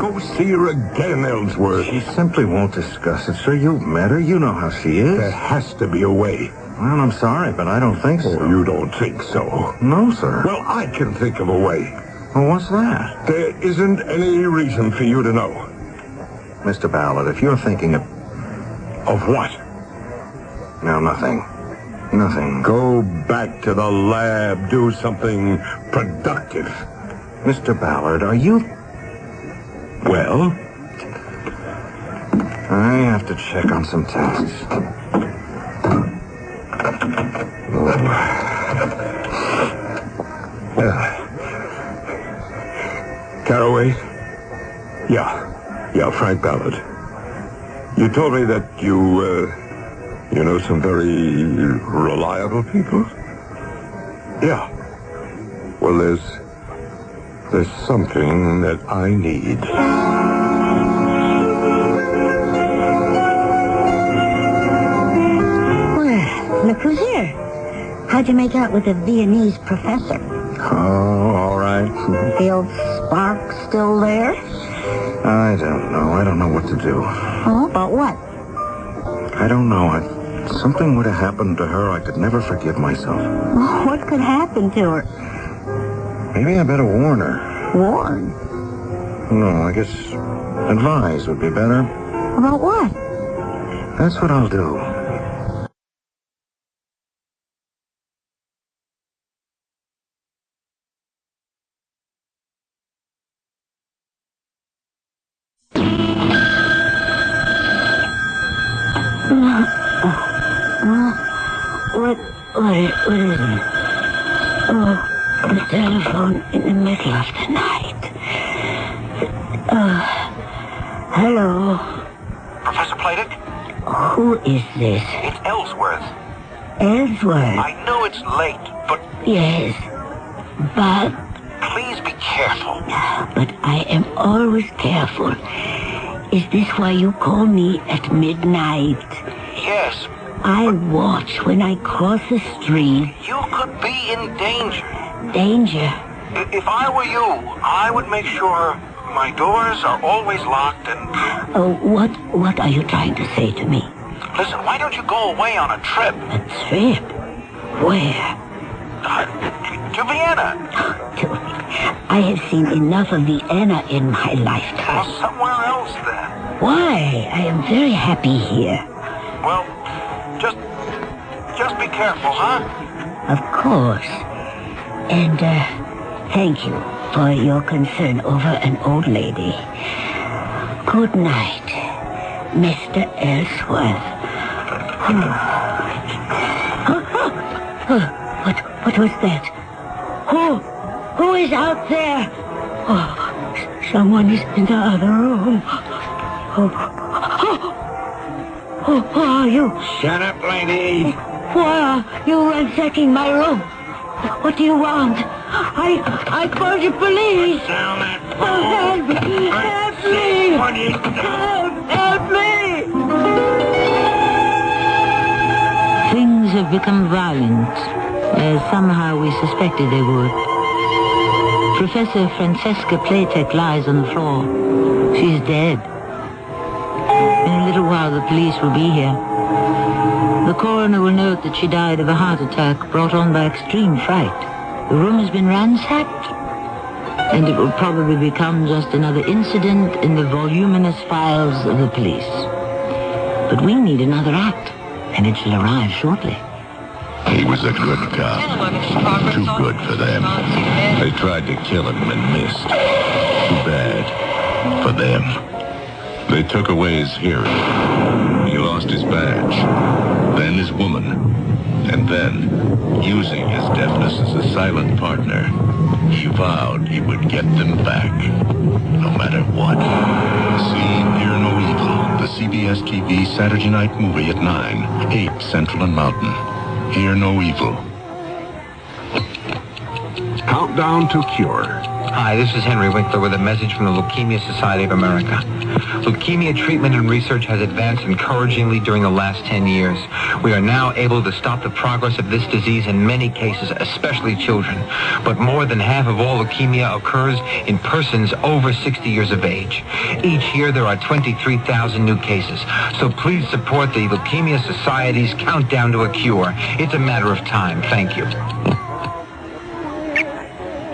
Go see her again, Ellsworth. She simply won't discuss it, sir. You've met her. You know how she is. There has to be a way. Well, I'm sorry, but I don't think so. Oh, you don't think so? No, sir. Well, I can think of a way. Well, what's that? There isn't any reason for you to know. Mr. Ballard, if you're thinking of... Of what? No, nothing. Nothing. Go back to the lab. Do something productive. Mr. Ballard, are you... Well? I have to check on some tests. Caraway? Yeah, Frank Ballard. You told me that you know some very reliable people? Yeah. Well, there's something that I need. Well, look who's here. How'd you make out with the Viennese professor? Oh, all right. The old spark still there? I don't know. I don't know what to do. Oh, about what? I don't know. Something would have happened to her. I could never forgive myself. Oh, what could happen to her? Maybe I better warn her. Warn? No, I guess advise would be better. About what? That's what I'll do. What is it? Oh, the telephone in the middle of the night. Hello? Professor Playdick? Who is this? It's Ellsworth. Ellsworth? I know it's late, but... Yes, but... Please be careful. But I am always careful. Is this why you call me at midnight? Yes. I watch when I cross the street. You could be in danger. Danger? If I were you, I would make sure my doors are always locked and... Oh, what are you trying to say to me? Listen, why don't you go away on a trip? A trip? Where? To Vienna. I have seen enough of Vienna in my lifetime. Well, somewhere else then. Why? I am very happy here. Well, just be careful, huh? Of course. And, thank you for your concern over an old lady. Good night, Mr. Ellsworth. What was that? Who is out there? Oh, someone is in the other room. Who are you? Shut up, lady. Why are you ransacking my room? What do you want? I called the police. Down that Oh, help me! Help me! Help me! Things have become violent. as somehow we suspected they would. Professor Francesca Playtech lies on the floor. She's dead. In a little while, the police will be here. The coroner will note that she died of a heart attack brought on by extreme fright. The room has been ransacked, and it will probably become just another incident in the voluminous files of the police. But we need another act, and it shall arrive shortly. He was a good cop. Too good for them. They tried to kill him and missed. Too bad for them. They took away his hearing. He lost his badge. Then his woman. And then, using his deafness as a silent partner, he vowed he would get them back, no matter what. See Hear No Evil, the CBS TV Saturday night movie at 9, 8 Central and Mountain. Hear No Evil. Countdown to Cure. Hi, this is Henry Winkler with a message from the Leukemia Society of America. Leukemia treatment and research has advanced encouragingly during the last 10 years. We are now able to stop the progress of this disease in many cases, especially children. But more than half of all leukemia occurs in persons over 60 years of age. Each year there are 23,000 new cases. So please support the Leukemia Society's Countdown to a Cure. It's a matter of time. Thank you.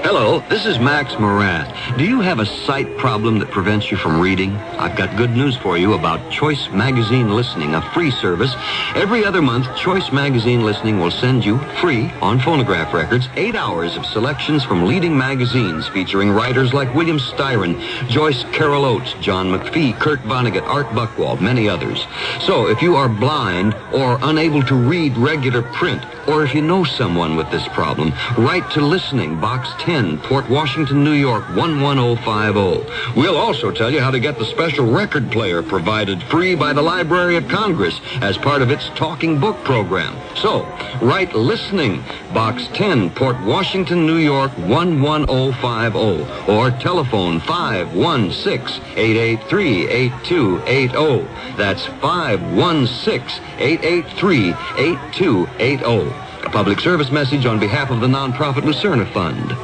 Hello, this is Max Moran. Do you have a sight problem that prevents you from reading? I've got good news for you about Choice Magazine Listening, a free service. Every other month, Choice Magazine Listening will send you, free, on phonograph records, 8 hours of selections from leading magazines featuring writers like William Styron, Joyce Carol Oates, John McPhee, Kurt Vonnegut, Art Buchwald, many others. So if you are blind or unable to read regular print, or if you know someone with this problem, write to Listening, Box 10, Port Washington, New York, 11050. We'll also tell you how to get the special record player provided free by the Library of Congress as part of its Talking Book program. So, write Listening, Box 10, Port Washington, New York, 11050, or telephone 516-883-8280. That's 516-883-8280. A public service message on behalf of the nonprofit Lucerna Fund.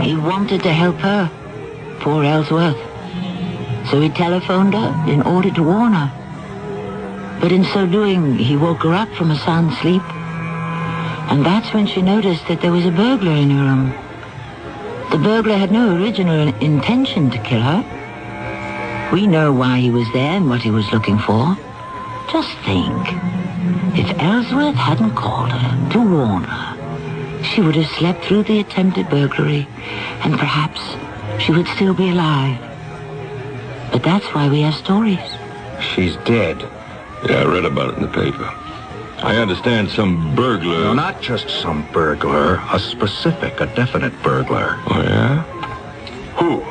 He wanted to help her, poor Ellsworth. So he telephoned her in order to warn her. But in so doing, he woke her up from a sound sleep. And that's when she noticed that there was a burglar in her room. The burglar had no original intention to kill her. We know why he was there and what he was looking for. Just think. If Ellsworth hadn't called her to warn her, she would have slept through the attempted burglary, and perhaps she would still be alive. But that's why we have stories. She's dead. Yeah, I read about it in the paper. I understand some burglar... No, not just some burglar. A specific, a definite burglar. Oh, yeah? Who?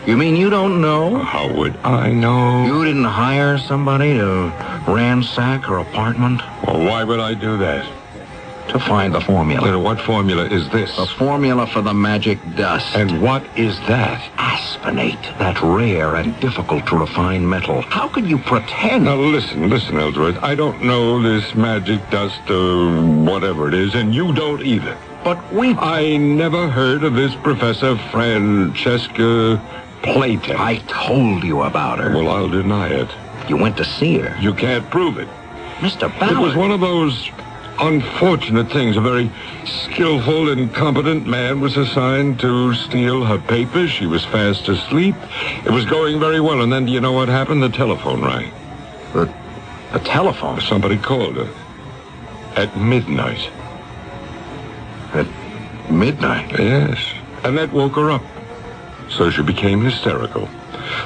You mean you don't know? How would I know? You didn't hire somebody to ransack her apartment? Well, why would I do that? To find the formula. What formula is this? The formula for the magic dust. And what is that? Aspenate, that rare and difficult to refine metal. How could you pretend? Now listen, Ellsworth. I don't know this magic dust, whatever it is, and you don't either. But I never heard of this Professor Francesca Playtech. I told you about her. Well, I'll deny it. You went to see her. You can't prove it. Mr. Ballard. It was one of those unfortunate things. A very skillful and competent man was assigned to steal her papers. She was fast asleep. It was going very well, and then do you know what happened? The telephone rang. The telephone? Somebody called her. At midnight. At midnight? Yes. And that woke her up. So she became hysterical.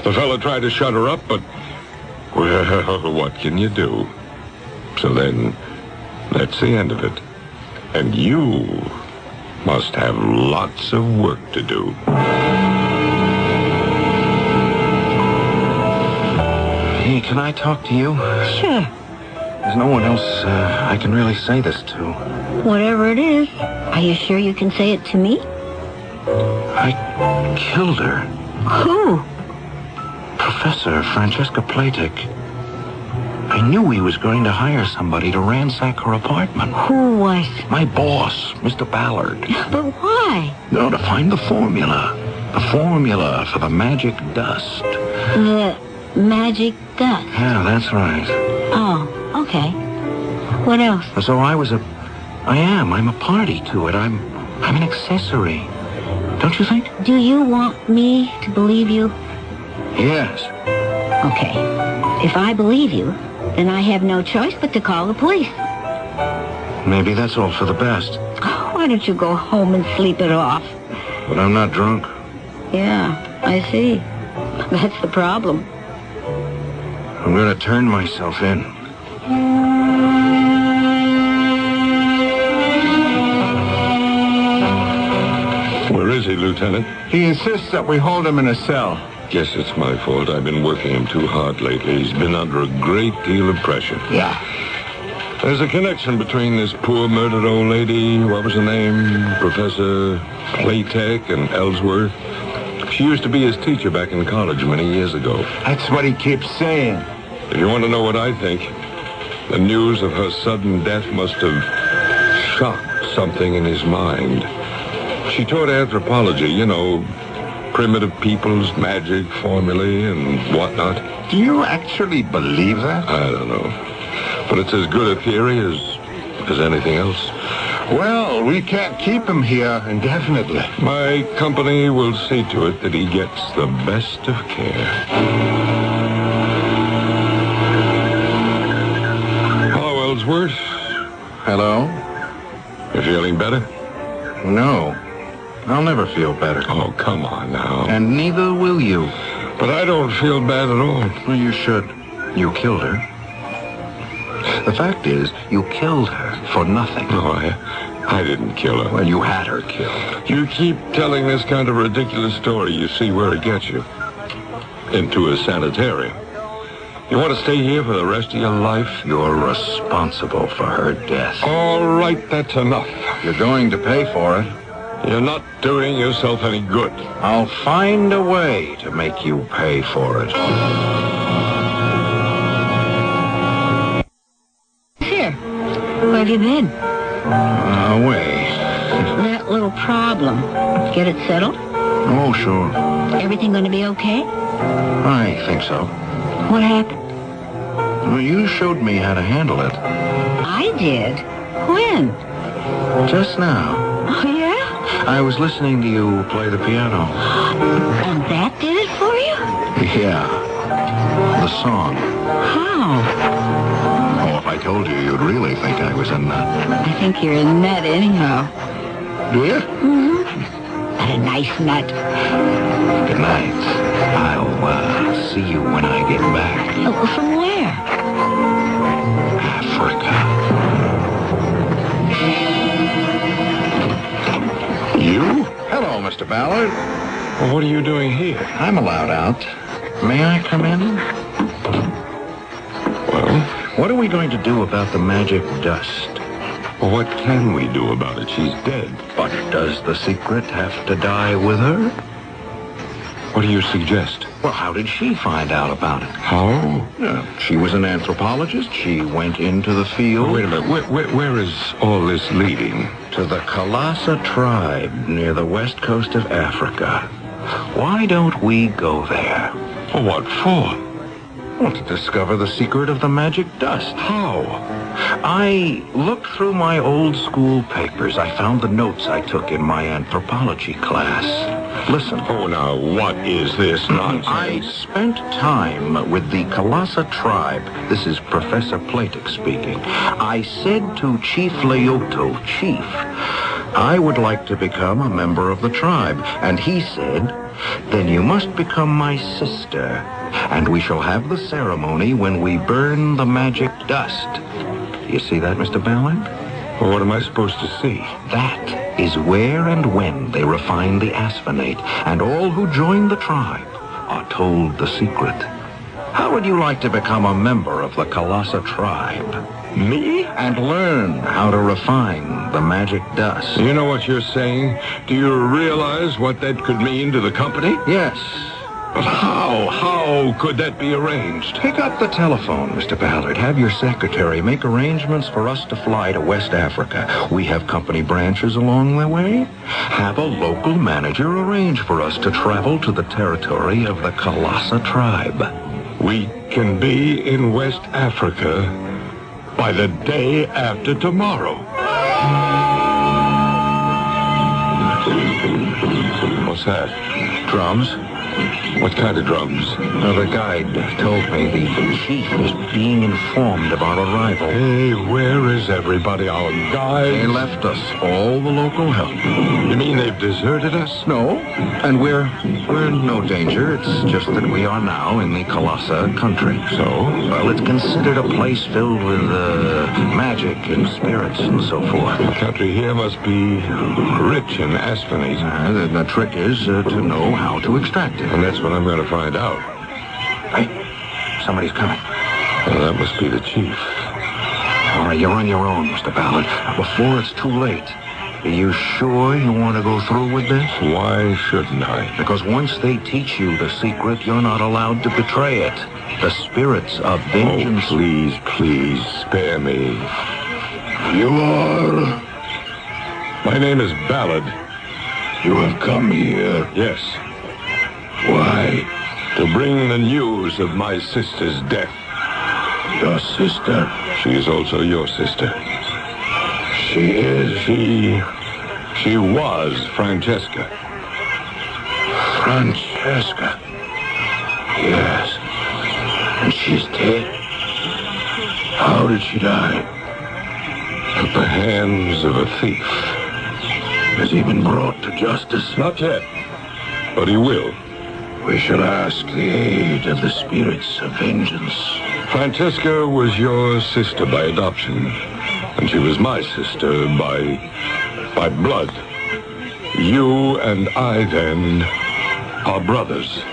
The fellow tried to shut her up, but, well, what can you do? So then, that's the end of it. And you must have lots of work to do. Hey, can I talk to you? Sure. There's no one else I can really say this to. Whatever it is, are you sure you can say it to me? I killed her. Who? Professor Francesca Platek. I knew he was going to hire somebody to ransack her apartment. Who was? My boss, Mr. Ballard. But why? No, to find the formula. The formula for the magic dust. The magic dust? Yeah, that's right. Oh, okay. What else? So I'm a party to it. I'm an accessory. Don't you think? Do you want me to believe you? Yes. Okay. If I believe you, then I have no choice but to call the police. Maybe that's all for the best. Why don't you go home and sleep it off? But I'm not drunk. Yeah, I see. That's the problem. I'm going to turn myself in. Where is he, Lieutenant? He insists that we hold him in a cell. Guess it's my fault. I've been working him too hard lately. He's been under a great deal of pressure. Yeah. There's a connection between this poor murdered old lady, what was her name, Professor Platek, and Ellsworth. She used to be his teacher back in college many years ago. That's what he keeps saying. If you want to know what I think, the news of her sudden death must have shocked something in his mind. She taught anthropology, you know, primitive peoples, magic, formulae, and whatnot. Do you actually believe that? I don't know. But it's as good a theory as anything else. Well, we can't keep him here indefinitely. My company will see to it that he gets the best of care. Hello, Ellsworth. Hello? You feeling better? No. I'll never feel better. Oh, come on now. And neither will you. But I don't feel bad at all. Well, you should. You killed her. The fact is, you killed her for nothing. No, I didn't kill her. Well, you had her killed. You keep telling this kind of ridiculous story, you see where it gets you. Into a sanitarium. You want to stay here for the rest of your life? You're responsible for her death. All right, that's enough. You're going to pay for it. You're not doing yourself any good. I'll find a way to make you pay for it. Here. Where have you been? Away. That little problem. Get it settled? Oh, sure. Everything going to be okay? I think so. What happened? Well, you showed me how to handle it. I did? When? Just now. Oh, yeah? I was listening to you play the piano. And that did it for you? Yeah. The song. How? Oh, if I told you, you'd really think I was a nut. I think you're a nut anyhow. Do you? Mm-hmm. But a nice nut. Good night. I'll see you when I get back. Oh, from where? Africa. You? Hello, Mr. Ballard. Well, what are you doing here? I'm allowed out. May I come in? Well? What are we going to do about the magic dust? Well, what can we do about it? She's dead. But does the secret have to die with her? What do you suggest? Well, how did she find out about it? How? She was an anthropologist. She went into the field. Wait a minute. Where is all this leading? To the Kalasa tribe near the west coast of Africa. Why don't we go there? Well, what for? Well, to discover the secret of the magic dust. How? I looked through my old school papers. I found the notes I took in my anthropology class. Listen. Oh, now, what is this nonsense? I spent time with the Kalasa tribe. This is Professor Platek speaking. I said to Chief Leoto, Chief, I would like to become a member of the tribe. And he said, then you must become my sister. And we shall have the ceremony when we burn the magic dust. You see that, Mr. Ballard? Well, what am I supposed to see? That is where and when they refine the asphenate, and all who join the tribe are told the secret. How would you like to become a member of the Kalasa tribe? Me? And learn how to refine the magic dust. You know what you're saying? Do you realize what that could mean to the company? Yes. But how could that be arranged? Pick up the telephone, Mr. Ballard. Have your secretary make arrangements for us to fly to West Africa. We have company branches along the way. Have a local manager arrange for us to travel to the territory of the Kalasa tribe. We can be in West Africa by the day after tomorrow. What's that? Drums. What kind of drums? The guide told me the chief is being informed of our arrival. Hey, where is everybody? Our guides? They left us, all the local help. You mean they've deserted us? No, and we're in no danger. It's just that we are now in the Kalasa country. So? Well, it's considered a place filled with magic and spirits and so forth. The country here must be rich in asphanes. The trick is to know how to extract it. And that's what I'm going to find out. Hey, somebody's coming. Well, that must be the chief. All right, you're on your own, Mr. Ballard. Before it's too late, are you sure you want to go through with this? Why shouldn't I? Because once they teach you the secret, you're not allowed to betray it. The spirits of vengeance... Oh, please, spare me. You are... My name is Ballard. You have come here? Yes. Why? To bring the news of my sister's death. Your sister? She is also your sister. She is? She was Francesca. Francesca? Yes. And she's dead? How did she die? At the hands of a thief. Has he been brought to justice? Not yet. But he will. We shall ask the aid of the spirits of vengeance. Francesca was your sister by adoption, and she was my sister by blood. You and I, then, are brothers.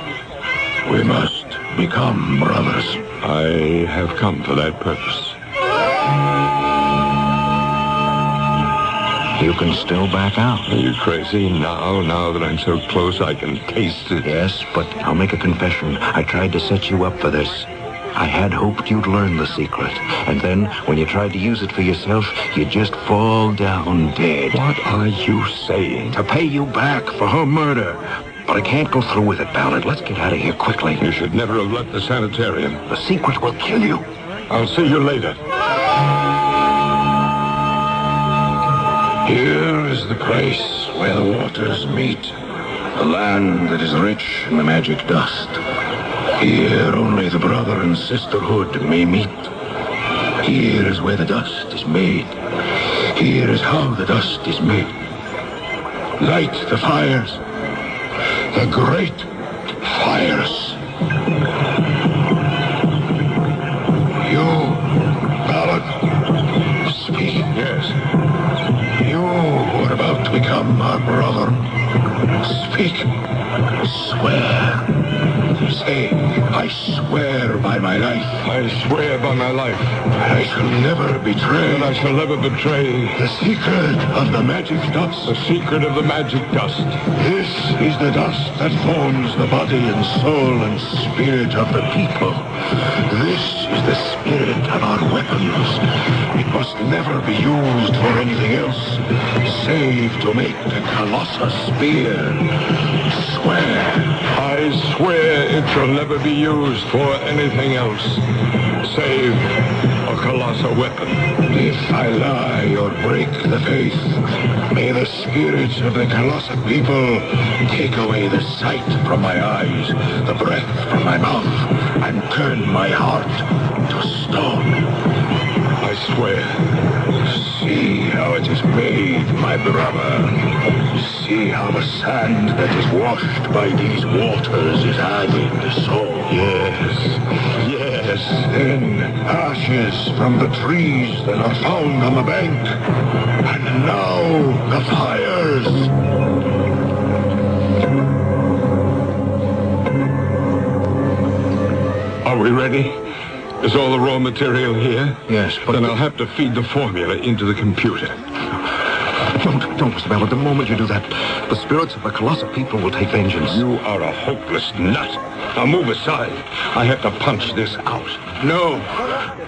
We must become brothers. I have come for that purpose. You can still back out. Are you crazy? Now that I'm so close, I can taste it. Yes, but I'll make a confession. I tried to set you up for this. I had hoped you'd learn the secret. And then, when you tried to use it for yourself, you'd just fall down dead. What are you saying? To pay you back for her murder. But I can't go through with it, Ballard. Let's get out of here quickly. You should never have left the sanitarium. The secret will kill you. I'll see you later. Here is the place where the waters meet, the land that is rich in the magic dust. Here only the brother and sisterhood may meet. Here is where the dust is made. Here is how the dust is made. Light the fires, the great fires. You, Ballard, speak. Yes. You were about to become our brother. Speak. Swear. Say, I swear by my life. I swear by my life. I shall never betray. And I shall never betray. The secret of the magic dust. The secret of the magic dust. This is the dust that forms the body and soul and spirit of the people. This is the spirit of our weapons. It must never be used for anything else, save to make the Colossus spear. Swear. I swear it shall never be used for anything else, save a colossal weapon. If I lie or break the faith, may the spirits of the colossal people take away the sight from my eyes, the breath from my mouth, and turn my heart to stone. I swear. See how it is made, my brother. See how the sand that is washed by these waters is added, so. Yes. Then ashes from the trees that are found on the bank. And now the fires. Are we ready? Is all the raw material here? Yes, but... Then I'll have to feed the formula into the computer. Don't, Mr. Ballard. The moment you do that, the spirits of the colossal people will take vengeance. You are a hopeless nut. Now move aside. I have to punch this out. No.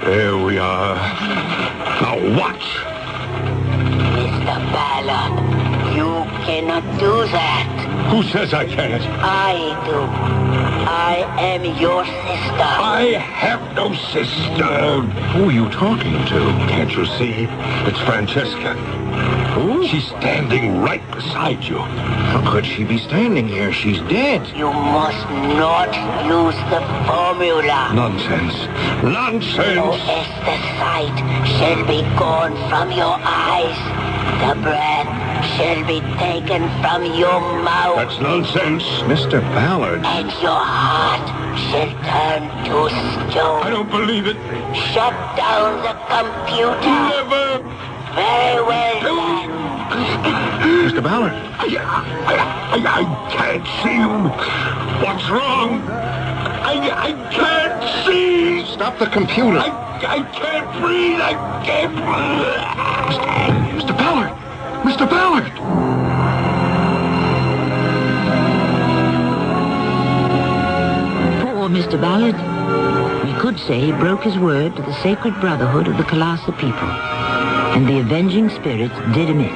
There we are. Now watch. Mr. Ballard, you cannot do that. Who says I can't? I do. I am your sister. I have no sister. Who are you talking to? Can't you see? It's Francesca. Who? She's standing right beside you. How could she be standing here? She's dead. You must not use the formula. Nonsense. Nonsense. So as the sight shall be gone from your eyes, the breath shall be taken from your mouth. That's nonsense. Mr. Ballard. And your heart shall turn to stone. I don't believe it. Shut down the computer. Never. Very well then. Mr. Ballard. I can't see you. What's wrong? I can't see. Stop the computer. I can't breathe. I can't breathe. Mr. Ballard. Mr. Ballard. Poor Mr. Ballard. We could say he broke his word to the sacred brotherhood of the colossal people, and the avenging spirits did him in.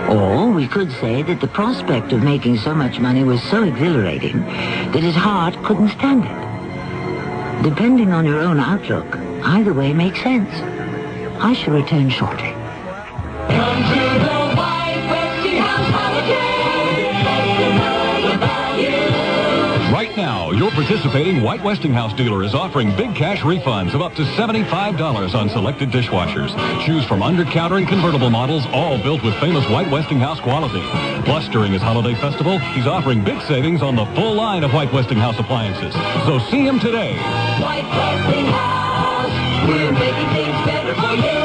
Or we could say that the prospect of making so much money was so exhilarating that his heart couldn't stand it. Depending on your own outlook, either way makes sense. I shall return shortly. Come to the White Westinghouse Holiday. Right now, your participating White Westinghouse dealer is offering big cash refunds of up to $75 on selected dishwashers. Choose from under-counter and convertible models, all built with famous White Westinghouse quality. Plus, during his holiday festival, he's offering big savings on the full line of White Westinghouse appliances. So see him today. White Westinghouse, we're making things better for you.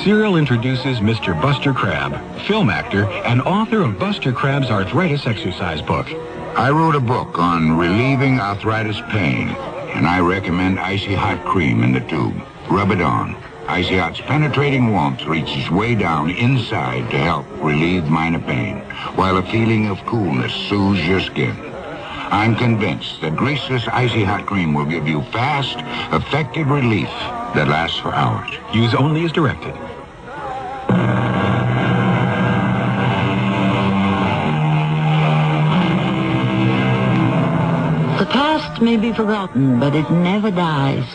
Serial introduces Mr. Buster Crabbe, film actor and author of Buster Crabbe's arthritis exercise book. I wrote a book on relieving arthritis pain, and I recommend Icy Hot Cream in the tube. Rub it on. Icy Hot's penetrating warmth reaches way down inside to help relieve minor pain, while a feeling of coolness soothes your skin. I'm convinced that greaseless Icy Hot Cream will give you fast, effective relief that lasts for hours. Use only as directed. The past may be forgotten, but it never dies.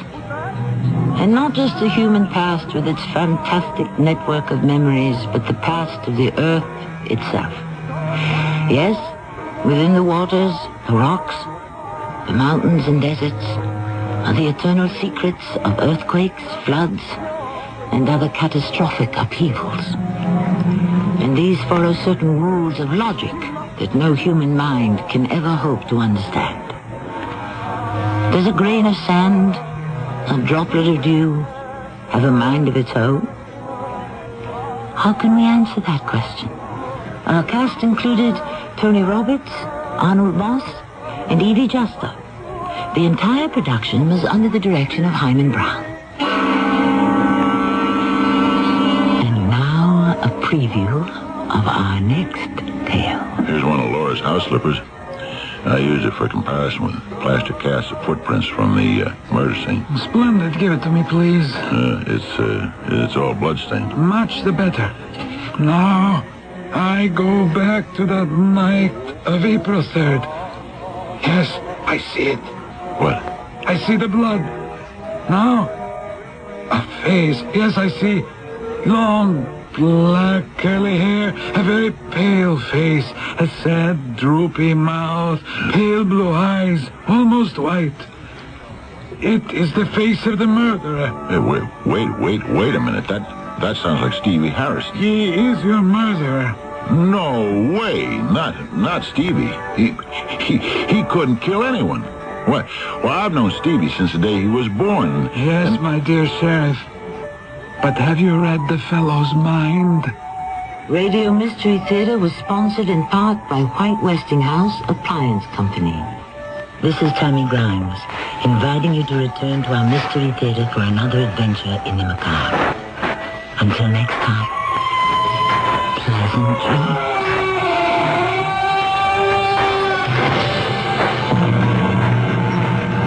And not just the human past with its fantastic network of memories, but the past of the earth itself. Yes, within the waters, the rocks, the mountains and deserts are the eternal secrets of earthquakes, floods, and other catastrophic upheavals. And these follow certain rules of logic that no human mind can ever hope to understand. Does a grain of sand, a droplet of dew, have a mind of its own? How can we answer that question? Our cast included Tony Roberts, Arnold Moss, and Evie Juster. The entire production was under the direction of Himan Brown. And now a preview of our next tale. Here's one of Laura's house slippers. I use it for comparison with plaster casts of footprints from the murder scene. Splendid. Give it to me, please. It's all bloodstained. Much the better. Now, I go back to that night of April 3rd. Yes, I see it. What? I see the blood. Now, a face. Yes, I see. Long, black, curly hair, a very pale face, a sad, droopy mouth, pale blue eyes, almost white. It is the face of the murderer. Hey, wait a minute. That sounds like Stevie Harris. He is your murderer. No way. Not Stevie. He couldn't kill anyone. What? Well, I've known Stevie since the day he was born. Yes, my dear Sheriff. But have you read the fellow's mind? Radio Mystery Theater was sponsored in part by White Westinghouse Appliance Company. This is Tammy Grimes, inviting you to return to our Mystery Theater for another adventure in the macabre. Until next time, pleasant dreams.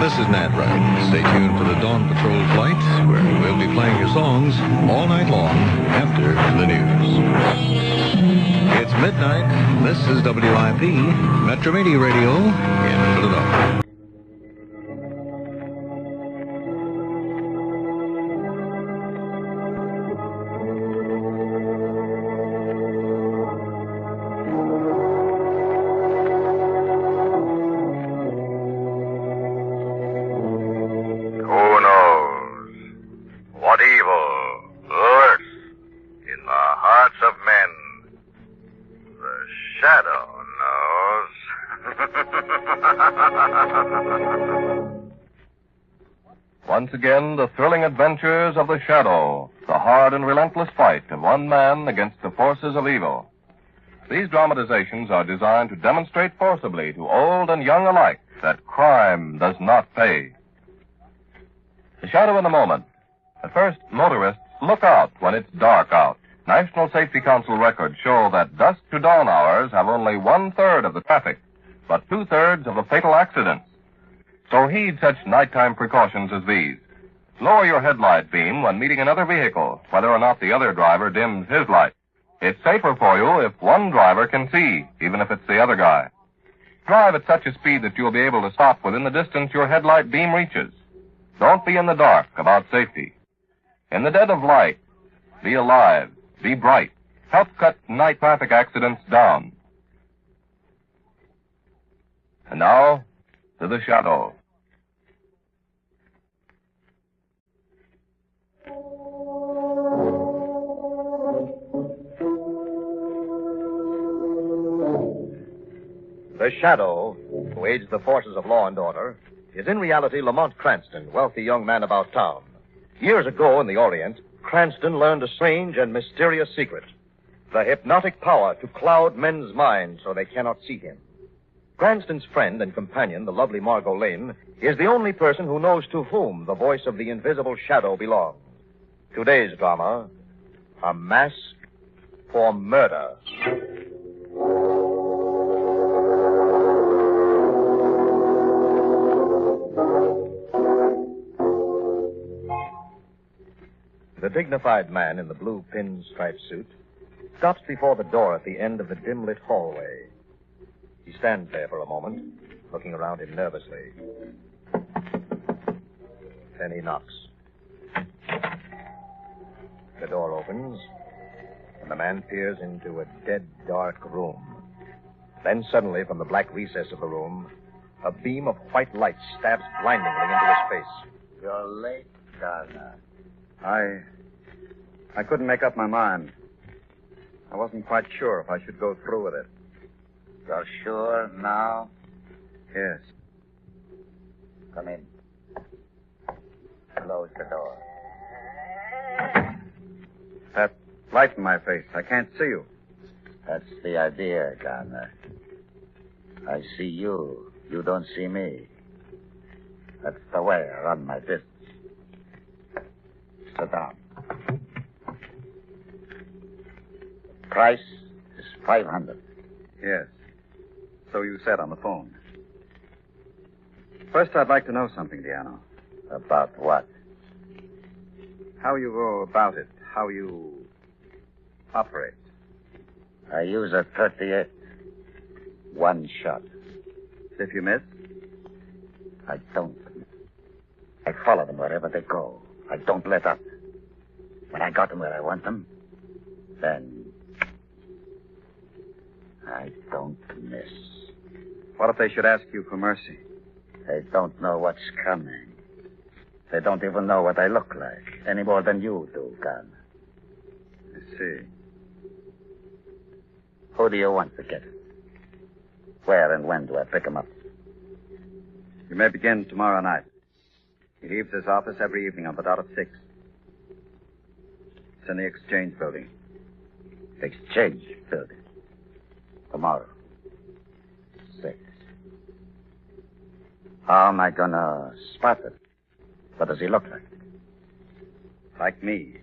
This is Nat Wright. Stay tuned for the Dawn Patrol flight, where we'll be playing your songs all night long after the news. It's midnight. This is WIP, Metro Media Radio in Philadelphia. Once again, the thrilling adventures of the Shadow, the hard and relentless fight of one man against the forces of evil. These dramatizations are designed to demonstrate forcibly to old and young alike that crime does not pay. The Shadow in a moment. At first, motorists look out when it's dark out. National Safety Council records show that dusk to dawn hours have only 1/3 of the traffic, but 2/3 of the fatal accidents. So heed such nighttime precautions as these. Lower your headlight beam when meeting another vehicle, whether or not the other driver dims his light. It's safer for you if one driver can see, even if it's the other guy. Drive at such a speed that you'll be able to stop within the distance your headlight beam reaches. Don't be in the dark about safety. In the dead of light, be alive, be bright. Help cut night traffic accidents down. And now, to the Shadow. The Shadow, who aids the forces of law and order, is in reality Lamont Cranston, wealthy young man about town. Years ago in the Orient, Cranston learned a strange and mysterious secret. The hypnotic power to cloud men's minds so they cannot see him. Cranston's friend and companion, the lovely Margot Lane, is the only person who knows to whom the voice of the invisible Shadow belongs. Today's drama, A Mask for Murder. The dignified man in the blue pinstripe suit stops before the door at the end of the dim-lit hallway. He stands there for a moment, looking around him nervously. Then he knocks. The door opens, and the man peers into a dead, dark room. Then suddenly, from the black recess of the room, a beam of white light stabs blindingly into his face. You're late, Gardner. I couldn't make up my mind. I wasn't quite sure if I should go through with it. You're sure now? Yes. Come in. Close the door. That light in my face. I can't see you. That's the idea, Gardner. I see you. You don't see me. That's the way I run my business. Sit down. Price is $500. Yes. So you said on the phone. First, I'd like to know something, Diano. About what? How you go about it. How you operate. I use a 38. One shot. If you miss? I don't. I follow them wherever they go. I don't let up. When I got them where I want them, then I don't miss. What if they should ask you for mercy? They don't know what's coming. They don't even know what I look like, any more than you do, Gun. I see. Who do you want to get? Where and when do I pick him up? You may begin tomorrow night. He leaves his office every evening on the dot of 6. It's in the Exchange Building. Exchange Building. Tomorrow. 6. How am I gonna spot it? What does he look like? Like me.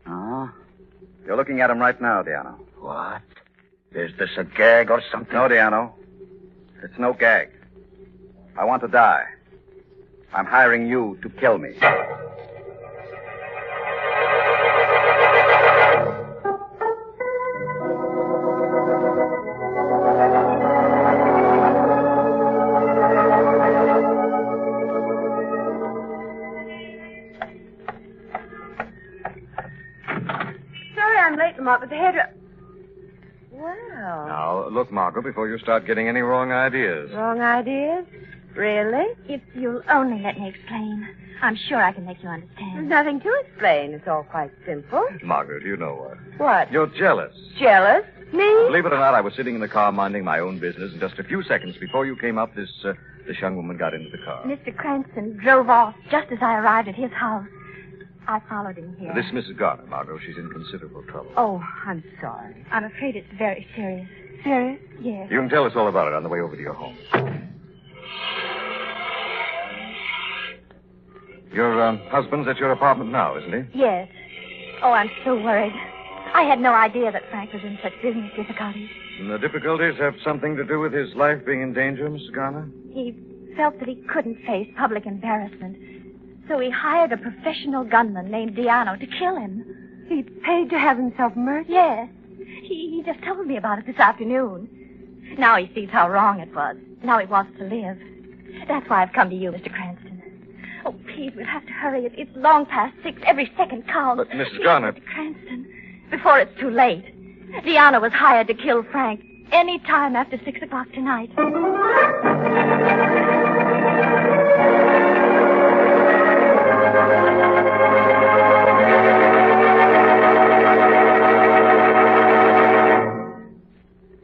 Oh? You're looking at him right now, Diano. What? Is this a gag or something? No, Diano. It's no gag. I want to die. I'm hiring you to kill me. Sorry I'm late, Lamont, but the hairdresser... Well... Now, look, Margaret, before you start getting any wrong ideas. Wrong ideas? Really? If you'll only let me explain, I'm sure I can make you There's understand. nothing to explain. It's all quite simple. Margaret, you know what? What? You're jealous. Jealous? Me? Believe it or not, I was sitting in the car minding my own business, and just a few seconds before you came up, this young woman got into the car. Mr. Cranston drove off just as I arrived at his house. I followed him here. This is Mrs. Garner, Margot. She's in considerable trouble. Oh, I'm sorry. I'm afraid it's very serious. Serious? Yes. You can tell us all about it on the way over to your home. Your husband's at your apartment now, isn't he? Yes. Oh, I'm so worried. I had no idea that Frank was in such business difficulties. And the difficulties have something to do with his life being in danger, Mrs. Garner? He felt that he couldn't face public embarrassment. So he hired a professional gunman named Diano to kill him. He paid to have himself murdered? Yes. He just told me about it this afternoon. Now he sees how wrong it was. Now he wants to live. That's why I've come to you, Mr. Cranston. Oh, please, we'll have to hurry. It's long past 6. Every second counts. But, Mrs. Garner... Mr. Cranston, before it's too late, Diana was hired to kill Frank any time after 6 o'clock tonight.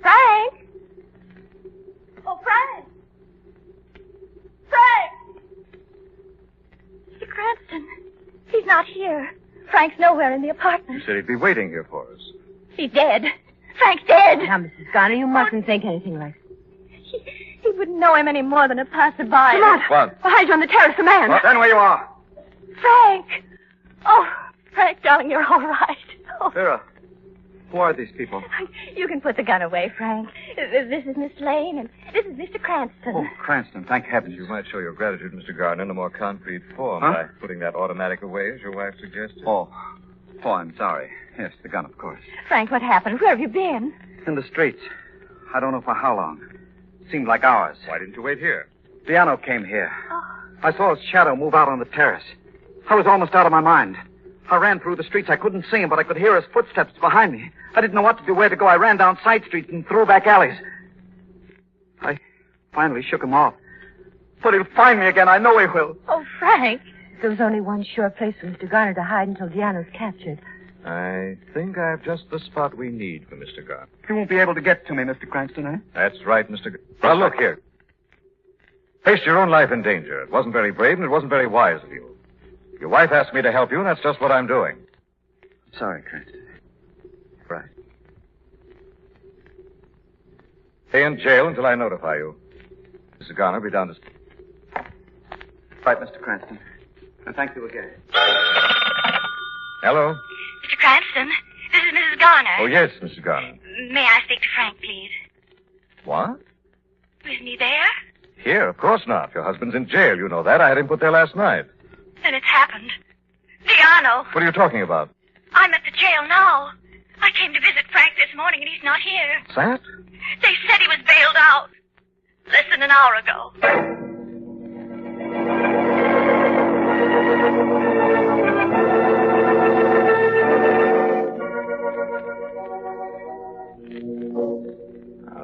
Frank! Oh, Frank! Frank! Mr. Cranston, he's not here. Frank's nowhere in the apartment. He said he'd be waiting here for us. He's dead. Frank's dead. Now, Mrs. Garner, you mustn't think anything like that. He wouldn't know him any more than a passerby. Come on. What? Behind you on the terrace, a man. Well, stand where you are. Frank! Oh, Frank, darling, you're all right. Oh, Vera, who are these people? you can put the gun away, Frank. This is Miss Lane, and this is Mr. Cranston. Oh, Cranston, thank heavens. You might show your gratitude, Mr. Gardner, in a more concrete form Huh? by putting that automatic away, as your wife suggested. Oh, I'm sorry. Yes, the gun, of course. Frank, what happened? Where have you been? In the streets. I don't know for how long. Seemed like hours. Why didn't you wait here? Diano came here. I saw his shadow move out on the terrace. I was almost out of my mind. I ran through the streets. I couldn't see him, but I could hear his footsteps behind me. I didn't know what to do, where to go. I ran down side streets and through back alleys. I finally shook him off. But he'll find me again. I know he will. Oh, Frank. There was only one sure place for Mr. Garner to hide until Diana's captured. I think I have just the spot we need for Mr. Gardner. He won't be able to get to me, Mr. Cranston, eh? That's right, Mr. Well, look here. Faced your own life in danger. It wasn't very brave, and it wasn't very wise of you. Your wife asked me to help you, and that's just what I'm doing. Sorry, Cranston. Right. Stay in jail until I notify you. Mr. Garner, be down to... Right, Mr. Cranston. And thank you again. Hello? Mr. Cranston, this is Mrs. Garner. Oh, yes, Mrs. Garner. May I speak to Frank, please? What? Isn't he there? Here, of course not. Your husband's in jail. You know that. I had him put there last night. Then it's happened. Diano, What are you talking about? I'm at the jail now. I came to visit Frank this morning, and he's not here. What's that? They said he was bailed out less than an hour ago.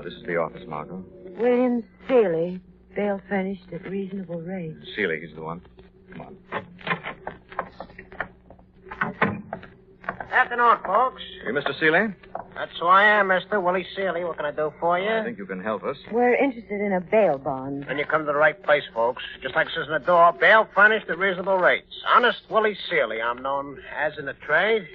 This is the office, Margot. William Seeley, bail furnished at reasonable rate. Seeley, he's the one. Come on. Afternoon, folks. Hey, Mr. Seeley? That's who I am, Mr. Willie Seeley. What can I do for you? I think you can help us. We're interested in a bail bond. Then you come to the right place, folks. Just like it says in the door, bail furnished at reasonable rates. Honest Willie Seeley, I'm known as in the trade.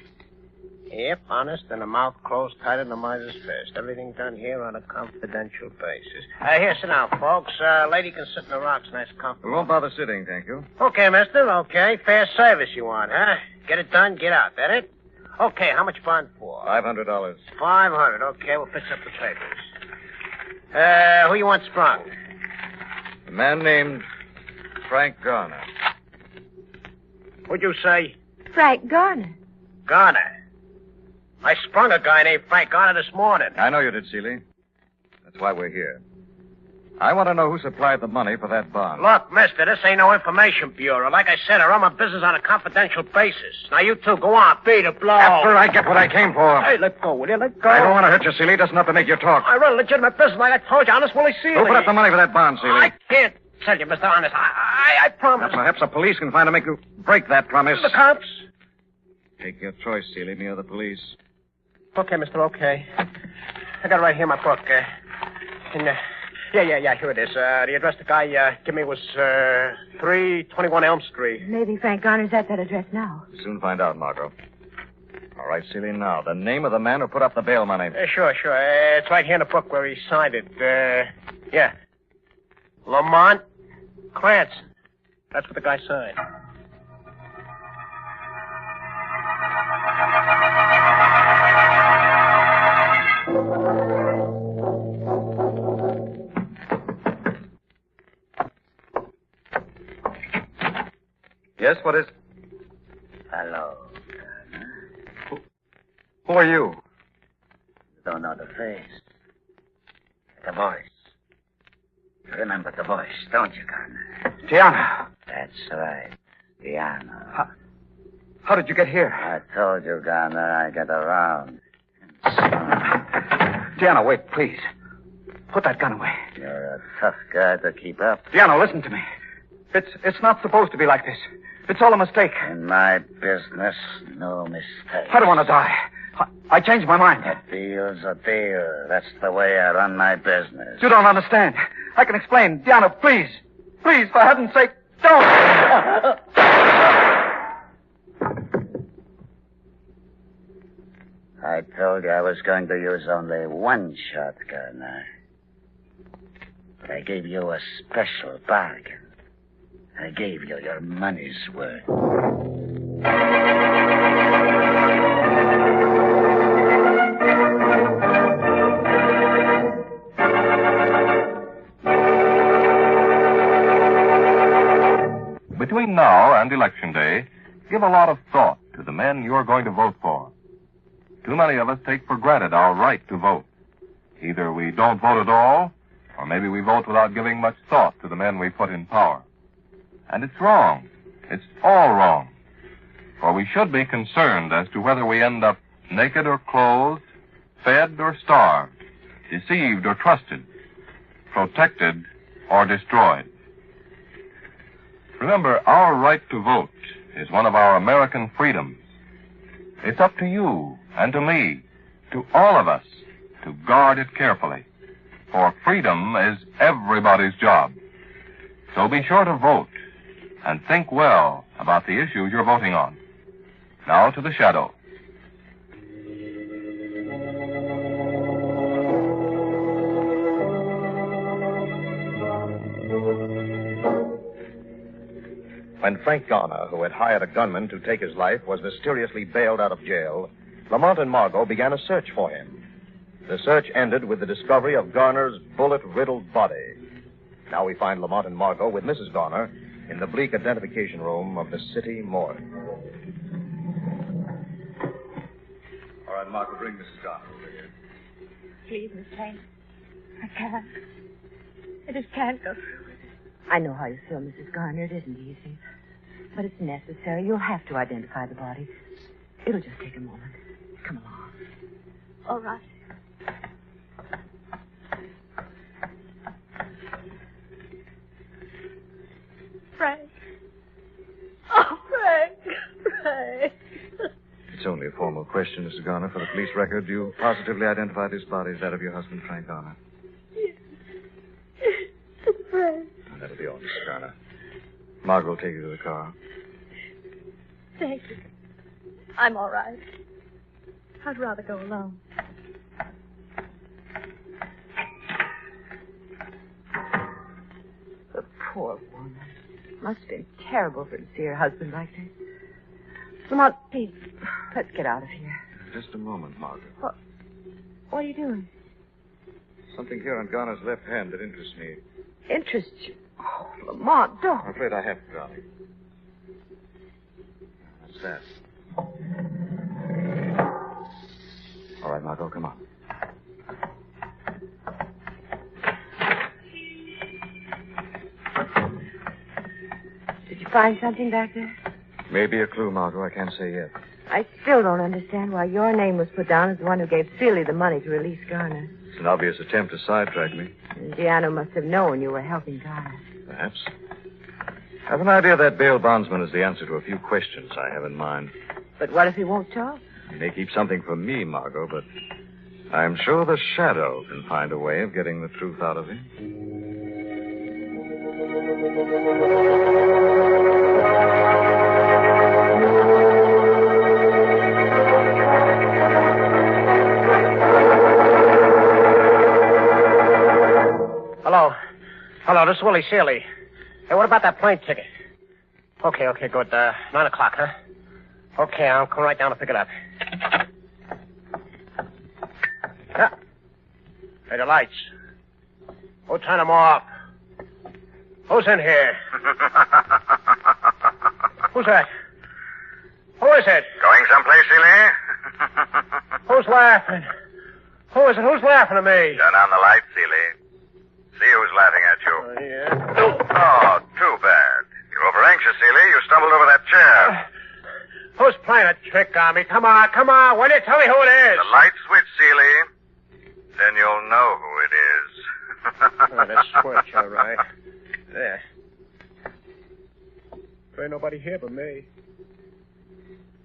Yep, honest, and a mouth closed tight in the miser's fist. Everything done here on a confidential basis. Here, sit down, folks. Lady can sit in the rocks, nice comfortable. We won't bother sitting, thank you. Okay, mister, okay. Fair service you want, huh? Get it done, get out. That it? Okay, how much bond for? $500. 500. Okay, we'll fix up the papers. Who you want sprung? A man named Frank Garner. What'd you say? Frank Garner. Garner. I sprung a guy named Frank Garner this morning. I know you did, Seeley. That's why we're here. I want to know who supplied the money for that bond. Look, mister, this ain't no information bureau. Like I said, I run my business on a confidential basis. Now, you two, go on, beat a blow. After I get what I came for. Hey, let go, will you? Let go. I don't want to hurt you, Seeley. Just enough to make you talk. I run a legitimate business like I told you. Honest Willie Seeley. Who put up the money for that bond, Seeley? I can't tell you, mister. Honest. I promise. Now, perhaps the police can find to make you break that promise. The cops? Take your choice, Seeley. Me or the police. Okay, mister, okay. I got it right here in my book. Yeah, here it is. The address the guy gave me was 321 Elm Street. Maybe Frank Garner's at that address now. Soon find out, Margot. All right, Seeley, now, the name of the man who put up the bail money. Sure. It's right here in the book where he signed it. Yeah. Lamont Cranston. That's what the guy signed. Yes, what is... Hello. Who are you? You don't know the face. The voice. You remember the voice, don't you, Garner? Diana. That's right. Diana. How did you get here? I told you, Garner, I get around. Diana, wait, please. Put that gun away. You're a tough guy to keep up. Diana, listen to me. It's not supposed to be like this. It's all a mistake. In my business, no mistake. I don't want to die. I changed my mind. A deal's a deal. That's the way I run my business. You don't understand. I can explain. Diana, please. Please, for heaven's sake, don't. I told you I was going to use only one shotgun. But I gave you a special bargain. I gave you your money's worth. Between now and Election Day, give a lot of thought to the men you're going to vote for. Too many of us take for granted our right to vote. Either we don't vote at all, or maybe we vote without giving much thought to the men we put in power. And it's wrong. It's all wrong. For we should be concerned as to whether we end up naked or clothed, fed or starved, deceived or trusted, protected or destroyed. Remember, our right to vote is one of our American freedoms. It's up to you and to me, to all of us, to guard it carefully. For freedom is everybody's job. So be sure to vote and think well about the issues you're voting on. Now to the shadow. When Frank Garner, who had hired a gunman to take his life, was mysteriously bailed out of jail, Lamont and Margot began a search for him. The search ended with the discovery of Garner's bullet-riddled body. Now we find Lamont and Margot with Mrs. Garner in the bleak identification room of the city morgue. All right, Margot, bring Mrs. Garner over here. Please, Miss Twain. I can't. I just can't go through with it. I know how you feel, Mrs. Garner. It isn't easy. But it's necessary. You'll have to identify the body. It'll just take a moment. Come along. All right. Frank. Oh, Frank. Frank. It's only a formal question, Mrs. Garner. For the police record, do you positively identify this body as that of your husband, Frank Garner? Yes. Frank. That'll be all, Mrs. Garner. Margot will take you to the car. Thank you. I'm all right. I'd rather go alone. The poor woman. Must have been terrible for her to see her husband like this. Lamont, please, let's get out of here. Just a moment, Margaret. What are you doing? Something here on Garner's left hand that interests me. Interests you? Oh, Lamont, don't. I'm afraid I have to, darling. What's that? All right, Margot, come on. Did you find something back there? Maybe a clue, Margot. I can't say yet. I still don't understand why your name was put down as the one who gave Seeley the money to release Garner. It's an obvious attempt to sidetrack me. Deanna must have known you were helping Garner. Perhaps. I have an idea that bail bondsman is the answer to a few questions I have in mind. But what if he won't talk? He may keep something from me, Margot, but I'm sure the shadow can find a way of getting the truth out of him. Hello, this is Willie Seeley. Hey, what about that plane ticket? Okay, good. 9 o'clock, huh? Okay, I'll come right down to pick it up. Yeah. Hey, the lights. Who turned them off? Who's in here? Who's that? Who is it? Going someplace, Seeley? Who's laughing? Who is it? Who's laughing at me? Turn on the lights, Seeley. See who's laughing at you. Yeah. Oh, too bad. You're over-anxious, Seeley. You stumbled over that chair. Who's playing a trick on me? Come on. Will you tell me who it is? The light switch, Seeley. Then you'll know who it is. That switch, all right. There. There ain't nobody here but me.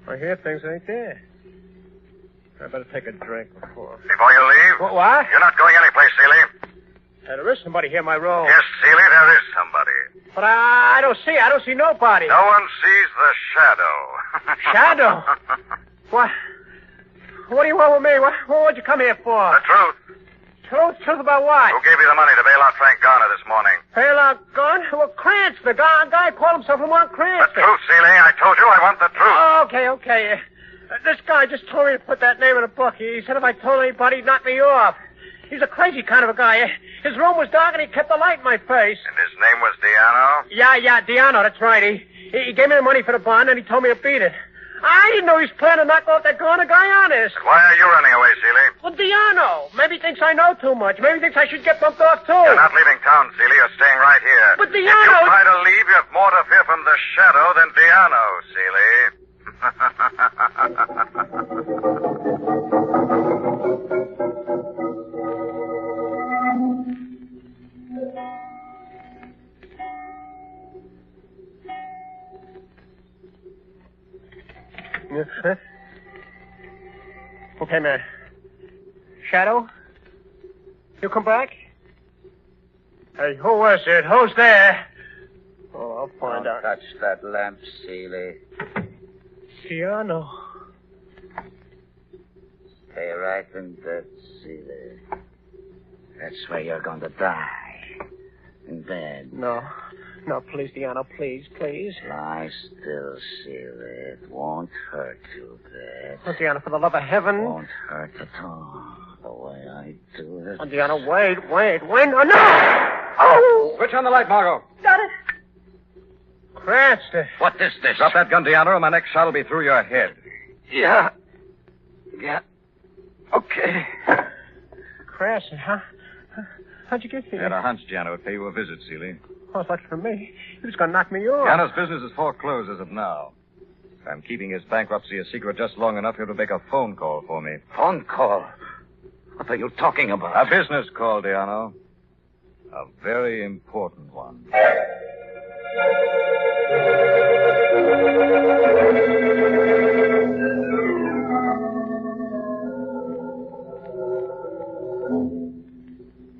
I hear things ain't there. I better take a drink before. Before you leave? What? You're not going anyplace, Seeley. There is somebody here in my room. Yes, Seeley, there is somebody. But I don't see. I don't see nobody. No one sees the shadow. Shadow? What? What do you want with me? What'd you come here for? The truth. Truth about what? Who gave you the money to bail out Frank Garner this morning? Bail out Garner? Well, Cranston. The guy called himself Lamont Cranston. The truth, Seeley. I told you I want the truth. Oh, okay. This guy just told me to put that name in a book. He said if I told anybody, he'd knock me off. He's a crazy kind of a guy. His room was dark and he kept the light in my face. And his name was Diano? Yeah, Diano, that's right. He gave me the money for the bond and he told me to beat it. I didn't know he was planning to knock off that Garner guy honest. Why are you running away, Seeley? Well, Diano. Maybe he thinks I know too much. Maybe he thinks I should get bumped off, too. You're not leaving town, Seeley. You're staying right here. But Diano... If you try to leave, you have more to fear from the shadow than Diano, Seeley. Huh? Okay, man. Shadow? You come back? Hey, who is it? Who's there? Oh, I'll find out. Touch that lamp, Seeley. Diano. Stay right in bed, Seeley. That's where you're going to die. In bed. No, please, Diano, please. Lie still, Seeley. It won't hurt too bad. Oh, Diano, for the love of heaven. It won't hurt at all. The way I do it. Oh, Diano, wait. Oh, no! Oh! Switch on the light, Margot. Got it. Cranston. What is this? Drop that gun, Diana, or my next shot will be through your head. Yeah. Okay. Cranston, huh? How'd you get here? I had a hunch Gianna would pay you a visit, Seeley. Oh, it's lucky for me. He was going to knock me off. Gianna's business is foreclosed as of now. I'm keeping his bankruptcy a secret just long enough here to make a phone call for me. Phone call? What are you talking about? A business call, Diano. A very important one.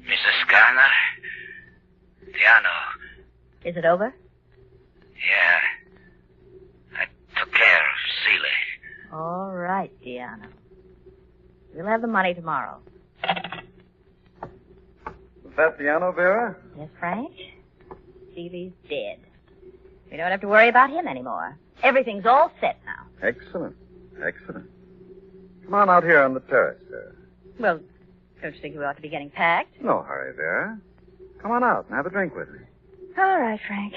Mrs. Garner? Diano. Is it over? Yeah. I took care of Seeley. All right, Diano. We'll have the money tomorrow. Is that Diano, Vera? Yes, Frank. Seeley's dead. We don't have to worry about him anymore. Everything's all set now. Excellent. Excellent. Come on out here on the terrace, Vera. Well, don't you think we ought to be getting packed? No hurry, Vera. Come on out and have a drink with me. All right, Frank.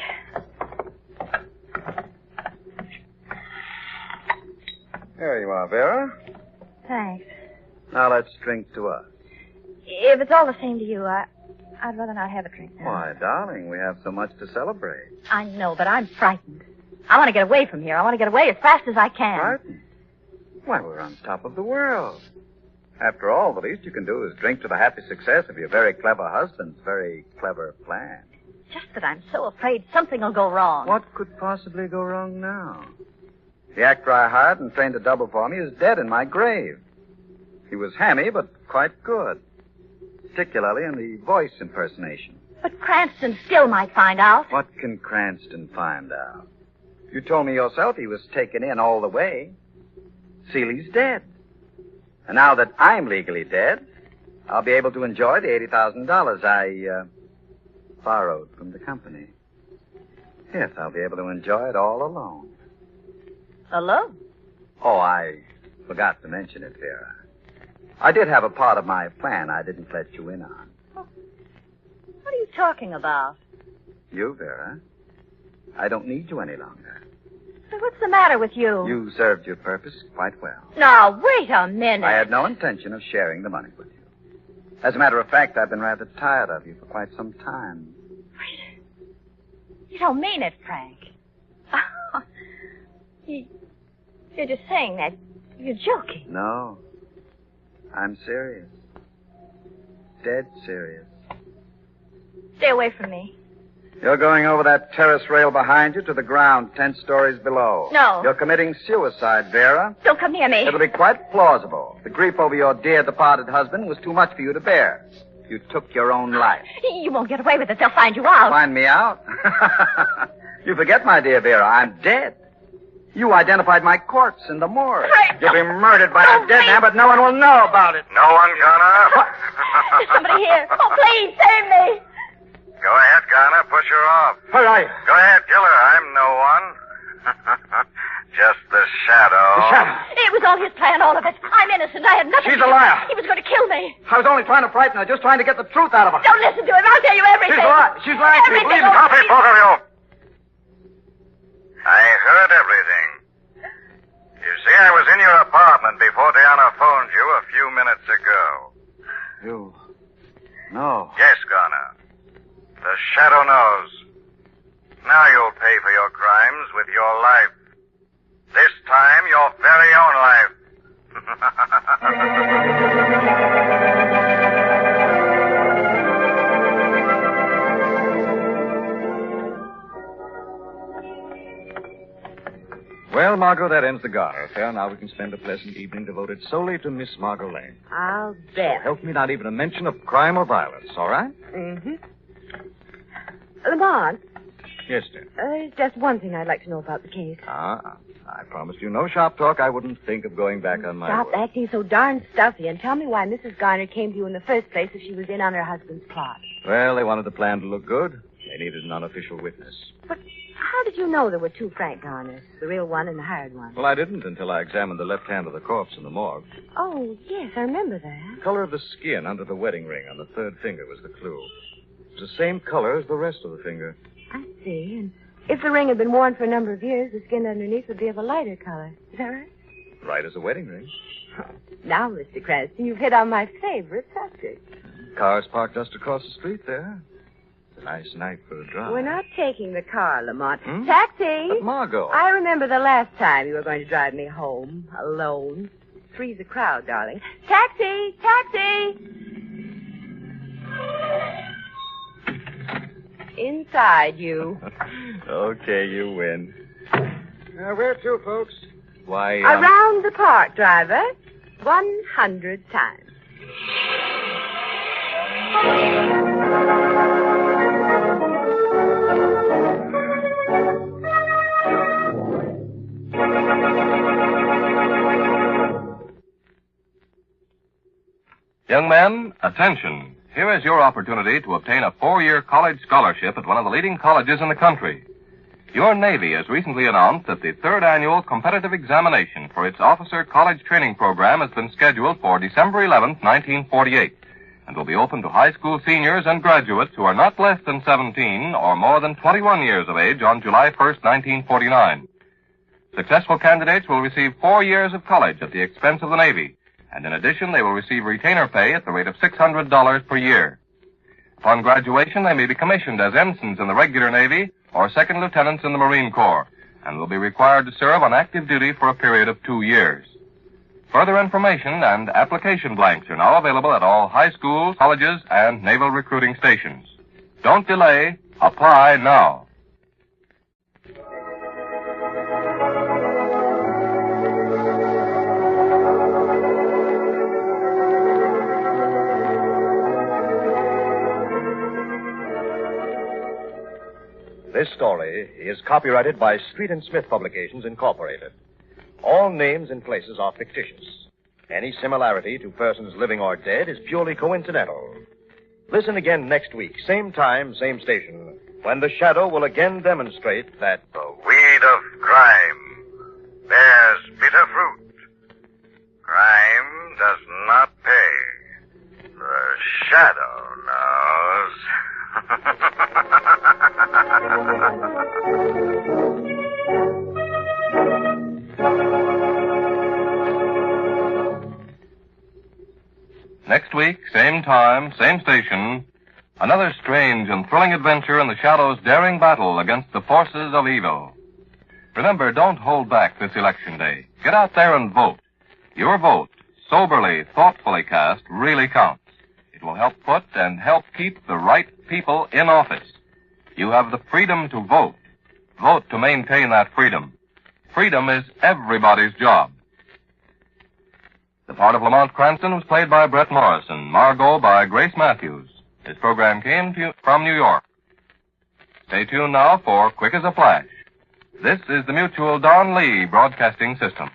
Here you are, Vera. Thanks. Now let's drink to us. If it's all the same to you, I'd rather not have a drink now. Why, darling, we have so much to celebrate. I know, but I'm frightened. I want to get away from here. I want to get away as fast as I can. Frightened? Why, we're on top of the world. After all, the least you can do is drink to the happy success of your very clever husband's very clever plan. Just that I'm so afraid something will go wrong. What could possibly go wrong now? The actor I hired and trained to double for me is dead in my grave. He was hammy, but quite good. Particularly in the voice impersonation. But Cranston still might find out. What can Cranston find out? You told me yourself he was taken in all the way. Seeley's dead. And now that I'm legally dead, I'll be able to enjoy the $80,000 I borrowed from the company. Yes, I'll be able to enjoy it all alone. Alone? Oh, I forgot to mention it, Vera. I did have a part of my plan I didn't let you in on. What are you talking about? You, Vera. I don't need you any longer. So what's the matter with you? You served your purpose quite well. Now, wait a minute. I had no intention of sharing the money with you. As a matter of fact, I've been rather tired of you for quite some time. You don't mean it, Frank. You're just saying that. You're joking. No. I'm serious. Dead serious. Stay away from me. You're going over that terrace rail behind you to the ground 10 stories below. No. You're committing suicide, Vera. Don't come near me. It'll be quite plausible. The grief over your dear departed husband was too much for you to bear. You took your own life. You won't get away with it. They'll find you out. Find me out? You forget, my dear Vera, I'm dead. You identified my corpse in the morgue. You'll be murdered by a dead man, but no one will know about it. No one gonna? There's somebody here. Oh, please, save me. Go ahead, Garner. Push her off. Where are you? Go ahead, kill her. I'm no one. Just the shadow. The shadow? It was all his plan, all of it. I'm innocent. I had nothing She's to do. a liar. He was going to kill me. I was only trying to frighten her, just trying to get the truth out of her. Don't listen to him. I'll tell you everything. She's lying to you. Everything. Believe me. Stop it, both of you. I heard everything. You see, I was in your apartment before Diana phoned you a few minutes ago. You... No. Yes, Garner. The shadow knows. Now you'll pay for your crimes with your life. This time, your very own life. Well, Margot, that ends the Garner affair. Now we can spend a pleasant evening devoted solely to Miss Margot Lane. I'll bet. Help me not even a mention of crime or violence, all right? Mm-hmm. Lamont, Yes, dear. there's just one thing I'd like to know about the case. I promised you no shop talk. I wouldn't think of going back on my Stop word. acting so darn stuffy and tell me why Mrs. Garner came to you in the first place if she was in on her husband's plot. Well, they wanted the plan to look good. They needed an unofficial witness. How did you know there were two Frank Garners, the real one and the hired one? Well, I didn't until I examined the left hand of the corpse in the morgue. Oh, yes, I remember that. The color of the skin under the wedding ring on the third finger was the clue. It was the same color as the rest of the finger. I see. And if the ring had been worn for a number of years, the skin underneath would be of a lighter color. Is that right? Right as a wedding ring. Now, Mr. Cranston, you've hit on my favorite subject. Car's parked just across the street there. It's a nice night for a drive. We're not taking the car, Lamont. Taxi! But Margot. I remember the last time you were going to drive me home, alone. Three's a crowd, darling. Taxi! Taxi! Inside, you. Okay, you win. Where to, folks? Why, Around the park, driver. 100 times. Young men, attention. Here is your opportunity to obtain a 4-year college scholarship at one of the leading colleges in the country. Your Navy has recently announced that the third annual competitive examination for its officer college training program has been scheduled for December 11th, 1948, and will be open to high school seniors and graduates who are not less than 17 or more than 21 years of age on July 1st, 1949. Successful candidates will receive 4 years of college at the expense of the Navy, and in addition, they will receive retainer pay at the rate of $600 per year. Upon graduation, they may be commissioned as ensigns in the regular Navy or second lieutenants in the Marine Corps, and will be required to serve on active duty for a period of 2 years. Further information and application blanks are now available at all high schools, colleges, and naval recruiting stations. Don't delay. Apply now. This story is copyrighted by Street and Smith Publications, Incorporated. All names and places are fictitious. Any similarity to persons living or dead is purely coincidental. Listen again next week, same time, same station, when the Shadow will again demonstrate that the weed of crime bears bitter fruit. Crime does not pay. The Shadow knows. Next week, same time, same station, another strange and thrilling adventure in the Shadow's daring battle against the forces of evil. Remember, don't hold back this election day. Get out there and vote. Your vote, soberly, thoughtfully cast, really counts. It will help put and help keep the right people in office. You have the freedom to vote. Vote to maintain that freedom. Freedom is everybody's job. The part of Lamont Cranston was played by Brett Morrison, Margot by Grace Matthews. This program came to you from New York. Stay tuned now for Quick as a Flash. This is the Mutual Don Lee Broadcasting System.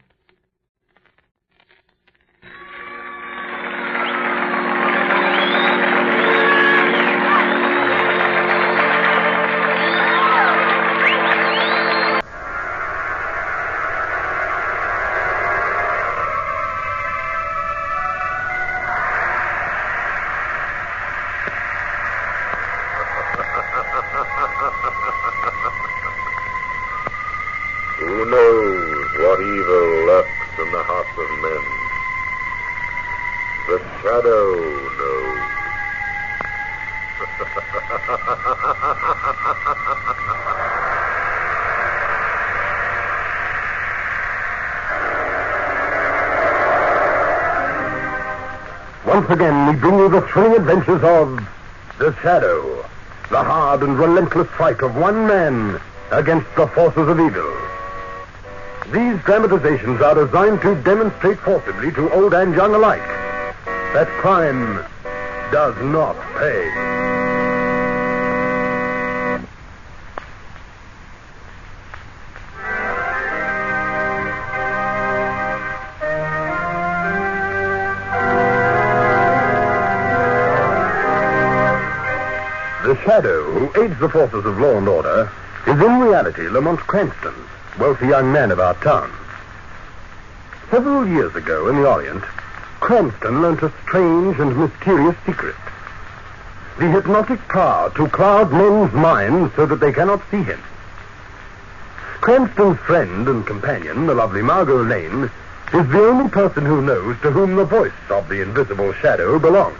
Who knows what evil lurks in the hearts of men? The Shadow knows. Once again, we bring you the thrilling adventures of The Shadow, the hard and relentless fight of one man against the forces of evil. These dramatizations are designed to demonstrate forcibly to old and young alike that crime does not pay. The Shadow, who aids the forces of law and order, is in reality Lamont Cranston, wealthy young man of our town. Several years ago in the Orient, Cranston learnt a strange and mysterious secret. The hypnotic power to cloud men's minds so that they cannot see him. Cranston's friend and companion, the lovely Margot Lane, is the only person who knows to whom the voice of the invisible Shadow belongs.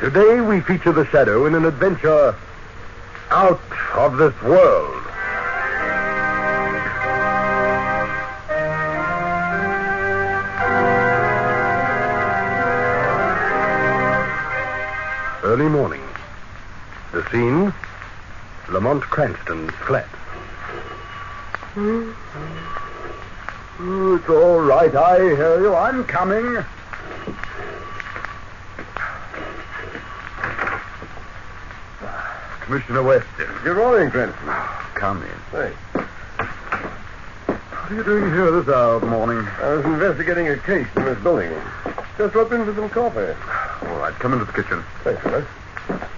Today we feature the Shadow in an adventure out of this world. Early morning. The scene, Lamont Cranston's flat. Oh, it's all right. I hear you. I'm coming. Commissioner Weston. Good morning, Cranston. Come in. Thanks. What are you doing here this hour of the morning? I was investigating a case in this building. Just dropped in for some coffee. All right, come into the kitchen. Thanks, sir.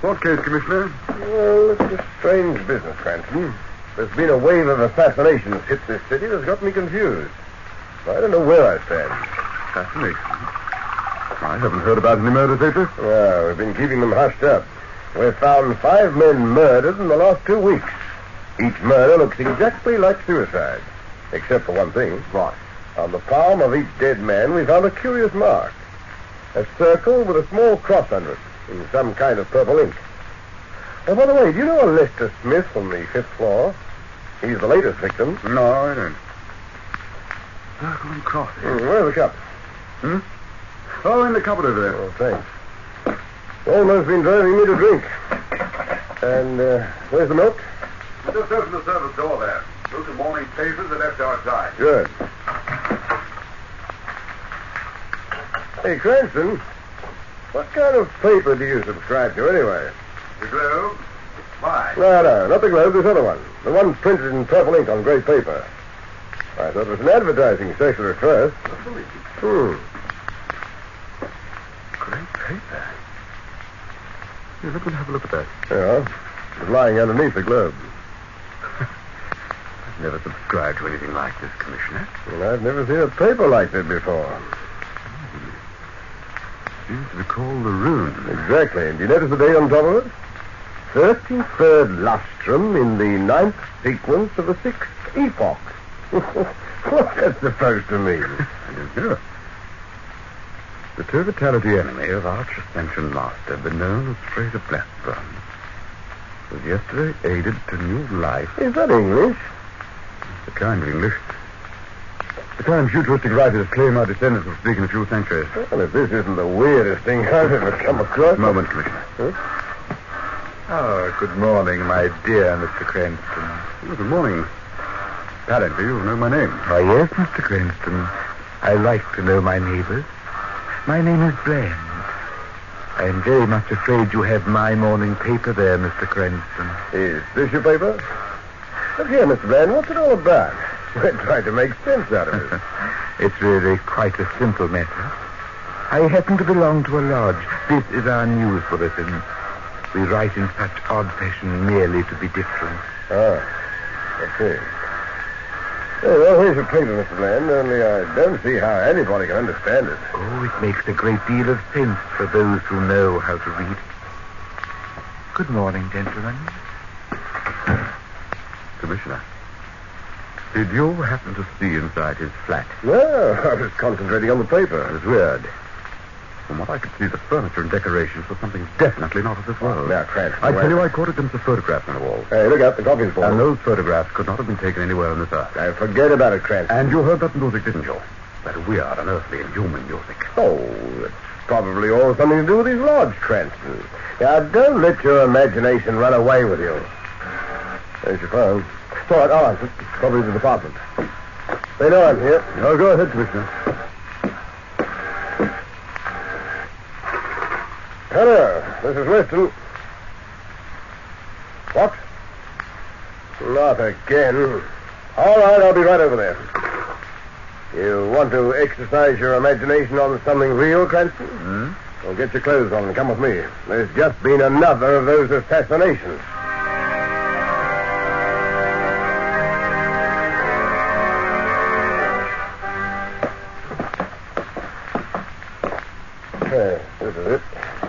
What case, Commissioner? Well, it's a strange business, Cranston. There's been a wave of assassinations hit this city that's got me confused. I don't know where I stand. Assassination? I haven't heard about any murders lately. Well, we've been keeping them hushed up. We've found 5 men murdered in the last 2 weeks. Each murder looks exactly like suicide. Except for one thing. What? On the palm of each dead man, we found a curious mark. A circle with a small cross under it, in some kind of purple ink. Oh, by the way, do you know a Lester Smith on the 5th floor? He's the latest victim. No, I don't. Circle and cross. Where's the cup? Oh, in the cupboard over there. Oh, thanks. Almost been driving me to drink. And, where's the milk? Just open the service door there. Look at morning papers are left outside. Good. Hey, Cranston, what kind of paper do you subscribe to anyway? The Globe? Why? No, not the Globe, this other one. The one printed in purple ink on grey paper. I thought it was an advertising circular at first. Grey paper? Here, let me have a look at that. Yeah, it was lying underneath the Globe. I've never subscribed to anything like this, Commissioner. Well, I've never seen a paper like that before. Seems to be called the Rune. Exactly. And do you notice the date on top of it? 33rd lustrum in the 9th sequence of the 6th epoch. What's that supposed to mean? I don't know. The turbitality enemy of Arch Ascension Master, been known as Fraser Blackburn, was yesterday aided to new life. Is that English? The kind of English. The kind futuristic writers claim our descendants will speak in a few centuries. Well, if this isn't the weirdest thing I've ever come across... Moment, Commissioner. Oh, good morning, my dear Mr. Cranston. Oh, good morning. Apparently you know my name. Oh, yes, Mr. Cranston. I like to know my neighbors. My name is Bland. I am very much afraid you have my morning paper there, Mr. Cranston. Is this your paper? Look here, Mr. Bland, what's it all about? We're trying to make sense out of it. It's really quite a simple matter. I happen to belong to a lodge. This is our news bulletin. We write in such odd fashion merely to be different. I see. Well, here's your paper, Mr. Bland, only I don't see how anybody can understand it. Oh, it makes a great deal of sense for those who know how to read. Good morning, gentlemen. Commissioner, did you happen to see inside his flat? No, I was concentrating on the paper. It was weird. From what I could see, the furniture and decorations were something definitely not of this world. Now, Cranston, I tell you, I caught a glimpse of photographs on the wall. Hey, look out, the coffee's full. And those photographs could not have been taken anywhere on this earth. Now, forget about it, Cranston. And you heard that music, didn't you? That weird, unearthly, inhuman music. Oh, it's probably all something to do with his lodge, Cranston. Now, don't let your imagination run away with you. There's your phone. It's all right, it's probably the department. They know I'm here. Oh, go ahead, Commissioner. Hello, this is Weston. What? Not again. All right, I'll be right over there. You want to exercise your imagination on something real, Cranston? Well, get your clothes on and come with me. There's just been another of those assassinations. This is it.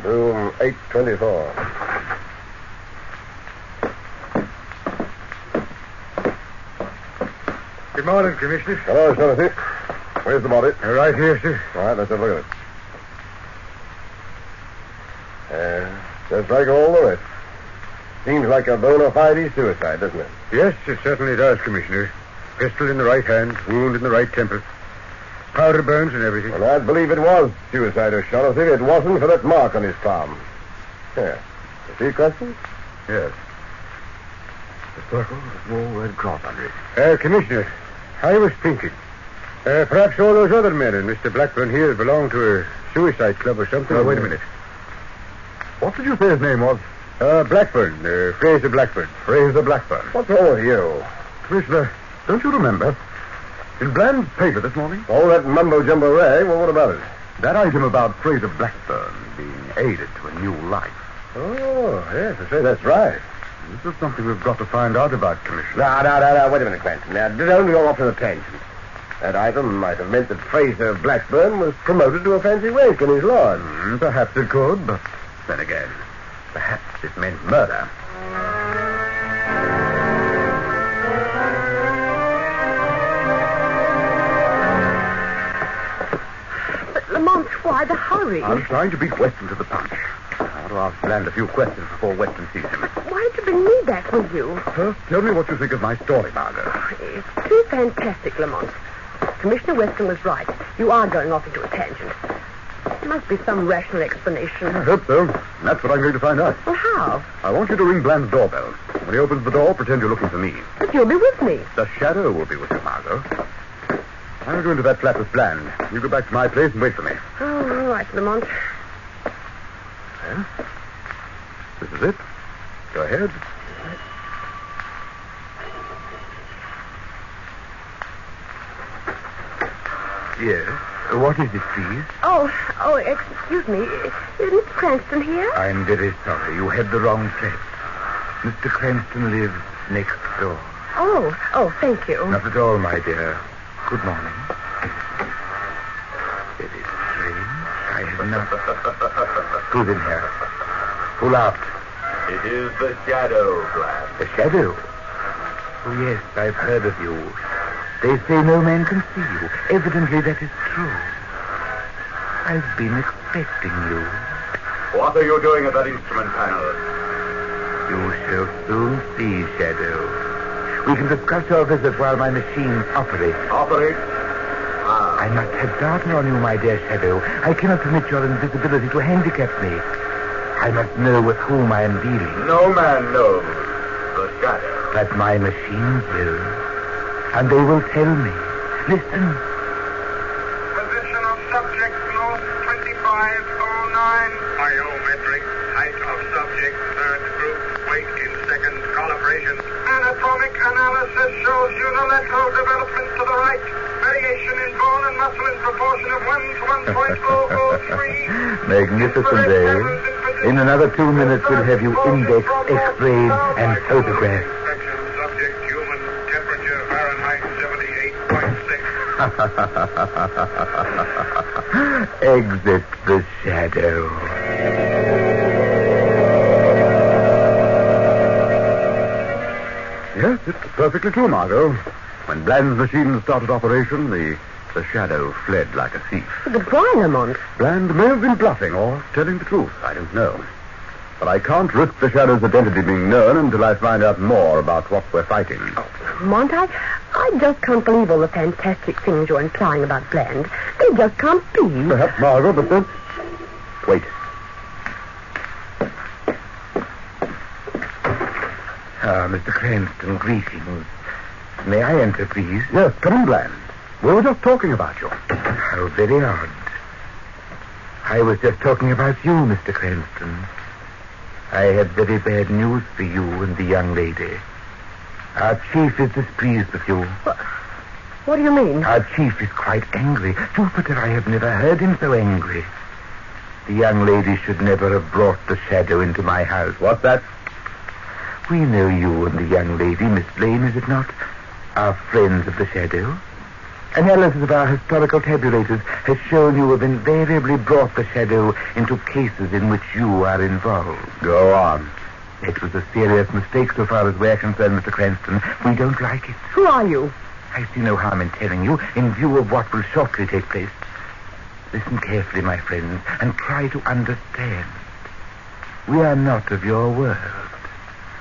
Room 824. Good morning, Commissioner. Hello, Timothy. Where's the body? Right here, sir. All right, let's have a look at it. Just like all the rest. Seems like a bona fide suicide, doesn't it? Yes, it certainly does, Commissioner. Pistol in the right hand, wound in the right temple. Powder burns and everything. Well, I'd believe it was suicide, O'Shaughnessy, if it wasn't for that mark on his palm. Here. You see, Cranston? Yes. The circle with a small red cross under it. Commissioner, I was thinking. Perhaps all those other men and Mr. Blackburn here belong to a suicide club or something. Wait a minute. What did you say his name was? Blackburn. Fraser Blackburn. Fraser Blackburn. What's wrong with you? Commissioner, don't you remember? In Bland's paper this morning? Oh, that mumbo-jumbo rag? Well, what about it? That item about Fraser Blackburn being aided to a new life. Oh, yes, I say that's right. This is something we've got to find out about, Commissioner. No, wait a minute, Cranston. Now, don't go off on a tangent. That item might have meant that Fraser Blackburn was promoted to a fancy rank in his lodge. Perhaps it could, but then again, perhaps it meant murder. But, Lamont, why the hurry? I'm trying to beat Weston to the punch. I want to ask Bland a few questions before Weston sees him. Why did you bring me back with you? First, tell me what you think of my story, Margot. It's too fantastic, Lamont. Commissioner Weston was right. You are going off into a tangent. There must be some rational explanation. I hope so. And that's what I'm going to find out. Well, how? I want you to ring Bland's doorbell. When he opens the door, pretend you're looking for me. But you'll be with me. The shadow will be with you, Margot. I'll go into that flat with Bland. You go back to my place and wait for me. Oh, all right, Lamont. Well, this is it. Go ahead. Yes. What is it, please? Oh, excuse me. Is Mr. Cranston here? I'm very sorry. You had the wrong place. Mr. Cranston lives next door. Oh, thank you. Not at all, my dear. Good morning. Very strange. I have not... Who's in here? Who laughed? It is the shadow, Bland. The shadow? Oh, yes, I've heard of you. They say no man can see you. Evidently, that is true. I've been expecting you. What are you doing at that instrument panel? You shall soon see, Shadow. We can discuss your visit while my machines operate. Operate? I must have data on you, my dear Shadow. I cannot permit your invisibility to handicap me. I must know with whom I am dealing. No man knows the shadow. But my machines will. And they will tell me. Listen. Position of subject north 2509. Biometric. Height of subject. Third group. Weight in seconds. Calibration. Anatomic analysis shows unilateral development to the right. Variation in bone and muscle in proportion of 1 to 1.003. Magnificent, eh? In another 2 minutes, we'll have you indexed, x-rayed, and photographed. Subject human. Temperature Fahrenheit 78.6. Exit the shadow. Yes, it's perfectly true, Margot. When Bland's machine started operation, the shadow fled like a thief. But why, Lamont? Bland may have been bluffing or telling the truth. I don't know. But I can't risk the shadow's identity being known until I find out more about what we're fighting. Lamont, I just can't believe all the fantastic things you're implying about Bland. They just can't be. Perhaps, Margot, but then... Wait. Mr. Cranston, greetings. May I enter, please? Yes, come in, Bland. We were just talking about you. How very odd. I was just talking about you, Mr. Cranston. I had very bad news for you and the young lady. Our chief is displeased with you. What do you mean? Our chief is quite angry. Jupiter, I have never heard him so angry. The young lady should never have brought the shadow into my house. What's that? We know you and the young lady, Miss Blaine, is it not? Are friends of the shadow. Analysis of our historical tabulators has shown you have invariably brought the shadow into cases in which you are involved. Go on. It was a serious mistake so far as we're concerned, Mr. Cranston. We don't like it. Who are you? I see no harm in telling you in view of what will shortly take place. Listen carefully, my friends, and try to understand. We are not of your world.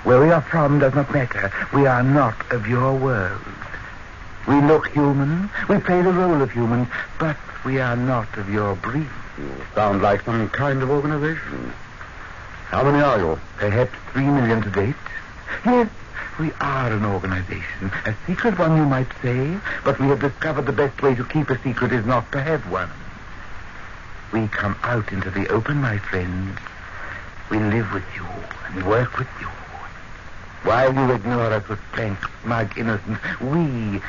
Where we are from does not matter. We are not of your world. We look human. We play the role of humans, but we are not of your breed. You sound like some kind of organization. How many are you? Perhaps 3 million to date. Yes, we are an organization. A secret one, you might say, but we have discovered the best way to keep a secret is not to have one. We come out into the open, my friends. We live with you and work with you. While you ignore us with blank, smug innocence, we,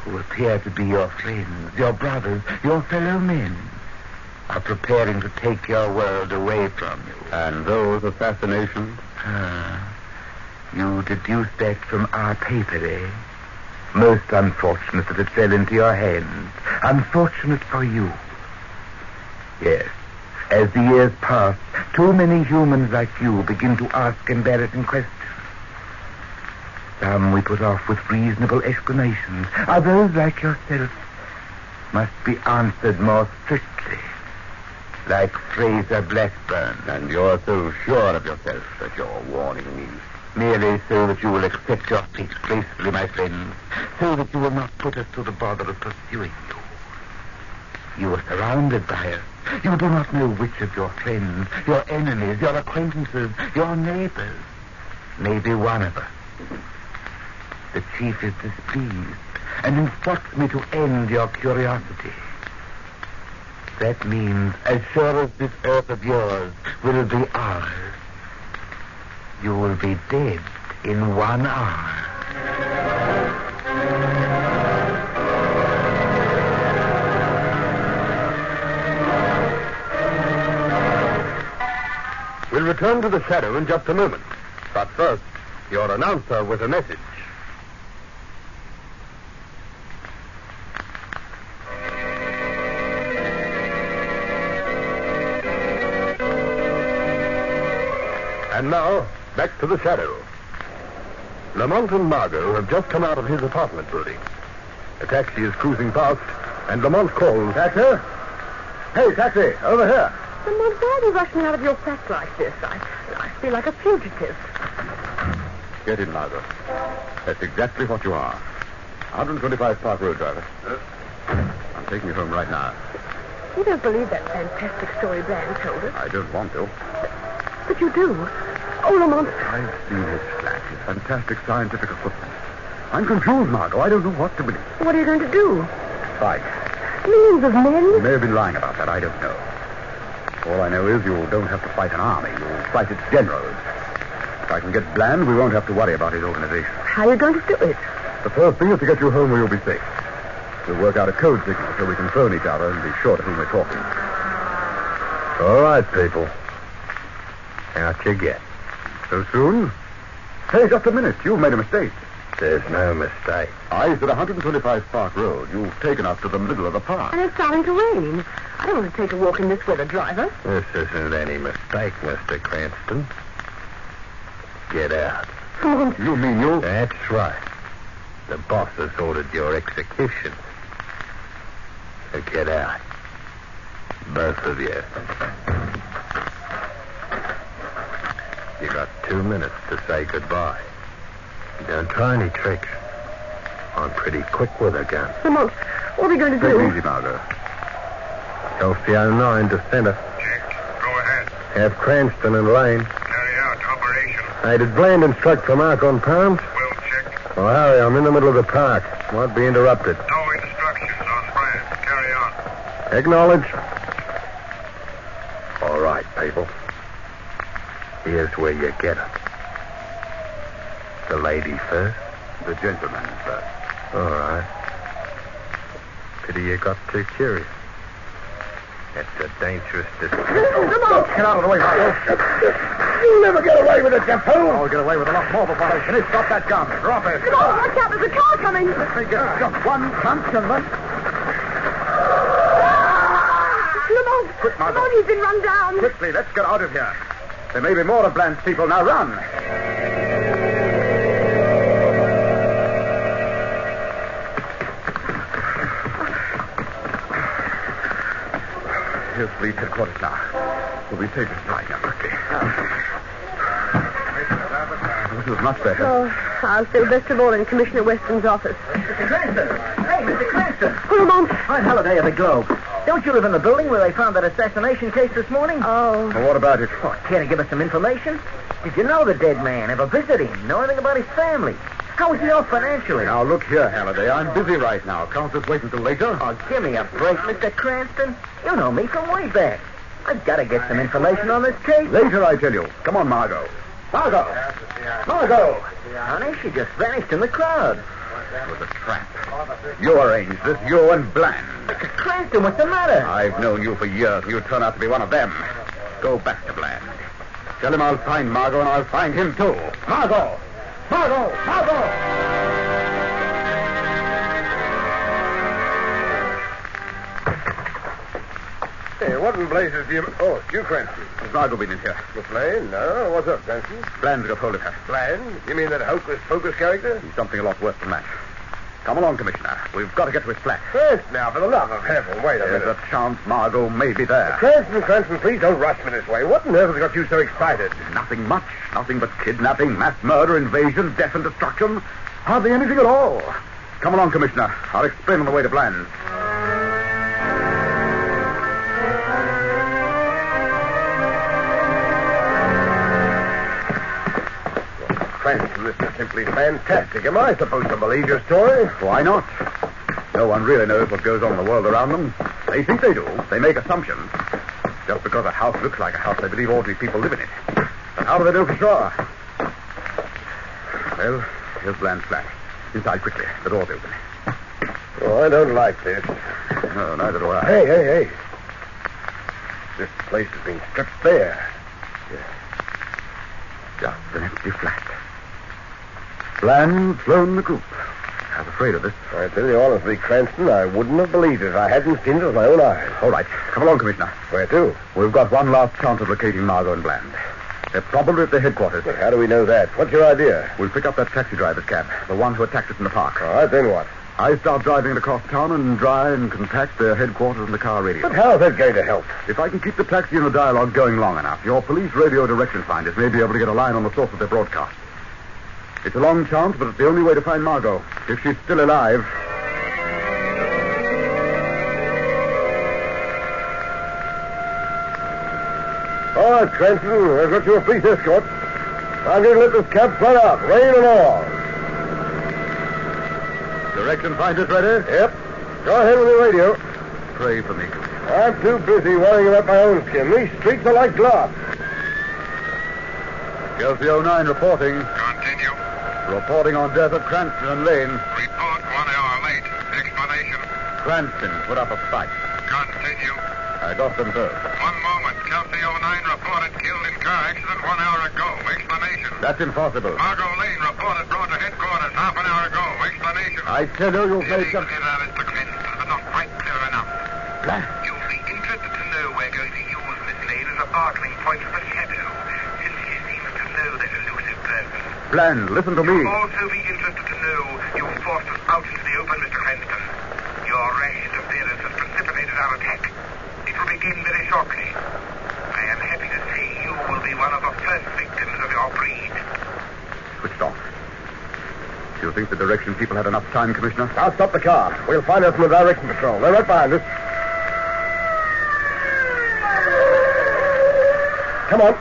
who appear to be your friends, your brothers, your fellow men, are preparing to take your world away from you. And those assassinations? You deduced that from our paper, eh? Most unfortunate that it fell into your hands. Unfortunate for you. Yes. As the years pass, too many humans like you begin to ask embarrassing questions. Some we put off with reasonable explanations. Others, like yourself, must be answered more strictly. Like Fraser Blackburn. And you're so sure of yourself that you're warning me. Merely so that you will accept your fate gracefully, my friends. So that you will not put us to the bother of pursuing you. You are surrounded by us. You do not know which of your friends, your enemies, your acquaintances, your neighbors may be one of us. The chief is displeased and instructs me to end your curiosity. That means, as sure as this earth of yours will be ours, you will be dead in 1 hour. We'll return to the shadow in just a moment. But first, your announcer with a message. And now, back to the shadow. Lamont and Margot have just come out of his apartment building. A taxi is cruising past, and Lamont calls... Taxi? Hey, taxi, over here. Lamont, why are you rushing out of your flat like this? I feel like a fugitive. Get in, Margot. That's exactly what you are. 125 Park Road, driver. I'm taking you home right now. You don't believe that fantastic story Bland told us? I don't want to. But you do. Oh, Lamont. I've seen his flat, his fantastic scientific equipment. I'm confused, Margot. I don't know what to believe. What are you going to do? Fight. Millions of men? You may have been lying about that. I don't know. All I know is you don't have to fight an army. You'll fight its generals. If I can get Bland, we won't have to worry about his organization. How are you going to do it? The first thing is to get you home where you'll be safe. We'll work out a code signal so we can phone each other and be sure to whom we're talking. All right, people. Out you get. So soon? Hey, just a minute. You've made a mistake. There's no mistake. I said 125 Park Road. You've taken us to the middle of the park. And it's starting to rain. I don't want to take a walk in this weather, driver. This isn't any mistake, Mr. Cranston. Get out. Lamont. You mean you? That's right. The boss has ordered your execution. So get out. Both of you. You got 2 minutes to say goodbye. Don't try any tricks. I'm pretty quick with a gun. Lamont, what are we going to do? Take it easy, Margot. LCO 9 to center. Check. Go ahead. Have Cranston and Lane. Carry out operation. Hey, did Bland instruct for Mark on Palms? We'll check. Well, Harry, I'm in the middle of the park. Won't be interrupted. No instructions on Brand. Carry on. Acknowledge. All right, people. Here's where you get it. The lady first? The gentleman first. All right. Pity you got too curious. That's a dangerous decision. Get out of the way, Margot. You'll never get away with it, you fool. I'll get away with a lot more before I finish. Drop that gun. Drop it. Come on, watch out. There's a car coming. Let me get just one punch and then... Lamont. Quick, Margot. Lamont, he's been run down. Quickly, let's get out of here. There may be more of Bland's people. Now run. Here's police headquarters now. We'll be taking a flight now quickly. This is much better. Oh, I'll still best of all in Commissioner Weston's office. Mr. Cranston! Hey, Mr. Cranston! Oh, Lamont. I'm Halliday of the Globe. Don't you live in the building where they found that assassination case this morning? Oh. Well, what about it? Oh, care to give us some information? Did you know the dead man? Ever visit him? Know anything about his family? How is he off financially? Now, look here, Halliday. I'm busy right now. Can't just wait until later. Oh, give me a break, Mr. Cranston. You know me from way back. I've got to get some information on this case. Later, I tell you. Come on, Margot. Margot! Margot! Honey, she just vanished in the crowd. It was a trap. You arranged this, you and Bland. Cranston, what's the matter? I've known you for years, and you turn out to be one of them. Go back to Bland. Tell him I'll find Margot, and I'll find him, too. Margot! Margot! Margot! Hey, what in blazes do you... Oh, it's you, Cranston. Has Margot been in here? Miss Lane? No. What's up, Cranston? Bland got hold of her. Bland? You mean that hocus-pocus character? He's something a lot worse than that. Come along, Commissioner. We've got to get to his flat. First, now, for the love of heaven, wait a minute. There's a chance Margot may be there. Cranston, please don't rush me this way. What on earth has got you so excited? Nothing much. Nothing but kidnapping, mass murder, invasion, death and destruction. Hardly anything at all. Come along, Commissioner. I'll explain on the way to Bland. Cranston, this is simply fantastic. Am I supposed to believe your story? Why not? No one really knows what goes on in the world around them. They think they do. They make assumptions. Just because a house looks like a house, they believe ordinary people live in it. But how do they know for sure? Well, here's Bland's flat. Inside quickly. The door's open. Oh, I don't like this. No, neither do I. Hey. This place has been stripped bare. Just an empty flat. Bland flown the coop. I was afraid of this. I tell you honestly, Cranston, I wouldn't have believed it if I hadn't seen it with my own eyes. All right. Come along, Commissioner. Where to? We've got one last chance of locating Margot and Bland. They're probably at their headquarters. But how do we know that? What's your idea? We'll pick up that taxi driver's cab, the one who attacked us in the park. All right, then what? I start driving it across town and try and contact their headquarters in the car radio. But how's that going to help? If I can keep the taxi and the dialogue going long enough, your police radio direction finders may be able to get a line on the source of their broadcast. It's a long chance, but it's the only way to find Margot, if she's still alive. All right, Cranston, I've got you a police escort. I'm going to let this cab fly out, rain and all. Direction finders ready? Yep. Go ahead with the radio. Pray for me. I'm too busy worrying about my own skin. These streets are like glass. Chelsea 09 reporting. Continue. Reporting on death of Cranston and Lane. Report 1 hour late. Explanation. Cranston put up a fight. Continue. I got them first. 1 moment. Chelsea 09 reported killed in car accident 1 hour ago. Explanation. That's impossible. Margot Lane reported brought to headquarters half an hour ago. Explanation. I tell you, you've made some... Mr. Cranston, but not quite clear enough. Bland. You'll be interested to know we're going to use Miss Lane as a bargaining point for the shadow, since she seems to know that elusive person. Bland, listen to me. You'll also be interested to know you've forced us out into the open, Mr. Cranston. Your rash interference has precipitated our attack. It will begin very shortly. I am happy to say you will be one of the first victims of your breed. Switched off. Do you think the direction people had enough time, Commissioner? I'll stop the car. We'll find out from the direction patrol. They're right behind us. Come on.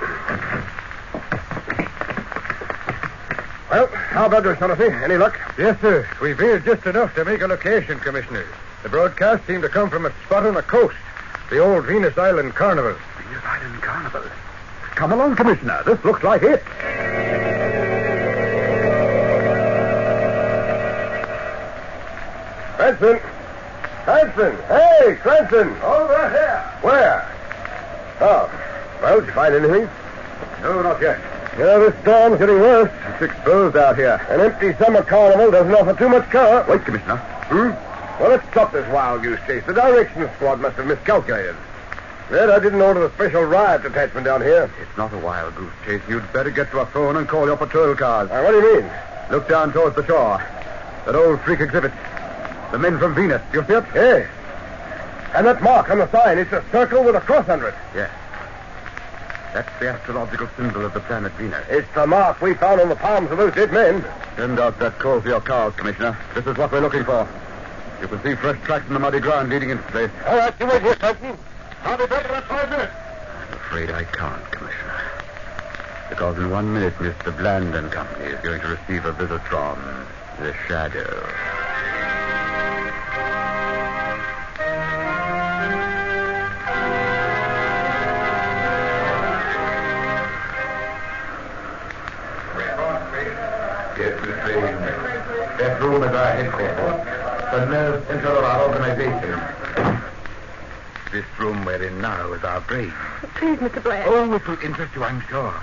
Well, how about this, O'Shaughnessy? Any luck? Yes, sir. We veered just enough to make a location, Commissioner. The broadcast seemed to come from a spot on the coast. The old Venus Island Carnival. Venus Island Carnival? Come along, Commissioner. This looks like it. Cranston! Hey, Cranston! Over here. Where? Oh. Well, did you find anything? No, not yet. This storm's getting worse. It's exposed out here. An empty summer carnival doesn't offer too much cover. Wait, Commissioner. Well, let's stop this wild goose chase. The directions squad must have miscalculated. Yet I didn't order the special riot detachment down here. It's not a wild goose chase. You'd better get to a phone and call your patrol cars. What do you mean? Look down towards the shore. That old freak exhibit. The men from Venus. You see it? Yes. And that mark on the sign, it's a circle with a cross under it. Yes. That's the astrological symbol of the planet Venus. It's the mark we found on the palms of those dead men. Send out that call for your cars, Commissioner. This is what we're looking for. You can see fresh tracks in the muddy ground leading into the place. All right, you wait here, Cranston. I'll be back in about 5 minutes. I'm afraid I can't, Commissioner. Because in 1 minute, Mr. Bland and Company is going to receive a visit from the Shadow. Yes, Miss Lane. That room is ours. headquarters. The nerve center of our organization. This room we're in now is our brain. Please, Mr. Blair. Oh, it will interest you, I'm sure.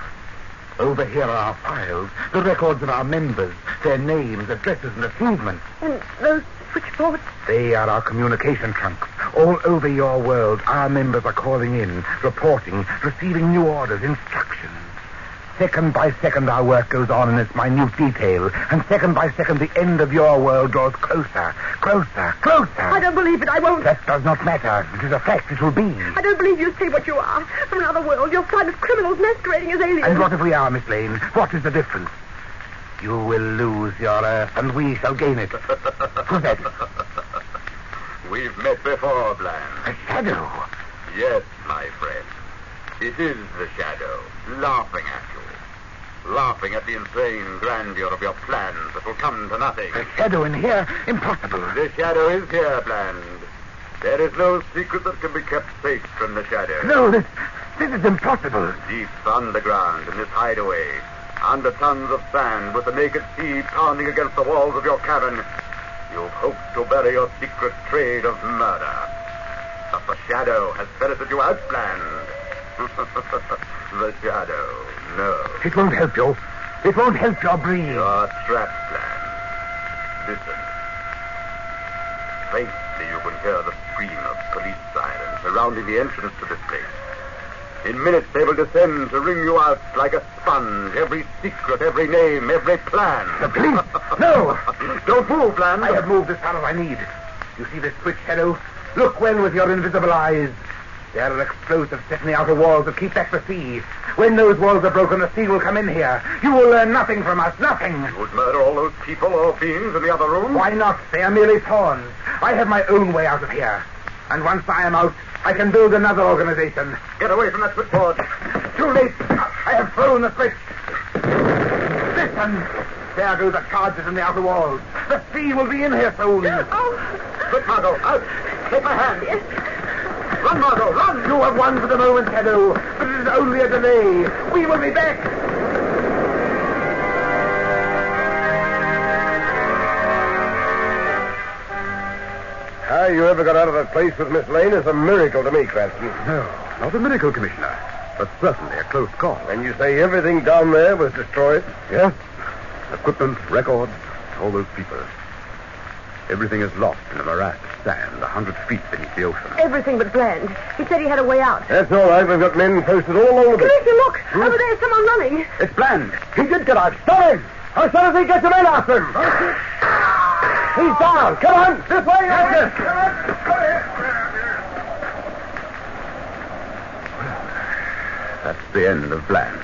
Over here are our files, the records of our members, their names, addresses, and achievements. And those switchboards? They are our communication trunks. All over your world, our members are calling in, reporting, receiving new orders, instructions. Second by second, our work goes on in its minute detail, and second by second, the end of your world draws closer, closer, closer. I don't believe it. I won't. That does not matter. It is a fact. It will be. I don't believe you say what you are. From another world, you're silent criminals masquerading as aliens. And what if we are, Miss Lane? What is the difference? You will lose your Earth, and we shall gain it. Who's that? We've met before, Bland. A shadow? Yes, my friend. It is the shadow, laughing at you. Laughing at the insane grandeur of your plans that will come to nothing. A shadow in here? Impossible. The shadow is here, Bland. There is no secret that can be kept safe from the shadow. No, this is impossible. Deep underground in this hideaway, under tons of sand with the naked sea pounding against the walls of your cabin, you've hoped to bury your secret trade of murder. But the shadow has ferreted you out, Bland. The shadow, no. It won't help you. It won't help your brain. You're trapped, Bland. Listen. Faintly you can hear the scream of police sirens surrounding the entrance to this place. In minutes they will descend to wring you out like a sponge, every secret, every name, every plan. The police? No! Don't move, Bland. I have moved as far as I need. You see this switch, Shadow? Look well with your invisible eyes. There are explosives set in the outer walls that keep back the sea. When those walls are broken, the sea will come in here. You will learn nothing from us, nothing. You would murder all those people or beings in the other room? Why not? They are merely pawns. I have my own way out of here. And once I am out, I can build another organization. Get away from that switchboard. Too late. I have thrown the switch. Listen. There go the charges in the outer walls. The sea will be in here soon. Oh. Quick, Margot, out. Take my hand. Yes. Run, Margot, run! You have won for the moment, Shadow, but it is only a delay. We will be back. How you ever got out of that place with Miss Lane is a miracle to me, Cranston. No, not a miracle, Commissioner, but certainly a close call. And you say everything down there was destroyed? Yes. Equipment, records, all those people. Everything is lost in a morass of sand 100 feet beneath the ocean. Everything but Bland. He said he had a way out. That's all right. We've got men posted all along the beach. Commissioner, look! Over there's someone running. It's Bland. He did get out. Stop him! As soon as he gets the men after him. He's down. Come on. This way, Edgar. Come on. That's the end of Bland.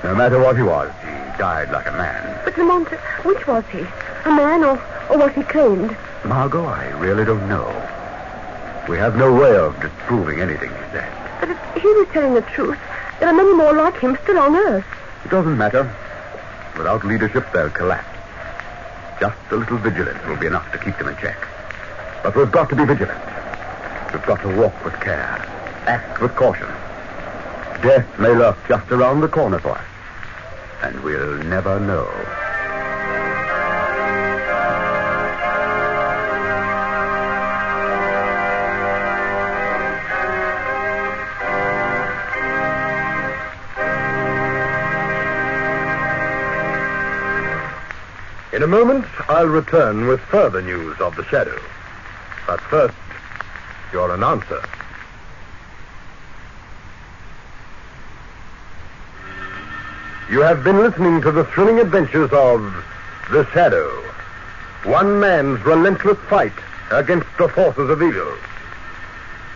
No matter what he was, he died like a man. But Lamont, which was he? A man or was he claimed? Margot, I really don't know. We have no way of disproving anything he said. But if he was telling the truth, there are many more like him still on Earth. It doesn't matter. Without leadership, they'll collapse. Just a little vigilance will be enough to keep them in check. But we've got to be vigilant. We've got to walk with care. Act with caution. Death may lurk just around the corner for us. And we'll never know. In a moment, I'll return with further news of the shadow. But first, your announcer. You have been listening to the thrilling adventures of The Shadow, one man's relentless fight against the forces of evil.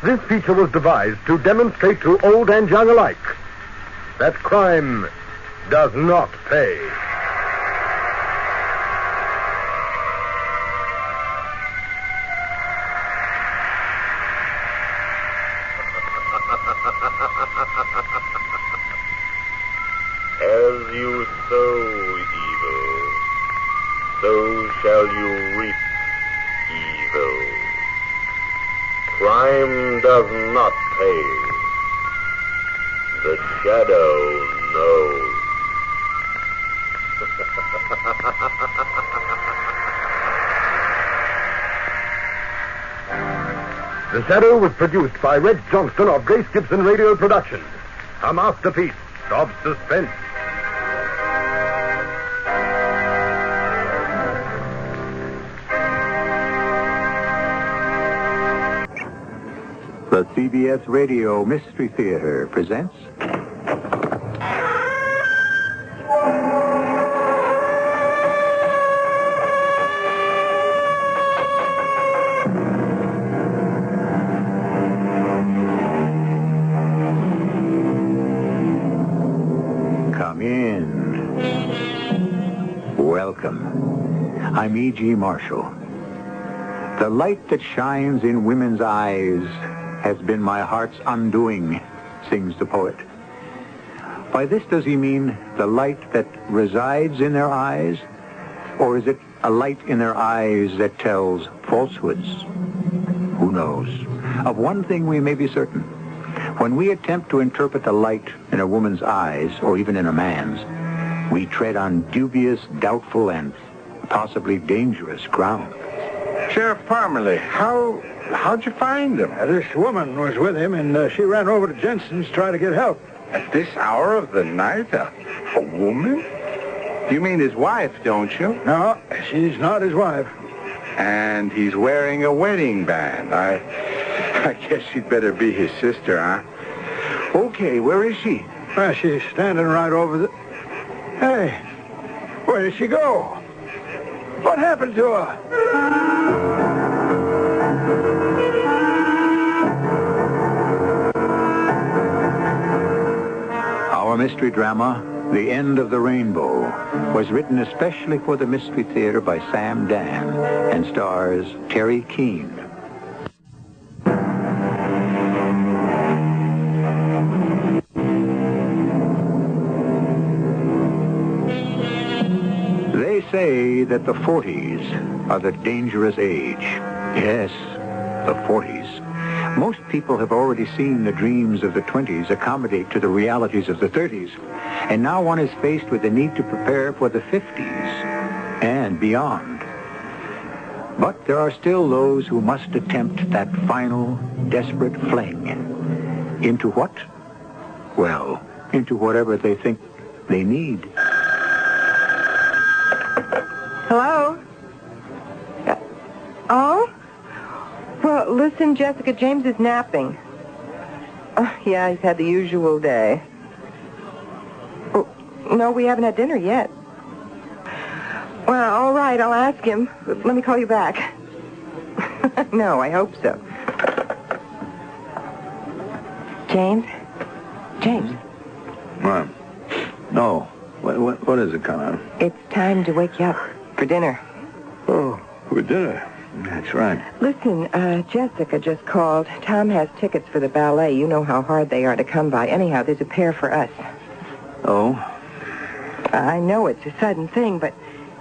This feature was devised to demonstrate to old and young alike that crime does not pay. As you sow evil, so shall you reap evil. Crime does not pay. The shadow knows. The Shadow was produced by Red Johnston of Grace Gibson Radio Productions. A masterpiece of suspense. The CBS Radio Mystery Theater presents... Come in. Welcome. I'm E.G. Marshall. The light that shines in women's eyes has been my heart's undoing, sings the poet. By this does he mean the light that resides in their eyes, or is it a light in their eyes that tells falsehoods? Who knows? Of one thing we may be certain. When we attempt to interpret the light in a woman's eyes, or even in a man's, we tread on dubious, doubtful, and possibly dangerous ground. Sheriff Parmalee, how'd you find him? This woman was with him, and she ran over to Jensen's to try to get help. At this hour of the night? A woman? You mean his wife, don't you? No, she's not his wife. And he's wearing a wedding band. I guess she'd better be his sister, huh? Okay, where is she? Well, she's standing right over the... Hey, where did she go? What happened to her? Our mystery drama, The End of the Rainbow, was written especially for the Mystery Theater by Sam Dan and stars Terry Keane. They say that the 40s are the dangerous age. Yes, the 40s. Most people have already seen the dreams of the 20s accommodate to the realities of the 30s, and now one is faced with the need to prepare for the 50s and beyond. But there are still those who must attempt that final, desperate fling. Into what? Well, into whatever they think they need. Hello? Oh? Well, listen, Jessica, James is napping. Yeah, he's had the usual day. Oh, no, we haven't had dinner yet. Well, all right, I'll ask him. Let me call you back. No, I hope so. James? James? What? No. What is it, Connor? It's time to wake you up for dinner. Oh, for dinner? That's right. Listen, Jessica just called. Tom has tickets for the ballet. You know how hard they are to come by. Anyhow, there's a pair for us. Oh? I know it's a sudden thing, but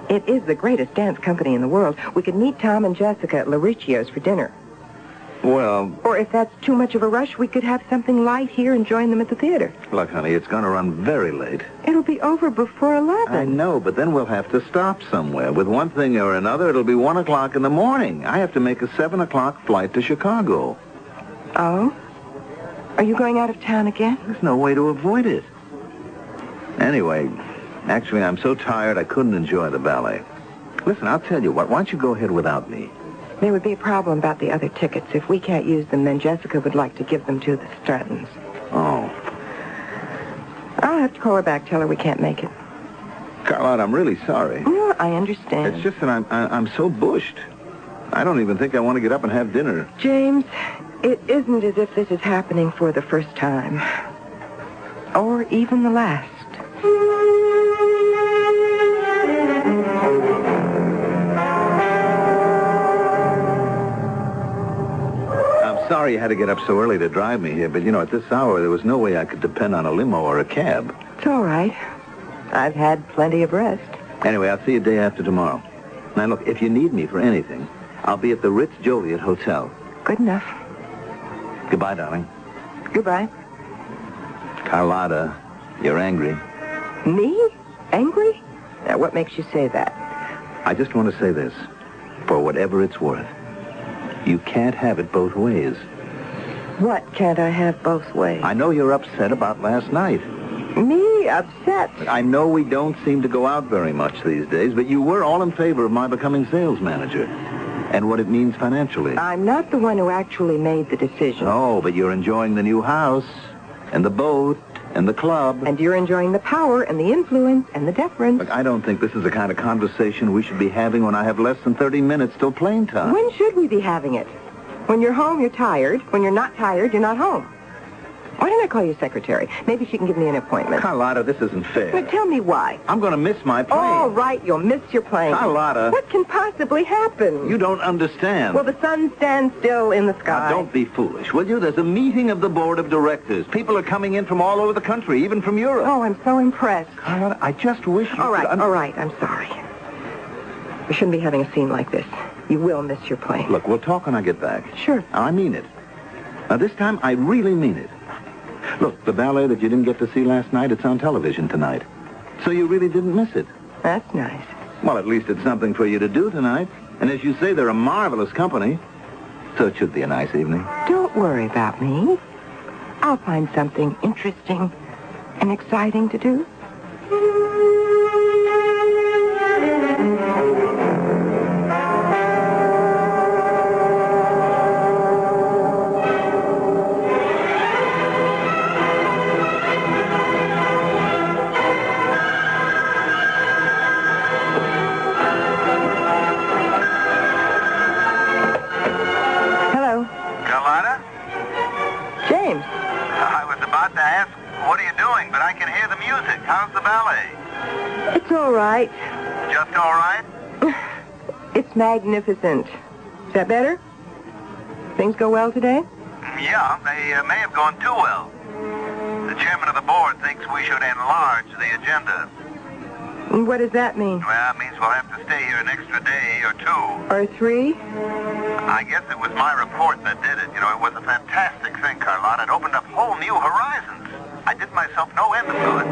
it is the greatest dance company in the world. We could meet Tom and Jessica at Lauricchio's for dinner. Well... Or if that's too much of a rush, we could have something light here and join them at the theater. Look, honey, it's going to run very late. It'll be over before 11. I know, but then we'll have to stop somewhere. With one thing or another, it'll be 1 o'clock in the morning. I have to make a 7 o'clock flight to Chicago. Oh? Are you going out of town again? There's no way to avoid it. Anyway, actually, I'm so tired I couldn't enjoy the ballet. Listen, I'll tell you what. Why don't you go ahead without me? There would be a problem about the other tickets. If we can't use them, then Jessica would like to give them to the Strattons. Oh. I'll have to call her back, tell her we can't make it. Carlotte, I'm really sorry. No, I understand. It's just that I'm so bushed. I don't even think I want to get up and have dinner. James, it isn't as if this is happening for the first time. Or even the last. Sorry you had to get up so early to drive me here, but, at this hour, there was no way I could depend on a limo or a cab. It's all right. I've had plenty of rest. Anyway, I'll see you day after tomorrow. Now, look, if you need me for anything, I'll be at the Ritz Joliet Hotel. Good enough. Goodbye, darling. Goodbye. Carlotta, you're angry. Me? Angry? Now, what makes you say that? I just want to say this. For whatever it's worth, You can't have it both ways. What can't I have both ways? I know you're upset about last night. Me? Upset? I know we don't seem to go out very much these days, but you were all in favor of my becoming sales manager and what it means financially. I'm not the one who actually made the decision. Oh, but you're enjoying the new house and the boat and the club. And you're enjoying the power and the influence and the deference. Look, I don't think this is the kind of conversation we should be having when I have less than 30 minutes till plane time. When should we be having it? When you're home, you're tired. When you're not tired, you're not home. Why don't I call your secretary? Maybe she can give me an appointment. Carlotta, this isn't fair. Now, tell me why. I'm going to miss my plane. All right, you'll miss your plane. Carlotta. What can possibly happen? You don't understand. Well, the sun stands still in the sky. Now, don't be foolish, will you? There's a meeting of the board of directors. People are coming in from all over the country, even from Europe. Oh, I'm so impressed. Carlotta, I just wish you All right, could... all right, I'm sorry. We shouldn't be having a scene like this. You will miss your plane. Look, we'll talk when I get back. Sure. I mean it. Now, this time, I really mean it. Look, the ballet that you didn't get to see last night, it's on television tonight. So you really didn't miss it. That's nice. Well, at least it's something for you to do tonight. And as you say, they're a marvelous company. So it should be a nice evening. Don't worry about me. I'll find something interesting and exciting to do. How's the ballet? It's all right. Just all right? It's magnificent. Is that better? Things go well today? Yeah, they may have gone too well. The chairman of the board thinks we should enlarge the agenda. What does that mean? Well, it means we'll have to stay here an extra day or two. Or 3? I guess it was my report that did it. You know, it was a fantastic thing, Carlotta. It opened up whole new horizons. I did myself no end of good.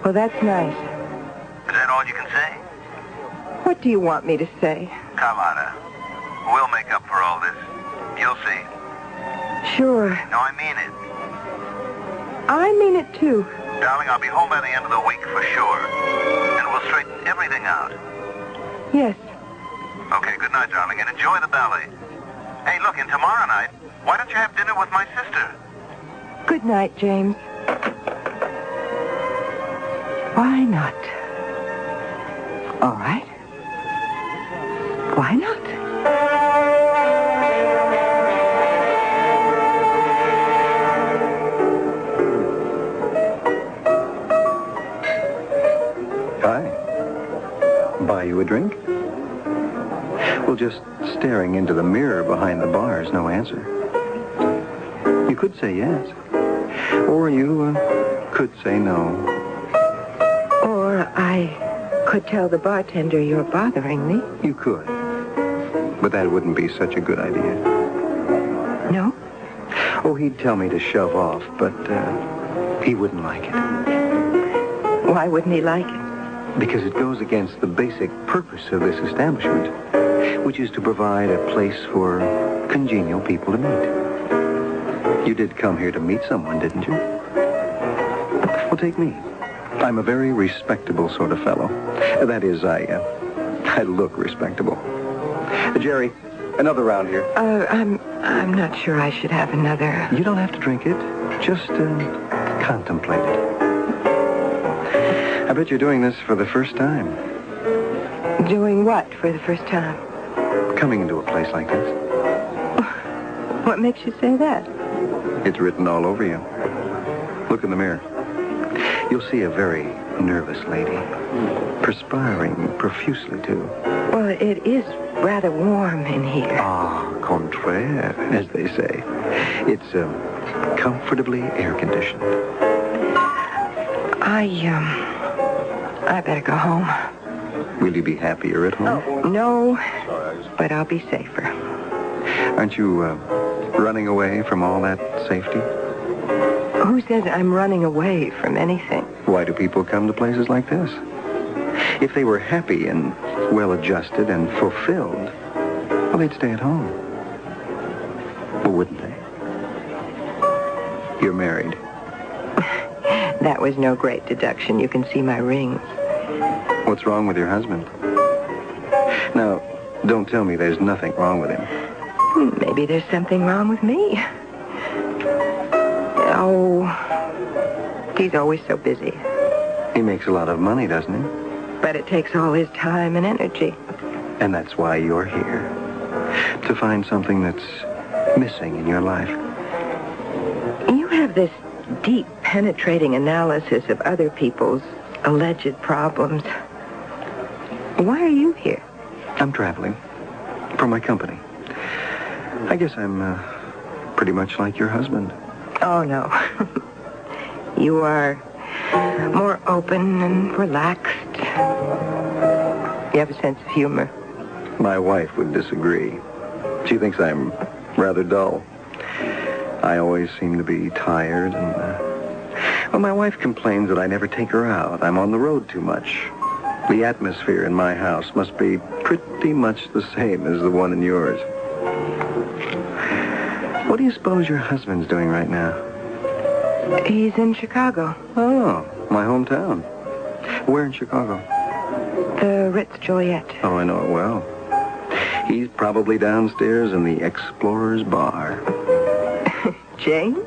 Well, that's nice. Is that all you can say? What do you want me to say? Carlotta, we'll make up for all this. You'll see. Sure. No, I mean it. I mean it, too. Darling, I'll be home by the end of the week for sure. And we'll straighten everything out. Yes. Okay, good night, darling, and enjoy the ballet. Hey, look, and tomorrow night, why don't you have dinner with my sister? Good night, James. Why not? All right. Why not? Hi. Buy you a drink? Well, just staring into the mirror behind the bar is no answer. You could say yes. Or you could say no. Or I could tell the bartender you're bothering me. You could. But that wouldn't be such a good idea. No? Oh, he'd tell me to shove off, but he wouldn't like it. Why wouldn't he like it? Because it goes against the basic purpose of this establishment, which is to provide a place for congenial people to meet. You did come here to meet someone, didn't you? Well, take me. I'm a very respectable sort of fellow. That is, I look respectable. Jerry, another round here. I'm not sure I should have another. You don't have to drink it. Just contemplate it. I bet you're doing this for the first time. Doing what for the first time? Coming into a place like this. What makes you say that? It's written all over you. Look in the mirror. You'll see a very nervous lady. Perspiring profusely, too. Well, it is rather warm in here. Ah, contraire, as they say. It's comfortably air-conditioned. I better go home. Will you be happier at home? Oh, no, but I'll be safer. Aren't you running away from all that safety? Who says I'm running away from anything? Why do people come to places like this? If they were happy and well-adjusted and fulfilled, well, they'd stay at home. wouldn't they? You're married. That was no great deduction. You can see my rings. What's wrong with your husband? Now, don't tell me there's nothing wrong with him. Maybe there's something wrong with me. Oh, he's always so busy. He makes a lot of money, doesn't he? But it takes all his time and energy. And that's why you're here. To find something that's missing in your life. You have this deep, penetrating analysis of other people's alleged problems. Why are you here? I'm traveling. For my company. I guess I'm pretty much like your husband. Oh, no. You are more open and relaxed. You have a sense of humor. My wife would disagree. She thinks I'm rather dull. I always seem to be tired and... Well, my wife complains that I never take her out. I'm on the road too much. The atmosphere in my house must be pretty much the same as the one in yours. What do you suppose your husband's doing right now? He's in Chicago. Oh, my hometown. Where in Chicago? The Ritz-Joliet. Oh, I know it well. He's probably downstairs in the Explorer's Bar. James?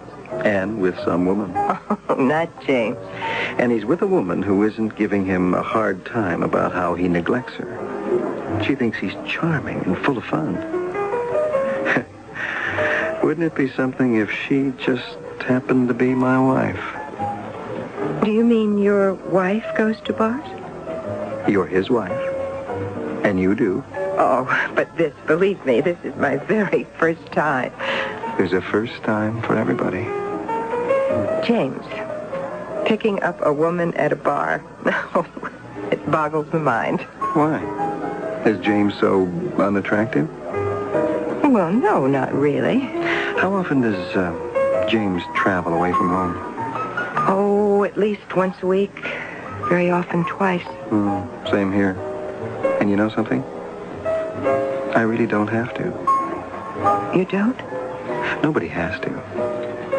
And with some woman. Oh, not James. And he's with a woman who isn't giving him a hard time about how he neglects her. She thinks he's charming and full of fun. Wouldn't it be something if she just happened to be my wife? Do you mean your wife goes to bars? You're his wife. And you do. Oh, but this, believe me, this is my very first time. There's a first time for everybody. James, picking up a woman at a bar. No, it boggles the mind. Why? Is James so unattractive? Well, no, not really. How often does James travel away from home? Oh, at least once a week. Very often twice. Same here. And you know something? I really don't have to. You don't? Nobody has to.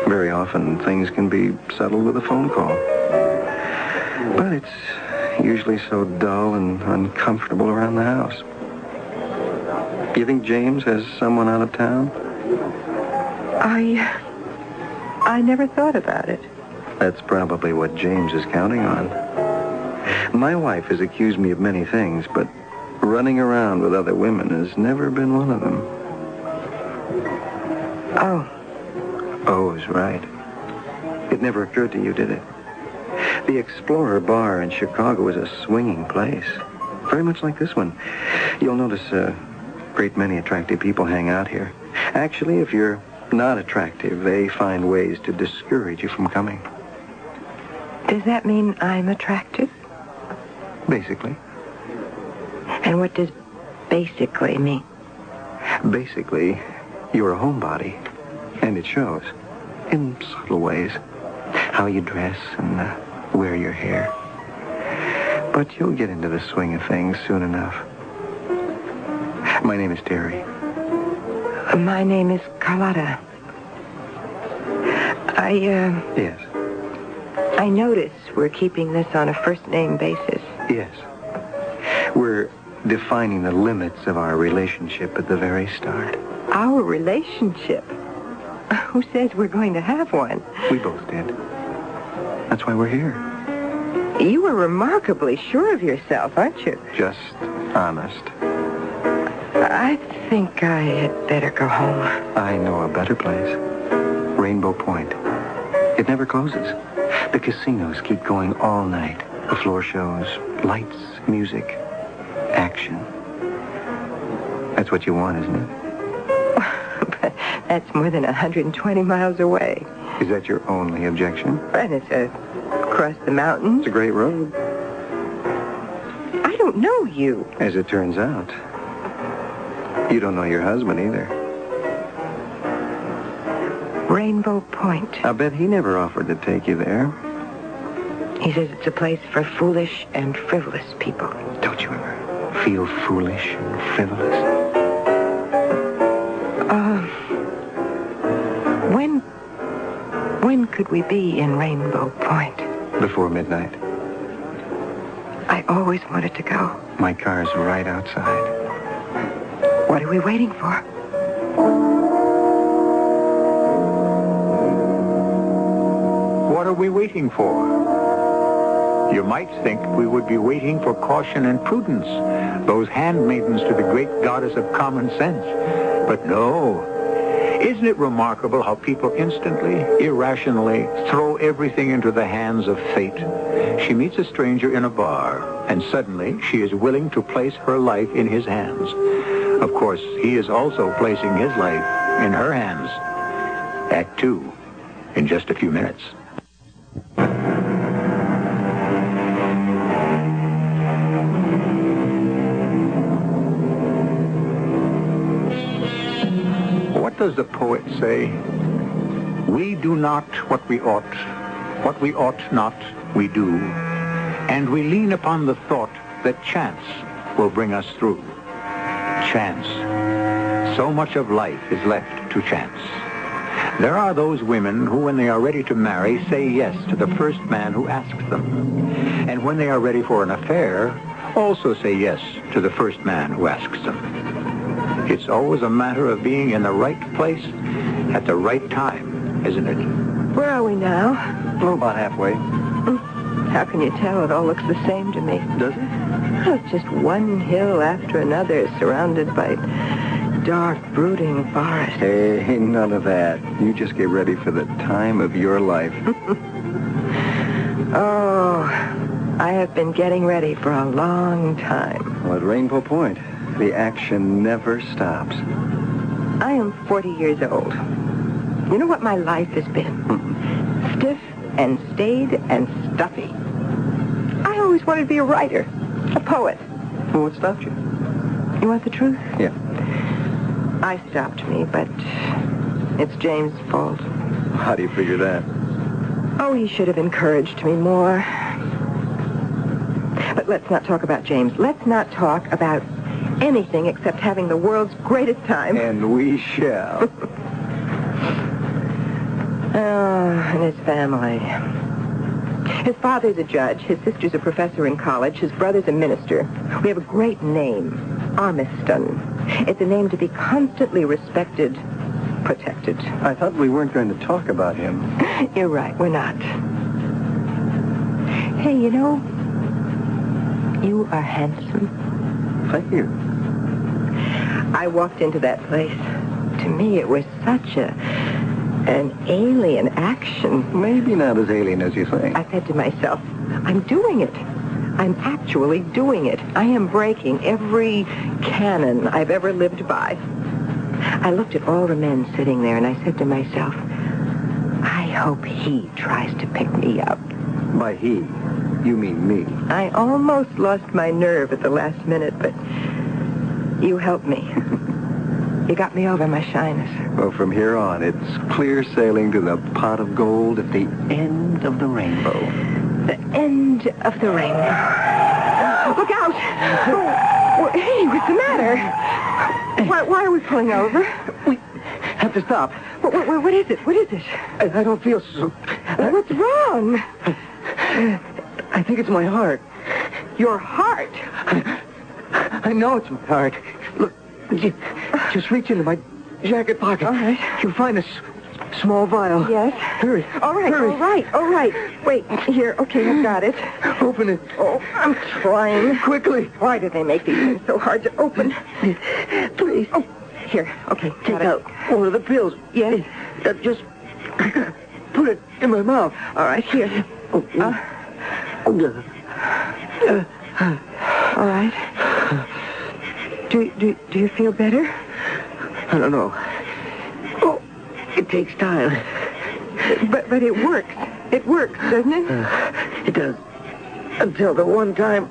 Very often, things can be settled with a phone call. But it's usually so dull and uncomfortable around the house. You think James has someone out of town? I never thought about it. That's probably what James is counting on. My wife has accused me of many things, but running around with other women has never been one of them. Oh. Oh is right. It never occurred to you, did it? The Explorer Bar in Chicago is a swinging place. Very much like this one. You'll notice a great many attractive people hang out here. Actually, if you're not attractive, they find ways to discourage you from coming. Does that mean I'm attractive? Basically. And what does basically mean? Basically, you're a homebody. And it shows. In subtle ways. How you dress and wear your hair. But you'll get into the swing of things soon enough. My name is Terry. My name is Carlotta. Yes. I notice we're keeping this on a first-name basis. Yes. We're defining the limits of our relationship at the very start. Our relationship? Who says we're going to have one? We both did. That's why we're here. You are remarkably sure of yourself, aren't you? Just honest. I think I had better go home. I know a better place. Rainbow Point. It never closes. The casinos keep going all night. The floor shows, lights, music, action. That's what you want, isn't it? But that's more than 120 miles away. Is that your only objection? And it's across the mountains. It's a great road. I don't know you. As it turns out, you don't know your husband either. Rainbow Point. I bet he never offered to take you there. He says it's a place for foolish and frivolous people. Don't you ever feel foolish and frivolous? When could we be in Rainbow Point? Before midnight. I always wanted to go. My car's right outside. What are we waiting for? What are we waiting for? You might think we would be waiting for caution and prudence, those handmaidens to the great goddess of common sense. But no. Isn't it remarkable how people instantly, irrationally throw everything into the hands of fate? She meets a stranger in a bar, and suddenly she is willing to place her life in his hands. Of course, he is also placing his life in her hands. Act 2, in just a few minutes. What does the poet say? We do not what we ought not we do, and we lean upon the thought that chance will bring us through. Chance. So much of life is left to chance. There are those women who, when they are ready to marry, say yes to the first man who asks them. And when they are ready for an affair, also say yes to the first man who asks them. It's always a matter of being in the right place at the right time, isn't it? Where are we now? Oh, about halfway. How can you tell? It all looks the same to me. Does it? Oh, it's just one hill after another, surrounded by dark, brooding forest. Hey, none of that. You just get ready for the time of your life. Oh, I have been getting ready for a long time. Well, at Rainbow Point, the action never stops. I am 40 years old. You know what my life has been? Stiff and staid and stuffy. I always wanted to be a writer, a poet. Well, what stopped you? You want the truth? Yeah. I stopped me, but it's James' fault. How do you figure that? Oh, he should have encouraged me more. But let's not talk about James. Let's not talk about anything except having the world's greatest time. And we shall. And his family. His father's a judge. His sister's a professor in college. His brother's a minister. We have a great name, Armiston. It's a name to be constantly respected, protected. I thought we weren't going to talk about him. You're right, we're not. Hey, you know, you are handsome. Thank you. I walked into that place. To me, it was such an alien action. Maybe not as alien as you think. I said to myself, I'm doing it. I'm actually doing it. I am breaking every canon I've ever lived by. I looked at all the men sitting there, and I said to myself, I hope he tries to pick me up. By he, you mean me. I almost lost my nerve at the last minute, but you helped me. You got me over my shyness. Well, from here on, it's clear sailing to the pot of gold at the end of the rainbow. The end of the rainbow. Look out! Oh, hey, what's the matter? Why are we pulling over? We have to stop. What is it? What is it? I don't feel so... What's wrong? I think it's my heart. Your heart? I know it's my heart. Look, just reach into my jacket pocket. All right. You'll find a small vial. Yes? Hurry. All right, Hurry. all right. Wait, here. Okay, I've got it. Open it. Oh, I'm trying. Quickly. Why do they make these things so hard to open? Please. Oh, here. Okay, Take out one of the pills. Yes? Just put it in my mouth. All right, here. All right. Do you feel better? I don't know. Oh, it takes time. But it works. It works, doesn't it? It does. Until the one time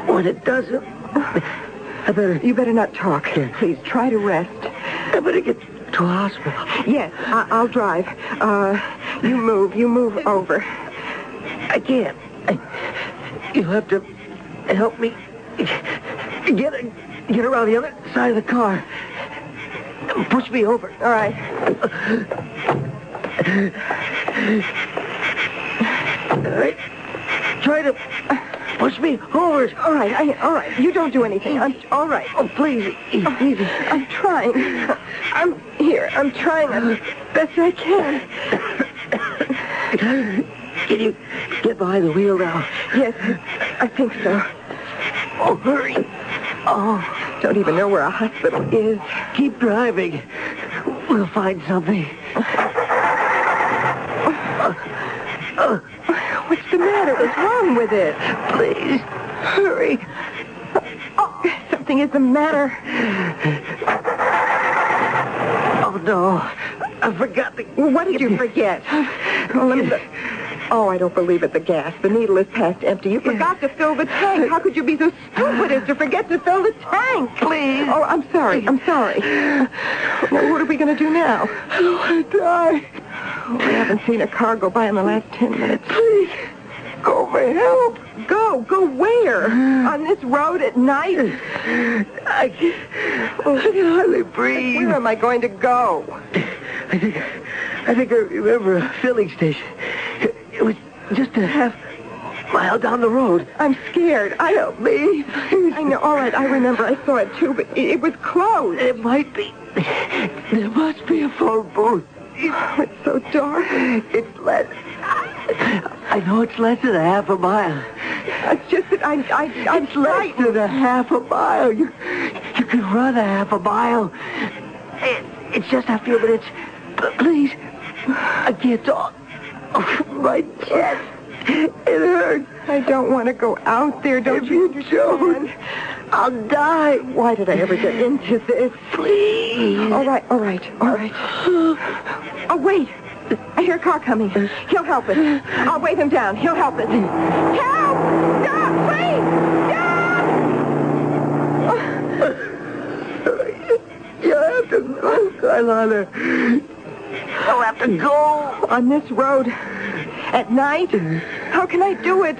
when it doesn't. You better not talk. Please, try to rest. I better get to a hospital. Yes, I'll drive. You move over. I can't. You'll have to help me get around the other side of the car. Push me over. All right. Try to push me forward. All right. You don't do anything. I'm all right. Oh, please, easy. I'm trying. I'm here. I'm trying as best I can. Can you get behind the wheel now? Yes, I think so. Oh, hurry. Oh, don't even know where a hospital is. Keep driving. We'll find something. What's the matter? What's wrong with it? Please, hurry. Oh, something is the matter. Oh, no. I forgot the... What did you forget? Well, let me look. Oh, I don't believe it. The gas. The needle is past empty. You forgot to fill the tank. How could you be so stupid as to forget to fill the tank? Please. Oh, I'm sorry. Well, what are we going to do now? I don't want to die. Oh, we haven't seen a car go by in the last 10 minutes. Please. Go for help. Go where? On this road at night? I can hardly breathe. Where am I going to go? I think I remember a filling station. It was just a half mile down the road. I'm scared. Help me. I know. All right, I remember. I saw it too, but it was closed. It might be. There must be a phone booth. Oh, it's so dark. It's less. I know it's less than a half a mile. It's just that I'm It's less than a half a mile. You can run a half a mile. It's just a few minutes. Please. I can't talk. Oh, my chest. It hurts. I don't want to go out there. Don't you understand? I'll die. Why did I ever get into this? Please. All right. Oh, wait. I hear a car coming. He'll help us. I'll wave him down. He'll help us. Help! Stop! Please! Stop! You'll have to go, Carlotta. You'll have to go. On this road. At night? How can I do it?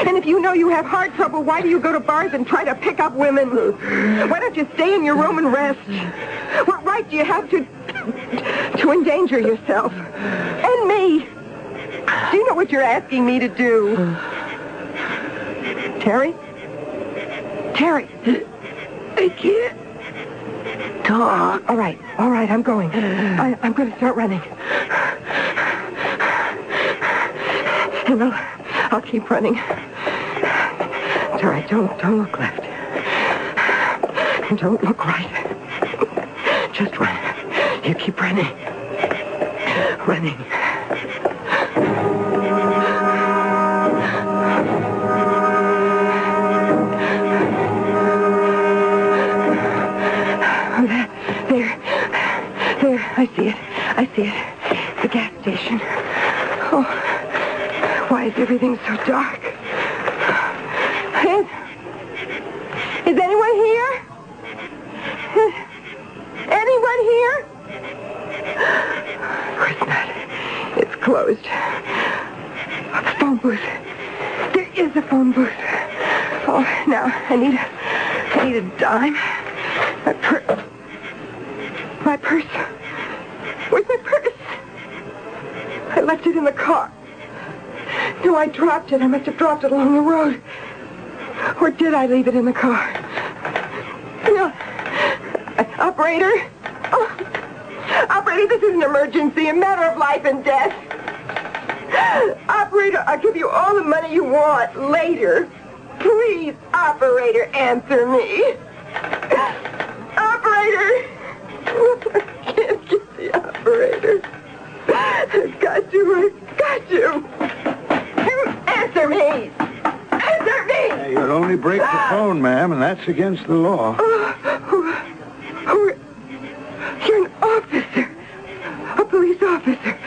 And if you know you have heart trouble, why do you go to bars and try to pick up women? Why don't you stay in your room and rest? What right do you have to endanger yourself? And me? Do you know what you're asking me to do? Terry? I can't talk. All right, I'm going. I'm going to start running. And I'll keep running. It's all right, don't look left. And don't look right. Just run. You keep running. Running. There, I see it. The gas station. Oh, why is everything so dark? Is anyone here? Anyone here? Of course not. It's closed. The phone booth. There is a phone booth. Oh, now I need a dime. My purse. Where's my purse? I left it in the car. No, I dropped it. I must have dropped it along the road. Or did I leave it in the car? No. Operator? Oh. Operator, this is an emergency, a matter of life and death. Operator, I'll give you all the money you want later. Please, operator, answer me. Operator! I can't get the operator. I've got you. Answer me! Answer me! You'll only break the phone, ma'am, and that's against the law. You're an officer. A police officer.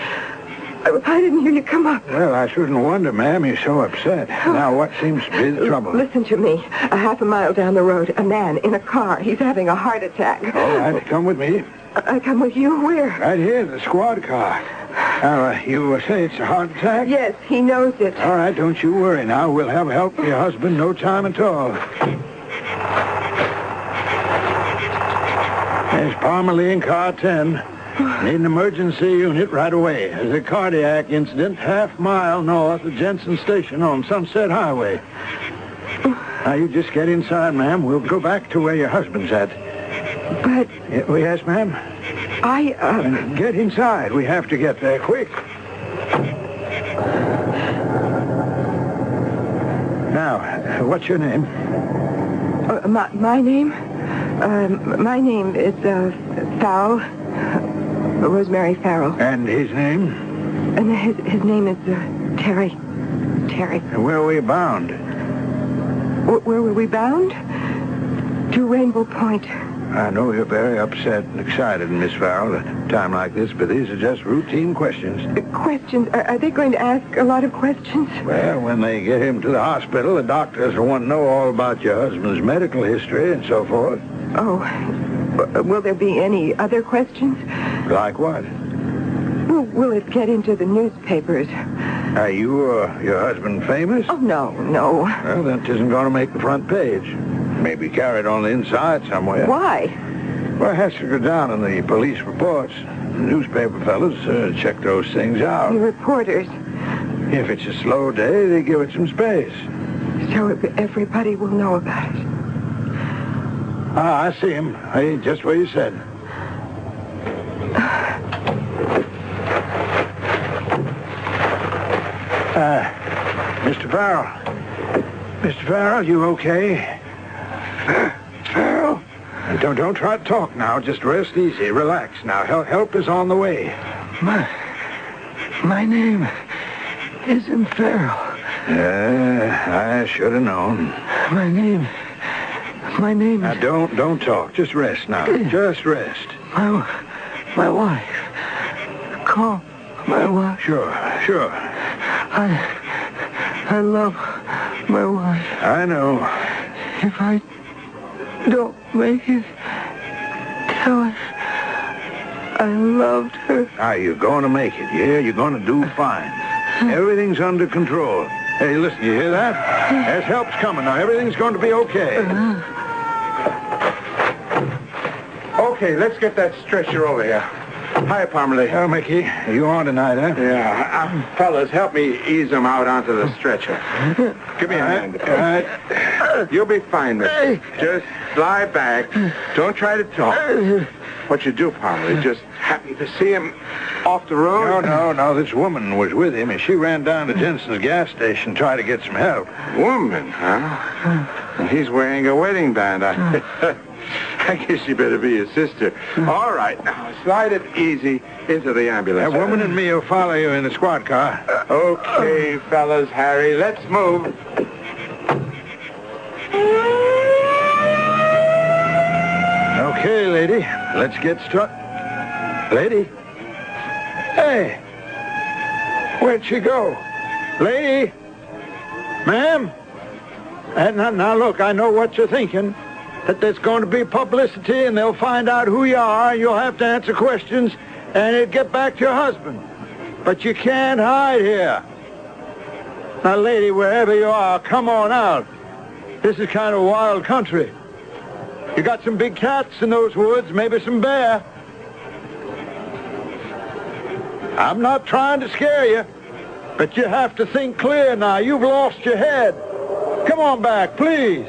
I didn't hear you come up. Well, I shouldn't wonder, ma'am. You're so upset. Now, what seems to be the trouble? Listen to me. A half a mile down the road, a man in a car. He's having a heart attack. All right, come with me. I come with you? Where? Right here, the squad car. Now, you say it's a heart attack? Yes, he knows it. All right, don't you worry now. We'll have help for your husband no time at all. There's Parmalee in car 10. Need an emergency unit right away. There's a cardiac incident half-mile north of Jensen Station on Sunset Highway. Now, you just get inside, ma'am. We'll go back to where your husband's at. But... Yes, ma'am? Get inside. We have to get there quick. Now, what's your name? My name? My name is, Farrell. Rosemary Farrell. And his name? And his name is, Terry. Terry. And where were we bound? Where were we bound? To Rainbow Point. I know you're very upset and excited, Miss Farrell, at a time like this, but these are just routine questions. Questions? Are they going to ask a lot of questions? Well, when they get him to the hospital, the doctors will want to know all about your husband's medical history and so forth. Oh. Will there be any other questions? Like what? Will it get into the newspapers? Are you or your husband famous? Oh, no. Well, that isn't going to make the front page. Maybe carried on the inside somewhere. Why? Well, it has to go down in the police reports. The newspaper fellas check those things out. The reporters. If it's a slow day, they give it some space. So everybody will know about it. I see him. Hey, just what you said. Mr. Farrell. Mr. Farrell, you okay? Farrell? Don't try to talk now. Just rest easy. Relax now. Help is on the way. My name isn't Farrell. I should have known. My name Now, don't talk. Just rest now. Just rest. My wife. Call my wife. Sure. I love my wife. I know. If I don't make it, tell her I loved her. You're going to make it, yeah? You're going to do fine. Everything's under control. Hey, listen, you hear that? There's help's coming now. Everything's going to be okay. Okay, let's get that stretcher over here. Hi, Parmalee. Oh, Mickey, are you on tonight, huh? Yeah. Fellas, help me ease him out onto the stretcher. Give me a hand. All right. You'll be fine, mister. Just lie back. Don't try to talk. What you do, Parmalee? Just happy to see him off the road? No. This woman was with him, and she ran down to Jensen's gas station to try to get some help. Woman, huh? And he's wearing a wedding band. I guess you better be his sister. All right, now, slide it easy into the ambulance. That woman and me will follow you in the squad car. Okay, fellas, Harry, let's move. Okay, lady, let's get started. Lady? Hey, where'd she go? Lady? Ma'am? Now, look, I know what you're thinking. That there's going to be publicity and they'll find out who you are and you'll have to answer questions and it'll get back to your husband. But you can't hide here. Now, lady, wherever you are, come on out. This is kind of wild country. You got some big cats in those woods, maybe some bear. I'm not trying to scare you, but you have to think clear now. You've lost your head. Come on back, please.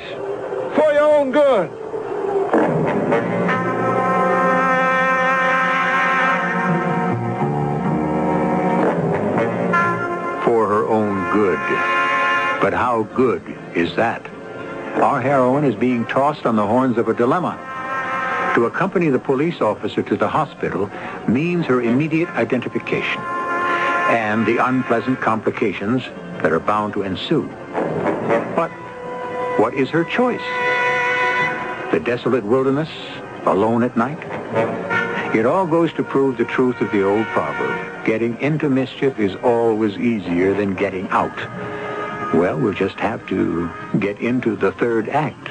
For your own good. For her own good. But how good is that? Our heroine is being tossed on the horns of a dilemma. To accompany the police officer to the hospital means her immediate identification and the unpleasant complications that are bound to ensue. But what is her choice? The desolate wilderness, alone at night? It all goes to prove the truth of the old proverb. Getting into mischief is always easier than getting out. Well, we'll just have to get into the third act.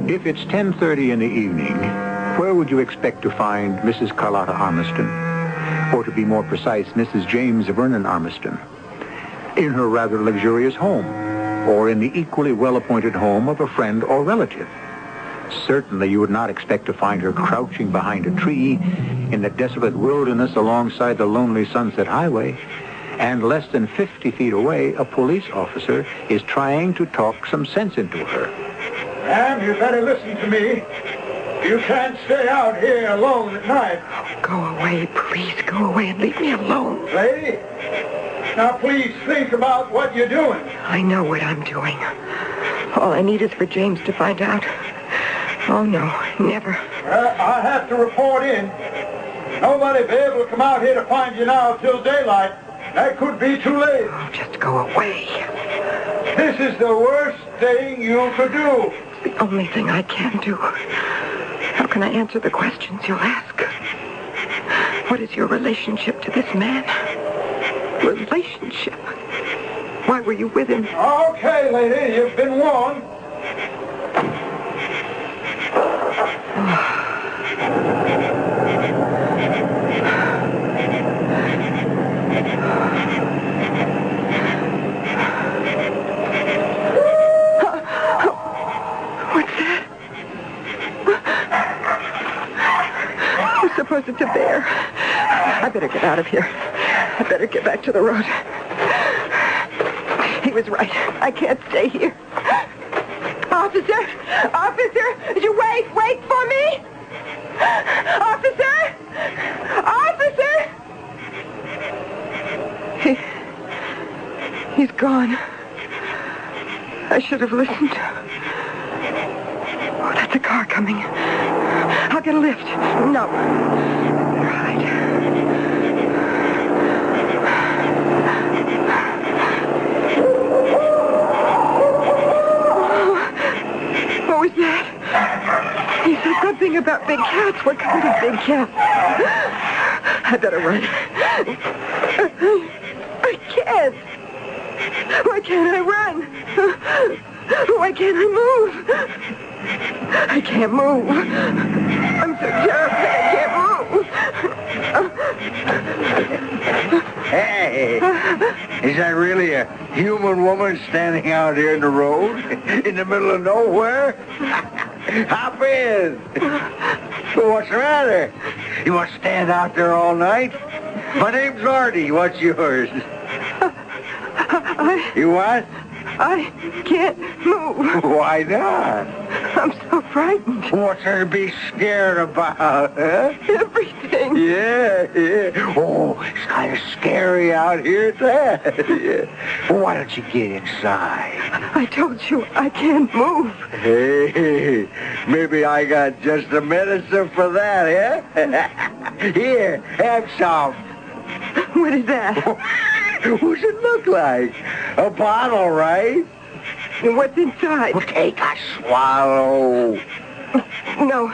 If it's 10:30 in the evening, where would you expect to find Mrs. Carlotta Armiston? Or to be more precise, Mrs. James Vernon Armiston, in her rather luxurious home, or in the equally well-appointed home of a friend or relative. Certainly you would not expect to find her crouching behind a tree in the desolate wilderness alongside the lonely Sunset Highway, and less than 50 feet away, a police officer is trying to talk some sense into her. Ma'am, you better listen to me. You can't stay out here alone at night. Go away, please. Go away and leave me alone. Lady, now please think about what you're doing. I know what I'm doing. All I need is for James to find out. Oh, no, never. I have to report in. Nobody'll be able to come out here to find you now till daylight. That could be too late. Oh, just go away. This is the worst thing you could do. It's the only thing I can do. How can I answer the questions you'll ask? What is your relationship to this man? Relationship? Why were you with him? Okay, lady, you've been warned. Suppose it's a bear. I better get out of here. I better get back to the road. He was right. I can't stay here. Officer! Officer! You wait for me! Officer! Officer! He's gone. I should have listened. Oh, that's a car coming. I'll get a lift. No. Right. What was that? He said something about big cats. What kind of big cats? I better run. I can't. Why can't I run? Why can't I move? I can't move. I'm so terrified I can't move. Hey, is that really a human woman standing out here in the road? In the middle of nowhere? Hop in. What's the matter? You want to stand out there all night? My name's Artie. What's yours? You what? I can't move. Why not? I'm so frightened. What's there to be scared about, huh? Everything. Yeah. Oh, it's kind of scary out here at that. Yeah. Well, why don't you get inside? I told you I can't move. Hey, maybe I got just the medicine for that, yeah? Here, have some. What is that? What's it look like? A bottle, right? What's inside? Well, take a swallow. No.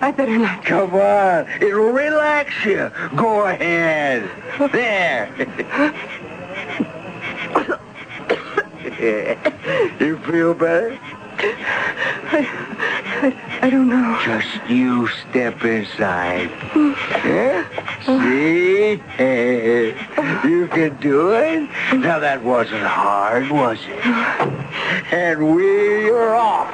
I better not. Come on. It'll relax you. Go ahead. There. You feel better? I don't know. Just you step inside. Yeah? See? You can do it. Now, that wasn't hard, was it? And we're off.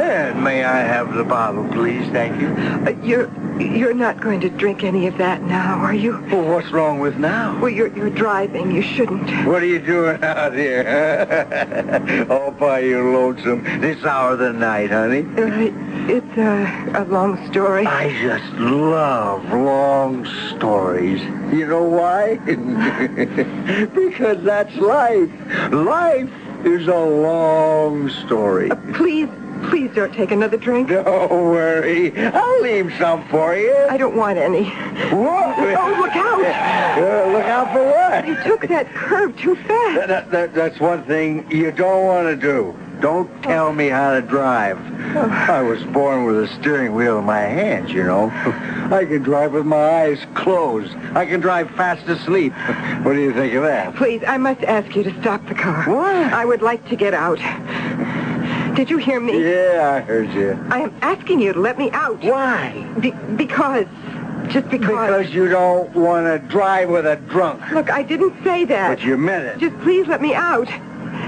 And may I have the bottle, please? Thank you. You're not going to drink any of that now, are you? Well, what's wrong with now? Well, you're driving. You shouldn't. What are you doing out here? All by your lonesome this hour of the night, honey? It's a long story. I just love long stories. You know why? Because that's life. Life is a long story. Please don't take another drink. Don't worry. I'll leave some for you. I don't want any. What? Oh, look out. Look out for what? You took that curve too fast. That's one thing you don't want to do. Don't tell me how to drive. I was born with a steering wheel in my hands, you know. I can drive with my eyes closed. I can drive fast asleep. What do you think of that? Please, I must ask you to stop the car. What? I would like to get out. Did you hear me? Yeah, I heard you. I am asking you to let me out. Why? Because Just because... Because you don't want to drive with a drunk. Look, I didn't say that. But you meant it. Just please let me out.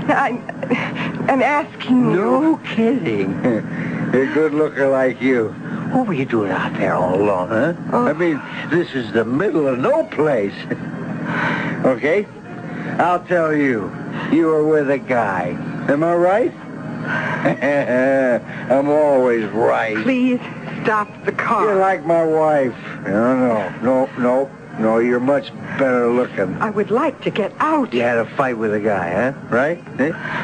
I'm asking you. No kidding. A good looker like you. What were you doing out there all alone, huh? I mean, this is the middle of no place. Okay? I'll tell you. You were with a guy. Am I right? I'm always right. Please stop the car. You're like my wife. No, you're much better looking. I would like to get out. You had a fight with a guy, huh? Right?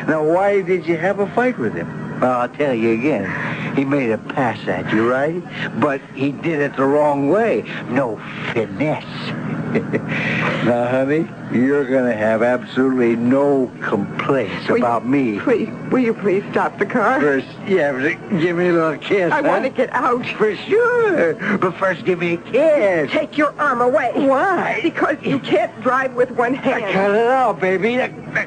Now, why did you have a fight with him? Well, I'll tell you again. He made a pass at you, right? But he did it the wrong way. No finesse. Now, honey, you're going to have absolutely no complaints about me. Will you please stop the car? First, give me a little kiss, I want to get out. For sure. But first, give me a kiss. Take your arm away. Why? Because you can't drive with one hand. Cut it out, baby.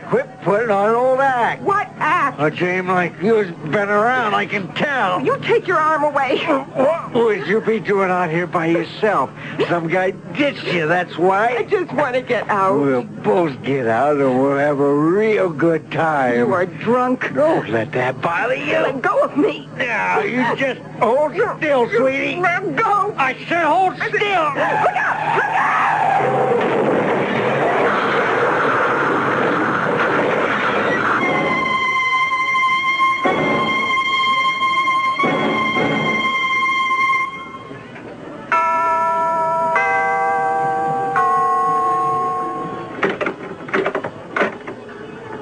Quit putting on an old act. What act? A dame like you has been around, I can tell. You take your arm away. What would you be doing out here by yourself? Some guy ditched you, that's why. I just want to get out. We'll both get out and we'll have a real good time. You are drunk. Don't let that bother you. Let go of me. Now, you just hold still, sweetie. Let go. I said hold still. Look out! Look out!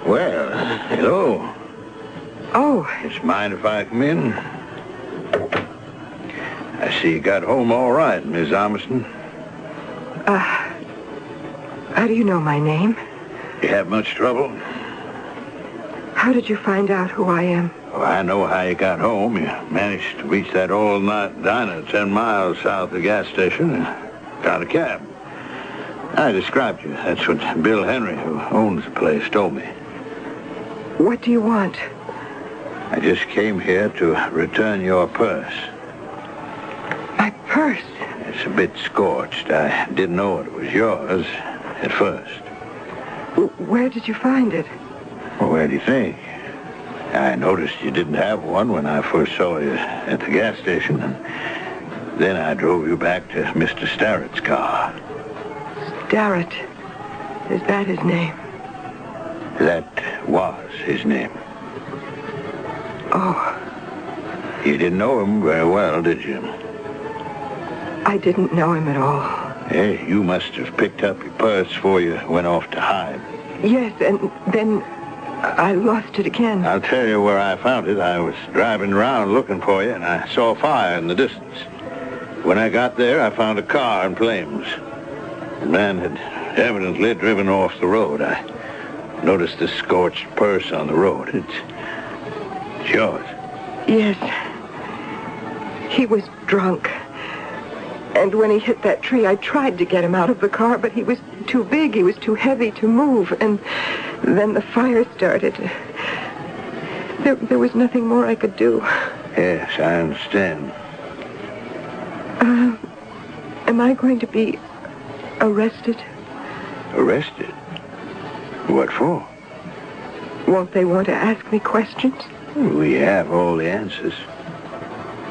Well, hello. Oh. Just mind if I come in? I see you got home all right, Miss Armstrong. How do you know my name? You have much trouble? How did you find out who I am? Well, I know how you got home. You managed to reach that all-night diner 10 miles south of the gas station and got a cab. I described you. That's what Bill Henry, who owns the place, told me. What do you want? I just came here to return your purse. My purse? It's a bit scorched. I didn't know it was yours at first. Where did you find it? Well, where do you think? I noticed you didn't have one when I first saw you at the gas station, and then I drove you back to Mr. Starrett's car. Starrett. Is that his name? That was his name. Oh. You didn't know him very well, did you? I didn't know him at all. Hey, you must have picked up your purse before you went off to hide. Yes, and then I lost it again. I'll tell you where I found it. I was driving around looking for you, and I saw a fire in the distance. When I got there, I found a car in flames. The man had evidently driven off the road. I noticed the scorched purse on the road. It's yours. Yes. He was drunk. And when he hit that tree, I tried to get him out of the car, but he was too big, he was too heavy to move, and then the fire started. There was nothing more I could do. Yes, I understand. Am I going to be arrested? Arrested? What for? Won't they want to ask me questions? We have all the answers.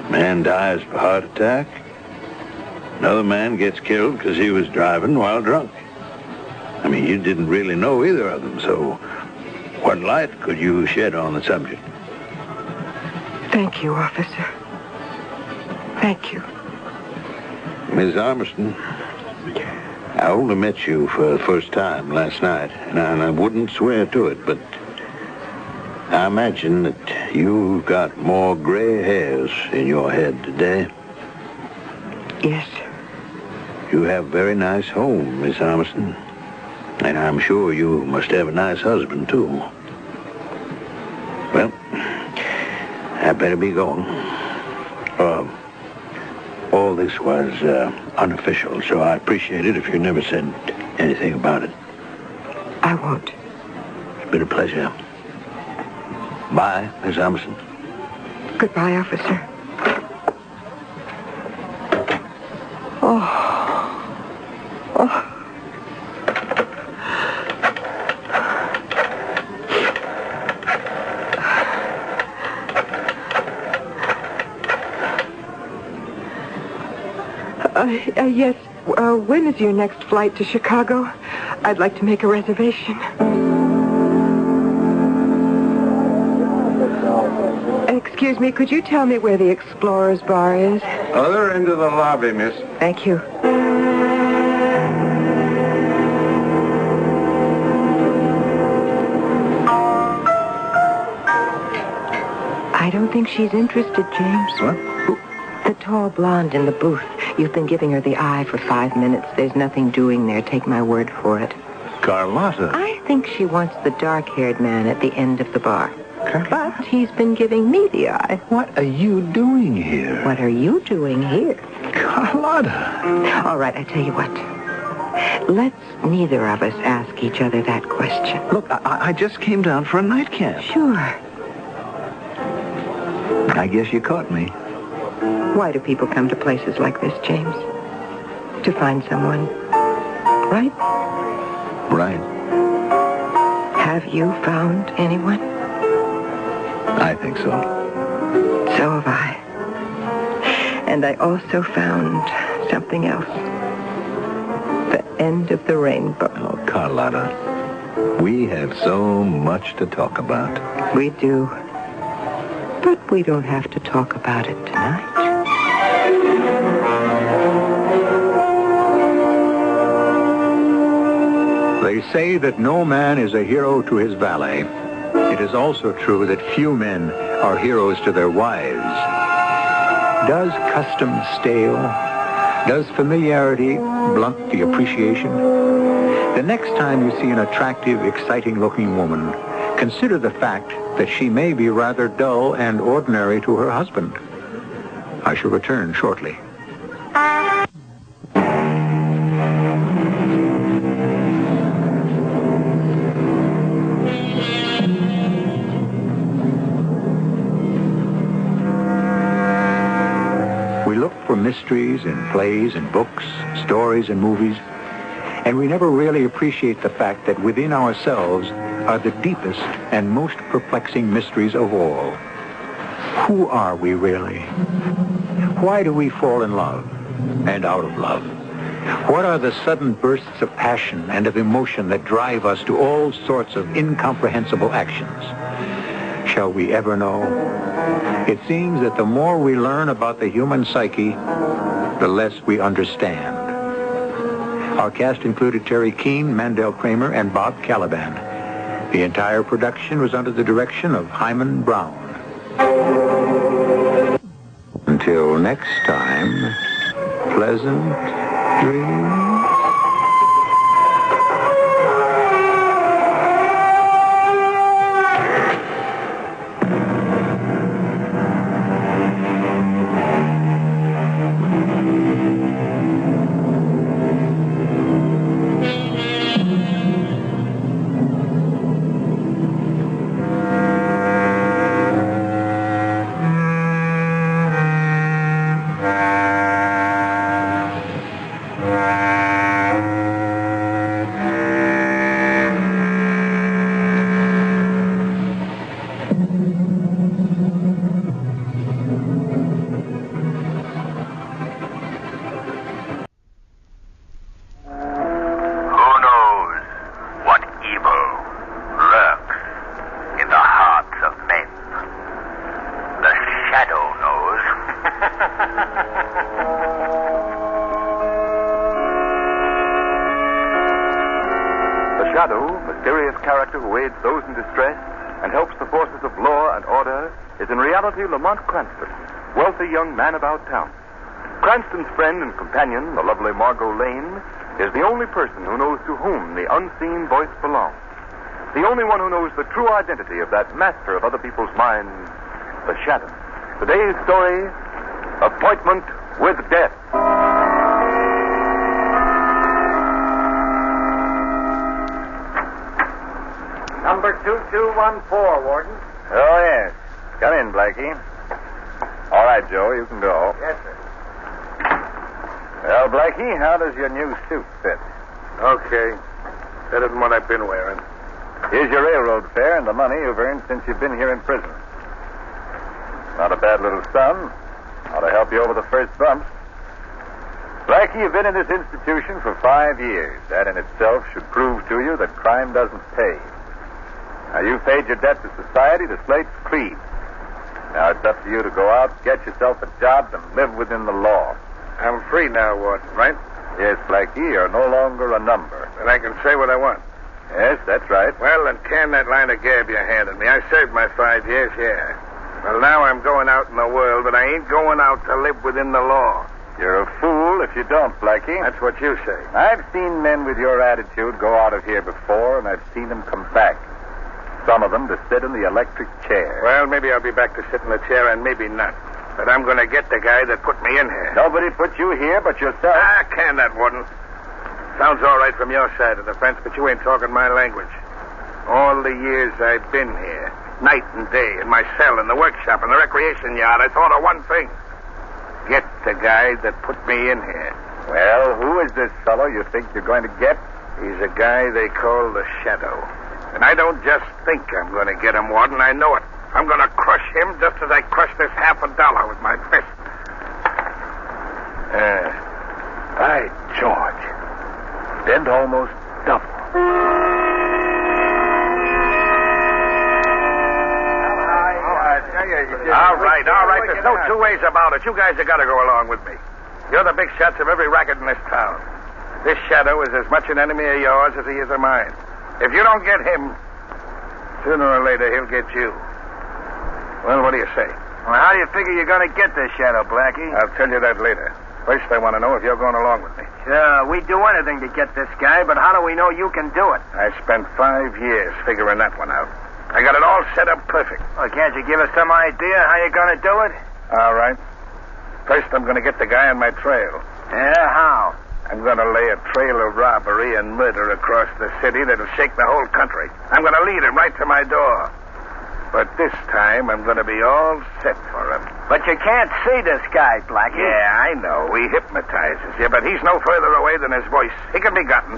Man dies of a heart attack. Another man gets killed because he was driving while drunk. I mean, you didn't really know either of them, so what light could you shed on the subject? Thank you, officer. Thank you. Miss Armstrong, I only met you for the first time last night, and I wouldn't swear to it, but I imagine that you've got more gray hairs in your head today. Yes. You have a very nice home, Miss Armstrong. And I'm sure you must have a nice husband, too. Well, I better be going. All this was unofficial, so I appreciate it if you never said anything about it. I won't. It's been a pleasure. Bye, Miss Armstrong. Goodbye, officer. Oh. Yes. When is your next flight to Chicago? I'd like to make a reservation. Excuse me, could you tell me where the Explorer's Bar is? Other end of the lobby, miss. Thank you. I don't think she's interested, James. What? The tall blonde in the booth. You've been giving her the eye for 5 minutes. There's nothing doing there. Take my word for it. Carlotta. I think she wants the dark-haired man at the end of the bar. But he's been giving me the eye. What are you doing here? What are you doing here? Carlotta. All right, I tell you what. Let's neither of us ask each other that question. Look, I just came down for a nightcap. Sure. I guess you caught me. Why do people come to places like this, James? To find someone, right? Right. Have you found anyone? I think so. So have I. And I also found something else. The end of the rainbow. Oh, Carlotta, we have so much to talk about. We do. But we don't have to talk about it tonight. They say that no man is a hero to his valet. It is also true that few men are heroes to their wives. Does custom stale? Does familiarity blunt the appreciation? The next time you see an attractive, exciting-looking woman, consider the fact that she may be rather dull and ordinary to her husband. I shall return shortly. We look for mysteries in plays and books, stories and movies, and we never really appreciate the fact that within ourselves are the deepest and most perplexing mysteries of all. Who are we really? Why do we fall in love and out of love? What are the sudden bursts of passion and of emotion that drive us to all sorts of incomprehensible actions? Shall we ever know? It seems that the more we learn about the human psyche, the less we understand. Our cast included Terry Keane, Mandel Kramer, and Bob Caliban. The entire production was under the direction of Himan Brown. Until next time, pleasant dreams. Lamont Cranston, wealthy young man about town. Cranston's friend and companion, the lovely Margot Lane, is the only person who knows to whom the unseen voice belongs. The only one who knows the true identity of that master of other people's minds, the Shadow. Today's story, Appointment with Death. Number 2214, Warden. Oh, yes. Come in, Blackie. All right, Joe, you can go. Yes, sir. Well, Blackie, how does your new suit fit? Okay. Better than what I've been wearing. Here's your railroad fare and the money you've earned since you've been here in prison. Not a bad little sum. Ought to help you over the first bumps. Blackie, you've been in this institution for 5 years. That in itself should prove to you that crime doesn't pay. Now, you've paid your debt to society to slate creed. Now it's up to you to go out, get yourself a job, and live within the law. I'm free now, Warden, right? Yes, Blackie, you're no longer a number. And I can say what I want. Yes, that's right. Well, then can that line of gab you handed me. I served my 5 years, yeah. Well, now I'm going out in the world, but I ain't going out to live within the law. You're a fool if you don't, Blackie. That's what you say. I've seen men with your attitude go out of here before, and I've seen them come back. Some of them to sit in the electric chair. Well, maybe I'll be back to sit in the chair, and maybe not. But I'm going to get the guy that put me in here. Nobody put you here but yourself. Can that, Warden? Sounds all right from your side of the fence, but you ain't talking my language. All the years I've been here, night and day, in my cell, in the workshop, in the recreation yard, I thought of one thing. Get the guy that put me in here. Well, who is this fellow you think you're going to get? He's a guy they call the Shadow. And I don't just think I'm going to get him, Warden. I know it. I'm going to crush him just as I crushed this $50 with my fist. By George. Bend almost double. All right. There's no two ways about it. You guys have got to go along with me. You're the big shots of every racket in this town. This Shadow is as much an enemy of yours as he is of mine. If you don't get him, sooner or later he'll get you. Well, what do you say? Well, how do you figure you're going to get this Shadow, Blackie? I'll tell you that later. First, I want to know if you're going along with me. Sure, we'd do anything to get this guy, but how do we know you can do it? I spent 5 years figuring that one out. I got it all set up perfect. Well, can't you give us some idea how you're going to do it? All right. First, I'm going to get the guy on my trail. Yeah, how? I'm going to lay a trail of robbery and murder across the city that'll shake the whole country. I'm going to lead him right to my door. But this time, I'm going to be all set for him. But you can't see this guy, Blackie. Yeah, I know. He hypnotizes you, but he's no further away than his voice. He can be gotten.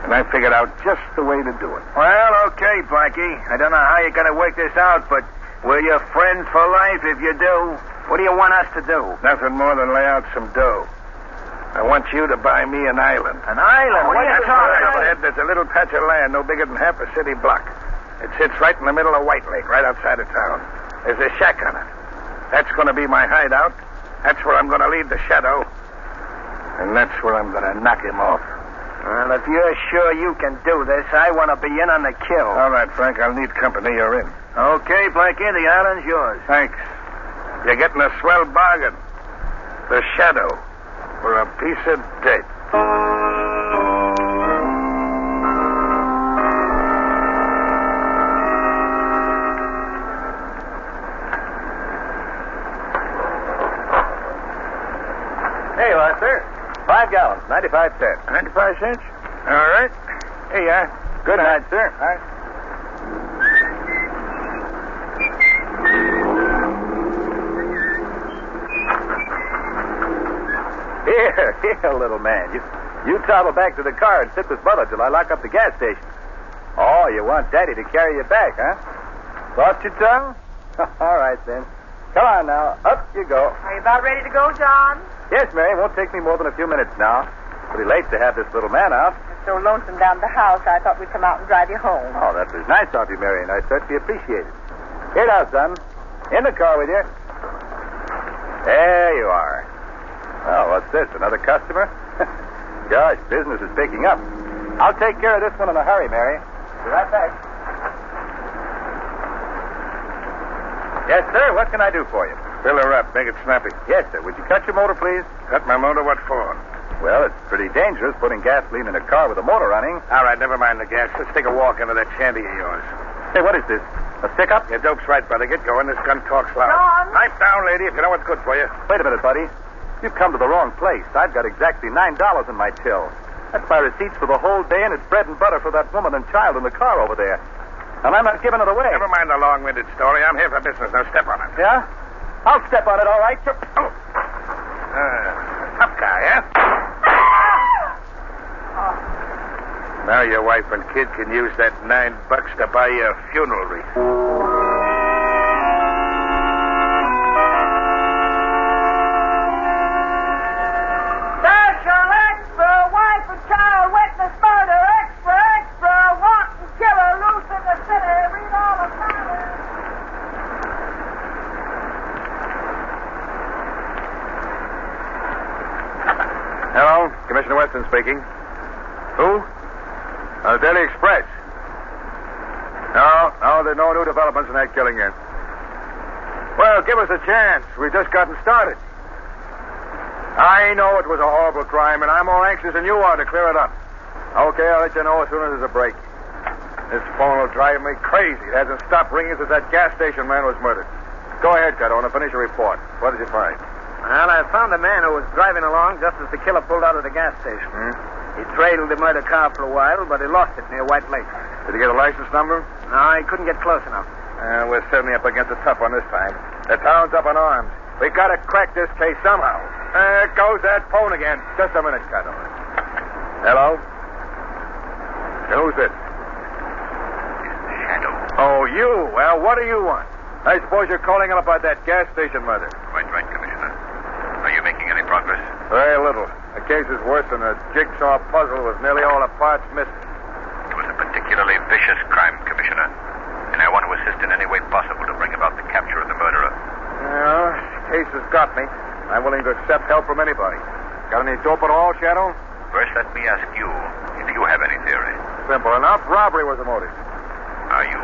And I figured out just the way to do it. Well, okay, Blackie. I don't know how you're going to work this out, but we're your friends for life if you do. What do you want us to do? Nothing more than lay out some dough. I want you to buy me an island. An island? What are you talking about? There's a little patch of land no bigger than half a city block. It sits right in the middle of White Lake, right outside of town. There's a shack on it. That's going to be my hideout. That's where I'm going to lead the Shadow. And that's where I'm going to knock him off. Well, if you're sure you can do this, I want to be in on the kill. All right, Frank, I'll need company. You're in. Okay, Blackie, the island's yours. Thanks. You're getting a swell bargain. The Shadow for a piece of dirt. Here you are, sir. 5 gallons, 95 cents. 95 cents? All right. Here you are. Good night, sir. All right. Here, little man. You toddle back to the car and sit with Mother till I lock up the gas station. Oh, you want Daddy to carry you back, huh? Lost your tongue? All right, then. Come on now. Up you go. Are you about ready to go, John? Yes, Mary. Won't take me more than a few minutes now. Pretty late to have this little man out. It's so lonesome down at the house, I thought we'd come out and drive you home. Oh, that was nice of you, Mary, and I certainly appreciate it. Here now, son. In the car with you. There you are. Oh, what's this? Another customer? Gosh, business is picking up. I'll take care of this one in a hurry, Mary. Be right back. Yes, sir. What can I do for you? Fill her up. Make it snappy. Yes, sir. Would you cut your motor, please? Cut my motor? What for? Well, it's pretty dangerous putting gasoline in a car with a motor running. All right, never mind the gas. Let's take a walk into that shanty of yours. Hey, what is this? A stick-up? Your dope's right, brother. Get going. This gun talks loud. John! Pipe down, lady, if you know what's good for you. Wait a minute, buddy. You've come to the wrong place. I've got exactly $9 in my till. That's my receipts for the whole day, and it's bread and butter for that woman and child in the car over there. And I'm not giving it away. Never mind the long-winded story. I'm here for business. Now step on it. Yeah? I'll step on it, all right. Oh. Tough guy, huh? Now your wife and kid can use that $9 to buy you a funeral wreath. Hello, Commissioner Weston speaking. Who? The Daily Express. No, there's no new developments in that killing yet. Well, give us a chance. We've just gotten started. I know it was a horrible crime, and I'm more anxious than you are to clear it up. Okay, I'll let you know as soon as there's a break. This phone will drive me crazy. It hasn't stopped ringing since that gas station man was murdered. Go ahead, Cardona. Finish your report. What did you find? Well, I found a man who was driving along just as the killer pulled out of the gas station. He trailed the murder car for a while, but he lost it near White Lake. Did he get a license number? No, he couldn't get close enough. We're certainly up against a tough one this time. The town's up in arms. We gotta crack this case somehow. There goes that phone again. Just a minute, Cardona. Hello? Who's this? Shadow. Oh, you? Well, what do you want? I suppose you're calling up about that gas station murder. Quite right, Commissioner. Are you making any progress? Very little. The case is worse than a jigsaw puzzle with nearly all the parts missing. It was a particularly vicious crime, Commissioner, and I want to assist in any way possible to bring about the capture of the murderer. Yeah, this case has got me. I'm willing to accept help from anybody. Got any dope at all, Shadow? First, let me ask you if you have any theory. Simple enough. Robbery was the motive. Are you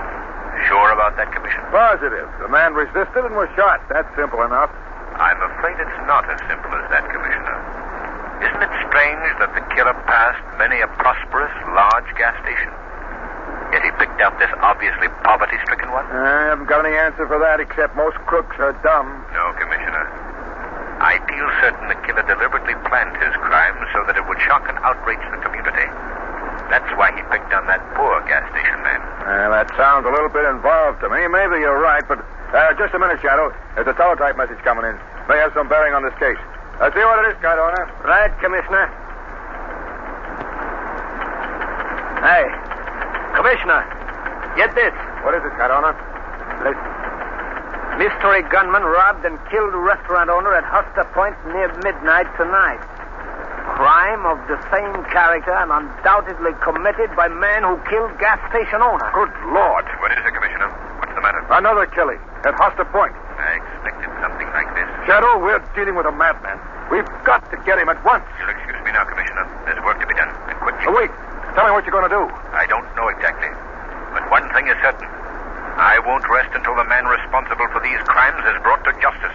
sure about that, Commissioner? Positive. The man resisted and was shot. That's simple enough. I'm afraid it's not as simple as that, Commissioner. Isn't it strange that the killer passed many a prosperous, large gas station? Yet he picked out this obviously poverty-stricken one? I haven't got any answer for that, except most crooks are dumb. No, Commissioner. I feel certain the killer deliberately planned his crime so that it would shock and outrage the community. That's why he picked on that poor gas station man. That sounds a little bit involved to me. Maybe you're right, but just a minute, Shadow. There's a teletype message coming in. May have some bearing on this case. See what it is, Cardona. Right, Commissioner. Hey, Commissioner, get this. What is it, Cardona? Listen. Mystery gunman robbed and killed a restaurant owner at Huster Point near midnight tonight. Crime of the same character and undoubtedly committed by man who killed gas station owner. Good Lord. What is it, Commissioner? What's the matter? Another killing at Huster Point. I expected something like this. Shadow, we're dealing with a madman. We've got to get him at once. You'll excuse me now, Commissioner. There's work to be done, and quickly. Wait. Tell me what you're going to do. I don't know exactly. But one thing is certain. I won't rest until the man responsible for these crimes is brought to justice.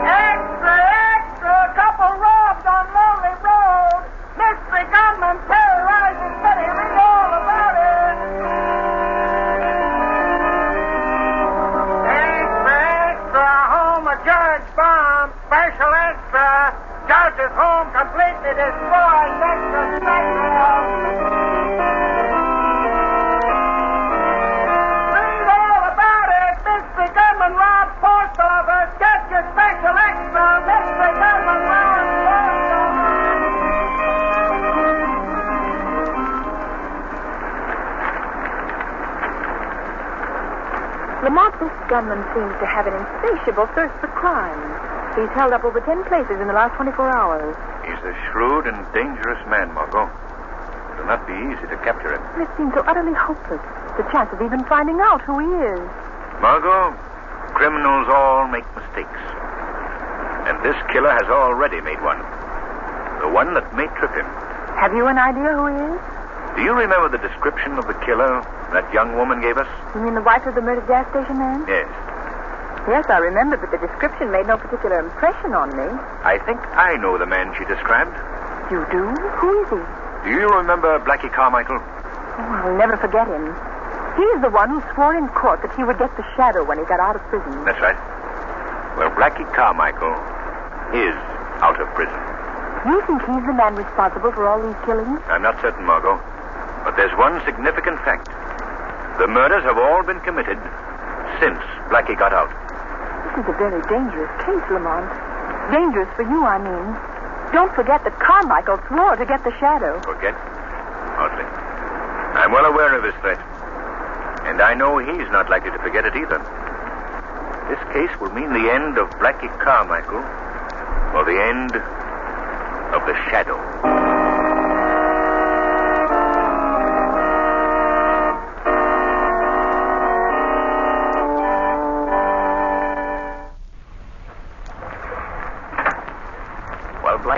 Extra, extra! Couple robbed on Lonely Road. Mystery gunman terrorizing city. Read all about it. Extra, extra! Home of Judge Bomb. Special extra. Judge is home completely destroyed. Extra special. Read all about it. Mystery gunman robbed post office. Get your special extra. Mystery gunman robbed post office. Lamont, this gunman seems to have an insatiable thirst for crime. He's held up over 10 places in the last 24 hours. He's a shrewd and dangerous man, Margot. It'll not be easy to capture him. It seems so utterly hopeless. The chance of even finding out who he is. Margot, criminals all make mistakes. And this killer has already made one. The one that may trip him. Have you an idea who he is? Do you remember the description of the killer that young woman gave us? You mean the wife of the murdered gas station man? Yes. Yes, I remember, but the description made no particular impression on me. I think I know the man she described. You do? Who is he? Do you remember Blackie Carmichael? Oh, I'll never forget him. He's the one who swore in court that he would get the shadow when he got out of prison. That's right. Well, Blackie Carmichael is out of prison. You think he's the man responsible for all these killings? I'm not certain, Margot. But there's one significant fact. The murders have all been committed since Blackie got out. This is a very dangerous case, Lamont. Dangerous for you, I mean. Don't forget that Carmichael swore to get the shadow. Forget? Hardly. I'm well aware of his threat. And I know he's not likely to forget it either. This case will mean the end of Blackie Carmichael, or the end of the shadow.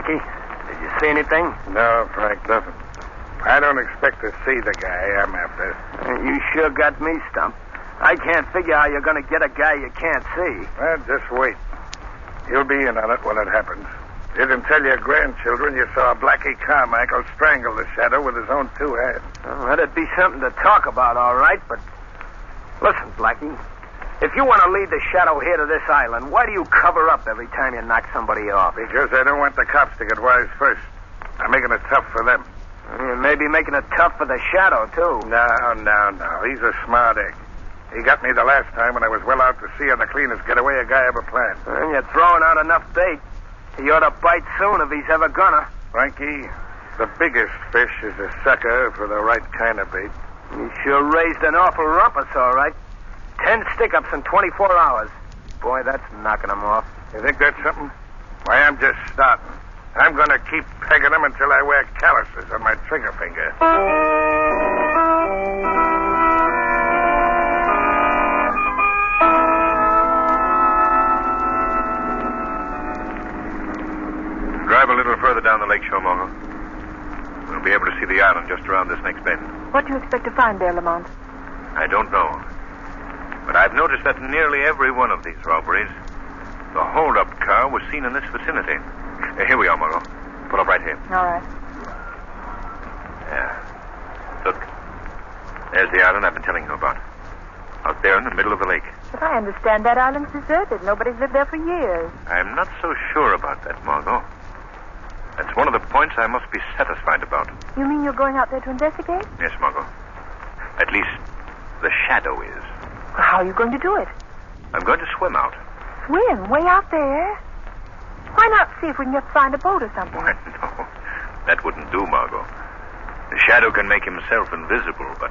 Blackie, did you see anything? No, Frank, nothing. I don't expect to see the guy I'm after. You sure got me stumped. I can't figure how you're going to get a guy you can't see. Well, just wait. You'll be in on it when it happens. You can tell your grandchildren you saw Blackie Carmichael strangle the shadow with his own 2 hands. Well, that'd be something to talk about, all right, but... Listen, Blackie, if you want to lead the shadow here to this island, why do you cover up every time you knock somebody off? Because I don't want the cops to get wise first. I'm making it tough for them. You may be making it tough for the shadow, too. No. He's a smart egg. He got me the last time when I was well out to sea on the cleanest getaway a guy ever planned. And you're throwing out enough bait. He ought to bite soon if he's ever gonna. Frankie, the biggest fish is a sucker for the right kind of bait. You sure raised an awful rumpus, all right. 10 stick-ups in 24 hours. Boy, that's knocking him off. You think that's something? Why, I'm just starting. I'm going to keep pegging them until I wear calluses on my trigger finger. Drive a little further down the lakeshore, Mongo. We'll be able to see the island just around this next bend. What do you expect to find there, Lamont? I don't know. But I've noticed that in nearly every one of these robberies, the hold-up car was seen in this vicinity. Here we are, Mongo. Pull up right here. All right. Yeah. Look. There's the island I've been telling you about. Out there in the middle of the lake. But I understand that island's deserted. Nobody's lived there for years. I'm not so sure about that, Margot. That's one of the points I must be satisfied about. You mean you're going out there to investigate? Yes, Margot. At least, the shadow is. How are you going to do it? I'm going to swim out. Swim? Way out there? Why not see if we can just find a boat or something? Why, no. That wouldn't do, Margot. The shadow can make himself invisible, but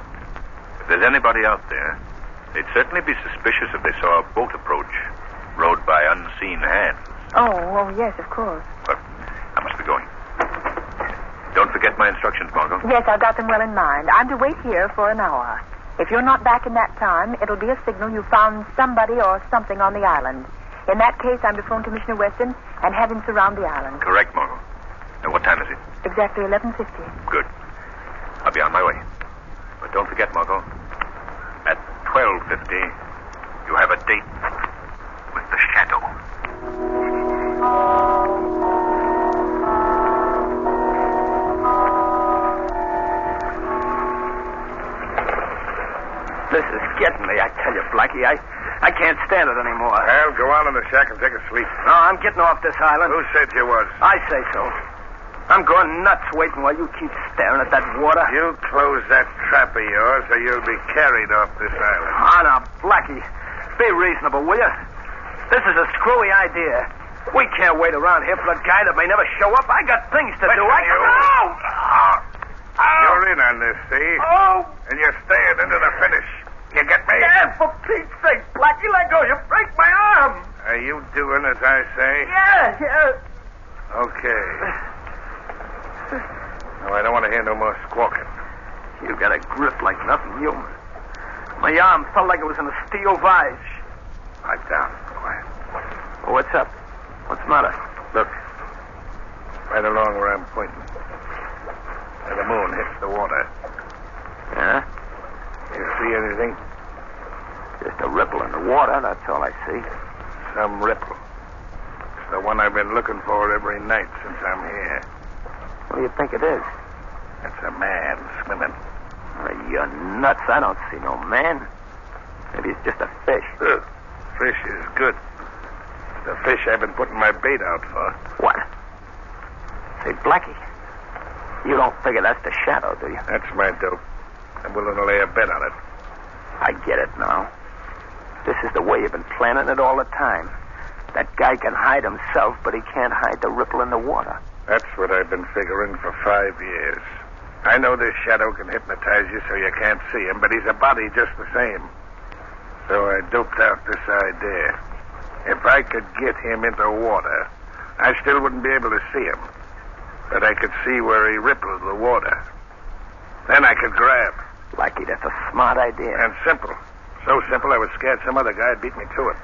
if there's anybody out there, they'd certainly be suspicious if they saw a boat approach, rowed by unseen hands. Oh, yes, of course. But I must be going. Don't forget my instructions, Margot. Yes, I've got them well in mind. I'm to wait here for an hour. If you're not back in that time, it'll be a signal you found somebody or something on the island. In that case, I'm to phone Commissioner Weston and have him surround the island. Correct, Margot. Now, what time is it? Exactly 11:50. Good. I'll be on my way. But don't forget, Margot, at 12:50, you have a date with the shadow. This is getting me, I tell you, Blackie. I can't stand it anymore. Well, go on in the shack and take a sleep. No, I'm getting off this island. Who said you was? I say so. I'm going nuts waiting while you keep staring at that water. You close that trap of yours or you'll be carried off this island. Oh, now, Blackie, be reasonable, will you? This is a screwy idea. We can't wait around here for a guy that may never show up. I got things to do. You're in on this, see? Oh! And you're staying into the finish. You get me? Yeah, for Pete's sake, Blackie, let go. You break my arm. Are you doing as I say? Yeah. Okay. Now, I don't want to hear no more squawking. You got a grip like nothing human. My arm felt like it was in a steel vise. Pipe down. Quiet. Oh, what's up? What's the matter? Look. Right along where I'm pointing. Where the moon hits the water. Yeah? You see anything? Just a ripple in the water, that's all I see. Some ripple. It's the one I've been looking for every night since I'm here. What do you think it is? It's a man swimming. You're nuts. I don't see no man. Maybe it's just a fish. Fish is good. The fish I've been putting my bait out for. What? Say, Blackie, you don't figure that's the shadow, do you? That's my dope. I'm willing to lay a bet on it. I get it now. This is the way you've been planning it all the time. That guy can hide himself, but he can't hide the ripple in the water. That's what I've been figuring for 5 years. I know this shadow can hypnotize you so you can't see him, but he's a body just the same. So I doped out this idea. If I could get him into water, I still wouldn't be able to see him. But I could see where he rippled the water. Then I could grab. Blackie, that's a smart idea. And simple. So simple I was scared some other guy'd beat me to it.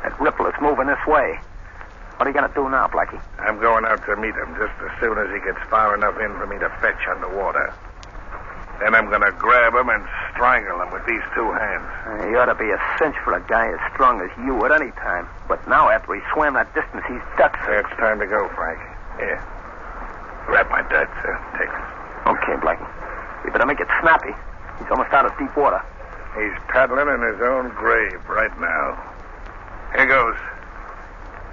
That ripple is moving this way. What are you going to do now, Blackie? I'm going out to meet him just as soon as he gets far enough in for me to fetch underwater. Then I'm going to grab him and strangle him with these two hands. He ought to be a cinch for a guy as strong as you at any time. But now, after he swam that distance, he's ducked. It's time to go, Frank. Here. Grab my duds. Take it. Okay, Blackie. You better make it snappy. He's almost out of deep water. He's paddling in his own grave right now. Here goes.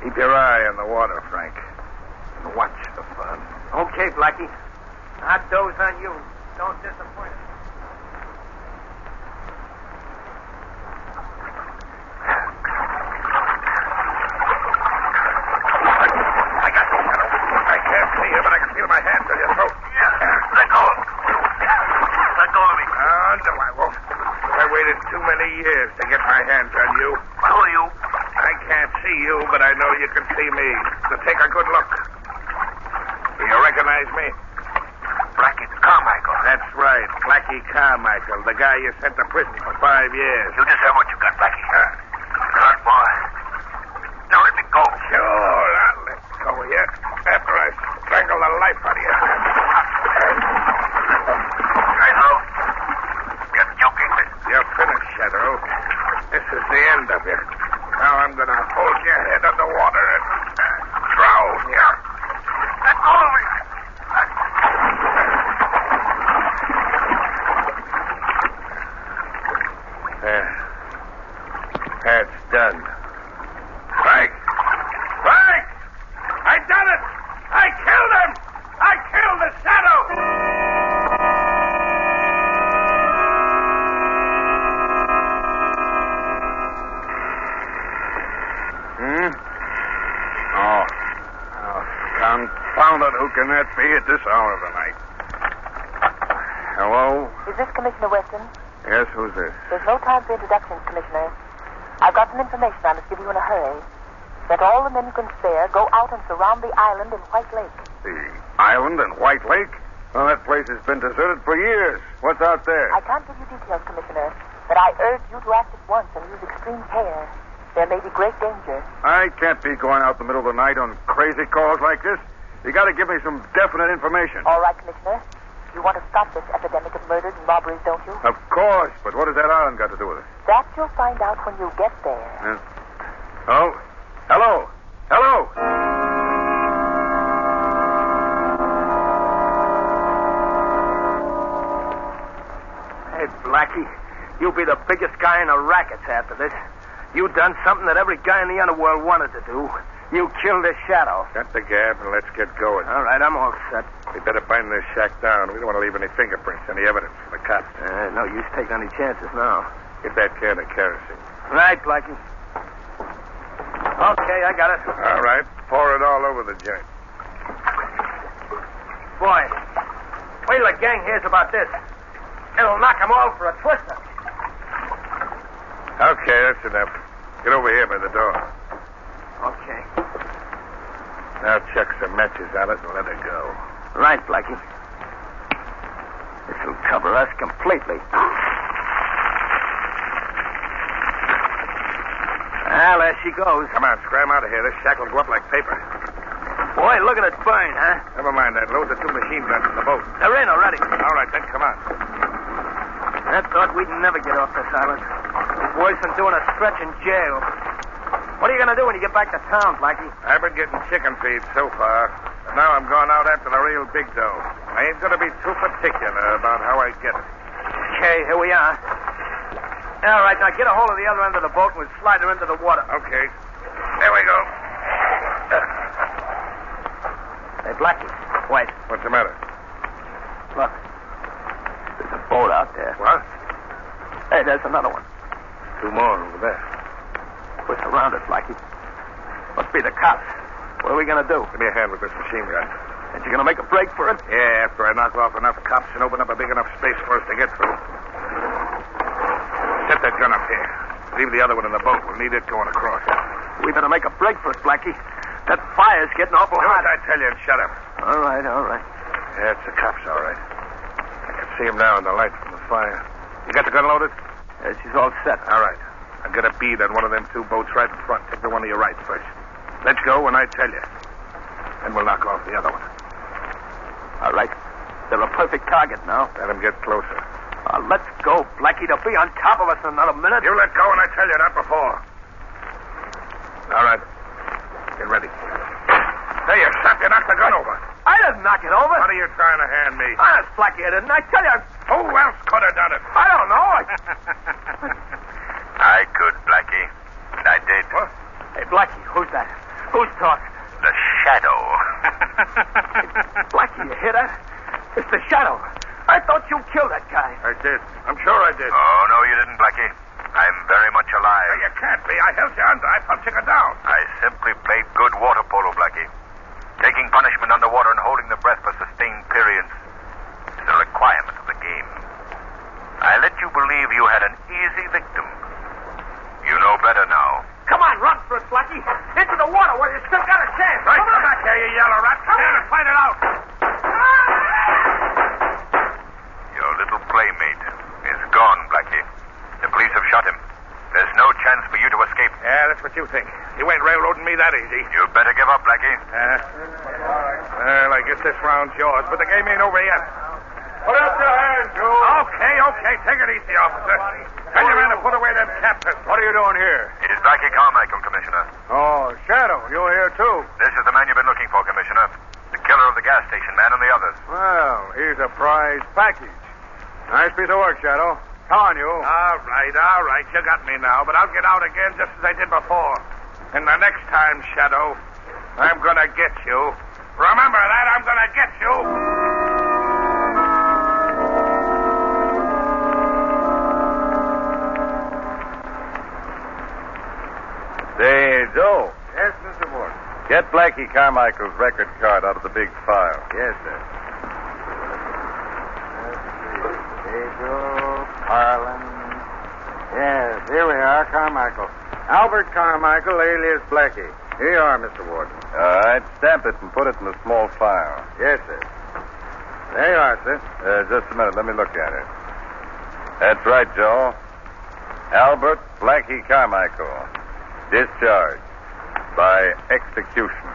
Keep your eye on the water, Frank. And watch the fun. Okay, Blackie. I'll doze on you. Don't disappoint us. I got you, Shadow. I can't see you, but I can feel my hands on your throat. Yeah. Let go. Let go of me. No, I won't. I waited too many years to get my hands on you. Who are you? I can't see you, but I know you can see me. So take a good look. Do you recognize me? Blackie Carmichael. That's right. Blackie Carmichael, the guy you sent to prison for 5 years. You deserve what you got, Blackie. Good boy. Now let me go. Sure, I'll let go of you after I strangle the life out of you. I know. You're joking me. You're finished, Shadow. This is the end of you. Now I'm going to hold your head underwater and drown you. Let go of me. That's done. Frank! Frank! I done it! I killed him! I killed the Shadow! Confound it, who can that be at this hour of the night? Hello? Is this Commissioner Weston? Yes, who's this? There's no time for introductions, Commissioner. I've got some information I must give you in a hurry. Let all the men you can spare go out and surround the island in White Lake. The island in White Lake? Well, that place has been deserted for years. What's out there? I can't give you details, Commissioner, but I urge you to act at once and use extreme care. There may be great danger. I can't be going out in the middle of the night on crazy calls like this. You got to give me some definite information. All right, Commissioner. You want to stop this epidemic of murders and robberies, don't you? Of course, but what has that island got to do with it? That you'll find out when you get there. Oh? Hello? Hello? Hey, Blackie, you'll be the biggest guy in the rackets after this. You done something that every guy in the underworld wanted to do. You killed the Shadow. Cut the gab and let's get going. All right, I'm all set. We better bind this shack down. We don't want to leave any fingerprints, any evidence for the cops. No use taking any chances now. Get that can of kerosene. Right, Blackie. Okay, I got it. All right. Pour it all over the joint. Boy, wait till the gang hears about this. It'll knock them all for a twister. Okay, that's enough. Get over here by the door. Okay. Now chuck some matches on it and let her go. Right, Blackie. This'll cover us completely. Well, there she goes. Come on, scram out of here. This shack will go up like paper. Boy, look at it burn, huh? Never mind that. Load the 2 machine guns in the boat. They're in already. All right, then, come on. I thought we'd never get off this island. It's worse than doing a stretch in jail. What are you going to do when you get back to town, Blackie? I've been getting chicken feed so far. Now I'm going out after the real big dough. I ain't going to be too particular about how I get it. Okay, here we are. All right, now get a hold of the other end of the boat and we'll slide her into the water. Okay. There we go. Hey, Blackie, wait. What's the matter? Look. There's a boat out there. What? Hey, there's another one. 2 more over there. We're surrounded, Blackie. Must be the cops. What are we going to do? Give me a hand with this machine gun. Ain't you going to make a break for it? Yeah, after I knock off enough cops and open up a big enough space for us to get through. Set that gun up here. Leave the other one in the boat. We'll need it going across. We better make a break for it, Blackie. That fire's getting awful Do hot. as I tell you and shut up. All right, all right. Yeah, it's the cops, all right. I can see them now in the light from the fire. You got the gun loaded? Yeah, she's all set. All right. I've got a bead on one of them 2 boats right in front. Take the one to your right first. Let's go when I tell you. Then we'll knock off the other one. All right. They're a perfect target now. Let them get closer. Let's go, Blackie. They'll be on top of us in another minute. You let go when I tell you, not before. All right. Get ready. There, you shot. You knocked the gun over. I didn't knock it over. What are you trying to hand me? Honest, Blackie, I didn't. I tell you. Who else could have done it? I don't know. I could, Blackie. And I did. What? Hey, Blackie, who's that? Who's talking? The Shadow. Blackie, you hear that? It's the Shadow. I thought you killed that guy. I did. I'm sure I did. Oh, no, you didn't, Blackie. I'm very much alive. No, you can't be. I held you under. I pumped you down. I simply played good water polo, Blackie. Taking punishment underwater and holding the breath for sustained periods is a requirement of the game. I let you believe you had an easy victim. You know better now. Come on, run for it, Blackie. Into the water where you still got a chance. Right, come back here, you yellow rat. Come here and fight it out. Your little playmate is gone, Blackie. The police have shot him. There's no chance for you to escape. Yeah, that's what you think. You ain't railroading me that easy. You better give up, Blackie. Well, I guess this round's yours, but the game ain't over yet. Put up your hands, Joe. Okay. Take it easy, officer. Tell your man to put away them captives. What are you doing here? It is Blackie Carmichael, Commissioner. Oh, Shadow, you're here too. This is the man you've been looking for, Commissioner. The killer of the gas station man and the others. Well, he's a prize package. Nice piece of work, Shadow. Come on, you. All right. You got me now, but I'll get out again just as I did before. And the next time, Shadow, I'm gonna get you. Remember that, I'm gonna get you. Say, Joe. Yes, Mr. Morton. Get Blackie Carmichael's record card out of the big file. Yes, sir. Pedro, Carlin. Yes, here we are, Carmichael. Albert Carmichael, alias Blackie. Here you are, Mr. Warden. All right, stamp it and put it in the small file. Yes, sir. There you are, sir. Just a minute, let me look at it. That's right, Joe. Albert Blackie Carmichael. Discharged by execution.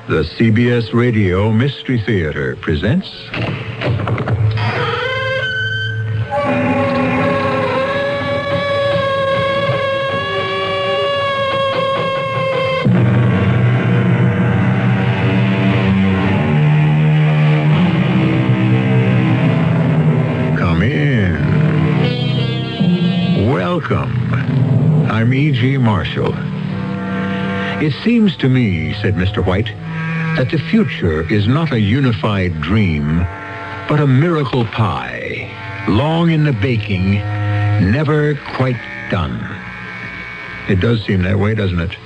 The CBS Radio Mystery Theater presents... Come in. Welcome. I'm E.G. Marshall. It seems to me, said Mr. White, that the future is not a unified dream, but a miracle pie, long in the baking, never quite done. It does seem that way, doesn't it?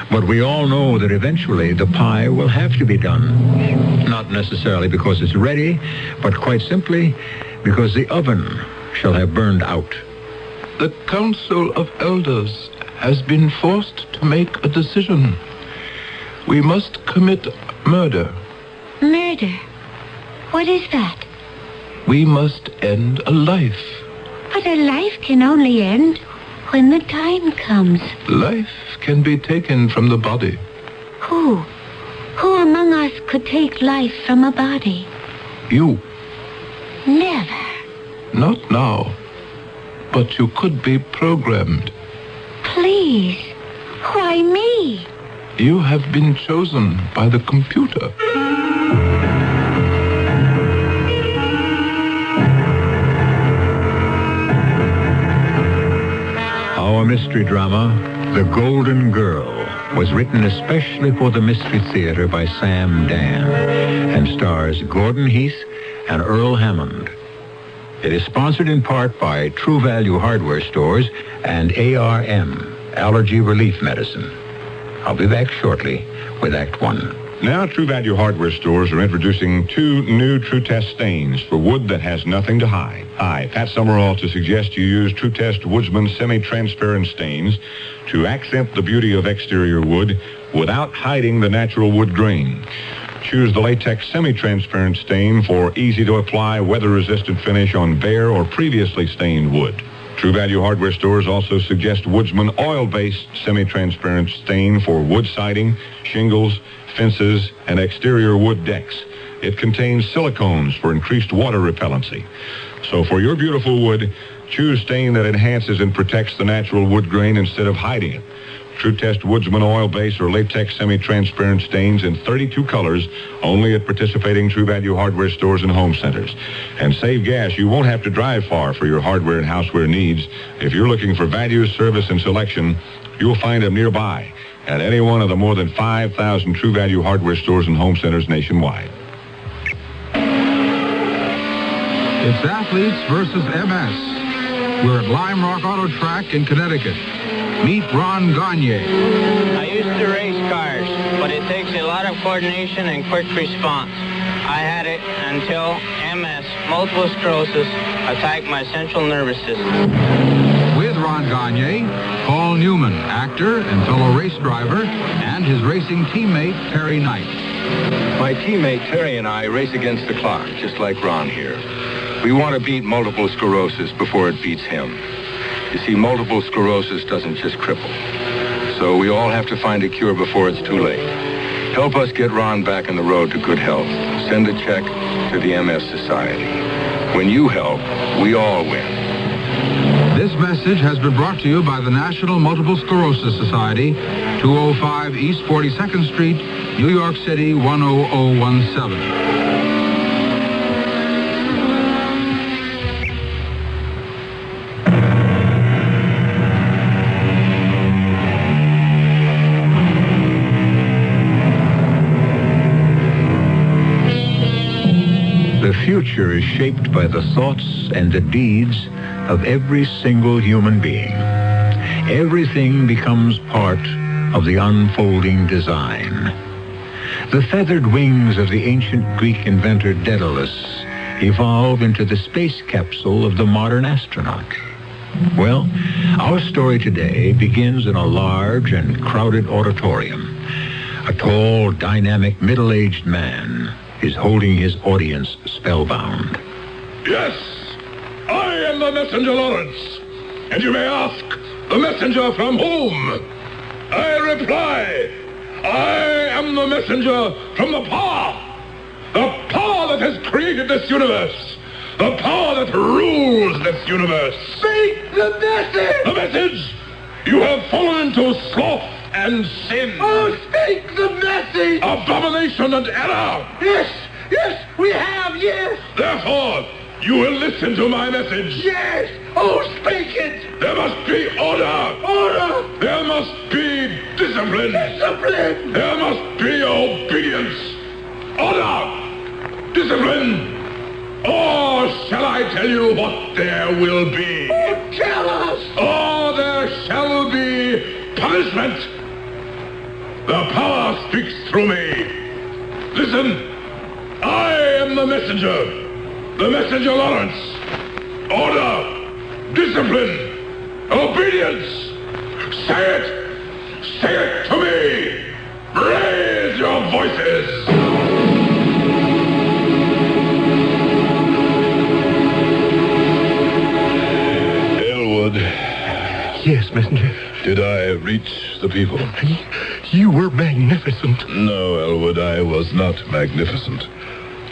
But we all know that eventually the pie will have to be done. Not necessarily because it's ready, but quite simply because the oven shall have burned out. The Council of Elders has been forced to make a decision. We must commit murder. Murder? What is that? We must end a life. But a life can only end when the time comes. Life can be taken from the body. Who? Who among us could take life from a body? You. Never. Not now. But you could be programmed. Please. Why me? You have been chosen by the computer. Our mystery drama, The Golden Girl, was written especially for the Mystery Theater by Sam Dan and stars Gordon Heath and Earl Hammond. It is sponsored in part by True Value Hardware Stores and ARM, Allergy Relief Medicine. I'll be back shortly with Act One. Now, True Value Hardware Stores are introducing 2 new True Test stains for wood that has nothing to hide. Hi, Pat Summerall to suggest you use True Test Woodsman semi-transparent stains to accent the beauty of exterior wood without hiding the natural wood grain. Choose the latex semi-transparent stain for easy-to-apply, weather-resistant finish on bare or previously stained wood. True Value Hardware Stores also suggest Woodsman oil-based semi-transparent stain for wood siding, shingles, fences, and exterior wood decks. It contains silicones for increased water repellency. So for your beautiful wood, choose stain that enhances and protects the natural wood grain instead of hiding it. True Test Woodsman oil-based or latex semi-transparent stains in 32 colors, only at participating True Value Hardware Stores and home centers. And save gas. You won't have to drive far for your hardware and houseware needs. If you're looking for value, service, and selection, you'll find them nearby at any one of the more than 5,000 True Value Hardware Stores and home centers nationwide. It's Athletes versus MS. We're at Lime Rock Auto Track in Connecticut. Meet Ron Gagne. I used to race cars, but it takes a lot of coordination and quick response. I had it until MS, multiple sclerosis, attacked my central nervous system. With Ron Gagne, Paul Newman, actor and fellow race driver, and his racing teammate, Terry Knight. My teammate, Terry, and I race against the clock, just like Ron here. We want to beat multiple sclerosis before it beats him. You see, multiple sclerosis doesn't just cripple. So we all have to find a cure before it's too late. Help us get Ron back on the road to good health. Send a check to the MS Society. When you help, we all win. This message has been brought to you by the National Multiple Sclerosis Society, 205 East 42nd Street, New York City, 10017. The future is shaped by the thoughts and the deeds of every single human being. Everything becomes part of the unfolding design. The feathered wings of the ancient Greek inventor Daedalus evolve into the space capsule of the modern astronaut. Well, our story today begins in a large and crowded auditorium. A tall, dynamic, middle-aged man is holding his audience spellbound. Yes, I am the messenger Lawrence. And you may ask, the messenger from whom? I reply, I am the messenger from the power that has created this universe, the power that rules this universe. Speak the message! The message? You have fallen into sloth and sin. Oh, speak the message! Abomination and error. Yes, we have, yes. Therefore, you will listen to my message. Yes. Oh, speak it. There must be order. Order. There must be discipline. Discipline. There must be obedience. Order. Discipline. Or shall I tell you what there will be? Oh, tell us. Or there shall be punishment. The power speaks through me. Listen. I am the messenger Lawrence. Order, discipline, obedience. Say it to me. Raise your voices. Elwood. Yes, messenger. Did I reach the people? You were magnificent. No, Elwood, I was not magnificent.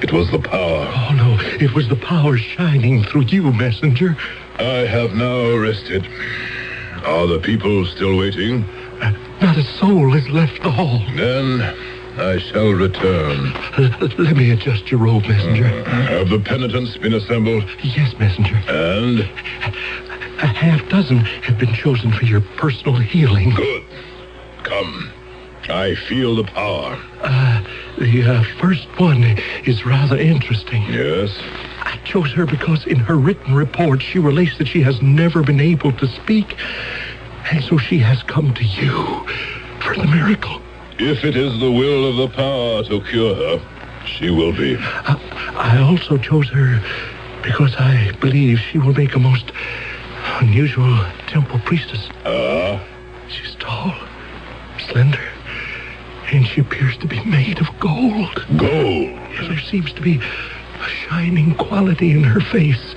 It was the power. Oh, no, it was the power shining through you, messenger. I have now rested. Are the people still waiting? Not a soul has left the hall. Then I shall return. Let me adjust your robe, messenger. Have the penitents been assembled? Yes, messenger. And? A half dozen have been chosen for your personal healing. Good. Come. I feel the power. The first one is rather interesting. Yes? I chose her because in her written report she relates that she has never been able to speak, and so she has come to you for the miracle. If it is the will of the power to cure her, she will be. I also chose her because I believe she will make a most unusual temple priestess. She's tall, slender, and she appears to be made of gold. Gold? There seems to be a shining quality in her face.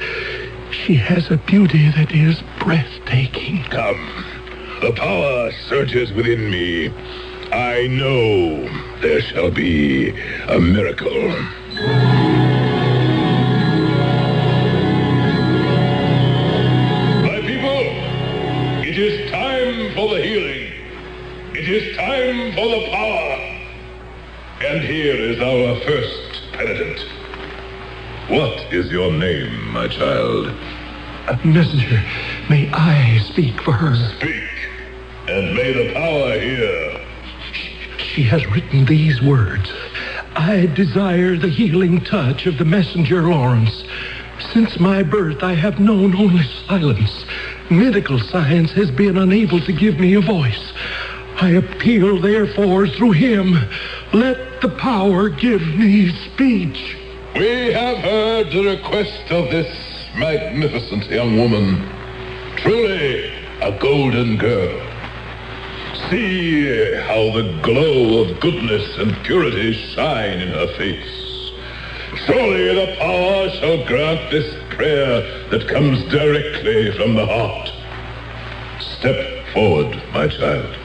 She has a beauty that is breathtaking. Come. The power surges within me. I know there shall be a miracle. My people, it is time for the healing. It is time for the power. And here is our first penitent. What is your name, my child? Messenger, may I speak for her? Speak, and may the power hear. She has written these words. I desire the healing touch of the messenger Lawrence. Since my birth, I have known only silence. Medical science has been unable to give me a voice. I appeal, therefore, through him. Let the power give me speech. We have heard the request of this magnificent young woman. Truly a golden girl. See how the glow of goodness and purity shine in her face. Surely the power shall grant this prayer that comes directly from the heart. Step forward, my child,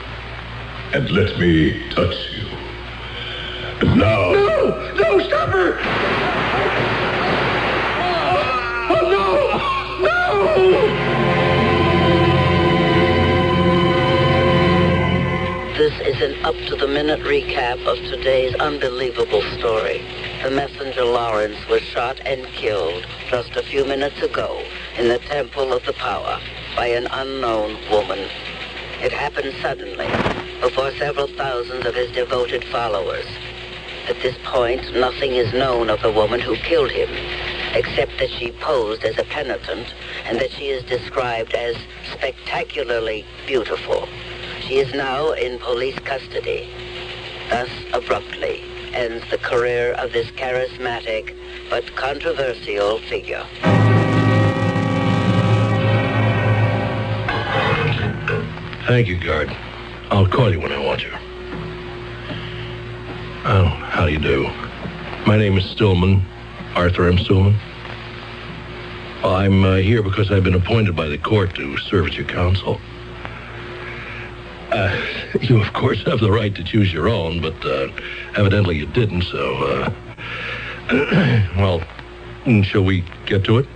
and let me touch you. And now... No, stop her! Oh, no! This is an up-to-the-minute recap of today's unbelievable story. The messenger Lawrence was shot and killed just a few minutes ago in the Temple of the Power by an unknown woman. It happened suddenly, before several thousands of his devoted followers. At this point, nothing is known of the woman who killed him, except that she posed as a penitent and that she is described as spectacularly beautiful. She is now in police custody. Thus, abruptly, ends the career of this charismatic but controversial figure. Thank you, guard. I'll call you when I want you. Oh, how do you do? My name is Stillman, Arthur M. Stillman. Well, I'm here because I've been appointed by the court to serve as your counsel. You, of course, have the right to choose your own, but evidently you didn't, so, well, shall we get to it?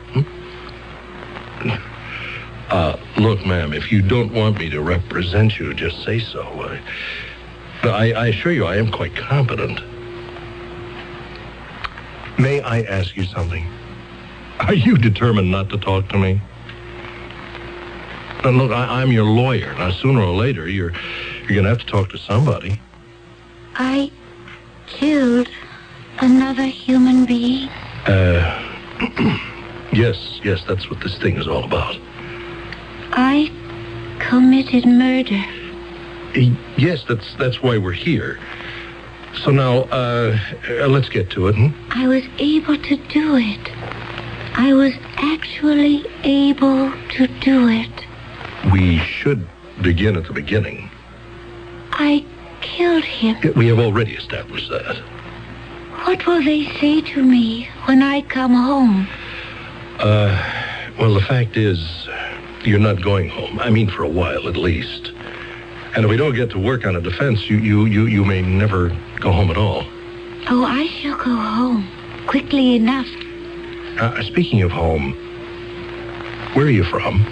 Look, ma'am, if you don't want me to represent you, just say so. I assure you I am quite competent. May I ask you something? Are you determined not to talk to me? Now, look, I'm your lawyer. Now, sooner or later, you're going to have to talk to somebody. I killed another human being. Yes, that's what this thing is all about. I committed murder. Yes, that's why we're here. So now, let's get to it. I was able to do it. I was actually able to do it. We should begin at the beginning. I killed him. We have already established that. What will they say to me when I come home? Well, the fact is, you're not going home. I mean, for a while, at least. And if we don't get to work on a defense, you may never go home at all. Oh, I shall go home. Quickly enough. Speaking of home, where are you from?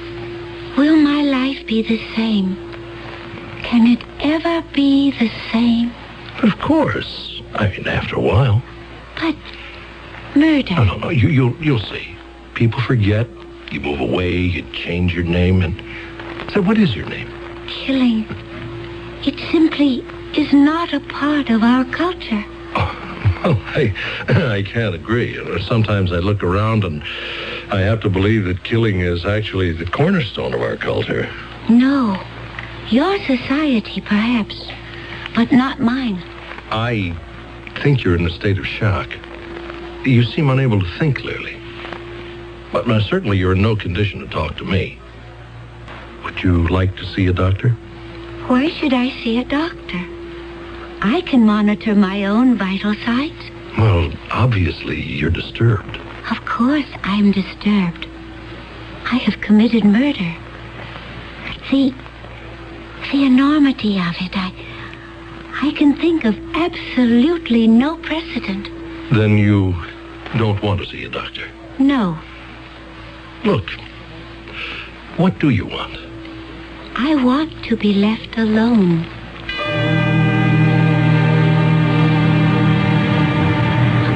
Will my life be the same? Can it ever be the same? Of course. I mean, after a while. But murder... No. You'll see. People forget. You move away, you change your name, and... So what is your name? Killing. It simply is not a part of our culture. Well, I can't agree. Sometimes I look around and I have to believe that killing is actually the cornerstone of our culture. No. Your society, perhaps, but not mine. I think you're in a state of shock. You seem unable to think clearly. But certainly you're in no condition to talk to me. Would you like to see a doctor? Why should I see a doctor? I can monitor my own vital signs. Well, obviously you're disturbed. Of course I'm disturbed. I have committed murder. The enormity of it, I can think of absolutely no precedent. Then you don't want to see a doctor? No. Look, what do you want? I want to be left alone.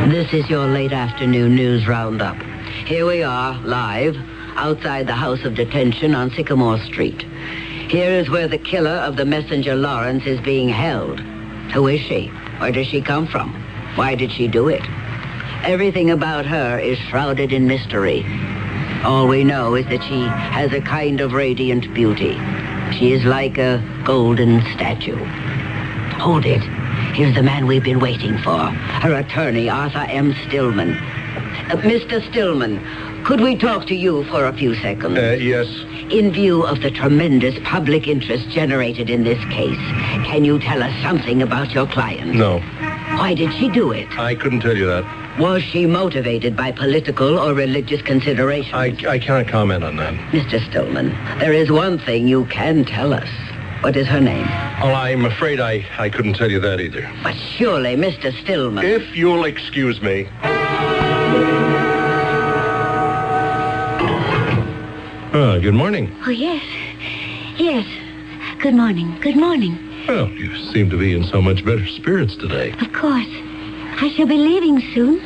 This is your late afternoon news roundup. Here we are, live, outside the House of Detention on Sycamore Street. Here is where the killer of the messenger Lawrence is being held. Who is she? Where does she come from? Why did she do it? Everything about her is shrouded in mystery. All we know is that she has a kind of radiant beauty. She is like a golden statue. Hold it. Here's the man we've been waiting for. Her attorney, Arthur M. Stillman. Mr. Stillman, could we talk to you for a few seconds? Yes. In view of the tremendous public interest generated in this case, can you tell us something about your client? No. Why did she do it? I couldn't tell you that. Was she motivated by political or religious considerations? I can't comment on that. Mr. Stillman, there is one thing you can tell us. What is her name? Well, I'm afraid I couldn't tell you that either. But surely, Mr. Stillman... If you'll excuse me. Good morning. Oh, yes. Yes. Good morning. Good morning. Well, you seem to be in so much better spirits today. Of course. I shall be leaving soon.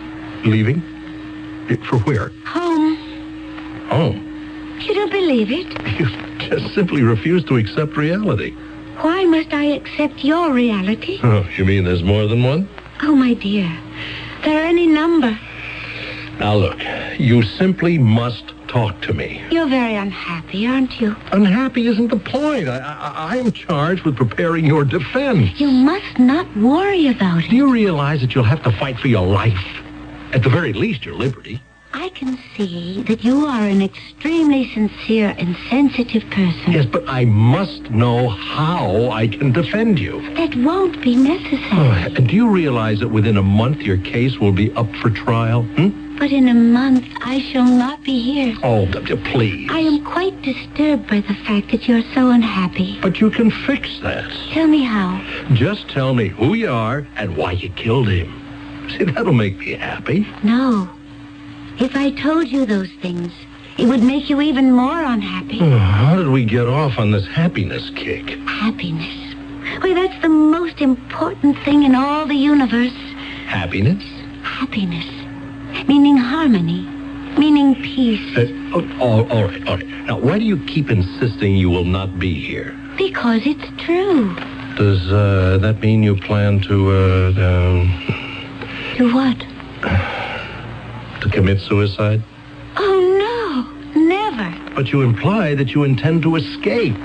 Leaving? For where? Home. Home? You don't believe it? You just simply refuse to accept reality. Why must I accept your reality? Oh, you mean there's more than one? Oh, my dear. There are any number. Now, look, you simply must talk to me. You're very unhappy, aren't you? Unhappy isn't the point. I'm charged with preparing your defense. You must not worry about it. Do you realize that you'll have to fight for your life? At the very least, your liberty. I can see that you are an extremely sincere and sensitive person. Yes, but I must know how I can defend you. That won't be necessary. And do you realize that within a month your case will be up for trial? But in a month, I shall not be here. Oh, please. I am quite disturbed by the fact that you're so unhappy. But you can fix that. Tell me how. Just tell me who you are and why you killed him. See, that'll make me happy. No. If I told you those things, it would make you even more unhappy. How did we get off on this happiness kick? Happiness. Why, that's the most important thing in all the universe. Happiness? Happiness. Meaning harmony. Meaning peace. All right. Now, why do you keep insisting you will not be here? Because it's true. Does that mean you plan to, To what? To commit suicide? Oh, no. Never. But you imply that you intend to escape.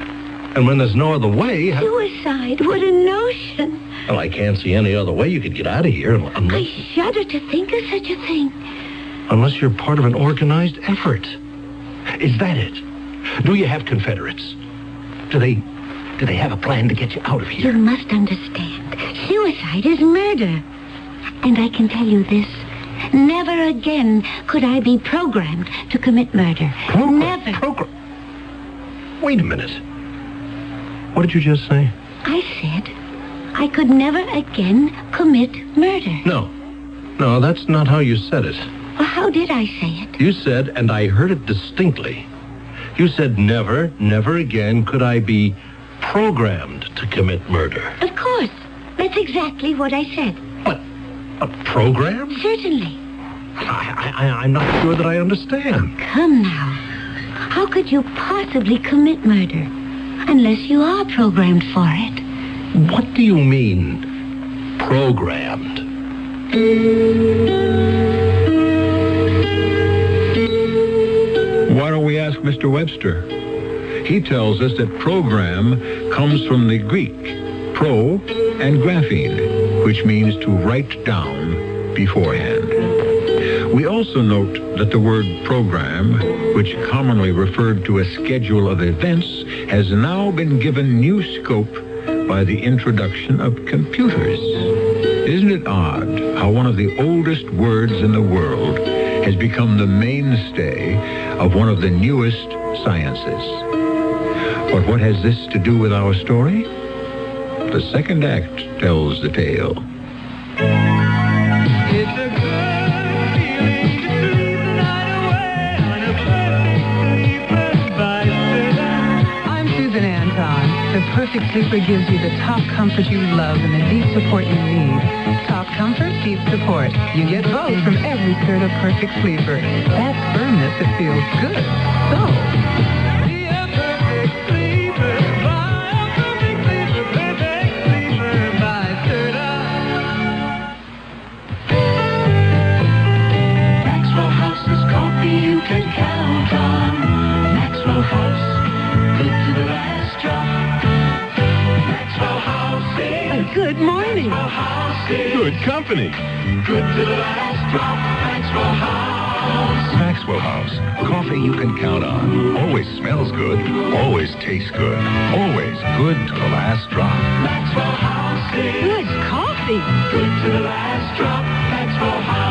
And when there's no other way... Suicide? What a notion. Well, I can't see any other way you could get out of here unless... I shudder to think of such a thing. Unless you're part of an organized effort. Is that it? Do you have Confederates? Do they have a plan to get you out of here? You must understand. Suicide is murder. And I can tell you this. Never again could I be programmed to commit murder. Never. Wait a minute. What did you just say? I said I could never again commit murder. No, that's not how you said it. Well, how did I say it? You said, and I heard it distinctly, you said never again could I be programmed to commit murder. Of course. That's exactly what I said. But a program? Certainly. I'm not sure that I understand. Come now. How could you possibly commit murder unless you are programmed for it? What do you mean, programmed? Why don't we ask Mr. Webster? He tells us that program comes from the Greek, pro and graphene, which means to write down beforehand. We also note that the word program, which commonly referred to a schedule of events, has now been given new scope by the introduction of computers. Isn't it odd how one of the oldest words in the world has become the mainstay of one of the newest sciences? But what has this to do with our story? The second act tells the tale. It's a good feeling to sleep the night away on a perfect sleeper by I'm Susan Anton. The Perfect Sleeper gives you the top comfort you love and the deep support you need. Top comfort, deep support. You get both from every Serta Perfect Sleeper. That's firmness that feels good. So, you can count on. Maxwell House, good to the last drop. Maxwell House is good morning. Maxwell House is Good company. good to the last drop. Maxwell House. Maxwell House. Coffee you can count on. Always smells good. Always tastes good. Always good to the last drop. Maxwell House is good coffee. Good to the last drop. Maxwell House.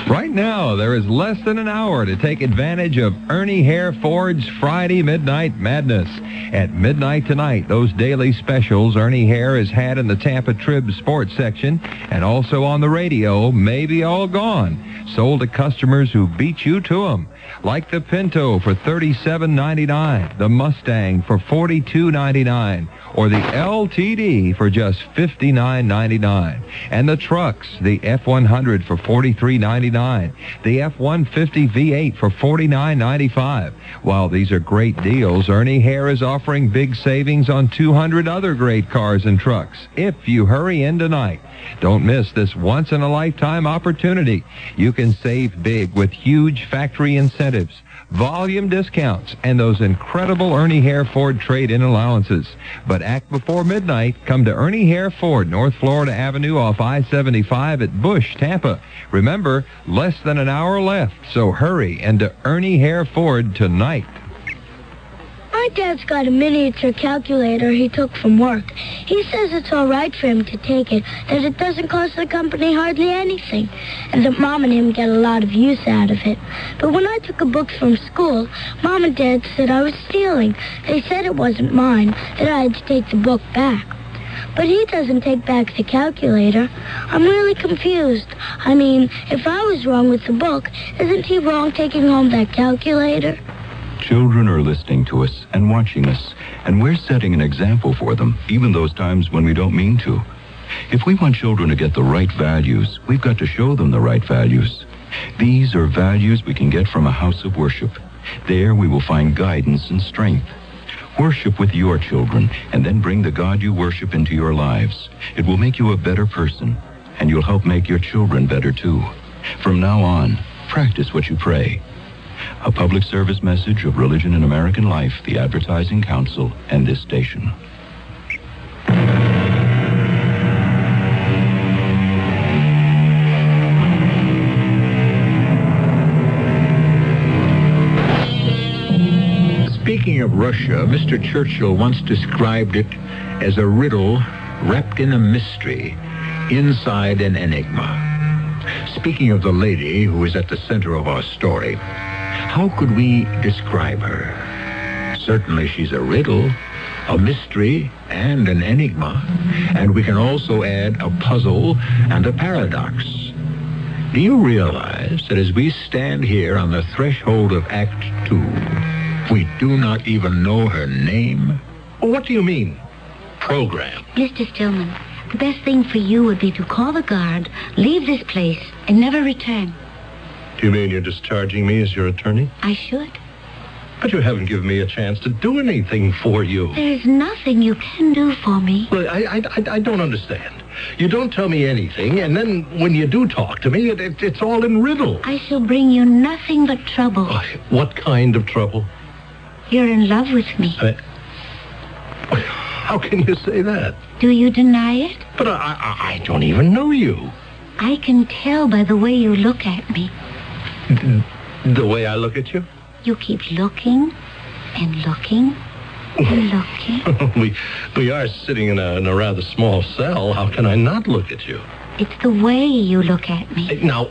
Right now, there is less than an hour to take advantage of Ernie Hereford's Friday Midnight Madness. At midnight tonight, those daily specials Ernie Hare has had in the Tampa Trib sports section and also on the radio may be all gone. Sold to customers who beat you to them. Like the Pinto for $37.99, the Mustang for $42.99, or the LTD for just $59.99. And the trucks, the F-100 for $43.99, the F-150 V8 for $49.95. While these are great deals, Ernie Hare is offering big savings on 200 other great cars and trucks if you hurry in tonight. Don't miss this once-in-a-lifetime opportunity. You can save big with huge factory incentives, volume discounts, and those incredible Ernie Hare Ford trade-in allowances. But act before midnight. Come to Ernie Hare Ford, North Florida Avenue off I-75 at Bush, Tampa. Remember, less than an hour left, so hurry into Ernie Hare Ford tonight. My dad's got a miniature calculator he took from work. He says it's all right for him to take it, that it doesn't cost the company hardly anything, and that Mom and him get a lot of use out of it. But when I took the books from school, Mom and Dad said I was stealing. They said it wasn't mine, that I had to take the book back. But he doesn't take back the calculator. I'm really confused. I mean, if I was wrong with the book, isn't he wrong taking home that calculator? Children are listening to us and watching us, and we're setting an example for them, even those times when we don't mean to. If we want children to get the right values, we've got to show them the right values. These are values we can get from a house of worship. There we will find guidance and strength. Worship with your children, and then bring the God you worship into your lives. It will make you a better person, and you'll help make your children better too. From now on, practice what you pray. A public service message of Religion in American Life, the Advertising Council, and this station. Speaking of Russia, Mr. Churchill once described it as a riddle wrapped in a mystery, inside an enigma. Speaking of the lady who is at the center of our story, how could we describe her? Certainly she's a riddle, a mystery, and an enigma, and we can also add a puzzle and a paradox. Do you realize that as we stand here on the threshold of Act 2, we do not even know her name? What do you mean, program? Mr. Stillman, the best thing for you would be to call the guard, leave this place, and never return. Do you mean you're discharging me as your attorney? I should. But you haven't given me a chance to do anything for you. There's nothing you can do for me. Look, I don't understand. You don't tell me anything, and then when you do talk to me, it's all in riddle. I shall bring you nothing but trouble. What kind of trouble? You're in love with me. How can you say that? Do you deny it? But I don't even know you. I can tell by the way you look at me. The way I look at you? You keep looking and looking and looking. We are sitting in a rather small cell. How can I not look at you? It's the way you look at me. Now,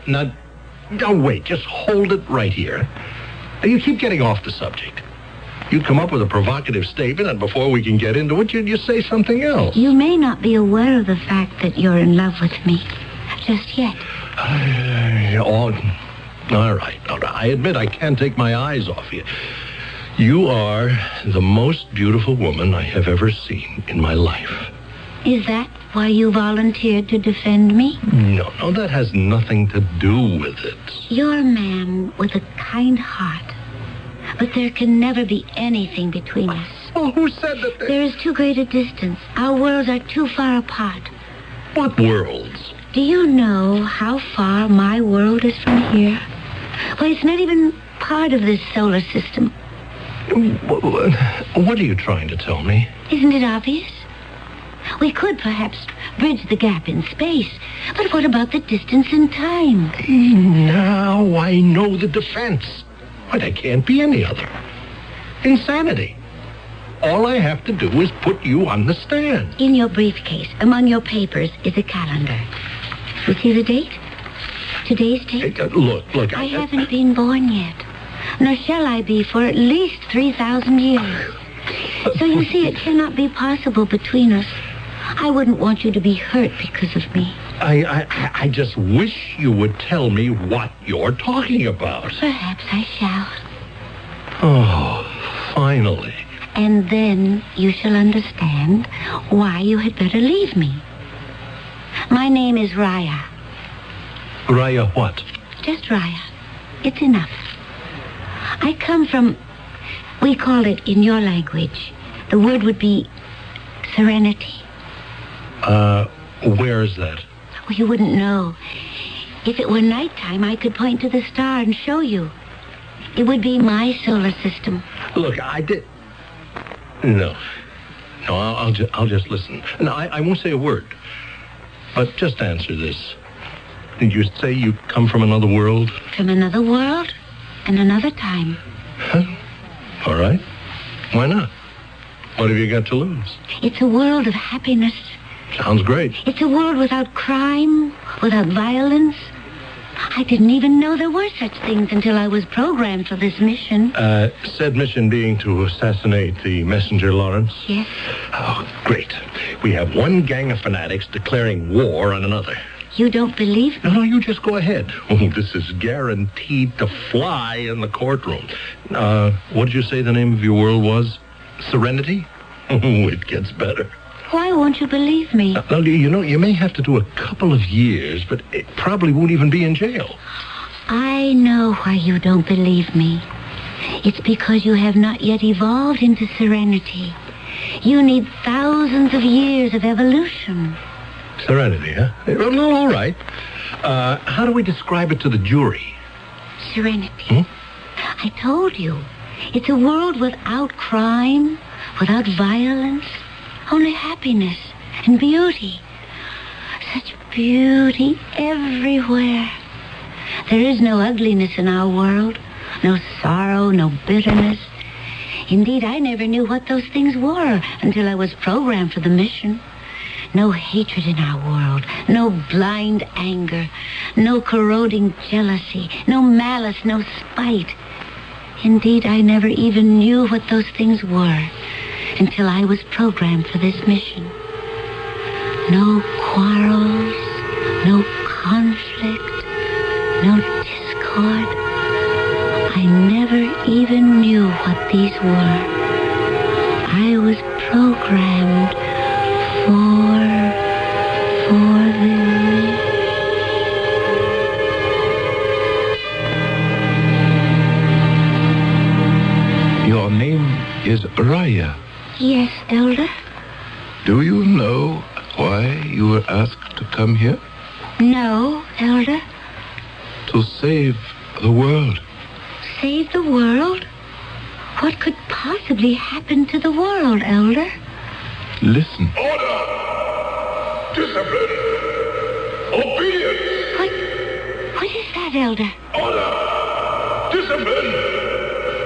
wait. Just hold it right here. You keep getting off the subject. You come up with a provocative statement, and before we can get into it, you say something else. You may not be aware of the fact that you're in love with me. Just yet. All right. I admit I can't take my eyes off you. You are the most beautiful woman I have ever seen in my life. Is that why you volunteered to defend me? No, that has nothing to do with it. You're a man with a kind heart. But there can never be anything between us. Oh, who said that? There is too great a distance. Our worlds are too far apart. What worlds? Do you know how far my world is from here? Well, it's not even part of this solar system. What are you trying to tell me? Isn't it obvious? We could perhaps bridge the gap in space, but what about the distance in time? Now I know the defense. Why, there can't be any other. Insanity. All I have to do is put you on the stand. In your briefcase, among your papers, is a calendar. You see the date? Today's date? Look. I haven't been born yet. Nor shall I be for at least 3,000 years. So you see, it cannot be possible between us. I wouldn't want you to be hurt because of me. I just wish you would tell me what you're talking about. Perhaps I shall. Oh, finally. And then you shall understand why you had better leave me. My name is Raya. Raya what? Just Raya. It's enough. I come from, we call it in your language, the word would be serenity. Where is that? Well, you wouldn't know. If it were nighttime, I could point to the star and show you. It would be my solar system. Look, No, I'll just listen. No, I won't say a word. But just answer this. Did you say you come from another world? From another world and another time. Huh? All right. Why not? What have you got to lose? It's a world of happiness. Sounds great. It's a world without crime, without violence. I didn't even know there were such things until I was programmed for this mission. Said mission being to assassinate the messenger Lawrence? Yes. Oh, great. We have one gang of fanatics declaring war on another. You don't believe me? No, you just go ahead. Oh, this is guaranteed to fly in the courtroom. What did you say the name of your world was? Serenity? Oh, it gets better. Why won't you believe me? You know, you may have to do a couple of years, but it probably won't even be in jail. I know why you don't believe me. It's because you have not yet evolved into serenity. You need thousands of years of evolution. Serenity, huh? No, all right. How do we describe it to the jury? Serenity. I told you. It's a world without crime, without violence, only happiness and beauty. Such beauty everywhere. There is no ugliness in our world, no sorrow, no bitterness. Indeed, I never knew what those things were until I was programmed for the mission. No hatred in our world, no blind anger, no corroding jealousy, no malice, no spite. Indeed, I never even knew what those things were until I was programmed for this mission. No quarrels, no conflict, no discord. I never even knew what these were. I was programmed for them. Your name is Raya. Yes, Elder. Do you know why you were asked to come here? No, Elder. To save the world. Save the world? What could possibly happen to the world, Elder? Listen. Order! Discipline! Obedience! What is that, Elder? Order! Discipline!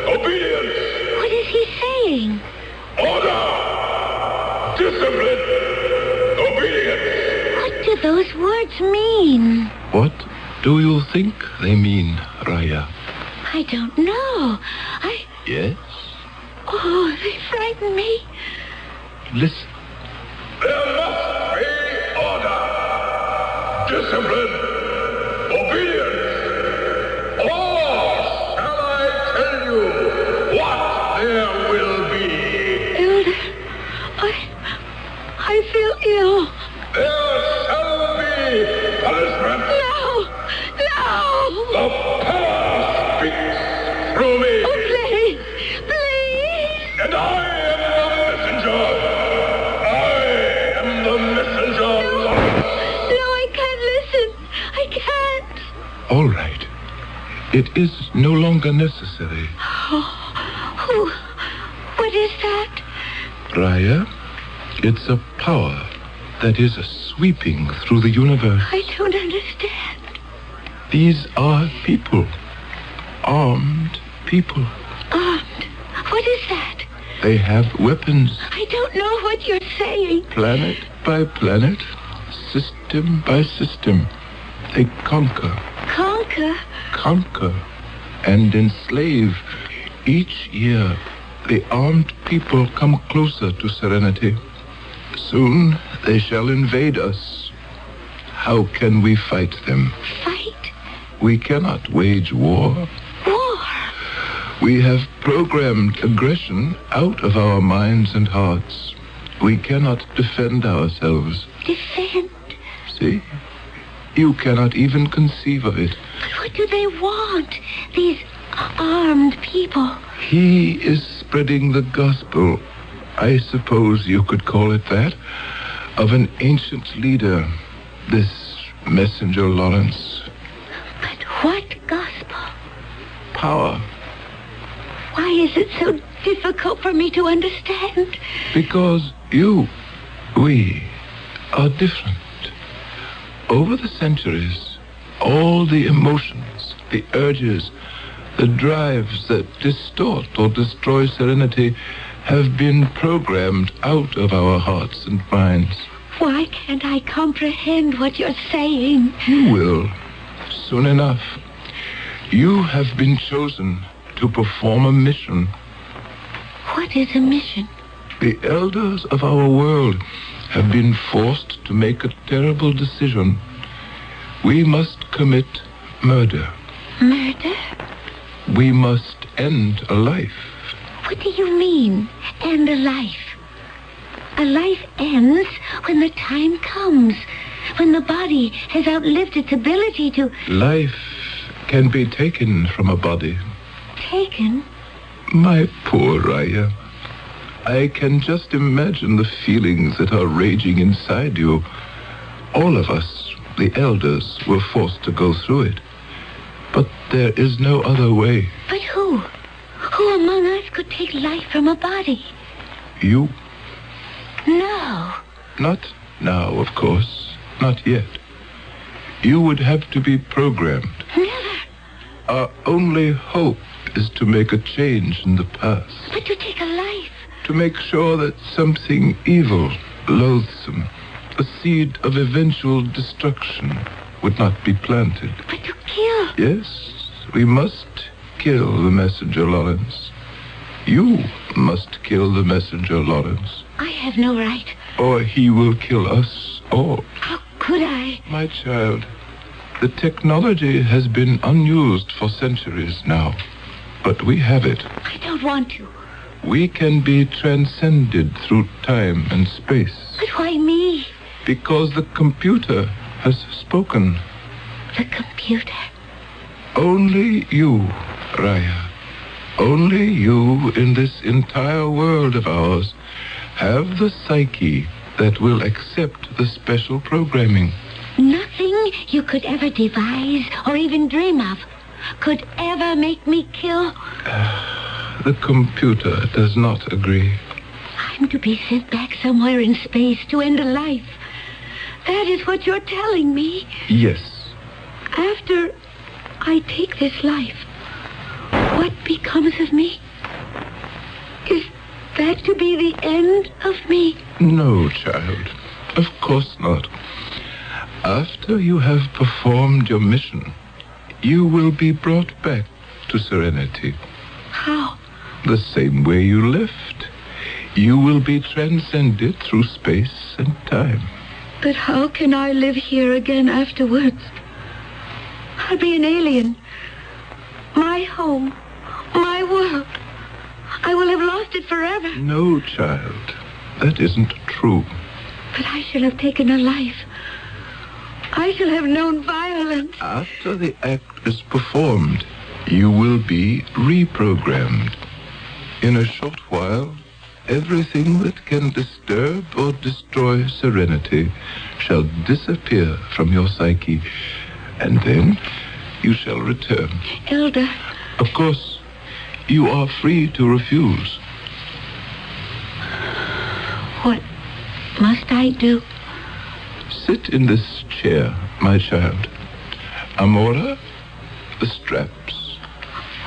Obedience! What is he saying? Order! Discipline! Obedience! What do those words mean? What do you think they mean, Raya? I don't know. Yes? Oh, they frighten me. Listen. There must be order, discipline, obedience. Or shall I tell you what there will be? Elder, I feel ill. There shall be punishment. No! The power speaks through me. Oh, please! And I am the messenger. I am the messenger. No, I can't listen. I can't. All right. It is no longer necessary. Oh, what is that? Raya, it's a power that is sweeping through the universe. I don't understand. These are people. Armed people. Armed? What is that? They have weapons. I don't know what you're saying. Planet by planet, system by system, they conquer. Conquer? Conquer and enslave. Each year, the armed people come closer to serenity. Soon, they shall invade us. How can we fight them? Fight? We cannot wage war. War? We have programmed aggression out of our minds and hearts. We cannot defend ourselves. Defend? See? You cannot even conceive of it. But what do they want? These armed people. He is spreading the gospel, I suppose you could call it that, of an ancient leader, this messenger Lawrence. But what gospel? Power. Why is it so difficult for me to understand? Because we are different. Over the centuries, all the emotions, the urges, the drives that distort or destroy serenity have been programmed out of our hearts and minds. Why can't I comprehend what you're saying? You will, soon enough. You have been chosen to perform a mission. What is a mission? The elders of our world have been forced to make a terrible decision. We must commit murder. Murder? We must end a life. What do you mean, end a life? A life ends when the time comes, when the body has outlived its ability to... Life can be taken from a body. Taken? My poor Raya. I can just imagine the feelings that are raging inside you. All of us, the elders, were forced to go through it. But there is no other way. But who? Who among us could take life from a body? You. No. Not now, of course. Not yet. You would have to be programmed. Never. Our only hope is to make a change in the past. But to take a life. To make sure that something evil, loathsome, a seed of eventual destruction would not be planted. But to kill. Yes, we must kill the messenger Lawrence. You must kill the messenger Lawrence. I have no right. Or he will kill us all. How could I? My child, the technology has been unused for centuries now. But we have it. I don't want to. We can be transcended through time and space. But why me? Because the computer has spoken. The computer? Only you, Raya. Only you in this entire world of ours have the psyche that will accept the special programming. Nothing you could ever devise or even dream of could ever make me kill. The computer does not agree. I'm to be sent back somewhere in space to end a life. That is what you're telling me. Yes. After I take this life, what becomes of me? Is that to be the end of me? No, child. Of course not. After you have performed your mission, you will be brought back to serenity. How? The same way you left. You will be transcended through space and time. But how can I live here again afterwards? I'll be an alien. My home, my world. I will have lost it forever. No, child. That isn't true. But I shall have taken a life. I shall have known violence. After the act is performed, you will be reprogrammed. In a short while, everything that can disturb or destroy serenity shall disappear from your psyche, and then you shall return. Elder. Of course, you are free to refuse. What must I do? Sit in this chair, my child. Amora, the straps.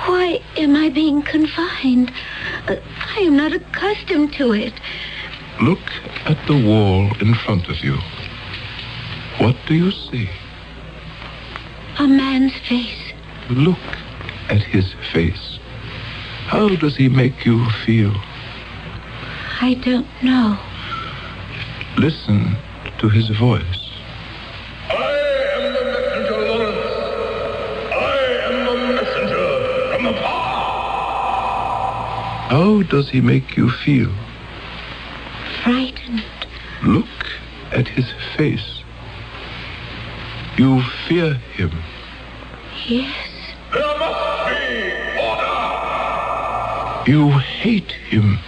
Why am I being confined? I am not accustomed to it. Look at the wall in front of you. What do you see? A man's face. Look at his face. How does he make you feel? I don't know. Listen to his voice. I am the messenger, Lawrence. I am the messenger from the past. How does he make you feel? Frightened. Look at his face. You fear him. Yes. There must be order. You hate him.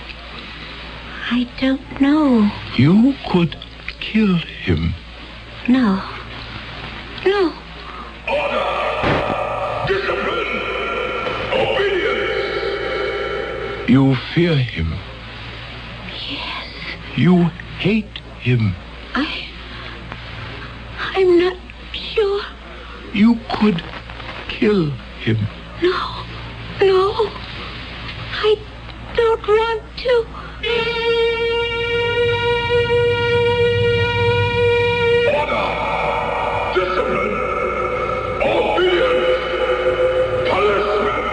I don't know. You could kill him. No. No. Order. Discipline. Obedience. You fear him. Yes. You hate him. I'm not sure. You could kill him. No. No. I don't want to. Order. Discipline. Obedience. Punishment.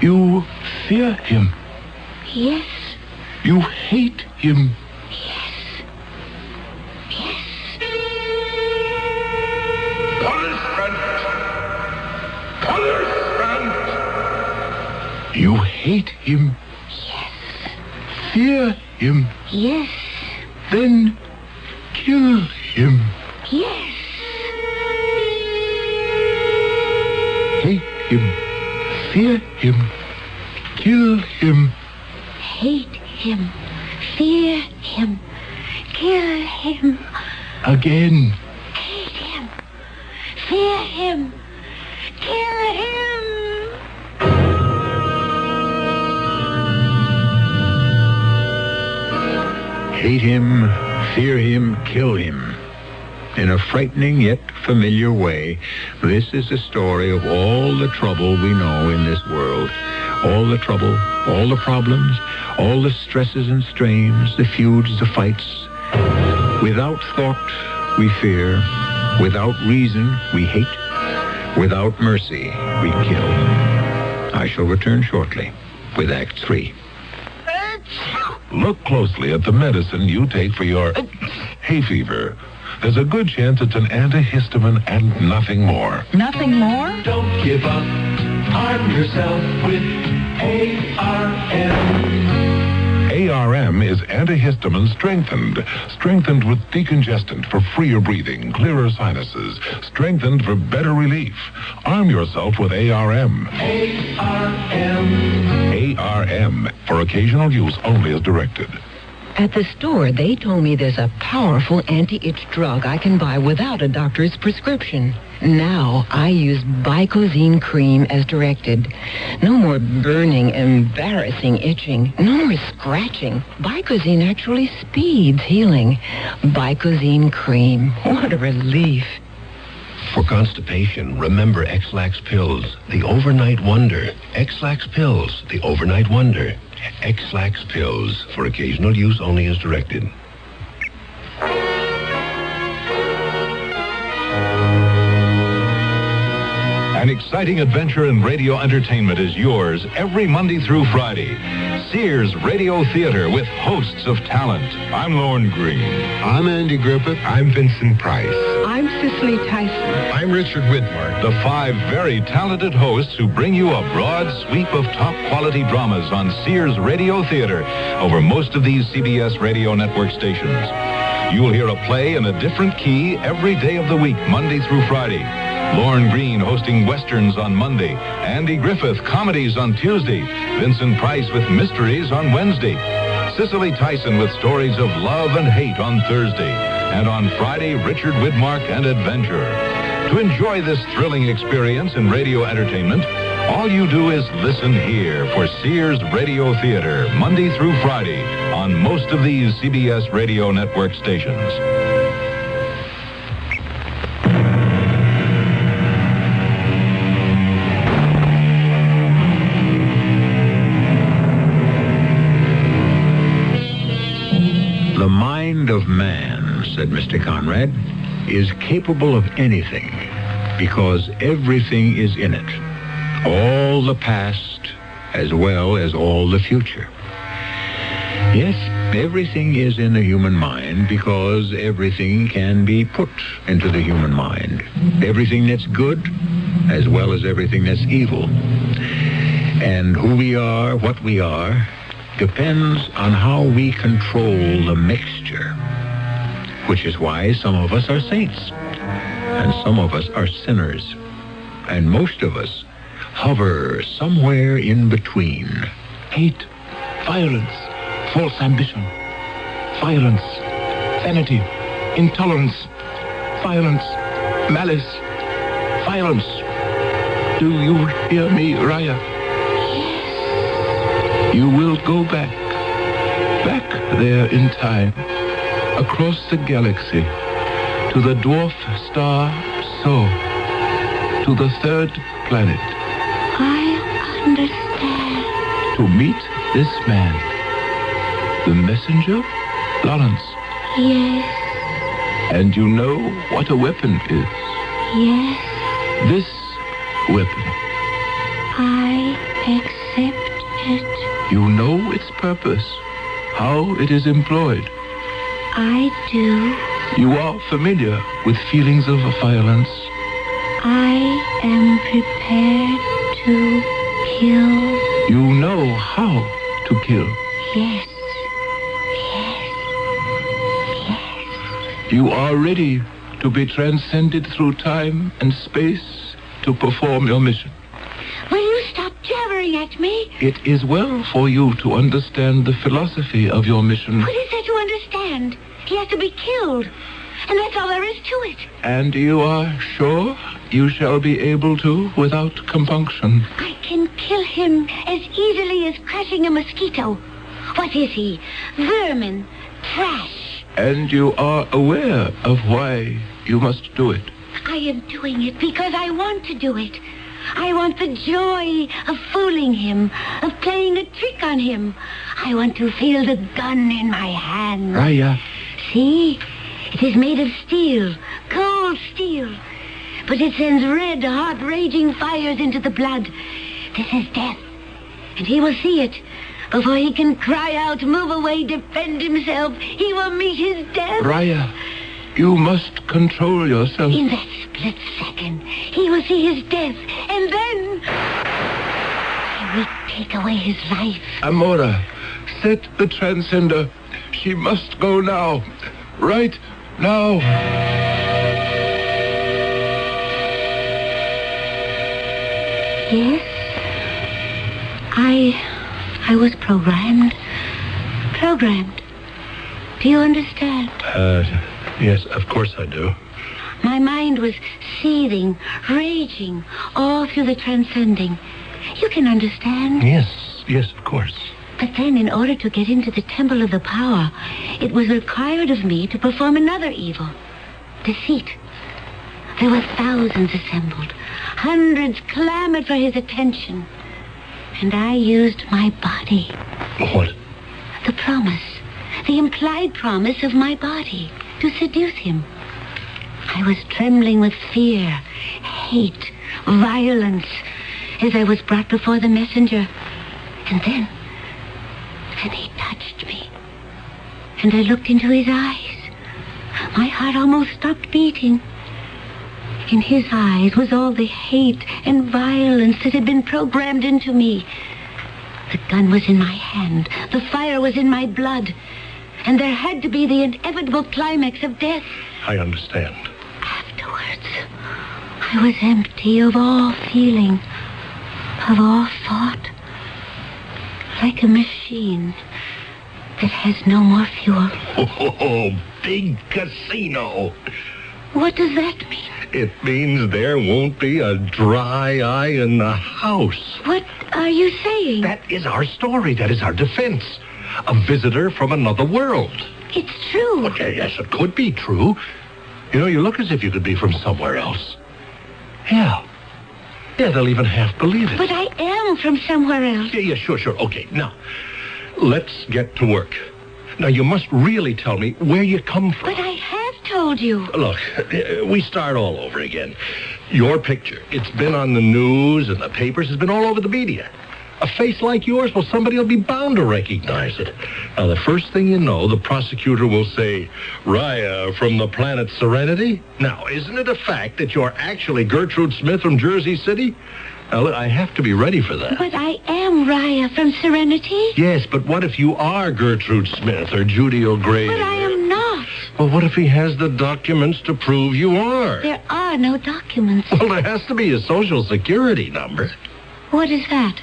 You fear him. Yes. You hate him. You hate him. Yes. Fear him. Yes. Then kill him. Yes. Hate him. Fear him. Kill him. Hate him. Fear him. Kill him. Again. Hate him. Fear him. Kill him. Hate him, fear him, kill him. In a frightening yet familiar way, this is the story of all the trouble we know in this world. All the trouble, all the problems, all the stresses and strains, the feuds, the fights. Without thought, we fear. Without reason, we hate. Without mercy, we kill. I shall return shortly with Act 3. Look closely at the medicine you take for your hay fever. There's a good chance it's an antihistamine and nothing more. Nothing more? Don't give up. Arm yourself with ARM. ARM is is antihistamine strengthened. Strengthened with decongestant for freer breathing, clearer sinuses. Strengthened for better relief. Arm yourself with ARM. ARM. For occasional use only as directed. At the store, they told me there's a powerful anti-itch drug I can buy without a doctor's prescription. Now, I use Bicozine cream as directed. No more burning, embarrassing itching. No more scratching. Bicozine actually speeds healing. Bicozine cream. What a relief. For constipation, remember X-Lax pills, the overnight wonder. X-Lax pills, the overnight wonder. X-Lax pills, for occasional use only as directed. An exciting adventure in radio entertainment is yours every Monday through Friday. Sears Radio Theater with hosts of talent. I'm Lorne Green. I'm Andy Griffith. I'm Vincent Price. I'm Cicely Tyson. I'm Richard Widmark. The 5 very talented hosts who bring you a broad sweep of top-quality dramas on Sears Radio Theater over most of these CBS Radio Network stations. You'll hear a play in a different key every day of the week, Monday through Friday. Lorne Green hosting westerns on Monday. Andy Griffith comedies on Tuesday. Vincent Price with mysteries on Wednesday. Cicely Tyson with stories of love and hate on Thursday. And on Friday, Richard Widmark and adventure. To enjoy this thrilling experience in radio entertainment, all you do is listen here for Sears Radio Theater, Monday through Friday, on most of these CBS Radio Network stations. The mind of man, said Mr. Conrad, is capable of anything because everything is in it. All the past as well as all the future. Yes, everything is in the human mind because everything can be put into the human mind. Everything that's good as well as everything that's evil. And who we are, what we are, depends on how we control the mixture, which is why some of us are saints and some of us are sinners, and most of us hover somewhere in between. Hate, violence, false ambition, violence, vanity, intolerance, violence, malice, violence. Do you hear me, Raya? You will go back there in time, across the galaxy, to the dwarf star So, to the 3rd planet. I understand. To meet this man, the messenger, Lawrence. Yes. And you know what a weapon is. Yes. This weapon. I accept it. You know its purpose, how it is employed. I do. You are familiar with feelings of violence. I am prepared to kill. You know how to kill. Yes. You are ready to be transcended through time and space to perform your mission. Will you stop jabbering at me? It is well for you to understand the philosophy of your mission. What is there to understand? He has to be killed. And that's all there is to it. And you are sure you shall be able to without compunction? I can kill him as easily as crushing a mosquito. What is he? Vermin. Trash. And you are aware of why you must do it. I am doing it because I want to do it. I want the joy of fooling him, of playing a trick on him. I want to feel the gun in my hand. Raya. See? It is made of steel, cold steel. But it sends red, hot, raging fires into the blood. This is death. And he will see it. Before he can cry out, move away, defend himself, he will meet his death. Raya, you must control yourself. In that split second, he will see his death. And then I will take away his life. Amora, set the transcender she must go now. Right now. Yes. I was programmed. Programmed. Do you understand? Yes, of course I do. My mind was seething, raging, all through the transcending. You can understand. Yes, of course. But then, in order to get into the temple of the power, it was required of me to perform another evil. Deceit. There were thousands assembled. Hundreds clamored for his attention. And I used my body. What? The promise. The implied promise of my body to seduce him. I was trembling with fear, hate, violence, as I was brought before the messenger. And then he touched me. And I looked into his eyes. My heart almost stopped beating. In his eyes was all the hate and violence that had been programmed into me. The gun was in my hand. The fire was in my blood. And there had to be the inevitable climax of death. I understand. Afterwards, I was empty of all feeling, of all thought. Like a machine that has no more fuel. Oh, big casino. What does that mean? It means there won't be a dry eye in the house. What are you saying? That is our story. That is our defense. A visitor from another world. It's true. Okay, yes, it could be true. You know, you look as if you could be from somewhere else. Yeah, they'll even half believe it. But I am from somewhere else. Yeah, sure. Okay, now, let's get to work. Now, you must really tell me where you come from. But I have told you. Look, we start all over again. Your picture, it's been on the news and the papers. It's been all over the media. A face like yours, well, somebody will be bound to recognize it. Now, the first thing you know, the prosecutor will say, Raya from the planet Serenity? Now, isn't it a fact that you're actually Gertrude Smith from Jersey City? Now, look, I have to be ready for that. But I am Raya from Serenity. Yes, but what if you are Gertrude Smith or Judy O'Grady? But I am not. Well, what if he has the documents to prove you are? There are no documents. Well, there has to be a social security number. What is that?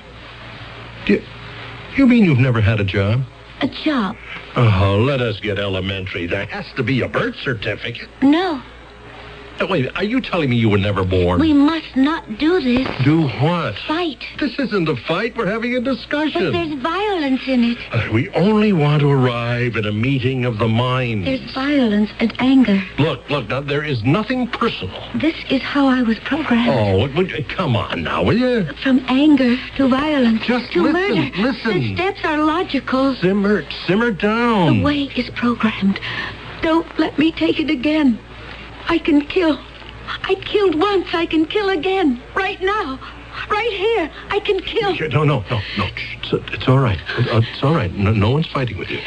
You mean you've never had a job? A job? Oh, let us get elementary. There has to be a birth certificate. No. Wait, are you telling me you were never born? We must not do this. Do what? Fight. This isn't a fight. We're having a discussion. But there's violence in it. We only want to arrive at a meeting of the minds. There's violence and anger. Look, now, there is nothing personal. This is how I was programmed. Oh, come on now, will you? From anger to violence Just to listen, murder. listen. The steps are logical. Simmer down. The way is programmed. Don't let me take it again. I can kill. I killed once. I can kill again. Right now. Right here. I can kill. No. It's all right. It's all right. No one's fighting with you.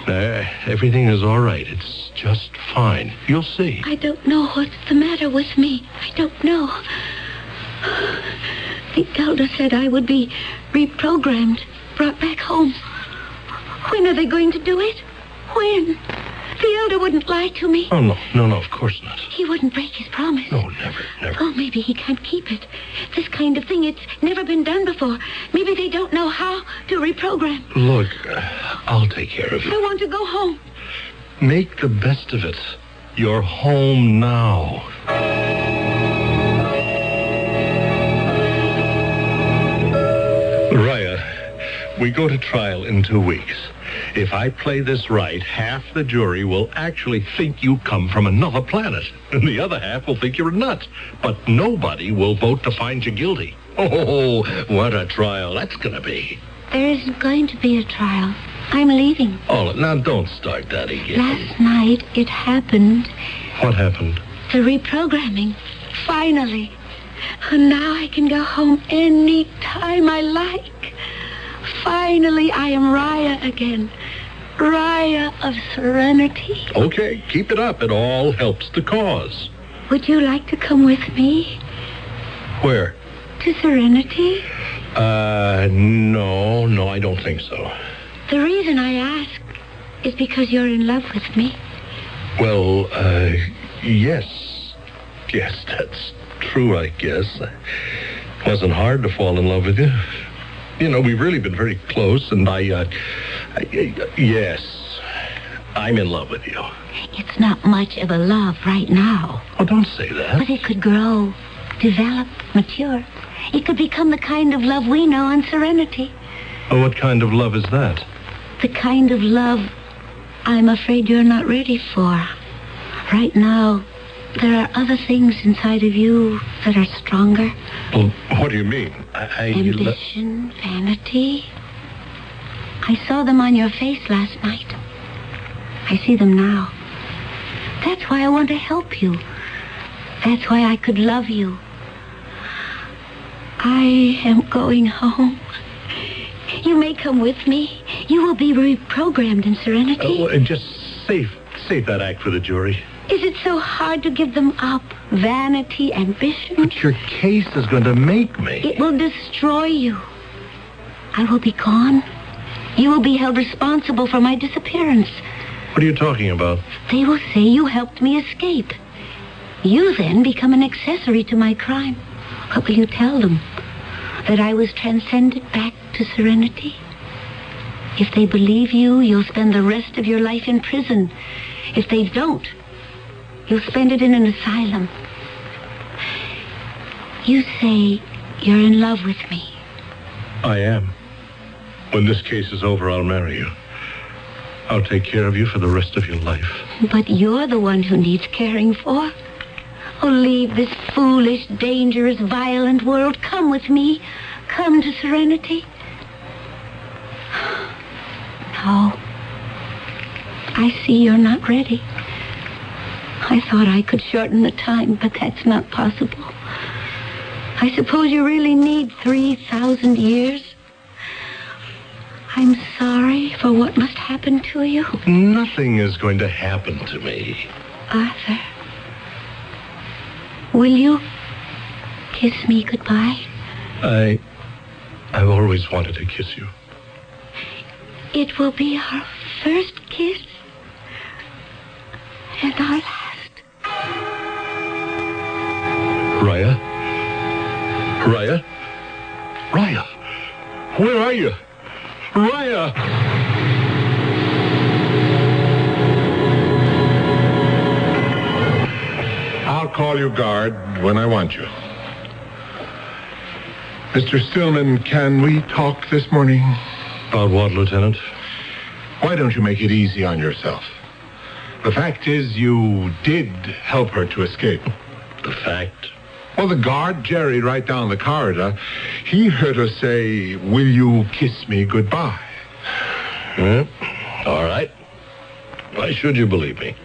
Everything is all right. It's just fine. You'll see. I don't know what's the matter with me. I don't know. The elder said I would be reprogrammed, brought back home. When are they going to do it? When? The elder wouldn't lie to me. Oh, no, of course not. He wouldn't break his promise. No, never. Oh, maybe he can't keep it. This kind of thing, it's never been done before. Maybe they don't know how to reprogram. Look, I'll take care of you. I want to go home. Make the best of it. You're home now. Raya, we go to trial in 2 weeks. If I play this right, half the jury will actually think you come from another planet, and the other half will think you're a nut. But nobody will vote to find you guilty. Oh, what a trial that's going to be. There isn't going to be a trial. I'm leaving. Oh, now don't start that again. Last night, it happened. What happened? The reprogramming. Finally. And now I can go home any time I like. Finally, I am Raya again. Raya of Serenity. Okay, keep it up. It all helps the cause. Would you like to come with me? Where? To Serenity? No, I don't think so. The reason I ask is because you're in love with me. Well, yes. Yes, that's true, I guess. It wasn't hard to fall in love with you. You know, we've really been very close, and yes, I'm in love with you. It's not much of a love right now. Oh, don't say that. But it could grow, develop, mature. It could become the kind of love we know on Serenity. Oh, what kind of love is that? The kind of love I'm afraid you're not ready for. Right now, there are other things inside of you that are stronger. Well, what do you mean? Ambition, vanity. I saw them on your face last night. I see them now. That's why I want to help you. That's why I could love you. I am going home. You may come with me. You will be reprogrammed in Serenity. Just save that act for the jury. Is it so hard to give them up? Vanity, ambition? But your case is going to make me. It will destroy you. I will be gone. You will be held responsible for my disappearance. What are you talking about? They will say you helped me escape. You then become an accessory to my crime. What will you tell them? That I was transcended back to Serenity? If they believe you, you'll spend the rest of your life in prison. If they don't, you'll spend it in an asylum. You say you're in love with me. I am. When this case is over, I'll marry you. I'll take care of you for the rest of your life. But you're the one who needs caring for. Oh, leave this foolish, dangerous, violent world. Come with me. Come to Serenity. No. I see you're not ready. I thought I could shorten the time, but that's not possible. I suppose you really need 3,000 years. I'm sorry for what must happen to you. Nothing is going to happen to me. Arthur, will you kiss me goodbye? I've always wanted to kiss you. It will be our first kiss and our last. Raya? Raya? Raya? Where are you? Raya! I'll call you guard when I want you. Mr. Stillman, can we talk this morning? About what, Lieutenant? Why don't you make it easy on yourself? The fact is, you did help her to escape. The fact? Well, the guard, Jerry, right down the corridor, he heard her say, "Will you kiss me goodbye?" All right. Why should you believe me?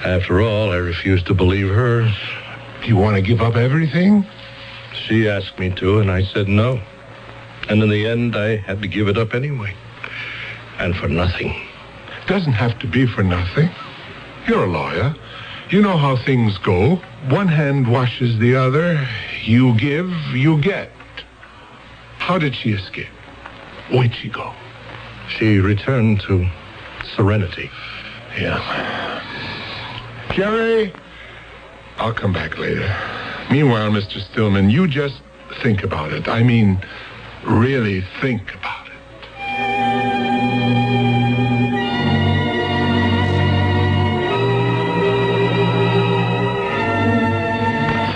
After all, I refused to believe her. You want to give up everything? She asked me to, and I said no. And in the end, I had to give it up anyway. And for nothing. Doesn't have to be for nothing. You're a lawyer. You know how things go. One hand washes the other. You give, you get. How did she escape? Where'd she go? She returned to Serenity. Yeah. Jerry, I'll come back later. Meanwhile, Mr. Stillman, you just think about it. I mean, really think about it.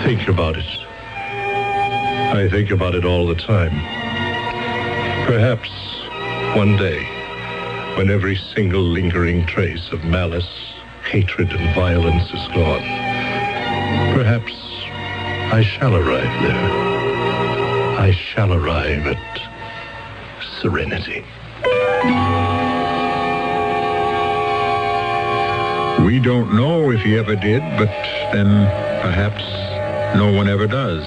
Think about it. I think about it all the time. Perhaps one day, when every single lingering trace of malice, hatred, and violence is gone, perhaps I shall arrive there. I shall arrive at Serenity. We don't know if he ever did, but then perhaps no one ever does.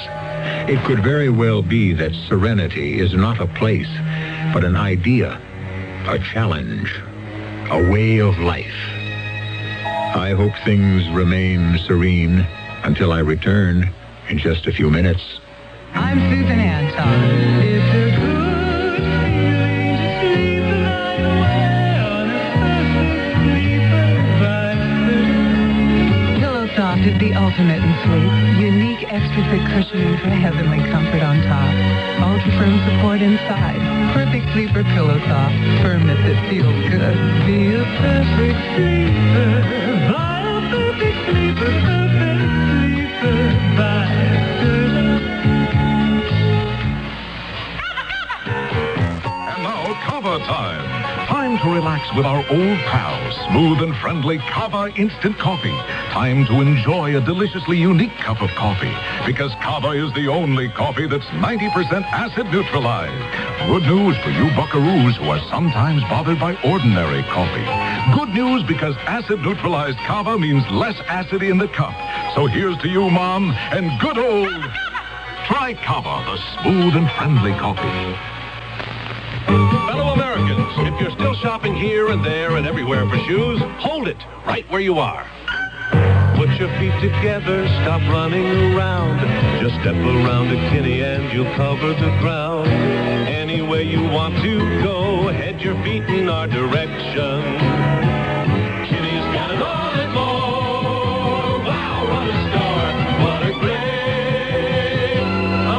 It could very well be that Serenity is not a place, but an idea, a challenge, a way of life. I hope things remain serene until I return in just a few minutes. I'm Susan Anton. It's a good feeling to sleep the night away on a first ultimate in sleep. Unique extra-thick cushioning for heavenly comfort on top. Ultra-firm support inside. Perfect sleeper pillow soft. Firmness that feels good. Be a perfect sleeper. Buy a perfect sleeper. Perfect sleeper. Buy And now, Kava time. Time to relax with our old pal, smooth and friendly Kava Instant Coffee. Time to enjoy a deliciously unique cup of coffee, because Kava is the only coffee that's 90% acid neutralized. Good news for you buckaroos who are sometimes bothered by ordinary coffee. Good news because acid neutralized Kava means less acid in the cup. So here's to you, Mom, and good old... Try Kava, the smooth and friendly coffee. Fellow Americans, if you're still shopping here and there and everywhere for shoes, hold it right where you are. Put your feet together, stop running around. Just step around a kitty and you'll cover the ground. Any way you want to go, head your feet in our direction. Kitty's got it all and more. Wow, what a store. What a great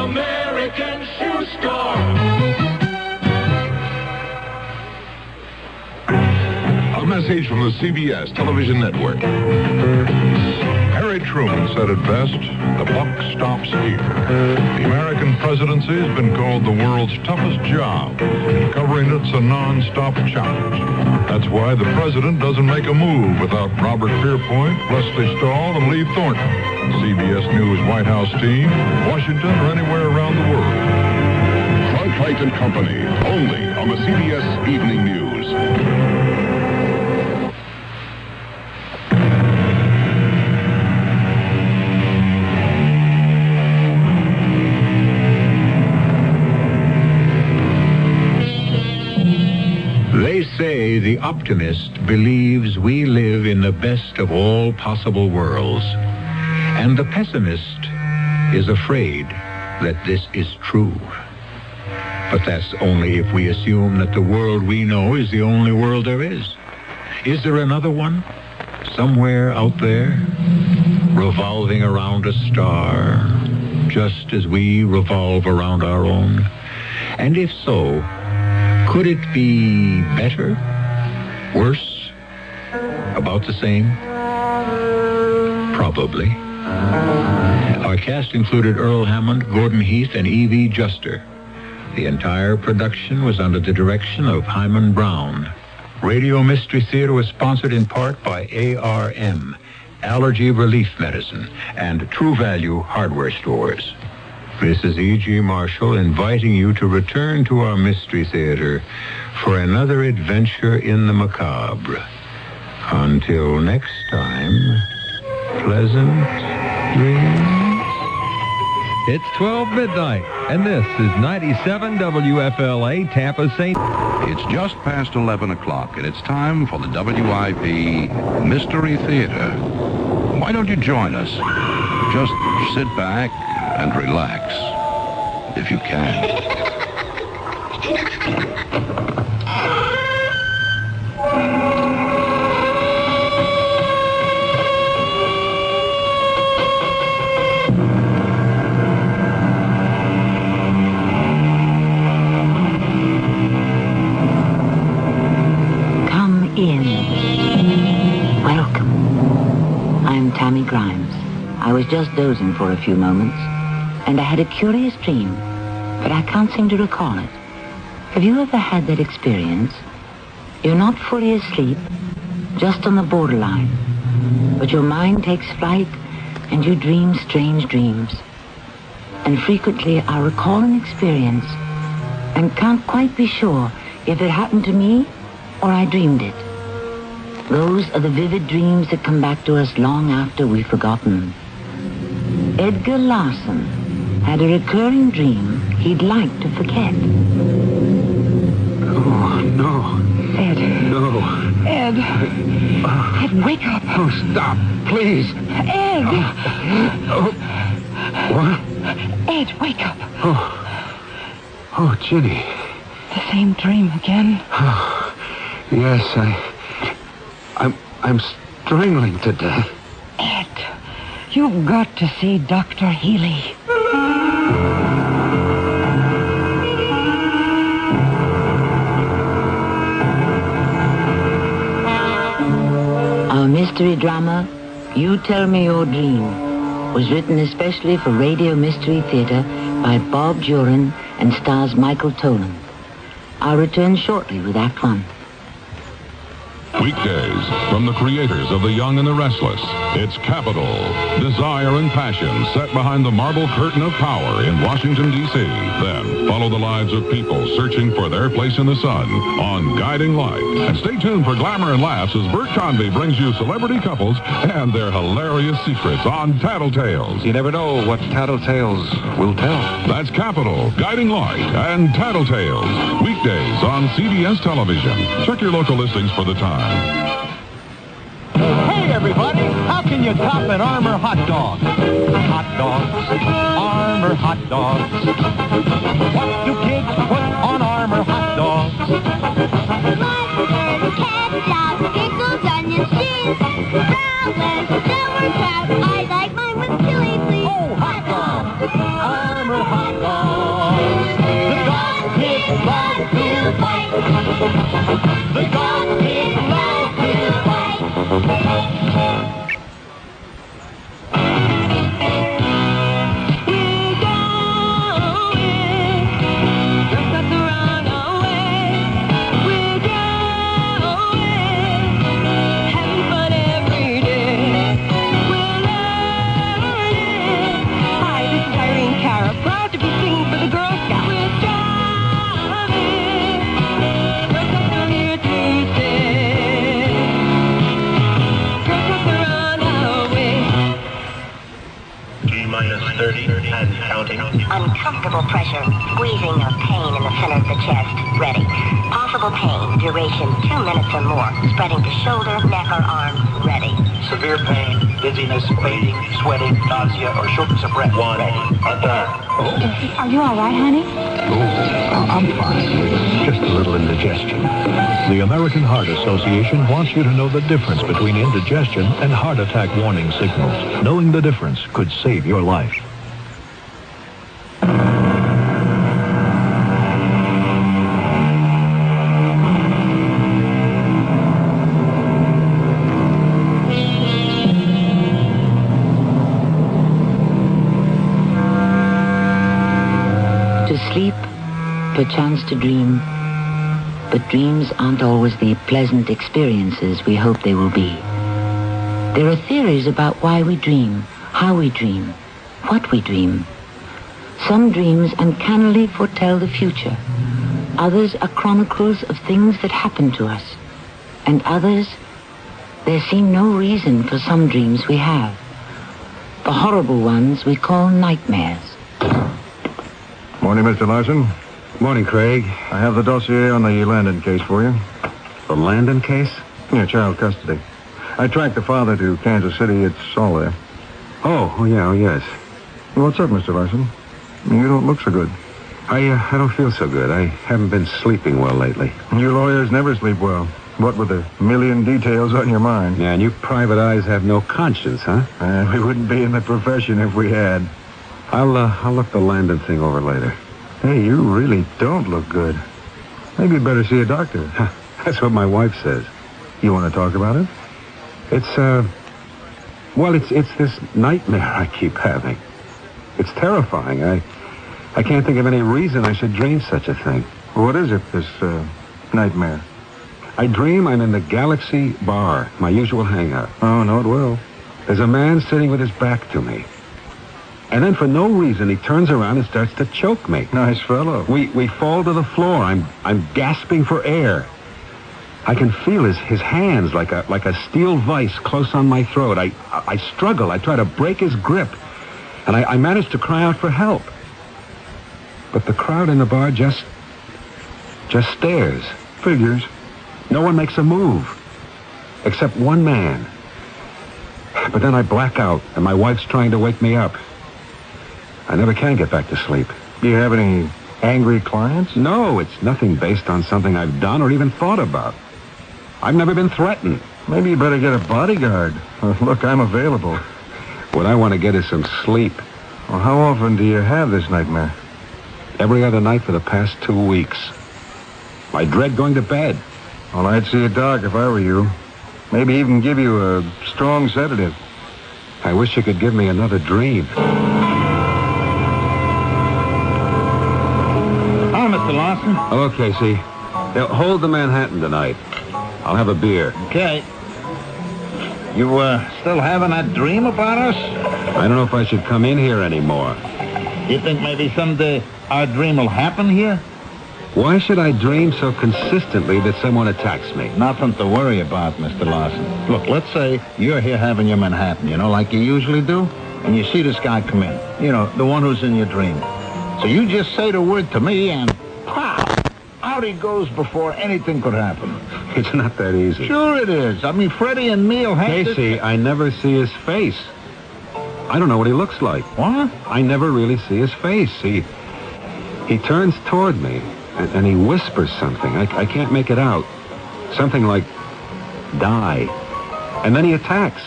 American shoe store. A message from the CBS television network. Harry Truman said it best, the buck stops here. The American presidency has been called the world's toughest job, and covering it's a non-stop challenge. That's why the president doesn't make a move without Robert Pierpoint, Leslie Stahl, and Lee Thornton. CBS News White House team, Washington, or anywhere around the world. Cartwright and Company, only on the CBS Evening News. They say the optimist believes we live in the best of all possible worlds, and the pessimist is afraid that this is true. But that's only if we assume that the world we know is the only world there is. Is there another one? Somewhere out there, revolving around a star, just as we revolve around our own? And if so, could it be better? Worse? About the same? Probably. Our cast included Earl Hammond, Gordon Heath, and E.V. Juster. The entire production was under the direction of Himan Brown. Radio Mystery Theater was sponsored in part by ARM, Allergy Relief Medicine, and True Value Hardware Stores. This is E.G. Marshall inviting you to return to our Mystery Theater for another adventure in the macabre. Until next time, pleasant dreams. It's 12 midnight, and this is 97 WFLA Tampa St. It's just past 11 o'clock, and it's time for the WIP Mystery Theater. Why don't you join us? Just sit back and relax, if you can. Tammy Grimes. I was just dozing for a few moments, and I had a curious dream, but I can't seem to recall it. Have you ever had that experience? You're not fully asleep, just on the borderline, but your mind takes flight and you dream strange dreams. And frequently I recall an experience and can't quite be sure if it happened to me or I dreamed it. Those are the vivid dreams that come back to us long after we've forgotten. Edgar Larson had a recurring dream he'd like to forget. Oh, no. Ed. No. Ed. Ed, wake up. Oh, stop, please. Ed. What? Ed, wake up. Oh, Ginny. The same dream again? Yes, I'm strangling to death. Ed, You've got to see Dr. Healy. Our mystery drama, You Tell Me Your Dream, was written especially for Radio Mystery Theater by Bob Jurin and stars Michael Tolan. I'll return shortly with Act One. Weekdays from the creators of The Young and the Restless. It's Capital, Desire and Passion set behind the marble curtain of power in Washington, D.C. Then follow the lives of people searching for their place in the sun on Guiding Light. And stay tuned for glamour and laughs as Bert Convy brings you celebrity couples and their hilarious secrets on Tattletales. You never know what Tattletales will tell. That's Capital, Guiding Light, and Tattletales. Weekdays on CBS Television. Check your local listings for the time. Hey, everybody, how can you top an Armour hot dog? Hot dogs, Armour hot dogs. What do kids put on Armour hot dogs? Mustard, ketchup, pickles, onions, cheese, salads, sauerkraut. I like mine with chili, please. Oh, hot dogs, Armour hot dogs. The dog kids love to fight. The dog kids love to fight. Uncomfortable pressure, squeezing of pain in the center of the chest. Ready. Possible pain, duration 2 minutes or more, spreading to shoulder, neck, or arms. Ready. Severe pain, dizziness, fading, sweating, nausea, or shortness of breath. One. Are you all right, honey? I'm fine. Just a little indigestion. The American Heart Association wants you to know the difference between indigestion and heart attack warning signals. Knowing the difference could save your life. To sleep, perchance to dream, but dreams aren't always the pleasant experiences we hope they will be. There are theories about why we dream, how we dream, what we dream. Some dreams uncannily foretell the future. Others are chronicles of things that happen to us. And others, there seem no reason for some dreams we have. The horrible ones we call nightmares. Morning, Mr. Larson. Morning, Craig. I have the dossier on the Landon case for you. The Landon case? Yeah, child custody. I tracked the father to Kansas City. It's all there. Oh, yes. What's up, Mr. Larson? You don't look so good. I don't feel so good. I haven't been sleeping well lately. You lawyers never sleep well. What with the million details on your mind? Yeah, and you private eyes have no conscience, huh? We wouldn't be in the profession if we had. I'll look the Landon thing over later. Hey, you really don't look good. Maybe you'd better see a doctor. That's what my wife says. You want to talk about it? It's this nightmare I keep having. It's terrifying. I can't think of any reason I should dream such a thing. What is it, this nightmare? I dream I'm in the Galaxy Bar, my usual hangout. Oh, no, it will. There's a man sitting with his back to me. And then for no reason, he turns around and starts to choke me. Nice fellow. We fall to the floor. I'm gasping for air. I can feel his hands like a steel vice close on my throat. I struggle. I try to break his grip. And I manage to cry out for help. But the crowd in the bar just stares. Figures. No one makes a move. Except one man. But then I black out, and my wife's trying to wake me up. I never can get back to sleep. Do you have any angry clients? No, it's nothing based on something I've done or even thought about. I've never been threatened. Maybe you better get a bodyguard. Look, I'm available. What I want to get is some sleep. Well, how often do you have this nightmare? Every other night for the past 2 weeks. I dread going to bed. Well, I'd see a doc if I were you. Maybe even give you a strong sedative. I wish you could give me another dream. Hi, Mr. Lawson. Hello, Casey. Now, hold the Manhattan tonight. I'll have a beer. Okay. You, still having that dream about us? I don't know if I should come in here anymore. You think maybe someday our dream will happen here? Why should I dream so consistently that someone attacks me? Nothing to worry about, Mr. Lawson. Look, let's say you're here having your Manhattan, like you usually do, and you see this guy come in. The one who's in your dream. So you just say the word to me and pow! Out he goes before anything could happen. It's not that easy. Sure it is. I mean, Freddie and me'll have Casey, I never see his face. I don't know what he looks like. What? I never really see his face. He turns toward me, and he whispers something. I can't make it out. Something like, die. And then he attacks.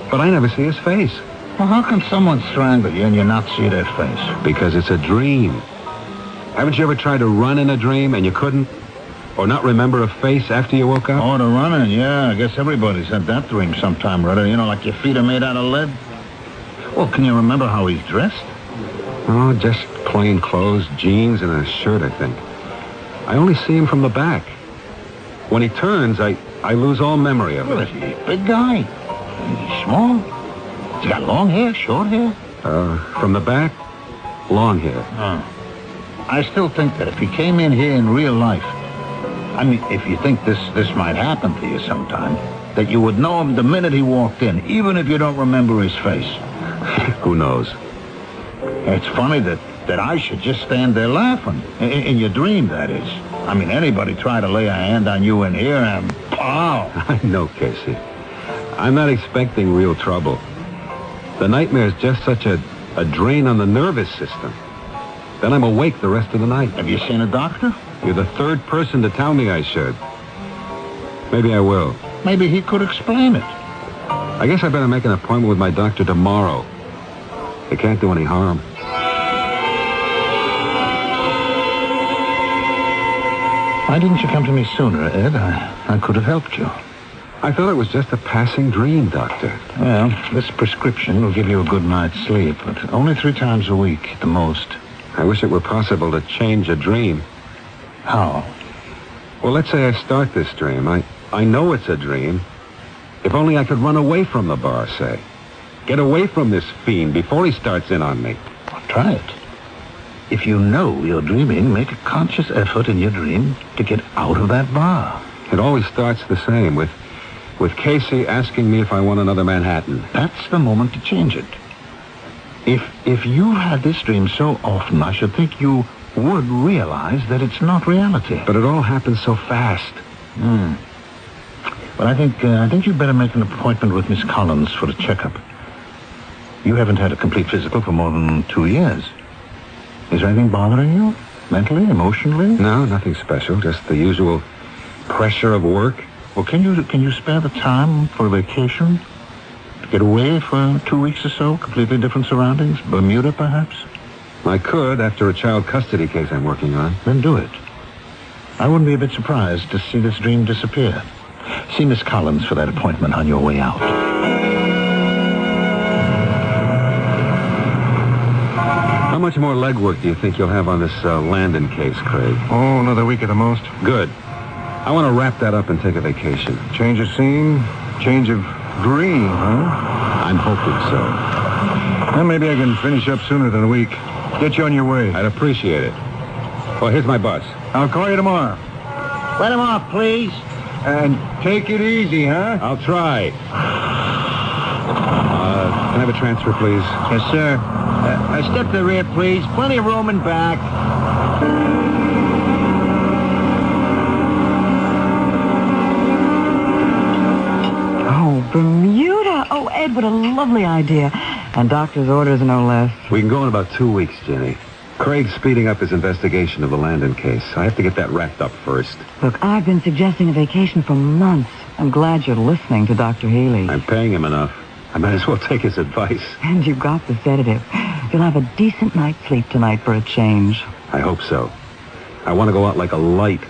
But I never see his face. Well, how can someone strangle you and you not see their face? Because it's a dream. Haven't you ever tried to run in a dream and you couldn't? Or not remember a face after you woke up? Oh, the running, yeah. I guess everybody's had that dream sometime or other. Like your feet are made out of lead. Well, can you remember how he's dressed? Oh, just plain clothes, jeans, and a shirt, I think. I only see him from the back. When he turns, I lose all memory of Well, it. is he a big guy? Is he small? Has he got long hair, short hair? From the back, long hair. Oh. I still think that if he came in here in real life, I mean, if you think this might happen to you sometime, that you would know him the minute he walked in, even if you don't remember his face. Who knows? It's funny that I should just stand there laughing. In your dream, that is. I mean, anybody try to lay a hand on you in here and pow! I know, Casey. I'm not expecting real trouble. The nightmare's just such a drain on the nervous system. Then I'm awake the rest of the night. Have you seen a doctor? You're the third person to tell me I should. Maybe I will. Maybe he could explain it. I guess I better make an appointment with my doctor tomorrow. It can't do any harm. Why didn't you come to me sooner, Ed? I could have helped you. I thought it was just a passing dream, Doctor. Well, this prescription will give you a good night's sleep, but only 3 times a week at the most. I wish it were possible to change a dream. How? Well, let's say I start this dream. I know it's a dream. If only I could run away from the bar, say. Get away from this fiend before he starts in on me. Well, try it. If you know you're dreaming, make a conscious effort in your dream to get out of that bar. It always starts the same, with Casey asking me if I want another Manhattan. That's the moment to change it. If you had this dream so often, I should think you would realize that it's not reality. But it all happens so fast. But I think you'd better make an appointment with Miss Collins for a checkup. You haven't had a complete physical for more than 2 years. Is there anything bothering you? Mentally, emotionally? No, nothing special. Just the usual pressure of work. Well, can you spare the time for a vacation? To get away for 2 weeks or so? Completely different surroundings? Bermuda, perhaps? I could, after a child custody case I'm working on. Then do it. I wouldn't be a bit surprised to see this dream disappear. See Miss Collins for that appointment on your way out. How much more legwork do you think you'll have on this Landon case, Craig? Oh, another week at the most. Good. I want to wrap that up and take a vacation. Change of scene, change of dream, huh? I'm hoping so. Well, maybe I can finish up sooner than a week. Get you on your way. I'd appreciate it. Well, here's my bus. I'll call you tomorrow. Let him off, please. And take it easy, huh? I'll try. Can I have a transfer, please? Yes, sir. Step to the rear, please. Plenty of room in back. Oh, Bermuda. Oh, Ed, what a lovely idea. And doctor's orders, no less. We can go in about 2 weeks, Jenny. Craig's speeding up his investigation of the Landon case. I have to get that wrapped up first. Look, I've been suggesting a vacation for months. I'm glad you're listening to Dr. Healy. I'm paying him enough. I might as well take his advice. And you've got the sedative. You'll have a decent night's sleep tonight for a change. I hope so. I want to go out like a light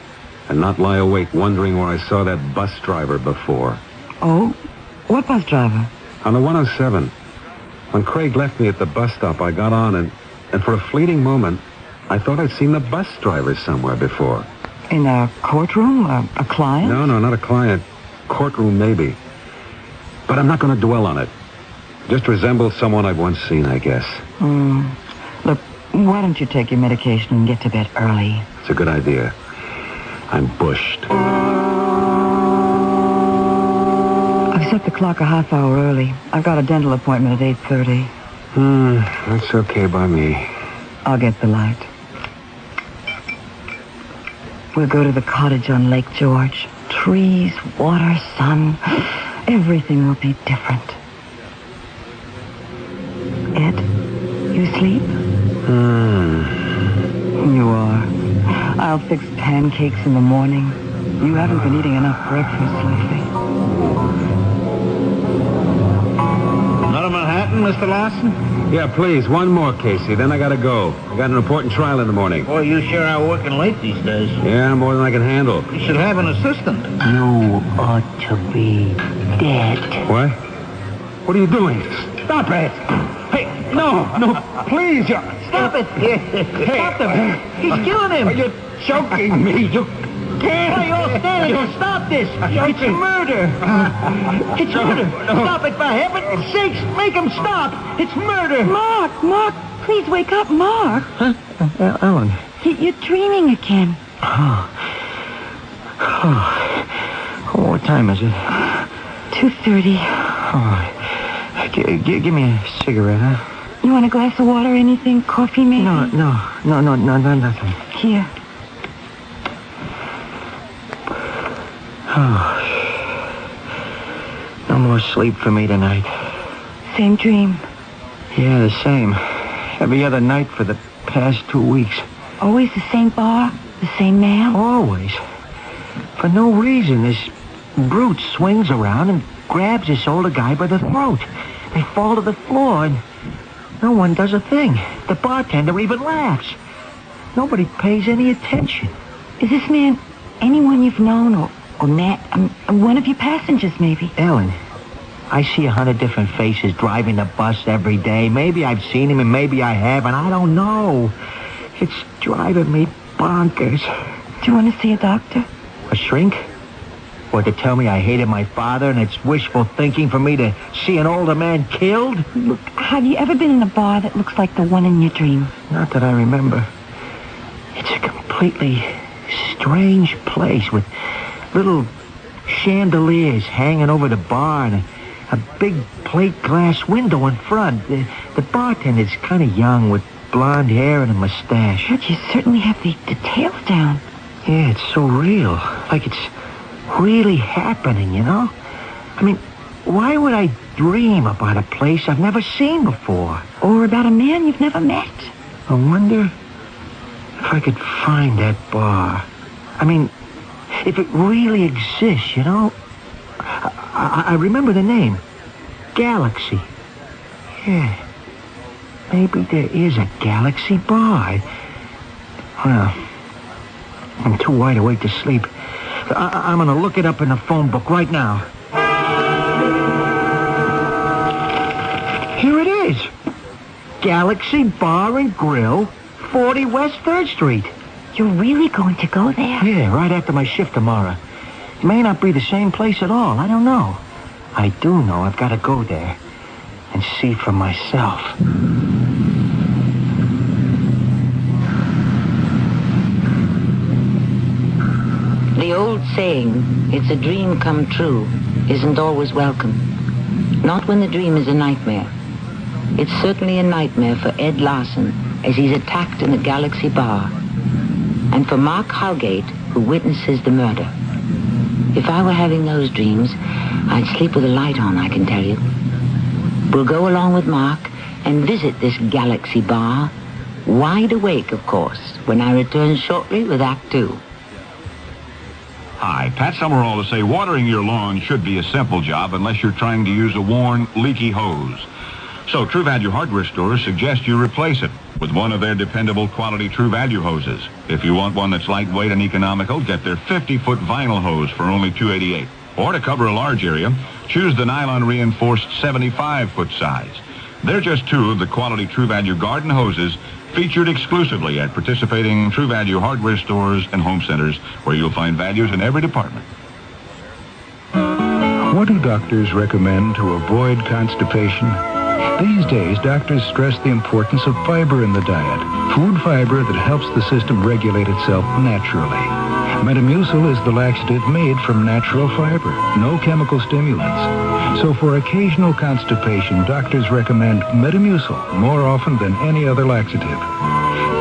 and not lie awake wondering where I saw that bus driver before. Oh? What bus driver? On the 107. When Craig left me at the bus stop, I got on and for a fleeting moment, I thought I'd seen the bus driver somewhere before. In a courtroom? A client? No, not a client. Courtroom, maybe. But I'm not going to dwell on it. Just resembles someone I've once seen, I guess. Look, why don't you take your medication and get to bed early? It's a good idea. I'm bushed. I've set the clock a half hour early. I've got a dental appointment at 8:30. That's okay by me. I'll get the light. We'll go to the cottage on Lake George. Trees, water, sun. Everything will be different. Ed, you asleep? You are. I'll fix pancakes in the morning. You haven't been eating enough breakfast lately. Another Manhattan, Mr. Larson? Yeah, please, one more, Casey. Then I gotta go. I got an important trial in the morning. Boy, you sure are working late these days. Yeah, more than I can handle. You should have an assistant. You ought to be dead. What? What are you doing? Stop it! Hey, no, please, stop it! Stop him! He's killing him! You're choking me. You can't. Why are you all standing there? Stop this! It's murder! It's murder! Stop it, for heaven's sakes! Make him stop! It's murder! Mark, please wake up, Mark. Huh? Ellen. You're dreaming again. Oh, what time is it? 2:30. Oh, give me a cigarette, huh? You want a glass of water or anything? Coffee, maybe? No, nothing. Here. Oh. No more sleep for me tonight. Same dream. Yeah, the same. Every other night for the past 2 weeks. Always the same bar? The same man? Always. For no reason, this brute swings around and grabs this older guy by the throat. They fall to the floor and no one does a thing. The bartender even laughs. Nobody pays any attention. Is this man anyone you've known or met? One of your passengers, maybe? Ellen, I see 100 different faces driving the bus every day. Maybe I've seen him and maybe I haven't. I don't know. It's driving me bonkers. Do you want to see a doctor? A shrink? Or to tell me I hated my father and it's wishful thinking for me to see an older man killed? Look, have you ever been in a bar that looks like the one in your dream? Not that I remember. It's a completely strange place with little chandeliers hanging over the bar and a big plate glass window in front. The bartender's kind of young with blonde hair and a mustache. But you certainly have the details down. Yeah, it's so real. Like it's really happening, you know? I mean, why would I dream about a place I've never seen before? Or about a man you've never met? I wonder if I could find that bar. I mean, if it really exists, you know? I remember the name. Galaxy. Yeah. Maybe there is a Galaxy bar. Well, I'm too wide awake to sleep. I'm going to look it up in the phone book right now. Here it is. Galaxy Bar and Grill, 40 West 3rd Street. You're really going to go there? Yeah, right after my shift tomorrow. It may not be the same place at all. I don't know. I do know I've got to go there and see for myself. The old saying, it's a dream come true, isn't always welcome. Not when the dream is a nightmare. It's certainly a nightmare for Ed Larson as he's attacked in the Galaxy Bar. And for Mark Howgate, who witnesses the murder. If I were having those dreams, I'd sleep with a light on, I can tell you. We'll go along with Mark and visit this Galaxy Bar, wide awake, of course, when I return shortly with Act 2. Hi, Pat Summerall to say watering your lawn should be a simple job unless you're trying to use a worn, leaky hose. So True Value hardware stores suggest you replace it with one of their dependable quality True Value hoses. If you want one that's lightweight and economical, get their 50-foot vinyl hose for only $288. Or to cover a large area, choose the nylon-reinforced 75-foot size. They're just two of the quality True Value garden hoses featured exclusively at participating True Value hardware stores and home centers, where you'll find values in every department. What do doctors recommend to avoid constipation? These days, doctors stress the importance of fiber in the diet, food fiber that helps the system regulate itself naturally. Metamucil is the laxative made from natural fiber, no chemical stimulants. So for occasional constipation, doctors recommend Metamucil more often than any other laxative.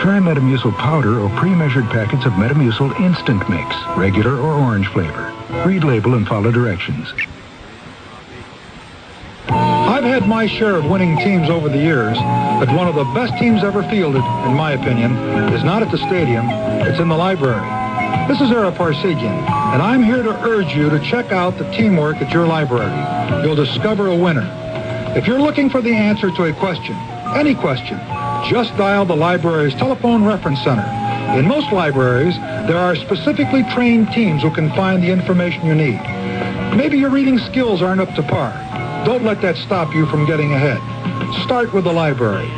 Try Metamucil powder or pre-measured packets of Metamucil Instant Mix, regular or orange flavor. Read label and follow directions. I've had my share of winning teams over the years, but one of the best teams ever fielded, in my opinion, is not at the stadium, it's in the library. This is Ara Parsegian, and I'm here to urge you to check out the teamwork at your library. You'll discover a winner. If you're looking for the answer to a question, any question, just dial the library's telephone reference center. In most libraries, there are specifically trained teams who can find the information you need. Maybe your reading skills aren't up to par. Don't let that stop you from getting ahead. Start with the library.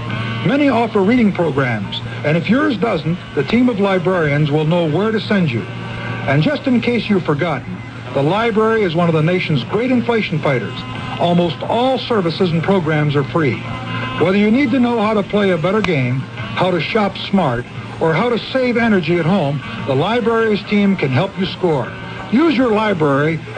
Many offer reading programs, and if yours doesn't, the team of librarians will know where to send you. And just in case you've forgotten, the library is one of the nation's great inflation fighters. Almost all services and programs are free. Whether you need to know how to play a better game, how to shop smart, or how to save energy at home, the library's team can help you score. Use your library